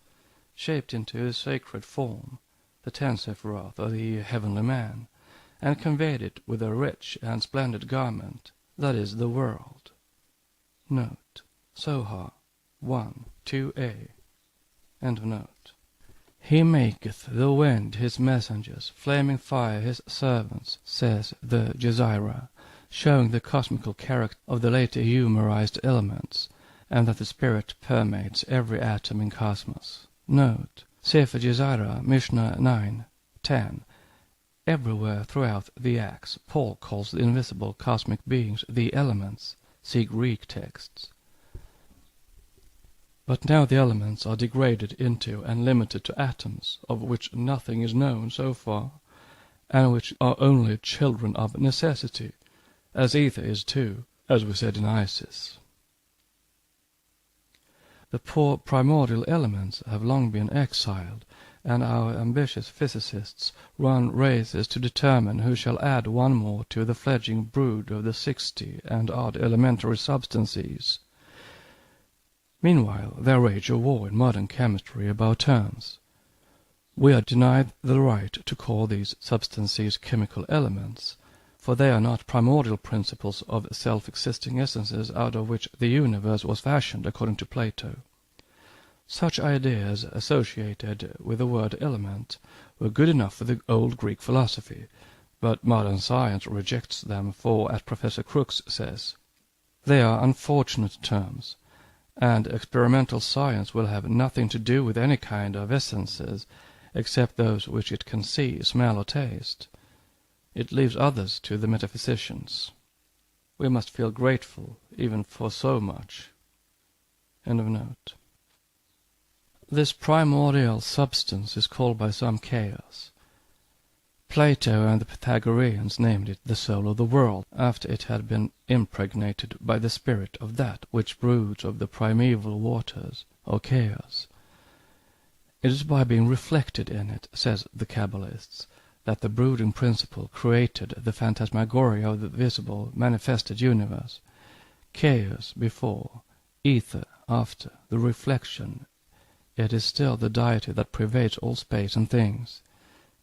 shaped into his sacred form, the 10th Sephiroth, or the heavenly man, and conveyed it with a rich and splendid garment, that is, the world. Note, Soha 1, 2a. End of note. He maketh the wind his messengers, flaming fire his servants, says the Yezairah, showing the cosmical character of the later humorized elements, and that the spirit permeates every atom in cosmos. Note, Sefer Yezairah, Mishnah 9, 10. Everywhere throughout the Acts, Paul calls the invisible cosmic beings the elements. See Greek texts. But now the elements are degraded into and limited to atoms, of which nothing is known so far, and which are only children of necessity, as ether is too, as we said in Isis. The poor primordial elements have long been exiled, and our ambitious physicists run races to determine who shall add one more to the fledgling brood of the 60 and odd elementary substances. Meanwhile, there rage a war in modern chemistry about terms. We are denied the right to call these substances chemical elements, for they are not primordial principles of self-existing essences out of which the universe was fashioned, according to Plato. Such ideas associated with the word element were good enough for the old Greek philosophy, but modern science rejects them, for, as Professor Crookes says, they are unfortunate terms, and experimental science will have nothing to do with any kind of essences except those which it can see, smell, or taste. It leaves others to the metaphysicians. We must feel grateful even for so much. End of note. This primordial substance is called by some chaos. Plato and the Pythagoreans named it the soul of the world, after it had been impregnated by the spirit of that which broods over the primeval waters, or chaos. It is by being reflected in it, says the Kabbalists, that the brooding principle created the phantasmagoria of the visible, manifested universe. Chaos before, ether after, the reflection. It is still the deity that pervades all space and things.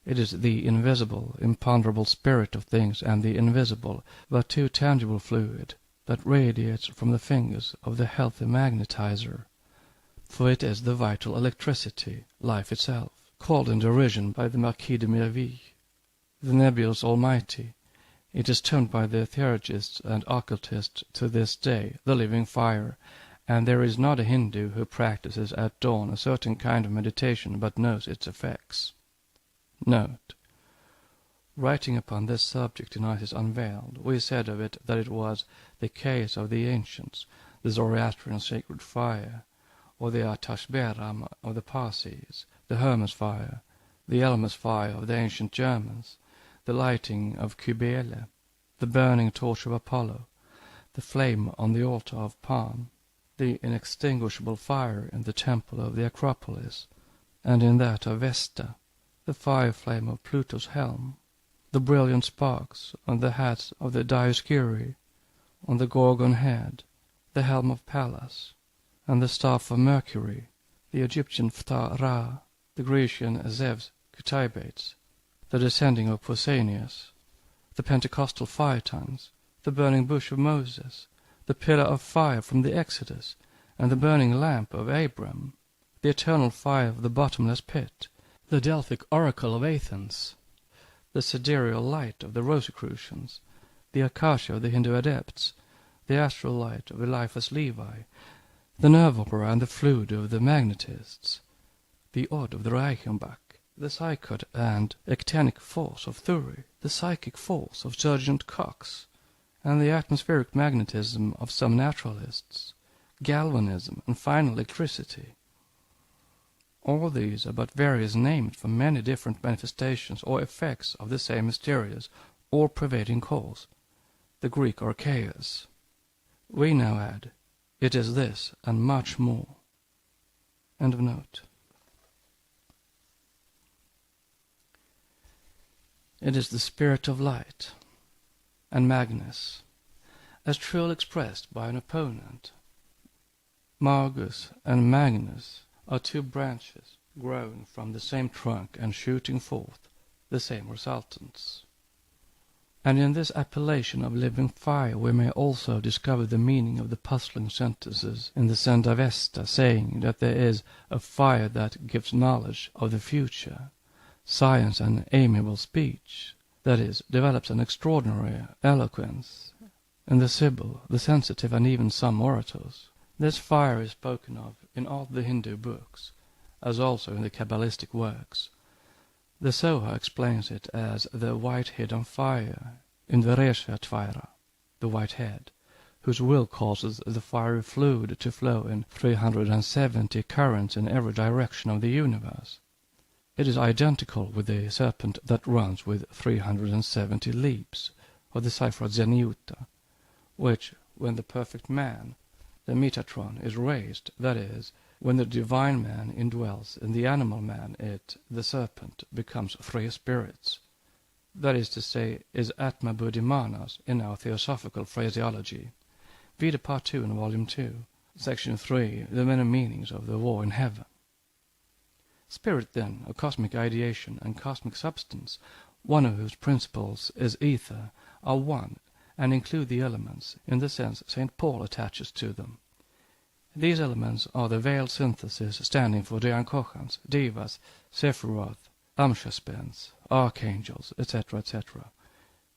It is the invisible, imponderable spirit of things and the invisible, but too tangible fluid that radiates from the fingers of the healthy magnetizer. For it is the vital electricity, life itself, called in derision by the Marquis de Mirville, the nebulous almighty. It is termed by the theorists and occultists to this day the living fire, and there is not a Hindu who practices at dawn a certain kind of meditation but knows its effects. Note. Writing upon this subject in Isis Unveiled, we said of it that it was the chaos of the ancients, the Zoroastrian sacred fire, or the Atash Beram of the Parsis, the Hermes fire, the Elmas fire of the ancient Germans, the lighting of Cybele, the burning torch of Apollo, the flame on the altar of Pan, the inextinguishable fire in the temple of the Acropolis, and in that of Vesta, the fire flame of Pluto's helm, the brilliant sparks on the hats of the Dioscuri, on the Gorgon head, the helm of Pallas, and the staff of Mercury, the Egyptian Phthah Ra, the Grecian Zeus Cutibates, the descending of Pausanias, the Pentecostal fire tongues, the burning bush of Moses, the pillar of fire from the Exodus, and the burning lamp of Abram, the eternal fire of the bottomless pit, the Delphic oracle of Athens, the sidereal light of the Rosicrucians, the Akasha of the Hindu adepts, the astral light of Eliphas Levi, the nerve opera and the fluid of the magnetists, the odd of the Reichenbach, the psychot and ectenic force of Thury, the psychic force of Sergeant Cox, and the atmospheric magnetism of some naturalists, galvanism, and final electricity. All these are but various names for many different manifestations or effects of the same mysterious, all-pervading cause, the Greek archaeus. We now add, it is this and much more. End of note. It is the spirit of light and Magnus, as truly expressed by an opponent. Magus and Magnus are two branches growing from the same trunk and shooting forth the same resultants. And in this appellation of living fire we may also discover the meaning of the puzzling sentences in the Zendavesta saying that there is a fire that gives knowledge of the future, science and amiable speech, that is, develops an extraordinary eloquence in the Sibyl, the sensitive, and even some orators. This fire is spoken of in all the Hindu books, as also in the Kabbalistic works. The Zohar explains it as the white hidden fire in the Resha-Tvaira, the white head, whose will causes the fiery fluid to flow in 370 currents in every direction of the universe. It is identical with the serpent that runs with 370 leaps, or the cipher Zeniuta, which, when the perfect man, the Metatron, is raised, that is, when the divine man indwells in the animal man, it, the serpent, becomes three spirits. That is to say, is Atma Buddhimanas in our theosophical phraseology. Read Part 2 in Volume 2, Section 3, The Many Meanings of the War in Heaven. Spirit, then, a cosmic ideation and cosmic substance, one of whose principles is ether, are one, and include the elements, in the sense St. Paul attaches to them. These elements are the veiled synthesis standing for Deankochans, Devas, Sephiroth, Amshaspens, Archangels, etc., etc.,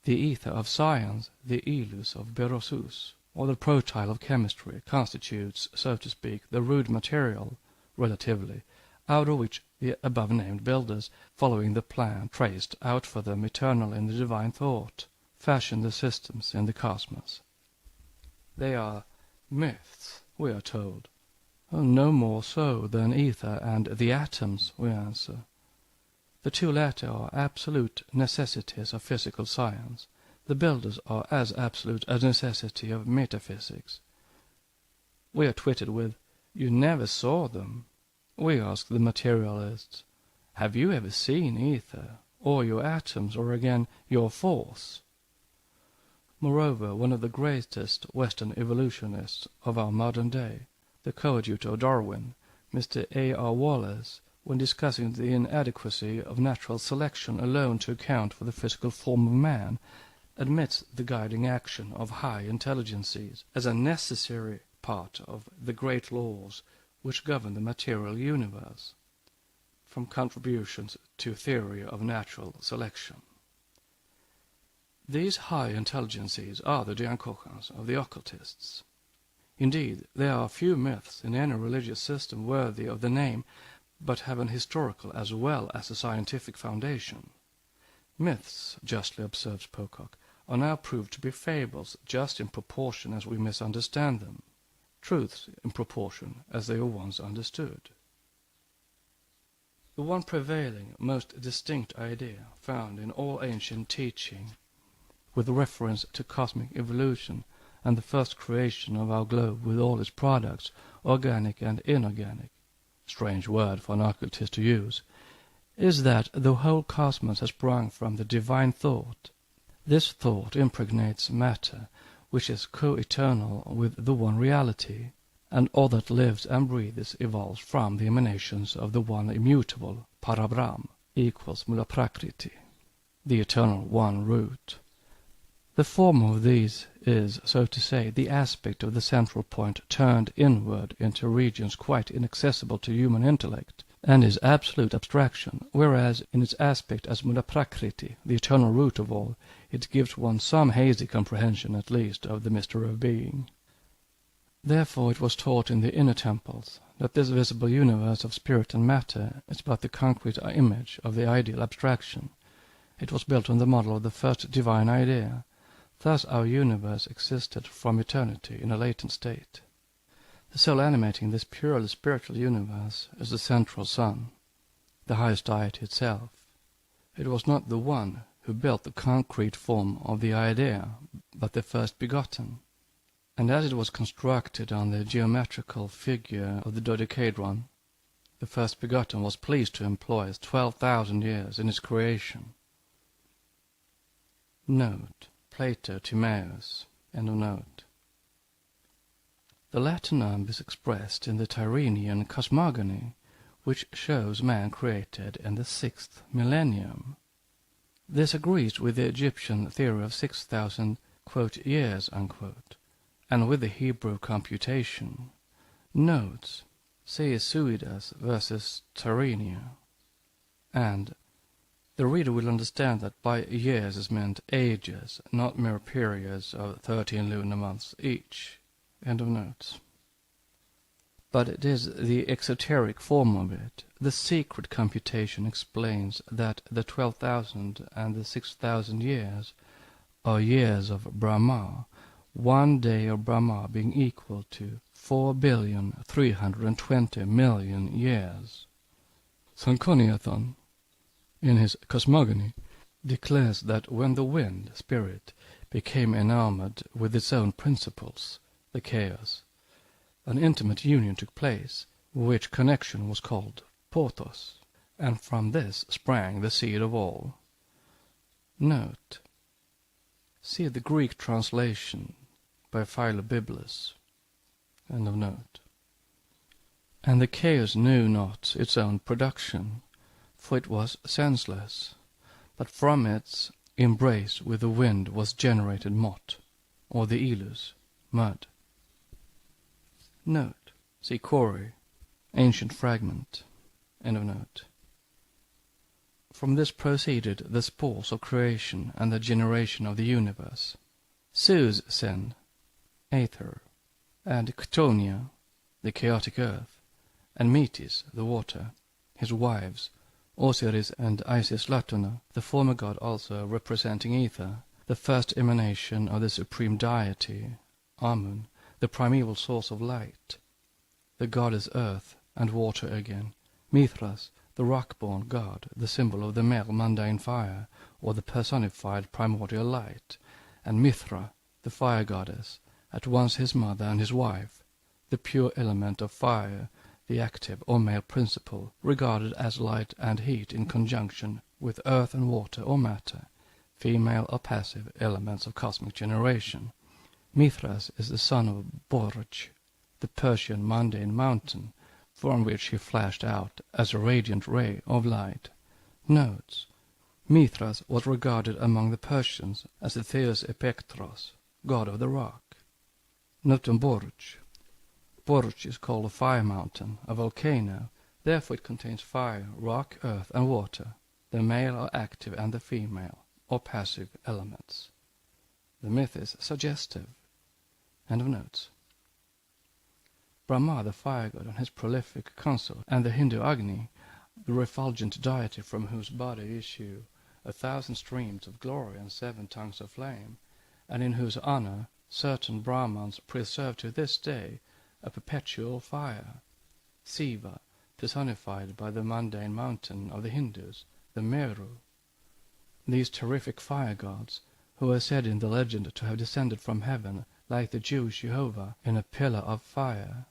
the ether of science, the Ilus of Berosus, or the protyle of chemistry, constitutes, so to speak, the rude material, relatively, out of which the above-named builders, following the plan traced out for them eternally in the divine thought, fashion the systems in the cosmos. They are myths, we are told. No more so than ether and the atoms, we answer. The two latter are absolute necessities of physical science. The builders are as absolute a necessity of metaphysics. We are twitted with, "You never saw them." We ask the materialists, "Have you ever seen ether, or your atoms, or again, your force?" Moreover, one of the greatest Western evolutionists of our modern day, the coadjutor of Darwin, Mr. A.R. Wallace, when discussing the inadequacy of natural selection alone to account for the physical form of man, admits the guiding action of high intelligences as a necessary part of the great laws which govern the material universe, from contributions to theory of natural selection. These high intelligences are the Jiankohans of the occultists. Indeed, there are few myths in any religious system worthy of the name, but have an historical as well as a scientific foundation. Myths, justly observes Pocock, are now proved to be fables just in proportion as we misunderstand them, truths in proportion as they were once understood. The one prevailing, most distinct idea found in all ancient teaching, with reference to cosmic evolution and the first creation of our globe with all its products, organic and inorganic, strange word for an occultist to use, is that the whole cosmos has sprung from the divine thought. This thought impregnates matter, which is co-eternal with the one reality, and all that lives and breathes evolves from the emanations of the one immutable, Parabrahm, equals Mula Prakriti, the eternal one root. The form of these is, so to say, the aspect of the central point turned inward into regions quite inaccessible to human intellect, and is absolute abstraction, whereas in its aspect as Mula Prakriti, the eternal root of all, it gives one some hazy comprehension at least of the mystery of being. Therefore it was taught in the inner temples that this visible universe of spirit and matter is but the concrete image of the ideal abstraction. It was built on the model of the first divine idea. Thus our universe existed from eternity in a latent state. The soul animating this purely spiritual universe is the central sun, the highest deity itself. It was not the one who built the concrete form of the idea, but the first begotten. And as it was constructed on the geometrical figure of the dodecahedron, the first begotten was pleased to employ 12,000 years in its creation. Note: Plato, Timaeus. End of note. The latter number is expressed in the Tyrrhenian cosmogony, which shows man created in the 6th millennium. This agrees with the Egyptian theory of 6,000 "years," and with the Hebrew computation. Notes: see Suidas versus Tyrrhenia. And the reader will understand that by years is meant ages, not mere periods of 13 lunar months each. End of notes. But it is the exoteric form of it. The secret computation explains that the 12,000 and the 6,000 years are years of Brahma, one day of Brahma being equal to 4,320,000,000 years. Sankhoniathon, in his cosmogony, declares that when the wind, spirit, became enamored with its own principles, the chaos, an intimate union took place, which connection was called pothos, and from this sprang the seed of all. Note: see the Greek translation by Philobiblos. End of note. And the chaos knew not its own production, for it was senseless, but from its embrace with the wind was generated mot, or the ilus, mud. Note: see Corey, ancient fragment. End of note. From this proceeded the spores of creation and the generation of the universe. Zeus sinned, aether, and Chtonia, the chaotic earth, and Metis, the water, his wives, Osiris and Isis Latona, the former god also representing ether, the first emanation of the supreme deity, Amun, the primeval source of light. The goddess earth and water again, Mithras, the rock-born god, the symbol of the male mundane fire, or the personified primordial light, and Mithra, the fire goddess, at once his mother and his wife, the pure element of fire, the active or male principle, regarded as light and heat in conjunction with earth and water or matter, female or passive elements of cosmic generation. Mithras is the son of Borj, the Persian mundane mountain, from which he flashed out as a radiant ray of light. Notes: Mithras was regarded among the Persians as the Theos Epektros, god of the rock. Note on Borj. Borj is called a fire mountain, a volcano, therefore it contains fire, rock, earth, and water, the male or active and the female, or passive elements. The myth is suggestive. End of notes. Brahma, the fire god, and his prolific consort, and the Hindu Agni, the refulgent deity from whose body issue 1,000 streams of glory and 7 tongues of flame, and in whose honor certain Brahmans preserve to this day a perpetual fire. Siva, personified by the mundane mountain of the Hindus, the Meru. These terrific fire gods, who are said in the legend to have descended from heaven, like the Jewish Jehovah, in a pillar of fire,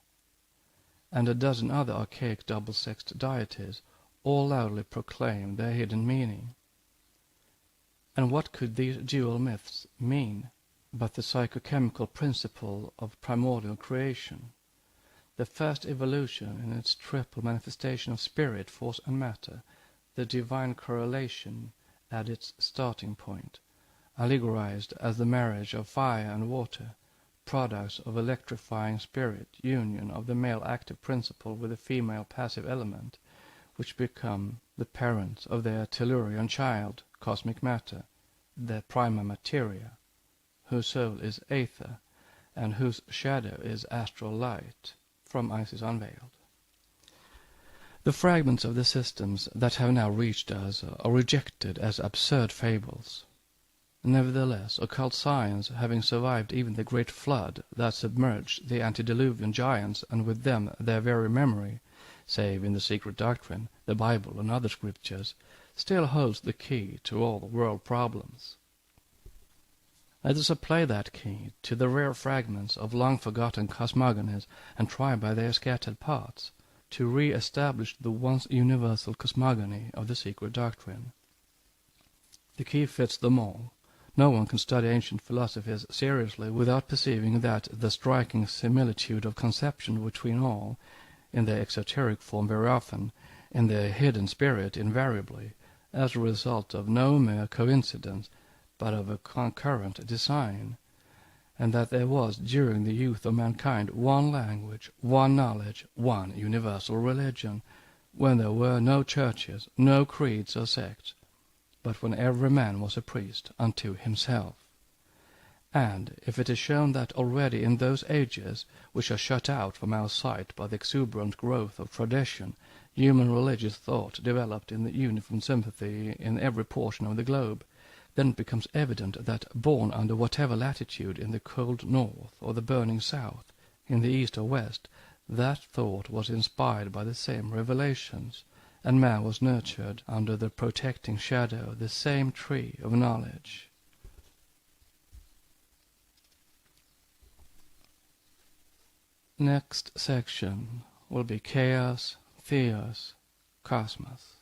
and a dozen other archaic double-sexed deities, all loudly proclaim their hidden meaning. And what could these dual myths mean but the psychochemical principle of primordial creation, the first evolution in its triple manifestation of spirit, force, and matter, the divine correlation at its starting point, allegorized as the marriage of fire and water, products of electrifying spirit, union of the male active principle with the female passive element, which become the parents of their tellurian child, cosmic matter, their prima materia, whose soul is aether, and whose shadow is astral light, from Isis Unveiled. The fragments of the systems that have now reached us are rejected as absurd fables. Nevertheless, occult science, having survived even the great flood that submerged the antediluvian giants, and with them their very memory, save in the secret doctrine, the Bible, and other scriptures, still holds the key to all world problems. Let us apply that key to the rare fragments of long-forgotten cosmogonies and try by their scattered parts to re-establish the once universal cosmogony of the secret doctrine. The key fits them all. No one can study ancient philosophies seriously without perceiving that the striking similitude of conception between all, in their exoteric form very often, in their hidden spirit invariably, as a result of no mere coincidence, but of a concurrent design, and that there was during the youth of mankind one language, one knowledge, one universal religion, when there were no churches, no creeds or sects, but when every man was a priest unto himself. And if it is shown that already in those ages, which are shut out from our sight by the exuberant growth of tradition, human religious thought developed in the uniform sympathy in every portion of the globe, then it becomes evident that, born under whatever latitude, in the cold north or the burning south, in the east or west, that thought was inspired by the same revelations, and man was nurtured under the protecting shadow of the same tree of knowledge. Next section will be Chaos, Theos, Cosmos.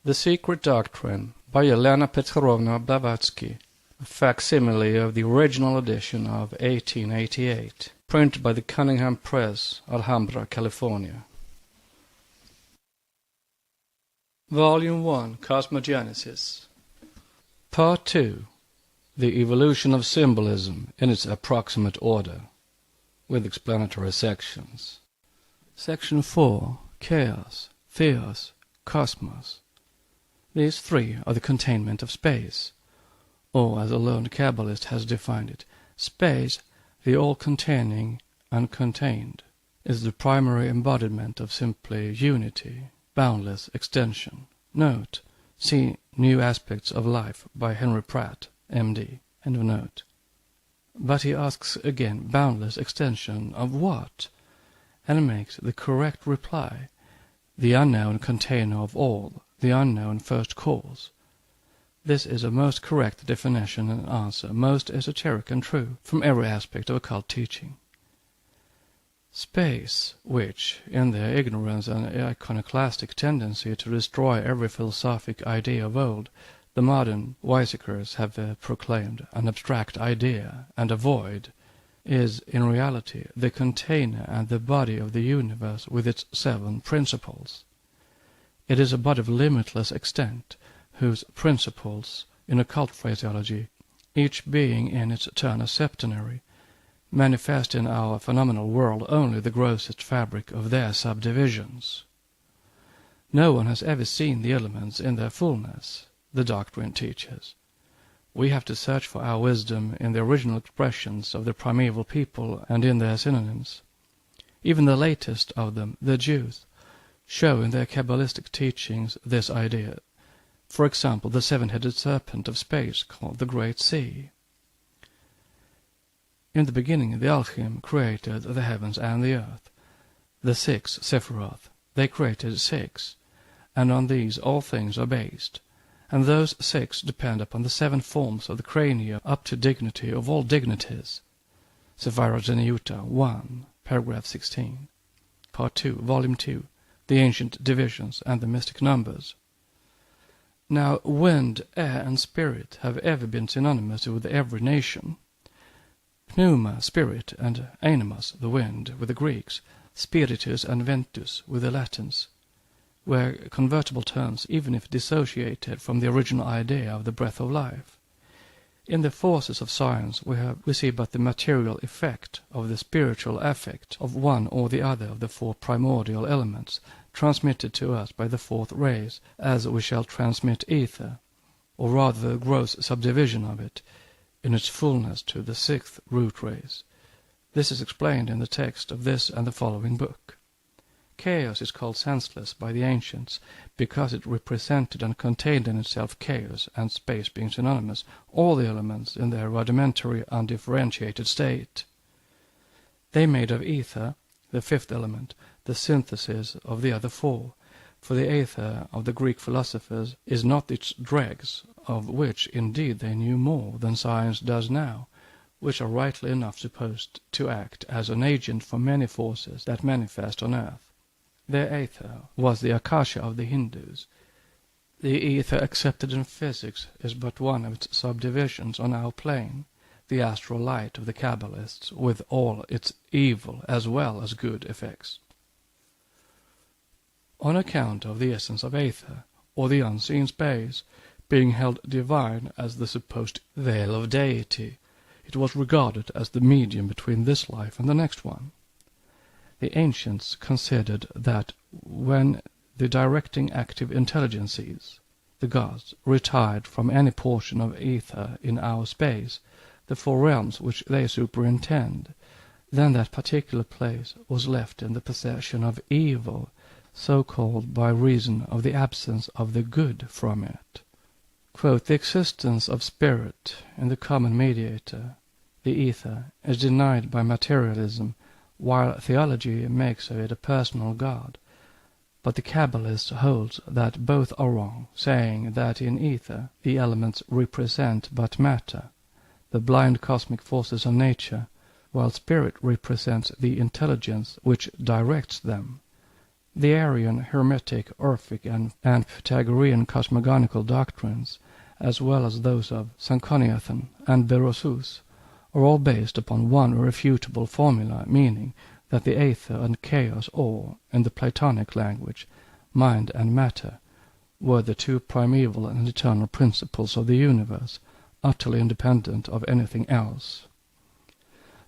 The Secret Doctrine by Helena Petrovna Blavatsky, a facsimile of the original edition of 1888, printed by the Cunningham Press, Alhambra, California. Volume 1, Cosmogenesis. Part 2, The Evolution of Symbolism in its Approximate Order. with explanatory sections. Section 4. Chaos, Theos, Cosmos. These three are the containment of space, or, as a learned Kabbalist has defined it, space, the all-containing uncontained, is the primary embodiment of simply unity, boundless extension. Note: see New Aspects of Life by Henry Pratt, M.D. End of note. But he asks again, boundless extension of what? And makes the correct reply, the unknown container of all, the unknown first cause. This is a most correct definition and answer, most esoteric and true, from every aspect of occult teaching. Space, which, in their ignorance and iconoclastic tendency to destroy every philosophic idea of old, the modern wiseacres have proclaimed an abstract idea and a void, is in reality the container and the body of the universe with its 7 principles. It is a body of limitless extent, whose principles, in occult phraseology, each being in its turn a septenary, manifest in our phenomenal world only the grossest fabric of their subdivisions. No one has ever seen the elements in their fullness, the Doctrine teaches. We have to search for our wisdom in the original expressions of the primeval people and in their synonyms. Even the latest of them, the Jews, show in their Kabbalistic teachings this idea. For example, the 7-headed serpent of space called the Great Sea. In the beginning, the Alchim created the heavens and the earth. The 6 Sephiroth, they created 6, and on these all things are based. And those 6 depend upon the 7 forms of the crania up to dignity of all dignities. Sephira Geniuta 1, paragraph 16. Part 2, volume 2, the ancient divisions and the mystic numbers. Now, wind, air, and spirit have ever been synonymous with every nation. Pneuma, spirit, and animus, the wind, with the Greeks, spiritus and ventus with the Latins, were convertible terms even if dissociated from the original idea of the breath of life. In the forces of science we see but the material effect of the spiritual affect of one or the other of the 4 primordial elements, transmitted to us by the 4th rays, as we shall transmit ether, or rather the gross subdivision of it, in its fullness to the 6th root rays. This is explained in the text of this and the following book. Chaos is called senseless by the ancients, because it represented and contained in itself chaos, and space being synonymous, all the elements in their rudimentary, undifferentiated state. They made of ether, the 5th element, the synthesis of the other 4, for the ether of the Greek philosophers is not its dregs, of which indeed they knew more than science does now, which are rightly enough supposed to act as an agent for many forces that manifest on earth. Their ether was the akasha of the Hindus. The ether accepted in physics is but one of its subdivisions on our plane, the astral light of the Kabbalists, with all its evil as well as good effects. On account of the essence of ether, or the unseen space, being held divine as the supposed veil of deity, it was regarded as the medium between this life and the next one. The ancients considered that when the directing active intelligences, the gods, retired from any portion of ether in our space, the 4 realms which they superintend, then that particular place was left in the possession of evil, so called by reason of the absence of the good from it. Quote, the existence of spirit in the common mediator, the ether, is denied by materialism, while theology makes of it a personal God. But the Kabbalist holds that both are wrong, saying that in ether the elements represent but matter, the blind cosmic forces of nature, while spirit represents the intelligence which directs them. The Arian, Hermetic, Orphic, and Pythagorean cosmogonical doctrines, as well as those of Sanchoniathon and Berosus, are all based upon one irrefutable formula, meaning that the ether and chaos, or, in the Platonic language, mind and matter, were the 2 primeval and eternal principles of the universe, utterly independent of anything else.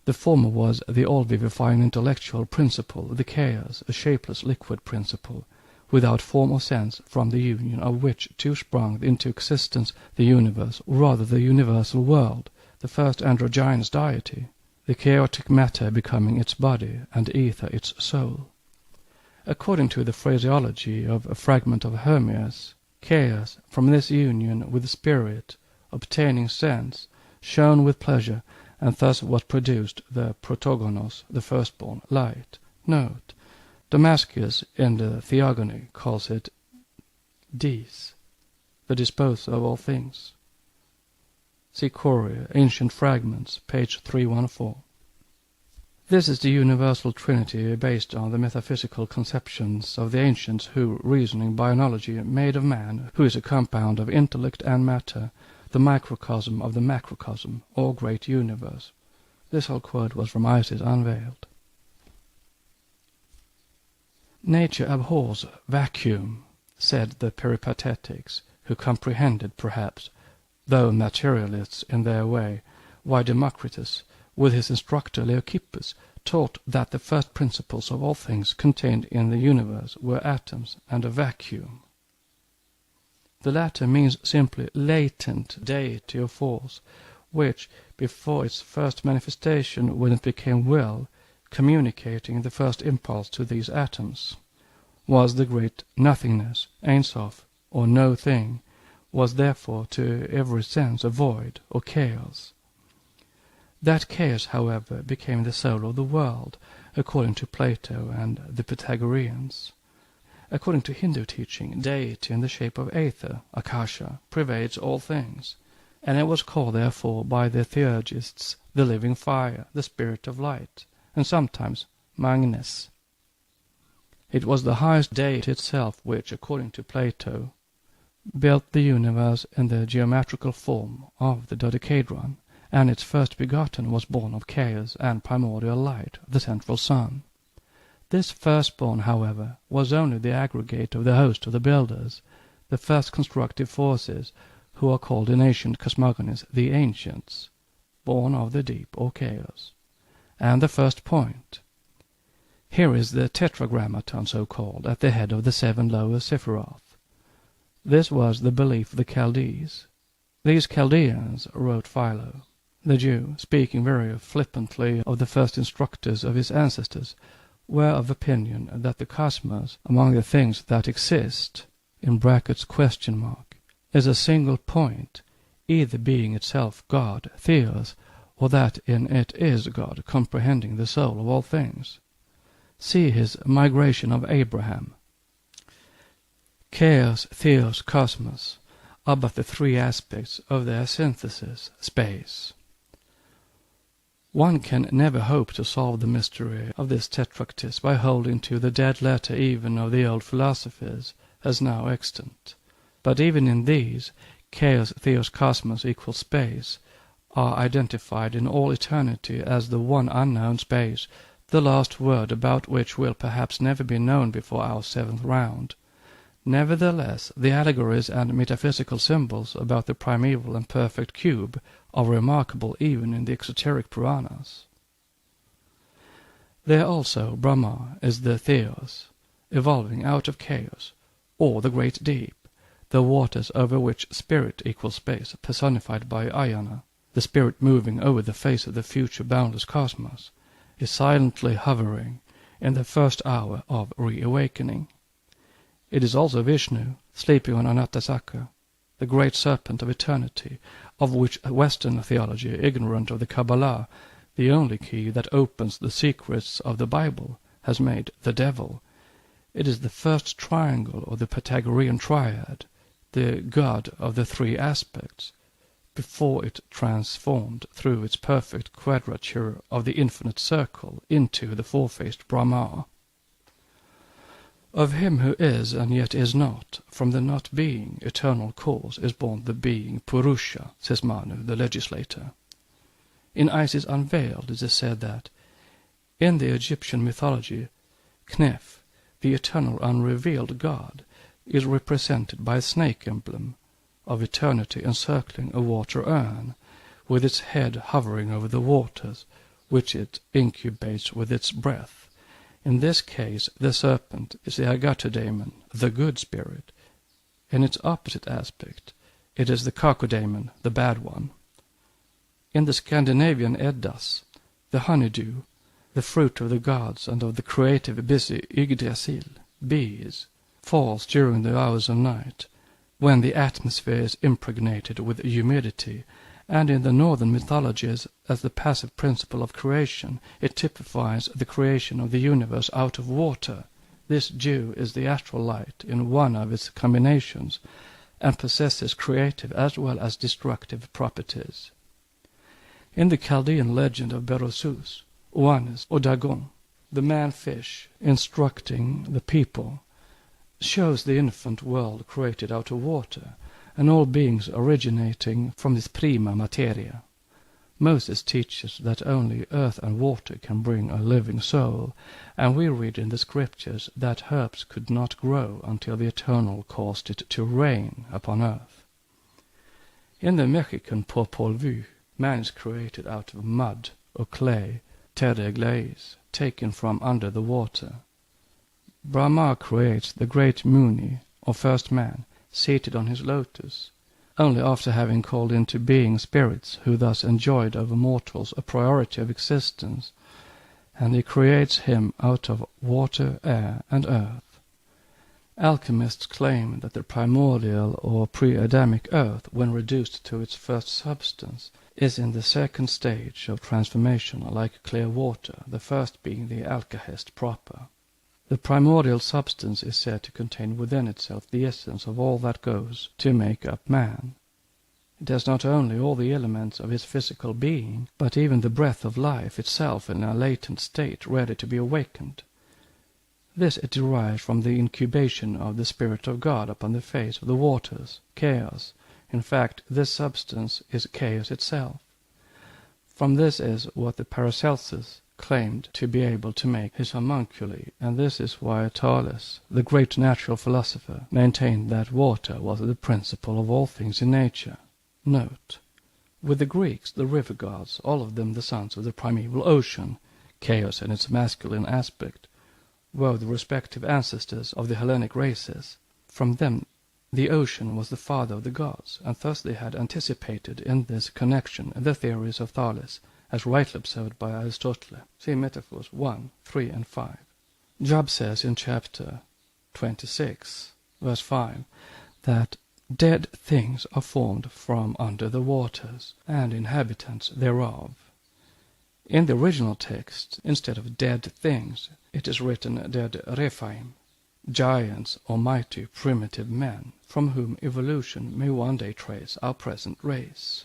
The former was the all-vivifying intellectual principle, the chaos, a shapeless liquid principle, without form or sense, from the union of which two sprung into existence the universe, or rather the universal world, the first androgynous deity, the chaotic matter becoming its body, and ether its soul. According to the phraseology of a fragment of Hermias, chaos, from this union with the spirit, obtaining sense, shone with pleasure, and thus was produced the protogonos, the firstborn, light. Note: Damascus in the Theogony calls it dis, the disposer of all things. See Courier, Ancient Fragments, page 314. This is the universal trinity based on the metaphysical conceptions of the ancients who, reasoning by analogy, made of man, who is a compound of intellect and matter, the microcosm of the macrocosm, or great universe. This whole quote was from Isis Unveiled. Nature abhors vacuum, said the Peripatetics, who comprehended, perhaps, though materialists in their way, why Democritus, with his instructor Leucippus, taught that the first principles of all things contained in the universe were atoms and a vacuum. The latter means simply latent deity or force, which, before its first manifestation when it became will, communicating the first impulse to these atoms, was the great nothingness, Ein Sof, or no thing, was therefore to every sense a void, or chaos. That chaos, however, became the soul of the world, according to Plato and the Pythagoreans. According to Hindu teaching, deity in the shape of aether, Akasha, pervades all things, and it was called therefore by the theurgists the living fire, the spirit of light, and sometimes Magnes. It was the highest deity itself which, according to Plato, built the universe in the geometrical form of the dodecahedron, and its first begotten was born of chaos and primordial light, the central sun. This firstborn, however, was only the aggregate of the host of the builders, the first constructive forces, who are called in ancient cosmogonies the ancients, born of the deep or chaos, and the first point. Here is the tetragrammaton, so called, at the head of the 7 lower Sephiroth. This was the belief of the Chaldees. These Chaldeans, wrote Philo, the Jew, speaking very flippantly of the first instructors of his ancestors, were of opinion that the cosmos, among the things that exist, is a single point, either being itself God, Theos, or that in it is God, comprehending the soul of all things. See his Migration of Abraham. Chaos, Theos, Cosmos are but the 3 aspects of their synthesis, space. One can never hope to solve the mystery of this tetractys by holding to the dead letter even of the old philosophies, as now extant. But even in these, chaos, Theos, Cosmos equals space, are identified in all eternity as the one unknown space, the last word about which will perhaps never be known before our 7th round. Nevertheless, the allegories and metaphysical symbols about the primeval and perfect cube are remarkable even in the exoteric Puranas. There also Brahma is the Theos, evolving out of chaos, or the great deep, the waters over which spirit equals space, personified by Ayana, the spirit moving over the face of the future boundless cosmos, is silently hovering in the first hour of reawakening. It is also Vishnu, sleeping on Anatasaka, the great serpent of eternity, of which Western theology, ignorant of the Kabbalah, the only key that opens the secrets of the Bible, has made the devil. It is the first triangle of the Pythagorean triad, the god of the 3 aspects, before it transformed through its perfect quadrature of the infinite circle into the 4-faced Brahma. Of him who is and yet is not, from the not being, eternal cause, is born the being Purusha, says Manu, the legislator. In Isis Unveiled it is said that, in the Egyptian mythology, Kneph, the eternal unrevealed god, is represented by a snake emblem of eternity encircling a water urn, with its head hovering over the waters, which it incubates with its breath. In this case, the serpent is the Agato-daemon, the good spirit. In its opposite aspect, it is the Kako-daemon, the bad one. In the Scandinavian Eddas, the honeydew, the fruit of the gods and of the creative busy Yggdrasil, bees, falls during the hours of night, when the atmosphere is impregnated with humidity, and in the northern mythologies, as the passive principle of creation, it typifies the creation of the universe out of water. This dew is the astral light in one of its combinations, and possesses creative as well as destructive properties. In the Chaldean legend of Berossus, Oannes or Dagon, the man-fish, instructing the people, shows the infant world created out of water, and all beings originating from this prima materia. Moses teaches that only earth and water can bring a living soul, and we read in the scriptures that herbs could not grow until the Eternal caused it to rain upon earth. In the Mexican Popol Vuh, man is created out of mud or clay, terre glaise, taken from under the water. Brahma creates the great Muni, or first man, seated on his lotus, only after having called into being spirits who thus enjoyed over mortals a priority of existence, and he creates him out of water, air, and earth. Alchemists claim that the primordial or pre-Adamic earth, when reduced to its first substance, is in the second stage of transformation like clear water, the first being the alkahest proper. The primordial substance is said to contain within itself the essence of all that goes to make up man. It has not only all the elements of his physical being, but even the breath of life itself in a latent state ready to be awakened. This it derives from the incubation of the Spirit of God upon the face of the waters, chaos. In fact, this substance is chaos itself. From this is what the Paracelsus claimed to be able to make his homunculi, and this is why Thales, the great natural philosopher, maintained that water was the principle of all things in nature. Note: with the Greeks, the river gods, all of them the sons of the primeval ocean, chaos in its masculine aspect, were the respective ancestors of the Hellenic races. From them the ocean was the father of the gods, and thus they had anticipated in this connection the theories of Thales, as rightly observed by Aristotle. See Metaphors 1, 3, and 5. Job says in chapter 26, verse 5, that dead things are formed from under the waters, and inhabitants thereof. In the original text, instead of dead things, it is written dead Rephaim, giants or mighty primitive men, from whom evolution may one day trace our present race.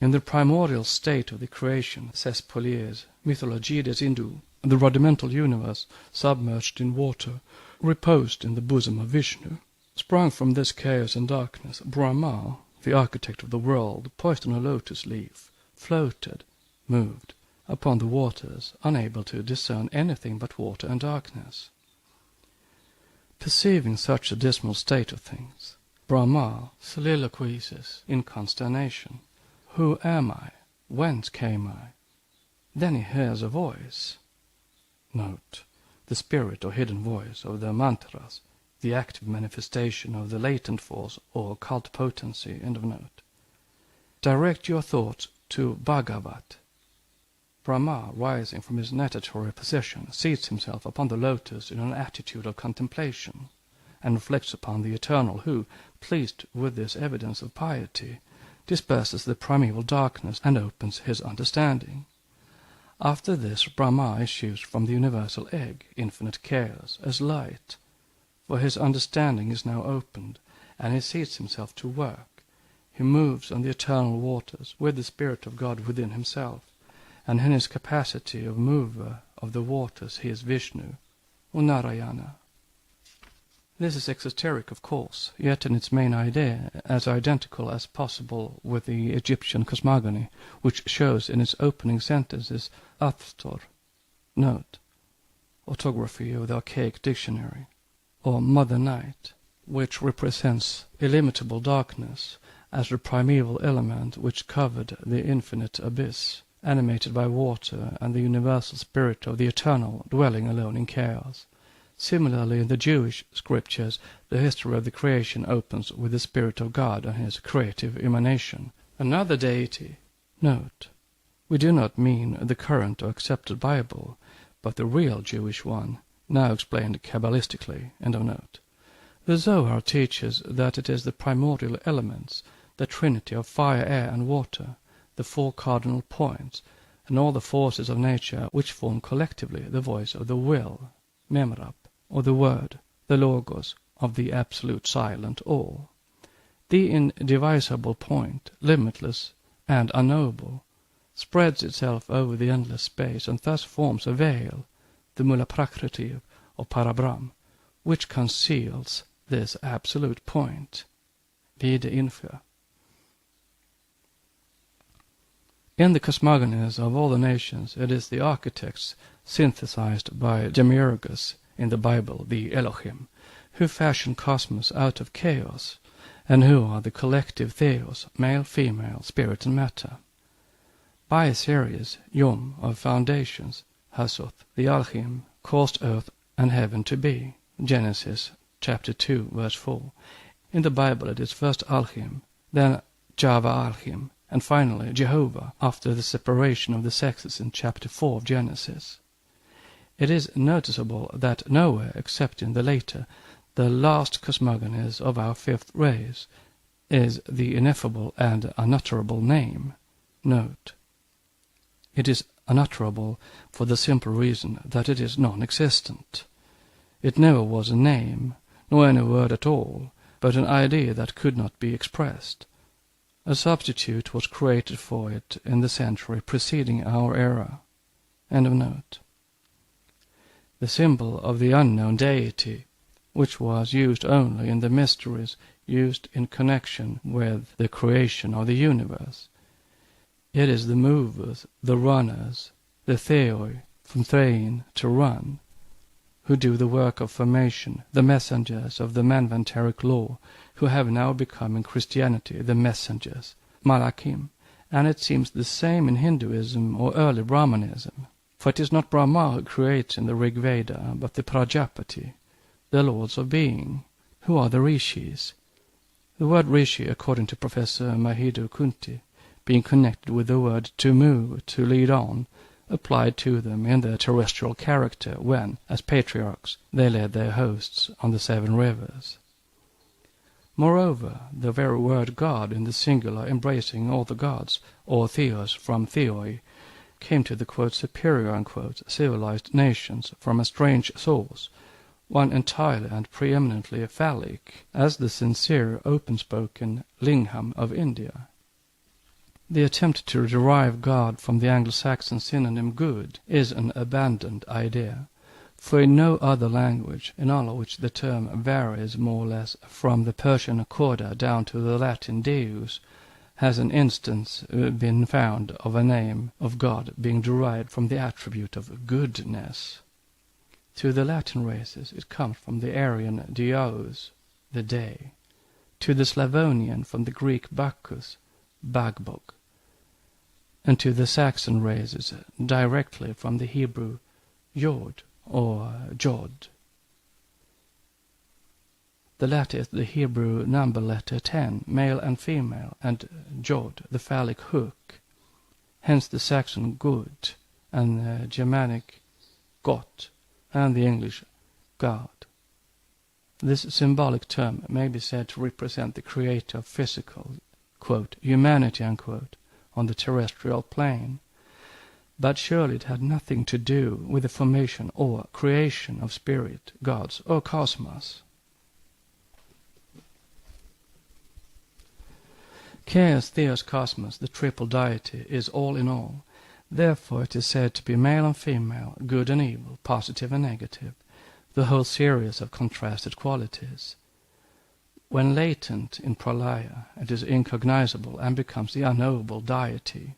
In the primordial state of the creation, says Poliers, Mythologie des Hindous, the rudimental universe, submerged in water, reposed in the bosom of Vishnu. Sprung from this chaos and darkness, Brahma, the architect of the world, poised on a lotus leaf, floated, moved, upon the waters, unable to discern anything but water and darkness. Perceiving such a dismal state of things, Brahma soliloquizes in consternation. Who am I? Whence came I? Then he hears a voice. Note: the spirit or hidden voice of the mantras, the active manifestation of the latent force or occult potency. End of note. Direct your thoughts to Bhagavat. Brahma, rising from his natatory position, seats himself upon the lotus in an attitude of contemplation, and reflects upon the Eternal, who, pleased with this evidence of piety, disperses the primeval darkness and opens his understanding. After this, Brahma issues from the universal egg, infinite chaos, as light, for his understanding is now opened, and he seats himself to work. He moves on the eternal waters with the Spirit of God within himself, and in his capacity of mover of the waters he is Vishnu, or Narayana. This is exoteric, of course, yet in its main idea as identical as possible with the Egyptian cosmogony, which shows in its opening sentences Athtor, note, orthography of the archaic dictionary, or Mother Night, which represents illimitable darkness as the primeval element which covered the infinite abyss, animated by water, and the universal spirit of the eternal dwelling alone in chaos. Similarly, in the Jewish scriptures, the history of the creation opens with the Spirit of God and his creative emanation. Another deity. Note: we do not mean the current or accepted Bible, but the real Jewish one, now explained Kabbalistically. End of note. The Zohar teaches that it is the primordial elements, the trinity of fire, air, and water, the four cardinal points, and all the forces of nature which form collectively the voice of the will, memrab, or the word, the logos, of the absolute silent all. The indivisible point, limitless and unknowable, spreads itself over the endless space and thus forms a veil, the mula prakriti or parabrahm, which conceals this absolute point, vide infra. In the cosmogonies of all the nations, it is the architects synthesized by Demiurgus in the Bible, the Elohim, who fashion cosmos out of chaos, and who are the collective theos, male, female, spirit, and matter. By a series, yom, of foundations, Hasoth, the Alchim, caused earth and heaven to be. Genesis chapter 2, verse 4. In the Bible it is first Alchim, then Java Alchim, and finally Jehovah, after the separation of the sexes in chapter 4 of Genesis. It is noticeable that nowhere, except in the later, the last cosmogonies of our fifth race, is the ineffable and unutterable name. Note: it is unutterable for the simple reason that it is non-existent. It never was a name, nor any word at all, but an idea that could not be expressed. A substitute was created for it in the century preceding our era. End of note. The symbol of the unknown deity, which was used only in the mysteries used in connection with the creation of the universe. It is the movers, the runners, the theoi, from thein, to run, who do the work of formation, the messengers of the manvantaric law, who have now become in Christianity the messengers, malakim, and it seems the same in Hinduism or early Brahmanism. For it is not Brahma who creates in the Rig Veda, but the Prajapati, the lords of being, who are the rishis. The word rishi, according to Professor Mahideo Kunti, being connected with the word to move, to lead on, applied to them in their terrestrial character when, as patriarchs, they led their hosts on the 7 rivers. Moreover, the very word God in the singular, embracing all the gods, or theos from theoi, came to the quote superior unquote civilized nations from a strange source, one entirely and preeminently phallic, as the sincere, open-spoken Lingham of India. The attempt to derive God from the Anglo-Saxon synonym good is an abandoned idea, for in no other language, in all of which the term varies more or less from the Persian coda down to the Latin deus, has an instance been found of a name of God being derived from the attribute of goodness. To the Latin races it comes from the Aryan diaos, the day. To the Slavonian from the Greek Bacchus, Bagbog. And to the Saxon races directly from the Hebrew Yod or Jod. The latter is the Hebrew number letter 10, male and female, and Jod, the phallic hook. Hence the Saxon good, and the Germanic Gott, and the English God. This symbolic term may be said to represent the creator of physical, quote, humanity, unquote, on the terrestrial plane. But surely it had nothing to do with the formation or creation of spirit, gods, or cosmos. Chaos, Theos, Cosmos, the triple deity, is all in all. Therefore it is said to be male and female, good and evil, positive and negative, the whole series of contrasted qualities. When latent in pralaya, it is incognizable and becomes the unknowable deity.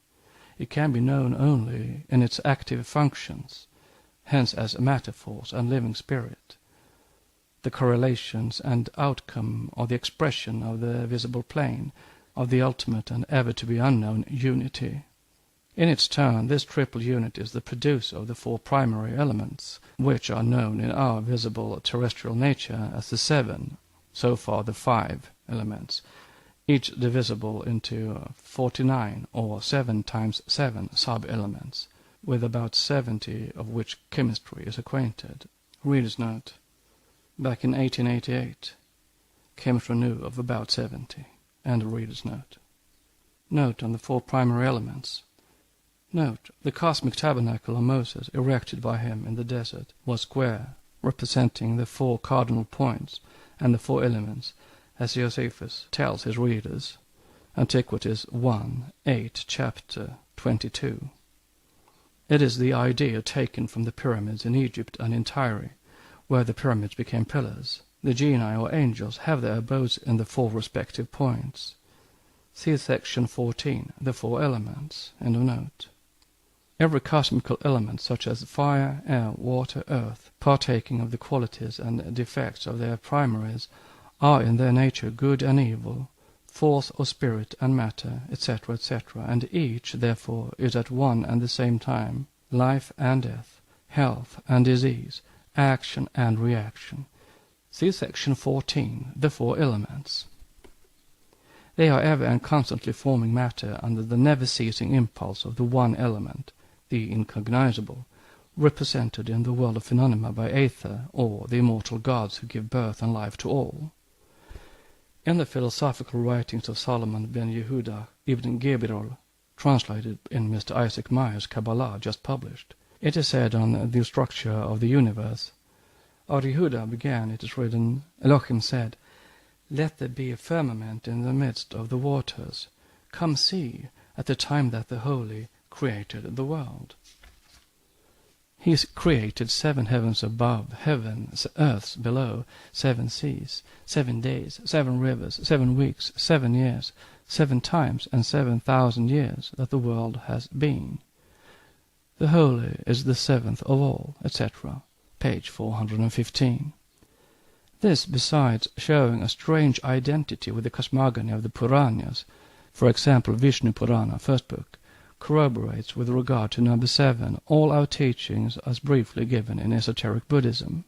It can be known only in its active functions, hence as matter force and living spirit, the correlations and outcome or the expression of the visible plane, of the ultimate and ever to be unknown unity. In its turn, this triple unit is the producer of the four primary elements, which are known in our visible terrestrial nature as the seven, so far the 5 elements, each divisible into 49 or 7 times 7 sub-elements, with about 70 of which chemistry is acquainted. Reader's note. Back in 1888, chemistry knew of about 70. End of reader's note. Note on the four primary elements. Note, the cosmic tabernacle of Moses, erected by him in the desert, was square, representing the 4 cardinal points and the 4 elements, as Josephus tells his readers. Antiquities 1, 8, chapter 22. It is the idea taken from the pyramids in Egypt and in Tyre, where the pyramids became pillars. The genii or angels have their abodes in the 4 respective points. See section 14, the 4 elements. End of note. Every cosmical element, such as fire, air, water, earth, partaking of the qualities and defects of their primaries, are in their nature good and evil, force or spirit and matter, etc., etc., and each, therefore, is at one and the same time life and death, health and disease, action and reaction. See section 14, the 4 elements. They are ever and constantly forming matter under the never-ceasing impulse of the one element, the incognizable, represented in the world of phenomena by Aether, or the immortal gods who give birth and life to all. In the philosophical writings of Solomon ben Yehuda ibn Gebirol, translated in Mr. Isaac Meyer's Kabbalah just published, it is said on the structure of the universe. Our Yehuda began, it is written, Elohim said, "Let there be a firmament in the midst of the waters. Come see, at the time that the Holy created the world." He created 7 heavens above, heaven, earths below, 7 seas, 7 days, 7 rivers, 7 weeks, 7 years, 7 times, and 7,000 years that the world has been. The Holy is the 7th of all, etc. Page 415. This, besides showing a strange identity with the cosmogony of the Puranas, for example Vishnu Purana, first book, corroborates with regard to number 7 all our teachings as briefly given in esoteric Buddhism.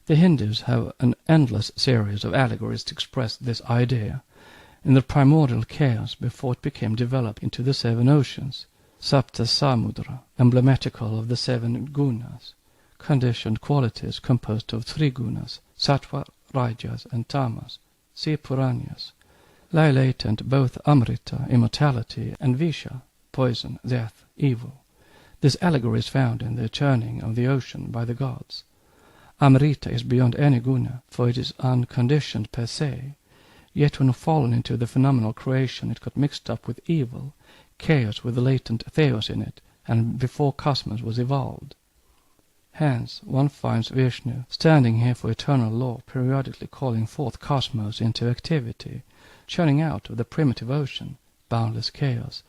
The Hindus have an endless series of allegories to express this idea. In the primordial chaos before it became developed into the 7 oceans, Sapta Samudra, emblematical of the 7 gunas, conditioned qualities composed of 3 gunas, Sattva, Rajas, and Tamas, see Puranyas, lie latent both Amrita, immortality, and Visha, poison, death, evil. This allegory is found in the churning of the ocean by the gods. Amrita is beyond any guna, for it is unconditioned per se, yet when fallen into the phenomenal creation it got mixed up with evil, chaos with the latent theos in it, and before cosmos was evolved. Hence one finds Vishnu standing here for eternal law, periodically calling forth cosmos into activity, churning out of the primitive ocean, boundless chaos,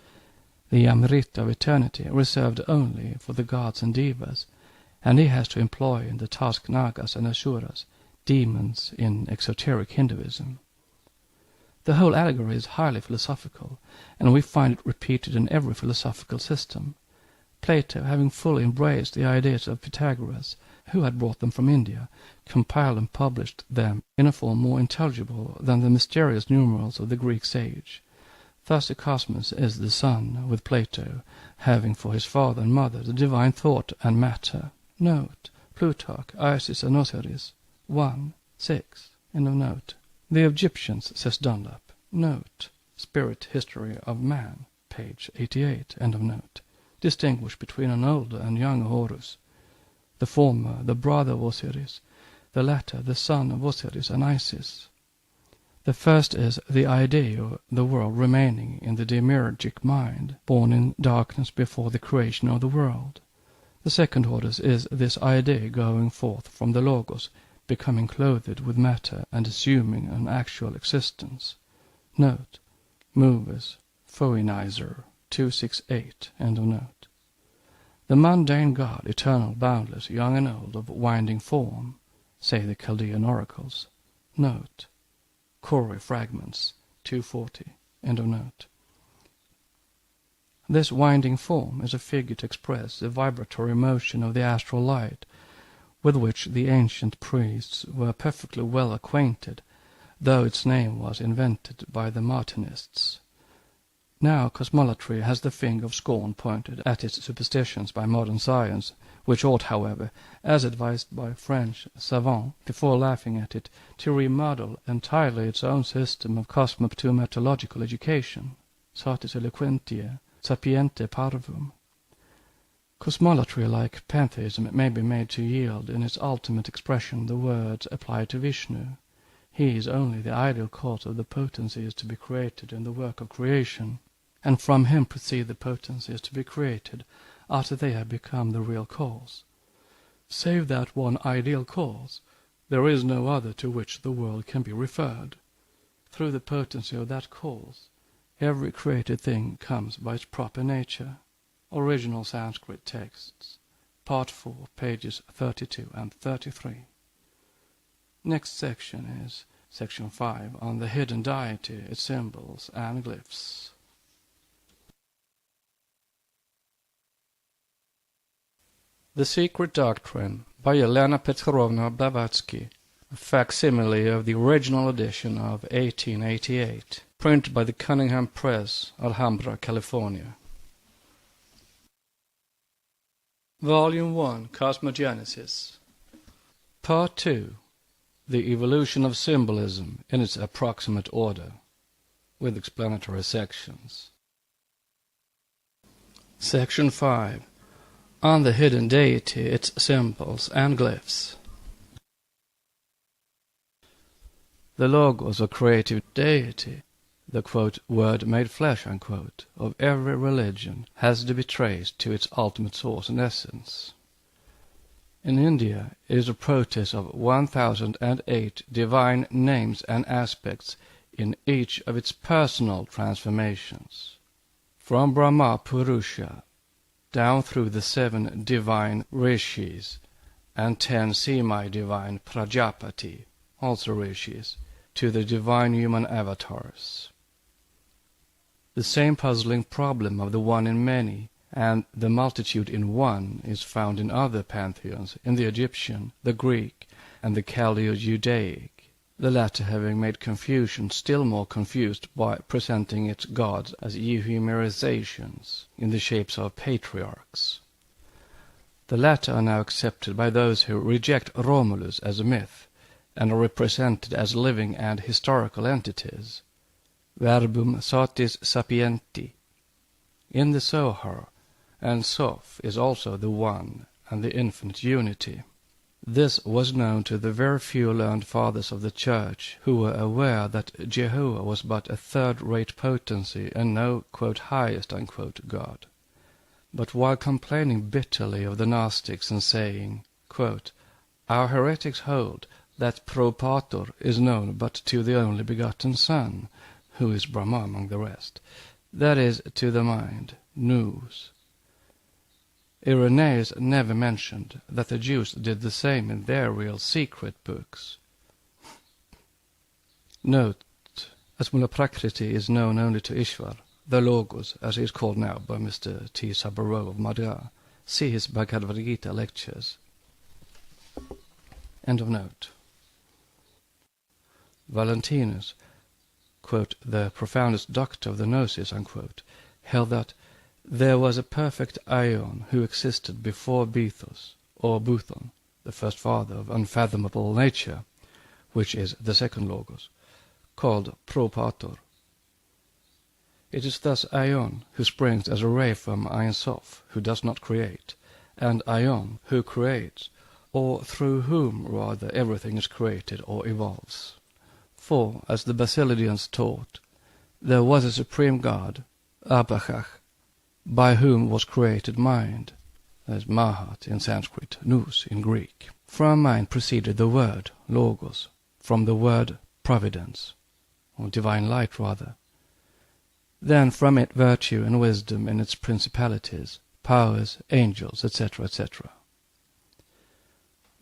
the Amrita of eternity, reserved only for the gods and devas, and he has to employ in the task Nagas and Asuras, demons in exoteric Hinduism. The whole allegory is highly philosophical, and we find it repeated in every philosophical system. Plato, having fully embraced the ideas of Pythagoras, who had brought them from India, compiled and published them in a form more intelligible than the mysterious numerals of the Greek sage. Thus the cosmos is the sun, with Plato having for his father and mother the divine thought and matter. Note, Plutarch, Isis and Osiris, 1, 6, end of note. The Egyptians, says Dunlap. Note, Spirit History of Man, page 88, end of note. Distinguish between an older and younger Horus. The former, the brother of Osiris, the latter, the son of Osiris and Isis. The first is the idea of the world remaining in the demiurgic mind, born in darkness before the creation of the world. The second order is this idea going forth from the Logos, becoming clothed with matter and assuming an actual existence. Note, Movies, Phoenizer, 268, end of note. The mundane God, eternal, boundless, young and old, of winding form, say the Chaldean oracles. Note, Kore Fragments, 240, end of note. This winding form is a figure to express the vibratory motion of the astral light, with which the ancient priests were perfectly well acquainted, though its name was invented by the Martinists. Now cosmolatry has the finger of scorn pointed at its superstitions by modern science, which ought, however, as advised by French savants, before laughing at it, to remodel entirely its own system of cosmoptomatological education, satis eloquentia, sapiente parvum. Cosmolatry, like pantheism, may be made to yield in its ultimate expression the words applied to Vishnu. He is only the ideal cause of the potencies to be created in the work of creation, and from him proceed the potencies to be created after they have become the real cause. Save that one ideal cause, there is no other to which the world can be referred. Through the potency of that cause, every created thing comes by its proper nature. Original Sanskrit texts, Part 4, pages 32 and 33. Next section is Section 5 on the hidden deity, its symbols and glyphs. The Secret Doctrine by Helena Petrovna Blavatsky, a facsimile of the original edition of 1888, printed by the Cunningham Press, Alhambra, California. Volume 1, Cosmogenesis. Part 2, The Evolution of Symbolism in its Approximate Order, with explanatory sections. Section 5, on the hidden deity, its symbols and glyphs. The Logos, or creative deity, the quote, word made flesh, unquote, of every religion, has to be traced to its ultimate source and essence. In India, it is a protest of 1008 divine names and aspects in each of its personal transformations. From Brahma Purusha, down through the 7 divine rishis and 10 semi-divine Prajapati, also rishis, to the divine human avatars. The same puzzling problem of the one in many and the multitude in one is found in other pantheons, in the Egyptian, the Greek, and the Chaldeo-Judaic, the latter having made Confucian still more confused by presenting its gods as euhemerizations in the shapes of patriarchs. The latter are now accepted by those who reject Romulus as a myth, and are represented as living and historical entities. Verbum satis sapienti. In the Zohar and Soph is also the One and the infinite unity. This was known to the very few learned fathers of the Church, who were aware that Jehovah was but a third-rate potency and no, quote, highest, unquote, God. But while complaining bitterly of the Gnostics and saying, quote, our heretics hold that pro pater is known but to the only begotten Son, who is Brahma among the rest, that is, to the mind, nous. Irenaeus never mentioned that the Jews did the same in their real secret books. Note, as Mula Prakriti is known only to Ishvar, the Logos, as he is called now by Mr. T. Sabaro of Madras, see his Bhagavad Gita lectures. End of note. Valentinus, quote, the profoundest doctor of the Gnosis, unquote, held that there was a perfect Aion who existed before Bethos, or Buthon, the first father of unfathomable nature, which is the second Logos, called pro pater. It is thus Aion who springs as a ray from Ein Sof, who does not create, and Aion who creates, or through whom, rather, everything is created or evolves. For, as the Basilidians taught, there was a supreme God, Abhachach, by whom was created mind, that is Mahat in Sanskrit, nous in Greek. From mind proceeded the word, Logos, from the word providence, or divine light rather. Then from it virtue and wisdom in its principalities, powers, angels, etc., etc.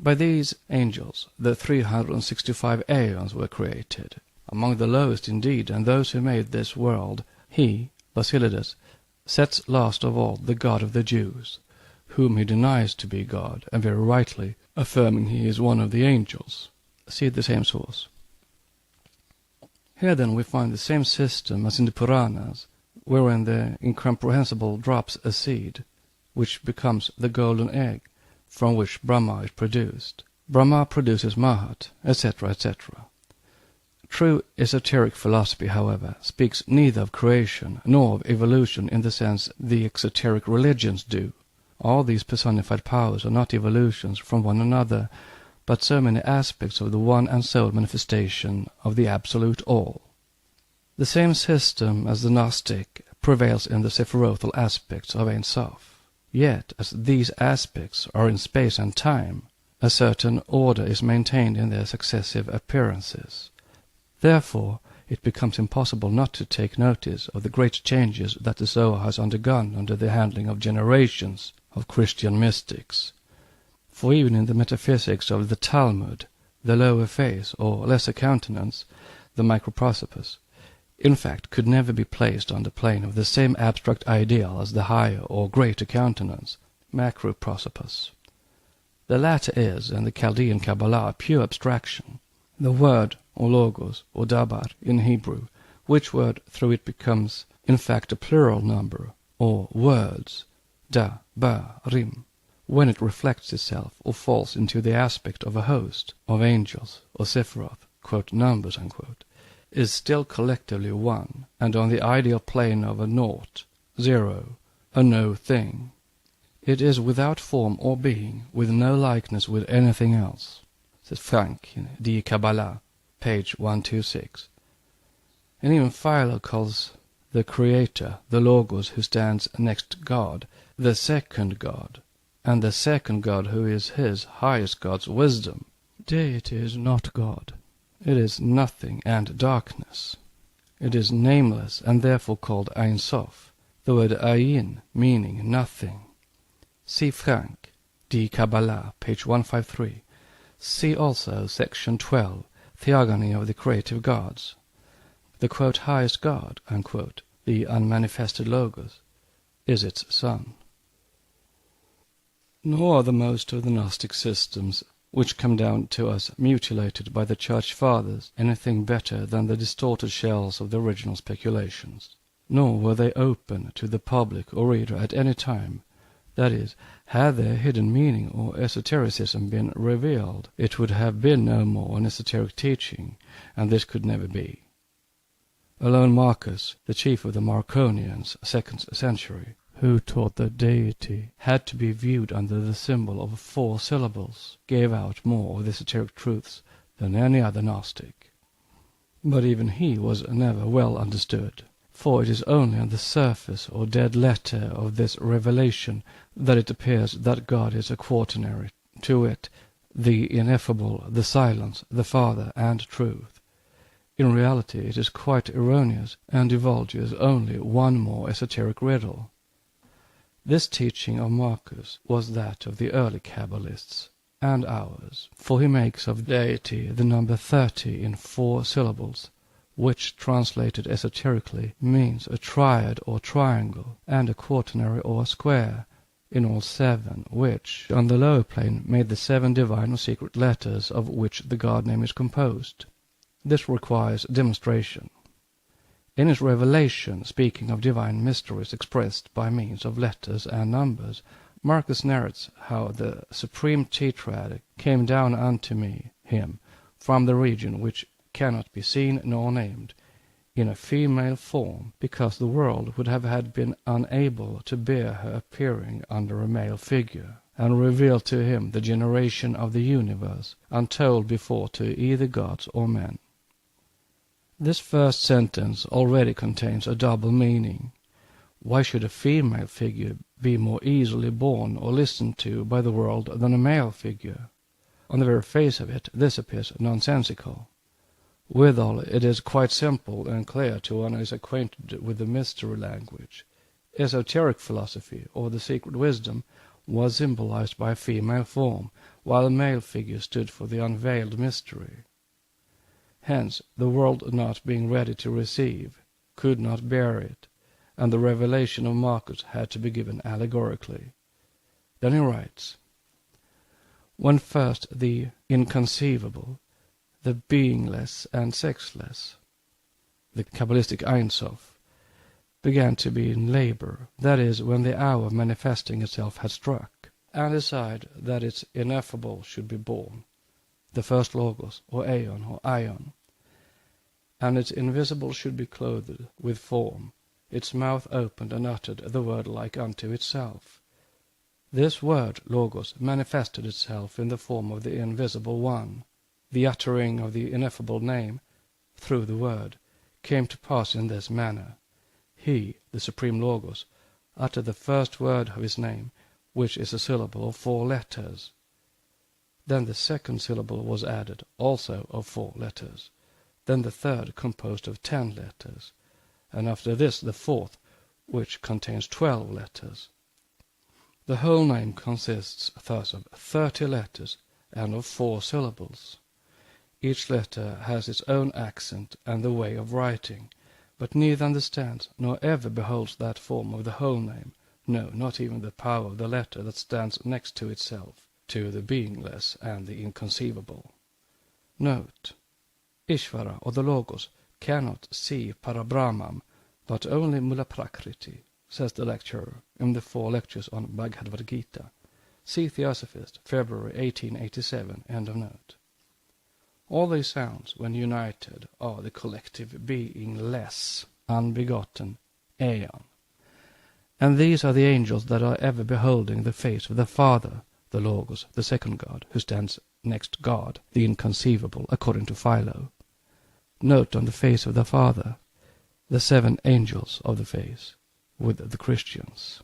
By these angels the 365 aeons were created, among the lowest indeed, and those who made this world, he, Basilides, sets last of all the God of the Jews, whom he denies to be God, and very rightly, affirming he is one of the angels. See the same source. Here then we find the same system as in the Puranas, wherein the incomprehensible drops a seed, which becomes the golden egg, from which Brahma is produced. Brahma produces Mahat, etc., etc. True esoteric philosophy, however, speaks neither of creation nor of evolution in the sense the exoteric religions do. All these personified powers are not evolutions from one another, but so many aspects of the one and sole manifestation of the Absolute All. The same system as the Gnostic prevails in the sephirothal aspects of Ein Sof. Yet, as these aspects are in space and time, a certain order is maintained in their successive appearances. Therefore, it becomes impossible not to take notice of the great changes that the Zohar has undergone under the handling of generations of Christian mystics. For even in the metaphysics of the Talmud, the lower face, or lesser countenance, the microprosopos, in fact could never be placed on the plane of the same abstract ideal as the higher or greater countenance, macroprosopos. The latter is, in the Chaldean Kabbalah, a pure abstraction. The word, or logos, or dabar in Hebrew, which word through it becomes, in fact, a plural number, or words, da, ba, rim, when it reflects itself or falls into the aspect of a host of angels or sephiroth, quote, numbers, unquote, is still collectively one, and on the ideal plane of a naught, zero, a no thing. It is without form or being, with no likeness with anything else, says Frank in Die Kabbalah, page 126. And even Philo calls the Creator, the Logos who stands next God, the second God, and the second God who is his highest God's wisdom. Deity is not God. It is nothing and darkness. It is nameless and therefore called Ein Sof, the word Ayin meaning nothing. See Frank, Die Kabbalah, page 153. See also section 12, Theogony of the Creative Gods. The quote highest God, unquote, the unmanifested Logos, is its son. Nor are the most of the Gnostic systems which come down to us mutilated by the Church Fathers anything better than the distorted shells of the original speculations. Nor were they open to the public or reader at any time. That is, had their hidden meaning or esotericism been revealed, it would have been no more an esoteric teaching, and this could never be. Alone Marcus, the chief of the Marconians, 2nd century, who taught that deity had to be viewed under the symbol of 4 syllables, gave out more of the esoteric truths than any other Gnostic. But even he was never well understood, for it is only on the surface or dead letter of this revelation that it appears that God is a quaternary, to wit, the ineffable, the silence, the Father, and truth. In reality it is quite erroneous, and divulges only one more esoteric riddle. This teaching of Marcus was that of the early Kabbalists, and ours, for he makes of deity the number 30 in 4 syllables, which, translated esoterically, means a triad or triangle, and a quaternary or square, in all 7, which, on the lower plane, made the 7 divine or secret letters of which the God name is composed. This requires demonstration. In his revelation, speaking of divine mysteries expressed by means of letters and numbers, Marcus narrates how the supreme tetrad came down unto me, him, from the region which cannot be seen nor named, in a female form, because the world would have had been unable to bear her appearing under a male figure, and revealed to him the generation of the universe, untold before to either gods or men. This first sentence already contains a double meaning. Why should a female figure be more easily borne or listened to by the world than a male figure? On the very face of it, this appears nonsensical. Withal, it is quite simple and clear to one who is acquainted with the mystery language. Esoteric philosophy, or the secret wisdom, was symbolized by a female form, while a male figure stood for the unveiled mystery. Hence, the world not being ready to receive, could not bear it, and the revelation of Marcus had to be given allegorically. Then he writes, when first the inconceivable, the beingless and sexless, the Kabbalistic Ein Sof, began to be in labor, that is, when the hour of manifesting itself had struck, and decided that its ineffable should be born, the first Logos, or Aeon, or Ion, and its invisible should be clothed with form, its mouth opened and uttered the word like unto itself. This word, Logos, manifested itself in the form of the invisible one. The uttering of the ineffable name, through the word, came to pass in this manner. He, the Supreme Logos, uttered the first word of his name, which is a syllable of 4 letters. Then the second syllable was added, also of 4 letters. Then the third, composed of 10 letters. And after this the fourth, which contains 12 letters. The whole name consists thus of 30 letters and of 4 syllables. Each letter has its own accent and the way of writing, but neither understands nor ever beholds that form of the whole name, no, not even the power of the letter that stands next to itself, to the beingless and the inconceivable. Note: Ishvara, or the Logos, cannot see Parabrahmam, but only Mula Prakriti, says the lecturer in the 4 lectures on Bhagavad Gita. See Theosophist, February 1887, end of note. All these sounds, when united, are the collective beingless, unbegotten, Aeon. And these are the angels that are ever beholding the face of the Father, the Logos, the second God, who stands next God, the inconceivable, according to Philo. Note on the face of the Father, the 7 angels of the face, with the Christians.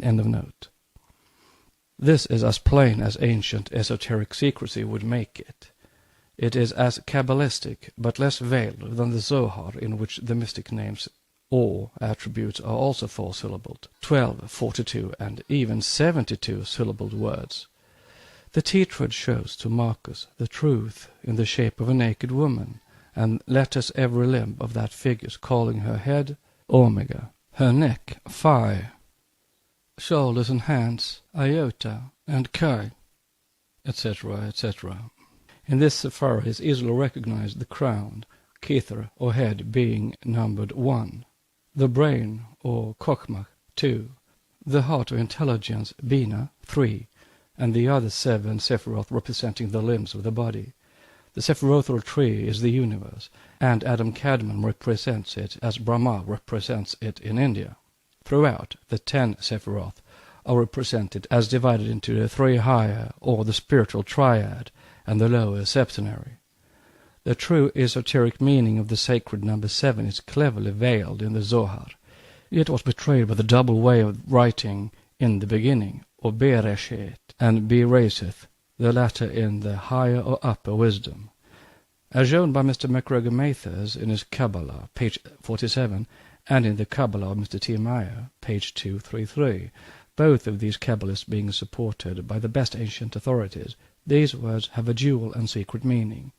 End of note. This is as plain as ancient esoteric secrecy would make it. It is as Kabbalistic, but less veiled than the Zohar, in which the mystic names or attributes are also 4-syllabled, 12, 42, and even 72-syllabled words. The tetrad shows to Marcus the truth in the shape of a naked woman, and letters every limb of that figure, calling her head Omega, her neck Phi, shoulders and hands Iota and Chi, etc., etc. In this Sephara is easily recognized the crown, Kether, or head, being numbered 1, the brain, or Chokhmah, 2, the heart or intelligence, Bina, 3, and the other 7 Sephiroth representing the limbs of the body. The Sephirothal tree is the universe, and Adam Kadmon represents it as Brahma represents it in India. Throughout, the 10 Sephiroth are represented as divided into the 3 higher, or the spiritual triad, and the lower septenary. The true esoteric meaning of the sacred number 7 is cleverly veiled in the Zohar. It was betrayed by the double way of writing in the beginning, or Bereshit, and Beresith, the latter in the higher or upper wisdom. As shown by Mr. MacGregor Mathers in his Kabbalah, page 47, and in the Kabbalah of Mr. T. Meyer, page 233, both of these Kabbalists being supported by the best ancient authorities, these words have a dual and secret meaning.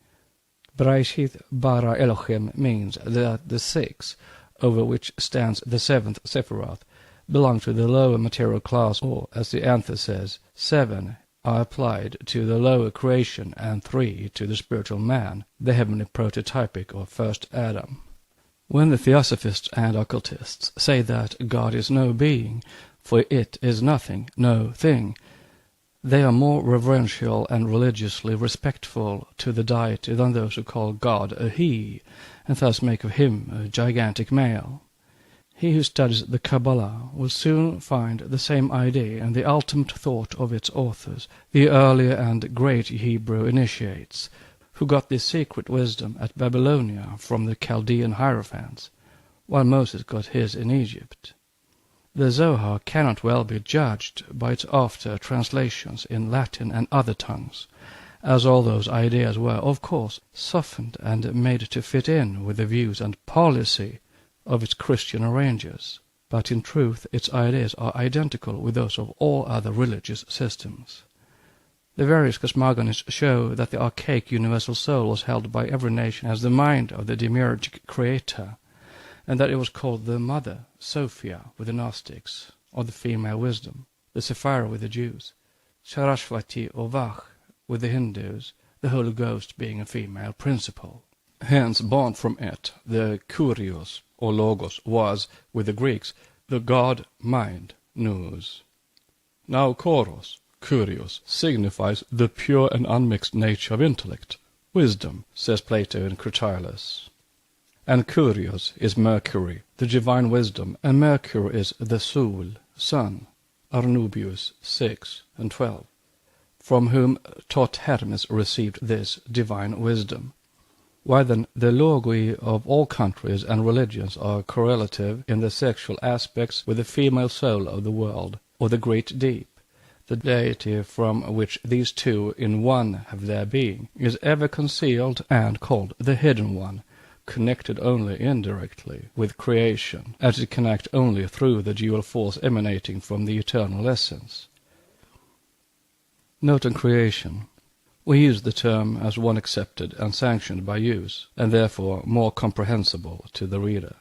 Bereshith bara Elohim means that the 6, over which stands the 7th Sephiroth, belong to the lower material class, or, as the Anther says, 7 are applied to the lower creation and 3 to the spiritual man, the heavenly prototypic or first Adam. When the Theosophists and occultists say that God is no being, for it is nothing, no thing, they are more reverential and religiously respectful to the deity than those who call God a he, and thus make of him a gigantic male. He who studies the Kabbalah will soon find the same idea in the ultimate thought of its authors, the earlier and great Hebrew initiates, who got this secret wisdom at Babylonia from the Chaldean hierophants, while Moses got his in Egypt. The Zohar cannot well be judged by its after translations in Latin and other tongues, as all those ideas were, of course, softened and made to fit in with the views and policy of its Christian arrangers, but in truth its ideas are identical with those of all other religious systems. The various cosmogonies show that the archaic universal soul was held by every nation as the mind of the demiurgic creator, and that it was called the Mother, Sophia, with the Gnostics, or the female wisdom, the Sephira with the Jews, Sarasvati or Vach with the Hindus, the Holy Ghost being a female principle. Hence, born from it, the Kurios, or Logos, was, with the Greeks, the God-mind, nous. Now Koros, Kurios, signifies the pure and unmixed nature of intellect, wisdom, says Plato in Critylus. And Kurios is Mercury, the divine wisdom, and Mercury is the Soul, sun, Arnubius 6 and 12, from whom taught Hermes received this divine wisdom. Why then the logoi of all countries and religions are correlative in the sexual aspects with the female soul of the world, or the great deep, the deity from which these two in one have their being, is ever concealed and called the hidden one, connected only indirectly with creation, as it can act only through the dual force emanating from the eternal essence. Note on creation. We use the term as one accepted and sanctioned by use, and therefore more comprehensible to the reader.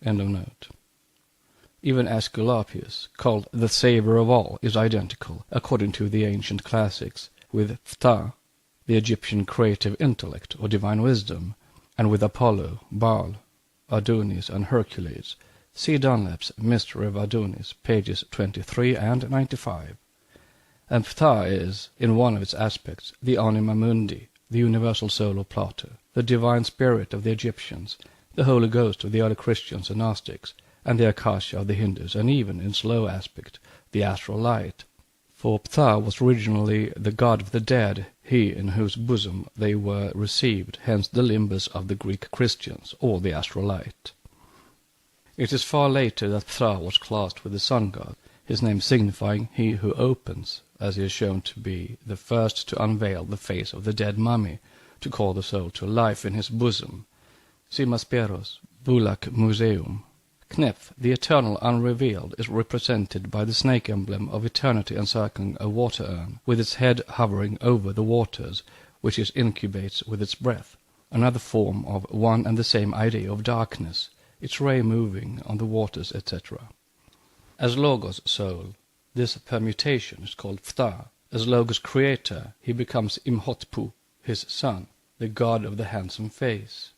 End of note. Even Aesculapius, called the Saviour of all, is identical, according to the ancient classics, with Phta, the Egyptian creative intellect or divine wisdom, and with Apollo, Baal, Adonis, and Hercules. See Dunlap's Mystery of Adonis, pages 23 and 95. And Phta is, in one of its aspects, the anima mundi, the universal soul of Plato, the divine spirit of the Egyptians, the Holy Ghost of the early Christians and Gnostics, and the Akasha of the Hindus, and even, in slow aspect, the astral light. For Phta was originally the god of the dead, he in whose bosom they were received, hence the limbus of the Greek Christians, or the astral light. It is far later that Phta was classed with the sun god, his name signifying he who opens, as he is shown to be the first to unveil the face of the dead mummy, to call the soul to life in his bosom. See Masperos, Bulak Museum. Kneph, the eternal unrevealed, is represented by the snake emblem of eternity encircling a water urn, with its head hovering over the waters, which it incubates with its breath, another form of one and the same idea of darkness, its ray moving on the waters, etc. As Logos soul, this permutation is called Phta. As Logos creator, he becomes Imhotpu, his son, the god of the handsome face.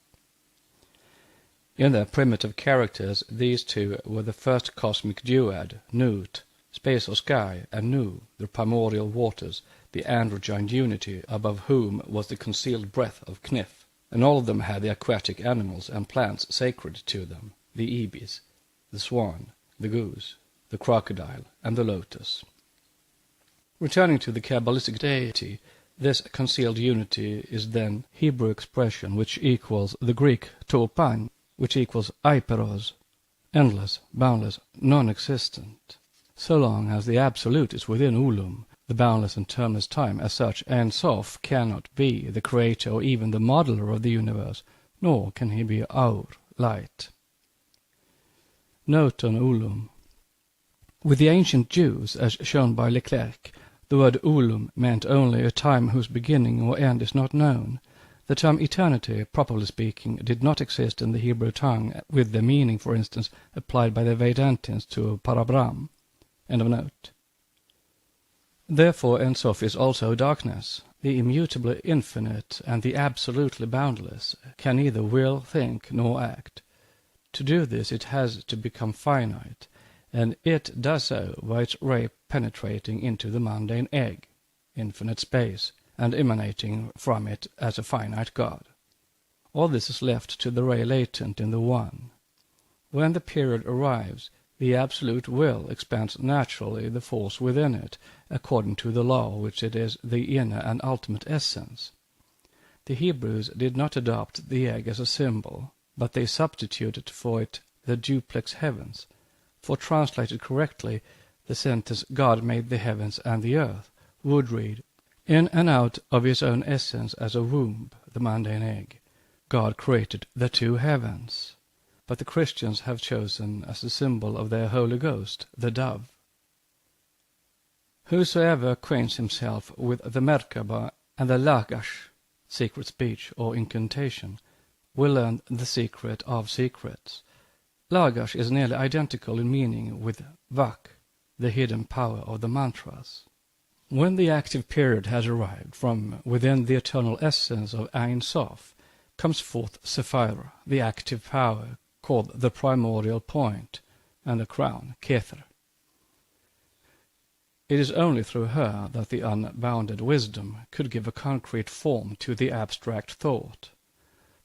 In their primitive characters, these two were the first cosmic duad, Nut, space or sky, and Nu, the primordial waters, the androgyne unity, above whom was the concealed breath of Kneph, and all of them had the aquatic animals and plants sacred to them, the ibis, the swan, the goose, the crocodile, and the lotus. Returning to the Kabbalistic deity, this concealed unity is then Hebrew expression which equals the Greek topan, which equals aiperos, endless, boundless, non-existent. So long as the Absolute is within Ulum, the boundless and termless time, as such, Ein Sof cannot be the creator or even the modeler of the universe, nor can he be Aur, light. Note on Ulum. With the ancient Jews, as shown by Leclerc, the word Ulum meant only a time whose beginning or end is not known. The term eternity, properly speaking, did not exist in the Hebrew tongue, with the meaning, for instance, applied by the Vedantins to Parabrahm. End of note. Therefore Ein Sof is also darkness. The immutably infinite and the absolutely boundless can neither will, think, nor act. To do this it has to become finite, and it does so by its ray penetrating into the mundane egg, infinite space, and emanating from it as a finite God. All this is left to the ray latent in the One. When the period arrives, the Absolute will expands naturally the force within it, according to the law which it is the inner and ultimate essence. The Hebrews did not adopt the egg as a symbol, but they substituted for it the duplex heavens, for translated correctly, the sentence God made the heavens and the earth would read, in and out of his own essence as a womb, the mundane egg, God created the two heavens. But the Christians have chosen as the symbol of their Holy Ghost the dove. Whosoever acquaints himself with the Merkaba and the Lagash, secret speech or incantation, will learn the secret of secrets, Lagash is nearly identical in meaning with Vak, the hidden power of the mantras. When the active period has arrived, from within the eternal essence of Ein Sof comes forth Sephira, the active power, called the primordial point, and the crown, Kether. It is only through her that the unbounded wisdom could give a concrete form to the abstract thought.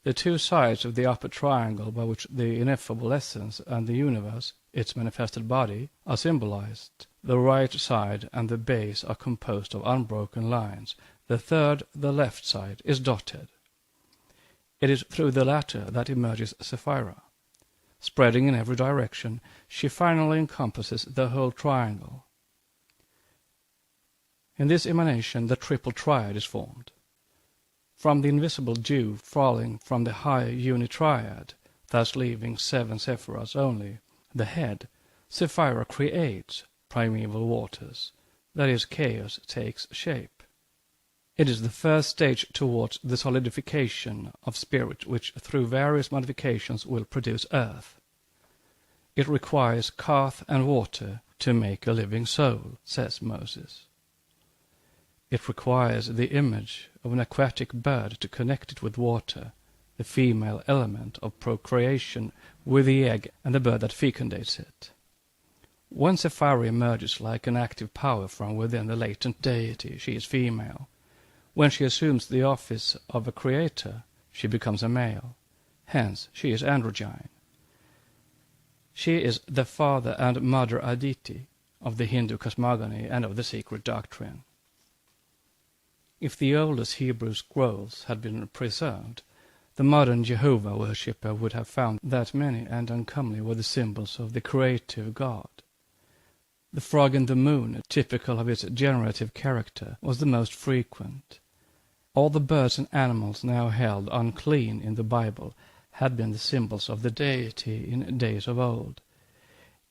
The two sides of the upper triangle by which the ineffable essence and the universe, its manifested body, are symbolized. The right side and the base are composed of unbroken lines. The third, the left side, is dotted. It is through the latter that emerges Sephira. Spreading in every direction, she finally encompasses the whole triangle. In this emanation the triple triad is formed. From the invisible dew falling from the high unitriad, thus leaving 7 sephiroths only, the head, Sephira creates primeval waters, that is, chaos takes shape. It is the first stage towards the solidification of spirit which through various modifications will produce earth. It requires Kath and water to make a living soul, says Moses. It requires the image of an aquatic bird to connect it with water, the female element of procreation with the egg and the bird that fecundates it. When Sephira emerges like an active power from within the latent deity, she is female. When she assumes the office of a creator, she becomes a male. Hence, she is androgyne. She is the father and mother Aditi of the Hindu cosmogony and of the secret doctrine. If the oldest Hebrew scrolls had been preserved, the modern Jehovah worshipper would have found that many and uncomely were the symbols of the creative God. The frog in the moon, typical of its generative character, was the most frequent. All the birds and animals now held unclean in the Bible had been the symbols of the deity in days of old.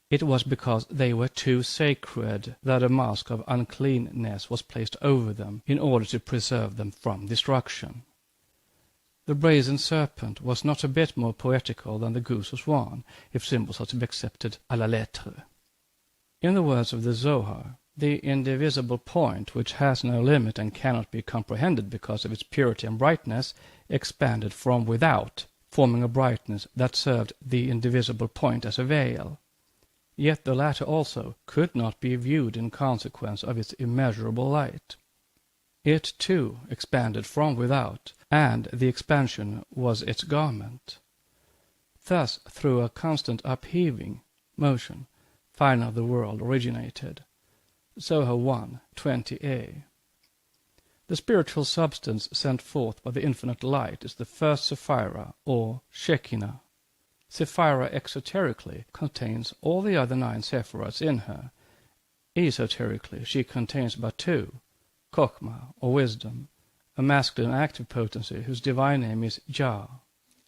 It was because they were too sacred that a mask of uncleanness was placed over them in order to preserve them from destruction. The brazen serpent was not a bit more poetical than the goose or swan, if symbols are to be accepted à la lettre. In the words of the Zohar, the indivisible point, which has no limit and cannot be comprehended because of its purity and brightness, expanded from without, forming a brightness that served the indivisible point as a veil. Yet the latter also could not be viewed in consequence of its immeasurable light. It, too, expanded from without, and the expansion was its garment. Thus, through a constant upheaving, motion, fire of the world originated. Zohar 1:20a. The spiritual substance sent forth by the infinite light is the first Sephira, or Shekinah. Sephira exoterically contains all the other 9 sephiroths in her. Esoterically she contains but 2, Chokhmah, or wisdom, a masculine active potency whose divine name is Jah,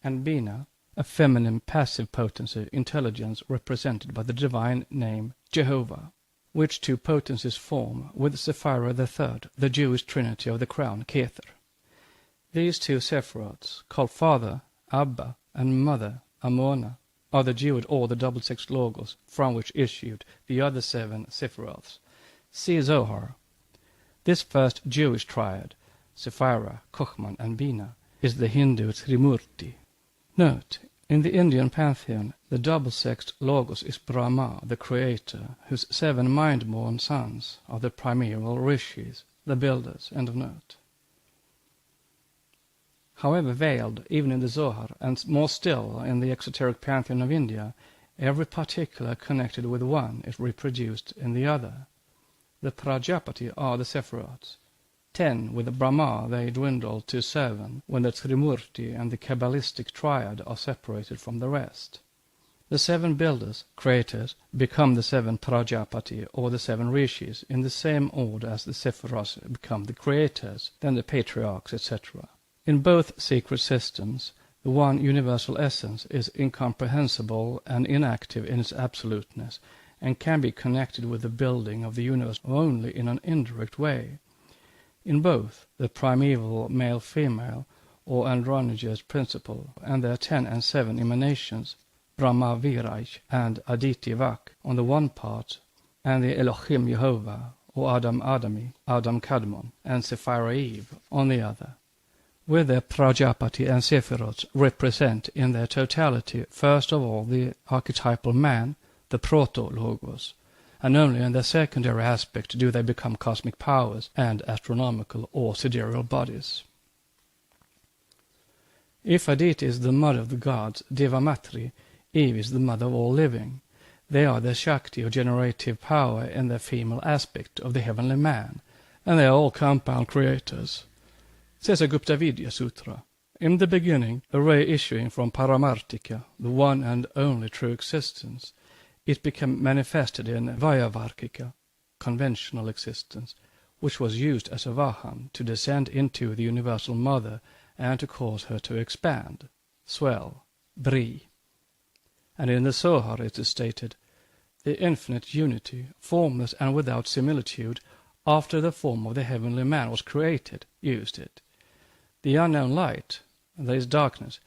and Bina, a feminine passive potency, intelligence represented by the divine name Jehovah, which 2 potencies form, with Sephira the third, the Jewish trinity of the crown, Kether. These 2 sephiroths, called Father, Abba, and Mother, Amona, are the Jewed or the double-sexed logos from which issued the other 7 sephiroths. See Zohar. This first Jewish triad, Sephira, Chokhmah, and Bina, is the Hindu Trimurti. Note, in the Indian pantheon, the double-sexed logos is Brahma, the creator, whose 7 mind-born sons are the primeval rishis, the builders. End of note. However veiled, even in the Zohar, and more still in the exoteric pantheon of India, every particular connected with one is reproduced in the other. The Prajapati are the sephiroths. 10 with the Brahma they dwindle to 7 when the Trimurti and the Kabbalistic triad are separated from the rest. The 7 builders, creators, become the 7 Prajapati or the 7 rishis in the same order as the sephiroths become the creators, then the patriarchs, etc. In both secret systems, the one universal essence is incomprehensible and inactive in its absoluteness, and can be connected with the building of the universe only in an indirect way. In both, the primeval male-female or androgynous principle and their 10 and 7 emanations, Brahma Viraj and Aditi Vak on the one part, and the Elohim Jehovah, or Adam Adami, Adam Kadmon, and Sephira Eve on the other, with their Prajapati and Sephiroth represent in their totality first of all the archetypal man, the proto-logos, and only in their secondary aspect do they become cosmic powers and astronomical or sidereal bodies. If Aditi is the mother of the gods, Devamatri, Eve is the mother of all living. They are the Shakti or generative power in their female aspect of the heavenly man, and they are all compound creators. Says a Gupta Vidya Sutra, in the beginning, a ray issuing from Paramartika, the one and only true existence, it became manifested in Vyavarkika, conventional existence, which was used as a vahan to descend into the universal mother and to cause her to expand, swell, bri. And in the Sohar it is stated, the infinite unity, formless and without similitude, after the form of the heavenly man was created, used it. The unknown light, that is darkness,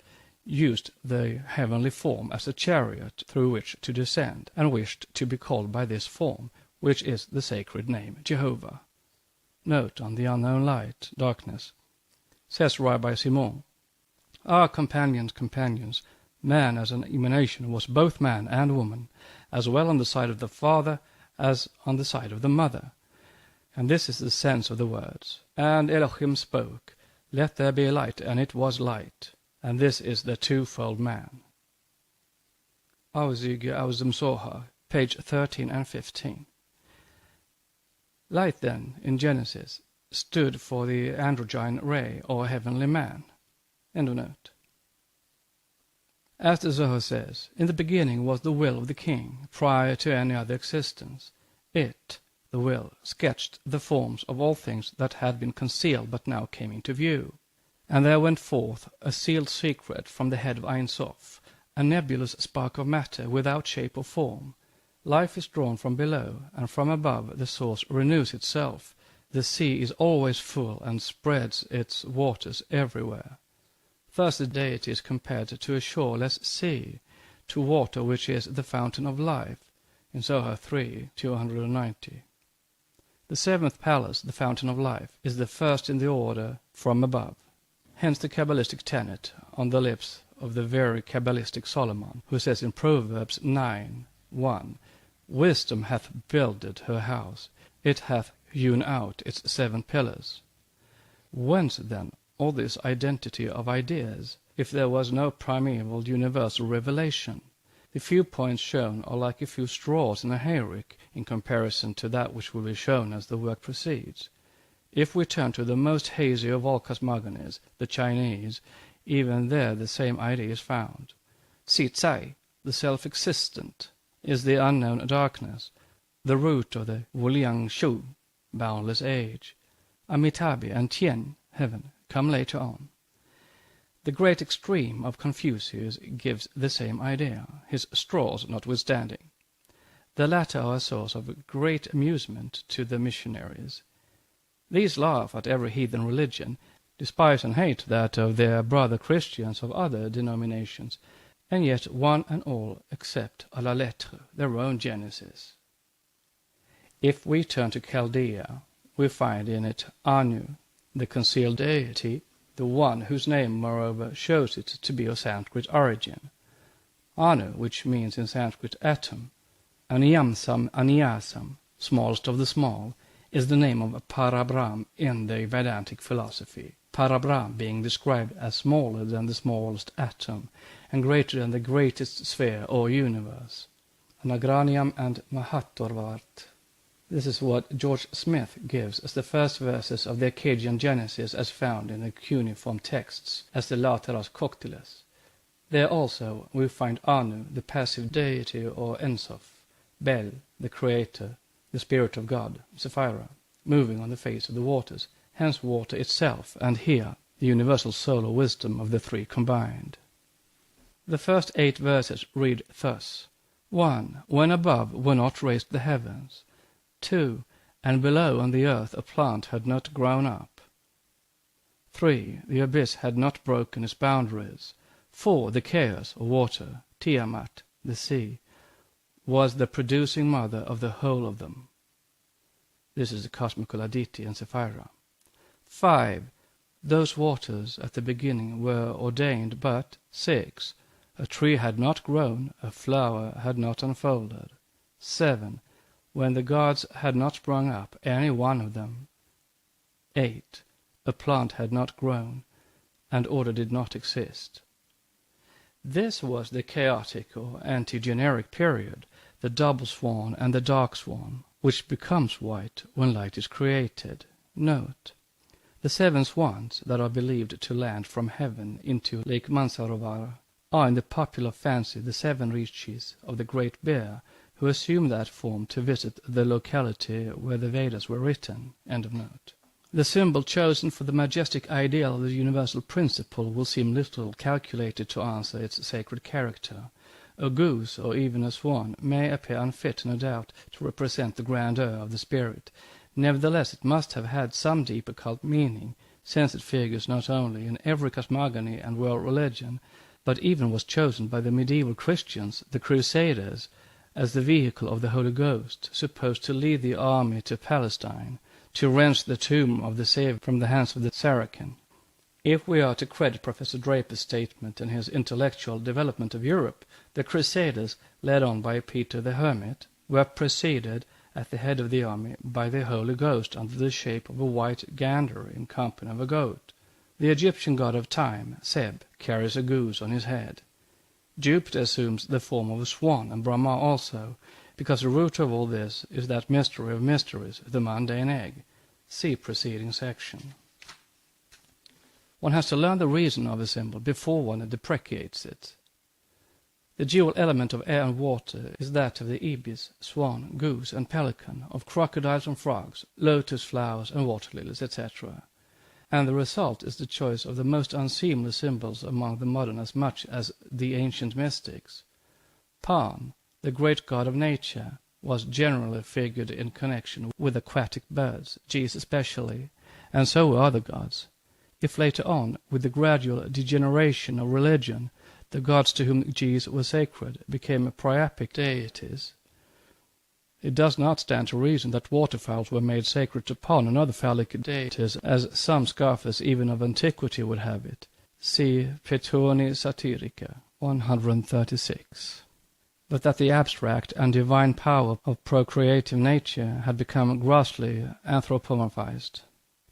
used the heavenly form as a chariot through which to descend, and wished to be called by this form, which is the sacred name, Jehovah. Note on the unknown light, darkness. Says Rabbi Simon, our companions, man as an emanation was both man and woman, as well on the side of the father as on the side of the mother. And this is the sense of the words. And Elohim spoke, let there be light, and it was light. And this is the twofold man. Auszüge aus dem Zohar, page 13 and 15. Light, then, in Genesis, stood for the androgyne ray, or heavenly man. End of note. As the Zohar says, in the beginning was the will of the king, prior to any other existence. It, the will, sketched the forms of all things that had been concealed but now came into view. And there went forth a sealed secret from the head of Ein Sof, a nebulous spark of matter without shape or form. Life is drawn from below, and from above the source renews itself. The sea is always full and spreads its waters everywhere. Thus the deity is compared to a shoreless sea, to water which is the fountain of life, in Zohar 3, 290. The seventh palace, the fountain of life, is the first in the order from above. Hence the Kabbalistic tenet on the lips of the very Kabbalistic Solomon, who says in Proverbs 9:1, wisdom hath builded her house, it hath hewn out its 7 pillars. Whence, then, all this identity of ideas, if there was no primeval universal revelation? The few points shown are like a few straws in a hayrick in comparison to that which will be shown as the work proceeds. If we turn to the most hazy of all cosmogonies, the Chinese, even there the same idea is found. Tsi-tsai, the self-existent, is the unknown darkness, the root of the Wuliang Shu, boundless age. Amitabha and Tien, heaven, come later on. The great extreme of Confucius gives the same idea, his straws notwithstanding. The latter are a source of great amusement to the missionaries. These laugh at every heathen religion, despise and hate that of their brother Christians of other denominations, and yet one and all accept à la lettre their own Genesis. If we turn to Chaldea, we find in it Anu, the concealed deity, the one whose name, moreover, shows it to be of Sanskrit origin. Anu, which means in Sanskrit atom, Aniyamsam Aniyasam, smallest of the small, is the name of Parabrahm in the Vedantic philosophy, Parabrahm being described as smaller than the smallest atom and greater than the greatest sphere or universe. Anagraniam and Mahatorvart. This is what George Smith gives as the first verses of the Akkadian Genesis as found in the cuneiform texts as the Lateras Coctiles. There also we find Anu, the passive deity or Ensof, Bel, the creator, the spirit of God, Sephira, moving on the face of the waters, hence water itself, and here the universal soul or wisdom of the three combined. The first 8 verses read thus. 1. When above were not raised the heavens. 2. And below on the earth a plant had not grown up. 3. The abyss had not broken its boundaries. 4. The chaos, or water, Tiamat, the sea, was the producing mother of the whole of them. This is the cosmical Aditi and Sapphira. 5. Those waters at the beginning were ordained, but 6. A tree had not grown, a flower had not unfolded. 7. When the gods had not sprung up, any one of them. 8. A plant had not grown, and order did not exist. This was the chaotic or anti-generic period, the double swan and the dark swan, which becomes white when light is created. Note: the 7 swans that are believed to land from heaven into Lake Mansarovar are in the popular fancy the 7 rishis of the Great Bear, who assume that form to visit the locality where the Vedas were written. End of note. The symbol chosen for the majestic ideal of the universal principle will seem little calculated to answer its sacred character. A goose, or even a swan, may appear unfit, no doubt, to represent the grandeur of the spirit. Nevertheless, it must have had some deep occult meaning, since it figures not only in every cosmogony and world religion, but even was chosen by the medieval Christians, the Crusaders, as the vehicle of the Holy Ghost, supposed to lead the army to Palestine, to wrench the tomb of the Saviour from the hands of the Saracen. If we are to credit Professor Draper's statement in his intellectual development of Europe, the Crusaders, led on by Peter the Hermit, were preceded at the head of the army by the Holy Ghost under the shape of a white gander in company of a goat. The Egyptian god of time, Seb, carries a goose on his head. Jupiter assumes the form of a swan, and Brahma also, because the root of all this is that mystery of mysteries, the mundane egg. See preceding section. One has to learn the reason of a symbol before one deprecates it. The dual element of air and water is that of the ibis, swan, goose, and pelican, of crocodiles and frogs, lotus flowers and water lilies, etc. And the result is the choice of the most unseemly symbols among the modern as much as the ancient mystics. Pan, the great god of nature, was generally figured in connection with aquatic birds, geese especially, and so were other gods. If later on, with the gradual degeneration of religion, the gods to whom geese were sacred became priapic deities, it does not stand to reason that waterfowls were made sacred to Pan and other phallic deities, as some scoffers even of antiquity would have it. See Petoni Satirica, 136. But that the abstract and divine power of procreative nature had become grossly anthropomorphized.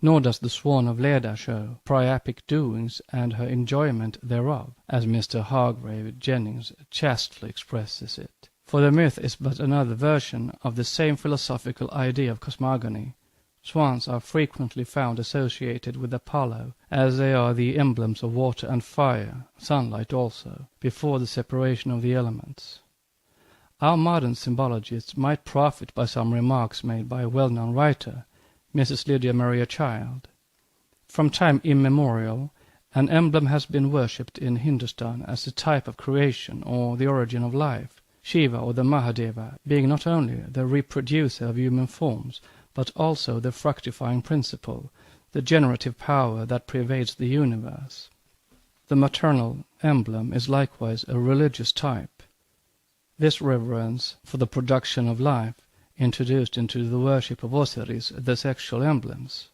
Nor does the swan of Leda show priapic doings and her enjoyment thereof, as Mr. Hargrave Jennings chastely expresses it. For the myth is but another version of the same philosophical idea of cosmogony. Swans are frequently found associated with Apollo, as they are the emblems of water and fire, sunlight also, before the separation of the elements. Our modern symbologists might profit by some remarks made by a well-known writer, Mrs. Lydia Maria Child. From time immemorial, an emblem has been worshipped in Hindustan as the type of creation or the origin of life, Shiva or the Mahadeva being not only the reproducer of human forms, but also the fructifying principle, the generative power that pervades the universe. The maternal emblem is likewise a religious type. This reverence for the production of life introduced into the worship of Osiris the sexual emblems.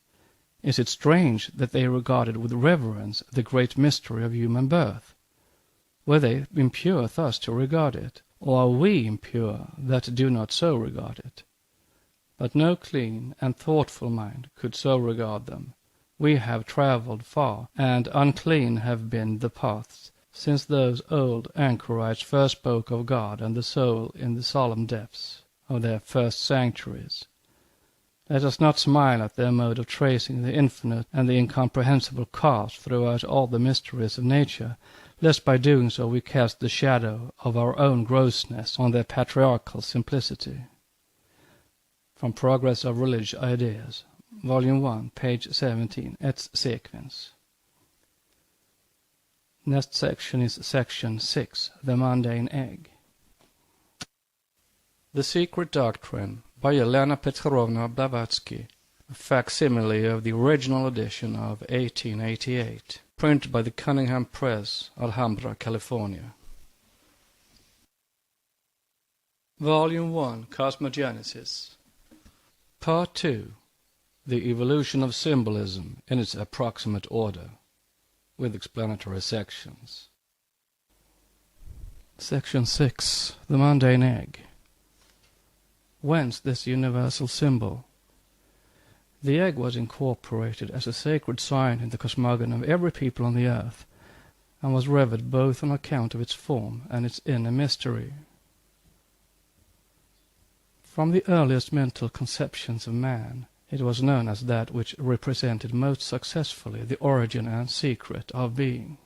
Is it strange that they regarded with reverence the great mystery of human birth? Were they impure thus to regard it, or are we impure that do not so regard it? But no clean and thoughtful mind could so regard them. We have travelled far, and unclean have been the paths, since those old anchorites first spoke of God and the soul in the solemn depths of their first sanctuaries. Let us not smile at their mode of tracing the infinite and the incomprehensible cause throughout all the mysteries of nature, lest by doing so we cast the shadow of our own grossness on their patriarchal simplicity. From Progress of Religious Ideas, Volume 1, page 17, et sequens. Next section is section 6, The Mundane Egg. The Secret Doctrine, by Helena Petrovna Blavatsky, a facsimile of the original edition of 1888, printed by the Cunningham Press, Alhambra, California. Volume 1, Cosmogenesis. Part 2, The Evolution of Symbolism in its Approximate Order, with explanatory sections. Section 6, The Mundane Egg. Whence this universal symbol? The egg was incorporated as a sacred sign in the cosmogony of every people on the earth, and was revered both on account of its form and its inner mystery. From the earliest mental conceptions of man, it was known as that which represented most successfully the origin and secret of being.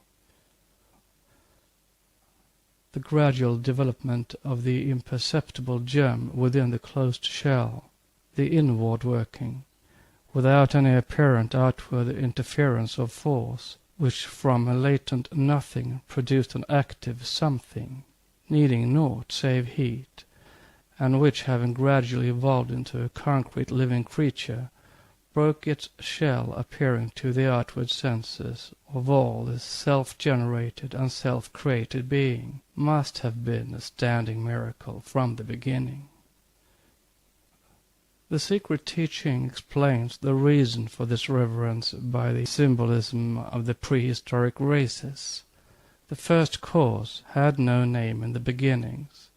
The gradual development of the imperceptible germ within the closed shell, the inward working, without any apparent outward interference of force, which from a latent nothing produced an active something, needing naught save heat, and which, having gradually evolved into a concrete living creature, broke its shell, appearing to the outward senses of all this self-generated and self-created being, must have been a standing miracle from the beginning. The secret teaching explains the reason for this reverence by the symbolism of the prehistoric races. The first cause had no name in the beginnings.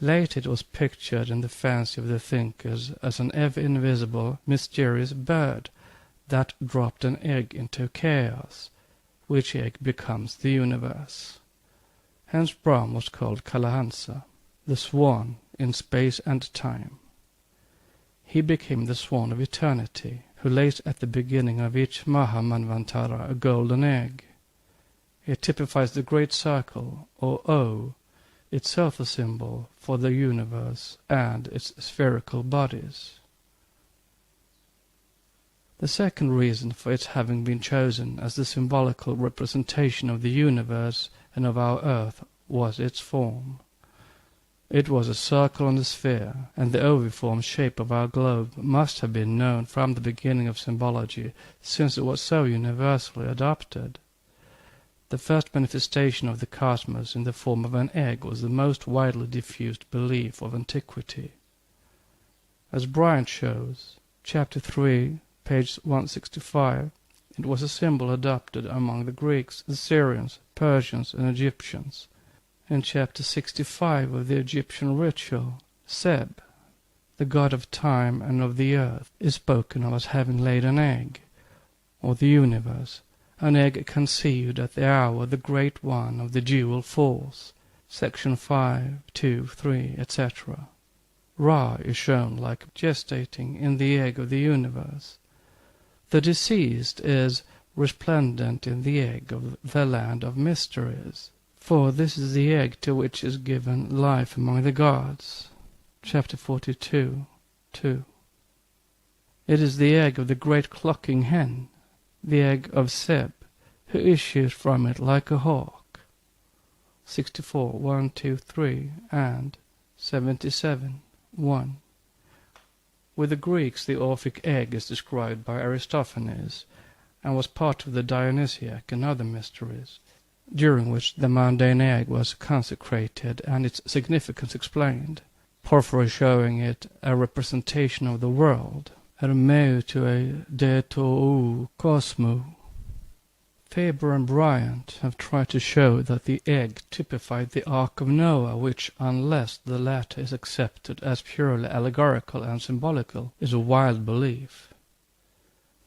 Late it was pictured in the fancy of the thinkers as an ever-invisible, mysterious bird that dropped an egg into chaos, which egg becomes the universe. Hence Brahm was called Kalahansa, the swan in space and time. He became the swan of eternity, who lays at the beginning of each Mahamanvantara a golden egg. It typifies the great circle, or O, itself a symbol for the universe and its spherical bodies. The second reason for its having been chosen as the symbolical representation of the universe and of our earth was its form. It was a circle on a sphere, and the oviform shape of our globe must have been known from the beginning of symbology, since it was so universally adopted. The first manifestation of the cosmos in the form of an egg was the most widely diffused belief of antiquity. As Bryant shows, Chapter 3, page 165, it was a symbol adopted among the Greeks, Assyrians, Persians, and Egyptians. In Chapter 65 of the Egyptian ritual, Seb, the god of time and of the earth, is spoken of as having laid an egg, or the universe, an egg conceived at the hour the great one of the dual force, section 5, 2, 3, etc. Ra is shown like gestating in the egg of the universe. The deceased is resplendent in the egg of the land of mysteries, for this is the egg to which is given life among the gods. Chapter 42, 2. It is the egg of the great clucking hen, the egg of Seb, who issues from it like a hawk. 64, 1, 2, 3, and 77, 1. With the Greeks, the Orphic egg is described by Aristophanes, and was part of the Dionysiac and other mysteries, during which the mundane egg was consecrated and its significance explained, Porphyry showing it a representation of the world, ermeu to a de tou cosmou. Faber and Bryant have tried to show that the egg typified the Ark of Noah, which, unless the latter is accepted as purely allegorical and symbolical, is a wild belief.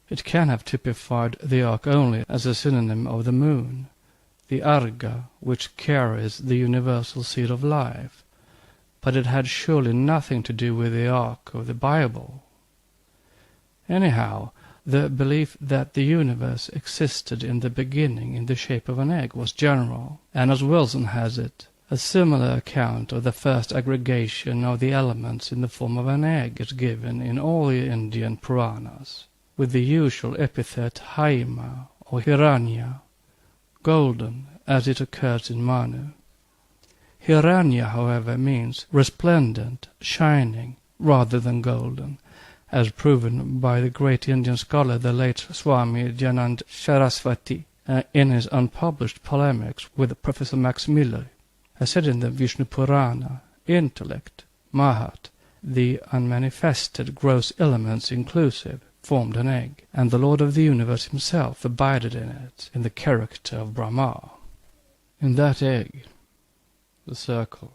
It can have typified the Ark only as a synonym of the moon, the Arga, which carries the universal seed of life, but it had surely nothing to do with the Ark of the Bible. Anyhow, the belief that the universe existed in the beginning in the shape of an egg was general, and as Wilson has it, a similar account of the first aggregation of the elements in the form of an egg is given in all the Indian Puranas, with the usual epithet Haima or Hiranya, golden, as it occurs in Manu. Hiranya, however, means resplendent, shining, rather than golden, as proven by the great Indian scholar the late Swami Dyanand Saraswati in his unpublished polemics with Professor Max Miller. As said in the Vishnu Purana, intellect, Mahat, the unmanifested gross elements inclusive, formed an egg, and the Lord of the universe himself abided in it, in the character of Brahma. In that egg, the circle,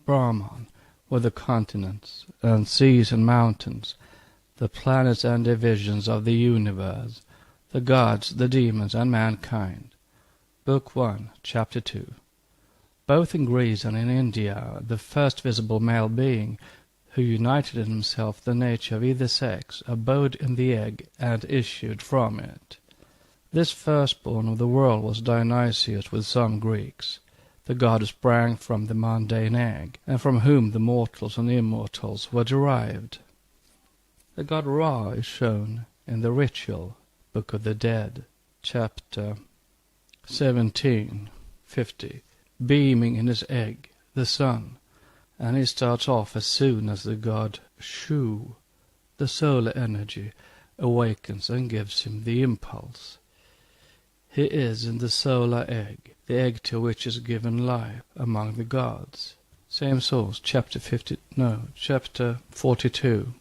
Brahman, were the continents, and seas and mountains, the planets and divisions of the universe, the gods, the demons, and mankind. Book 1, Chapter 2. Both in Greece and in India, the first visible male being, who united in himself the nature of either sex, abode in the egg and issued from it. This firstborn of the world was Dionysius with some Greeks, the god who sprang from the mundane egg, and from whom the mortals and immortals were derived. The god Ra is shown in the ritual Book of the Dead, chapter 1750, beaming in his egg, the sun, and he starts off as soon as the god Shu, the solar energy, awakens and gives him the impulse. He is in the solar egg, the egg to which is given life among the gods. Same source, chapter 42,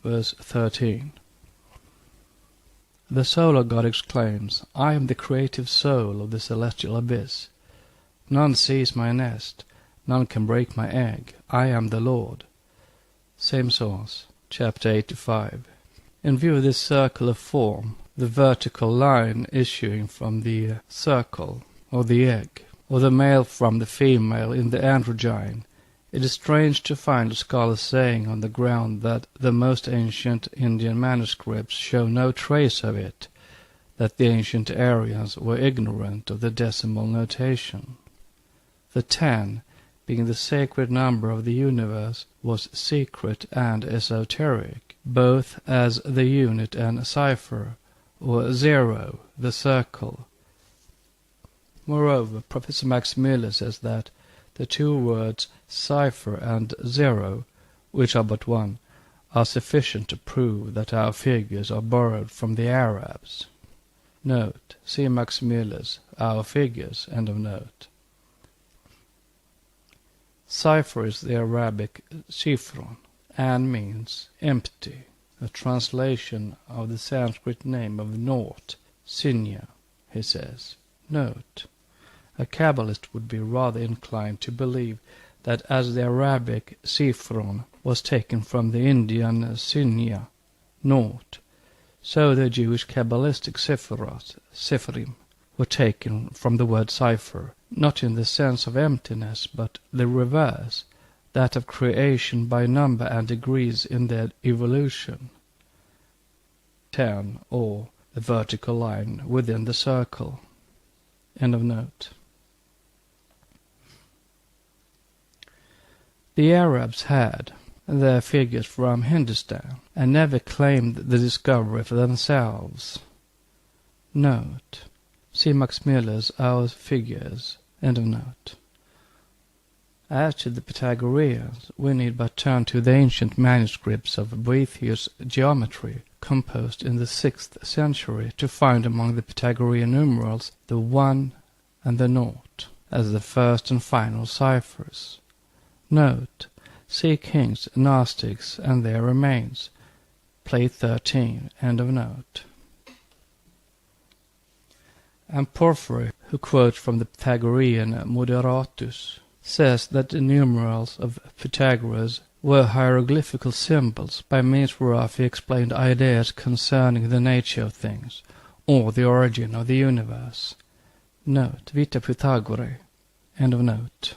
verse 13. The solar god exclaims, "I am the creative soul of the celestial abyss. None sees my nest, none can break my egg. I am the Lord." Same source, chapter 85. In view of this circle of form, the vertical line issuing from the circle, or the egg, or the male from the female in the androgyne, it is strange to find scholars saying on the ground that the most ancient Indian manuscripts show no trace of it, that the ancient Aryans were ignorant of the decimal notation. The 10, being the sacred number of the universe, was secret and esoteric, both as the unit and cipher, or 0, the circle. Moreover, Professor Max Miller says that the two words cipher and 0, which are but one, are sufficient to prove that our figures are borrowed from the Arabs. Note, see Max Miller's Our Figures, end of note. Cipher is the Arabic sifron, and means empty, a translation of the Sanskrit name of naught, sinya, he says. Note, a Kabbalist would be rather inclined to believe that as the Arabic sifron was taken from the Indian sinya, naught, so the Jewish Kabbalistic sifrim, were taken from the word cipher, not in the sense of emptiness, but the reverse, that of creation by number and degrees in their evolution. 10, or the vertical line within the circle. End of note. The Arabs had their figures from Hindustan, and never claimed the discovery for themselves. Note, see Max Miller's Our Figures, end of note. As to the Pythagoreans, we need but turn to the ancient manuscripts of Boethius' Geometry, composed in the 6th century, to find among the Pythagorean numerals the 1 and the 0, as the first and final ciphers. Note, see King's Gnostics and their remains, plate 13, end of note. And Porphyry, who quotes from the Pythagorean Moderatus, says that the numerals of Pythagoras were hieroglyphical symbols by means whereof he explained ideas concerning the nature of things, or the origin of the universe. Note, Vita Pythagorae, end of note.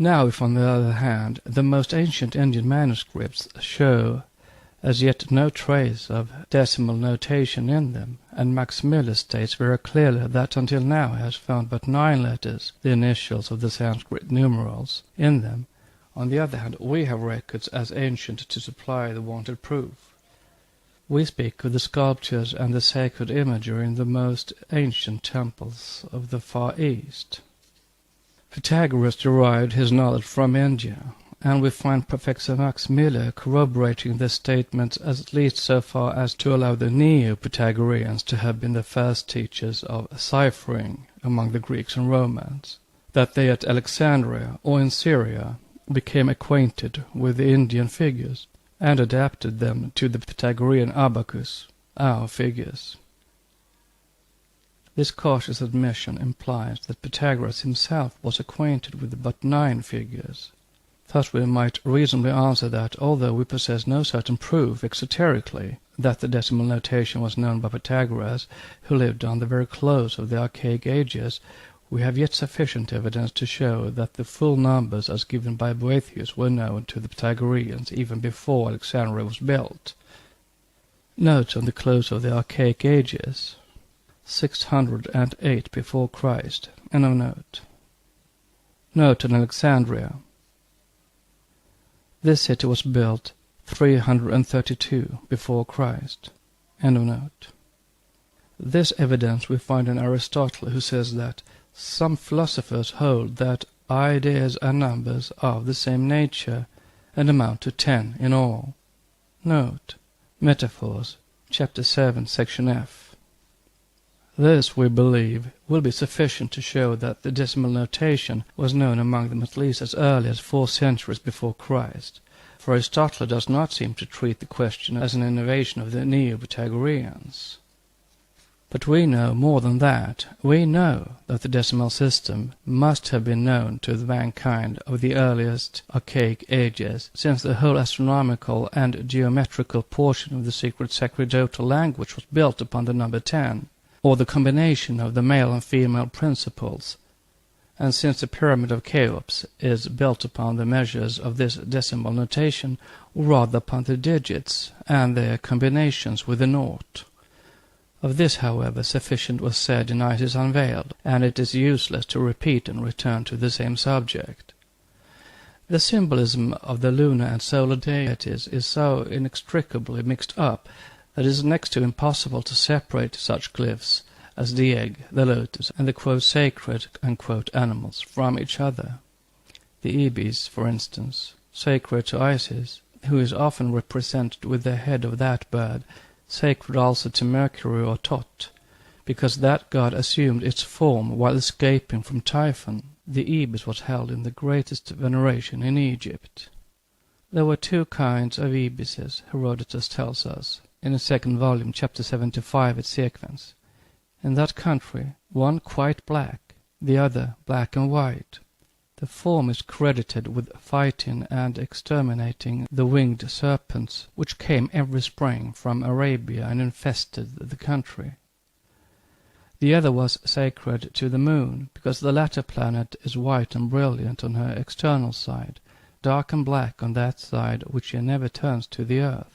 Now, if on the other hand the most ancient Indian manuscripts show as yet no trace of decimal notation in them, and Max Miller states very clearly that until now he has found but 9 letters, the initials of the Sanskrit numerals, in them, on the other hand we have records as ancient to supply the wanted proof. We speak of the sculptures and the sacred imagery in the most ancient temples of the Far East. Pythagoras derived his knowledge from India, and we find Professor Max Miller corroborating this statement at least so far as to allow the Neo-Pythagoreans to have been the first teachers of ciphering among the Greeks and Romans. that they at Alexandria or in Syria became acquainted with the Indian figures, and adapted them to the Pythagorean abacus, our figures. This cautious admission implies that Pythagoras himself was acquainted with but 9 figures. Thus we might reasonably answer that, although we possess no certain proof exoterically that the decimal notation was known by Pythagoras, who lived on the very close of the archaic ages, we have yet sufficient evidence to show that the full numbers as given by Boethius were known to the Pythagoreans even before Alexandria was built. Note on the close of the archaic ages, 608 before Christ, end of note. Note on Alexandria. This city was built 332 before Christ, end of note. This evidence we find in Aristotle, who says that some philosophers hold that ideas and numbers are of the same nature and amount to 10 in all. Note, Metaphors, chapter 7, section F. This, we believe, will be sufficient to show that the decimal notation was known among them at least as early as 4 centuries before Christ, for Aristotle does not seem to treat the question as an innovation of the Neo-Pythagoreans. But we know more than that. We know that the decimal system must have been known to the mankind of the earliest archaic ages, since the whole astronomical and geometrical portion of the secret sacerdotal language was built upon the number 10, or the combination of the male and female principles, and since the pyramid of Cheops is built upon the measures of this decimal notation, or rather upon the digits and their combinations with the naught. Of this, however, sufficient was said in Isis Unveiled, and it is useless to repeat and return to the same subject. The symbolism of the lunar and solar deities is so inextricably mixed up that it is next to impossible to separate such glyphs as the egg, the lotus, and the quote sacred unquote animals from each other. The ibis, for instance, sacred to Isis, who is often represented with the head of that bird, sacred also to Mercury or Thoth, because that god assumed its form while escaping from Typhon. The ibis was held in the greatest veneration in Egypt. There were 2 kinds of ibises, Herodotus tells us, in the 2nd volume, chapter 75 at sequence. In that country, one quite black, the other black and white. The form is credited with fighting and exterminating the winged serpents, which came every spring from Arabia and infested the country. The other was sacred to the moon, because the latter planet is white and brilliant on her external side, dark and black on that side which she never turns to the earth.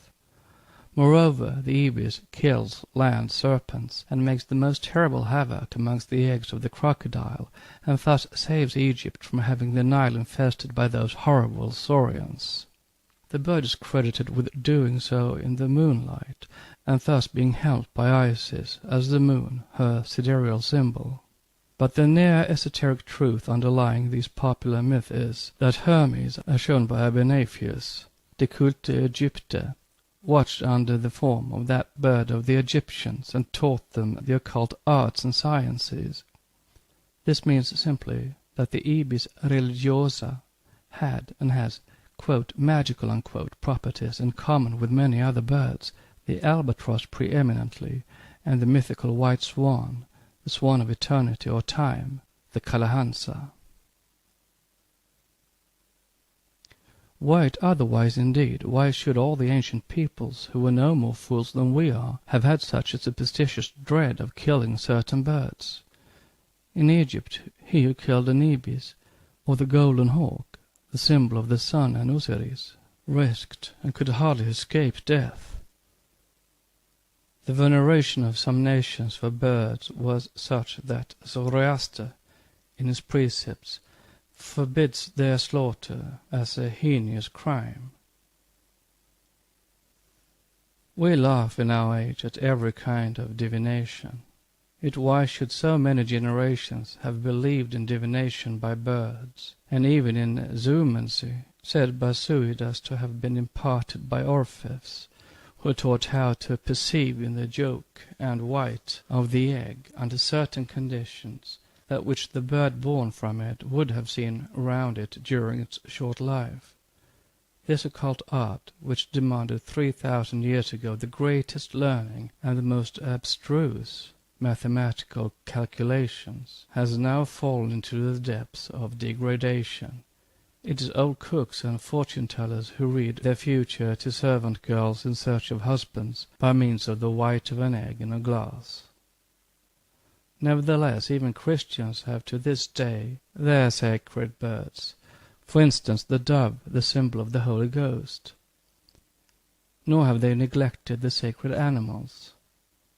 Moreover, the ibis kills land serpents, and makes the most terrible havoc amongst the eggs of the crocodile, and thus saves Egypt from having the Nile infested by those horrible saurians. The bird is credited with doing so in the moonlight, and thus being helped by Isis as the moon, her sidereal symbol. But the near esoteric truth underlying these popular myths is that Hermes, as shown by Abenafius, de culte Egypte, watched under the form of that bird of the Egyptians and taught them the occult arts and sciences. This means simply that the ibis religiosa had and has quote, magical unquote, properties in common with many other birds, the albatross preeminently, and the mythical white swan, the swan of eternity or time, the Kalahansa. Were it otherwise indeed, why should all the ancient peoples, who were no more fools than we are, have had such a superstitious dread of killing certain birds? In Egypt, he who killed an ibis, or the golden hawk, the symbol of the sun and Osiris, risked and could hardly escape death. The veneration of some nations for birds was such that Zoroaster, in his precepts, forbids their slaughter as a heinous crime. We laugh in our age at every kind of divination. Yet why should so many generations have believed in divination by birds, and even in zoomancy, said by Suidas to have been imparted by Orpheus, who taught how to perceive in the yolk and white of the egg, under certain conditions, that which the bird born from it would have seen round it during its short life. This occult art, which demanded 3,000 years ago the greatest learning and the most abstruse mathematical calculations, has now fallen into the depths of degradation. It is old cooks and fortune-tellers who read their future to servant girls in search of husbands by means of the white of an egg in a glass. Nevertheless, even Christians have to this day their sacred birds, for instance the dove, the symbol of the Holy Ghost. Nor have they neglected the sacred animals.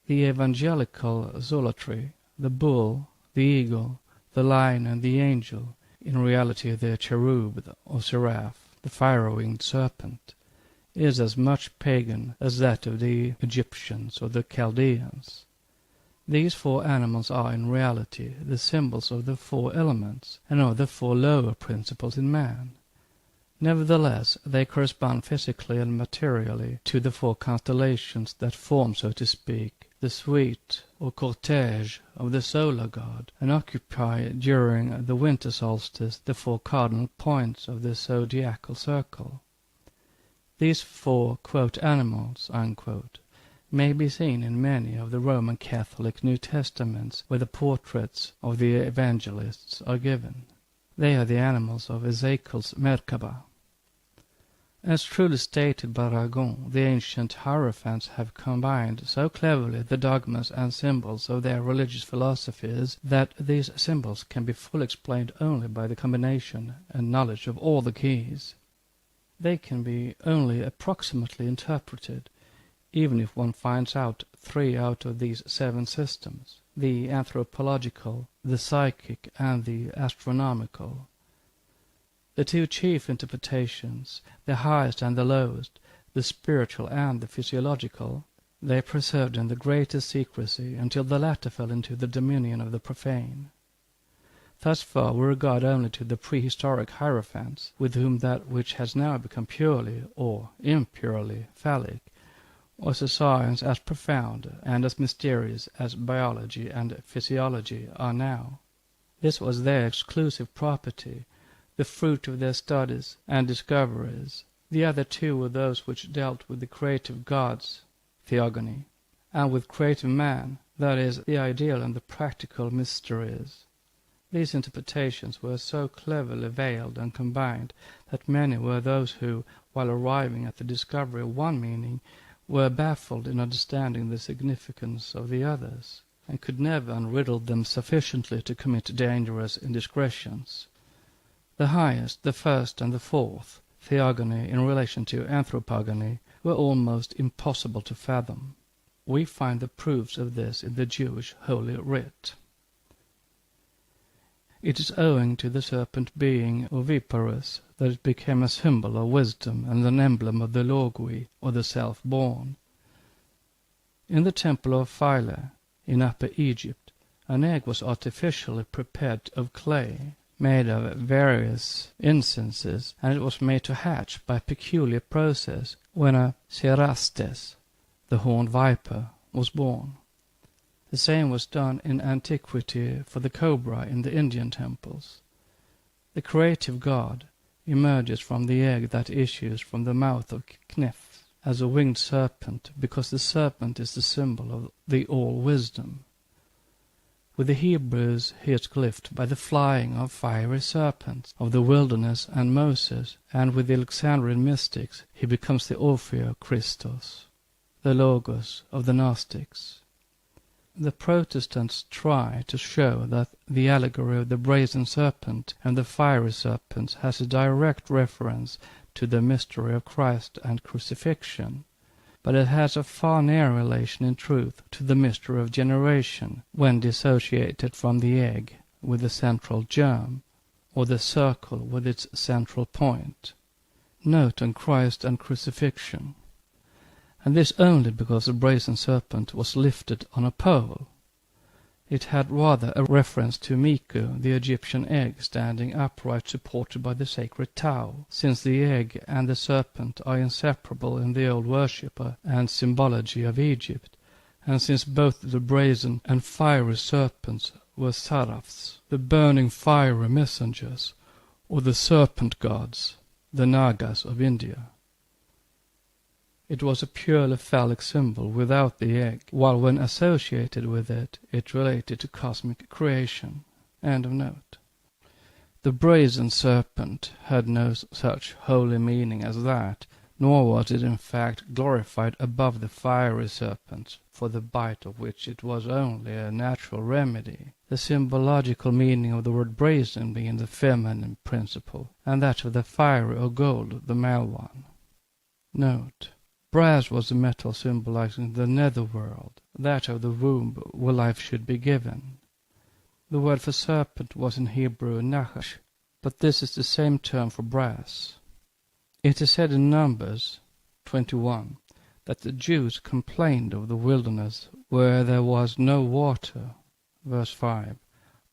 The evangelical zolatry, the bull, the eagle, the lion and the angel, in reality the cherub or seraph, the fire-winged serpent, is as much pagan as that of the Egyptians or the Chaldeans. These four animals are in reality the symbols of the four elements and of the four lower principles in man. Nevertheless, they correspond physically and materially to the four constellations that form, so to speak, the suite or cortege of the solar god, and occupy during the winter solstice the four cardinal points of the zodiacal circle. These four, quote, animals, unquote, may be seen in many of the Roman Catholic New Testaments where the portraits of the evangelists are given. They are the animals of Ezekiel's Merkabah. As truly stated by Ragon, the ancient hierophants have combined so cleverly the dogmas and symbols of their religious philosophies that these symbols can be fully explained only by the combination and knowledge of all the keys. They can be only approximately interpreted, even if one finds out 3 out of these 7 systems, the anthropological, the psychic, and the astronomical. The 2 chief interpretations, the highest and the lowest, the spiritual and the physiological, they preserved in the greatest secrecy until the latter fell into the dominion of the profane. Thus far we regard only to the prehistoric hierophants, with whom that which has now become purely or impurely phallic was a science as profound and as mysterious as biology and physiology are now. This was their exclusive property, the fruit of their studies and discoveries. The other 2 were those which dealt with the creative gods, theogony, and with creative man, that is, the ideal and the practical mysteries. These interpretations were so cleverly veiled and combined that many were those who, while arriving at the discovery of one meaning, were baffled in understanding the significance of the others, and could never unriddle them sufficiently to commit dangerous indiscretions. The highest, the first and the fourth, theogony in relation to anthropogony, were almost impossible to fathom. We find the proofs of this in the Jewish Holy Writ. It is owing to the serpent being oviparous that it became a symbol of wisdom and an emblem of the logoi, or the self-born. In the temple of Philae, in Upper Egypt, an egg was artificially prepared of clay, made of various incenses, and it was made to hatch by a peculiar process when a cerastes, the horned viper, was born. The same was done in antiquity for the cobra in the Indian temples. The creative god emerges from the egg that issues from the mouth of Kneph as a winged serpent, because the serpent is the symbol of the all-wisdom. With the Hebrews he is glyphed by the flying of fiery serpents of the wilderness and Moses, and with the Alexandrian mystics he becomes the Orpheo Christos, the Logos of the Gnostics. The Protestants try to show that the allegory of the brazen serpent and the fiery serpents has a direct reference to the mystery of Christ and crucifixion, but it has a far nearer relation in truth to the mystery of generation when dissociated from the egg with the central germ, or the circle with its central point. Note on Christ and crucifixion. And this only because the brazen serpent was lifted on a pole. It had rather a reference to Miku, the Egyptian egg standing upright supported by the sacred Tau, since the egg and the serpent are inseparable in the old worshipper and symbology of Egypt, and since both the brazen and fiery serpents were seraphs, the burning fiery messengers, or the serpent gods, the Nagas of India. It was a purely phallic symbol without the egg, while when associated with it, it related to cosmic creation. End of note. The brazen serpent had no such holy meaning as that, nor was it in fact glorified above the fiery serpents, for the bite of which it was only a natural remedy, the symbological meaning of the word brazen being the feminine principle, and that of the fiery or gold the male one. Note: brass was the metal symbolizing the netherworld, that of the womb where life should be given. The word for serpent was in Hebrew nachash, but this is the same term for brass. It is said in Numbers 21 that the Jews complained of the wilderness where there was no water, verse 5,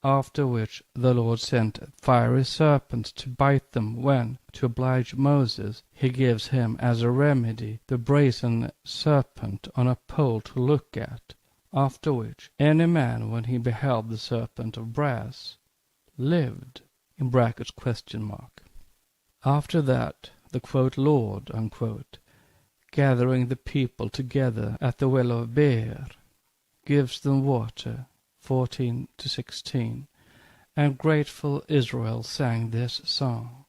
after which the Lord sent a fiery serpent to bite them when, to oblige Moses, he gives him as a remedy the brazen serpent on a pole to look at, after which any man, when he beheld the serpent of brass, lived, in brackets question mark. After that, the quote Lord, unquote, gathering the people together at the well of Beer, gives them water, 14-16, and grateful Israel sang this song.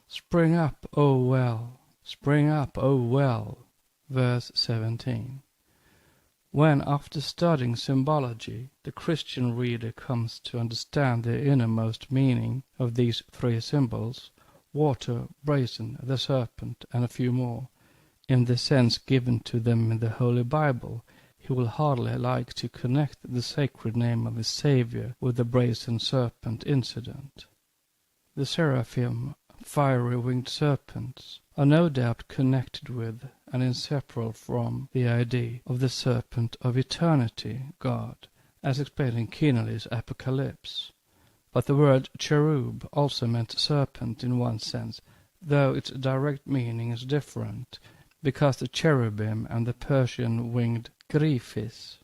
Spring up, O well, spring up, O well, verse 17. When, after studying symbology, the Christian reader comes to understand the innermost meaning of these three symbols, water, brazen, the serpent, and a few more, in the sense given to them in the Holy Bible, he will hardly like to connect the sacred name of his Saviour with the brazen serpent incident. The seraphim, fiery winged serpents, are no doubt connected with and inseparable from the idea of the serpent of eternity, God, as explained in Kinnelly's Apocalypse. But the word cherub also meant serpent in one sense, though its direct meaning is different, because the cherubim and the Persian winged griffins,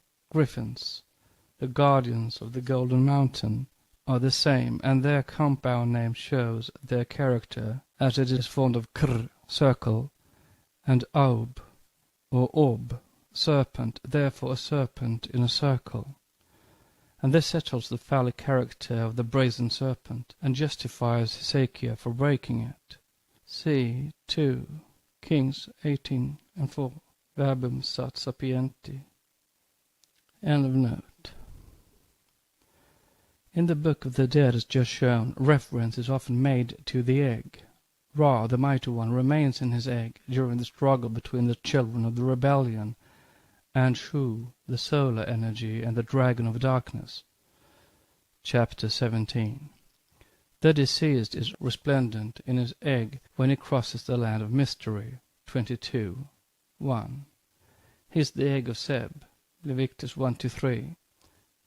the guardians of the Golden Mountain, are the same, and their compound name shows their character, as it is formed of kr, circle, and aub, or ob, serpent, therefore a serpent in a circle. And this settles the phallic character of the brazen serpent, and justifies Hezekiah for breaking it. See 2 Kings 18:4, verbum sat sapienti. End of note. In the Book of the Dead, as just shown, reference is often made to the egg. Ra, the Mighty One, remains in his egg during the struggle between the children of the rebellion and Shu, the solar energy, and the dragon of darkness. Chapter 17. The deceased is resplendent in his egg when he crosses the land of mystery. 22:1. He is the egg of Seb. Leviticus 1-3.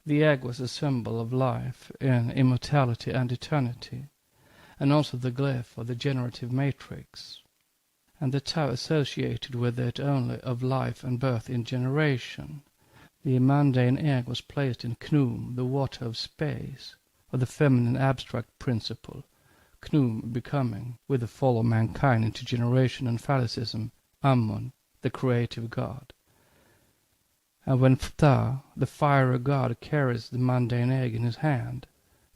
The egg was a symbol of life in immortality and eternity, and also the glyph of the generative matrix, and the tau associated with it only of life and birth in generation. The mundane egg was placed in Knum, the water of space, or the feminine abstract principle, Knum becoming, with the fall of mankind into generation and phallicism, Ammon, the creative god. And when Ptah, the fiery god, carries the mundane egg in his hand,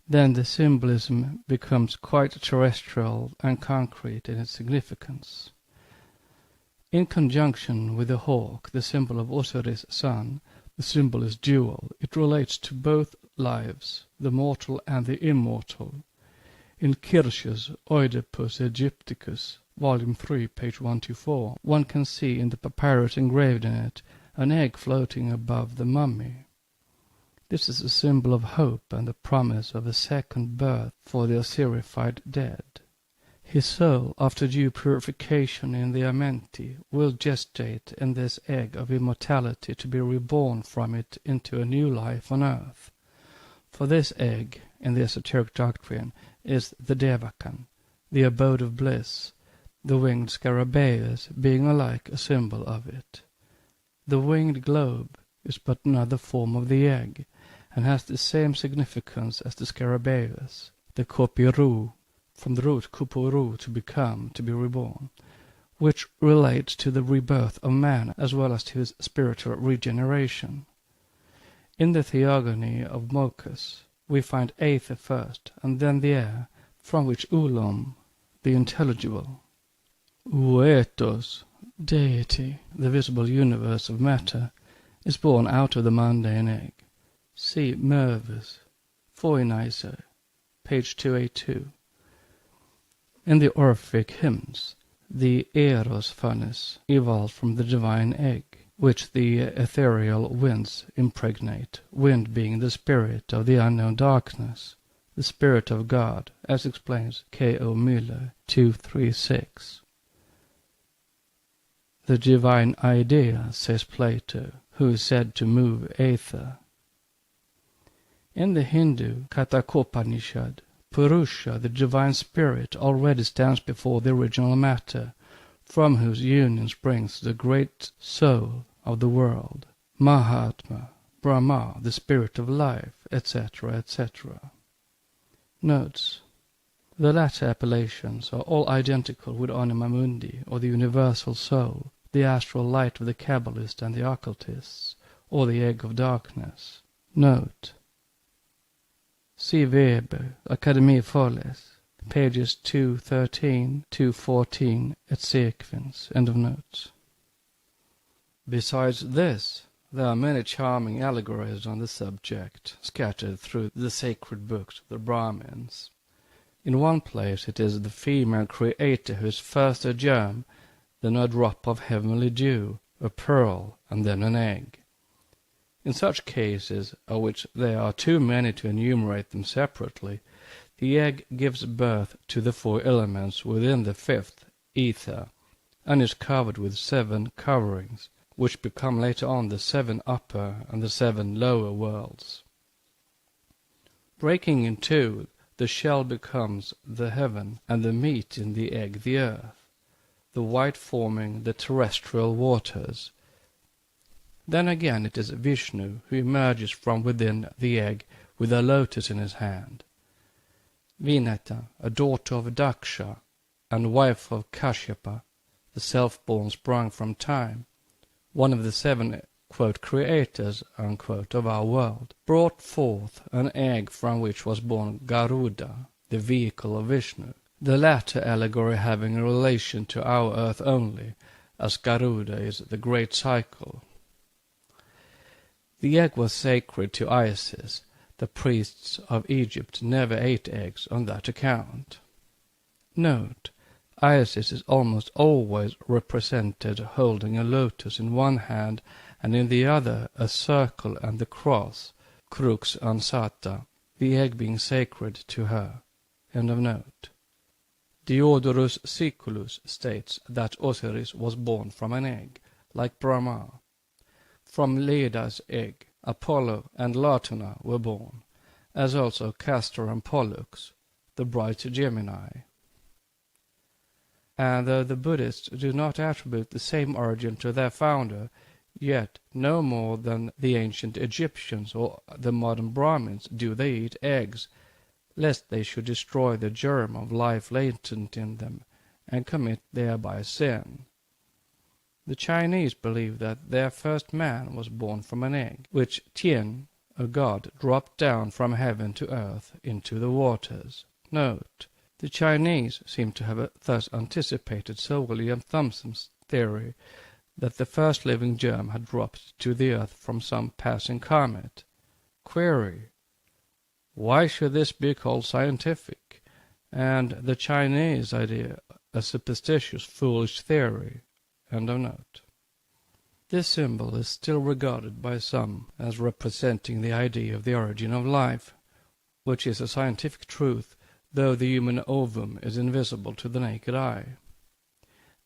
then the symbolism becomes quite terrestrial and concrete in its significance. In conjunction with the hawk, the symbol of Osiris' sun, the symbol is dual. It relates to both lives, the mortal and the immortal. In Kirsch's Oedipus Egypticus, Volume 3, page 124, one can see in the papyrus engraved in it an egg floating above the mummy. This is a symbol of hope and the promise of a second birth for the Osirified dead. His soul, after due purification in the Amenti, will gestate in this egg of immortality to be reborn from it into a new life on earth. For this egg, in the esoteric doctrine, is the Devakan, the abode of bliss, the winged Scarabaeus being alike a symbol of it. The winged globe is but another form of the egg, and has the same significance as the Scarabaeus, the kopiru, from the root kupuru, to become, to be reborn, which relates to the rebirth of man as well as to his spiritual regeneration. In the Theogony of Mokus, we find aether first, and then the air, from which ulom, the intelligible, uetos, deity, the visible universe of matter, is born out of the mundane egg. See Mervis, Foinaise, page 282. In the Orphic hymns, the eros furnace evolved from the divine egg, which the ethereal winds impregnate, wind being the spirit of the unknown darkness, the spirit of God, as explains K.O. Müller, 236. The divine idea, says Plato, who is said to move aether. In the Hindu Kathakopanishad, Purusha, the divine spirit, already stands before the original matter, from whose union springs the great soul of the world, Mahatma, Brahma, the spirit of life, etc., etc. Notes. The latter appellations are all identical with Anima Mundi, or the universal soul, the astral light of the Kabbalists and the occultists, or the egg of darkness. Note. See Weber, Academie Foles, pages 213, 214, et sequens. End of notes. Besides this, there are many charming allegories on the subject, scattered through the sacred books of the Brahmins. In one place it is the female creator who is first a germ, then a drop of heavenly dew, a pearl, and then an egg. In such cases, of which there are too many to enumerate them separately, the egg gives birth to the 4 elements within the 5th, ether, and is covered with 7 coverings, which become later on the 7 upper and the 7 lower worlds. Breaking in two, the shell becomes the heaven, and the meat in the egg the earth, the white forming the terrestrial waters. Then again it is Vishnu who emerges from within the egg with a lotus in his hand. Vineta, a daughter of Daksha and wife of Kashyapa, the self-born sprung from time, one of the 7, quote, creators, unquote, of our world, brought forth an egg from which was born Garuda, the vehicle of Vishnu, the latter allegory having a relation to our earth only, as Garuda is the great cycle. The egg was sacred to Isis. The priests of Egypt never ate eggs on that account. Note. Isis is almost always represented holding a lotus in one hand and in the other a circle and the cross, crux ansata, the egg being sacred to her. End of note. Diodorus Siculus states that Osiris was born from an egg, like Brahma. From Leda's egg, Apollo and Latona were born, as also Castor and Pollux, the bright Gemini. And though the Buddhists do not attribute the same origin to their founder, yet no more than the ancient Egyptians or the modern Brahmins do they eat eggs, lest they should destroy the germ of life latent in them and commit thereby sin. The Chinese believe that their first man was born from an egg, which Tien, a god, dropped down from heaven to earth into the waters. Note. The Chinese seem to have thus anticipated Sir William Thomson's theory that the first living germ had dropped to the earth from some passing comet. Query. Why should this be called scientific, and the Chinese idea a superstitious, foolish theory? End of note. This symbol is still regarded by some as representing the idea of the origin of life, which is a scientific truth, though the human ovum is invisible to the naked eye.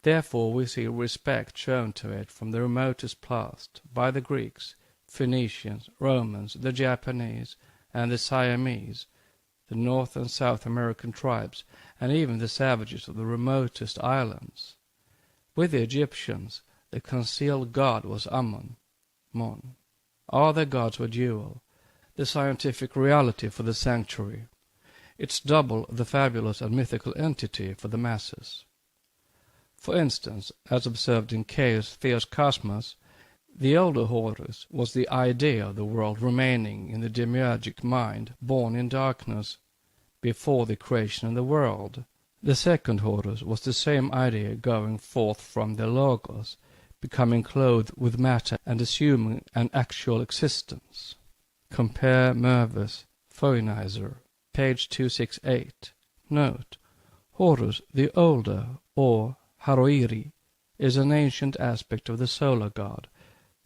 Therefore we see respect shown to it from the remotest past by the Greeks, Phoenicians, Romans, the Japanese, and the Siamese, the North and South American tribes, and even the savages of the remotest islands. With the Egyptians, the concealed god was Ammon, Mon. All their gods were dual. the scientific reality for the sanctuary. It's double the fabulous and mythical entity for the masses. For instance, as observed in Chaos Theos Cosmos, the older Horus was the idea of the world remaining in the demiurgic mind, born in darkness, before the creation of the world. The second Horus was the same idea going forth from the Logos, becoming clothed with matter and assuming an actual existence. Compare Mervis, Phoenizer, page 268. Note, Horus the older, or Haroiri, is an ancient aspect of the solar god,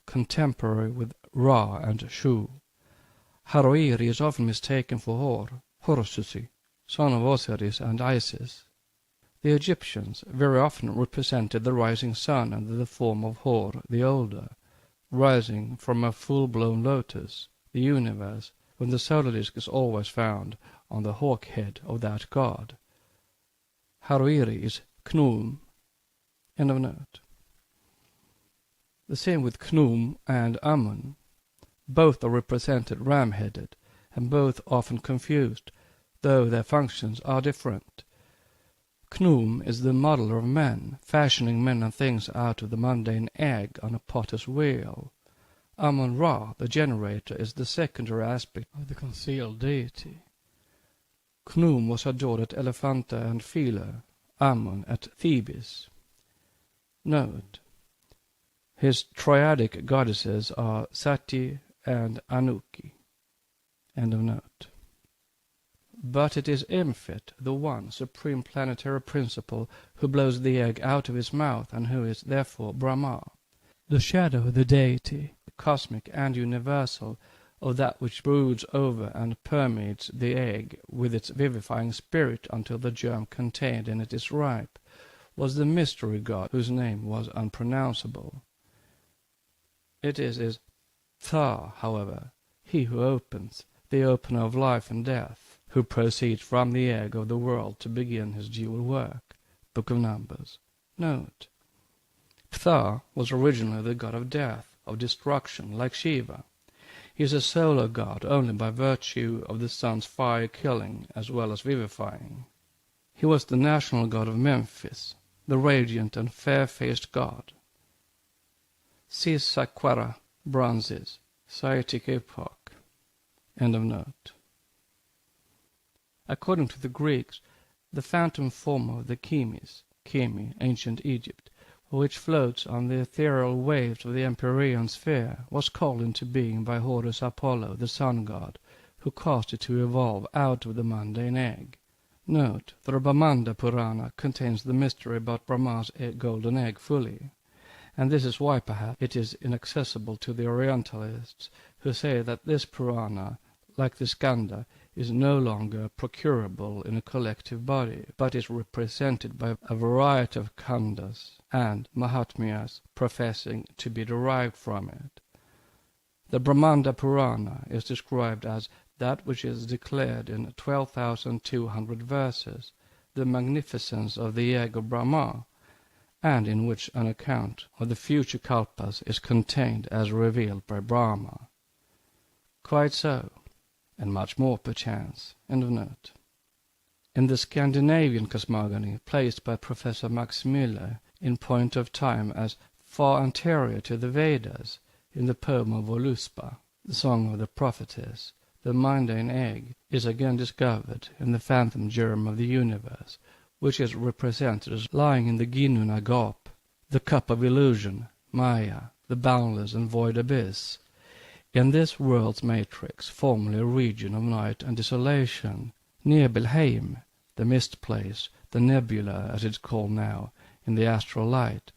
contemporary with Ra and Shu. Haroiri is often mistaken for Horus, son of Osiris and Isis. The Egyptians very often represented the rising sun under the form of Hor the older, rising from a full-blown lotus, the universe, when the solar disk is always found on the hawk head of that god. Haroiri is Khnum. End of note. The same with Khnum and Amun. Both are represented ram-headed, and both often confused, though their functions are different. Khnum is the modeler of men, fashioning men and things out of the mundane egg on a potter's wheel. Amun-Ra, the generator, is the secondary aspect of the concealed deity. Khnum was adored at Elephanta and Philae, Amun at Thebes. Note, his triadic goddesses are Sati and Anuki. End of note. But it is Imfit, the one supreme planetary principle, who blows the egg out of his mouth and who is therefore Brahma, the shadow of the deity, cosmic and universal, of that which broods over and permeates the egg with its vivifying spirit until the germ contained in it is ripe, was the mystery god whose name was unpronounceable. It is Tha, however, he who opens, the opener of life and death, who proceeds from the egg of the world to begin his dual work. Book of Numbers. Note, Ptah was originally the god of death, of destruction, like Shiva. He is a solar god only by virtue of the sun's fire killing as well as vivifying. He was the national god of Memphis, the radiant and fair-faced god. See Saqqara, Bronzes, Saitic Epoch. End of note. According to the Greeks, the phantom form of the Chemis, Chemi, ancient Egypt, which floats on the ethereal waves of the Empyrean sphere, was called into being by Horus Apollo, the sun god, who caused it to evolve out of the mundane egg. Note, the Brahmanda Purana contains the mystery about Brahma's golden egg fully, and this is why perhaps it is inaccessible to the Orientalists, who say that this Purana, like the Skanda, is no longer procurable in a collective body, but is represented by a variety of khandas and mahatmyas professing to be derived from it. The Brahmanda Purana is described as that which is declared in 12,200 verses, the magnificence of the egg of Brahma, and in which an account of the future kalpas is contained as revealed by Brahma. Quite so, and much more perchance. End of note. In the Scandinavian cosmogony, placed by Professor Max Müller in point of time as far anterior to the Vedas, in the poem of Voluspa, the song of the prophetess, the mundane egg is again discovered in the phantom germ of the universe, which is represented as lying in the Ginu Nagop, the cup of illusion, Maya, the boundless and void abyss. In this world's matrix, formerly a region of night and desolation, Nebelheim, the mist place, the nebula as it's called now, in the astral light,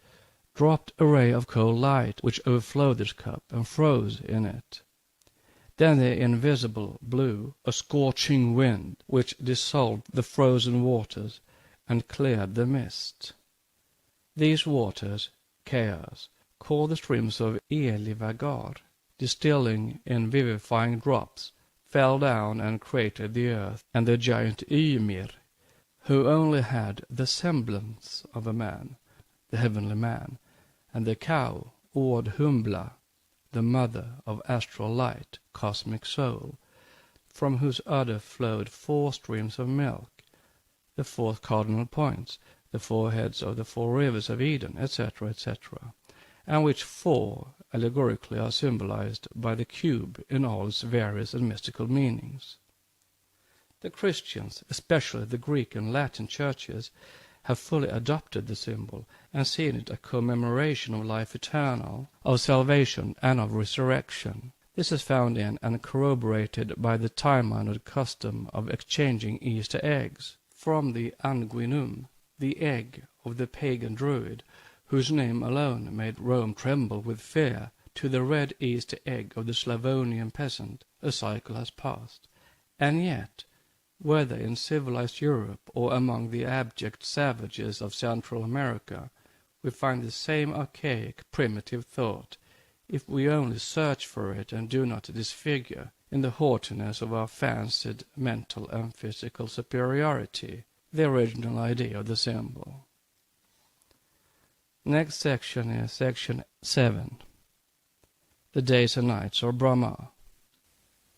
dropped a ray of cold light which overflowed this cup and froze in it. Then the invisible blew a scorching wind which dissolved the frozen waters and cleared the mist. These waters, chaos, call the streams of Elivagar, distilling in vivifying drops, fell down and created the earth and the giant Ymir, who only had the semblance of a man, the heavenly man, and the cow, Ord Humbla, the mother of astral light, cosmic soul, from whose udder flowed 4 streams of milk, the 4 cardinal points, the 4 heads of the 4 rivers of Eden, etc., etc., and which 4 allegorically are symbolized by the cube in all its various and mystical meanings. The Christians, especially the Greek and Latin churches, have fully adopted the symbol and seen it a commemoration of life eternal, of salvation, and of resurrection. This is found in and corroborated by the time-honored custom of exchanging Easter eggs, from the anguinum, the egg of the pagan druid, whose name alone made Rome tremble with fear, to the red Easter egg of the Slavonian peasant. A cycle has passed. And yet, whether in civilized Europe or among the abject savages of Central America, we find the same archaic, primitive thought, if we only search for it and do not disfigure, in the haughtiness of our fancied mental and physical superiority, the original idea of the symbol. Next section is section 7. The Days and Nights, or Brahma.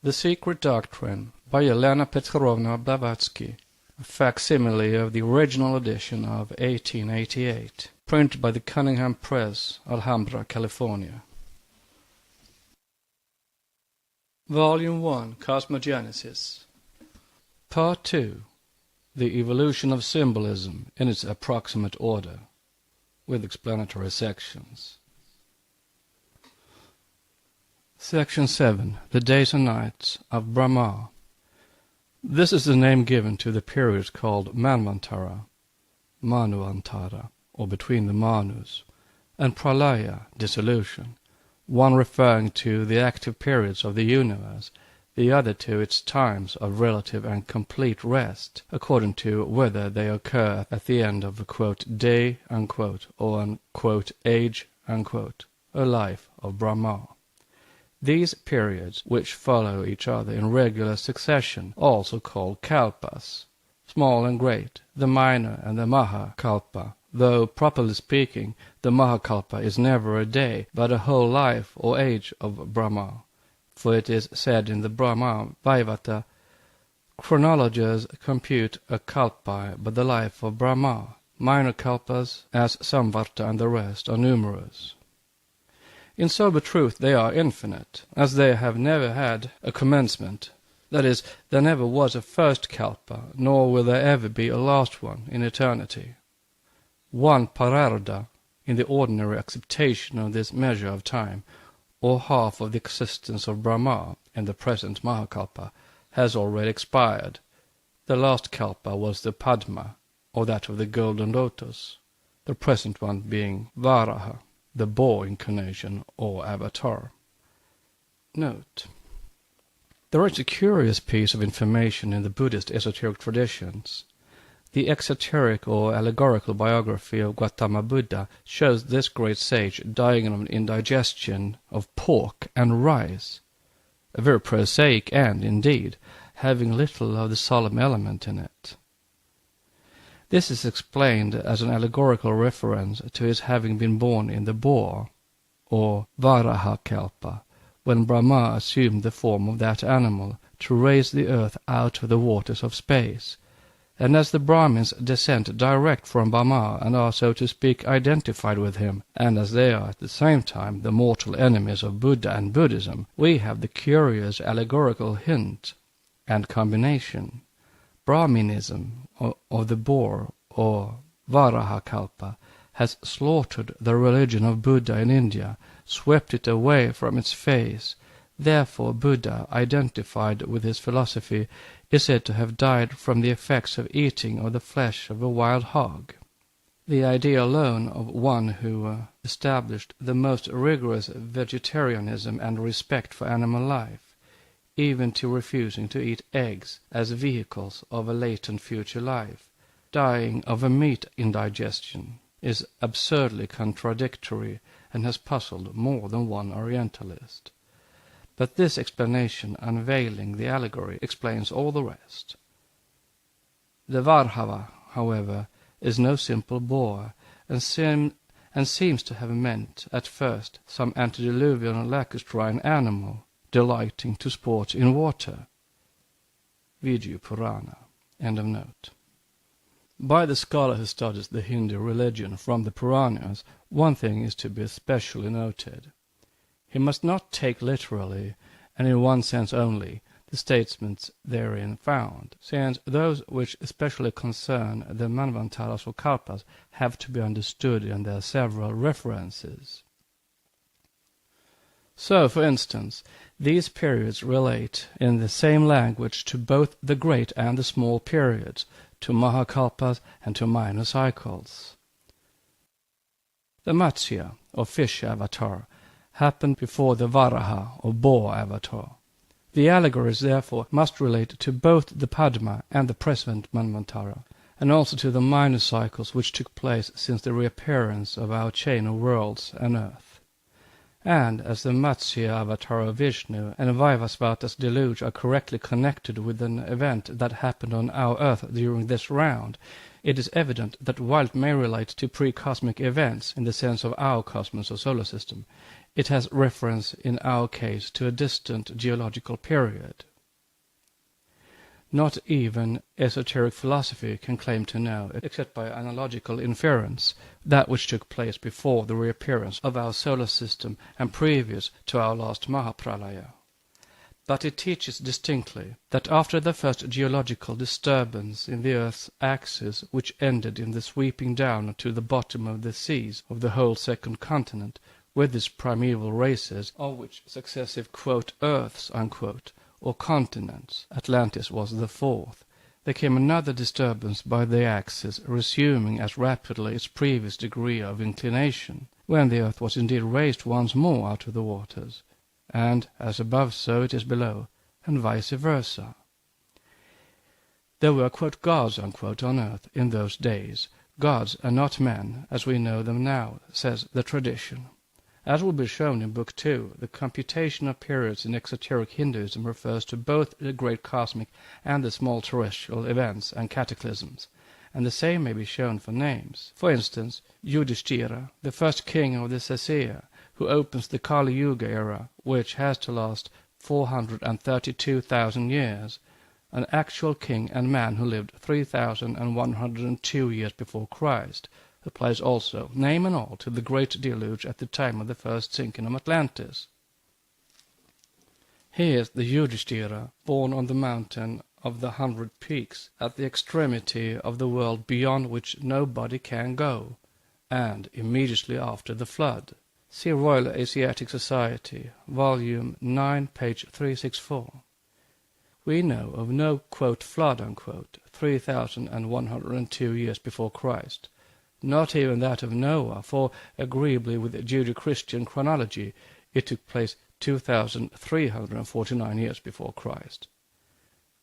The Secret Doctrine, by Helena Petrovna Blavatsky, a facsimile of the original edition of 1888, printed by the Cunningham Press, Alhambra, California. Volume 1, Cosmogenesis. Part 2, The Evolution of Symbolism in its approximate order, with explanatory sections. Section 7, The Days and Nights of Brahma. This is the name given to the period called Manvantara, Manuantara, or between the Manus, and Pralaya, dissolution, one referring to the active periods of the universe, the other to its times of relative and complete rest, according to whether they occur at the end of a, quote, day, unquote, or an, quote, age, unquote, a life of Brahma. These periods, which follow each other in regular succession, also called kalpas, small and great, the minor and the maha-kalpa, though, properly speaking, the maha-kalpa is never a day, but a whole life or age of Brahma. For it is said in the Brahma Vaivata, chronologers compute a kalpa by the life of Brahma. Minor kalpas, as Samvarta and the rest, are numerous. In sober truth they are infinite, as they have never had a commencement. That is, there never was a first kalpa, nor will there ever be a last one in eternity. One pararda, in the ordinary acceptation of this measure of time, or half of the existence of Brahma in the present Mahakalpa, has already expired. The last kalpa was the Padma, or that of the golden lotus, the present one being Varaha, the boar incarnation or avatar. Note: there is a curious piece of information in the Buddhist esoteric traditions. The exoteric or allegorical biography of Gautama Buddha shows this great sage dying of indigestion of pork and rice, a very prosaic end indeed, having little of the solemn element in it. This is explained as an allegorical reference to his having been born in the boar, or Varaha-kalpa, when Brahma assumed the form of that animal to raise the earth out of the waters of space, and as the Brahmins descend direct from Brahma and are, so to speak, identified with him, and as they are at the same time the mortal enemies of Buddha and Buddhism, we have the curious allegorical hint and combination. Brahminism of the boar, or Varaha-kalpa, has slaughtered the religion of Buddha in India, swept it away from its face. Therefore Buddha, identified with his philosophy, is said to have died from the effects of eating of the flesh of a wild hog. The idea alone of one who established the most rigorous vegetarianism and respect for animal life, even to refusing to eat eggs as vehicles of a latent future life, dying of a meat indigestion, is absurdly contradictory and has puzzled more than one Orientalist. But this explanation, unveiling the allegory, explains all the rest. The Varhava, however, is no simple boar, and seems to have meant at first some antediluvian lacustrine animal, delighting to sport in water. Vidyu Purana. End of note. By the scholar who studies the Hindu religion from the Puranas, one thing is to be especially noted. He must not take literally, and in one sense only, the statements therein found, since those which especially concern the Manvantaras or Kalpas have to be understood in their several references. So, for instance, these periods relate in the same language to both the great and the small periods, to Mahakalpas and to minor cycles. The Matsya, or fish avatar, happened before the Varaha, or boar avatar. The allegories, therefore, must relate to both the Padma and the present Manvantara, and also to the minor cycles which took place since the reappearance of our chain of worlds and earth. And as the Matsya avatar of Vishnu and Vaivasvata's deluge are correctly connected with an event that happened on our earth during this round, it is evident that while it may relate to pre-cosmic events in the sense of our cosmos or solar system, it has reference in our case to a distant geological period. Not even esoteric philosophy can claim to know, except by analogical inference, that which took place before the reappearance of our solar system and previous to our last Mahapralaya. But it teaches distinctly that after the first geological disturbance in the Earth's axis, which ended in the sweeping down to the bottom of the seas of the whole second continent, with its primeval races, of which successive "Earths" or continents, Atlantis was the fourth, there came another disturbance by the axis, resuming as rapidly its previous degree of inclination, when the earth was indeed raised once more out of the waters, and as above so it is below, and vice versa. There were "gods" on earth in those days, gods and not men, as we know them now, says the tradition. As will be shown in Book 2, the computation of periods in exoteric Hinduism refers to both the great cosmic and the small terrestrial events and cataclysms, and the same may be shown for names. For instance, Yudhishthira, the first king of the Sasya, who opens the Kali Yuga era, which has to last 432,000 years, an actual king and man who lived 3,102 years before Christ, applies also, name and all, to the great deluge at the time of the first sinking of Atlantis. He is the Yudhishthira, born on the mountain of the 100 peaks, at the extremity of the world beyond which nobody can go, and immediately after the flood. See Royal Asiatic Society, Volume 9, page 364. We know of no, "flood", 3,102 years before Christ. Not even that of Noah, for, agreeably with Judeo-Christian chronology, it took place 2,349 years before Christ.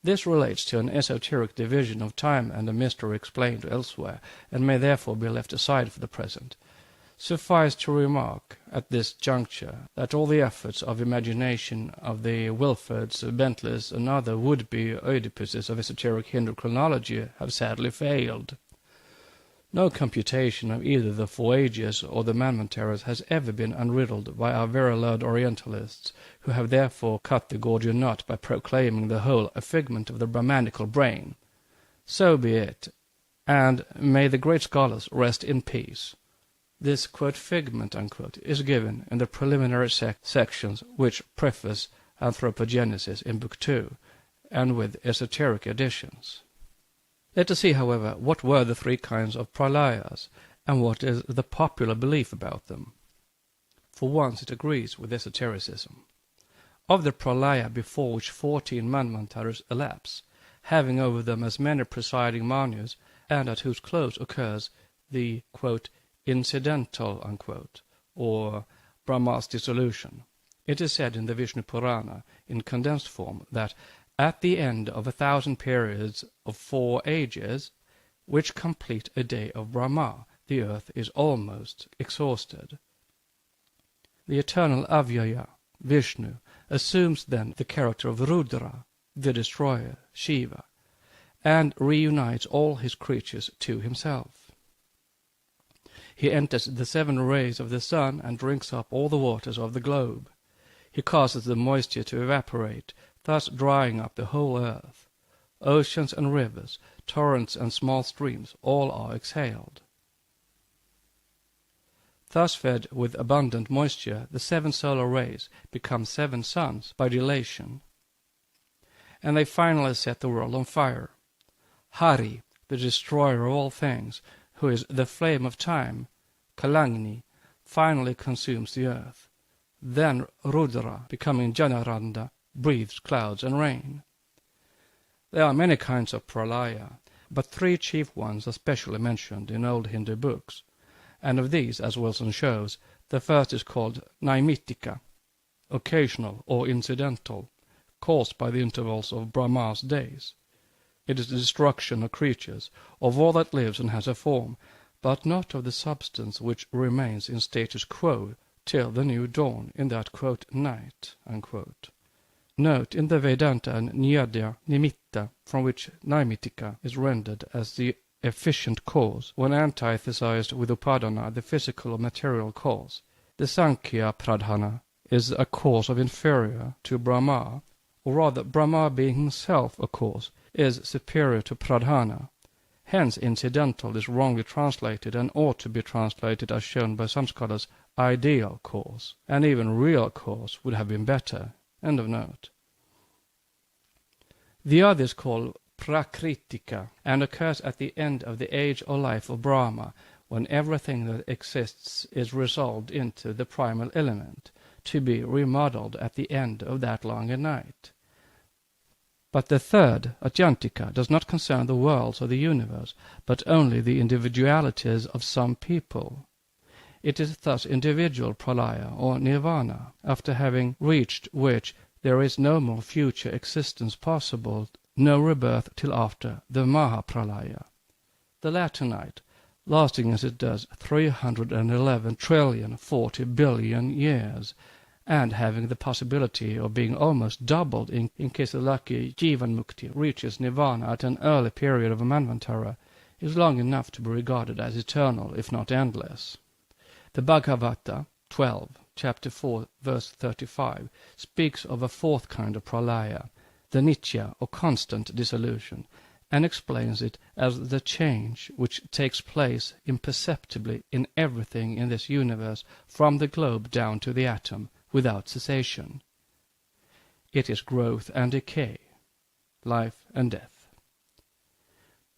This relates to an esoteric division of time and a mystery explained elsewhere, and may therefore be left aside for the present. Suffice to remark, at this juncture, that all the efforts of imagination of the Wilfords, Bentleys, and other would-be Oedipuses of esoteric Hindu chronology have sadly failed. No computation of either the 4 ages or the Manvantaras has ever been unriddled by our very learned Orientalists, who have therefore cut the Gordian knot by proclaiming the whole a figment of the Brahmanical brain. So be it, and may the great scholars rest in peace. This "figment" is given in the preliminary sections which preface Anthropogenesis in Book 2, and with esoteric additions. Let us see, however, what were the 3 kinds of pralayas, and what is the popular belief about them. For once it agrees with esotericism. Of the pralaya before which 14 manvantaras elapse, having over them as many presiding manus, and at whose close occurs the "incidental", or Brahma's dissolution, it is said in the Vishnu Purana, in condensed form, that at the end of 1,000 periods of 4 ages, which complete a day of Brahma, the earth is almost exhausted. The eternal Avyaya, Vishnu, assumes then the character of Rudra, the destroyer, Shiva, and reunites all his creatures to himself. He enters the 7 rays of the sun and drinks up all the waters of the globe. He causes the moisture to evaporate, thus drying up the whole earth. oceans and rivers, torrents and small streams, all are exhaled. Thus fed with abundant moisture, the 7 solar rays become 7 suns by dilation, and they finally set the world on fire. Hari, the destroyer of all things, who is the flame of time, Kalagni, finally consumes the earth. Then Rudra, becoming Janaranda, breathes clouds and rain. There are many kinds of pralaya, but 3 chief ones are specially mentioned in old Hindu books, and of these, as Wilson shows, the first is called Naimitika, occasional or incidental, caused by the intervals of Brahma's days. It is the destruction of creatures, of all that lives and has a form, but not of the substance which remains in status quo till the new dawn in that, quote, night, unquote. Note in the Vedanta and Nyaya Nimitta, from which Naimitika is rendered as the efficient cause, when antithesized with Upadana, the physical or material cause. The Sankhya Pradhana is a cause of inferior to Brahma, or rather Brahma being himself a cause, is superior to Pradhana. Hence incidental is wrongly translated and ought to be translated as shown by some scholars ideal cause, and even real cause would have been better. End of note. The other is called Prakritika, and occurs at the end of the age or life of Brahma, when everything that exists is resolved into the primal element, to be remodeled at the end of that longer night. But the third, Atyantika, does not concern the worlds of the universe, but only the individualities of some people. It is thus individual pralaya, or nirvana, after having reached which there is no more future existence possible, no rebirth till after the Mahapralaya. The latter night, lasting as it does 311,040,000,000,000 years, and having the possibility of being almost doubled in case the lucky Jivanmukti reaches nirvana at an early period of a Manvantara, is long enough to be regarded as eternal, if not endless. The Bhagavata 12, chapter 4, verse 35, speaks of a fourth kind of pralaya, the nitya, or constant dissolution, and explains it as the change which takes place imperceptibly in everything in this universe, from the globe down to the atom, without cessation. It is growth and decay, life and death.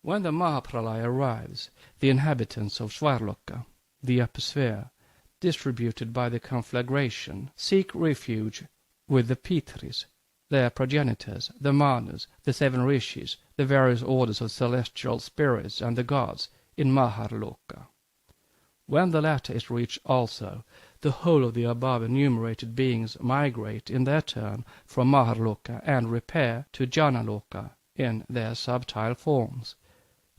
When the Mahapralaya arrives, the inhabitants of Svarloka, the upper sphere, distributed by the conflagration, seek refuge with the Pitris, their progenitors, the Manus, the 7 Rishis, the various orders of celestial spirits, and the gods, in Maharloka. When the latter is reached also, the whole of the above enumerated beings migrate in their turn from Maharloka and repair to Janaloka in their subtile forms,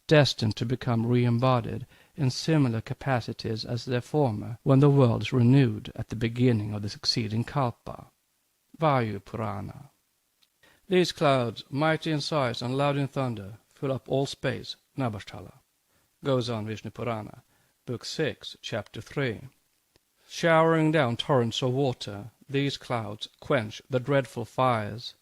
destined to become re-embodied in similar capacities as their former, when the world is renewed at the beginning of the succeeding Kalpa. Vayu Purana. These clouds, mighty in size and loud in thunder, fill up all space, Nabashthala. Goes on Vishnu Purana, Book 6, Chapter 3. Showering down torrents of water, these clouds quench the dreadful fires,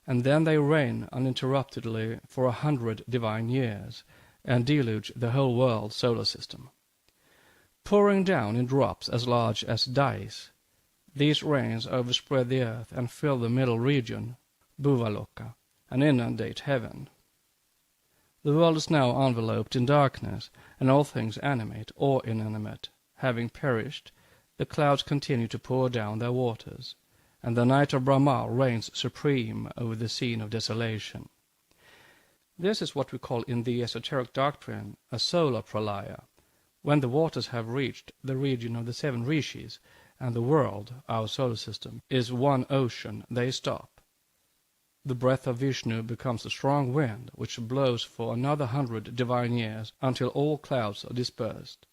and then they rain uninterruptedly for 100 divine years, and deluge the whole world solar system. Pouring down in drops as large as dice, these rains overspread the earth and fill the middle region, Bhuvaloka, and inundate heaven. The world is now enveloped in darkness, and all things animate or inanimate having perished, the clouds continue to pour down their waters, and the night of Brahma reigns supreme over the scene of desolation. This is what we call in the esoteric doctrine a solar pralaya. When the waters have reached the region of the 7 Rishis, and the world, our solar system, is one ocean, they stop. The breath of Vishnu becomes a strong wind, which blows for another 100 divine years until all clouds are dispersed.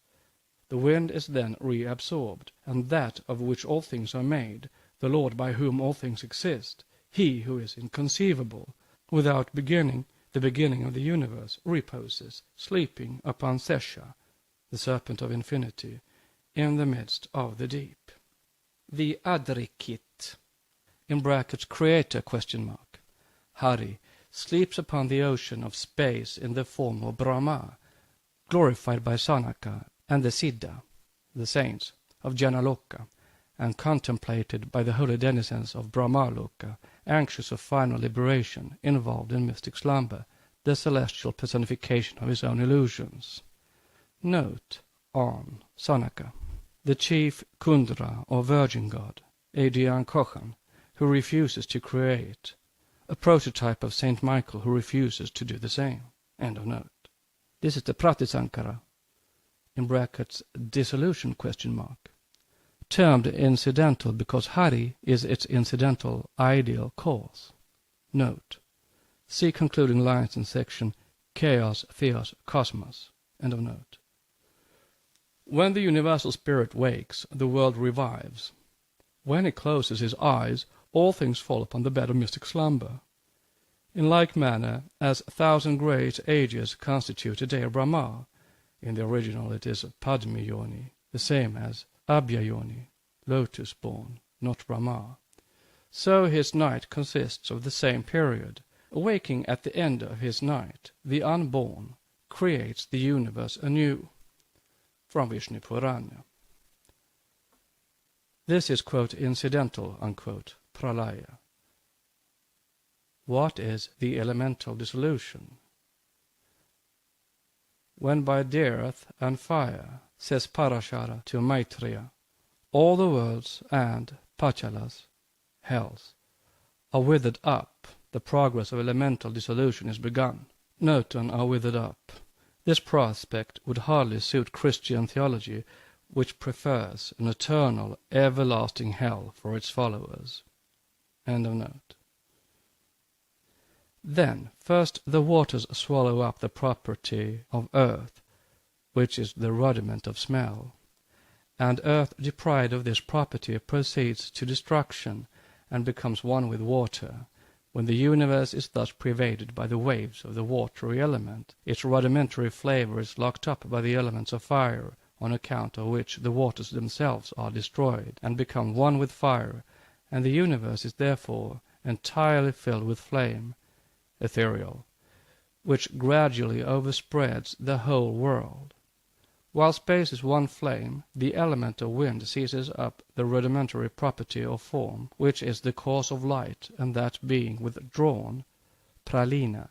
The wind is then reabsorbed, and that of which all things are made, the Lord by whom all things exist, he who is inconceivable, without beginning, the beginning of the universe, reposes, sleeping upon Sesha, the serpent of infinity, in the midst of the deep. The Adrikit, in brackets creator, Hari, sleeps upon the ocean of space in the form of Brahma, glorified by Sanaka and the Siddha, the saints of Janaloka, and contemplated by the holy denizens of Brahmaloka, anxious of final liberation, involved in mystic slumber, the celestial personification of his own illusions. Note on Sanaka, the chief Kundra or virgin god, Adrian Kochan, who refuses to create, a prototype of Saint Michael who refuses to do the same. End of note. This is the Pratisankara, in brackets dissolution question mark, termed incidental because Hari is its incidental ideal cause. Note. See concluding lines in section Chaos, Theos, Cosmos. End of note. When the universal spirit wakes, the world revives. When it closes his eyes, all things fall upon the bed of mystic slumber. In like manner, as 1,000 great ages constitute a day of Brahma, in the original it is Padma Yoni, the same as Abhya Yoni, lotus-born, not Brahma. So his night consists of the same period. Awaking at the end of his night, the unborn creates the universe anew. From Vishnu Purana. This is, quote, incidental, unquote, pralaya. What is the elemental dissolution? When by the earth and fire, says Parashara to Maitreya, all the worlds and pachalas, hells, are withered up, the progress of elemental dissolution is begun. Note on are withered up. This prospect would hardly suit Christian theology, which prefers an eternal, everlasting hell for its followers. End of note. Then, first the waters swallow up the property of earth, which is the rudiment of smell, and earth deprived of this property proceeds to destruction and becomes one with water. When the universe is thus pervaded by the waves of the watery element, its rudimentary flavor is locked up by the elements of fire, on account of which the waters themselves are destroyed and become one with fire, and the universe is therefore entirely filled with flame, ethereal, which gradually overspreads the whole world. While space is one flame, the element of wind seizes up the rudimentary property of form, which is the cause of light, and that being withdrawn, pralina,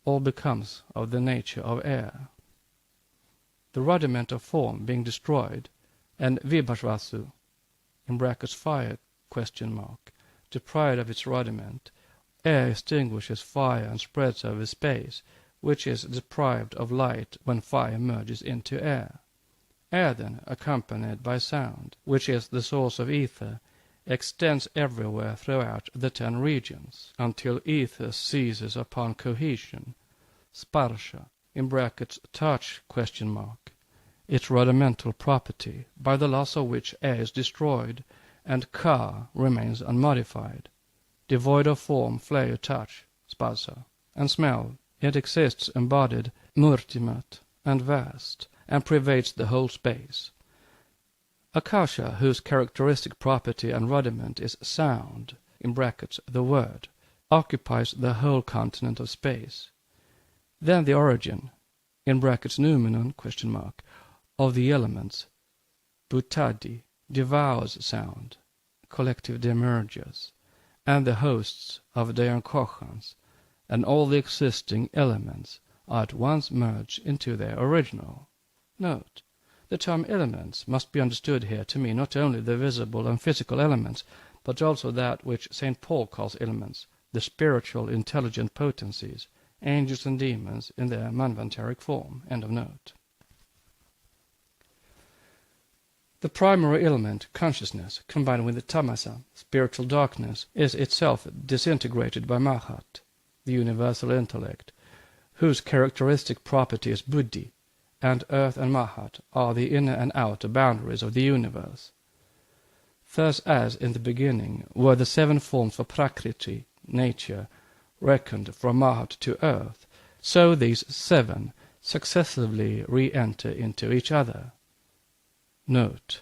all becomes of the nature of air. The rudiment of form being destroyed, and vibhashvasu, in brackets fire, question mark, deprived of its rudiment, air extinguishes fire and spreads over space, which is deprived of light when fire merges into air. Air then, accompanied by sound, which is the source of ether, extends everywhere throughout the 10 regions, until ether seizes upon cohesion, sparsha, in brackets touch, question mark, its rudimental property, by the loss of which air is destroyed, and ka remains unmodified, devoid of form, flavor, touch, spasa, and smell. It exists embodied, murtimat, and vast, and pervades the whole space. Akasha, whose characteristic property and rudiment is sound, in brackets the word, occupies the whole continent of space. Then the origin, in brackets noumenon, question mark, of the elements, butadi, devours sound, collective demergers, and the hosts of Dayankochans, and all the existing elements are at once merged into their original. Note, the term elements must be understood here to mean not only the visible and physical elements, but also that which St. Paul calls elements, the spiritual intelligent potencies, angels and demons in their manvantaric form. End of note. The primary element, consciousness, combined with the tamasa, spiritual darkness, is itself disintegrated by Mahat, the universal intellect, whose characteristic property is buddhi, and earth and Mahat are the inner and outer boundaries of the universe. Thus as in the beginning were the 7 forms for prakriti, nature, reckoned from Mahat to earth, so these 7 successively re-enter into each other. Note,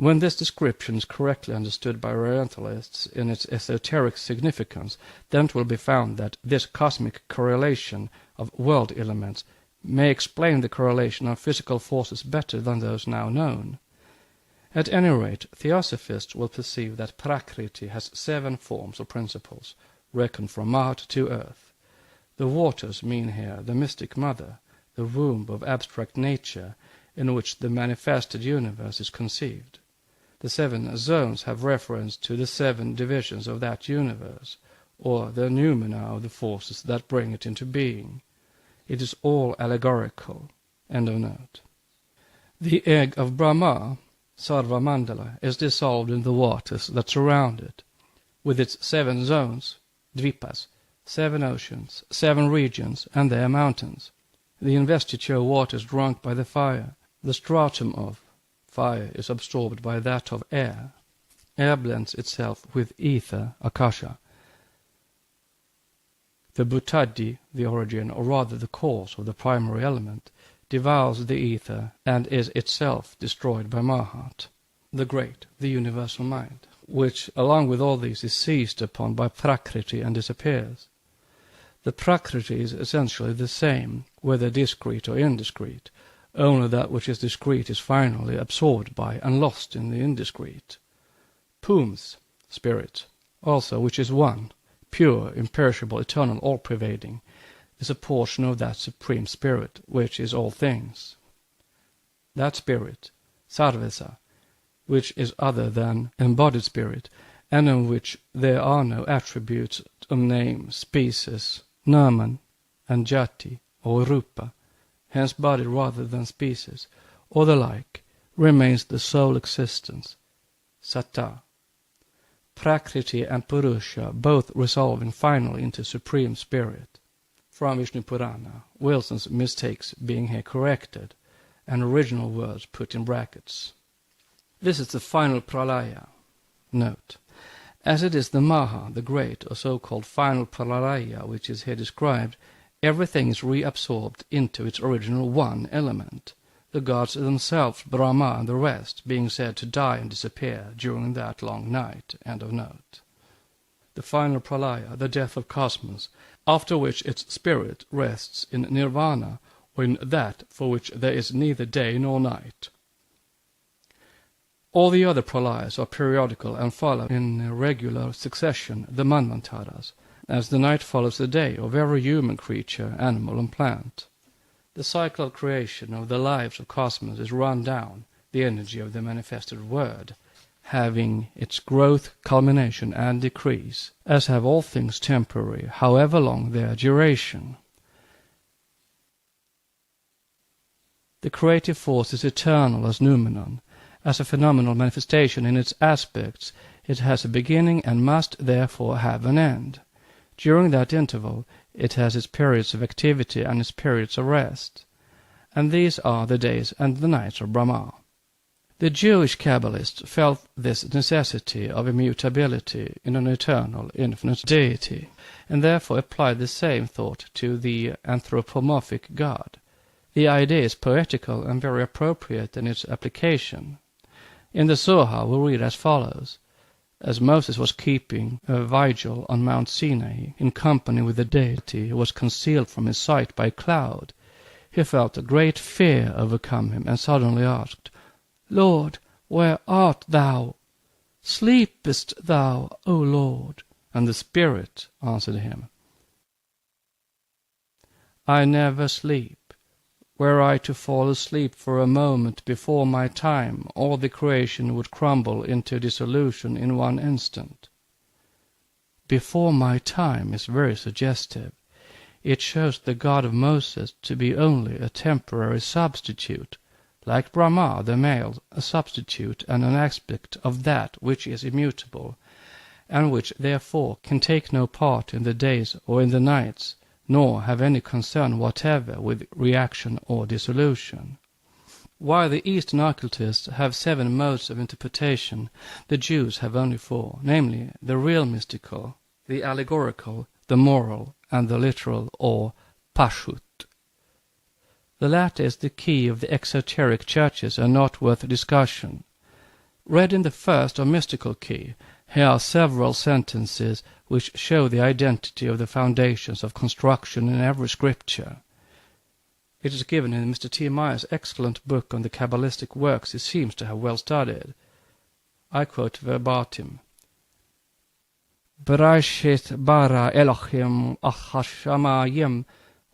When this description is correctly understood by Orientalists in its esoteric significance, then it will be found that this cosmic correlation of world elements may explain the correlation of physical forces better than those now known. At any rate, Theosophists will perceive that Prakriti has 7 forms or principles, reckoned from Mahat to earth. The waters mean here the mystic mother, the womb of abstract nature, in which the manifested universe is conceived. The 7 zones have reference to the 7 divisions of that universe, or the noumena of the forces that bring it into being. It is all allegorical. End of note. The egg of Brahma, Sarva Mandala, is dissolved in the waters that surround it, with its 7 zones, dvipas, 7 oceans, 7 regions, and their mountains. The investiture water is drunk by the fire. The stratum of fire is absorbed by that of air. Air blends itself with ether, akasha. The butadi, the origin, or rather the cause of the primary element, devours the ether and is itself destroyed by Mahat, the great, the universal mind, which, along with all these, is seized upon by Prakriti and disappears. The Prakriti is essentially the same, whether discrete or indiscrete, only that which is discrete is finally absorbed by and lost in the indiscrete. Pums, spirit, also, which is one, pure, imperishable, eternal, all-pervading, is a portion of that supreme spirit, which is all things. That spirit, sarvesa, which is other than embodied spirit, and in which there are no attributes of name, species, naman, and jati, or rupa, hence body rather than species, or the like, remains the sole existence, satta. Prakriti and Purusha both resolving finally into supreme spirit. From Vishnu Purana, Wilson's mistakes being here corrected, and original words put in brackets. This is the final pralaya. Note: as it is the Maha, the great, or so-called final pralaya, which is here described, everything is reabsorbed into its original one element, the gods themselves, Brahma and the rest, being said to die and disappear during that long night. End of note. The final pralaya, the death of cosmos, after which its spirit rests in nirvana, or in that for which there is neither day nor night. All the other pralayas are periodical and follow in regular succession the manvantaras, as the night follows the day of every human creature, animal and plant. The cycle of creation of the lives of cosmos is run down, the energy of the manifested word, having its growth, culmination, and decrease, as have all things temporary, however long their duration. The creative force is eternal as noumenon. As a phenomenal manifestation in its aspects, it has a beginning and must therefore have an end. During that interval, it has its periods of activity and its periods of rest, and these are the days and the nights of Brahma. The Jewish Kabbalists felt this necessity of immutability in an eternal, infinite deity, and therefore applied the same thought to the anthropomorphic God. The idea is poetical and very appropriate in its application. In the Zohar we read as follows: as Moses was keeping a vigil on Mount Sinai in company with the deity who was concealed from his sight by a cloud, he felt a great fear overcome him and suddenly asked, "Lord, where art thou? Sleepest thou, O Lord?" And the Spirit answered him, "I never sleep. Were I to fall asleep for a moment before my time, all the creation would crumble into dissolution in one instant." "Before my time" is very suggestive. It shows the God of Moses to be only a temporary substitute, like Brahma the male, a substitute and an aspect of that which is immutable, and which therefore can take no part in the days or in the nights, nor have any concern whatever with reaction or dissolution. While the Eastern occultists have 7 modes of interpretation, the Jews have only 4, namely the real mystical, the allegorical, the moral, and the literal or pashut. The latter is the key of the exoteric churches and not worth discussion. Read in the first or mystical key, here are several sentences which show the identity of the foundations of construction in every scripture. It is given in Mr. T. Meyer's excellent book on the Kabbalistic works he seems to have well studied. I quote verbatim. Bereshit bara Elohim achashamayim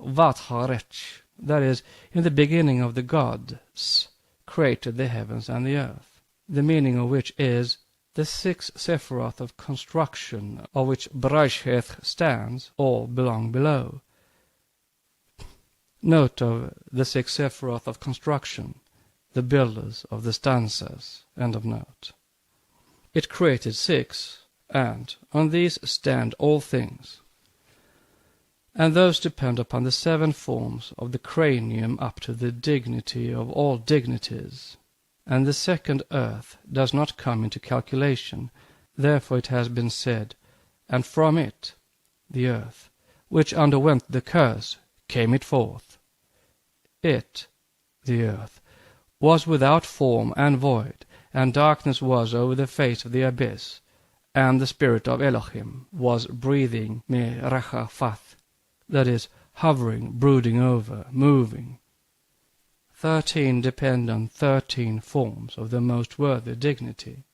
vatharech. That is, in the beginning of the gods created the heavens and the earth. The meaning of which is the 6 Sephiroth of construction, of which Bereshit stands, all belong below. Note of the 6 Sephiroth of construction, the builders of the stanzas. End of note. It created 6, and on these stand all things. And those depend upon the 7 forms of the cranium up to the dignity of all dignities. And the second earth does not come into calculation, therefore it has been said, and from it, the earth, which underwent the curse, came it forth. It, the earth, was without form and void, and darkness was over the face of the abyss, and the spirit of Elohim was breathing me-recha-fath, that is, hovering, brooding over, moving. 13 depend on 13 forms of the most worthy dignity.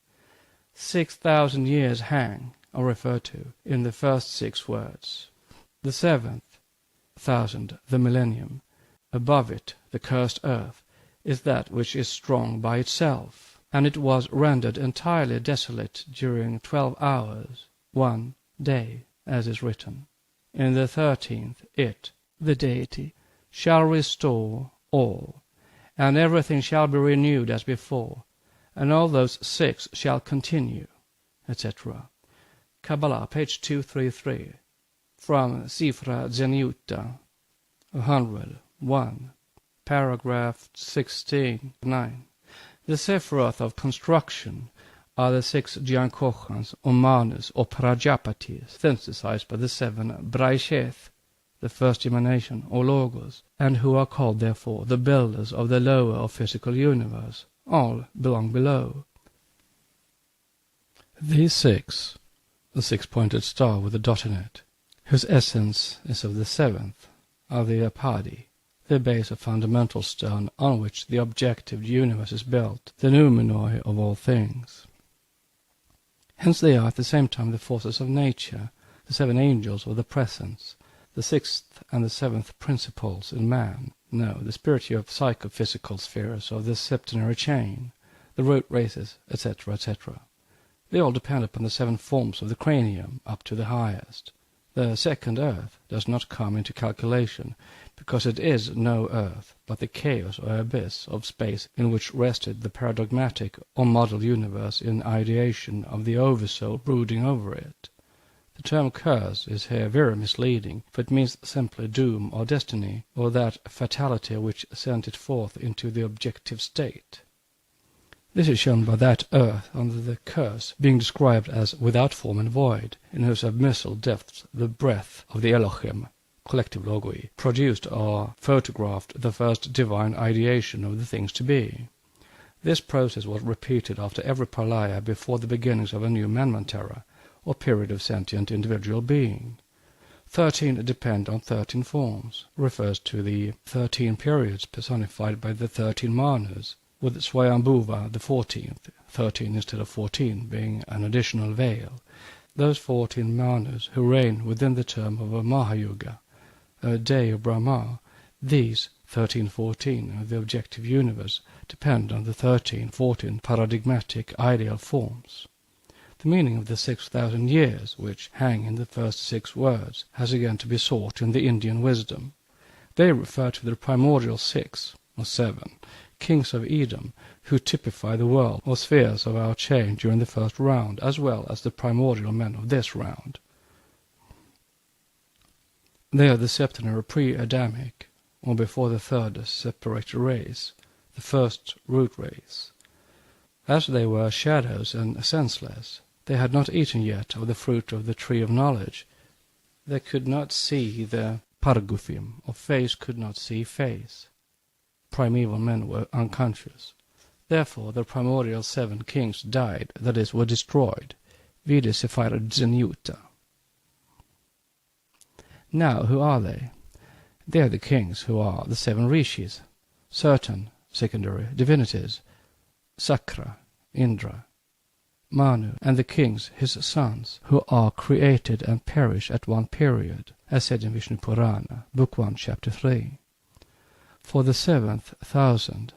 6,000 years hang, or refer to, in the first 6 words. The 7th, 1,000, the millennium, above it, the cursed earth, is that which is strong by itself, and it was rendered entirely desolate during 12 hours, 1 day, as is written. In the 13th, it, the deity, shall restore all, and everything shall be renewed as before, and all those 6 shall continue, etc. Kabbalah, page 233, from Sifra Zeniuta, 101, paragraph 16, 9. The Sephiroth of construction are the 6 Giankochans, or Manus, or Prajapatis, synthesized by the 7 Braisheth, the first emanation, or Logos, and who are called, therefore, the builders of the lower or physical universe. All belong below. These 6, the 6-pointed star with a dot in it, whose essence is of the 7th, are the Apadi, the base or fundamental stone on which the objective universe is built, the noumenoi of all things. Hence they are at the same time the forces of nature, the 7 angels or the presence, the 6th and the 7th principles in man, the spiritual psychophysical spheres of the septenary chain, the root races, etc., etc. They all depend upon the 7 forms of the cranium, up to the highest. The second earth does not come into calculation, because it is no earth, but the chaos or abyss of space in which rested the paradigmatic or model universe in ideation of the oversoul brooding over it. The term curse is here very misleading, for it means simply doom or destiny, or that fatality which sent it forth into the objective state. This is shown by that earth under the curse being described as without form and void, in whose abyssal depths the breath of the Elohim, collective logoi, produced or photographed the first divine ideation of the things to be. This process was repeated after every pralaya before the beginnings of a new manvantara, or period of sentient individual being. 13 depend on 13 forms, refers to the 13 periods personified by the 13 Manus, with Swayambhuva the 14th, 13 instead of 14 being an additional veil. Those 14 Manus who reign within the term of a Mahayuga, a day of Brahma, these 13-14 of the objective universe depend on the 13-14 paradigmatic ideal forms. The meaning of the 6,000 years, which hang in the first 6 words, has again to be sought in the Indian wisdom. They refer to the primordial 6, or 7, kings of Edom, who typify the world or spheres of our chain during the first round, as well as the primordial men of this round. They are the septenary pre-Adamic, or before the third separated race, the first root race. As they were shadows and senseless, they had not eaten yet of the fruit of the tree of knowledge. They could not see the pargufim, or face could not see face. Primeval men were unconscious. Therefore the primordial 7 kings died, that is, were destroyed. Vide Sephira Dzeniuta. Now, who are they? They are the kings who are the 7 rishis, certain secondary divinities, Sakra, Indra, Manu, and the kings, his sons, who are created and perish at one period, as said in Vishnu Purana, Book 1, Chapter 3. For the 7,000,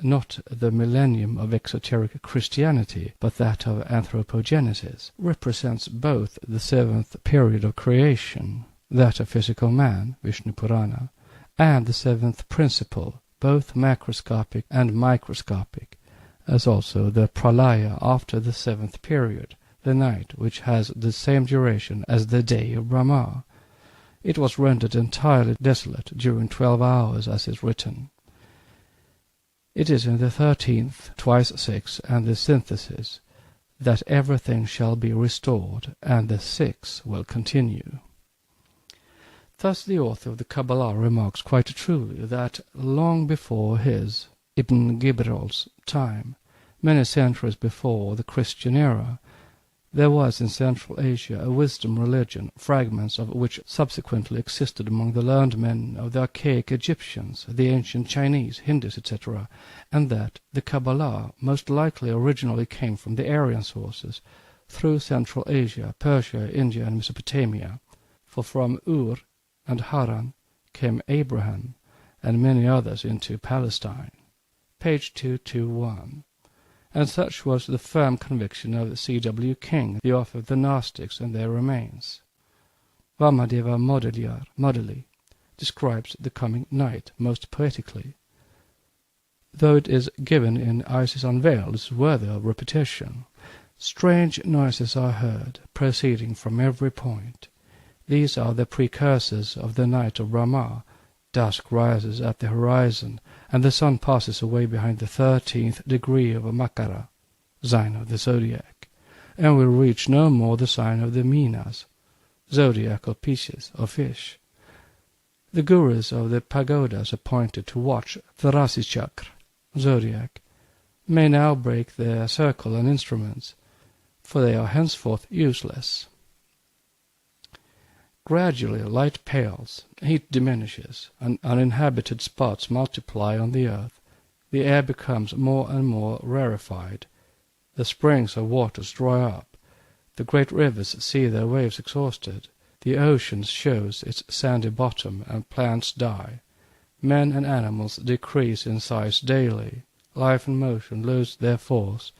not the millennium of exoteric Christianity, but that of anthropogenesis, represents both the 7th period of creation, that of physical man, Vishnu Purana, and the 7th principle, both macroscopic and microscopic, as also the pralaya after the 7th period, the night which has the same duration as the day of Brahma. It was rendered entirely desolate during 12 hours, as is written. It is in the 13th, twice 6, and the synthesis, that everything shall be restored, and the 6 will continue. Thus the author of the Kabbalah remarks quite truly that long before his, Ibn Gibral's, time, many centuries before the Christian era, there was in Central Asia a wisdom religion, fragments of which subsequently existed among the learned men of the archaic Egyptians, the ancient Chinese, Hindus, etc., and that the Kabbalah most likely originally came from the Aryan sources, through Central Asia, Persia, India, and Mesopotamia, for from Ur and Haran came Abraham and many others into Palestine. Page 221. And such was the firm conviction of C.W. King, the author of the Gnostics and their remains. Vamadeva Modeli describes the coming night most poetically. Though it is given in Isis Unveiled, it is worthy of repetition. Strange noises are heard, proceeding from every point. These are the precursors of the night of Brahma. Dusk rises at the horizon, and the sun passes away behind the 13th degree of Makara, sign of the zodiac, and will reach no more the sign of the Minas, zodiac of Pisces, or fish. The gurus of the pagodas appointed to watch the Rasi Chakra, zodiac, may now break their circle and instruments, for they are henceforth useless. Gradually light pales, heat diminishes, and uninhabited spots multiply on the earth. The air becomes more and more rarefied. The springs of waters dry up. The great rivers see their waves exhausted. The ocean shows its sandy bottom, and plants die. Men and animals decrease in size daily. Life and motion lose their force.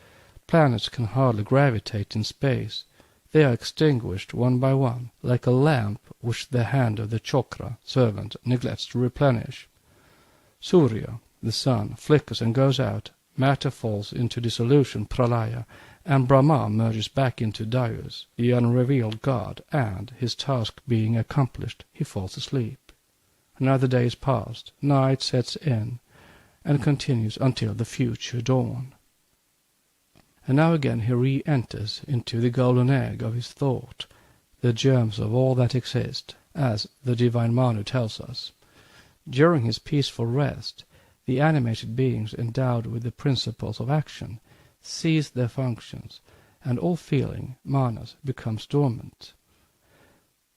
Planets can hardly gravitate in space. They are extinguished one by one, like a lamp which the hand of the chokra servant neglects to replenish. Surya, the sun, flickers and goes out, matter falls into dissolution, pralaya, and Brahma merges back into Dayus, the unrevealed God, and, his task being accomplished, he falls asleep. Another day is past, night sets in, and continues until the future dawn. And now again he re-enters into the golden egg of his thought, the germs of all that exist, as the divine Manu tells us. During his peaceful rest, the animated beings endowed with the principles of action cease their functions, and all feeling, manas, becomes dormant.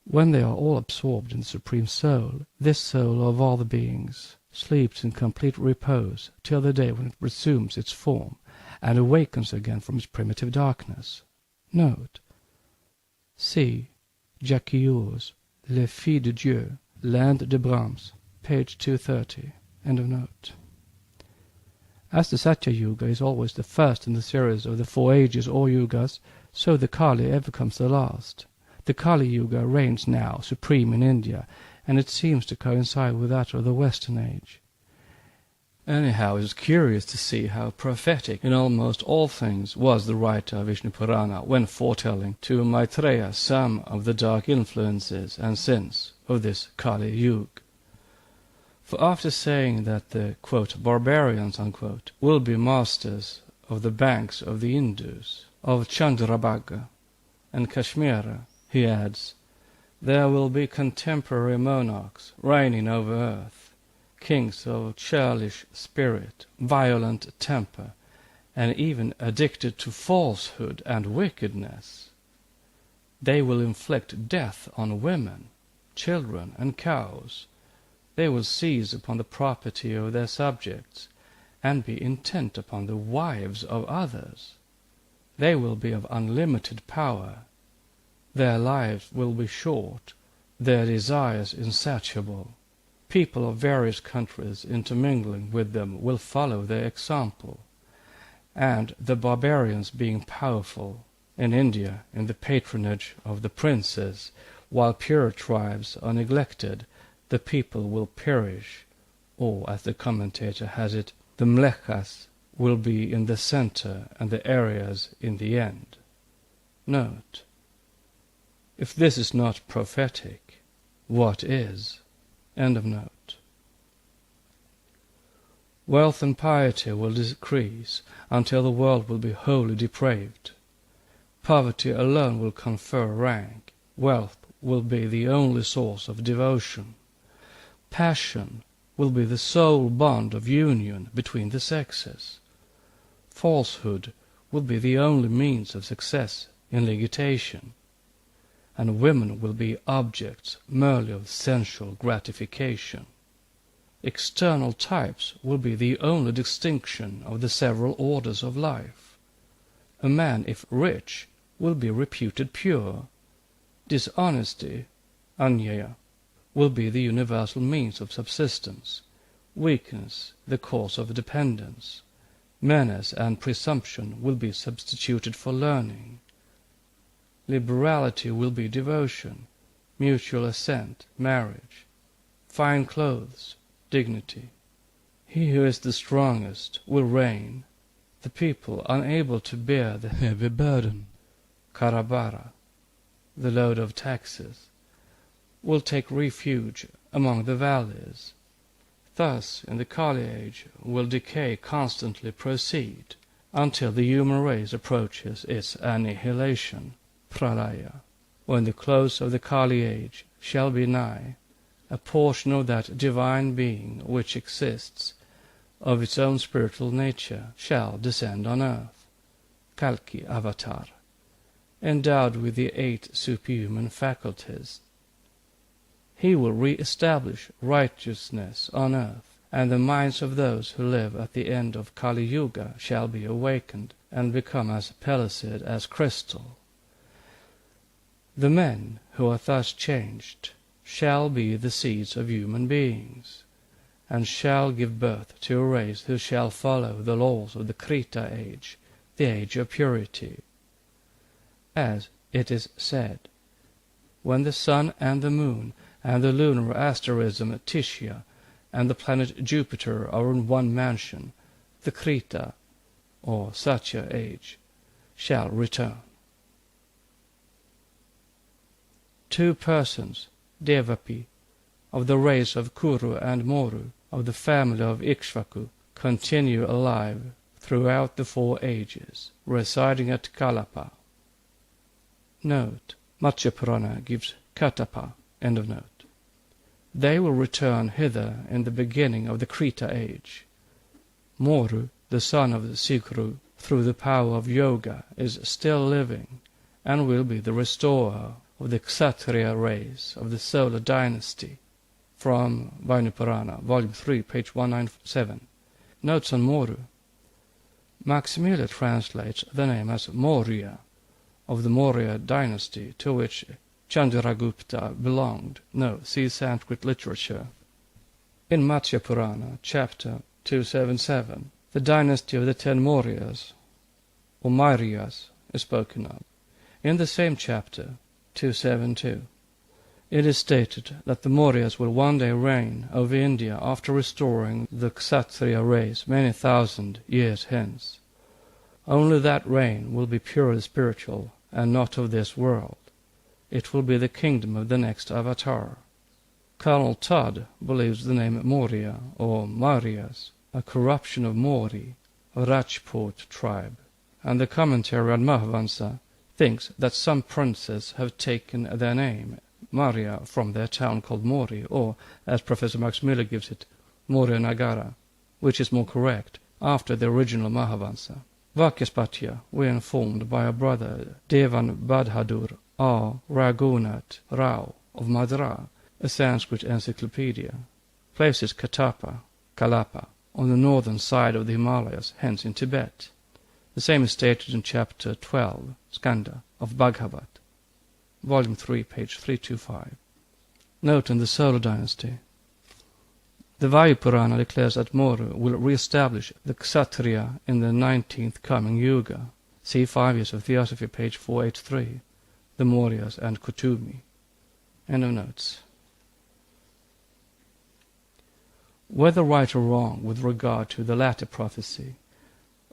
When they are all absorbed in the Supreme Soul, this soul of all the beings sleeps in complete repose till the day when it resumes its form, and awakens again from its primitive darkness. Note. See Jacquiau's Les Filles de Dieu, L'Inde de Brahms, page 230. End of note. As the Satya Yuga is always the first in the series of the 4 ages or yugas, so the Kali ever comes the last. The Kali Yuga reigns now supreme in India, and it seems to coincide with that of the Western Age. Anyhow, it is curious to see how prophetic in almost all things was the writer of Vishnu Purana when foretelling to Maitreya some of the dark influences and sins of this Kali Yuga. For after saying that the, quote, barbarians, unquote, will be masters of the banks of the Indus, of Chandrabhaga and Kashmir, he adds, there will be contemporary monarchs reigning over earth, kings of churlish spirit, violent temper, and even addicted to falsehood and wickedness. They will inflict death on women, children, and cows. They will seize upon the property of their subjects, and be intent upon the wives of others. They will be of unlimited power. Their lives will be short, their desires insatiable. People of various countries intermingling with them will follow their example, and the barbarians being powerful, in India in the patronage of the princes, while pure tribes are neglected, the people will perish, or, as the commentator has it, the mlechas will be in the center and the areas in the end. Note: if this is not prophetic, what is? End of note. Wealth and piety will decrease until the world will be wholly depraved. Poverty alone will confer rank. Wealth will be the only source of devotion. Passion will be the sole bond of union between the sexes. Falsehood will be the only means of success in legitation, and women will be objects merely of sensual gratification. External types will be the only distinction of the several orders of life. A man, if rich, will be reputed pure. Dishonesty, anyaya, will be the universal means of subsistence. Weakness, the cause of dependence. Menace and presumption will be substituted for learning. Liberality will be devotion, mutual assent, marriage. Fine clothes, dignity. He who is the strongest will reign. The people unable to bear the heavy burden, karabara, the load of taxes, will take refuge among the valleys. Thus, in the Kali age, will decay constantly proceed, until the human race approaches its annihilation, pralaya. When the close of the Kali age shall be nigh, a portion of that divine being which exists of its own spiritual nature shall descend on earth, Kalki avatar, endowed with the 8 superhuman faculties. He will re-establish righteousness on earth, and the minds of those who live at the end of Kali Yuga shall be awakened and become as pellucid as crystal. The men who are thus changed shall be the seeds of human beings, and shall give birth to a race who shall follow the laws of the Krita age, the age of purity. As it is said, when the sun and the moon and the lunar asterism Tishya and the planet Jupiter are in one mansion, the Krita, or Satya age, shall return. 2 persons, Devapi, of the race of Kuru and Moru, of the family of Ikshvaku, continue alive throughout the 4 ages, residing at Kalapa. Note: Matsya Purana gives Katapa. End of note. They will return hither in the beginning of the Krita age. Moru, the son of Sikru, through the power of yoga, is still living, and will be the restorer of the Kshatriya race of the Solar dynasty. From Vainu Purana, Volume 3, page 197. Notes on Moru. Maximilian translates the name as Maurya, of the Maurya dynasty, to which Chandragupta belonged. No, see Sanskrit literature. In Matsya Purana, chapter 277, the dynasty of the 10 Mauryas, or Mauryas, is spoken of. In the same chapter, 272, it is stated that the Mauryas will one day reign over India after restoring the Kshatriya race many thousand years hence. Only that reign will be purely spiritual and not of this world. It will be the kingdom of the next avatar. Colonel Todd believes the name Maurya, or Mauryas, a corruption of Mauri, a Rajput tribe, and the commentary on Mahavansa thinks that some princes have taken their name, Maurya, from their town called Mori, or, as Professor Max Müller gives it, Maurya Nagara, which is more correct, after the original Mahavansa. Vakyaspatia were informed by a brother, Devan Badhadur R. Raghunath Rao of Madras, a Sanskrit encyclopedia, places Kalapa, on the northern side of the Himalayas, hence in Tibet. The same is stated in chapter 12, Skanda, of Bhagavad, volume 3, page 325. Note in the Solar Dynasty. The Vayu Purana declares that Moru will re-establish the Kshatriya in the 19th coming Yuga. See 5 Years of Theosophy, page 483. The Mauryas and Kutumi. End of notes. Whether right or wrong with regard to the latter prophecy,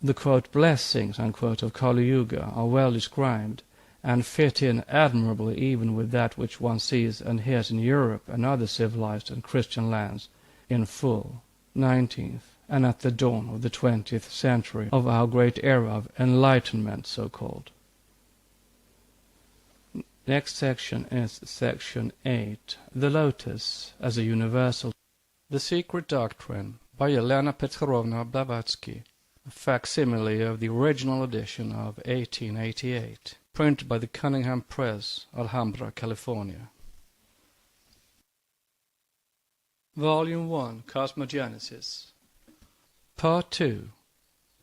the quote blessings unquote of Kali Yuga are well described and fit in admirably even with that which one sees and hears in Europe and other civilized and Christian lands in full 19th and at the dawn of the 20th century of our great era of enlightenment, so-called. Next section is section 8, The Lotus as a Universal. The Secret Doctrine by Helena Petrovna Blavatsky, a facsimile of the original edition of 1888, printed by the Cunningham Press, Alhambra, California. Volume 1, Cosmogenesis. Part 2,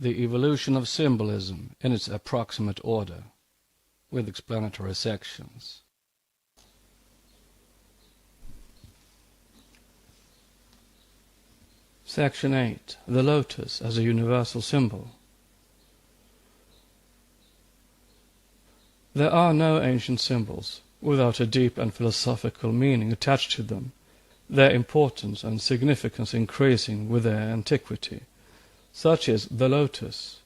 The Evolution of Symbolism in its Approximate Order, with explanatory sections. Section 8, The Lotus as a Universal Symbol. There are no ancient symbols without a deep and philosophical meaning attached to them, their importance and significance increasing with their antiquity. Such is the lotus.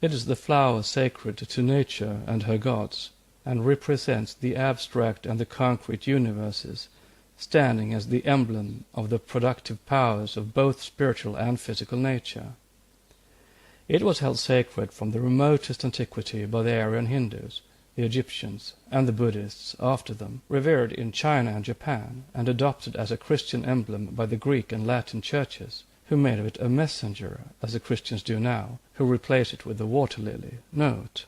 It is the flower sacred to nature and her gods, and represents the abstract and the concrete universes, standing as the emblem of the productive powers of both spiritual and physical nature. It was held sacred from the remotest antiquity by the Aryan Hindus, the Egyptians, and the Buddhists after them, revered in China and Japan, and adopted as a Christian emblem by the Greek and Latin churches, who made of it a messenger, as the Christians do now, who replace it with the water lily. Note: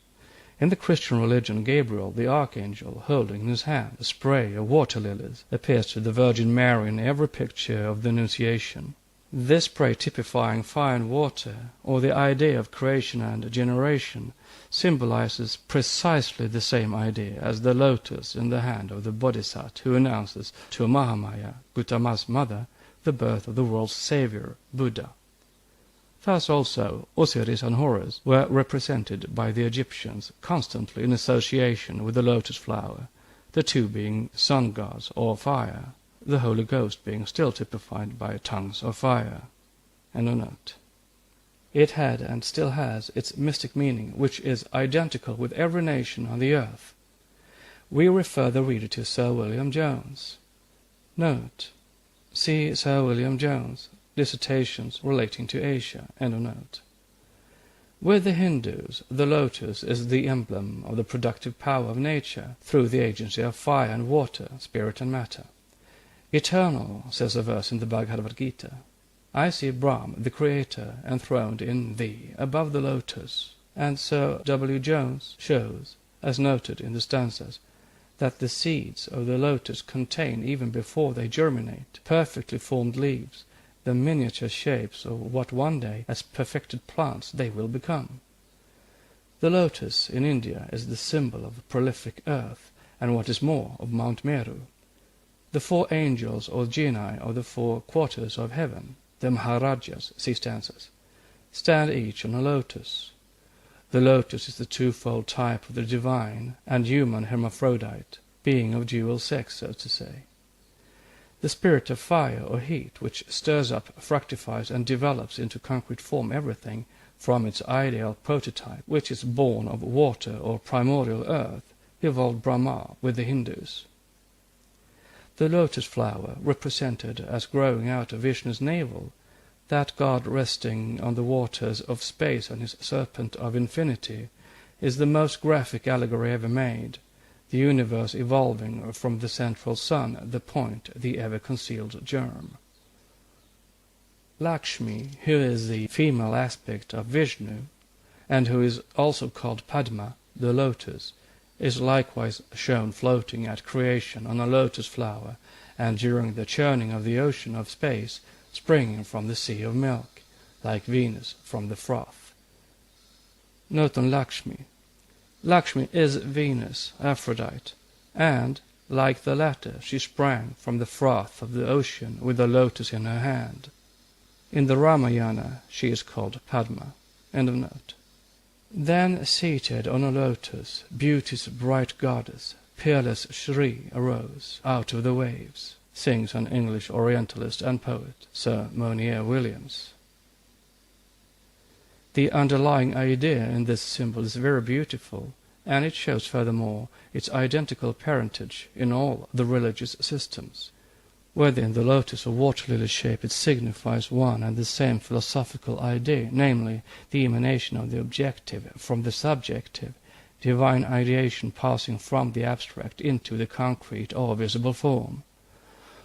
in the Christian religion, Gabriel, the archangel, holding in his hand a spray of water lilies, appears to the Virgin Mary in every picture of the Annunciation. This spray typifying fine water, or the idea of creation and generation, symbolizes precisely the same idea as the lotus in the hand of the Bodhisattva who announces to Mahamaya, Gautama's mother, the birth of the world's savior, Buddha. Thus also Osiris and Horus were represented by the Egyptians constantly in association with the lotus flower, the two being sun gods or fire, the Holy Ghost being still typified by tongues of fire. End of note. It had and still has its mystic meaning, which is identical with every nation on the earth. We refer the reader to Sir William Jones. Note: see Sir William Jones, Dissertations Relating to Asia. End of note. With the Hindus, the lotus is the emblem of the productive power of nature through the agency of fire and water, spirit and matter. Eternal, says a verse in the Bhagavad Gita. I see Brahm, the Creator, enthroned in thee, above the lotus. And Sir W. Jones shows, as noted in the stanzas, that the seeds of the lotus contain, even before they germinate, perfectly formed leaves, the miniature shapes of what one day, as perfected plants, they will become. The lotus in India is the symbol of the prolific earth, and what is more, of Mount Meru. The 4 angels or genii of the 4 quarters of heaven, the Maharajas, see stanzas, stand each on a lotus. The lotus is the twofold type of the divine and human hermaphrodite, being of dual sex, so to say. The spirit of fire or heat, which stirs up, fructifies, and develops into concrete form everything from its ideal prototype, which is born of water or primordial earth, evolved Brahma with the Hindus. The lotus flower, represented as growing out of Vishnu's navel, that god resting on the waters of space on his serpent of infinity, is the most graphic allegory ever made, the universe evolving from the central sun, the point, the ever-concealed germ. Lakshmi, who is the female aspect of Vishnu, and who is also called Padma, the lotus, is likewise shown floating at creation on a lotus flower, and during the churning of the ocean of space, springing from the sea of milk, like Venus from the froth. Note on Lakshmi. Lakshmi is Venus, Aphrodite, and, like the latter, she sprang from the froth of the ocean with a lotus in her hand. In the Ramayana she is called Padma. End of note. Then, seated on a lotus, beauty's bright goddess, peerless Shri, arose out of the waves, sings an English Orientalist and poet, Sir Monier Williams. The underlying idea in this symbol is very beautiful, and it shows furthermore its identical parentage in all the religious systems. Whether in the lotus or water-lily shape, it signifies one and the same philosophical idea, namely, the emanation of the objective from the subjective, divine ideation passing from the abstract into the concrete or visible form.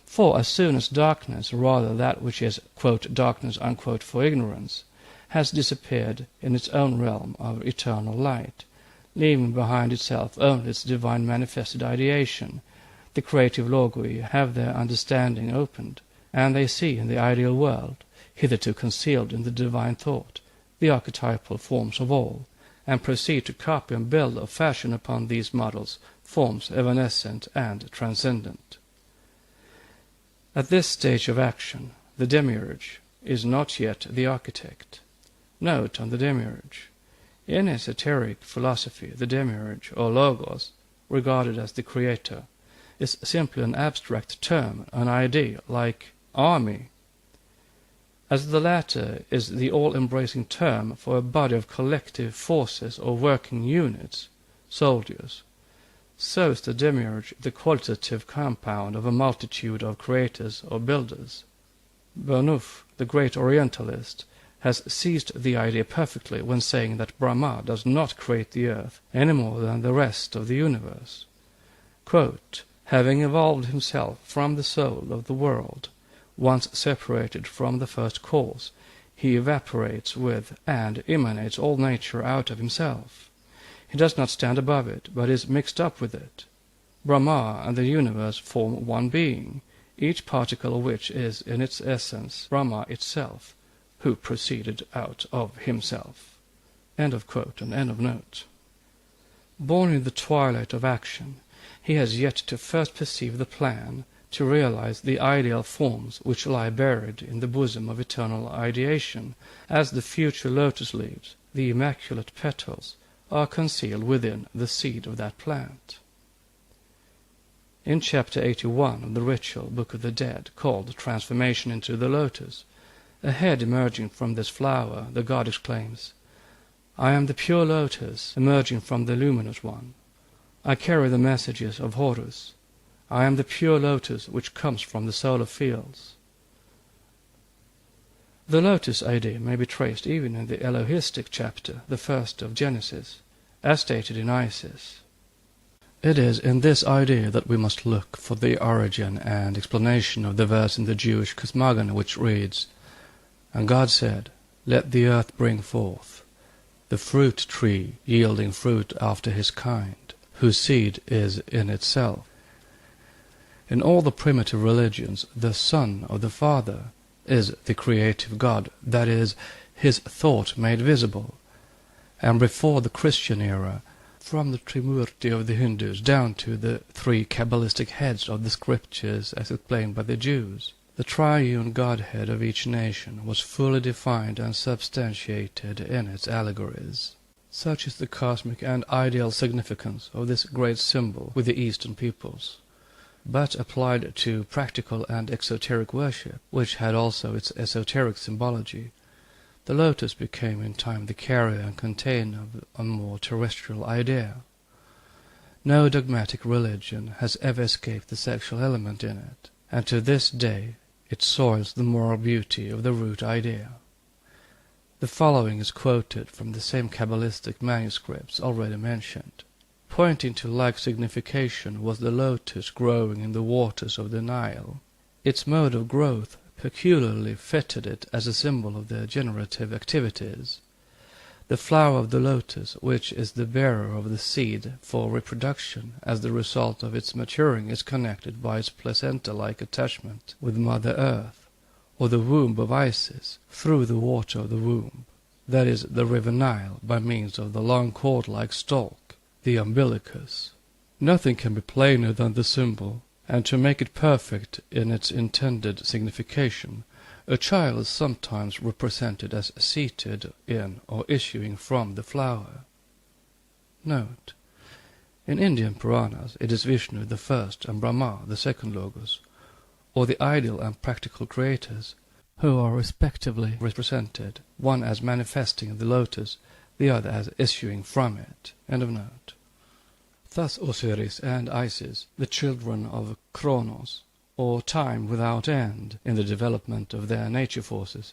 For as soon as darkness, rather that which is, quote, darkness, unquote, for ignorance, has disappeared in its own realm of eternal light, leaving behind itself only its divine manifested ideation, the creative logoi have their understanding opened, and they see in the ideal world, hitherto concealed in the divine thought, the archetypal forms of all, and proceed to copy and build or fashion upon these models forms evanescent and transcendent. At this stage of action, the demiurge is not yet the architect. Note on the demiurge. In esoteric philosophy, the demiurge, or logos, regarded as the creator, is simply an abstract term, an idea, like army, as the latter is the all-embracing term for a body of collective forces or working units, soldiers. So is the demiurge the qualitative compound of a multitude of creators or builders. Burnouf, the great Orientalist, has seized the idea perfectly when saying that Brahma does not create the earth any more than the rest of the universe. Quote, having evolved himself from the soul of the world, once separated from the first cause, he evaporates with and emanates all nature out of himself. He does not stand above it, but is mixed up with it. Brahma and the universe form one being, each particle of which is in its essence Brahma itself, who proceeded out of himself. End of quote and end of note. Born in the twilight of action, he has yet to first perceive the plan, to realize the ideal forms which lie buried in the bosom of eternal ideation, as the future lotus leaves, the immaculate petals, are concealed within the seed of that plant. In chapter 81 of the ritual Book of the Dead, called Transformation into the Lotus, a head emerging from this flower, the god exclaims, I am the pure lotus emerging from the luminous one. I carry the messages of Horus. I am the pure lotus which comes from the solar fields. The lotus idea may be traced even in the Elohistic chapter, the first of Genesis, as stated in Isis. It is in this idea that we must look for the origin and explanation of the verse in the Jewish cosmogony which reads, And God said, Let the earth bring forth the fruit tree yielding fruit after his kind, whose seed is in itself. In all the primitive religions, the Son of the Father is the creative God, that is, his thought made visible. And before the Christian era, from the Trimurti of the Hindus down to the three Kabbalistic heads of the scriptures as explained by the Jews, the triune Godhead of each nation was fully defined and substantiated in its allegories. Such is the cosmic and ideal significance of this great symbol with the Eastern peoples. But applied to practical and exoteric worship, which had also its esoteric symbology, the lotus became in time the carrier and container of a more terrestrial idea. No dogmatic religion has ever escaped the sexual element in it, and to this day it soils the moral beauty of the root idea. The following is quoted from the same Kabbalistic manuscripts already mentioned. Pointing to like signification was the lotus growing in the waters of the Nile. Its mode of growth peculiarly fitted it as a symbol of their generative activities. The flower of the lotus, which is the bearer of the seed for reproduction, as the result of its maturing, is connected by its placenta-like attachment with Mother Earth, or the womb of Isis, through the water of the womb, that is, the river Nile, by means of the long cord-like stalk, the umbilicus. Nothing can be plainer than the symbol, and to make it perfect in its intended signification, a child is sometimes represented as seated in or issuing from the flower. Note: in Indian Puranas it is Vishnu the first and Brahma the second logos, or the ideal and practical creators, who are respectively represented, one as manifesting the lotus, the other as issuing from it. End of note. Thus Osiris and Isis, the children of Kronos, or time without end in the development of their nature forces,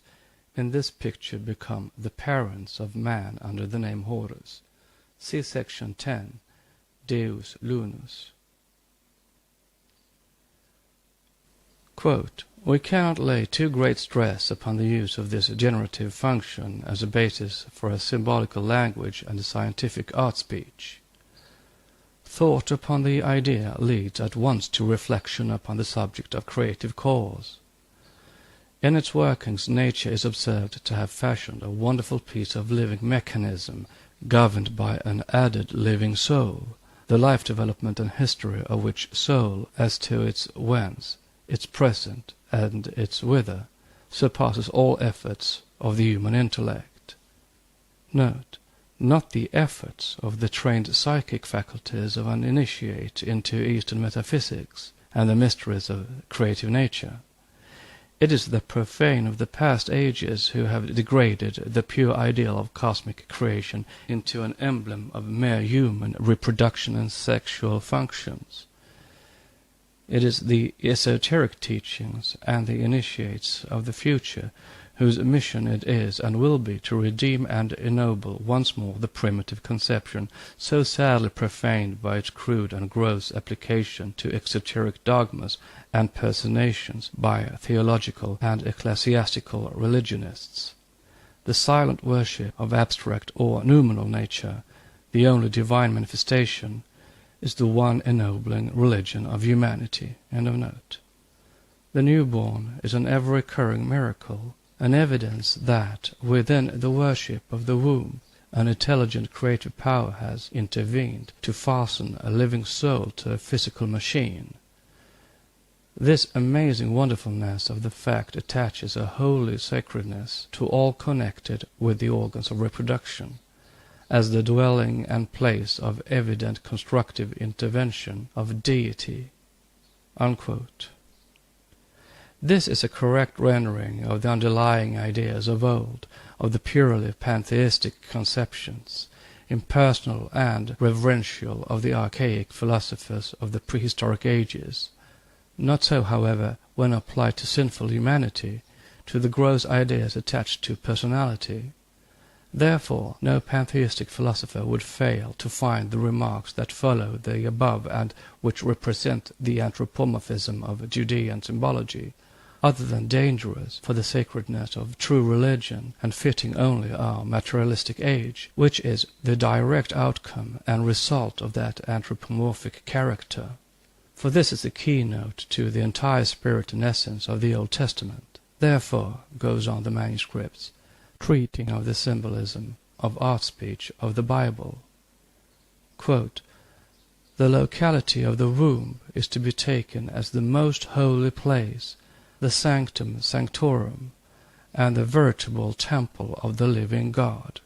in this picture become the parents of man under the name Horus. See section 10, Deus Lunus. Quote, "We cannot lay too great stress upon the use of this generative function as a basis for a symbolical language and a scientific art speech. Thought upon the idea leads at once to reflection upon the subject of creative cause. In its workings, nature is observed to have fashioned a wonderful piece of living mechanism governed by an added living soul, the life development and history of which soul, as to its whence, its present, and its whither, surpasses all efforts of the human intellect." Note: not the efforts of the trained psychic faculties of an initiate into Eastern metaphysics and the mysteries of creative nature. It is the profane of the past ages who have degraded the pure ideal of cosmic creation into an emblem of mere human reproduction and sexual functions. It is the esoteric teachings and the initiates of the future whose mission it is and will be to redeem and ennoble once more the primitive conception, so sadly profaned by its crude and gross application to exoteric dogmas and personations by theological and ecclesiastical religionists. The silent worship of abstract or noumenal nature, the only divine manifestation, is the one ennobling religion of humanity. End of note. The newborn is an ever-recurring miracle, an evidence that, within the worship of the womb, an intelligent creative power has intervened to fasten a living soul to a physical machine. This amazing wonderfulness of the fact attaches a holy sacredness to all connected with the organs of reproduction, as the dwelling and place of evident constructive intervention of deity." Unquote. This is a correct rendering of the underlying ideas of old, of the purely pantheistic conceptions, impersonal and reverential of the archaic philosophers of the prehistoric ages. Not so, however, when applied to sinful humanity, to the gross ideas attached to personality. Therefore, no pantheistic philosopher would fail to find the remarks that follow the above and which represent the anthropomorphism of Judean symbology, other than dangerous for the sacredness of true religion and fitting only our materialistic age, which is the direct outcome and result of that anthropomorphic character. For this is the keynote to the entire spirit and essence of the Old Testament. Therefore, goes on the manuscripts, treating of the symbolism of art speech of the Bible. Quote, "The locality of the womb is to be taken as the most holy place, the sanctum sanctorum, and the veritable temple of the living God."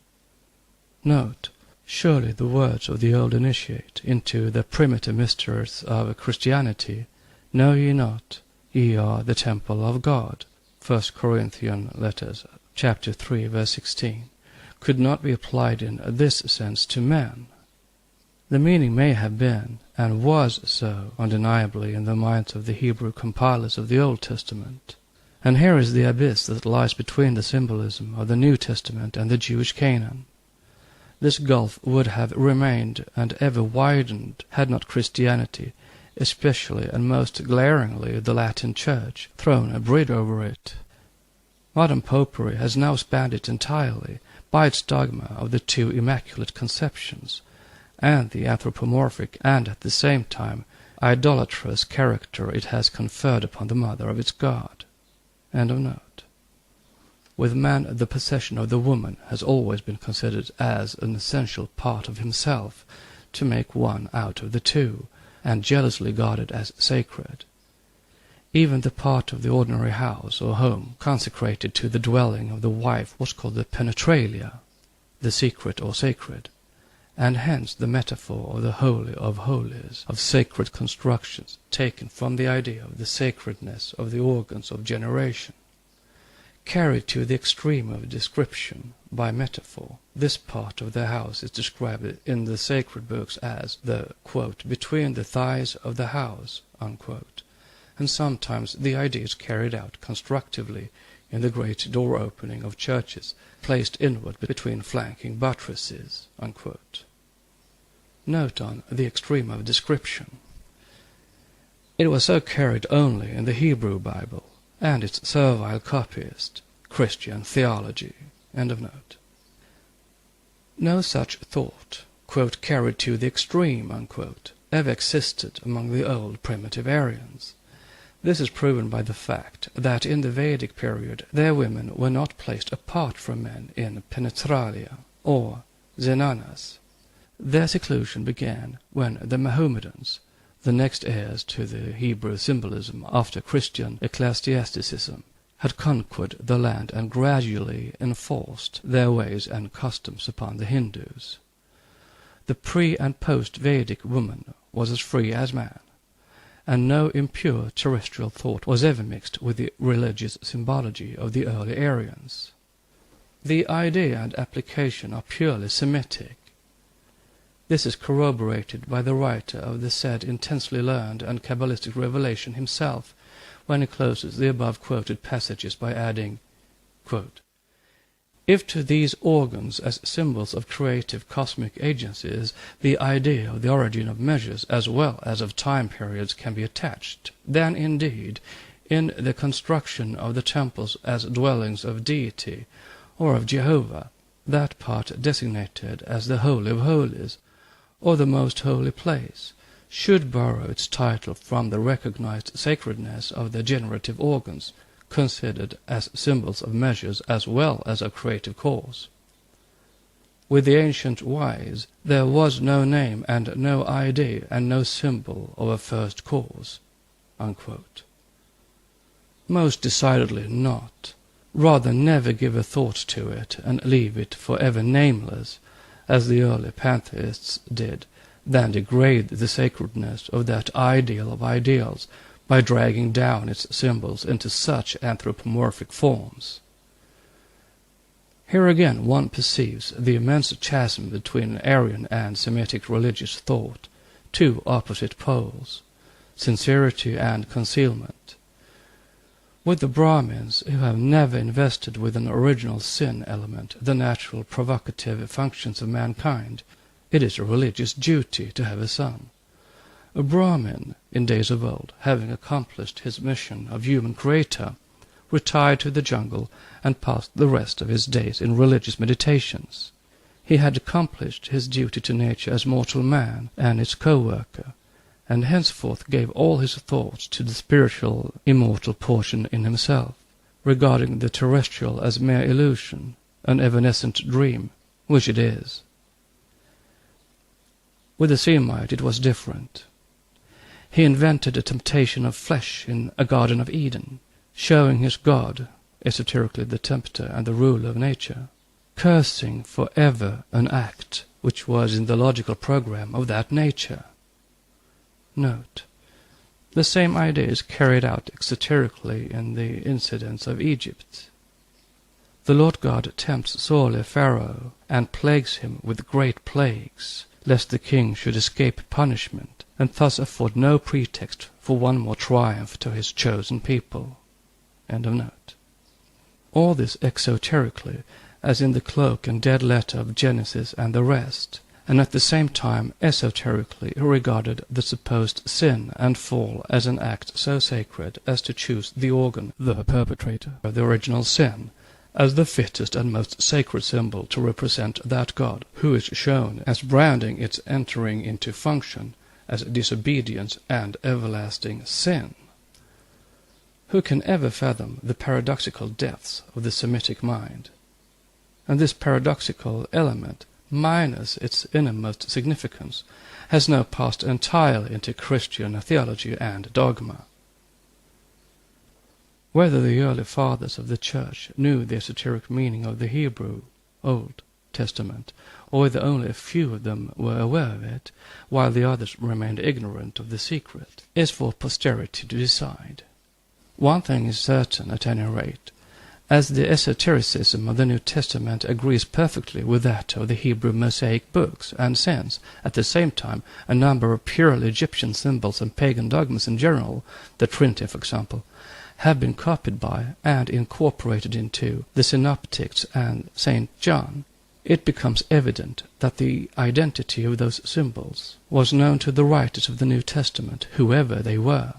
Note: surely the words of the old initiate into the primitive mysteries of Christianity, "Know ye not, ye are the temple of God," 1 Corinthians letters, chapter 3, verse 16, could not be applied in this sense to men. The meaning may have been, and was so, undeniably in the minds of the Hebrew compilers of the Old Testament. And here is the abyss that lies between the symbolism of the New Testament and the Jewish Canaan. This gulf would have remained and ever widened had not Christianity, especially and most glaringly the Latin Church, thrown a bridge over it. Modern popery has now spanned it entirely, by its dogma of the two immaculate conceptions, and the anthropomorphic and at the same time idolatrous character it has conferred upon the mother of its God. End of note. With man, the possession of the woman has always been considered as an essential part of himself, to make one out of the two, and jealously guarded as sacred. Even the part of the ordinary house or home consecrated to the dwelling of the wife was called the penetralia, the secret or sacred, and hence the metaphor of the Holy of Holies, of sacred constructions, taken from the idea of the sacredness of the organs of generation. Carried to the extreme of description by metaphor, this part of the house is described in the sacred books as the, quote, between the thighs of the house, unquote, and sometimes the idea is carried out constructively in the great door opening of churches, placed inward between flanking buttresses, unquote. Note on the extreme of description. It was so carried only in the Hebrew Bible, and its servile copyist, Christian theology. End of note. No such thought, quote, carried to the extreme, unquote, ever existed among the old primitive Aryans. This is proven by the fact that in the Vedic period their women were not placed apart from men in penetralia, or zenanas. Their seclusion began when the Mohammedans, the next heirs to the Hebrew symbolism after Christian ecclesiasticism, had conquered the land and gradually enforced their ways and customs upon the Hindus. The pre- and post-Vedic woman was as free as man, and no impure terrestrial thought was ever mixed with the religious symbology of the early Aryans. The idea and application are purely Semitic. This is corroborated by the writer of the said intensely learned and Kabbalistic revelation himself, when he closes the above-quoted passages by adding, quote, if to these organs as symbols of creative cosmic agencies the idea of the origin of measures as well as of time periods can be attached, then indeed, in the construction of the temples as dwellings of deity or of Jehovah, that part designated as the Holy of Holies, or the most holy place, should borrow its title from the recognized sacredness of the generative organs, considered as symbols of measures as well as of creative cause. With the ancient wise, there was no name and no idea and no symbol of a first cause, unquote. Most decidedly not. Rather never give a thought to it and leave it forever nameless, as the early pantheists did, than degrade the sacredness of that ideal of ideals by dragging down its symbols into such anthropomorphic forms. Here again one perceives the immense chasm between Aryan and Semitic religious thought, two opposite poles, sincerity and concealment. With the Brahmins, who have never invested with an original sin element the natural provocative functions of mankind, it is a religious duty to have a son. A Brahmin, in days of old, having accomplished his mission of human creator, retired to the jungle and passed the rest of his days in religious meditations. He had accomplished his duty to nature as mortal man and its co-worker, and henceforth gave all his thoughts to the spiritual, immortal portion in himself, regarding the terrestrial as mere illusion, an evanescent dream, which it is. With the Semite it was different. He invented a temptation of flesh in a Garden of Eden, showing his God, esoterically the tempter and the ruler of nature, cursing for ever an act which was in the logical program of that nature. Note: the same idea is carried out exoterically in the incidents of Egypt. The Lord God tempts sorely Pharaoh, and plagues him with great plagues, lest the king should escape punishment, and thus afford no pretext for one more triumph to his chosen people. End of note. All this exoterically, as in the cloak and dead letter of Genesis and the rest, and at the same time esoterically regarded the supposed sin and fall as an act so sacred as to choose the organ, the perpetrator of the original sin, as the fittest and most sacred symbol to represent that God, who is shown as branding its entering into function as disobedience and everlasting sin. Who can ever fathom the paradoxical depths of the Semitic mind? And this paradoxical element, minus its innermost significance, has now passed entirely into Christian theology and dogma. Whether the early fathers of the Church knew the esoteric meaning of the Hebrew Old Testament, or whether only a few of them were aware of it, while the others remained ignorant of the secret, is for posterity to decide. One thing is certain, at any rate, as the esotericism of the New Testament agrees perfectly with that of the Hebrew Mosaic books, and since, at the same time, a number of purely Egyptian symbols and pagan dogmas in general, the Trinity, for example, have been copied by and incorporated into the Synoptics and St. John, it becomes evident that the identity of those symbols was known to the writers of the New Testament, whoever they were.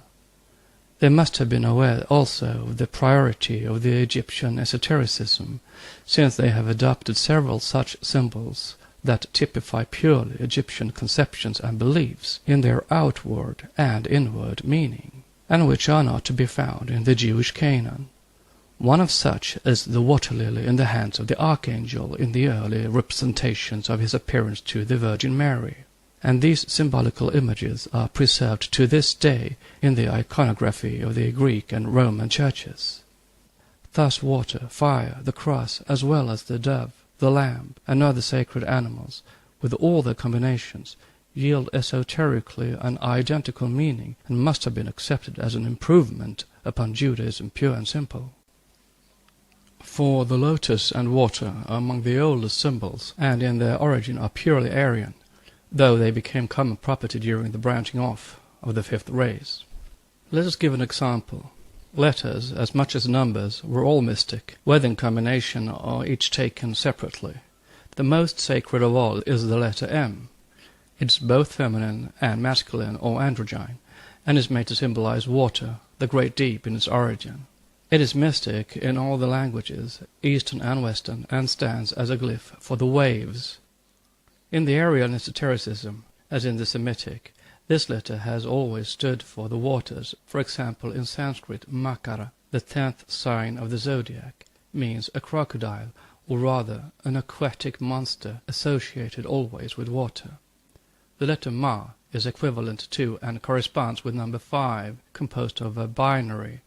They must have been aware also of the priority of the Egyptian esotericism, since they have adopted several such symbols that typify purely Egyptian conceptions and beliefs in their outward and inward meaning, and which are not to be found in the Jewish canon. One of such is the water lily in the hands of the archangel in the early representations of his appearance to the Virgin Mary, and these symbolical images are preserved to this day in the iconography of the Greek and Roman churches. Thus water, fire, the cross, as well as the dove, the lamb, and other sacred animals, with all their combinations, yield esoterically an identical meaning, and must have been accepted as an improvement upon Judaism pure and simple. For the lotus and water are among the oldest symbols, and in their origin are purely Aryan, though they became common property during the branching off of the fifth race. Let us give an example. Letters, as much as numbers, were all mystic, whether in combination or each taken separately. The most sacred of all is the letter M. It is both feminine and masculine or androgyne, and is made to symbolize water, the great deep in its origin. It is mystic in all the languages, Eastern and Western, and stands as a glyph for the waves. In the Aryan esotericism, as in the Semitic, this letter has always stood for the waters. For example, in Sanskrit, Makara, the 10th sign of the zodiac, means a crocodile, or rather an aquatic monster associated always with water. The letter Ma is equivalent to and corresponds with number 5, composed of a binary,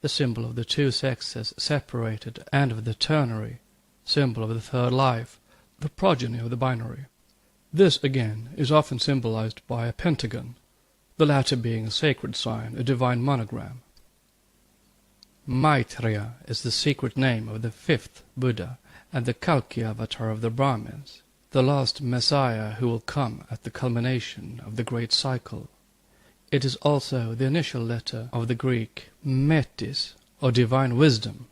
the symbol of the two sexes separated, and of the ternary, symbol of the third life, the progeny of the binary. This, again, is often symbolized by a pentagon, the latter being a sacred sign, a divine monogram. Maitreya is the secret name of the fifth Buddha and the Kalki avatar of the Brahmins, the last Messiah who will come at the culmination of the great cycle. It is also the initial letter of the Greek metis, or divine wisdom,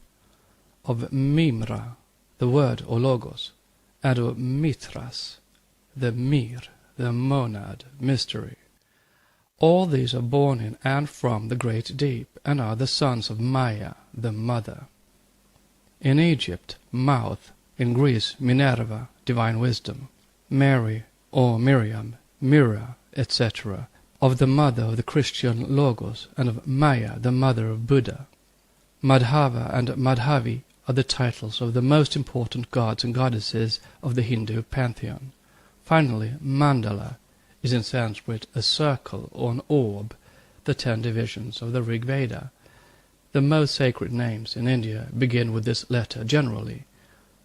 of Mimra, the word or logos, and of Mithras, the mir, the monad, mystery. All these are born in and from the great deep, and are the sons of Maya, the mother. In Egypt, mouth, in Greece, Minerva, divine wisdom, Mary, or Miriam, Mira, etc., of the mother of the Christian Logos, and of Maya, the mother of Buddha. Madhava and Madhavi are the titles of the most important gods and goddesses of the Hindu pantheon. Finally, Mandala is in Sanskrit a circle or an orb, the 10 divisions of the Rig Veda. The most sacred names in India begin with this letter generally,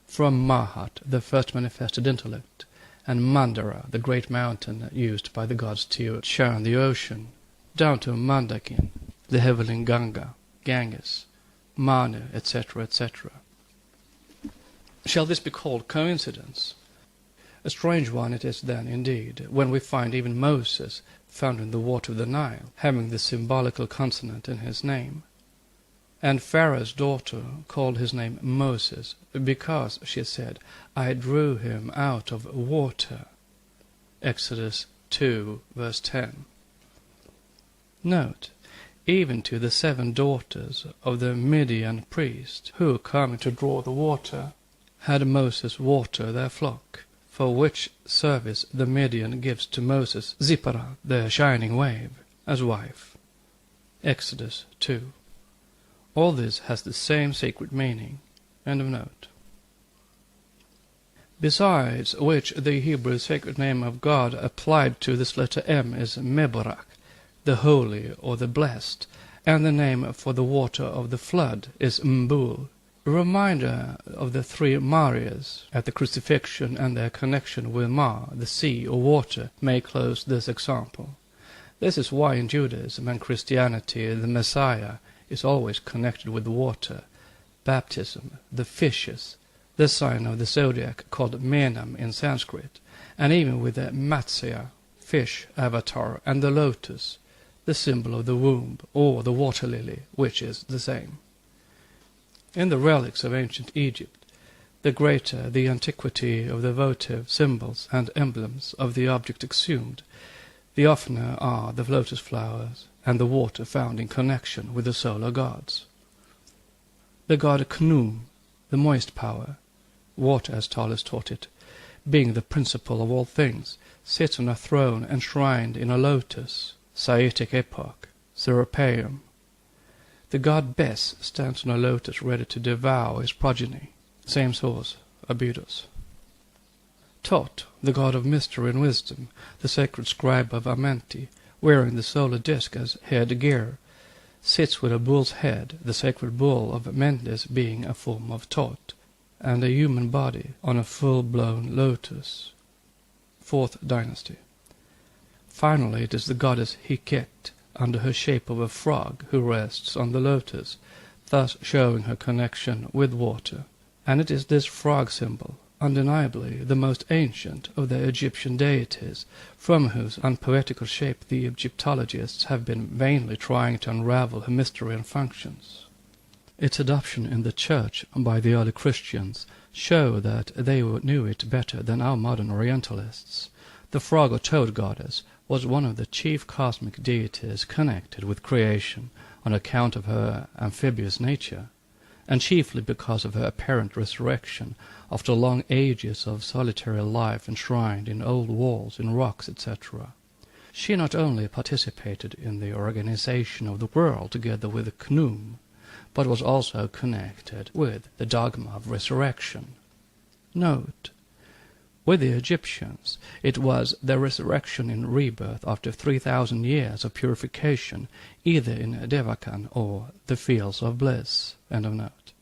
from Mahat, the first manifested intellect, and Mandara, the great mountain used by the gods to churn the ocean, down to Mandakin, the heavenly Ganga, Ganges, Manu, etc., etc. Shall this be called coincidence? A strange one it is then, indeed, when we find even Moses, found in the water of the Nile, having the symbolical consonant in his name. And Pharaoh's daughter called his name Moses, because, she said, I drew him out of water. Exodus 2, verse 10. Note, even to the 7 daughters of the Midian priest, who, coming to draw the water, had Moses water their flock, for which service the Midian gives to Moses Zipporah, the shining wave, as wife. Exodus 2. All this has the same sacred meaning. End of note. Besides which, the Hebrew sacred name of God applied to this letter M is Meborach, the holy or the blessed, and the name for the water of the flood is Mbul, a reminder of the 3 Marias at the crucifixion, and their connection with Ma, the sea or water, may close this example. This is why in Judaism and Christianity the Messiah is always connected with water, baptism, the fishes, the sign of the zodiac called Menam in Sanskrit, and even with the Matsya, fish avatar, and the lotus, the symbol of the womb, or the water lily, which is the same. In the relics of ancient Egypt, the greater the antiquity of the votive symbols and emblems of the object exhumed, the oftener are the lotus flowers and the water found in connection with the solar gods. The god Khnum, the moist power, water as Thales taught it, being the principle of all things, sits on a throne enshrined in a lotus, Saitic epoch, Serapeum. The god Bes stands on a lotus ready to devour his progeny, same source, Abydos. Tot, the god of mystery and wisdom, the sacred scribe of Amenti, wearing the solar disk as head-gear, sits with a bull's head, the sacred bull of Mendes being a form of Tot, and a human body on a full-blown lotus. 4th dynasty. Finally, it is the goddess Hiket, under her shape of a frog, who rests on the lotus, thus showing her connection with water. And it is this frog symbol, undeniably the most ancient of the Egyptian deities, from whose unpoetical shape the Egyptologists have been vainly trying to unravel her mystery and functions. Its adoption in the Church by the early Christians show that they knew it better than our modern Orientalists. The frog or toad goddess was one of the chief cosmic deities connected with creation on account of her amphibious nature, and chiefly because of her apparent resurrection after long ages of solitary life enshrined in old walls, in rocks, etc. She not only participated in the organization of the world together with Khnum, but was also connected with the dogma of resurrection. Note: with the Egyptians, it was the resurrection in rebirth after 3,000 years of purification, either in Devakan or the fields of bliss. End of note.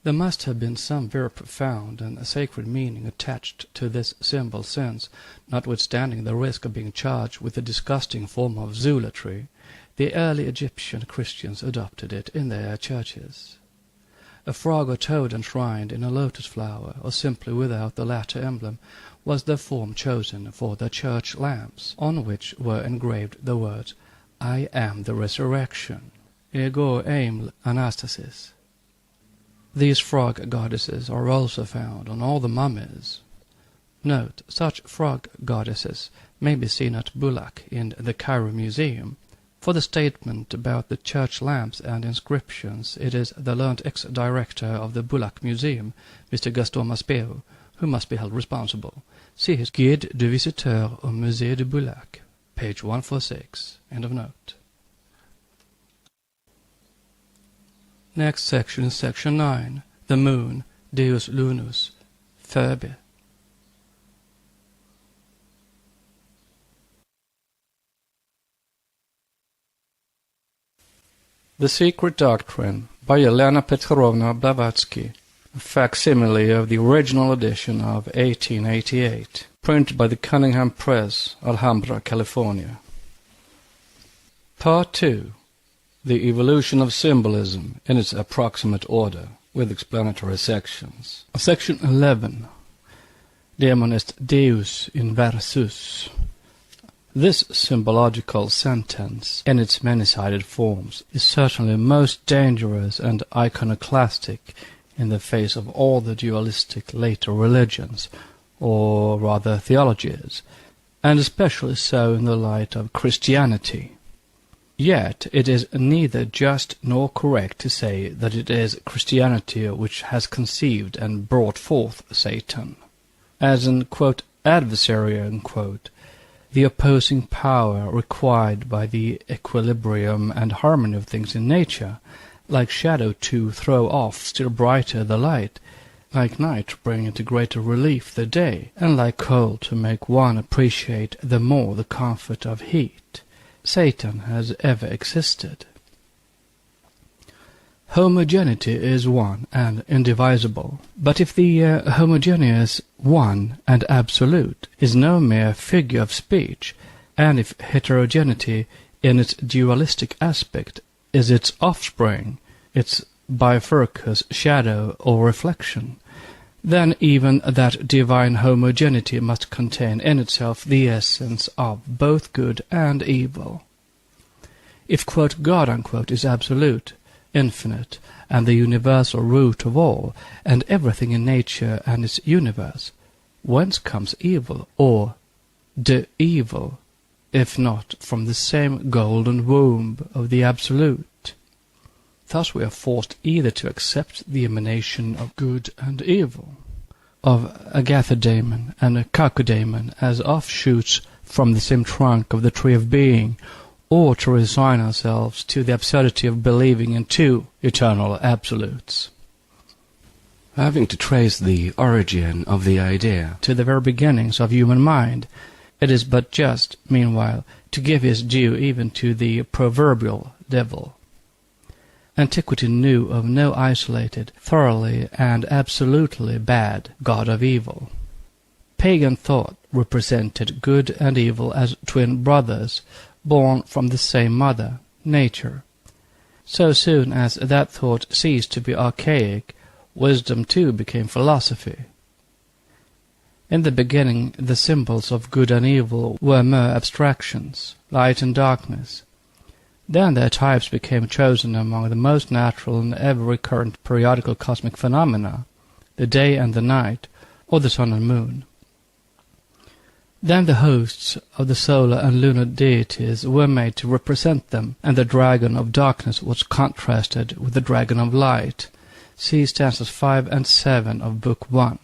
There must have been some very profound and sacred meaning attached to this symbol, since, notwithstanding the risk of being charged with a disgusting form of zealotry, the early Egyptian Christians adopted it in their churches. A frog or toad enshrined in a lotus flower, or simply without the latter emblem, was the form chosen for the church lamps, on which were engraved the words, "I am the resurrection," ego eim anastasis. These frog goddesses are also found on all the mummies. Note: such frog goddesses may be seen at Bulak in the Cairo Museum. For the statement about the church lamps and inscriptions, it is the learned ex-director of the Bulak Museum, Mr. Gaston Maspero, who must be held responsible. See his Guide de Visiteur au Musée de Bulak, page 146. End of note. Next section is section 9, the moon, Deus Lunus, Phoebe. The Secret Doctrine by Helena Petrovna Blavatsky, a facsimile of the original edition of 1888, printed by the Cunningham Press, Alhambra, California. Part 2. The Evolution of Symbolism in its approximate order, with explanatory sections. Section 11. Demon est Deus in versus. This symbological sentence, in its many-sided forms, is certainly most dangerous and iconoclastic in the face of all the dualistic later religions, or rather theologies, and especially so in the light of Christianity. Yet it is neither just nor correct to say that it is Christianity which has conceived and brought forth Satan. As an, quote, adversary, unquote, the opposing power required by the equilibrium and harmony of things in nature, like shadow to throw off still brighter the light, like night to bring into greater relief the day, and like cold to make one appreciate the more the comfort of heat. Satan has ever existed. Homogeneity is one and indivisible, but if the homogeneous one and absolute is no mere figure of speech, and if heterogeneity in its dualistic aspect is its offspring, its bifurcous shadow or reflection, then even that divine homogeneity must contain in itself the essence of both good and evil. If, quote, God, unquote, is absolute, infinite, and the universal root of all, and everything in nature and its universe, whence comes evil, or the evil, if not from the same golden womb of the absolute? Thus we are forced either to accept the emanation of good and evil, of Agathodaimon and Kakodaimon as offshoots from the same trunk of the tree of being, or to resign ourselves to the absurdity of believing in two eternal absolutes. Having to trace the origin of the idea to the very beginnings of human mind, it is but just, meanwhile, to give his due even to the proverbial devil. Antiquity knew of no isolated, thoroughly and absolutely bad god of evil. Pagan thought represented good and evil as twin brothers, born from the same mother, nature. So soon as that thought ceased to be archaic, wisdom too became philosophy. In the beginning the symbols of good and evil were mere abstractions, light and darkness. Then their types became chosen among the most natural and ever-recurrent periodical cosmic phenomena, the day and the night, or the sun and moon. Then the hosts of the solar and lunar deities were made to represent them, and the dragon of darkness was contrasted with the dragon of light. See stanzas 5 and 7 of Book 1.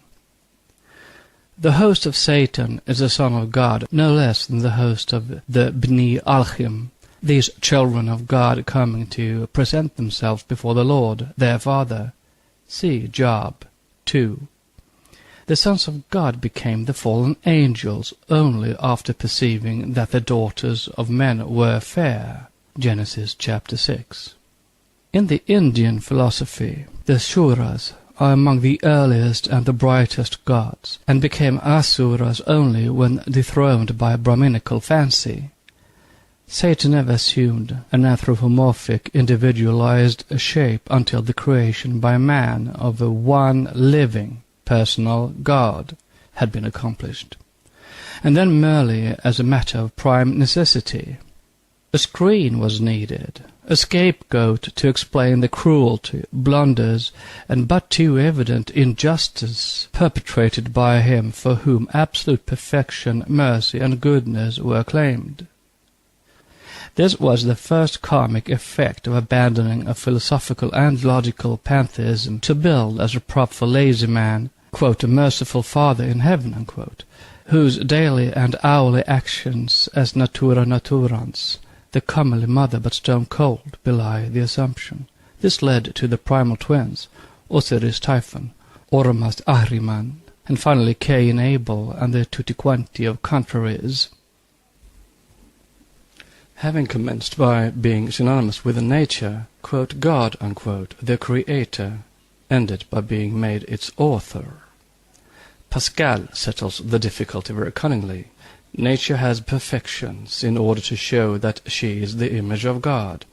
The host of Satan is the son of God, no less than the host of the Bnei Alchim, these children of God coming to present themselves before the Lord, their Father. See Job 2. The sons of God became the fallen angels only after perceiving that the daughters of men were fair. Genesis chapter 6. In the Indian philosophy, the Suras are among the earliest and the brightest gods, and became Asuras only when dethroned by Brahminical fancy. Satan never assumed an anthropomorphic, individualized shape until the creation by man of a one living, personal God had been accomplished, and then merely as a matter of prime necessity. A screen was needed, a scapegoat to explain the cruelty, blunders, and but too evident injustice perpetrated by him for whom absolute perfection, mercy, and goodness were claimed. This was the first karmic effect of abandoning a philosophical and logical pantheism to build as a prop for lazy man, quote, a merciful Father in heaven, unquote, whose daily and hourly actions as natura naturans, the comely mother but stone cold, belie the assumption. This led to the primal twins, Osiris Typhon, Ormuzd Ahriman, and finally Cain Abel and the tutti quanti of contraries. Having commenced by being synonymous with nature, quote, God, unquote, the creator, ended by being made its author. Pascal settles the difficulty very cunningly. Nature has perfections in order to show that she is the image of God,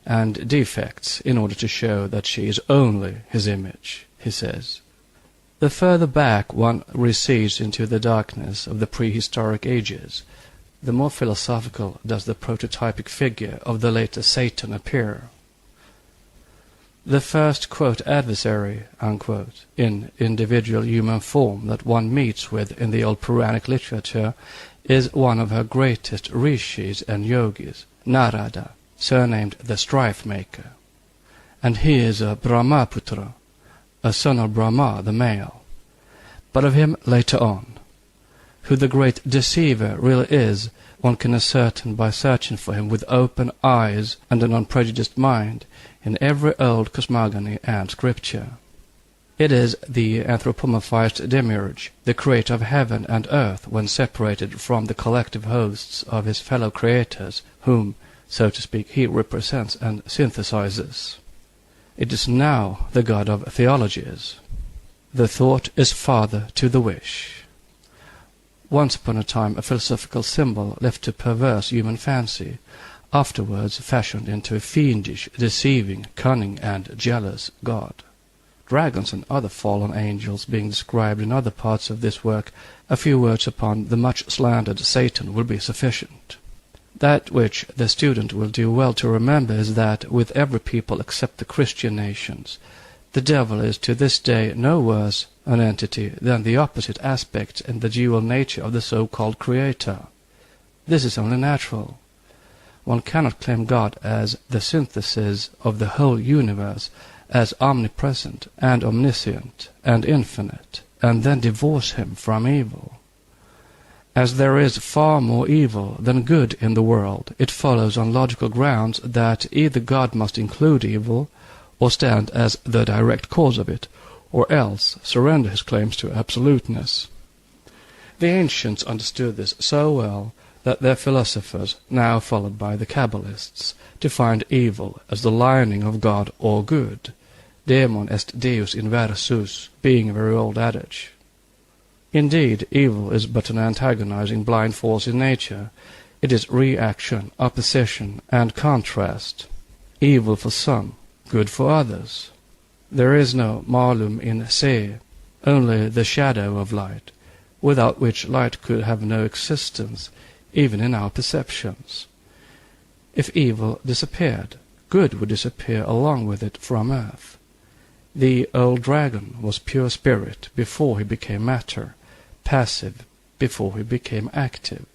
and defects in order to show that she is only his image, he says. The further back one recedes into the darkness of the prehistoric ages, the more philosophical does the prototypic figure of the later Satan appear. The first, quote, adversary, unquote, in individual human form that one meets with in the old Puranic literature is one of her greatest rishis and yogis, Narada, surnamed the Strife-maker, and he is a Brahmaputra, a son of Brahma the male. But of him later on. Who the great deceiver really is, one can ascertain by searching for him with open eyes and an unprejudiced mind in every old cosmogony and scripture. It is the anthropomorphized demiurge, the creator of heaven and earth when separated from the collective hosts of his fellow creators, whom, so to speak, he represents and synthesizes. It is now the god of theologies. The thought is father to the wish. Once upon a time a philosophical symbol left to perverse human fancy, afterwards fashioned into a fiendish, deceiving, cunning, and jealous god. Dragons and other fallen angels being described in other parts of this work, a few words upon the much slandered Satan will be sufficient. That which the student will do well to remember is that, with every people except the Christian nations, the devil is to this day no worse an entity than the opposite aspect in the dual nature of the so-called Creator. This is only natural. One cannot claim God as the synthesis of the whole universe, as omnipresent and omniscient and infinite, and then divorce him from evil. As there is far more evil than good in the world, it follows on logical grounds that either God must include evil, or stand as the direct cause of it, or else surrender his claims to absoluteness. The ancients understood this so well that their philosophers, now followed by the Kabbalists, defined evil as the lining of God or good, demon est deus inversus, being a very old adage. Indeed, evil is but an antagonizing blind force in nature. It is reaction, opposition, and contrast. Evil for some, good for others. There is no malum in se, only the shadow of light, without which light could have no existence, even in our perceptions. If evil disappeared, good would disappear along with it from earth. The old dragon was pure spirit before he became matter, passive before he became active.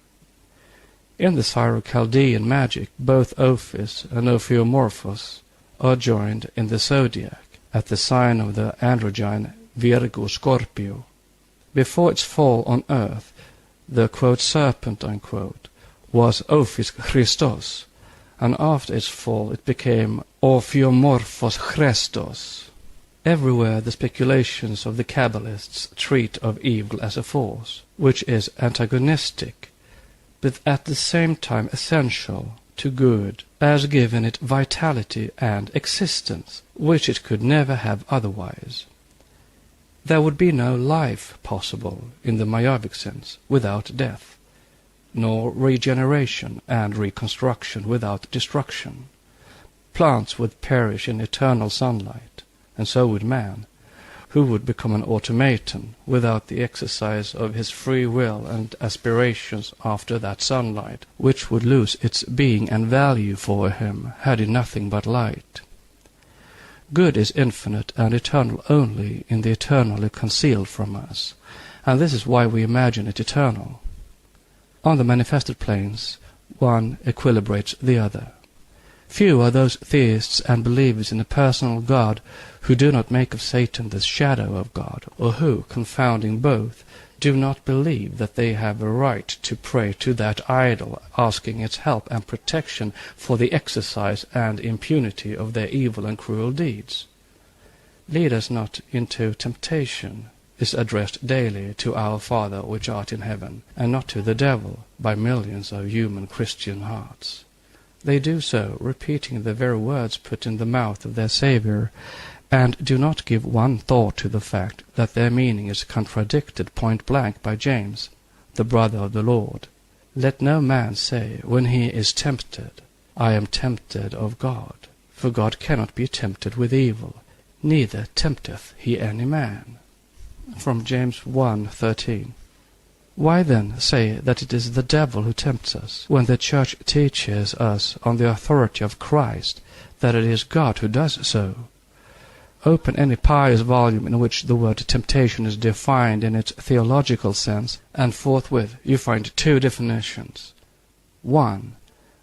In the Syro-Chaldean magic, both Ophis and Ophiomorphos are joined in the zodiac, at the sign of the androgyne Virgo Scorpio. Before its fall on earth, the quote, serpent unquote, was Ophis Christos, and after its fall it became Ophiomorphos Christos. Everywhere the speculations of the Kabbalists treat of evil as a force, which is antagonistic, but at the same time essential to good, as giving it vitality and existence, which it could never have otherwise. There would be no life possible, in the Mayavic sense, without death, nor regeneration and reconstruction without destruction. Plants would perish in eternal sunlight, and so would man, who would become an automaton without the exercise of his free will and aspirations after that sunlight, which would lose its being and value for him had he nothing but light. Good is infinite and eternal only in the eternally concealed from us, and this is why we imagine it eternal. On the manifested planes, one equilibrates the other. Few are those theists and believers in a personal God who do not make of Satan the shadow of God, or who, confounding both, do not believe that they have a right to pray to that idol, asking its help and protection for the exercise and impunity of their evil and cruel deeds. Lead us not into temptation is addressed daily to our Father which art in heaven, and not to the devil by millions of human Christian hearts. They do so, repeating the very words put in the mouth of their Saviour, and do not give one thought to the fact that their meaning is contradicted point-blank by James, the brother of the Lord. Let no man say, when he is tempted, I am tempted of God, for God cannot be tempted with evil, neither tempteth he any man. From James 1:13. Why then say that it is the devil who tempts us, when the Church teaches us on the authority of Christ that it is God who does so? Open any pious volume in which the word temptation is defined in its theological sense, and forthwith you find two definitions. 1.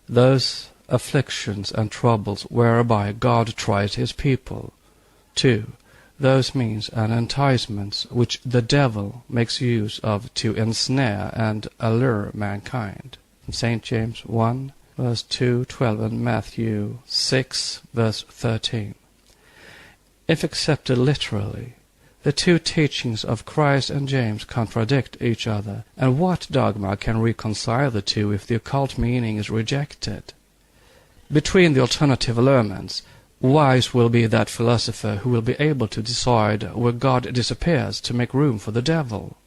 Those afflictions and troubles whereby God tries his people. 2. Those means and enticements which the devil makes use of to ensnare and allure mankind. St. James 1, verse 2, 12, and Matthew 6, verse 13. If accepted literally, the two teachings of Christ and James contradict each other, and what dogma can reconcile the two if the occult meaning is rejected? Between the alternative allurements, wise will be that philosopher who will be able to decide where God disappears to make room for the devil.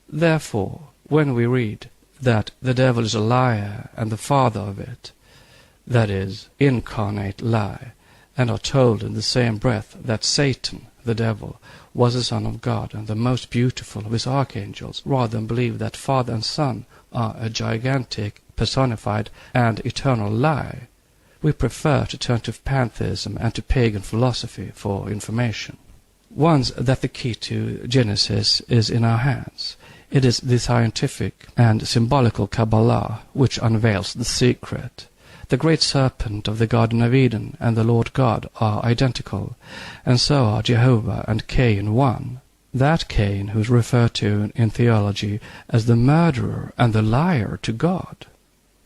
Therefore, when we read that the devil is a liar and the father of it, that is, incarnate lie, and are told in the same breath that Satan, the devil, was a son of God and the most beautiful of his archangels, rather than believe that Father and Son are a gigantic, personified, and eternal lie, we prefer to turn to pantheism and to pagan philosophy for information. Once that the key to Genesis is in our hands, it is the scientific and symbolical Kabbalah which unveils the secret. The great serpent of the Garden of Eden and the Lord God are identical, and so are Jehovah and Cain one. That Cain who is referred to in theology as the murderer and the liar to God.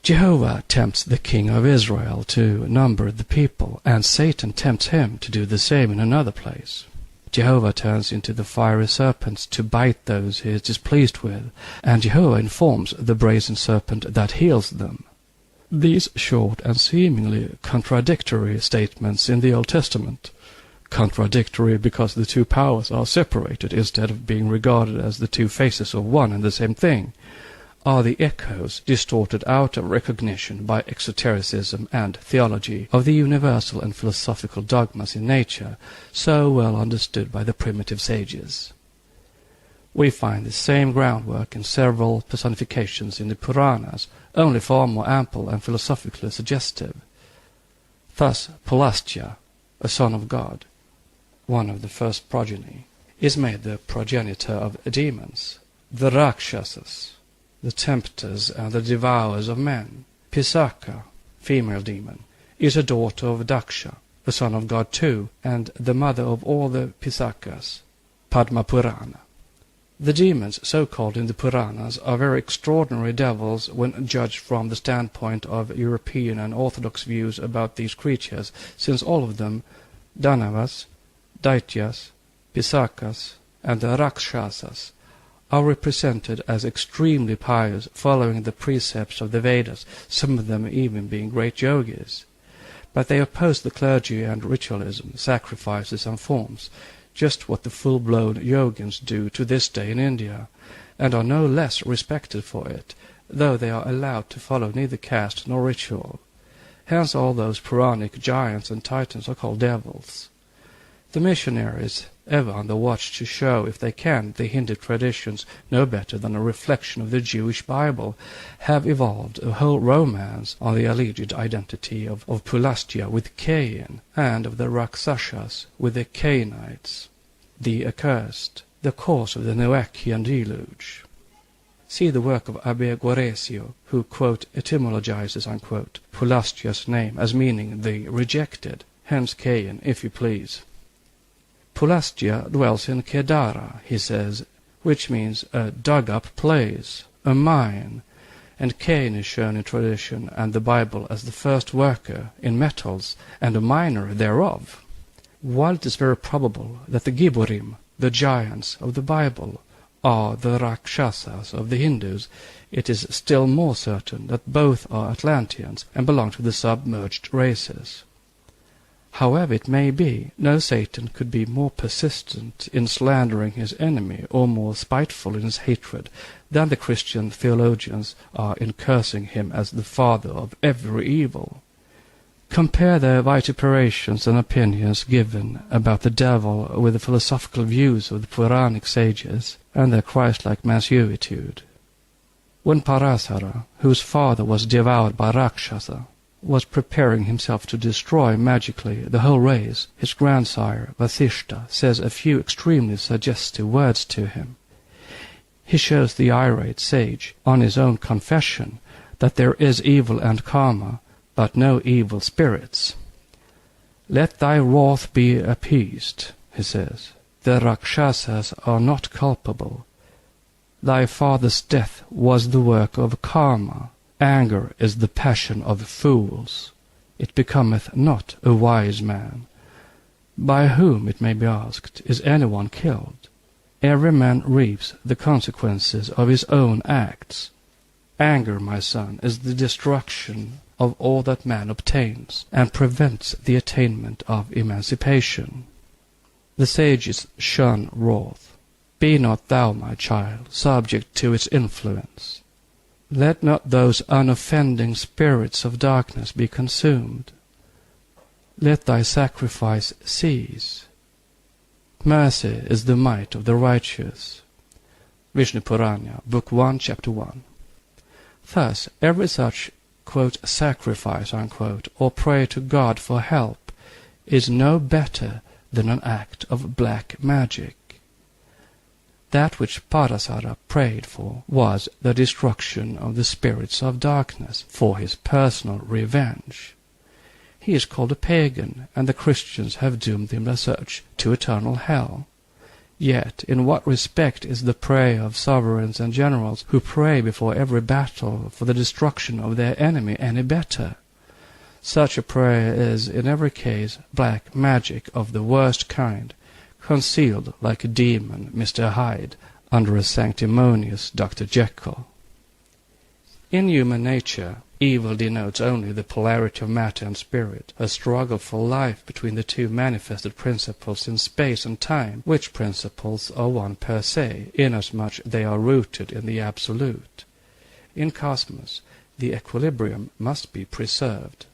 Jehovah tempts the king of Israel to number the people, and Satan tempts him to do the same in another place. Jehovah turns into the fiery serpents to bite those he is displeased with, and Jehovah informs the brazen serpent that heals them. These short and seemingly contradictory statements in the Old Testament, contradictory because the two powers are separated instead of being regarded as the two faces of one and the same thing, are the echoes distorted out of recognition by esotericism and theology of the universal and philosophical dogmas in nature, so well understood by the primitive sages. We find the same groundwork in several personifications in the Puranas, only far more ample and philosophically suggestive. Thus, Pulastya, a son of God, one of the first progeny, is made the progenitor of demons, the Rakshasas, the tempters and the devourers of men. Pisaka, female demon, is a daughter of Daksha, a son of God too, and the mother of all the Pisakas, Padma Purana. The demons, so called in the Puranas, are very extraordinary devils when judged from the standpoint of European and Orthodox views about these creatures, since all of them, Danavas, Daityas, Pisakas, and the Rakshasas, are represented as extremely pious, following the precepts of the Vedas, some of them even being great yogis. But they oppose the clergy and ritualism, sacrifices and forms, just what the full-blown yogins do to this day in India, and are no less respected for it, though they are allowed to follow neither caste nor ritual. Hence all those Puranic giants and titans are called devils. The missionaries, ever on the watch to show, if they can, the Hindu traditions no better than a reflection of the Jewish Bible, have evolved a whole romance on the alleged identity of Pulastya with Cain, and of the Rakshasas with the Cainites, the accursed, the cause of the Noachian deluge. See the work of Abbe Guaresio, who, quote, etymologizes, unquote, Pulastya's name as meaning the rejected, hence Cain, if you please. Pulastya dwells in Kedara, he says, which means a dug-up place, a mine, and Cain is shown in tradition and the Bible as the first worker in metals and a miner thereof. While it is very probable that the Giborim, the giants of the Bible, are the Rakshasas of the Hindus, it is still more certain that both are Atlanteans and belong to the submerged races. However it may be, no Satan could be more persistent in slandering his enemy or more spiteful in his hatred than the Christian theologians are in cursing him as the father of every evil. Compare their vituperations and opinions given about the devil with the philosophical views of the Puranic sages and their Christ-like mansuetude. When Parasara, whose father was devoured by Rakshasa, was preparing himself to destroy magically the whole race, his grandsire Vasishta says a few extremely suggestive words to him. He shows the irate sage, on his own confession, that there is evil and karma, but no evil spirits. Let thy wrath be appeased, he says. The Rakshasas are not culpable. Thy father's death was the work of karma. Anger is the passion of fools. It becometh not a wise man. By whom, it may be asked, is anyone killed? Every man reaps the consequences of his own acts. Anger, my son, is the destruction of all that man obtains, and prevents the attainment of emancipation. The sages shun wrath. Be not thou, my child, subject to its influence. Let not those unoffending spirits of darkness be consumed. Let thy sacrifice cease. Mercy is the might of the righteous. Vishnu Purana, Book 1, Chapter 1. Thus, every such, quote, sacrifice, unquote, or prayer to God for help is no better than an act of black magic. That which Parasara prayed for was the destruction of the spirits of darkness for his personal revenge. He is called a pagan, and the Christians have doomed him as such to eternal hell. Yet, in what respect is the prayer of sovereigns and generals who pray before every battle for the destruction of their enemy any better? Such a prayer is, in every case, black magic of the worst kind, concealed like a demon, Mr. Hyde, under a sanctimonious Dr. Jekyll. In human nature, evil denotes only the polarity of matter and spirit, a struggle for life between the two manifested principles in space and time, which principles are one per se, inasmuch they are rooted in the absolute. In cosmos, the equilibrium must be preserved.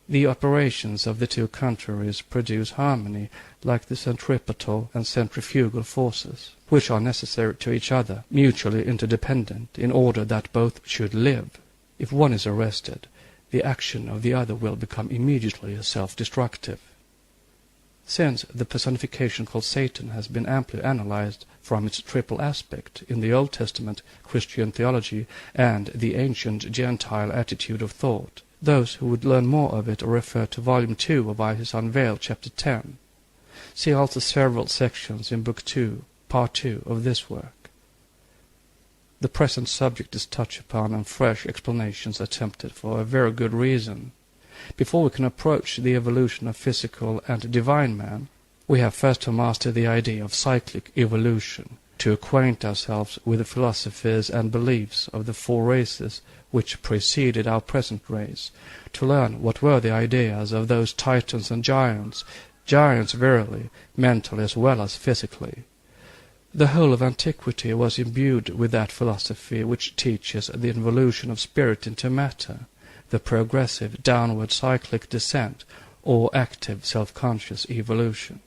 The operations of the two contraries produce harmony, like the centripetal and centrifugal forces, which are necessary to each other, mutually interdependent, in order that both should live. If one is arrested, the action of the other will become immediately self-destructive. Since the personification called Satan has been amply analyzed from its triple aspect in the Old Testament Christian theology and the ancient Gentile attitude of thought, those who would learn more of it refer to Volume 2 of Isis Unveiled, Chapter 10. See also several sections in Book 2, Part 2 of this work. The present subject is touched upon and fresh explanations attempted for a very good reason. Before we can approach the evolution of physical and divine man, we have first to master the idea of cyclic evolution, to acquaint ourselves with the philosophies and beliefs of the four races which preceded our present race, to learn what were the ideas of those titans and giants verily, mentally as well as physically. The whole of antiquity was imbued with that philosophy which teaches the involution of spirit into matter, the progressive downward cyclic descent, or active self-conscious evolution.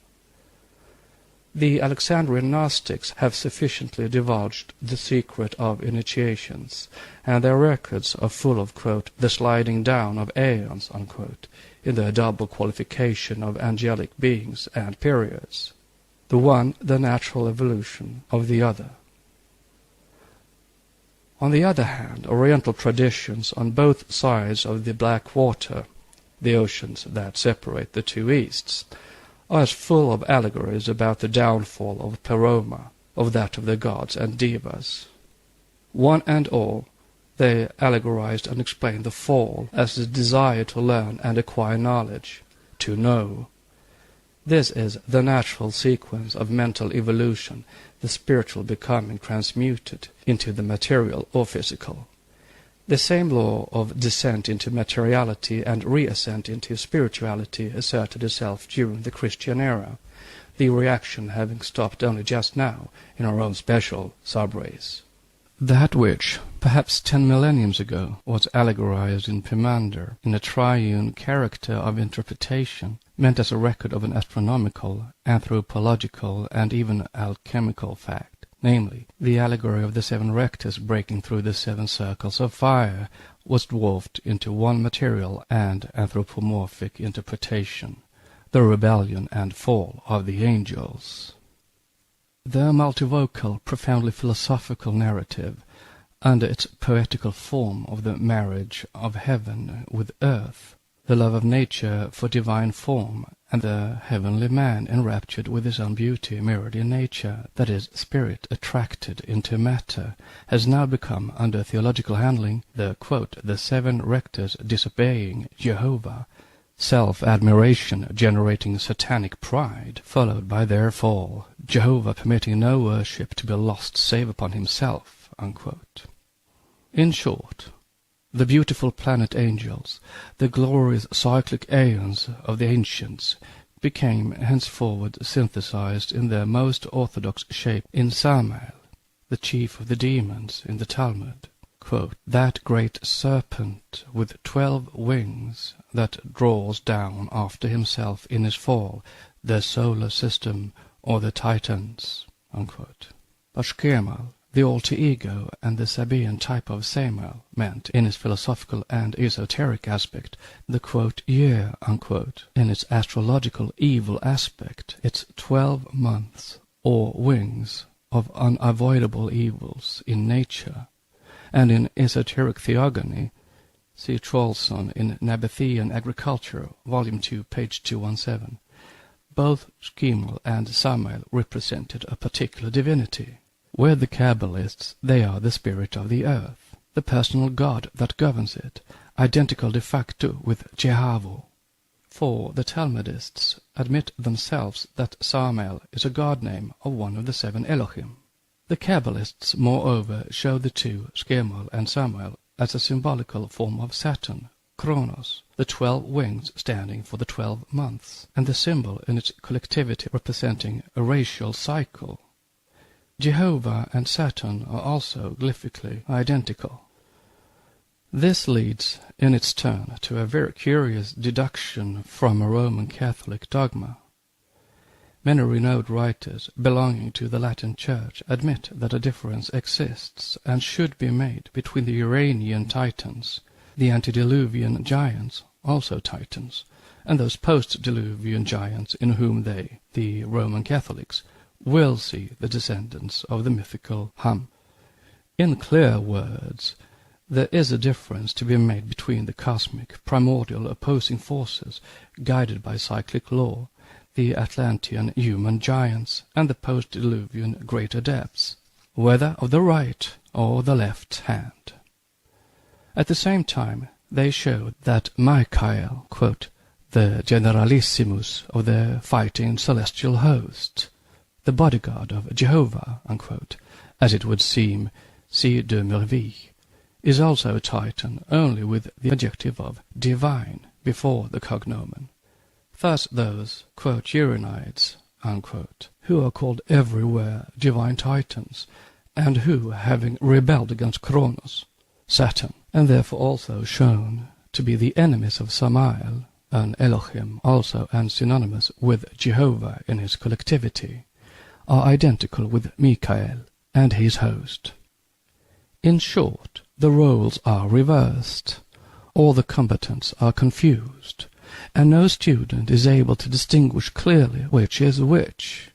The Alexandrian Gnostics have sufficiently divulged the secret of initiations, and their records are full of, quote, the sliding down of aeons, unquote, in their double qualification of angelic beings and periods, the one the natural evolution of the other. On the other hand, Oriental traditions on both sides of the Black Water, the oceans that separate the two Easts, are as full of allegories about the downfall of Pleroma, of that of the gods and devas. One and all, they allegorized and explained the fall as the desire to learn and acquire knowledge, to know. This is the natural sequence of mental evolution, the spiritual becoming transmuted into the material or physical. The same law of descent into materiality and reascent into spirituality asserted itself during the Christian era, the reaction having stopped only just now in our own special sub-race. That which, perhaps 10 millenniums ago, was allegorized in Pimander in a triune character of interpretation, meant as a record of an astronomical, anthropological, and even alchemical fact, namely, the allegory of the 7 rectors breaking through the 7 circles of fire, was dwarfed into one material and anthropomorphic interpretation, the rebellion and fall of the angels. The multivocal, profoundly philosophical narrative under its poetical form of the marriage of heaven with earth, the love of nature for divine form, and the heavenly man enraptured with his own beauty mirrored in nature, that is, spirit attracted into matter, has now become, under theological handling, the seven rectors disobeying Jehovah, self-admiration generating satanic pride, followed by their fall, Jehovah permitting no worship to be lost save upon himself. Unquote. In short, the beautiful planet angels, the glorious cyclic aeons of the ancients, became henceforward synthesized in their most orthodox shape in Samael, the chief of the demons in the Talmud. Quote, that great serpent with 12 wings that draws down after himself in his fall the solar system or the Titans. Unquote. But Shkemal, the alter ego and the Sabaean type of Samael, meant, in its philosophical and esoteric aspect, the year, unquote, in its astrological evil aspect, its 12 months, or wings, of unavoidable evils in nature, and in esoteric theogony, see Trollson in Nabatean Agriculture, Volume 2, page 217, both Shkemal and Samael represented a particular divinity. With the Kabbalists, they are the spirit of the earth, the personal god that governs it, identical de facto with Jehovah. For the Talmudists admit themselves that Samael is a god name of one of the 7 Elohim. The Kabbalists, moreover, show the two, Shkemal and Samael, as a symbolical form of Saturn, Kronos, the 12 wings standing for the 12 months, and the symbol in its collectivity representing a racial cycle. Jehovah and Saturn are also glyphically identical. This leads, in its turn, to a very curious deduction from a Roman Catholic dogma. Many renowned writers belonging to the Latin Church admit that a difference exists and should be made between the Uranian Titans, the antediluvian giants, also Titans, and those post-diluvian giants in whom they, the Roman Catholics, will see the descendants of the mythical Ham. In clear words, there is a difference to be made between the cosmic, primordial opposing forces guided by cyclic law, the Atlantean human giants, and the post-diluvian great adepts, whether of the right or the left hand. At the same time, they show that Michael, quote, the generalissimus of the fighting celestial host, the bodyguard of Jehovah, unquote, as it would seem, C. de Merville, is also a Titan, only with the adjective of divine before the cognomen. Thus those, quote, Uranides, unquote, who are called everywhere divine Titans, and who, having rebelled against Kronos, Saturn, and therefore also shown to be the enemies of Samael, an Elohim also and synonymous with Jehovah in his collectivity, are identical with Michael and his host. In short, the roles are reversed, all the combatants are confused, and no student is able to distinguish clearly which is which.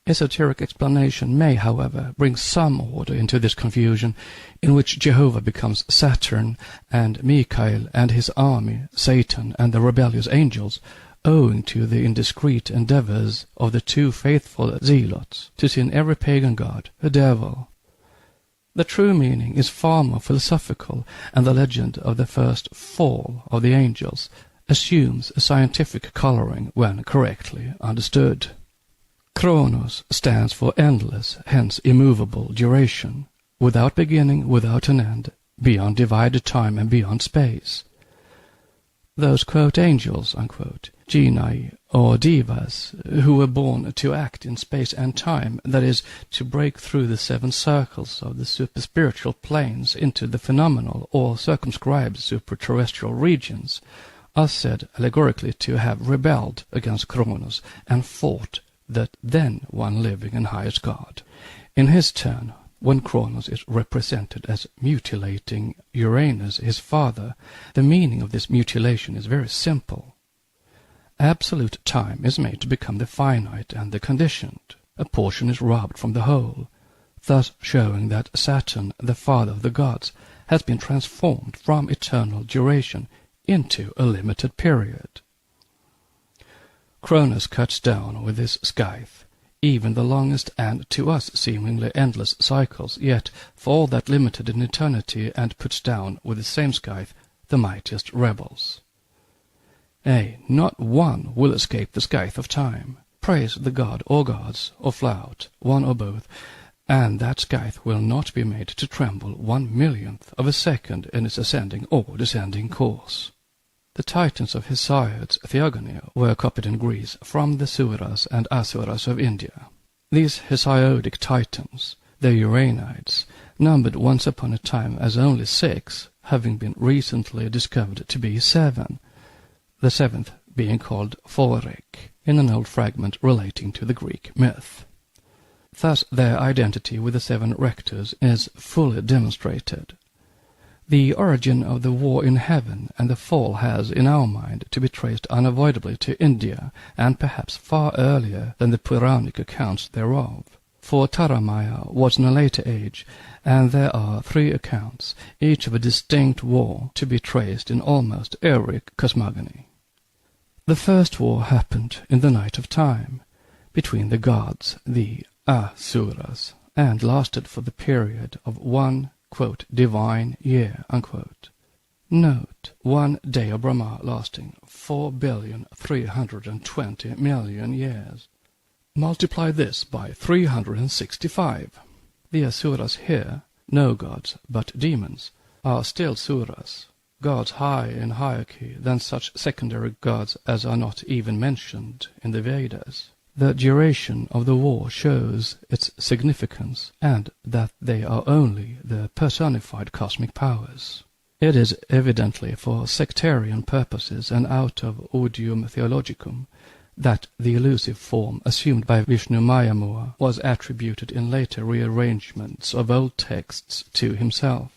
Esoteric explanation may, however, bring some order into this confusion, in which Jehovah becomes Saturn, and Michael and his army, Satan and the rebellious angels, owing to the indiscreet endeavors of the 2 faithful zealots to see in every pagan god a devil. The true meaning is far more philosophical, and the legend of the first fall of the angels assumes a scientific coloring when correctly understood. Kronos stands for endless, hence immovable duration, without beginning, without an end, beyond divided time and beyond space. Those, quote, angels, unquote, genii or devas, who were born to act in space and time, that is, to break through the 7 circles of the super-spiritual planes into the phenomenal or circumscribed super-terrestrial regions, are said allegorically to have rebelled against Kronos and fought that then one living and highest god. In his turn, when Kronos is represented as mutilating Uranus, his father, the meaning of this mutilation is very simple. Absolute time is made to become the finite and the conditioned. A portion is robbed from the whole. thus showing that Saturn, the father of the gods, has been transformed from eternal duration into a limited period. Cronus cuts down with his scythe even the longest and to us seemingly endless cycles, yet for all that limited in eternity, and puts down with the same scythe the mightiest rebels. Nay, not one will escape the scythe of time. Praise the god or gods, or flout, one or both, and that scythe will not be made to tremble 1/1,000,000th of a second in its ascending or descending course. The Titans of Hesiod's Theogony were copied in Greece from the Suras and Asuras of India. These Hesiodic Titans, the Uranides, numbered once upon a time as only 6, having been recently discovered to be 7, the 7th being called Phoric, in an old fragment relating to the Greek myth. Thus their identity with the 7 rectors is fully demonstrated. The origin of the war in heaven and the fall has, in our mind, to be traced unavoidably to India, and perhaps far earlier than the Puranic accounts thereof. For Taramaya was in a later age, and there are 3 accounts, each of a distinct war, to be traced in almost every cosmogony. The first war happened in the night of time, between the gods, the Asuras, and lasted for the period of one divine year, unquote. Note, 1 day of Brahma lasting 4,320,000,000 years. Multiply this by 365. The Asuras here, no gods but demons, are still Suras, gods high in hierarchy than such secondary gods as are not even mentioned in the Vedas. The duration of the war shows its significance, and that they are only the personified cosmic powers. It is evidently for sectarian purposes and out of odium theologicum that the elusive form assumed by Vishnu Mayamura was attributed in later rearrangements of old texts to himself.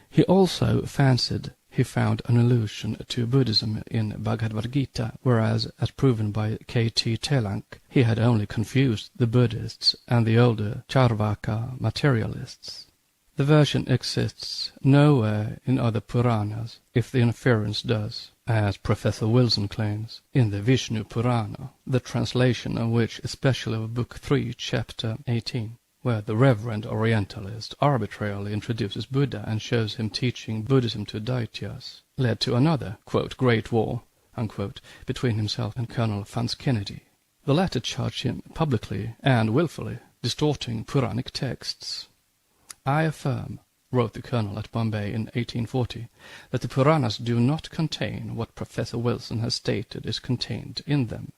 He also fancied he found an allusion to Buddhism in Bhagavad Gita, whereas, as proven by K.T. Telank, he had only confused the Buddhists and the older Charvaka materialists. The version exists nowhere in other Puranas, if the inference does, as Professor Wilson claims, in the Vishnu Purana, the translation of which especially of Book 3, Chapter 18. Where the Reverend Orientalist arbitrarily introduces Buddha and shows him teaching Buddhism to Daityas, led to another, quote, great war, unquote, between himself and Colonel Fans Kennedy. The latter charged him publicly and willfully distorting Puranic texts. I affirm, wrote the Colonel at Bombay in 1840, that the Puranas do not contain what Professor Wilson has stated is contained in them.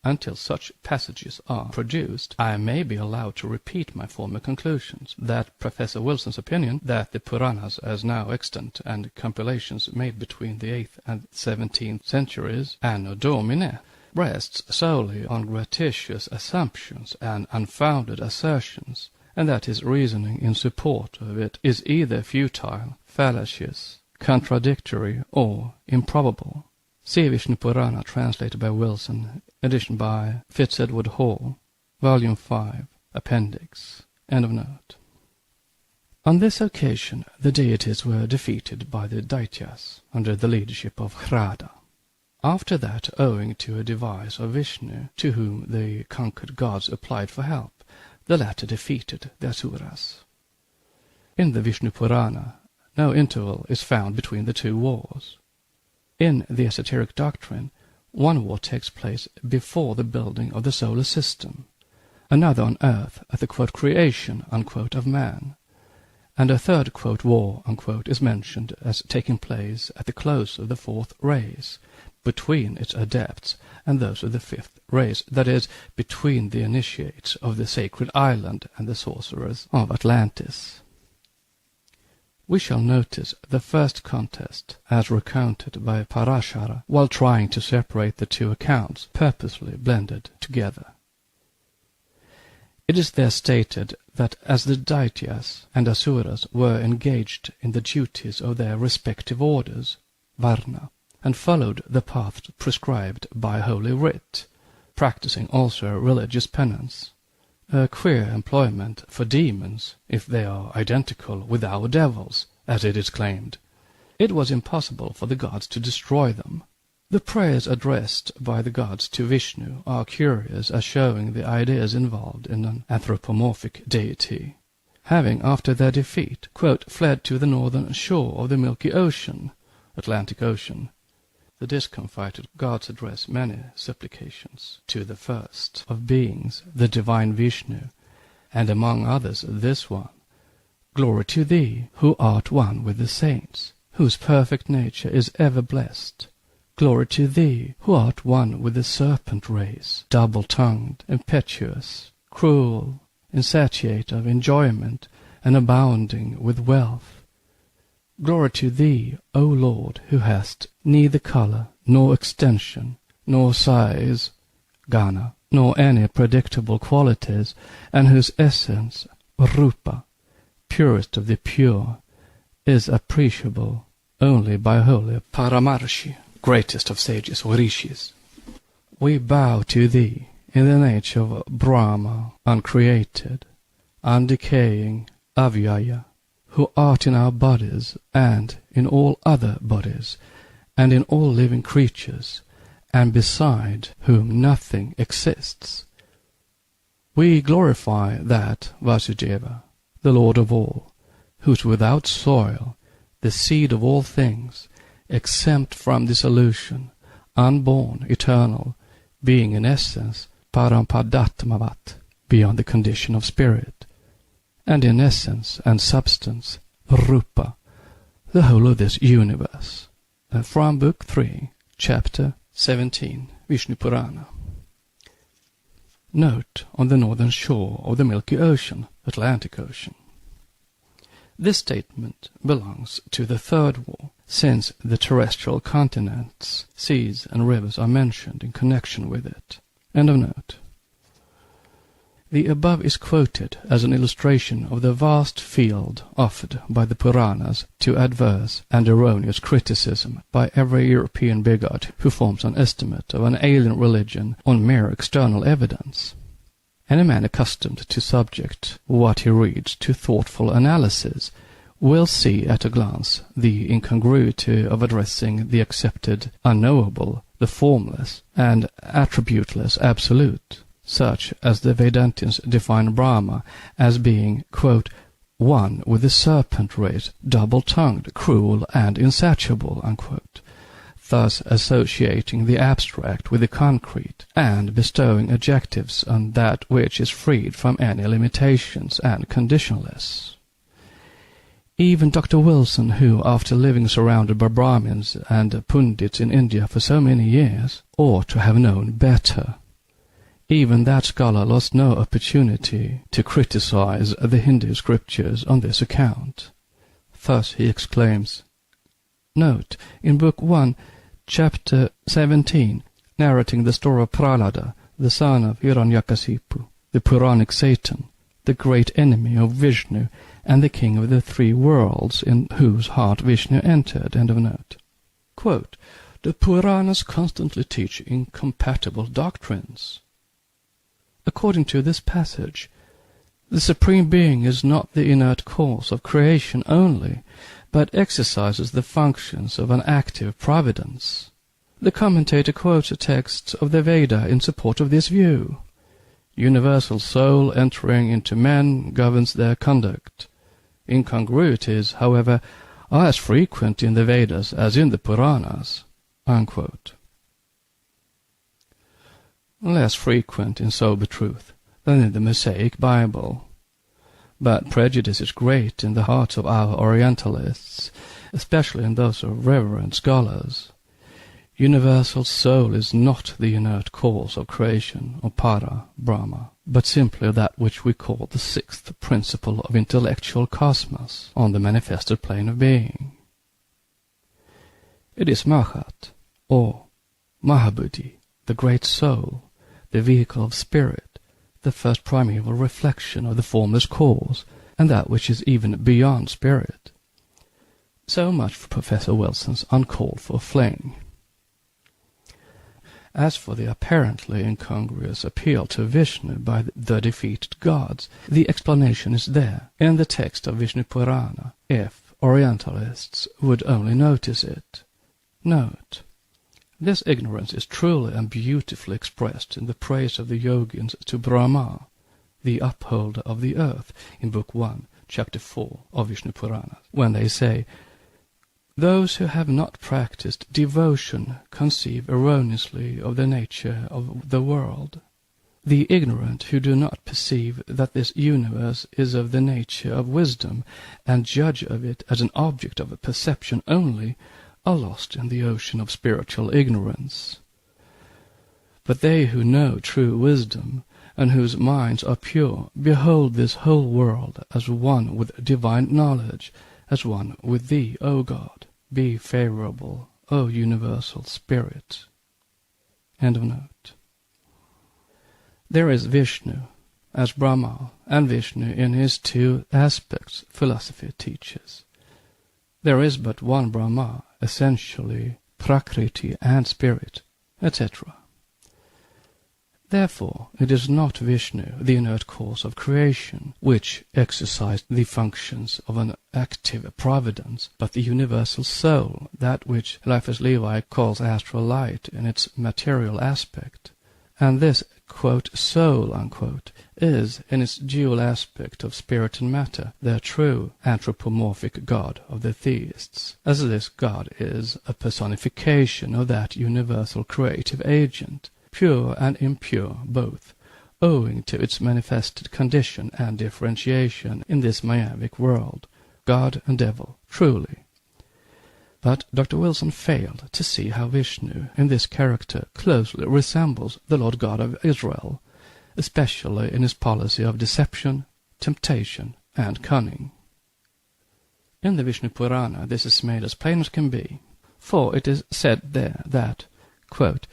Until such passages are produced, I may be allowed to repeat my former conclusions, that Professor Wilson's opinion that the Puranas as now extant and compilations made between the 8th and 17th centuries, Anno Domini, rests solely on gratuitous assumptions and unfounded assertions, and that his reasoning in support of it is either futile, fallacious, contradictory, or improbable. See Vishnu Purana, translated by Wilson, edition by Fitz-Edward Hall, Volume 5, Appendix. End of note. On this occasion the deities were defeated by the Daityas, under the leadership of Hrada. After that, owing to a device of Vishnu, to whom the conquered gods applied for help, the latter defeated the Asuras. In the Vishnu Purana no interval is found between the 2 wars. In the esoteric doctrine, one war takes place before the building of the solar system, another on earth at the, quote, creation, unquote, of man, and a third, quote, war, unquote, is mentioned as taking place at the close of the 4th race, between its adepts and those of the 5th race, that is, between the initiates of the sacred island and the sorcerers of Atlantis. We shall notice the first contest as recounted by Parashara, while trying to separate the 2 accounts, purposely blended together. It is there stated that as the Daityas and Asuras were engaged in the duties of their respective orders, Varna, and followed the path prescribed by Holy Writ, practicing also religious penance, A queer employment for demons, if they are identical with our devils, as it is claimed. It was impossible for the gods to destroy them. The prayers addressed by the gods to Vishnu are curious as showing the ideas involved in an anthropomorphic deity. Having, after their defeat, quote, fled to the northern shore of the Milky Ocean, Atlantic Ocean, the discomfited gods address many supplications to the first of beings, the divine Vishnu, and among others this one: Glory to thee, who art one with the saints, whose perfect nature is ever blessed. Glory to thee, who art one with the serpent race, double-tongued, impetuous, cruel, insatiate of enjoyment, and abounding with wealth. Glory to thee, O Lord, who hast neither color, nor extension, nor size, Gana, nor any predictable qualities, and whose essence, Rupa, purest of the pure, is appreciable only by holy Paramarshi, greatest of sages or rishis. We bow to thee in the nature of Brahma, uncreated, undecaying, Avyaya, who art in our bodies, and in all other bodies, and in all living creatures, and beside whom nothing exists. We glorify that Vasudeva, the Lord of all, who is without soil, the seed of all things, exempt from dissolution, unborn, eternal, being in essence Parampadatmavat, beyond the condition of spirit, and in essence and substance, Rupa, the whole of this universe. From Book 3, Chapter 17, Vishnu Purana. Note on the northern shore of the Milky Ocean, Atlantic Ocean. This statement belongs to the Third War, since the terrestrial continents, seas, and rivers are mentioned in connection with it. End of note. The above is quoted as an illustration of the vast field offered by the Puranas to adverse and erroneous criticism by every European bigot who forms an estimate of an alien religion on mere external evidence. Any man accustomed to subject what he reads to thoughtful analysis will see at a glance the incongruity of addressing the accepted unknowable, the formless, and attributeless absolute, such as the Vedantians define Brahma as being, quote, one with the serpent race, double-tongued, cruel, and insatiable, unquote, thus associating the abstract with the concrete, and bestowing adjectives on that which is freed from any limitations and conditionless. Even Dr. Wilson, who, after living surrounded by Brahmins and Pundits in India for so many years, ought to have known better. Even that scholar lost no opportunity to criticize the Hindu scriptures on this account. Thus he exclaims, note, in Book 1, Chapter 17, narrating the story of Prahlada, the son of Hiranyakasipu, the Puranic Satan, the great enemy of Vishnu, and the king of the three worlds in whose heart Vishnu entered. End of note. Quote, the Puranas constantly teach incompatible doctrines. According to this passage, the Supreme Being is not the inert cause of creation only, but exercises the functions of an active providence. The commentator quotes a text of the Veda in support of this view. Universal soul entering into men governs their conduct. Incongruities, however, are as frequent in the Vedas as in the Puranas. Unquote. Less frequent, in sober truth, than in the Mosaic Bible. But prejudice is great in the hearts of our Orientalists, especially in those of reverend scholars. Universal soul is not the inert cause of creation, or para, Brahma, but simply that which we call the sixth principle of intellectual cosmos on the manifested plane of being. It is Mahat, or Mahabuddhi, the great soul, the vehicle of spirit, the first primeval reflection of the formless cause, and that which is even beyond spirit. So much for Professor Wilson's uncalled-for fling. As for the apparently incongruous appeal to Vishnu by the defeated gods, the explanation is there, in the text of Vishnu Purana, if Orientalists would only notice it. Note: this ignorance is truly and beautifully expressed in the praise of the yogins to Brahma, the upholder of the earth, in Book 1, Chapter 4 of Vishnu Purana, when they say, "Those who have not practiced devotion conceive erroneously of the nature of the world. The ignorant who do not perceive that this universe is of the nature of wisdom, and judge of it as an object of perception only, are lost in the ocean of spiritual ignorance. But they who know true wisdom, and whose minds are pure, behold this whole world as one with divine knowledge, as one with thee, O God. Be favorable, O universal Spirit." End of note. There is Vishnu as Brahma, and Vishnu in his two aspects philosophy teaches. There is but one Brahma, essentially Prakriti and Spirit, etc. Therefore, it is not Vishnu, the inert cause of creation, which exercised the functions of an active providence, but the universal soul, that which Eliphas Levi calls astral light in its material aspect. And this, quote, soul, unquote, is, in its dual aspect of spirit and matter, the true anthropomorphic God of the theists, as this God is a personification of that universal creative agent, pure and impure both, owing to its manifested condition and differentiation in this myopic world, God and devil, truly. But Dr. Wilson failed to see how Vishnu, in this character, closely resembles the Lord God of Israel, especially in his policy of deception, temptation, and cunning. In the Vishnu Purana this is made as plain as can be, for it is said there that, quote,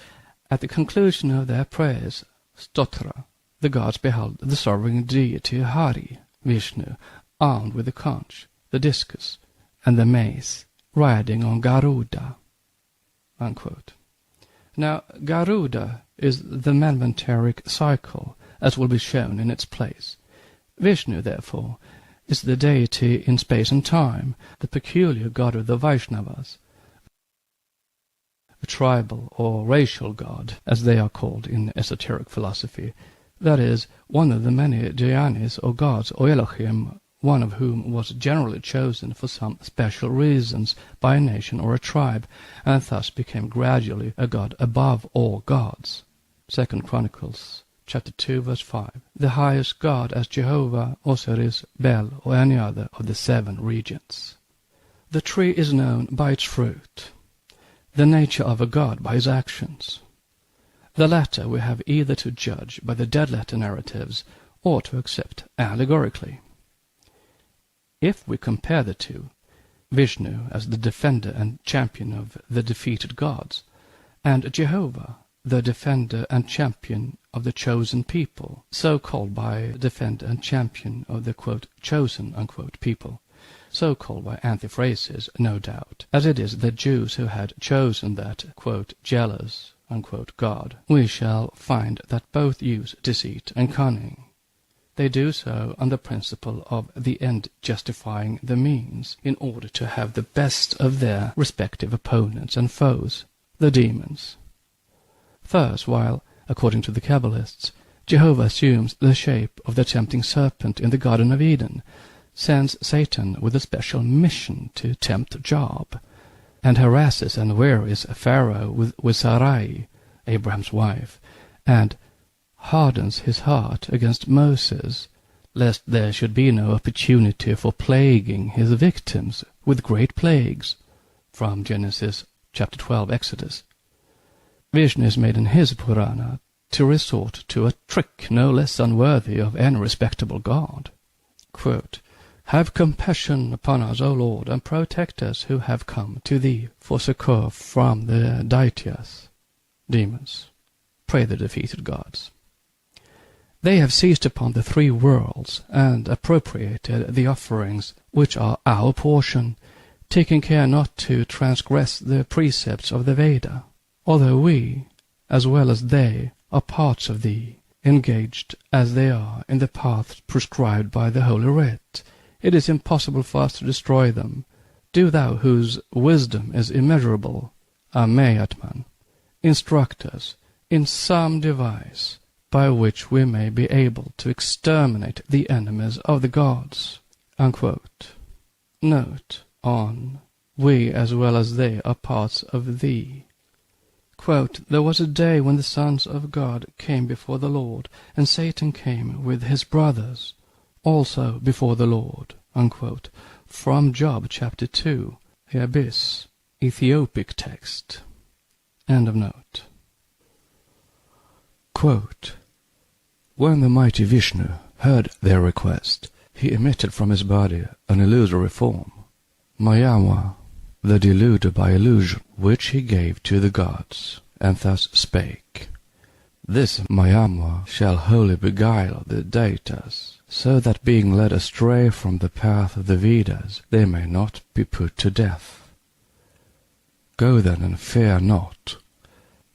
"At the conclusion of their prayers, stotra, the gods beheld the sovereign deity Hari, Vishnu, armed with the conch, the discus, and the mace, riding on Garuda." Unquote. Now, Garuda is the manvantaric cycle, as will be shown in its place. Vishnu, therefore, is the deity in space and time, the peculiar god of the Vaishnavas, a tribal or racial god, as they are called in esoteric philosophy, that is, one of the many Dhyanis or gods or Elohim, one of whom was generally chosen for some special reasons by a nation or a tribe, and thus became gradually a god above all gods. 2 Chronicles, chapter 2, verse 5. The highest god as Jehovah, Osiris, Bel, or any other of the 7 regents. The tree is known by its fruit, the nature of a god by his actions. The latter we have either to judge by the dead letter narratives or to accept allegorically. If we compare the two, Vishnu as the defender and champion of the defeated gods, and Jehovah, the defender and champion of the chosen people, so called by defender and champion of the, quote, chosen, unquote, people, so called by antiphrases, no doubt, as it is the Jews who had chosen that, quote, jealous, unquote, God, we shall find that both use deceit and cunning. They do so on the principle of the end justifying the means, in order to have the best of their respective opponents and foes, the demons. Thus, while, according to the Kabbalists, Jehovah assumes the shape of the tempting serpent in the Garden of Eden, sends Satan with a special mission to tempt Job, and harasses and wearies Pharaoh with Sarai, Abraham's wife, and hardens his heart against Moses, lest there should be no opportunity for plaguing his victims with great plagues, from Genesis chapter 12, Exodus. Vishnu is made in his Purana to resort to a trick no less unworthy of any respectable god. Quote, "Have compassion upon us, O Lord, and protect us who have come to thee for succor from the Daityas, demons. Pray the defeated gods. They have seized upon the 3 worlds and appropriated the offerings which are our portion, taking care not to transgress the precepts of the Veda, although we, as well as they, are parts of thee, engaged as they are in the paths prescribed by the Holy Writ. It is impossible for us to destroy them. Do thou, whose wisdom is immeasurable, Ame Atman, instruct us in some device by which we may be able to exterminate the enemies of the gods." Unquote. Note on "we as well as they are parts of thee." Quote, "There was a day when the sons of God came before the Lord, and Satan came with his brothers also before the Lord." Unquote. From Job chapter 2, the Abyss, Ethiopic text. End of note. Quote, "When the mighty Vishnu heard their request, he emitted from his body an illusory form, Mayama, the deluder by illusion, which he gave to the gods, and thus spake, 'This Mayama shall wholly beguile the Deitas, so that being led astray from the path of the Vedas, they may not be put to death. Go then and fear not.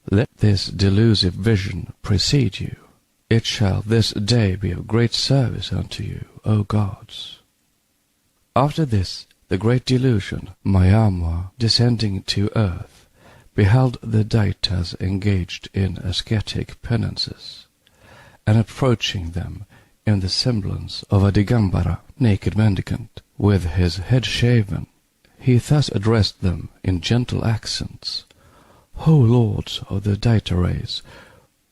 Let this delusive vision precede you. It shall this day be of great service unto you, O gods.' After this, the great delusion, Mayama, descending to earth, beheld the Deitas engaged in ascetic penances, and approaching them in the semblance of a Digambara, naked mendicant, with his head shaven, he thus addressed them in gentle accents, 'O lords of the Deita race,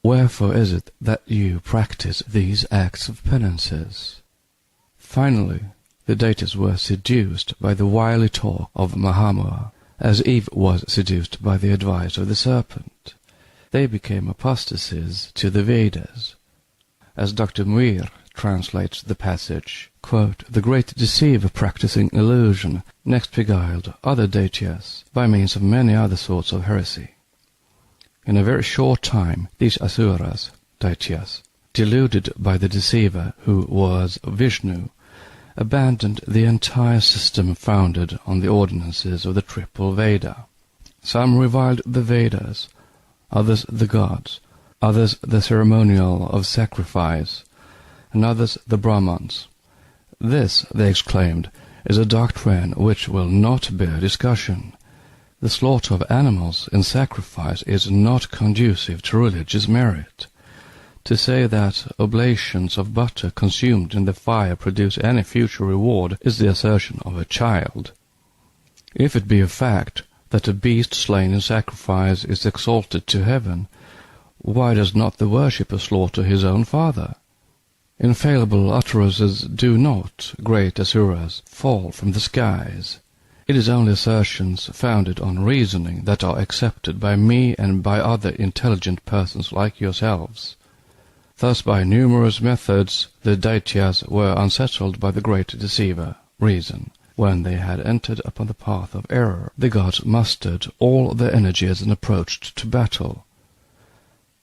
wherefore is it that you practice these acts of penances?' Finally, the Deitas were seduced by the wily talk of Mahamura, as Eve was seduced by the advice of the serpent. They became apostasies to the Vedas. As Dr. Muir translates the passage, quote, "The great deceiver practicing illusion next beguiled other Daityas by means of many other sorts of heresy. In a very short time these Asuras, Daityas, deluded by the deceiver, who was Vishnu, abandoned the entire system founded on the ordinances of the triple Veda. Some reviled the Vedas, others the gods, others the ceremonial of sacrifice, and others the Brahmans. This, they exclaimed, is a doctrine which will not bear discussion. The slaughter of animals in sacrifice is not conducive to religious merit. To say that oblations of butter consumed in the fire produce any future reward is the assertion of a child. If it be a fact that a beast slain in sacrifice is exalted to heaven, why does not the worshipper slaughter his own father? Infallible utterances do not, great Asuras, fall from the skies. It is only assertions founded on reasoning that are accepted by me and by other intelligent persons like yourselves. Thus by numerous methods the Daityas were unsettled by the great deceiver, reason. When they had entered upon the path of error, the gods mustered all their energies and approached to battle.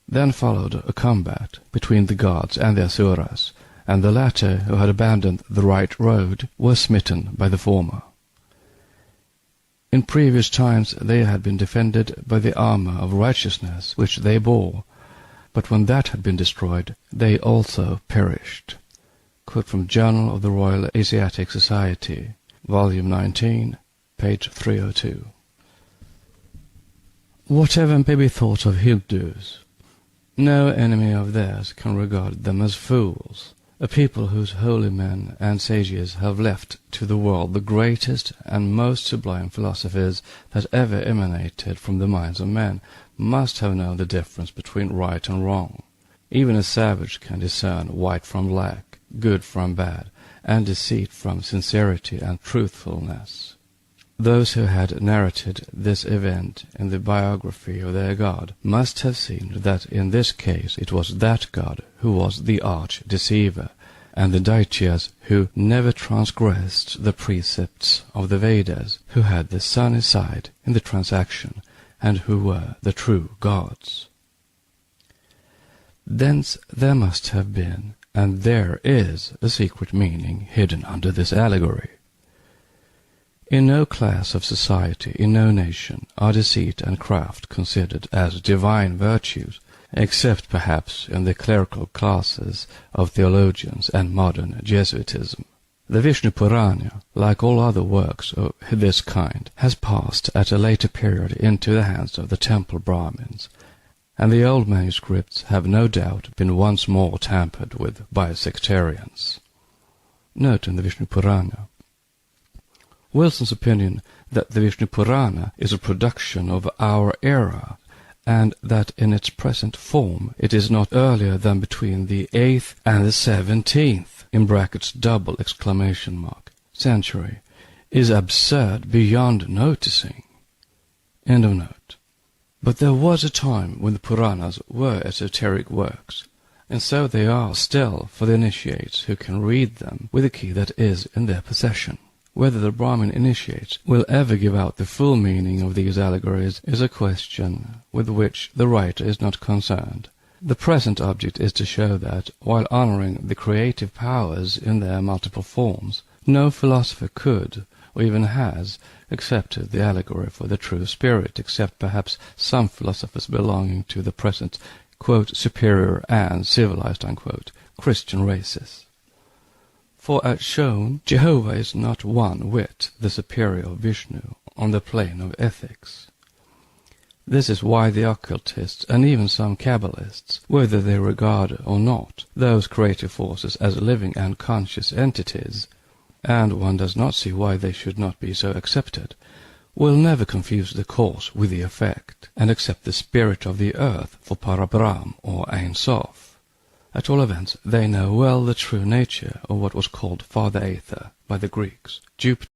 Then followed a combat between the gods and the Asuras, and the latter, who had abandoned the right road, were smitten by the former. In previous times they had been defended by the armor of righteousness which they bore, but when that had been destroyed, they also perished. Quote from Journal of the Royal Asiatic Society, Volume 19, page 302. Whatever may be thought of Hindus, no enemy of theirs can regard them as fools, a people whose holy men and sages have left to the world the greatest and most sublime philosophies that ever emanated from the minds of men, must have known the difference between right and wrong. Even a savage can discern white from black, good from bad, and deceit from sincerity and truthfulness. Those who had narrated this event in the biography of their god must have seen that in this case it was that god who was the arch-deceiver, and the Daityas who never transgressed the precepts of the Vedas, who had the sunny side in the transaction, and who were the true gods. Thence there must have been, and there is, a secret meaning hidden under this allegory. In no class of society, in no nation, are deceit and craft considered as divine virtues, except perhaps in the clerical classes of theologians and modern Jesuitism. The Vishnu Purana, like all other works of this kind, has passed at a later period into the hands of the temple Brahmins, and the old manuscripts have no doubt been once more tampered with by sectarians. Note in the Vishnu Purana. Wilson's opinion that the Vishnu Purana is a production of our era, and that in its present form it is not earlier than between the 8th and the 17th century, is absurd beyond noticing. End of note. But there was a time when the Puranas were esoteric works, and so they are still for the initiates who can read them with the key that is in their possession. Whether the Brahmin initiates will ever give out the full meaning of these allegories is a question with which the writer is not concerned. The present object is to show that, while honoring the creative powers in their multiple forms, no philosopher could, or even has, accepted the allegory for the true spirit, except perhaps some philosophers belonging to the present, quote, superior and civilized, unquote, Christian races. For as shown, Jehovah is not one whit the superior of Vishnu on the plane of ethics. This is why the occultists, and even some Kabbalists, whether they regard or not those creative forces as living and conscious entities, and one does not see why they should not be so accepted, will never confuse the cause with the effect, and accept the spirit of the earth for Parabrahm or Ein Sof. At all events, they know well the true nature of what was called Father Aether by the Greeks, Jupiter,